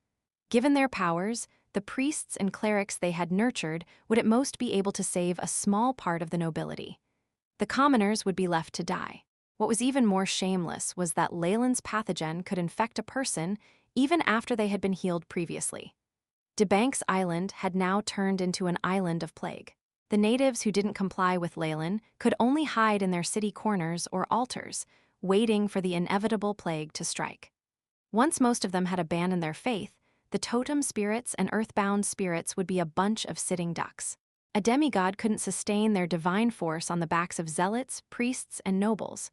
Given their powers, the priests and clerics they had nurtured would at most be able to save a small part of the nobility. The commoners would be left to die. What was even more shameless was that Leylin's pathogen could infect a person even after they had been healed previously. Debanks Island had now turned into an island of plague. The natives who didn't comply with Leylin could only hide in their city corners or altars, waiting for the inevitable plague to strike. Once most of them had abandoned their faith, the totem spirits and earthbound spirits would be a bunch of sitting ducks. A demigod couldn't sustain their divine force on the backs of zealots, priests, and nobles.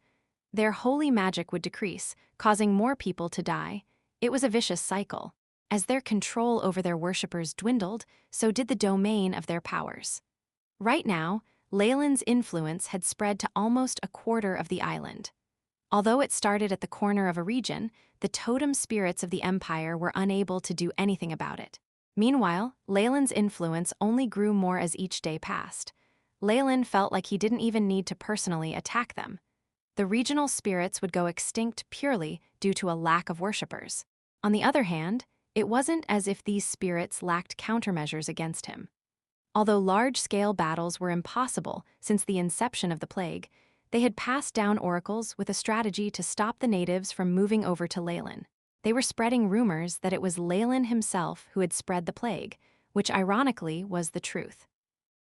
Their holy magic would decrease, causing more people to die. It was a vicious cycle. As their control over their worshippers dwindled, so did the domain of their powers. Right now, Leylin's influence had spread to almost a quarter of the island. Although it started at the corner of a region, the totem spirits of the empire were unable to do anything about it. Meanwhile, Leylin's influence only grew more as each day passed. Leylin felt like he didn't even need to personally attack them. The regional spirits would go extinct purely due to a lack of worshippers. On the other hand, it wasn't as if these spirits lacked countermeasures against him. Although large-scale battles were impossible since the inception of the plague, they had passed down oracles with a strategy to stop the natives from moving over to Leylin. They were spreading rumors that it was Leylin himself who had spread the plague, which ironically was the truth.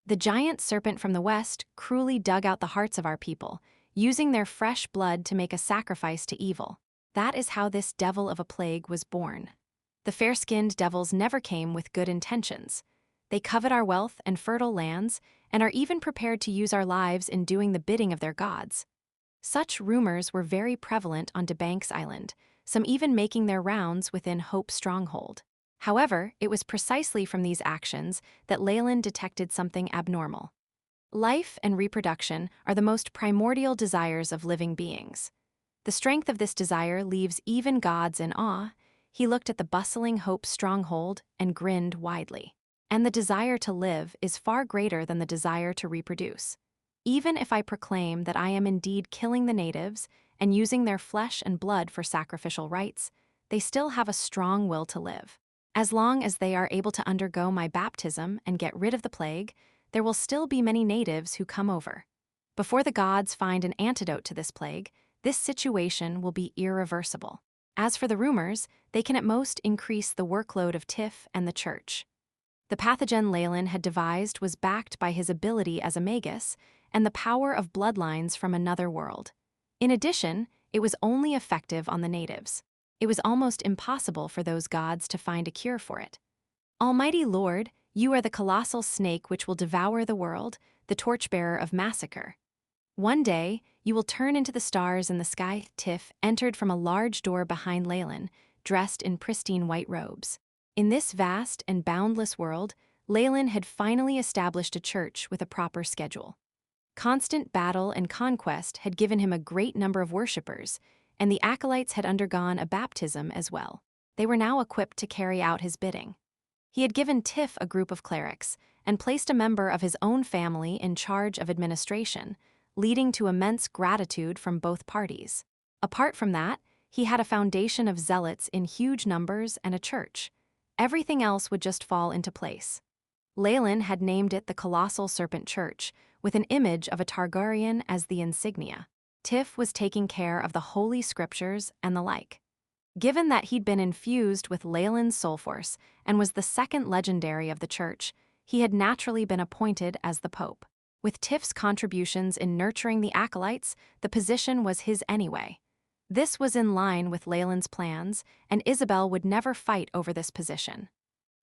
The giant serpent from the west cruelly dug out the hearts of our people, using their fresh blood to make a sacrifice to evil. That is how this devil of a plague was born. The fair-skinned devils never came with good intentions. They covet our wealth and fertile lands, and are even prepared to use our lives in doing the bidding of their gods. Such rumors were very prevalent on DeBank's Island, some even making their rounds within Hope's stronghold. However, it was precisely from these actions that Leylin detected something abnormal. Life and reproduction are the most primordial desires of living beings. The strength of this desire leaves even gods in awe. He looked at the bustling Hope's stronghold and grinned widely. And the desire to live is far greater than the desire to reproduce. Even if I proclaim that I am indeed killing the natives and using their flesh and blood for sacrificial rites, they still have a strong will to live. As long as they are able to undergo my baptism and get rid of the plague, there will still be many natives who come over. Before the gods find an antidote to this plague, this situation will be irreversible. As for the rumors, they can at most increase the workload of Tiff and the church. The pathogen Leylin had devised was backed by his ability as a magus and the power of bloodlines from another world. In addition, it was only effective on the natives. It was almost impossible for those gods to find a cure for it. Almighty Lord, you are the colossal snake which will devour the world, the torchbearer of massacre. One day, you will turn into the stars in the sky. Tiff entered from a large door behind Leylin, dressed in pristine white robes. In this vast and boundless world, Leylin had finally established a church with a proper schedule. Constant battle and conquest had given him a great number of worshippers, and the acolytes had undergone a baptism as well. They were now equipped to carry out his bidding. He had given Tiff a group of clerics and placed a member of his own family in charge of administration, leading to immense gratitude from both parties. Apart from that, he had a foundation of zealots in huge numbers and a church. Everything else would just fall into place. Leylin had named it the Colossal Serpent Church, with an image of a Targaryen as the insignia. Tiff was taking care of the holy scriptures and the like. Given that he'd been infused with Leylin's soul force and was the second legendary of the church, he had naturally been appointed as the pope. With Tiff's contributions in nurturing the acolytes, the position was his anyway. This was in line with Leylin's plans, and Isabel would never fight over this position.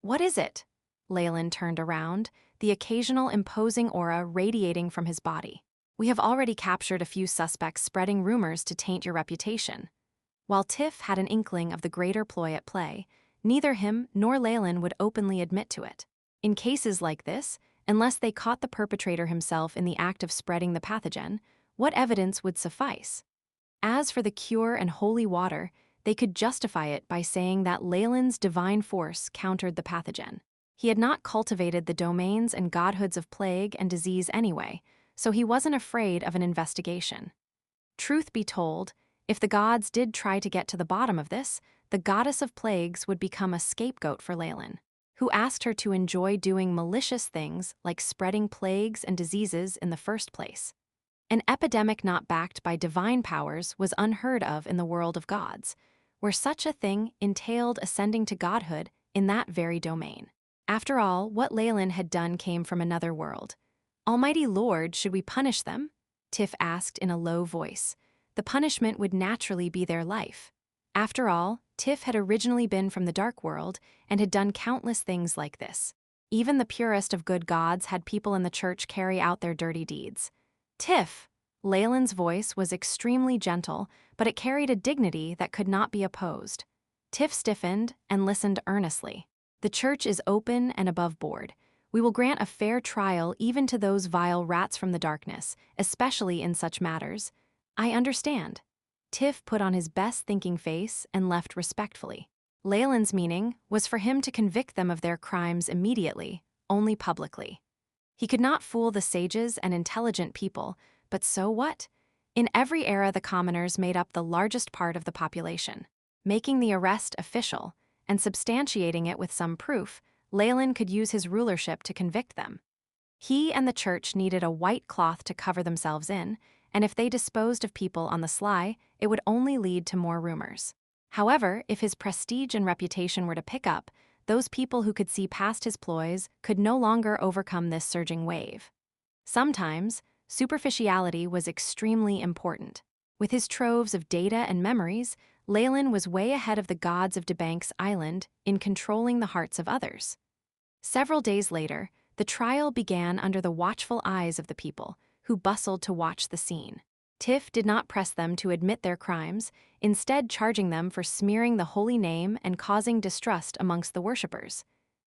What is it? Leylin turned around, the occasional imposing aura radiating from his body. We have already captured a few suspects spreading rumors to taint your reputation. While Tiff had an inkling of the greater ploy at play, neither him nor Leylin would openly admit to it. In cases like this, unless they caught the perpetrator himself in the act of spreading the pathogen, what evidence would suffice? As for the cure and holy water, they could justify it by saying that Leylin's divine force countered the pathogen. He had not cultivated the domains and godhoods of plague and disease anyway, so he wasn't afraid of an investigation. Truth be told, if the gods did try to get to the bottom of this, the goddess of plagues would become a scapegoat for Leylin, who asked her to enjoy doing malicious things like spreading plagues and diseases in the first place. An epidemic not backed by divine powers was unheard of in the world of gods, where such a thing entailed ascending to godhood in that very domain. After all, what Leylin had done came from another world. Almighty Lord, should we punish them? Tiff asked in a low voice. The punishment would naturally be their life. After all, Tiff had originally been from the dark world and had done countless things like this. Even the purest of good gods had people in the church carry out their dirty deeds. Tiff! Leylin's voice was extremely gentle, but it carried a dignity that could not be opposed. Tiff stiffened and listened earnestly. The church is open and above board. We will grant a fair trial even to those vile rats from the darkness, especially in such matters. I understand. Tiff put on his best thinking face and left respectfully. Leylin's meaning was for him to convict them of their crimes immediately, only publicly. He could not fool the sages and intelligent people, but so what? In every era, the commoners made up the largest part of the population. Making the arrest official and substantiating it with some proof, Leylin could use his rulership to convict them. He and the church needed a white cloth to cover themselves in, and if they disposed of people on the sly, it would only lead to more rumors. However, if his prestige and reputation were to pick up, those people who could see past his ploys could no longer overcome this surging wave. Sometimes, superficiality was extremely important. With his troves of data and memories, Leylin was way ahead of the gods of Debanks Island in controlling the hearts of others. Several days later, the trial began under the watchful eyes of the people, who bustled to watch the scene. Tiff did not press them to admit their crimes, instead charging them for smearing the holy name and causing distrust amongst the worshippers.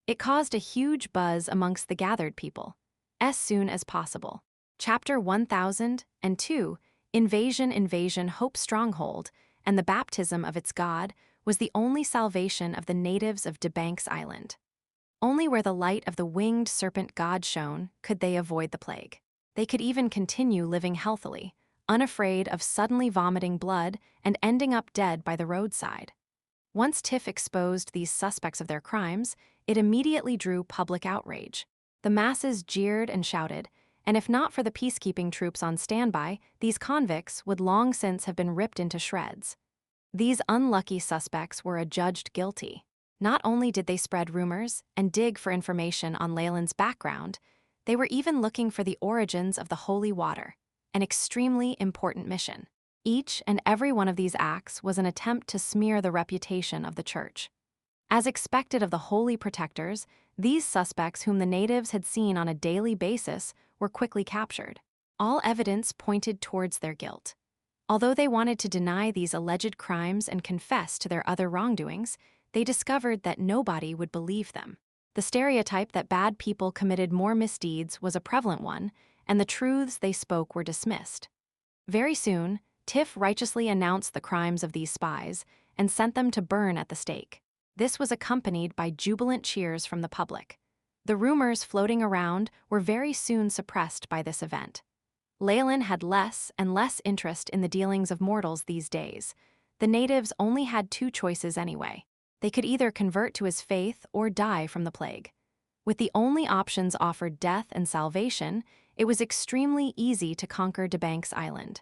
It caused a huge buzz amongst the gathered people. As soon as possible. Chapter 1002, Invasion Hope Stronghold, and the baptism of its god, was the only salvation of the natives of Debanks Island. Only where the light of the winged serpent god shone could they avoid the plague. They could even continue living healthily, unafraid of suddenly vomiting blood and ending up dead by the roadside. Once Tiff exposed these suspects of their crimes, it immediately drew public outrage. The masses jeered and shouted, and if not for the peacekeeping troops on standby, these convicts would long since have been ripped into shreds. These unlucky suspects were adjudged guilty. Not only did they spread rumors and dig for information on Leylin's background, they were even looking for the origins of the holy water, an extremely important mission. Each and every one of these acts was an attempt to smear the reputation of the church. As expected of the holy protectors, these suspects whom the natives had seen on a daily basis were quickly captured. All evidence pointed towards their guilt. Although they wanted to deny these alleged crimes and confess to their other wrongdoings, they discovered that nobody would believe them. The stereotype that bad people committed more misdeeds was a prevalent one, and the truths they spoke were dismissed. Very soon, Tiff righteously announced the crimes of these spies and sent them to burn at the stake. This was accompanied by jubilant cheers from the public. The rumors floating around were very soon suppressed by this event. Leylin had less and less interest in the dealings of mortals these days. The natives only had two choices anyway. They could either convert to his faith or die from the plague. With the only options offered death and salvation, it was extremely easy to conquer Debanks Island.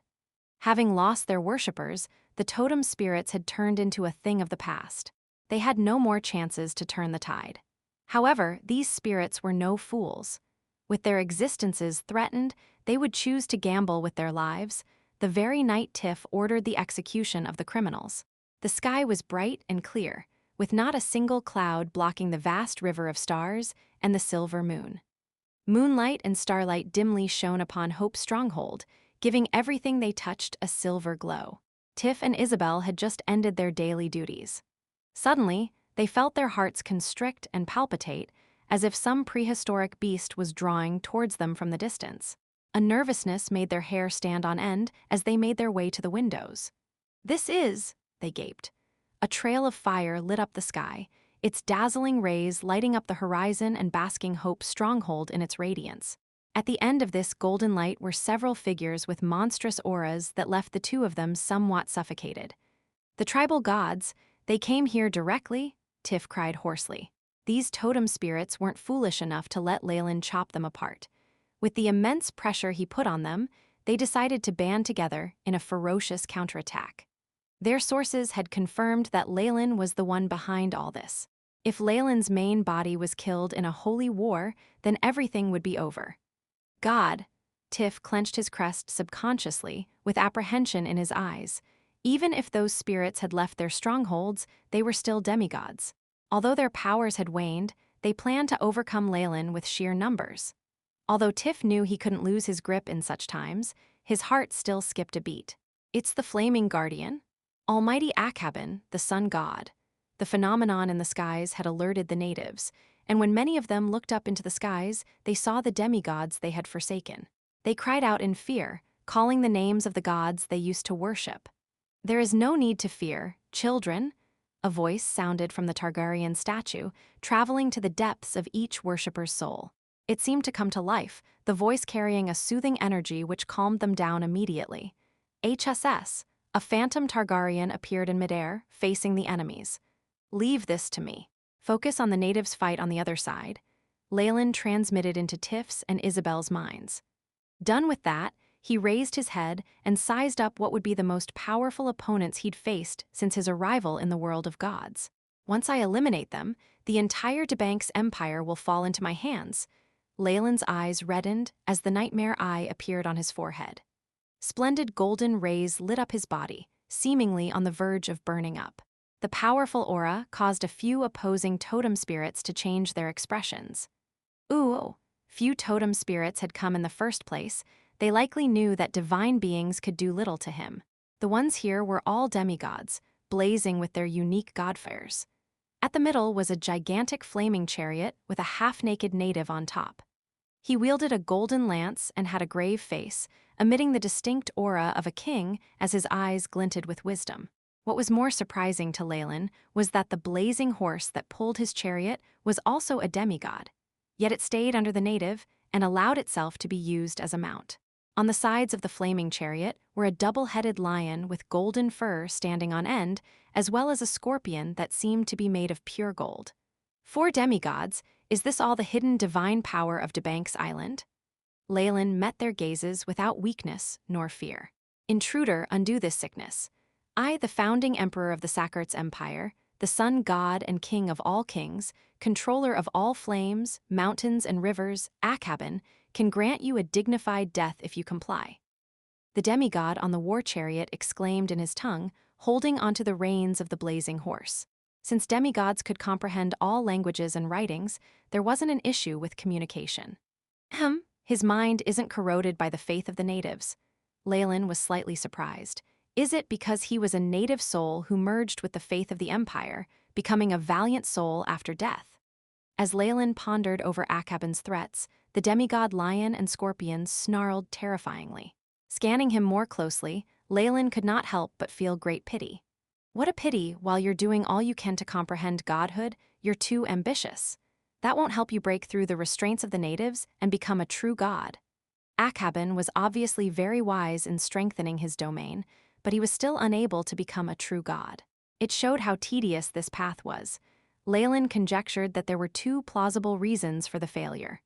Having lost their worshippers, the totem spirits had turned into a thing of the past. They had no more chances to turn the tide. However, these spirits were no fools. With their existences threatened, they would choose to gamble with their lives, the very night Tiff ordered the execution of the criminals. The sky was bright and clear, with not a single cloud blocking the vast river of stars and the silver moon. Moonlight and starlight dimly shone upon Hope's stronghold, giving everything they touched a silver glow. Tiff and Isabel had just ended their daily duties. Suddenly, they felt their hearts constrict and palpitate, as if some prehistoric beast was drawing towards them from the distance. A nervousness made their hair stand on end as they made their way to the windows. "This is," they gaped. A trail of fire lit up the sky, its dazzling rays lighting up the horizon and basking Hope's stronghold in its radiance. At the end of this golden light were several figures with monstrous auras that left the two of them somewhat suffocated. "The tribal gods, they came here directly?" Tiff cried hoarsely. These totem spirits weren't foolish enough to let Leylin chop them apart. With the immense pressure he put on them, they decided to band together in a ferocious counterattack. Their sources had confirmed that Leylin was the one behind all this. If Leylin's main body was killed in a holy war, then everything would be over. God, Tiff clenched his crest subconsciously, with apprehension in his eyes. Even if those spirits had left their strongholds, they were still demigods. Although their powers had waned, they planned to overcome Leylin with sheer numbers. Although Tiff knew he couldn't lose his grip in such times, his heart still skipped a beat. "It's the Flaming Guardian? Almighty Akhaban, the sun god." The phenomenon in the skies had alerted the natives, and when many of them looked up into the skies, they saw the demigods they had forsaken. They cried out in fear, calling the names of the gods they used to worship. "There is no need to fear, children," a voice sounded from the Targaryen statue, traveling to the depths of each worshipper's soul. It seemed to come to life, the voice carrying a soothing energy which calmed them down immediately. HSS, a phantom Targaryen appeared in midair, facing the enemies. "Leave this to me. Focus on the natives' fight on the other side." Leylin transmitted into Tiff's and Isabel's minds. Done with that, he raised his head and sized up what would be the most powerful opponents he'd faced since his arrival in the world of gods. Once I eliminate them, the entire Debank's empire will fall into my hands. Leylin's eyes reddened as the nightmare eye appeared on his forehead. Splendid golden rays lit up his body, seemingly on the verge of burning up. The powerful aura caused a few opposing totem spirits to change their expressions. Ooh, few totem spirits had come in the first place. They likely knew that divine beings could do little to him. The ones here were all demigods, blazing with their unique godfares. At the middle was a gigantic flaming chariot with a half-naked native on top. He wielded a golden lance and had a grave face, emitting the distinct aura of a king as his eyes glinted with wisdom. What was more surprising to Leylin was that the blazing horse that pulled his chariot was also a demigod, yet it stayed under the native and allowed itself to be used as a mount. On the sides of the flaming chariot were a double-headed lion with golden fur standing on end, as well as a scorpion that seemed to be made of pure gold. 4 demigods, is this all the hidden divine power of Debank's island? Leylin met their gazes without weakness nor fear. Intruder, undo this sickness. I, the founding emperor of the Sakart's empire, the sun god and king of all kings, controller of all flames, mountains and rivers, Akhabin, can grant you a dignified death if you comply. The demigod on the war chariot exclaimed in his tongue, holding onto the reins of the blazing horse. Since demigods could comprehend all languages and writings, there wasn't an issue with communication. His mind isn't corroded by the faith of the natives. Leylin was slightly surprised. Is it because he was a native soul who merged with the faith of the empire, becoming a valiant soul after death? As Leylin pondered over Akhabin's threats, the demigod lion and scorpion snarled terrifyingly. Scanning him more closely, Leylin could not help but feel great pity. What a pity, while you're doing all you can to comprehend godhood, you're too ambitious. That won't help you break through the restraints of the natives and become a true god. Akhabin was obviously very wise in strengthening his domain, but he was still unable to become a true god. It showed how tedious this path was. Leylin conjectured that there were 2 plausible reasons for the failure.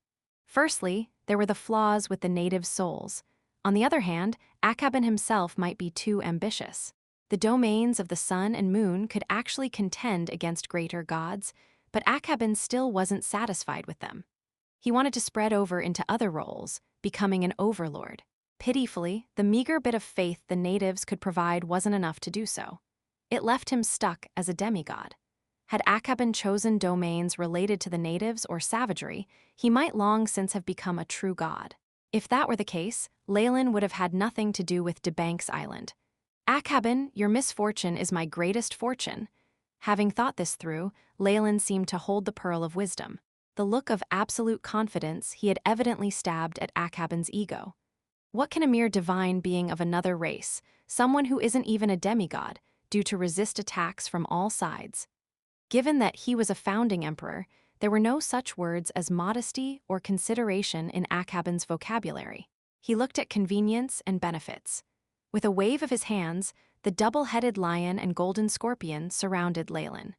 Firstly, there were the flaws with the native souls. On the other hand, Akhabin himself might be too ambitious. The domains of the sun and moon could actually contend against greater gods, but Akhabin still wasn't satisfied with them. He wanted to spread over into other roles, becoming an overlord. Pitifully, the meager bit of faith the natives could provide wasn't enough to do so. It left him stuck as a demigod. Had Akhabin chosen domains related to the natives or savagery, he might long since have become a true god. If that were the case, Leylin would have had nothing to do with Debank's island. Akhabin, your misfortune is my greatest fortune. Having thought this through, Leylin seemed to hold the pearl of wisdom. The look of absolute confidence he had evidently stabbed at Akhabin's ego. What can a mere divine being of another race, someone who isn't even a demigod, do to resist attacks from all sides? Given that he was a founding emperor, there were no such words as modesty or consideration in Akhabin's vocabulary. He looked at convenience and benefits. With a wave of his hands, the double-headed lion and golden scorpion surrounded Leylin.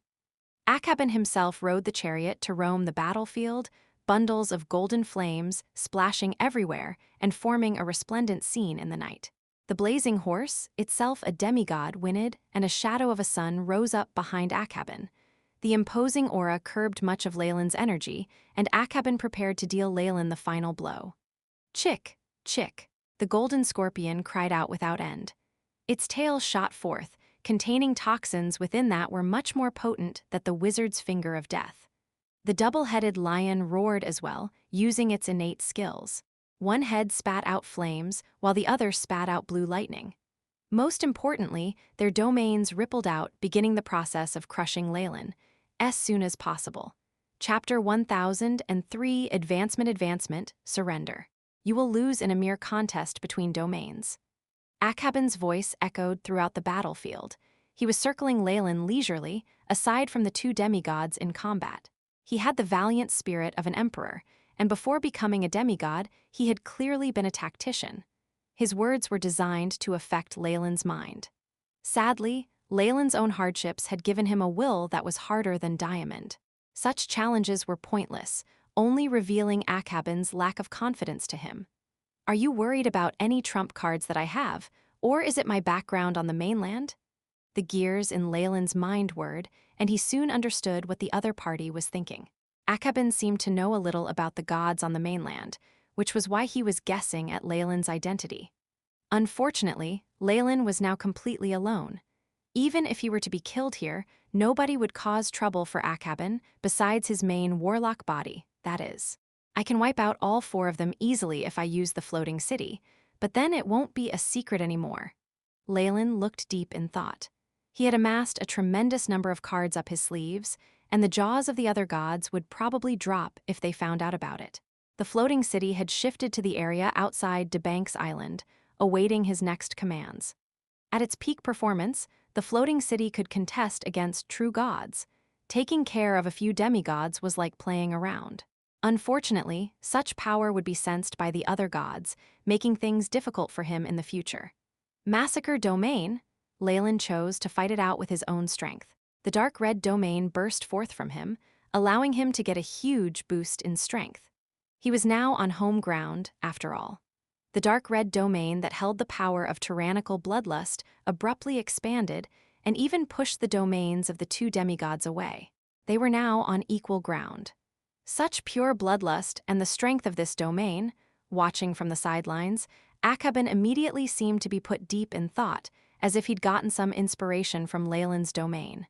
Akhabin himself rode the chariot to roam the battlefield, bundles of golden flames splashing everywhere and forming a resplendent scene in the night. The blazing horse, itself a demigod, whinnied, and a shadow of a sun rose up behind Akhabin. The imposing aura curbed much of Leylin's energy, and Akhabin prepared to deal Leylin the final blow. Chick, chick, the golden scorpion cried out without end. Its tail shot forth, containing toxins within that were much more potent than the wizard's finger of death. The double-headed lion roared as well, using its innate skills. One head spat out flames, while the other spat out blue lightning. Most importantly, their domains rippled out, beginning the process of crushing Leylin as soon as possible. Chapter 1003, Advancement, Surrender. You will lose in a mere contest between domains. Akhabin's voice echoed throughout the battlefield. He was circling Leylin leisurely, aside from the 2 demigods in combat. He had the valiant spirit of an emperor, and before becoming a demigod, he had clearly been a tactician. His words were designed to affect Leylin's mind. Sadly, Leylin's own hardships had given him a will that was harder than diamond. Such challenges were pointless. only revealing Akhabin's lack of confidence to him. Are you worried about any trump cards that I have, or is it my background on the mainland? The gears in Leylin's mind whirred, and he soon understood what the other party was thinking. Akhabin seemed to know a little about the gods on the mainland, which was why he was guessing at Leylin's identity. Unfortunately, Leylin was now completely alone. Even if he were to be killed here, nobody would cause trouble for Akhabin besides his main warlock body, that is. I can wipe out all 4 of them easily if I use the floating city, but then it won't be a secret anymore. Leylin looked deep in thought. He had amassed a tremendous number of cards up his sleeves, and the jaws of the other gods would probably drop if they found out about it. The floating city had shifted to the area outside DeBank's Island, awaiting his next commands. At its peak performance, the floating city could contest against true gods. Taking care of a few demigods was like playing around. Unfortunately, such power would be sensed by the other gods, making things difficult for him in the future. Massacre Domain? Leylin chose to fight it out with his own strength. The dark red domain burst forth from him, allowing him to get a huge boost in strength. He was now on home ground, after all. The dark red domain that held the power of tyrannical bloodlust abruptly expanded and even pushed the domains of the 2 demigods away. They were now on equal ground. Such pure bloodlust and the strength of this domain, watching from the sidelines, Akhabin immediately seemed to be put deep in thought, as if he'd gotten some inspiration from Leylin's domain.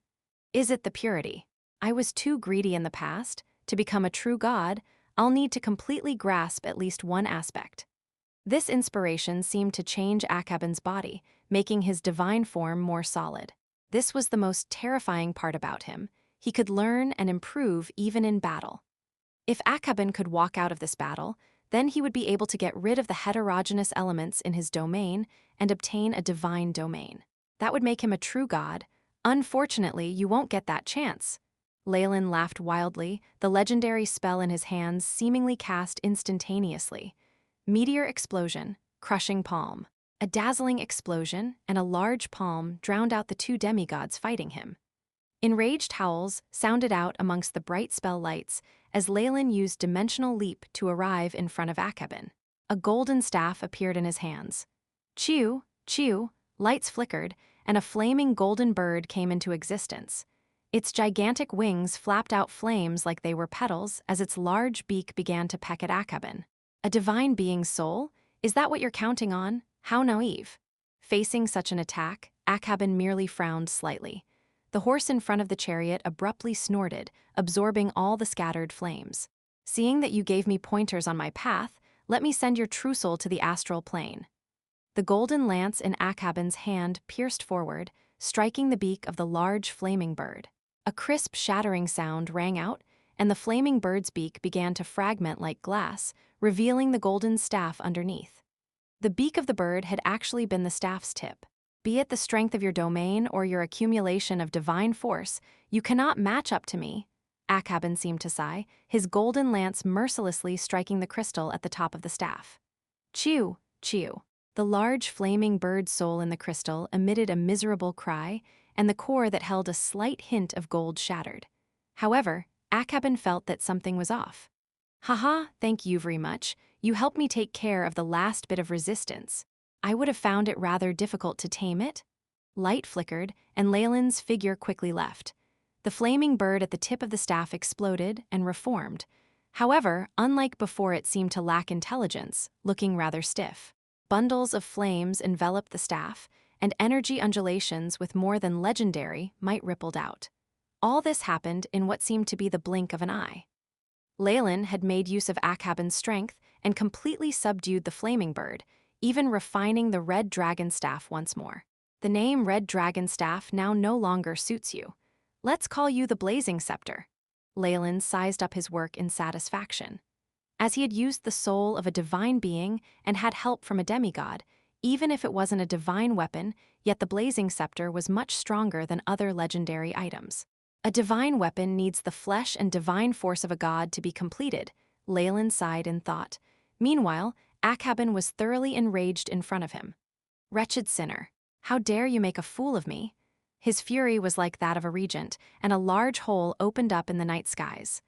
Is it the purity? I was too greedy in the past. To become a true god, I'll need to completely grasp at least one aspect. This inspiration seemed to change Akhabin's body, making his divine form more solid. This was the most terrifying part about him. He could learn and improve even in battle. If Akhabin could walk out of this battle, then he would be able to get rid of the heterogeneous elements in his domain and obtain a divine domain. That would make him a true god. Unfortunately, you won't get that chance. Leylin laughed wildly, the legendary spell in his hands seemingly cast instantaneously. Meteor explosion, crushing palm. A dazzling explosion and a large palm drowned out the 2 demigods fighting him. Enraged howls sounded out amongst the bright spell lights as Leylin used Dimensional Leap to arrive in front of Akhabin. A golden staff appeared in his hands. Chew, chew, lights flickered, and a flaming golden bird came into existence. Its gigantic wings flapped out flames like they were petals as its large beak began to peck at Akhabin. A divine being's soul? Is that what you're counting on? How naive. Facing such an attack, Akhabin merely frowned slightly. The horse in front of the chariot abruptly snorted, absorbing all the scattered flames. Seeing that you gave me pointers on my path, let me send your true soul to the astral plane. The golden lance in Akhabin's hand pierced forward, striking the beak of the large flaming bird. A crisp shattering sound rang out, and the flaming bird's beak began to fragment like glass, revealing the golden staff underneath. The beak of the bird had actually been the staff's tip. Be it the strength of your domain or your accumulation of divine force, you cannot match up to me. Akhabin seemed to sigh, his golden lance mercilessly striking the crystal at the top of the staff. Chew, chew. The large flaming bird soul in the crystal emitted a miserable cry, and the core that held a slight hint of gold shattered. However, Akhabin felt that something was off. Haha, thank you very much. You helped me take care of the last bit of resistance. I would have found it rather difficult to tame it. Light flickered, and Leylin's figure quickly left. The flaming bird at the tip of the staff exploded and reformed. However, unlike before, it seemed to lack intelligence, looking rather stiff. Bundles of flames enveloped the staff, and energy undulations with more than legendary might rippled out. All this happened in what seemed to be the blink of an eye. Leylin had made use of Akhabin's strength and completely subdued the flaming bird, even refining the red dragon staff once more. The name Red Dragon Staff now no longer suits you. Let's call you the Blazing Scepter. Leylin sized up his work in satisfaction. As he had used the soul of a divine being and had help from a demigod, even if it wasn't a divine weapon, yet the Blazing Scepter was much stronger than other legendary items. A divine weapon needs the flesh and divine force of a god to be completed, Leylin sighed in thought. Meanwhile, Akhabin was thoroughly enraged in front of him. Wretched sinner, how dare you make a fool of me? His fury was like that of a regent, and a large hole opened up in the night skies.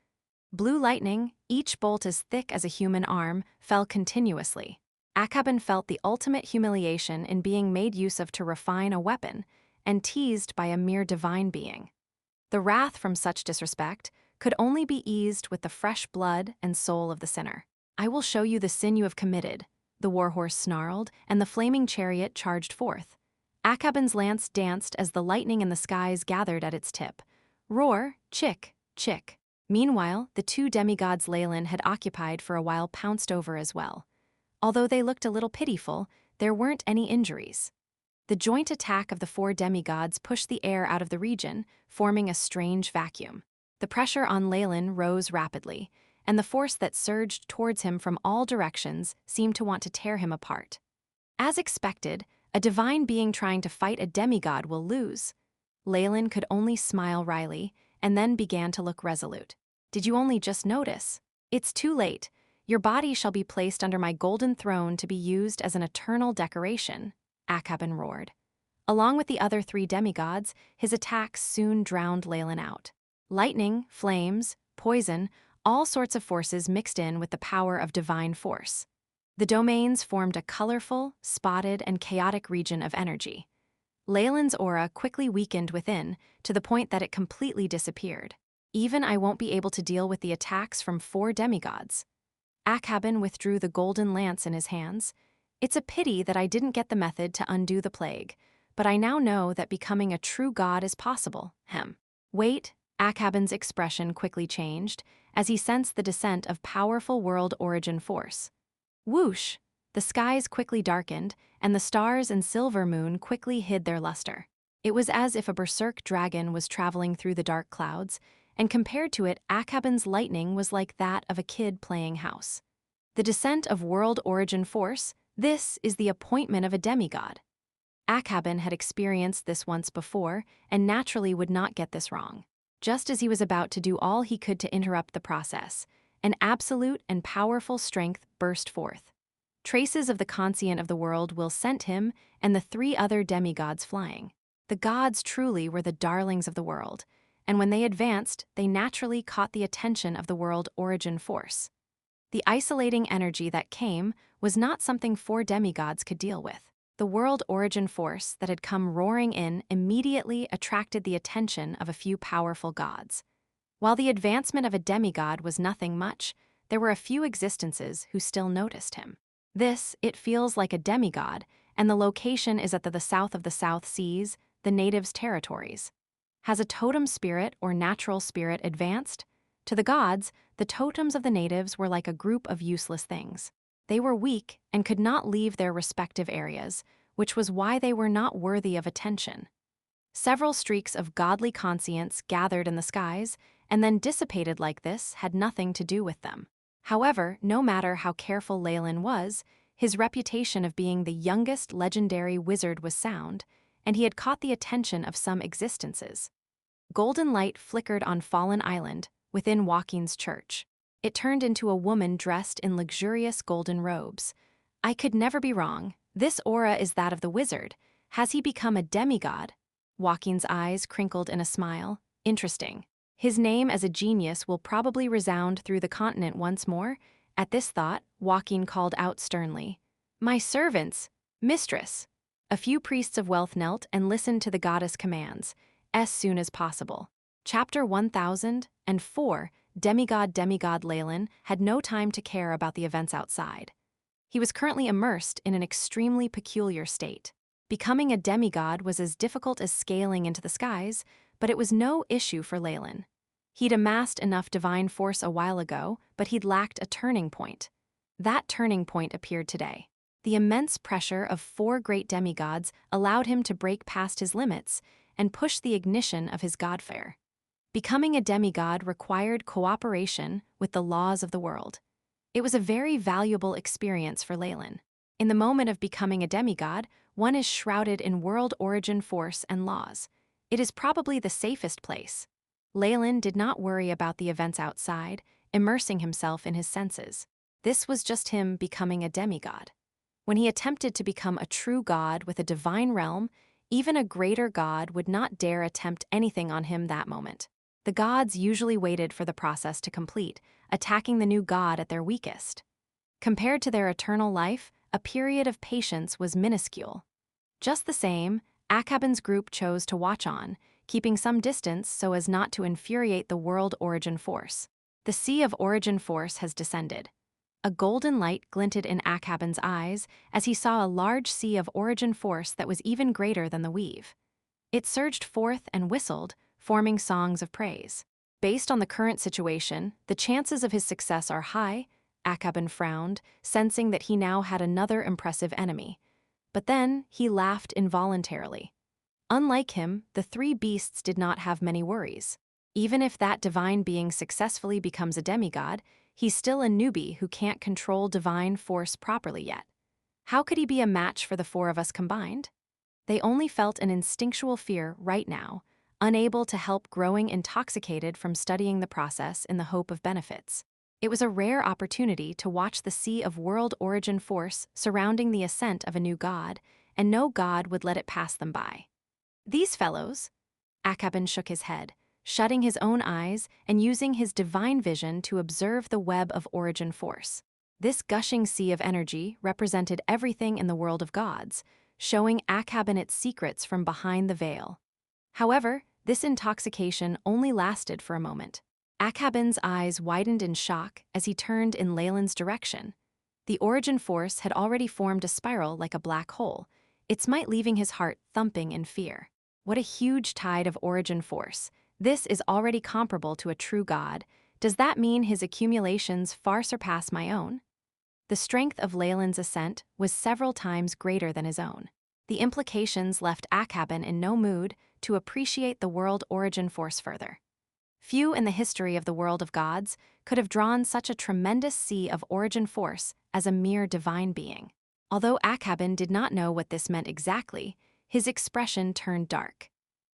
Blue lightning, each bolt as thick as a human arm, fell continuously. Akhaban felt the ultimate humiliation in being made use of to refine a weapon, and teased by a mere divine being. The wrath from such disrespect could only be eased with the fresh blood and soul of the sinner. "I will show you the sin you have committed," the warhorse snarled, and the flaming chariot charged forth. Akhaban's lance danced as the lightning in the skies gathered at its tip. Roar, chick, chick. Meanwhile, the two demigods Leylin had occupied for a while pounced over as well. Although they looked a little pitiful, there weren't any injuries. The joint attack of the four demigods pushed the air out of the region, forming a strange vacuum. The pressure on Leylin rose rapidly, and the force that surged towards him from all directions seemed to want to tear him apart. As expected, a divine being trying to fight a demigod will lose. Leylin could only smile wryly, and then began to look resolute. "Did you only just notice? It's too late. Your body shall be placed under my golden throne to be used as an eternal decoration," Akhaban roared. Along with the other three demigods, his attacks soon drowned Leylin out. Lightning, flames, poison, all sorts of forces mixed in with the power of divine force. The domains formed a colorful, spotted, and chaotic region of energy. Leylin's aura quickly weakened within, to the point that it completely disappeared. "Even I won't be able to deal with the attacks from four demigods." Akhaban withdrew the golden lance in his hands. "It's a pity that I didn't get the method to undo the plague, but I now know that becoming a true god is possible." Wait, Akhaban's expression quickly changed, as he sensed the descent of powerful world origin force. Whoosh! The skies quickly darkened, and the stars and silver moon quickly hid their luster. It was as if a berserk dragon was traveling through the dark clouds, and compared to it, Akhaban's lightning was like that of a kid playing house. The descent of world origin force, this is the appointment of a demigod. Akhaban had experienced this once before, and naturally would not get this wrong. Just as he was about to do all he could to interrupt the process, an absolute and powerful strength burst forth. Traces of the conscient of the world will sent him and the three other demigods flying. The gods truly were the darlings of the world, and when they advanced, they naturally caught the attention of the world origin force. The isolating energy that came was not something four demigods could deal with. The world origin force that had come roaring in immediately attracted the attention of a few powerful gods. While the advancement of a demigod was nothing much, there were a few existences who still noticed him. This, it feels like a demigod, and the location is at the south of the South Seas, the natives' territories. Has a totem spirit or natural spirit advanced? To the gods, the totems of the natives were like a group of useless things. They were weak and could not leave their respective areas, which was why they were not worthy of attention. Several streaks of godly conscience gathered in the skies, and then dissipated like this had nothing to do with them. However, no matter how careful Leylin was, his reputation of being the youngest legendary wizard was sound, and he had caught the attention of some existences. Golden light flickered on Fallen Island, within Joaquin's church. It turned into a woman dressed in luxurious golden robes. "I could never be wrong. This aura is that of the wizard. Has he become a demigod?" Joaquin's eyes crinkled in a smile. "Interesting. His name as a genius will probably resound through the continent once more." At this thought, Joaquin called out sternly, "My servants! Mistress!" A few priests of wealth knelt and listened to the goddess' commands, as soon as possible. Chapter 1004, Demigod Leylin had no time to care about the events outside. He was currently immersed in an extremely peculiar state. Becoming a demigod was as difficult as scaling into the skies, but it was no issue for Leylin. He'd amassed enough divine force a while ago, but he'd lacked a turning point. That turning point appeared today. The immense pressure of four great demigods allowed him to break past his limits and push the ignition of his godfare. Becoming a demigod required cooperation with the laws of the world. It was a very valuable experience for Leylin. In the moment of becoming a demigod, one is shrouded in world origin force and laws. It is probably the safest place. Leylin did not worry about the events outside, immersing himself in his senses. This was just him becoming a demigod. When he attempted to become a true god with a divine realm, even a greater god would not dare attempt anything on him that moment. The gods usually waited for the process to complete, attacking the new god at their weakest. Compared to their eternal life, a period of patience was minuscule. Just the same, Akhaban's group chose to watch on, keeping some distance so as not to infuriate the world origin force. The sea of origin force has descended. A golden light glinted in Akhaban's eyes as he saw a large sea of origin force that was even greater than the weave. It surged forth and whistled, forming songs of praise. Based on the current situation, the chances of his success are high. Akhaban frowned, sensing that he now had another impressive enemy. But then he laughed involuntarily. Unlike him, the three beasts did not have many worries. Even if that divine being successfully becomes a demigod, he's still a newbie who can't control divine force properly yet. How could he be a match for the four of us combined? They only felt an instinctual fear right now, unable to help growing intoxicated from studying the process in the hope of benefits. It was a rare opportunity to watch the sea of world origin force surrounding the ascent of a new god, and no god would let it pass them by. These fellows? Akhaban shook his head, shutting his own eyes and using his divine vision to observe the web of origin force. This gushing sea of energy represented everything in the world of gods, showing Akhaban its secrets from behind the veil. However, this intoxication only lasted for a moment. Akhaban's eyes widened in shock as he turned in Leylin's direction. The origin force had already formed a spiral like a black hole, its might leaving his heart thumping in fear. What a huge tide of origin force. This is already comparable to a true god. Does that mean his accumulations far surpass my own? The strength of Leylin's ascent was several times greater than his own. The implications left Akhaban in no mood to appreciate the world origin force further. Few in the history of the world of gods could have drawn such a tremendous sea of origin force as a mere divine being. Although Akhaban did not know what this meant exactly, his expression turned dark.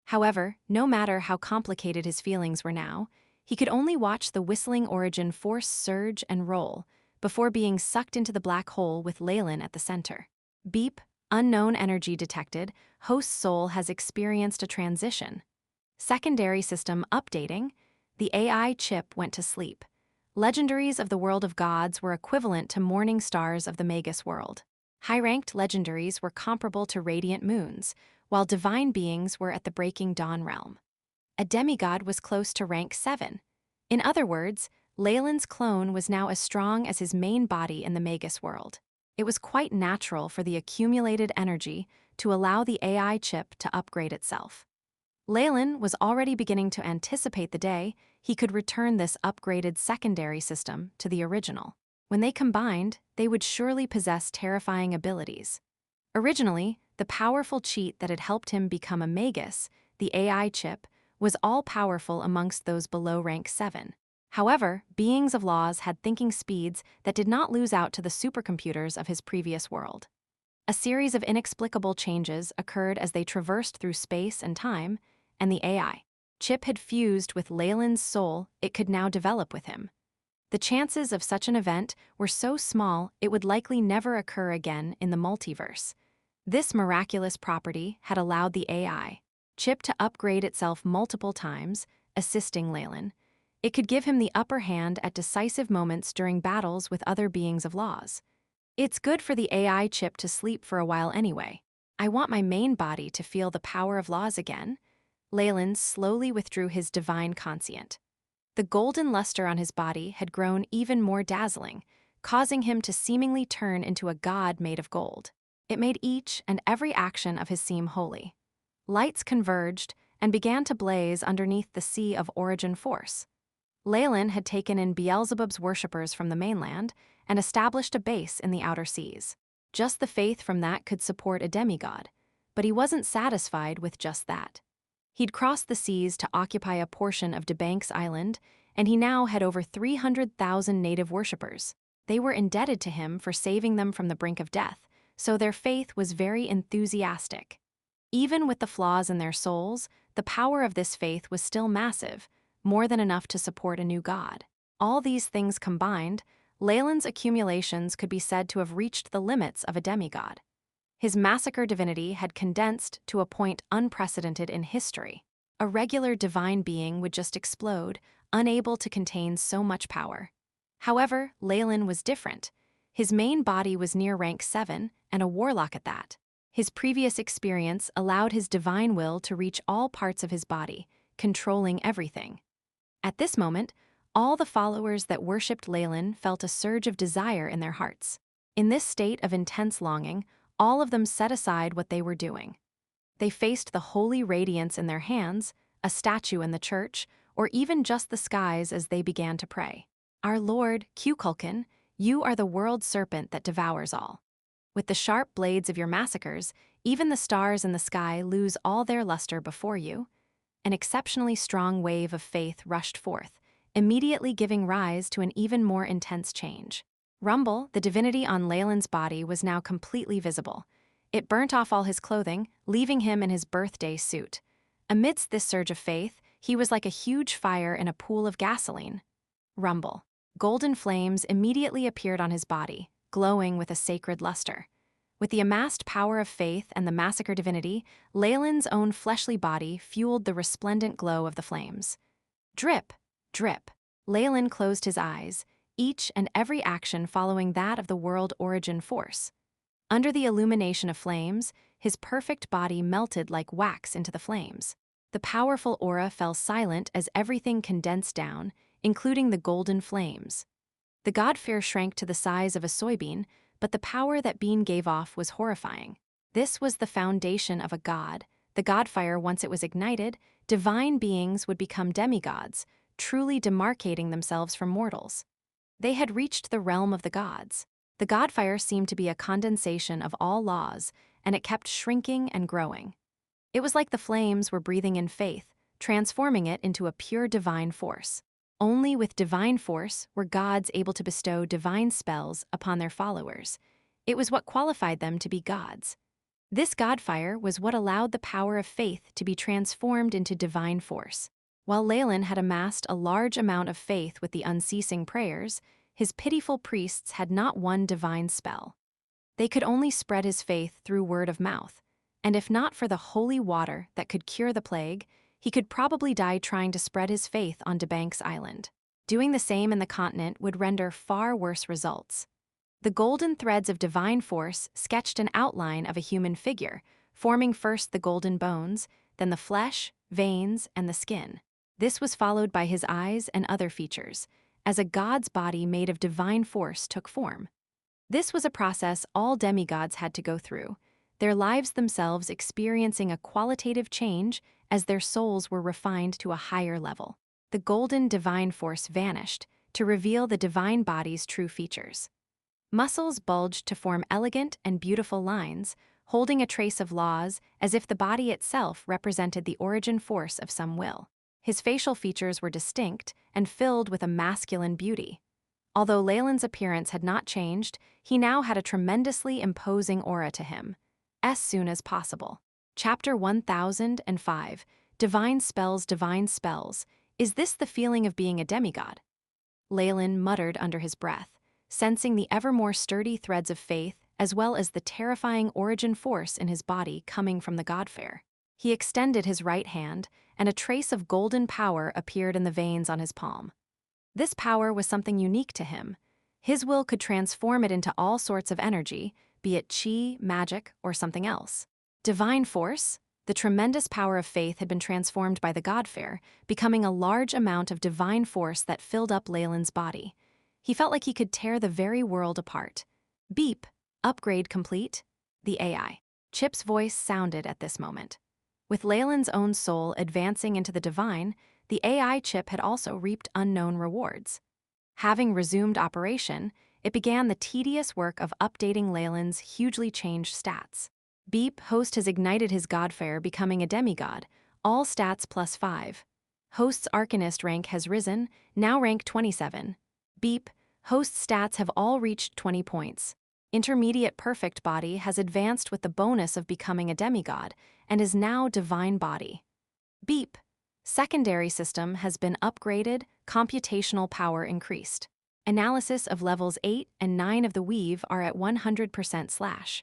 However, no matter how complicated his feelings were now, he could only watch the whistling origin force surge and roll before being sucked into the black hole with Leylin at the center. Beep, unknown energy detected, host soul has experienced a transition. Secondary system updating, the AI chip went to sleep. Legendaries of the world of gods were equivalent to morning stars of the Magus World. High-ranked legendaries were comparable to radiant moons, while divine beings were at the breaking dawn realm. A demigod was close to rank 7. In other words, Leylin's clone was now as strong as his main body in the Magus World. It was quite natural for the accumulated energy to allow the AI chip to upgrade itself. Leylin was already beginning to anticipate the day he could return this upgraded secondary system to the original. When they combined, they would surely possess terrifying abilities. Originally, the powerful cheat that had helped him become a Magus, the AI chip, was all-powerful amongst those below rank 7. However, beings of laws had thinking speeds that did not lose out to the supercomputers of his previous world. A series of inexplicable changes occurred as they traversed through space and time, and the AI chip had fused with Leylin's soul it could now develop with him. The chances of such an event were so small it would likely never occur again in the multiverse. This miraculous property had allowed the AI chip to upgrade itself multiple times, assisting Leylin. It could give him the upper hand at decisive moments during battles with other beings of laws. It's good for the AI chip to sleep for a while anyway. I want my main body to feel the power of laws again. Leylin slowly withdrew his divine conscient. The golden luster on his body had grown even more dazzling, causing him to seemingly turn into a god made of gold. It made each and every action of his seem holy. Lights converged and began to blaze underneath the sea of origin force. Leylin had taken in Beelzebub's worshippers from the mainland and established a base in the outer seas. Just the faith from that could support a demigod, but he wasn't satisfied with just that. He'd crossed the seas to occupy a portion of DeBank's island, and he now had over 300,000 native worshippers. They were indebted to him for saving them from the brink of death, so their faith was very enthusiastic. Even with the flaws in their souls, the power of this faith was still massive, more than enough to support a new god. All these things combined, Leylin's accumulations could be said to have reached the limits of a demigod. His massacre divinity had condensed to a point unprecedented in history. A regular divine being would just explode, unable to contain so much power. However, Leylin was different. His main body was near rank 7, and a warlock at that. His previous experience allowed his divine will to reach all parts of his body, controlling everything. At this moment, all the followers that worshipped Leylin felt a surge of desire in their hearts. In this state of intense longing, all of them set aside what they were doing. They faced the holy radiance in their hands, a statue in the church, or even just the skies as they began to pray. Our Lord, Kukulkan, you are the world serpent that devours all. With the sharp blades of your massacres, even the stars in the sky lose all their luster before you. An exceptionally strong wave of faith rushed forth, immediately giving rise to an even more intense change. Rumble, the divinity on Leylin's body, was now completely visible. It burnt off all his clothing, leaving him in his birthday suit. Amidst this surge of faith, he was like a huge fire in a pool of gasoline. Rumble. Golden flames immediately appeared on his body, glowing with a sacred luster. With the amassed power of faith and the massacre divinity, Leylin's own fleshly body fueled the resplendent glow of the flames. Drip, drip. Leylin closed his eyes, each and every action following that of the world origin force. Under the illumination of flames, his perfect body melted like wax into the flames. The powerful aura fell silent as everything condensed down, including the golden flames. The god-fear shrank to the size of a soybean, but the power that bean gave off was horrifying. This was the foundation of a god. The godfire, once it was ignited, divine beings would become demigods, truly demarcating themselves from mortals. They had reached the realm of the gods. The godfire seemed to be a condensation of all laws, and it kept shrinking and growing. It was like the flames were breathing in faith, transforming it into a pure divine force. Only with divine force were gods able to bestow divine spells upon their followers. It was what qualified them to be gods. This godfire was what allowed the power of faith to be transformed into divine force. While Leylin had amassed a large amount of faith with the unceasing prayers, his pitiful priests had not one divine spell. They could only spread his faith through word of mouth, and if not for the holy water that could cure the plague, he could probably die trying to spread his faith on Debank's island. Doing the same in the continent would render far worse results. The golden threads of divine force sketched an outline of a human figure, forming first the golden bones, then the flesh, veins, and the skin. This was followed by his eyes and other features, as a god's body made of divine force took form. This was a process all demigods had to go through, their lives themselves experiencing a qualitative change as their souls were refined to a higher level. The golden divine force vanished to reveal the divine body's true features. Muscles bulged to form elegant and beautiful lines, holding a trace of laws as if the body itself represented the origin force of some will. His facial features were distinct and filled with a masculine beauty. Although Leylin's appearance had not changed, he now had a tremendously imposing aura to him. As soon as possible. Chapter 1005, Divine Spells, Divine Spells. Is this the feeling of being a demigod? Leylin muttered under his breath, sensing the ever more sturdy threads of faith as well as the terrifying origin force in his body coming from the godfare. He extended his right hand, and a trace of golden power appeared in the veins on his palm. This power was something unique to him. His will could transform it into all sorts of energy, be it chi, magic, or something else. Divine force, the tremendous power of faith, had been transformed by the godfare, becoming a large amount of divine force that filled up Leylin's body. He felt like he could tear the very world apart. Beep, upgrade complete. The AI. Chip's voice sounded at this moment. With Leylin's own soul advancing into the divine, the AI chip had also reaped unknown rewards. Having resumed operation, it began the tedious work of updating Leylin's hugely changed stats. Beep, host has ignited his godfare, becoming a demigod, all stats +5. Host's arcanist rank has risen, now rank 27. Beep, host's stats have all reached 20 points. Intermediate perfect body has advanced with the bonus of becoming a demigod, and is now divine body. Beep, secondary system has been upgraded, computational power increased. Analysis of levels 8 and 9 of the weave are at 100%/.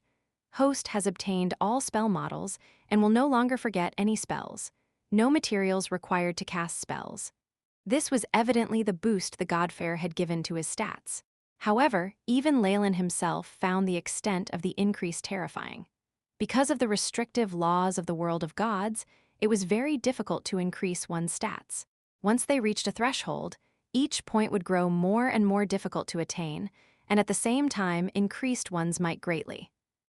Host has obtained all spell models and will no longer forget any spells. no materials required to cast spells. This was evidently the boost the Godfair had given to his stats. However, even Leylin himself found the extent of the increase terrifying. Because of the restrictive laws of the world of gods, it was very difficult to increase one's stats. Once they reached a threshold, each point would grow more and more difficult to attain, and at the same time increased one's might greatly.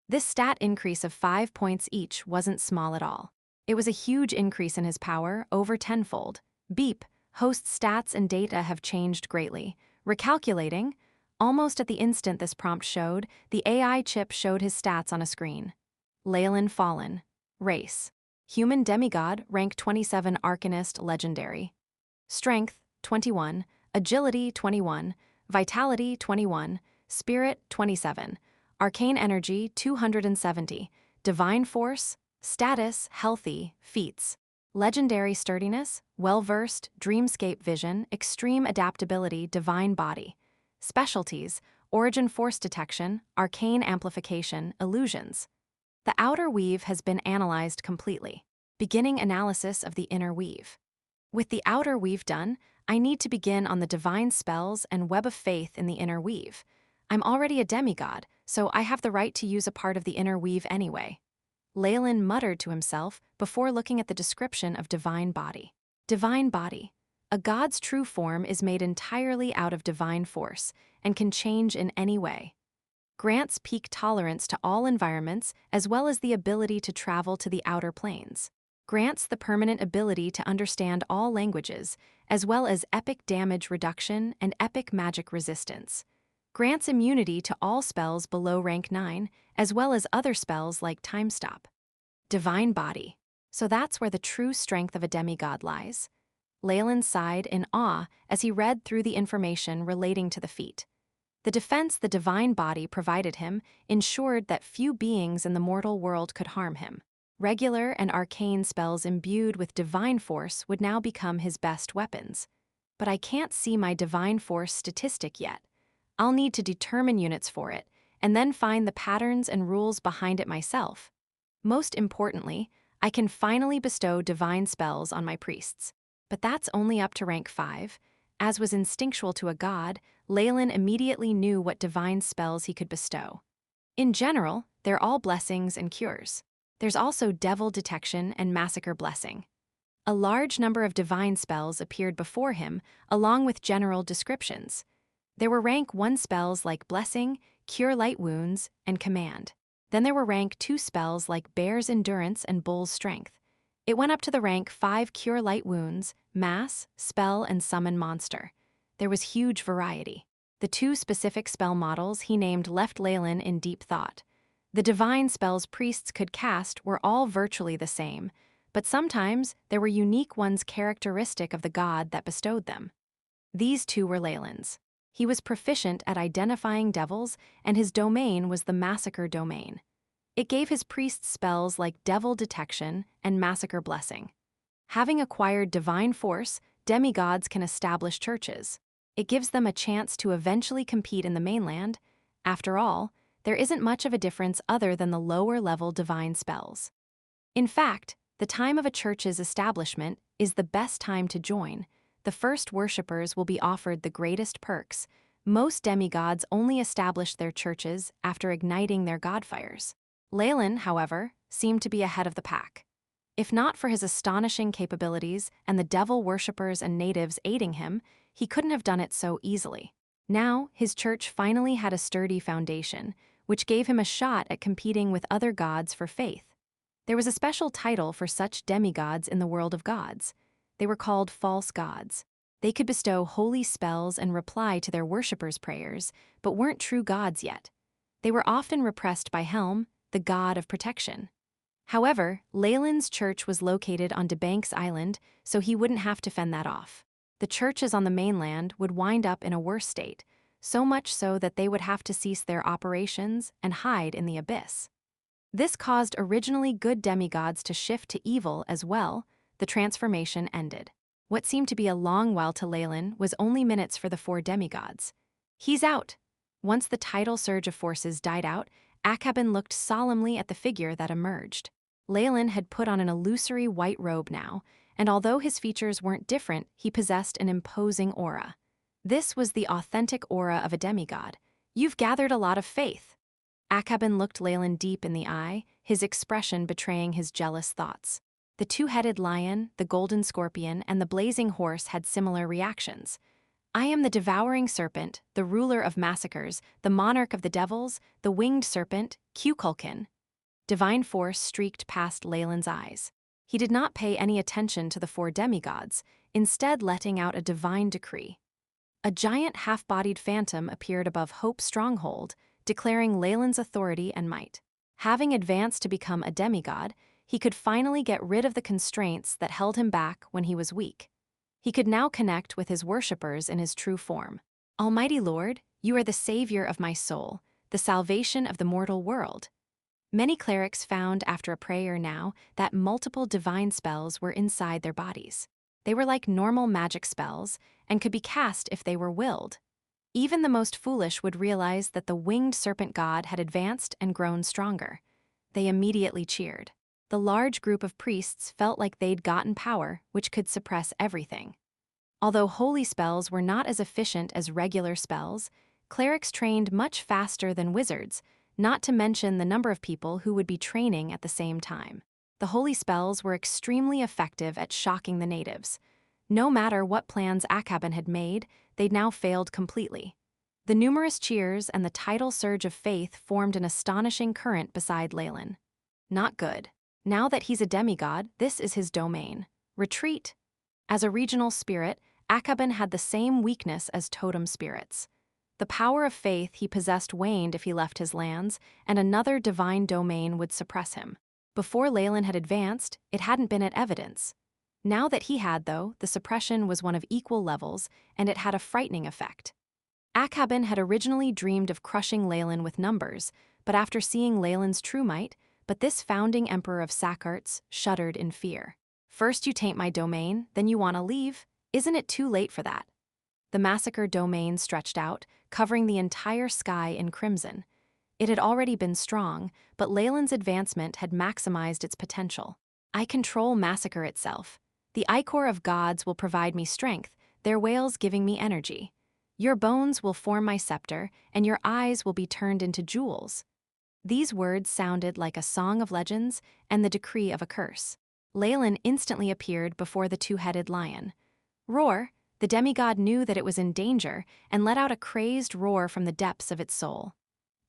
This stat increase of 5 points each wasn't small at all. It was a huge increase in his power, over tenfold. Beep, host's stats and data have changed greatly. Recalculating, almost at the instant this prompt showed, the AI chip showed his stats on a screen. Leylin Fallen. Race. Human demigod, rank 27 Arcanist legendary. Strength, 21. Agility, 21. Vitality, 21. Spirit, 27. Arcane energy, 270. Divine force. Status, healthy. Feats. Legendary sturdiness, well-versed, dreamscape vision, extreme adaptability, divine body. Specialties, origin force detection, arcane amplification, illusions. The outer weave has been analyzed completely. Beginning analysis of the inner weave. With the outer weave done, I need to begin on the divine spells and web of faith in the inner weave. I'm already a demigod, so I have the right to use a part of the inner weave anyway. Leylin muttered to himself before looking at the description of divine body. Divine body. A god's true form is made entirely out of divine force and can change in any way. Grants peak tolerance to all environments as well as the ability to travel to the outer planes. Grants the permanent ability to understand all languages, as well as epic damage reduction and epic magic resistance. Grants immunity to all spells below rank 9, as well as other spells like Time Stop. Divine body. So that's where the true strength of a demigod lies. Leylin sighed in awe as he read through the information relating to the feat. The defense the divine body provided him ensured that few beings in the mortal world could harm him. Regular and arcane spells imbued with divine force would now become his best weapons. But I can't see my divine force statistic yet. I'll need to determine units for it, and then find the patterns and rules behind it myself. Most importantly, I can finally bestow divine spells on my priests. But that's only up to rank 5. As was instinctual to a god, Leylin immediately knew what divine spells he could bestow. In general, they're all blessings and cures. There's also devil detection and massacre blessing. A large number of divine spells appeared before him, along with general descriptions. There were rank 1 spells like Blessing, Cure Light Wounds, and Command. Then there were rank 2 spells like Bear's Endurance and Bull's Strength. It went up to the rank 5 Cure Light Wounds, Mass, Spell, and Summon Monster. There was huge variety. The 2 specific spell models he named left Leylin in deep thought. The divine spells priests could cast were all virtually the same, but sometimes there were unique ones characteristic of the god that bestowed them. These 2 were Leylin's. He was proficient at identifying devils, and his domain was the Massacre domain. It gave his priests spells like Devil Detection and Massacre Blessing. Having acquired divine force, demigods can establish churches. It gives them a chance to eventually compete in the mainland. After all, there isn't much of a difference other than the lower-level divine spells. In fact, the time of a church's establishment is the best time to join. The first worshippers will be offered the greatest perks. Most demigods only establish their churches after igniting their godfires. Leylin, however, seemed to be ahead of the pack. If not for his astonishing capabilities and the devil worshippers and natives aiding him, he couldn't have done it so easily. Now, his church finally had a sturdy foundation, which gave him a shot at competing with other gods for faith. There was a special title for such demigods in the world of gods. They were called false gods. They could bestow holy spells and reply to their worshippers' prayers, but weren't true gods yet. They were often repressed by Helm, the god of protection. However, Leylin's church was located on DeBanks Island, so he wouldn't have to fend that off. The churches on the mainland would wind up in a worse state, so much so that they would have to cease their operations and hide in the abyss. This caused originally good demigods to shift to evil as well. The transformation ended. What seemed to be a long while to Leylin was only minutes for the 4 demigods. He's out. Once the tidal surge of forces died out, Akhabin looked solemnly at the figure that emerged. Leylin had put on an illusory white robe now, and although his features weren't different, he possessed an imposing aura. This was the authentic aura of a demigod. "You've gathered a lot of faith." Akhaban looked Leylin deep in the eye, his expression betraying his jealous thoughts. The two-headed lion, the golden scorpion, and the blazing horse had similar reactions. "I am the devouring serpent, the ruler of massacres, the monarch of the devils, the winged serpent, Kukulkan." Divine force streaked past Leylin's eyes. He did not pay any attention to the four demigods, instead letting out a divine decree. A giant half-bodied phantom appeared above Hope's stronghold, declaring Leylin's authority and might. Having advanced to become a demigod, he could finally get rid of the constraints that held him back when he was weak. He could now connect with his worshippers in his true form. "Almighty Lord, you are the savior of my soul, the salvation of the mortal world." Many clerics found after a prayer now that multiple divine spells were inside their bodies. They were like normal magic spells and could be cast if they were willed. Even the most foolish would realize that the winged serpent god had advanced and grown stronger. They immediately cheered. The large group of priests felt like they'd gotten power, which could suppress everything. Although holy spells were not as efficient as regular spells, clerics trained much faster than wizards, not to mention the number of people who would be training at the same time. The holy spells were extremely effective at shocking the natives. No matter what plans Akhaban had made, they'd now failed completely. The numerous cheers and the tidal surge of faith formed an astonishing current beside Leylin. Not good. Now that he's a demigod, this is his domain. Retreat. As a regional spirit, Akhaban had the same weakness as totem spirits. The power of faith he possessed waned if he left his lands, and another divine domain would suppress him. Before Leylin had advanced, it hadn't been at evidence. Now that he had, though, the suppression was one of equal levels, and it had a frightening effect. Akhaban had originally dreamed of crushing Leylin with numbers, but after seeing Leylin's true might, this founding emperor of Sakarts shuddered in fear. "First you taint my domain, then you want to leave? Isn't it too late for that?" The massacre domain stretched out, covering the entire sky in crimson. It had already been strong, but Leylin's advancement had maximized its potential. "I control massacre itself. The ichor of gods will provide me strength, their wails giving me energy. Your bones will form my scepter, and your eyes will be turned into jewels." These words sounded like a song of legends and the decree of a curse. Leylin instantly appeared before the two-headed lion. "Roar!" The demigod knew that it was in danger and let out a crazed roar from the depths of its soul.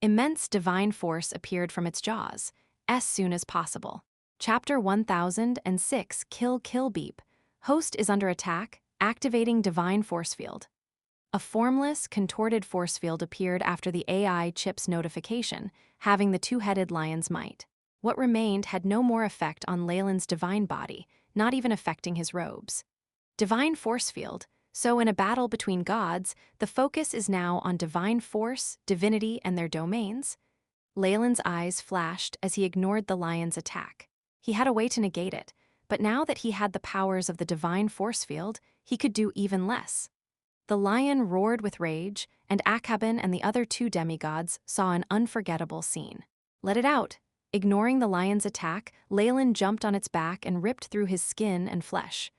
Immense divine force appeared from its jaws, as soon as possible. Chapter 1006 Kill Beep. Host is under attack, activating divine force field. A formless, contorted force field appeared after the AI chip's notification, having the two-headed lion's might. What remained had no more effect on Leylin's divine body, not even affecting his robes. Divine force field. So in a battle between gods, the focus is now on divine force, divinity, and their domains. Leylin's eyes flashed as he ignored the lion's attack. He had a way to negate it, but now that he had the powers of the divine force field, he could do even less. The lion roared with rage, and Akhaban and the other two demigods saw an unforgettable scene. "Let it out." Ignoring the lion's attack, Leylin jumped on its back and ripped through his skin and flesh.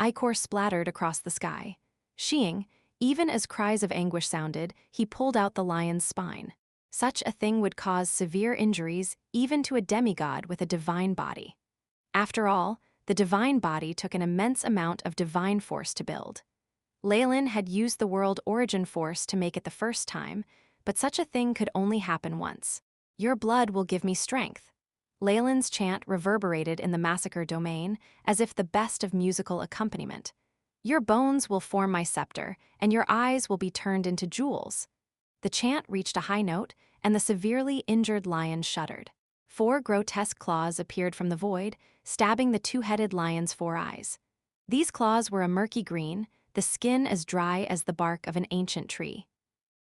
Ichor splattered across the sky. Sheeing, even as cries of anguish sounded, he pulled out the lion's spine. Such a thing would cause severe injuries even to a demigod with a divine body. After all, the divine body took an immense amount of divine force to build. Leylin had used the world origin force to make it the first time, but such a thing could only happen once. "Your blood will give me strength." Leylin's chant reverberated in the massacre domain, as if the best of musical accompaniment. "Your bones will form my scepter, and your eyes will be turned into jewels." The chant reached a high note, and the severely injured lion shuddered. 4 grotesque claws appeared from the void, stabbing the two-headed lion's 4 eyes. These claws were a murky green, the skin as dry as the bark of an ancient tree.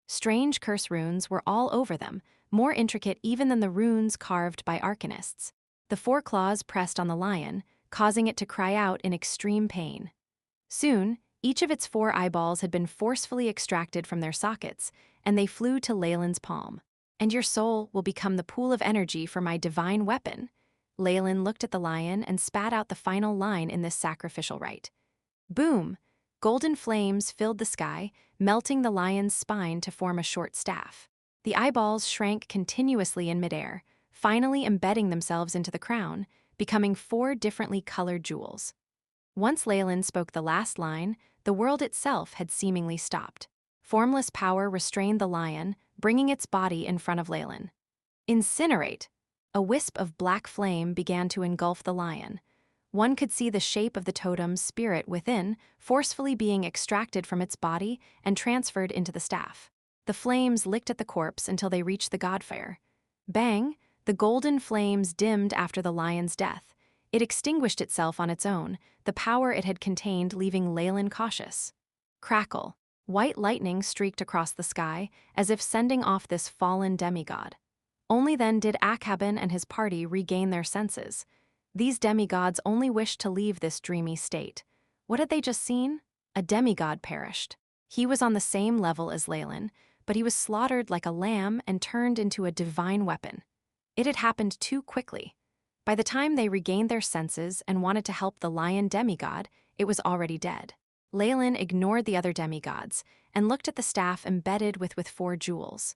Strange curse runes were all over them, more intricate even than the runes carved by arcanists. The 4 claws pressed on the lion, causing it to cry out in extreme pain. Soon, each of its 4 eyeballs had been forcefully extracted from their sockets, and they flew to Leylin's palm. "And your soul will become the pool of energy for my divine weapon." Leylin looked at the lion and spat out the final line in this sacrificial rite. Boom! Golden flames filled the sky, melting the lion's spine to form a short staff. The eyeballs shrank continuously in midair, finally embedding themselves into the crown, becoming 4 differently colored jewels. Once Leylin spoke the last line, the world itself had seemingly stopped. Formless power restrained the lion, bringing its body in front of Leylin. Incinerate! A wisp of black flame began to engulf the lion. One could see the shape of the totem's spirit within, forcefully being extracted from its body and transferred into the staff. The flames licked at the corpse until they reached the godfire. Bang! The golden flames dimmed after the lion's death. It extinguished itself on its own, the power it had contained leaving Leylin cautious. Crackle! White lightning streaked across the sky, as if sending off this fallen demigod. Only then did Akhaben and his party regain their senses. These demigods only wished to leave this dreamy state. What had they just seen? A demigod perished. He was on the same level as Leylin, but he was slaughtered like a lamb and turned into a divine weapon. It had happened too quickly. By the time they regained their senses and wanted to help the lion demigod, it was already dead. Leylin ignored the other demigods and looked at the staff embedded with 4 jewels.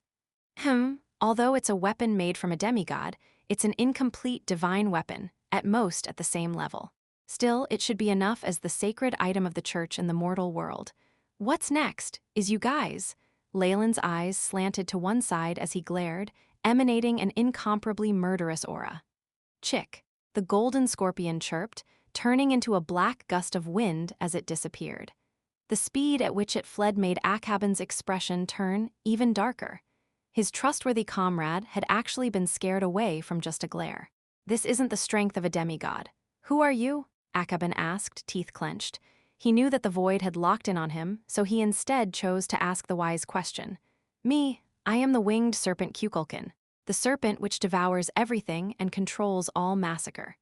Although it's a weapon made from a demigod, it's an incomplete divine weapon, at most at the same level. Still, it should be enough as the sacred item of the church in the mortal world. What's next? Is you guys? Leylin's eyes slanted to one side as he glared, emanating an incomparably murderous aura. Chick! The golden scorpion chirped, turning into a black gust of wind as it disappeared. The speed at which it fled made Akhaben's expression turn even darker. His trustworthy comrade had actually been scared away from just a glare. This isn't the strength of a demigod. Who are you? Akhaben asked, teeth clenched. He knew that the void had locked in on him, so he instead chose to ask the wise question. Me, I am the winged serpent Kukulkan, the serpent which devours everything and controls all massacre.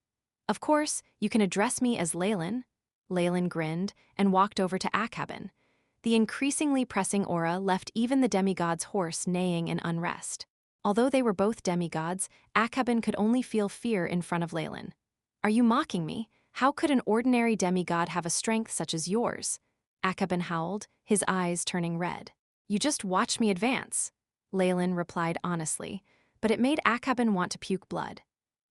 Of course, you can address me as Leylin. Leylin grinned and walked over to Akhaben. The increasingly pressing aura left even the demigod's horse neighing in unrest. Although they were both demigods, Akhaben could only feel fear in front of Leylin. Are you mocking me? How could an ordinary demigod have a strength such as yours? Akhaben howled, his eyes turning red. You just watch me advance, Leylin replied honestly, but it made Akhaben want to puke blood.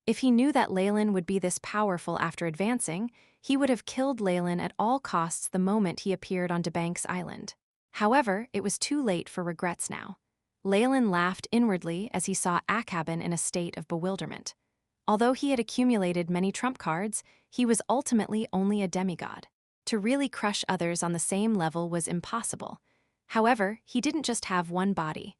If he knew that Leylin would be this powerful after advancing, he would have killed Leylin at all costs the moment he appeared on Debank's island. However, it was too late for regrets now. Leylin laughed inwardly as he saw Akhaben in a state of bewilderment. Although he had accumulated many trump cards, he was ultimately only a demigod. To really crush others on the same level was impossible. However, he didn't just have one body.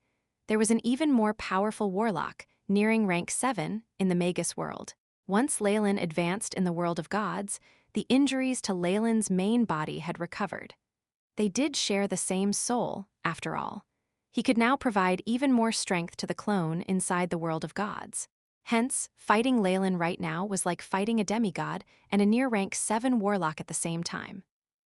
There was an even more powerful warlock, nearing rank 7 in the Magus World. Once Leylin advanced in the world of gods, the injuries to Leylin's main body had recovered. They did share the same soul, after all. He could now provide even more strength to the clone inside the world of gods. Hence, fighting Leylin right now was like fighting a demigod and a near rank 7 warlock at the same time.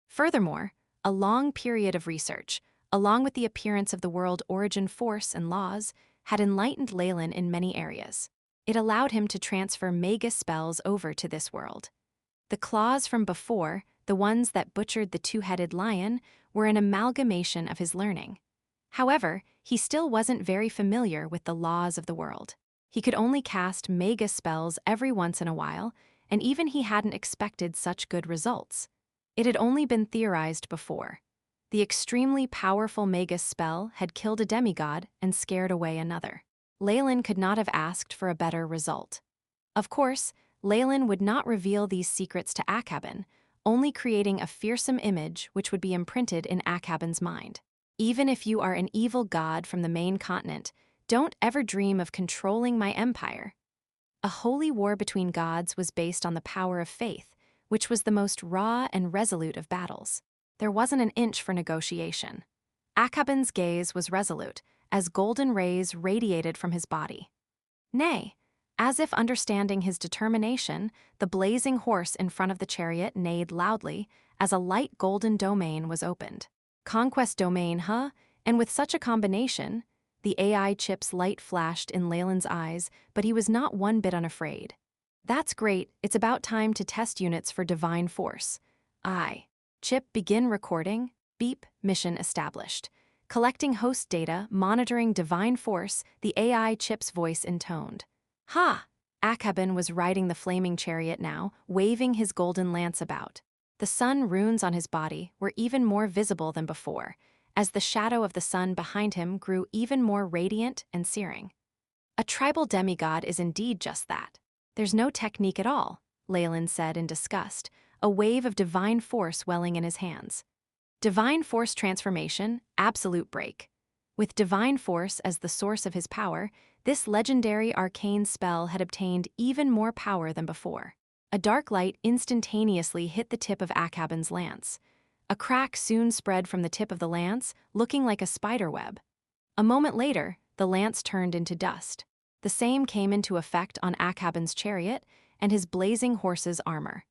Furthermore, a long period of research, along with the appearance of the world origin force and laws, had enlightened Leylin in many areas. It allowed him to transfer Magus spells over to this world. The claws from before, the ones that butchered the 2-headed lion, were an amalgamation of his learning. However, he still wasn't very familiar with the laws of the world. He could only cast Magus spells every once in a while, and even he hadn't expected such good results. It had only been theorized before. The extremely powerful Magus spell had killed a demigod and scared away another. Leylin could not have asked for a better result. Of course, Leylin would not reveal these secrets to Akhaben, only creating a fearsome image which would be imprinted in Akhaben's mind. Even if you are an evil god from the main continent, don't ever dream of controlling my empire. A holy war between gods was based on the power of faith, which was the most raw and resolute of battles. There wasn't an inch for negotiation. Akhaben's gaze was resolute, as golden rays radiated from his body. Nay, as if understanding his determination, the blazing horse in front of the chariot neighed loudly as a light golden domain was opened. Conquest domain, huh? And with such a combination, the AI chip's light flashed in Leylin's eyes, but he was not one bit unafraid. That's great, it's about time to test units for divine force. Chip, begin recording. Beep, mission established. Collecting host data, monitoring divine force, the AI Chip's voice intoned. Ha! Akhaben was riding the flaming chariot now, waving his golden lance about. The sun runes on his body were even more visible than before, as the shadow of the sun behind him grew even more radiant and searing. A tribal demigod is indeed just that. There's no technique at all, Leylin said in disgust, a wave of divine force welling in his hands. Divine force transformation, absolute break. With divine force as the source of his power, this legendary arcane spell had obtained even more power than before. A dark light instantaneously hit the tip of Akhaben's lance. A crack soon spread from the tip of the lance, looking like a spider web. A moment later, the lance turned into dust. The same came into effect on Akhaben's chariot and his blazing horse's armor.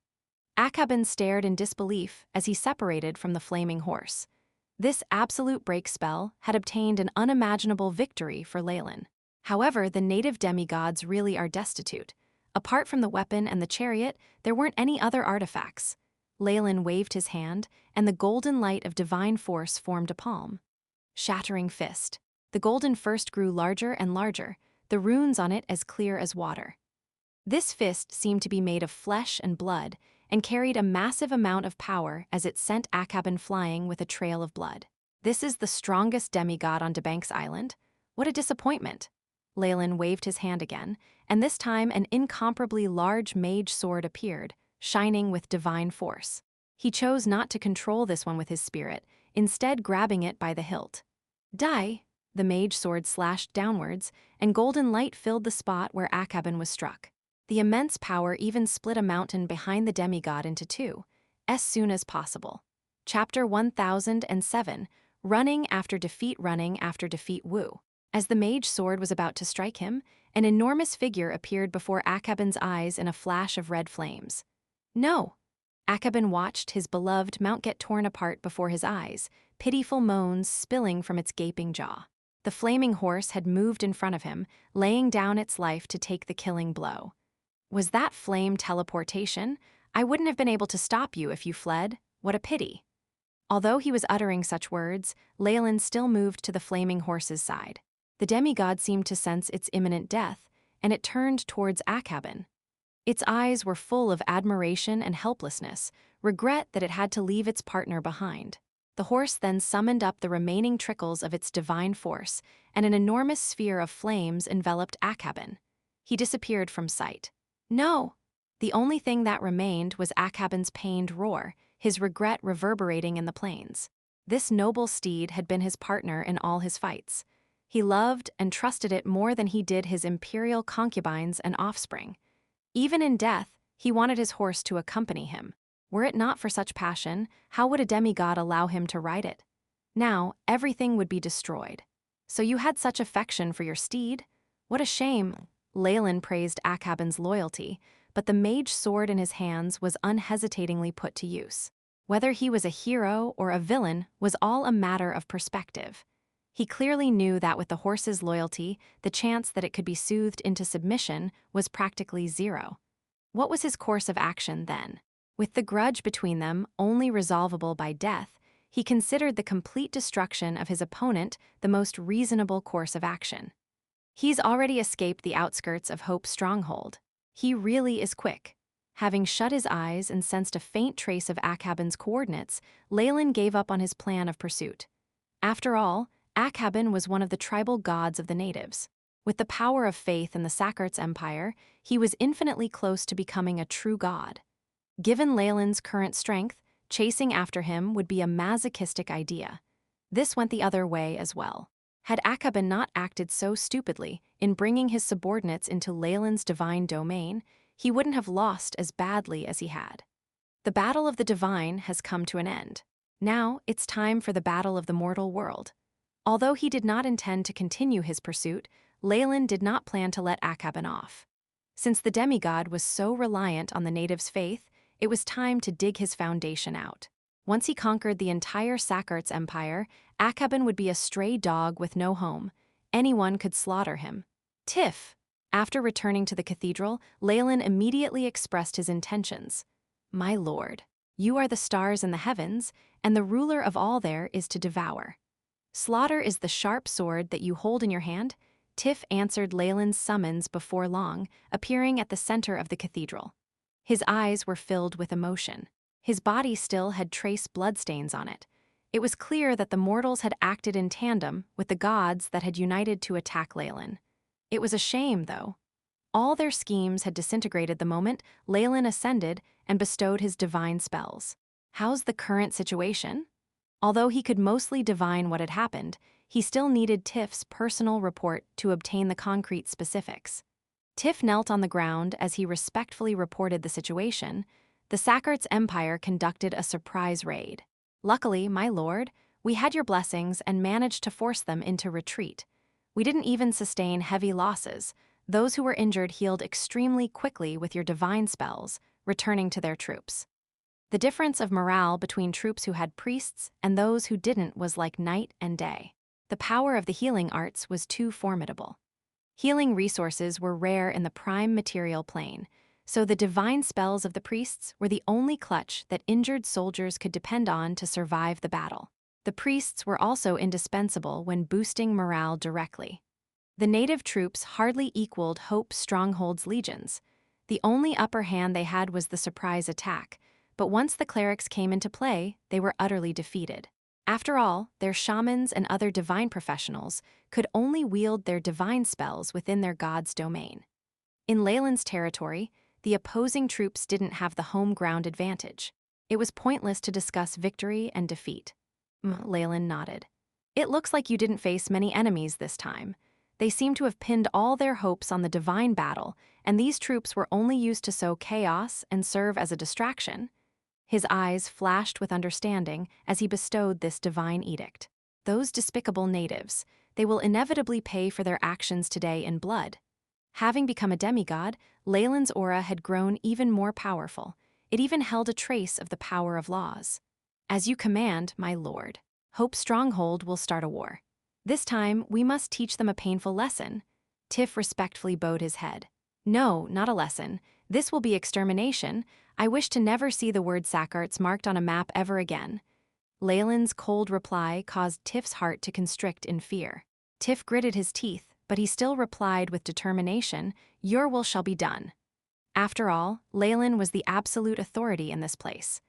Akhaben stared in disbelief as he separated from the flaming horse. This absolute break spell had obtained an unimaginable victory for Leylin. However, the native demigods really are destitute. Apart from the weapon and the chariot, there weren't any other artifacts. Leylin waved his hand, and the golden light of divine force formed a palm. Shattering fist. The golden first grew larger and larger, the runes on it as clear as water. This fist seemed to be made of flesh and blood, and carried a massive amount of power as it sent Akhaben flying with a trail of blood. This is the strongest demigod on Debank's island? What a disappointment! Leylin waved his hand again, and this time an incomparably large mage sword appeared, shining with divine force. He chose not to control this one with his spirit, instead grabbing it by the hilt. Die! The mage sword slashed downwards, and golden light filled the spot where Akhaben was struck. The immense power even split a mountain behind the demigod into two, as soon as possible. Chapter 1007, Running after defeat woo. As the mage sword was about to strike him, an enormous figure appeared before Akhaben's eyes in a flash of red flames. No! Akhaben watched his beloved mount get torn apart before his eyes, pitiful moans spilling from its gaping jaw. The flaming horse had moved in front of him, laying down its life to take the killing blow. Was that flame teleportation? I wouldn't have been able to stop you if you fled. What a pity. Although he was uttering such words, Leylin still moved to the flaming horse's side. The demigod seemed to sense its imminent death, and it turned towards Akhaben. Its eyes were full of admiration and helplessness, regret that it had to leave its partner behind. The horse then summoned up the remaining trickles of its divine force, and an enormous sphere of flames enveloped Akhaben. He disappeared from sight. No! The only thing that remained was Akhaben's pained roar, his regret reverberating in the plains. This noble steed had been his partner in all his fights. He loved and trusted it more than he did his imperial concubines and offspring. Even in death, he wanted his horse to accompany him. Were it not for such passion, how would a demigod allow him to ride it? Now, everything would be destroyed. So you had such affection for your steed? What a shame! Leylin praised Akhaben's loyalty, but the mage sword in his hands was unhesitatingly put to use. Whether he was a hero or a villain was all a matter of perspective. He clearly knew that with the horse's loyalty, the chance that it could be soothed into submission was practically zero. What was his course of action then? With the grudge between them only resolvable by death, he considered the complete destruction of his opponent the most reasonable course of action. He's already escaped the outskirts of Hope's stronghold. He really is quick. Having shut his eyes and sensed a faint trace of Akhaben's coordinates, Leylin gave up on his plan of pursuit. After all, Akhaben was one of the tribal gods of the natives. With the power of faith in the Sakart's empire, he was infinitely close to becoming a true god. Given Leylin's current strength, chasing after him would be a masochistic idea. This went the other way as well. Had Akhaben not acted so stupidly in bringing his subordinates into Leylin's divine domain, he wouldn't have lost as badly as he had. The battle of the divine has come to an end. Now it's time for the battle of the mortal world. Although he did not intend to continue his pursuit, Leylin did not plan to let Akhaben off. Since the demigod was so reliant on the natives' faith, it was time to dig his foundation out. Once he conquered the entire Sakart's empire, Akhaben would be a stray dog with no home. Anyone could slaughter him. Tiff! After returning to the cathedral, Leylin immediately expressed his intentions. "My lord, you are the stars in the heavens, and the ruler of all there is to devour. Slaughter is the sharp sword that you hold in your hand." Tiff answered Leylin's summons before long, appearing at the center of the cathedral. His eyes were filled with emotion. His body still had trace bloodstains on it. It was clear that the mortals had acted in tandem with the gods that had united to attack Leylin. It was a shame, though. All their schemes had disintegrated the moment Leylin ascended and bestowed his divine spells. How's the current situation? Although he could mostly divine what had happened, he still needed Tiff's personal report to obtain the concrete specifics. Tiff knelt on the ground as he respectfully reported the situation. The Sackart's Empire conducted a surprise raid. "Luckily, my lord, we had your blessings and managed to force them into retreat. We didn't even sustain heavy losses. Those who were injured healed extremely quickly with your divine spells, returning to their troops." The difference of morale between troops who had priests and those who didn't was like night and day. The power of the healing arts was too formidable. Healing resources were rare in the prime material plane, so the divine spells of the priests were the only clutch that injured soldiers could depend on to survive the battle. The priests were also indispensable when boosting morale directly. The native troops hardly equaled Hope Stronghold's legions. The only upper hand they had was the surprise attack, but once the clerics came into play, they were utterly defeated. After all, their shamans and other divine professionals could only wield their divine spells within their god's domain. In Leylin's territory, the opposing troops didn't have the home ground advantage. It was pointless to discuss victory and defeat. Leylin nodded. "It looks like you didn't face many enemies this time. They seem to have pinned all their hopes on the divine battle, and these troops were only used to sow chaos and serve as a distraction." His eyes flashed with understanding as he bestowed this divine edict. "Those despicable natives, they will inevitably pay for their actions today in blood." Having become a demigod, Leylin's aura had grown even more powerful. It even held a trace of the power of laws. "As you command, my lord. Hope Stronghold will start a war. This time, we must teach them a painful lesson." Tiff respectfully bowed his head. "No, not a lesson. This will be extermination. I wish to never see the word Sackarts marked on a map ever again." Leylin's cold reply caused Tiff's heart to constrict in fear. Tiff gritted his teeth, but he still replied with determination, "Your will shall be done." After all, Leylin was the absolute authority in this place.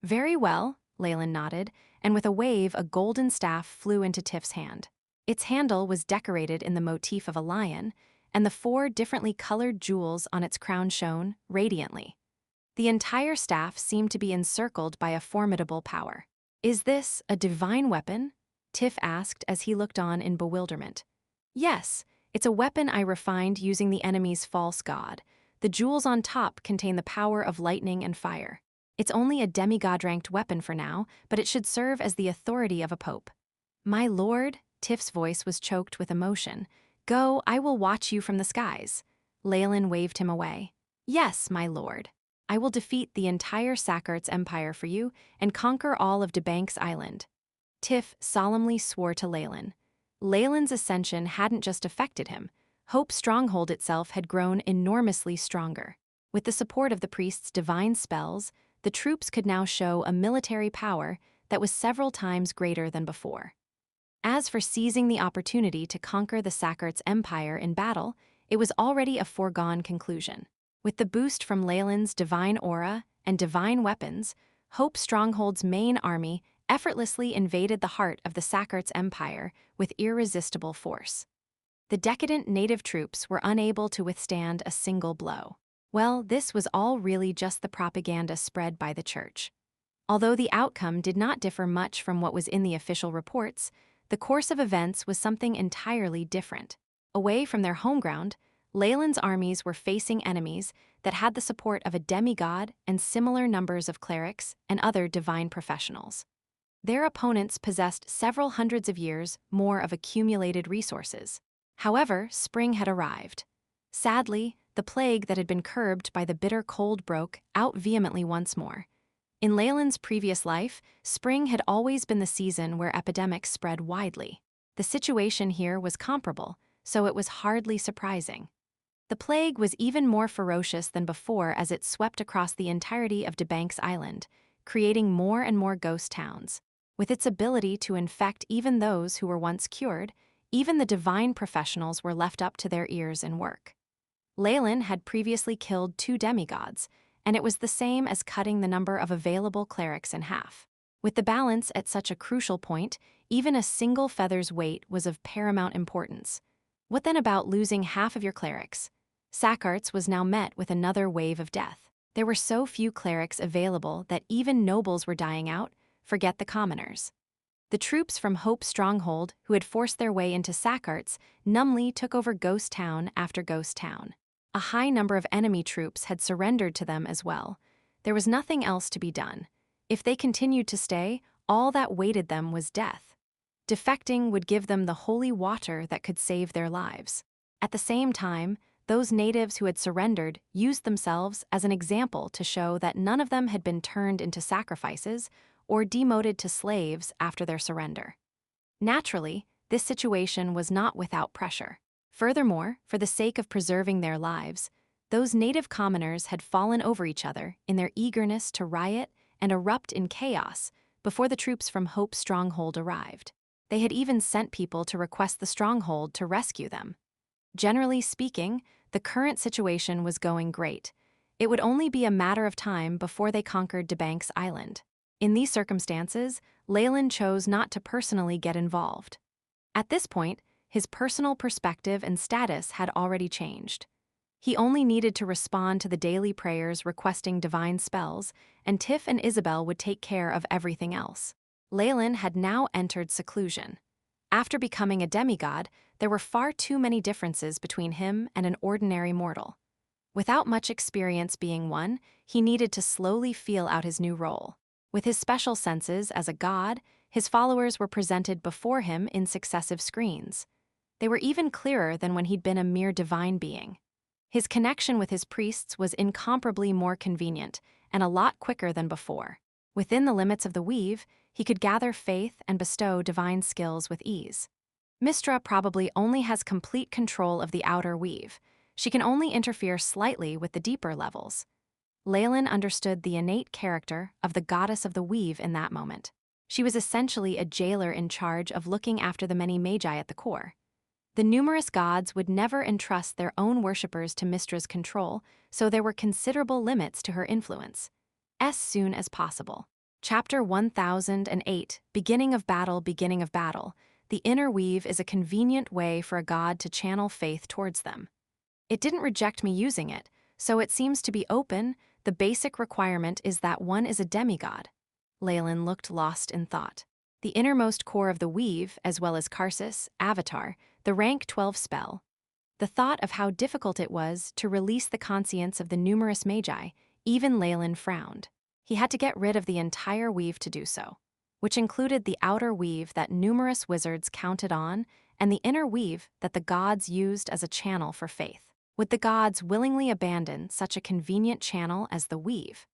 "Very well," Leylin nodded, and with a wave a golden staff flew into Tiff's hand. Its handle was decorated in the motif of a lion, and the 4 differently colored jewels on its crown shone radiantly. The entire staff seemed to be encircled by a formidable power. "Is this a divine weapon?" Tiff asked as he looked on in bewilderment. "Yes, it's a weapon I refined using the enemy's false god. The jewels on top contain the power of lightning and fire. It's only a demigod-ranked weapon for now, but it should serve as the authority of a pope." "My lord," Tiff's voice was choked with emotion. "Go, I will watch you from the skies." Leylin waved him away. "Yes, my lord. I will defeat the entire Sackart's Empire for you and conquer all of DeBank's Island." Tiff solemnly swore to Leylin. Leylin's ascension hadn't just affected him. Hope Stronghold itself had grown enormously stronger. With the support of the priest's divine spells, the troops could now show a military power that was several times greater than before. As for seizing the opportunity to conquer the Sackart's Empire in battle, it was already a foregone conclusion. With the boost from Leylin's divine aura and divine weapons, Hope Stronghold's main army effortlessly invaded the heart of the Sackart's Empire with irresistible force. The decadent native troops were unable to withstand a single blow. Well, this was all really just the propaganda spread by the church. Although the outcome did not differ much from what was in the official reports, the course of events was something entirely different. Away from their home ground, Leylin's armies were facing enemies that had the support of a demigod and similar numbers of clerics and other divine professionals. Their opponents possessed several hundreds of years more of accumulated resources. However, spring had arrived. Sadly, the plague that had been curbed by the bitter cold broke out vehemently once more. In Leylin's previous life, spring had always been the season where epidemics spread widely. The situation here was comparable, so it was hardly surprising. The plague was even more ferocious than before as it swept across the entirety of Debank's Island, creating more and more ghost towns. With its ability to infect even those who were once cured, even the divine professionals were left up to their ears in work. Leylin had previously killed 2 demigods, and it was the same as cutting the number of available clerics in half. With the balance at such a crucial point, even a single feather's weight was of paramount importance. What then about losing half of your clerics? Sakarts was now met with another wave of death. There were so few clerics available that even nobles were dying out, forget the commoners. The troops from Hope's stronghold, who had forced their way into Sakarts, numbly took over ghost town after ghost town. A high number of enemy troops had surrendered to them as well. There was nothing else to be done. If they continued to stay, all that waited them was death. Defecting would give them the holy water that could save their lives. At the same time, those natives who had surrendered used themselves as an example to show that none of them had been turned into sacrifices or demoted to slaves after their surrender. Naturally, this situation was not without pressure. Furthermore, for the sake of preserving their lives, those native commoners had fallen over each other in their eagerness to riot and erupt in chaos before the troops from Hope's stronghold arrived. They had even sent people to request the stronghold to rescue them. Generally speaking, the current situation was going great. It would only be a matter of time before they conquered Debank's Island. In these circumstances, Leylin chose not to personally get involved. At this point, his personal perspective and status had already changed. He only needed to respond to the daily prayers requesting divine spells, and Tiff and Isabel would take care of everything else. Leylin had now entered seclusion. After becoming a demigod, there were far too many differences between him and an ordinary mortal. Without much experience being won, he needed to slowly feel out his new role. With his special senses as a god, his followers were presented before him in successive screens. They were even clearer than when he'd been a mere divine being. His connection with his priests was incomparably more convenient and a lot quicker than before. Within the limits of the weave, he could gather faith and bestow divine skills with ease. Mistra probably only has complete control of the outer weave. She can only interfere slightly with the deeper levels. Leylin understood the innate character of the goddess of the weave in that moment. She was essentially a jailer in charge of looking after the many magi at the core. The numerous gods would never entrust their own worshippers to Mistra's control, so there were considerable limits to her influence. As soon as possible. Chapter 1008, Beginning of Battle, Beginning of Battle. The inner weave is a convenient way for a god to channel faith towards them. It didn't reject me using it, so it seems to be open. The basic requirement is that one is a demigod. Leylin looked lost in thought. The innermost core of the weave, as well as Karsus, Avatar, the rank 12 spell. The thought of how difficult it was to release the conscience of the numerous magi, even Leylin frowned. He had to get rid of the entire weave to do so, which included the outer weave that numerous wizards counted on and the inner weave that the gods used as a channel for faith. Would the gods willingly abandon such a convenient channel as the weave?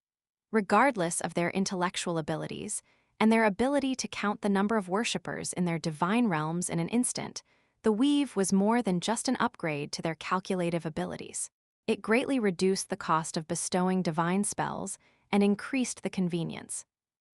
Regardless of their intellectual abilities and their ability to count the number of worshippers in their divine realms in an instant, the weave was more than just an upgrade to their calculative abilities. It greatly reduced the cost of bestowing divine spells and increased the convenience.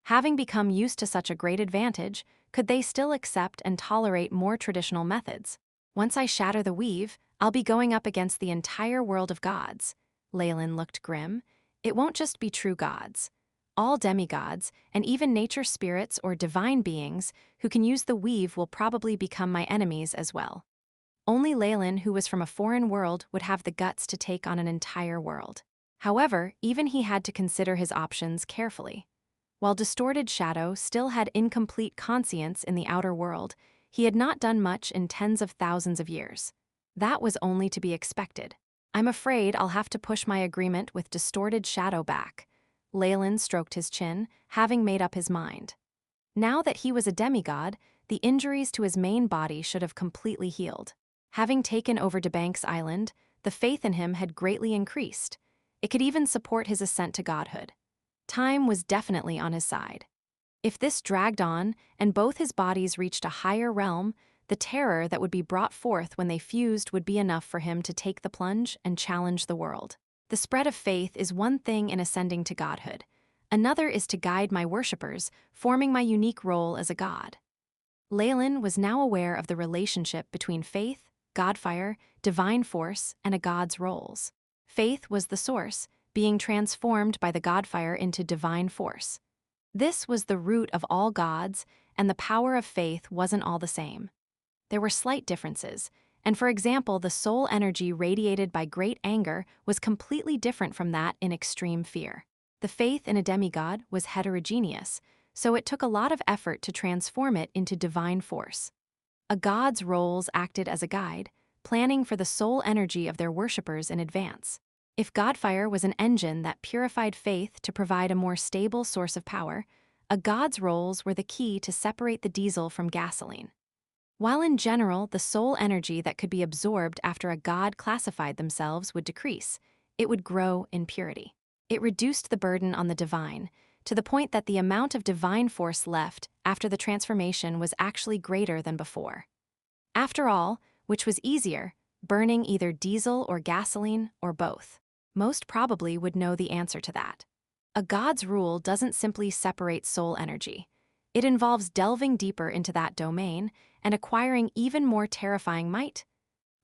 Having become used to such a great advantage, could they still accept and tolerate more traditional methods? Once I shatter the weave, I'll be going up against the entire world of gods. Leylin looked grim. It won't just be true gods. All demigods, and even nature spirits or divine beings who can use the weave will probably become my enemies as well. Only Leylin, who was from a foreign world, would have the guts to take on an entire world. However, even he had to consider his options carefully. While Distorted Shadow still had incomplete conscience in the outer world, he had not done much in tens of thousands of years. That was only to be expected. I'm afraid I'll have to push my agreement with Distorted Shadow back. Leylin stroked his chin, having made up his mind. Now that he was a demigod, the injuries to his main body should have completely healed. Having taken over Debank's Island, the faith in him had greatly increased. It could even support his ascent to godhood. Time was definitely on his side. If this dragged on and both his bodies reached a higher realm, The terror that would be brought forth when they fused would be enough for him to take the plunge and challenge the world. The spread of faith is one thing in ascending to godhood. Another is to guide my worshippers, forming my unique role as a god. Leylin was now aware of the relationship between faith, godfire, divine force, and a god's roles. Faith was the source, being transformed by the godfire into divine force. This was the root of all gods, and the power of faith wasn't all the same. There were slight differences, and for example, the soul energy radiated by great anger was completely different from that in extreme fear. The faith in a demigod was heterogeneous, so it took a lot of effort to transform it into divine force. A god's roles acted as a guide, planning for the soul energy of their worshippers in advance. If Godfire was an engine that purified faith to provide a more stable source of power, a god's roles were the key to separate the diesel from gasoline. While in general, the soul energy that could be absorbed after a god classified themselves would decrease, it would grow in purity. It reduced the burden on the divine, to the point that the amount of divine force left after the transformation was actually greater than before. After all, which was easier, burning either diesel or gasoline or both? Most probably would know the answer to that. A god's rule doesn't simply separate soul energy. It involves delving deeper into that domain and acquiring even more terrifying might.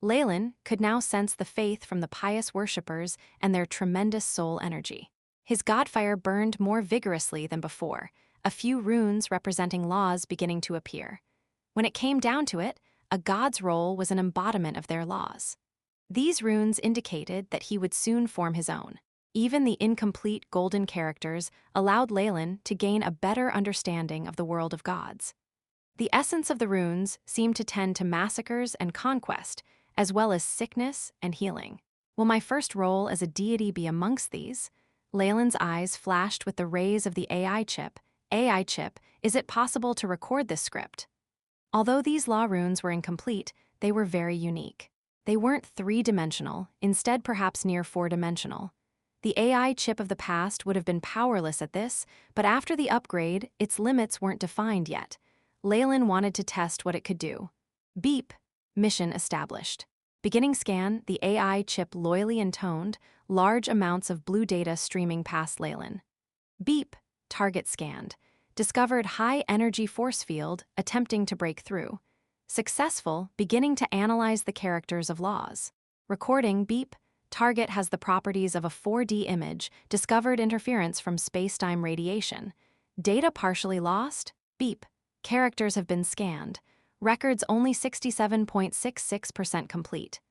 Leylin could now sense the faith from the pious worshippers and their tremendous soul energy. His godfire burned more vigorously than before, a few runes representing laws beginning to appear. When it came down to it, a god's role was an embodiment of their laws. These runes indicated that he would soon form his own. Even the incomplete golden characters allowed Leylin to gain a better understanding of the world of gods. The essence of the runes seemed to tend to massacres and conquest, as well as sickness and healing. Will my first role as a deity be amongst these? Leylin's eyes flashed with the rays of the AI chip. AI chip, is it possible to record this script? Although these law runes were incomplete, they were very unique. They weren't three-dimensional, instead perhaps near four-dimensional. The AI chip of the past would have been powerless at this, but after the upgrade, its limits weren't defined yet. Leylin wanted to test what it could do. Beep. Mission established. Beginning scan, the AI chip loyally intoned, large amounts of blue data streaming past Leylin. Beep. Target scanned. Discovered high-energy force field, attempting to break through. Successful, beginning to analyze the characters of laws. Recording. Beep. Target has the properties of a 4D image, discovered interference from space-time radiation. Data partially lost. Beep. Characters have been scanned. Records only 67.66% complete.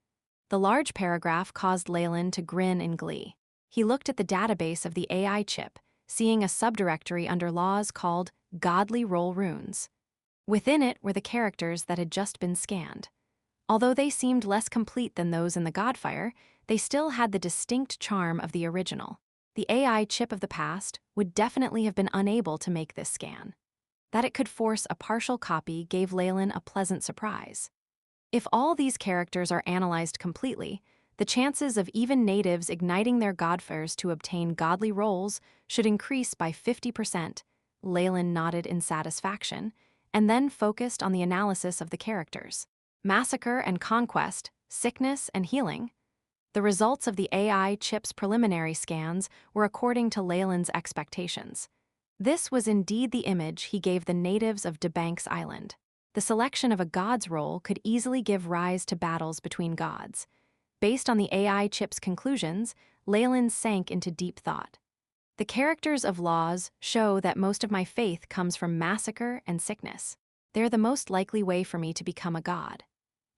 The large paragraph caused Leylin to grin in glee. He looked at the database of the AI chip, seeing a subdirectory under laws called Godly Role Runes. Within it were the characters that had just been scanned. Although they seemed less complete than those in the Godfire, they still had the distinct charm of the original. The AI chip of the past would definitely have been unable to make this scan. That it could force a partial copy gave Leylin a pleasant surprise. If all these characters are analyzed completely, the chances of even natives igniting their godfires to obtain godly roles should increase by 50%. Leylin nodded in satisfaction, and then focused on the analysis of the characters. Massacre and conquest, sickness and healing. The results of the AI chip's preliminary scans were according to Leylin's expectations. This was indeed the image he gave the natives of DeBanks Island. The selection of a god's role could easily give rise to battles between gods. Based on the AI chip's conclusions, Leylin sank into deep thought. The characters of laws show that most of my faith comes from massacre and sickness. They're the most likely way for me to become a god.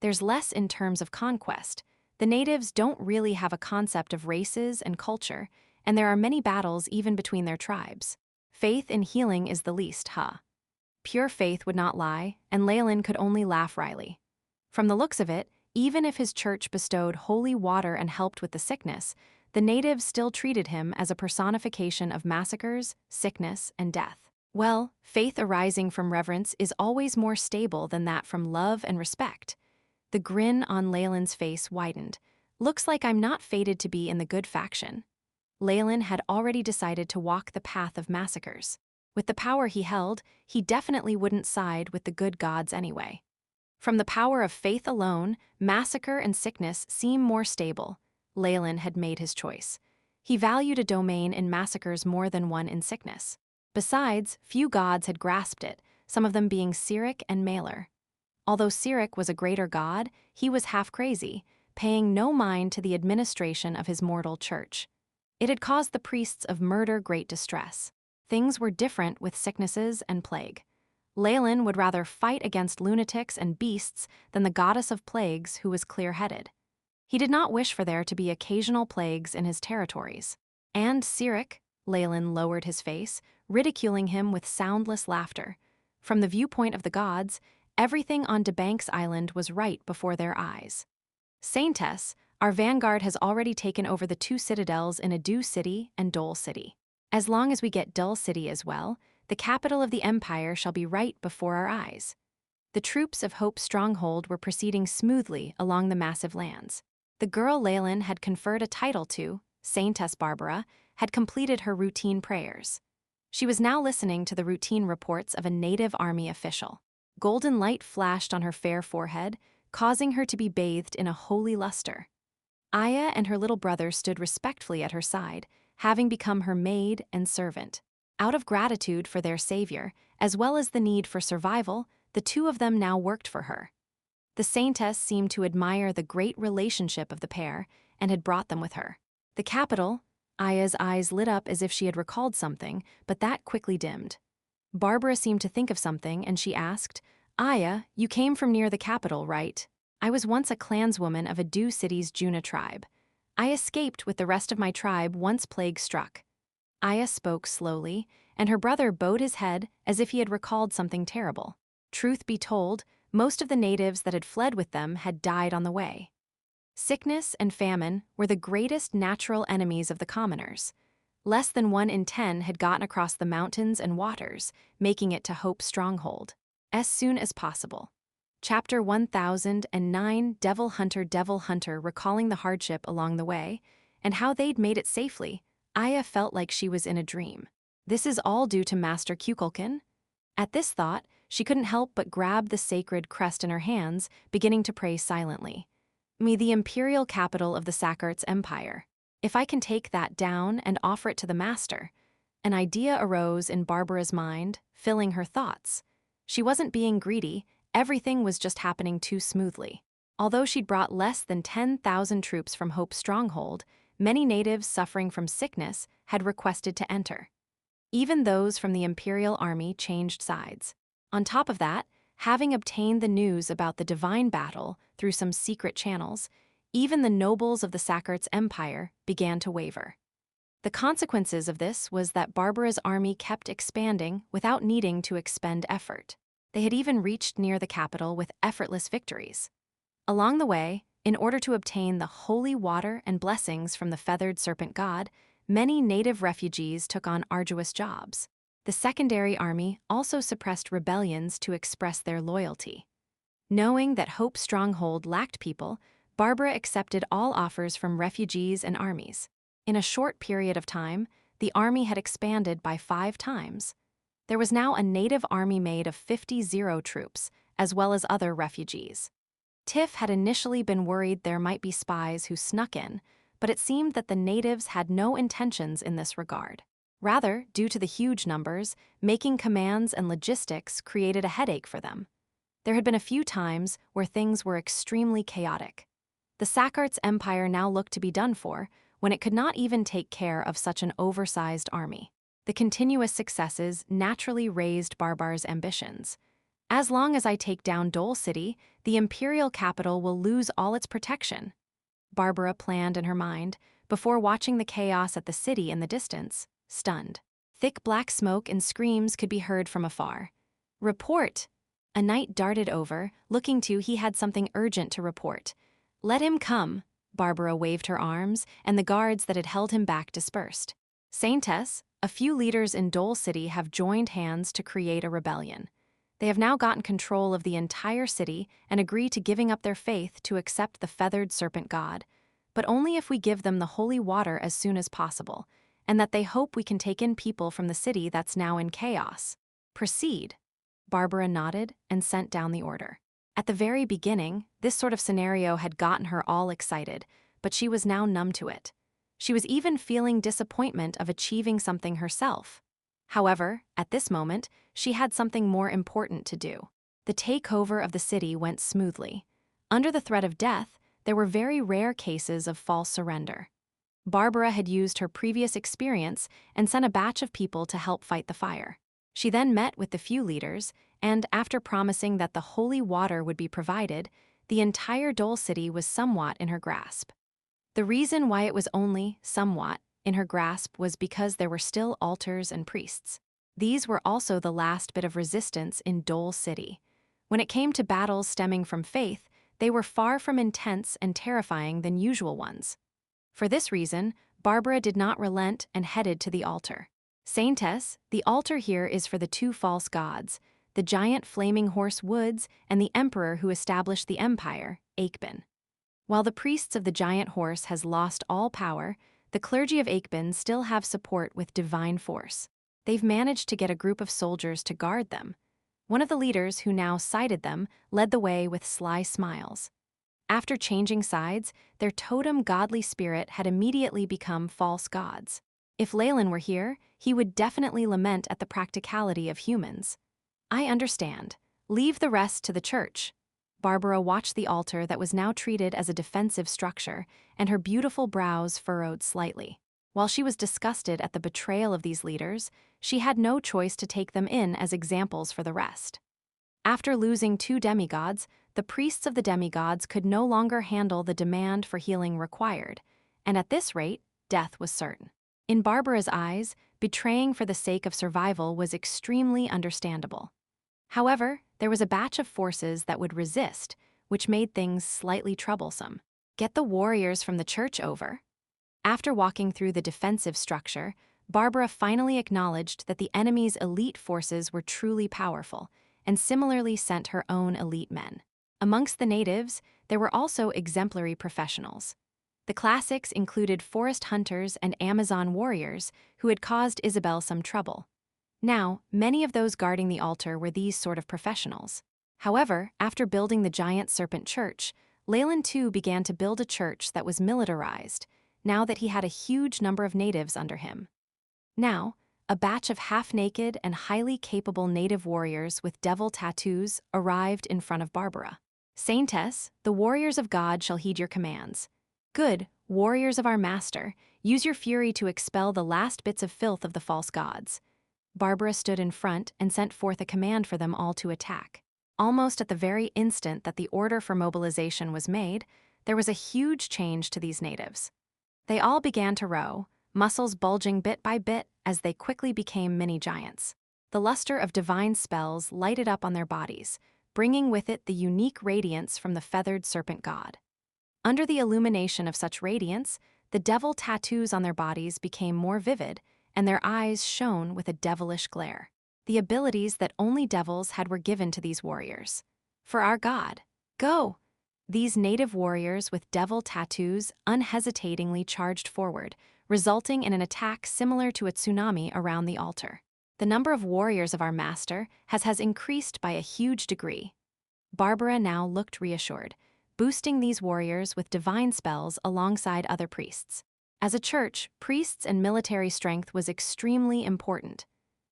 There's less in terms of conquest. The natives don't really have a concept of races and culture, and there are many battles even between their tribes. Faith in healing is the least, Pure faith would not lie, and Leylin could only laugh wryly. From the looks of it, even if his church bestowed holy water and helped with the sickness, the natives still treated him as a personification of massacres, sickness, and death. Well, faith arising from reverence is always more stable than that from love and respect. The grin on Leylin's face widened. Looks like I'm not fated to be in the good faction. Leylin had already decided to walk the path of massacres. With the power he held, he definitely wouldn't side with the good gods anyway. From the power of faith alone, massacre and sickness seem more stable. Leylin had made his choice. He valued a domain in massacres more than one in sickness. Besides, few gods had grasped it, some of them being Cyric and Malar. Although Cyric was a greater god, he was half crazy, paying no mind to the administration of his mortal church. It had caused the priests of murder great distress. Things were different with sicknesses and plague. Leylin would rather fight against lunatics and beasts than the goddess of plagues who was clear-headed. He did not wish for there to be occasional plagues in his territories. And Cyric, Leylin lowered his face, ridiculing him with soundless laughter. From the viewpoint of the gods, everything on Debank's island was right before their eyes. Saintess, our vanguard has already taken over the 2 citadels in Adu City and Dole City. As long as we get Dull City as well, the capital of the empire shall be right before our eyes. The troops of Hope's stronghold were proceeding smoothly along the massive lands. The girl Leylin had conferred a title to, Saintess Barbara, had completed her routine prayers. She was now listening to the routine reports of a native army official. Golden light flashed on her fair forehead, causing her to be bathed in a holy luster. Aya and her little brother stood respectfully at her side, having become her maid and servant. Out of gratitude for their savior, as well as the need for survival, the 2 of them now worked for her. The saintess seemed to admire the great relationship of the pair and had brought them with her. The capital, Aya's eyes lit up as if she had recalled something, but that quickly dimmed. Barbara seemed to think of something, and she asked, Aya, you came from near the capital, right? I was once a clanswoman of Adu City's Juna tribe. I escaped with the rest of my tribe once plague struck. Aya spoke slowly, and her brother bowed his head as if he had recalled something terrible. Truth be told, most of the natives that had fled with them had died on the way. Sickness and famine were the greatest natural enemies of the commoners. Less than 1 in 10 had gotten across the mountains and waters, making it to Hope's stronghold as soon as possible. Chapter 1009, Devil Hunter, recalling the hardship along the way, and how they'd made it safely. Aya felt like she was in a dream. This is all due to Master Kukulkan? At this thought, she couldn't help but grab the sacred crest in her hands, beginning to pray silently. Me, the imperial capital of the Sakarts Empire. If I can take that down and offer it to the master. An idea arose in Barbara's mind, filling her thoughts. She wasn't being greedy, everything was just happening too smoothly. Although she'd brought less than 10,000 troops from Hope's stronghold, many natives suffering from sickness had requested to enter. Even those from the Imperial Army changed sides. On top of that, having obtained the news about the divine battle through some secret channels, even the nobles of the Sakarts Empire began to waver. The consequences of this was that Barbara's army kept expanding without needing to expend effort. They had even reached near the capital with effortless victories. Along the way, in order to obtain the holy water and blessings from the feathered serpent god, many native refugees took on arduous jobs. The secondary army also suppressed rebellions to express their loyalty. Knowing that Hope's stronghold lacked people, Barbara accepted all offers from refugees and armies. In a short period of time, the army had expanded by 5 times. There was now a native army made of 50 Zero troops, as well as other refugees. Tiff had initially been worried there might be spies who snuck in, but it seemed that the natives had no intentions in this regard. Rather, due to the huge numbers, making commands and logistics created a headache for them. There had been a few times where things were extremely chaotic. The Sakarts Empire now looked to be done for, when it could not even take care of such an oversized army. The continuous successes naturally raised Barbar's ambitions. As long as I take down Dole City, the imperial capital will lose all its protection. Barbara planned in her mind, before watching the chaos at the city in the distance, stunned. Thick black smoke and screams could be heard from afar. Report! A knight darted over, looking to he had something urgent to report. Let him come! Barbara waved her arms, and the guards that had held him back dispersed. Saintess, a few leaders in Dole City have joined hands to create a rebellion. They have now gotten control of the entire city and agree to giving up their faith to accept the feathered serpent god, but only if we give them the holy water as soon as possible, and that they hope we can take in people from the city that's now in chaos. Proceed. Barbara nodded and sent down the order. At the very beginning, this sort of scenario had gotten her all excited, but she was now numb to it. She was even feeling disappointment of achieving something herself. However, at this moment, she had something more important to do. The takeover of the city went smoothly. Under the threat of death, there were very rare cases of false surrender. Barbara had used her previous experience and sent a batch of people to help fight the fire. She then met with the few leaders, and after promising that the holy water would be provided, the entire Dole city was somewhat in her grasp. The reason why it was only somewhat in her grasp was because there were still altars and priests. These were also the last bit of resistance in Dole City. When it came to battles stemming from faith, they were far from intense and terrifying than usual ones. For this reason, Barbara did not relent and headed to the altar. Saintess, the altar here is for the two false gods, the giant flaming horse Woods and the emperor who established the empire, Aikben. While the priests of the giant horse has lost all power, the clergy of Aikben still have support with divine force. They've managed to get a group of soldiers to guard them. One of the leaders who now sighted them led the way with sly smiles. After changing sides, their totem godly spirit had immediately become false gods. If Leylin were here, he would definitely lament at the practicality of humans. I understand. Leave the rest to the church. Barbara watched the altar that was now treated as a defensive structure, and her beautiful brows furrowed slightly. While she was disgusted at the betrayal of these leaders, she had no choice to take them in as examples for the rest. After losing two demigods, the priests of the demigods could no longer handle the demand for healing required, and at this rate, death was certain. In Barbara's eyes, betraying for the sake of survival was extremely understandable. However, there was a batch of forces that would resist, which made things slightly troublesome. Get the warriors from the church over. After walking through the defensive structure, Barbara finally acknowledged that the enemy's elite forces were truly powerful, and similarly sent her own elite men. Amongst the natives, there were also exemplary professionals. The classics included forest hunters and Amazon warriors who had caused Isabel some trouble. Now, many of those guarding the altar were these sort of professionals. However, after building the giant serpent church, Leylin too began to build a church that was militarized, now that he had a huge number of natives under him. Now, a batch of half-naked and highly capable native warriors with devil tattoos arrived in front of Barbara. Saintess, the warriors of God shall heed your commands. Good, warriors of our master, use your fury to expel the last bits of filth of the false gods. Barbara stood in front and sent forth a command for them all to attack. Almost at the very instant that the order for mobilization was made, there was a huge change to these natives. They all began to row, muscles bulging bit by bit as they quickly became mini-giants. The luster of divine spells lighted up on their bodies, bringing with it the unique radiance from the feathered serpent god. Under the illumination of such radiance, the devil tattoos on their bodies became more vivid, and their eyes shone with a devilish glare. The abilities that only devils had were given to these warriors. For our god, go! These native warriors with devil tattoos unhesitatingly charged forward, resulting in an attack similar to a tsunami around the altar. The number of warriors of our master has increased by a huge degree. Barbara now looked reassured, boosting these warriors with divine spells alongside other priests. As a church, priests and military strength was extremely important.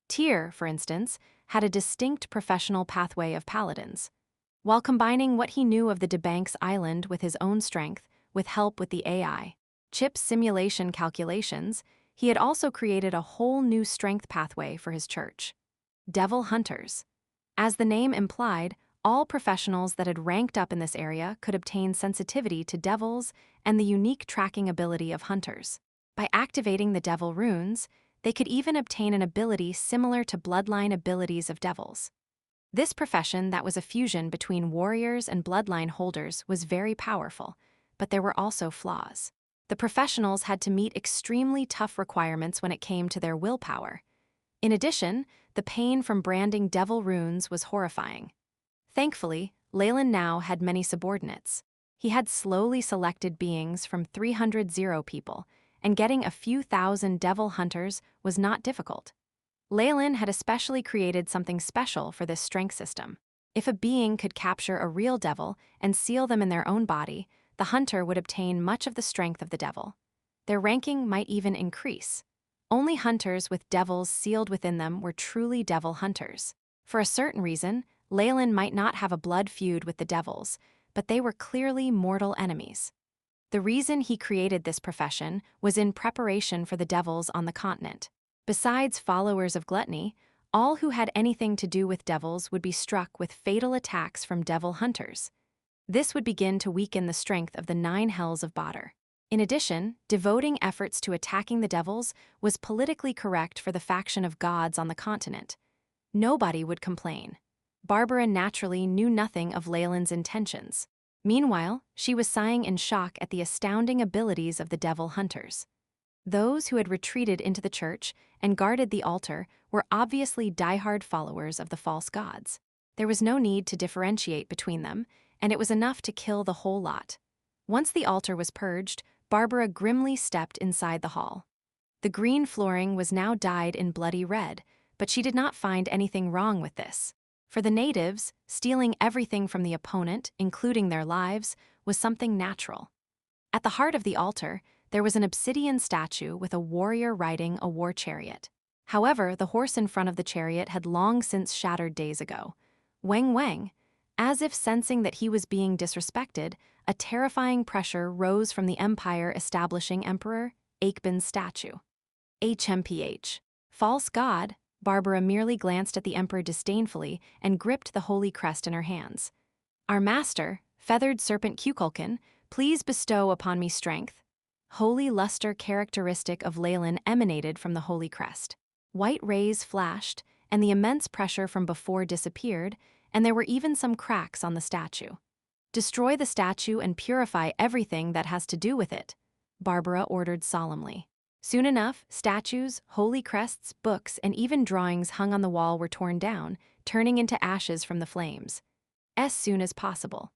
Tyr, for instance, had a distinct professional pathway of paladins. While combining what he knew of the Debanks Island with his own strength, with help with the AI, chip simulation calculations, he had also created a whole new strength pathway for his church. Devil Hunters. As the name implied, all professionals that had ranked up in this area could obtain sensitivity to devils and the unique tracking ability of hunters. By activating the devil runes, they could even obtain an ability similar to bloodline abilities of devils. This profession that was a fusion between warriors and bloodline holders was very powerful, but there were also flaws. The professionals had to meet extremely tough requirements when it came to their willpower. In addition, the pain from branding devil runes was horrifying. Thankfully, Leylin now had many subordinates. He had slowly selected beings from 300 people, and getting a few thousand devil hunters was not difficult. Leylin had especially created something special for this strength system. If a being could capture a real devil and seal them in their own body, the hunter would obtain much of the strength of the devil. Their ranking might even increase. Only hunters with devils sealed within them were truly devil hunters. For a certain reason, Leylin might not have a blood feud with the devils, but they were clearly mortal enemies. The reason he created this profession was in preparation for the devils on the continent. Besides followers of gluttony, all who had anything to do with devils would be struck with fatal attacks from devil hunters. This would begin to weaken the strength of the 9 hells of Badr. In addition, devoting efforts to attacking the devils was politically correct for the faction of gods on the continent. Nobody would complain. Barbara naturally knew nothing of Leylin's intentions. Meanwhile, she was sighing in shock at the astounding abilities of the devil hunters. Those who had retreated into the church and guarded the altar were obviously diehard followers of the false gods. There was no need to differentiate between them, and it was enough to kill the whole lot. Once the altar was purged, Barbara grimly stepped inside the hall. The green flooring was now dyed in bloody red, but she did not find anything wrong with this. For the natives, stealing everything from the opponent, including their lives, was something natural. At the heart of the altar, there was an obsidian statue with a warrior riding a war chariot. However, the horse in front of the chariot had long since shattered days ago. Wang, as if sensing that he was being disrespected, a terrifying pressure rose from the empire establishing Emperor Akben's statue. HMPH. False god, Barbara merely glanced at the emperor disdainfully and gripped the holy crest in her hands. Our master, feathered serpent Kukulkan, please bestow upon me strength. Holy luster characteristic of Leylin emanated from the holy crest. White rays flashed, and the immense pressure from before disappeared, and there were even some cracks on the statue. Destroy the statue and purify everything that has to do with it, Barbara ordered solemnly. Soon enough, statues, holy crests, books, and even drawings hung on the wall were torn down, turning into ashes from the flames. As soon as possible.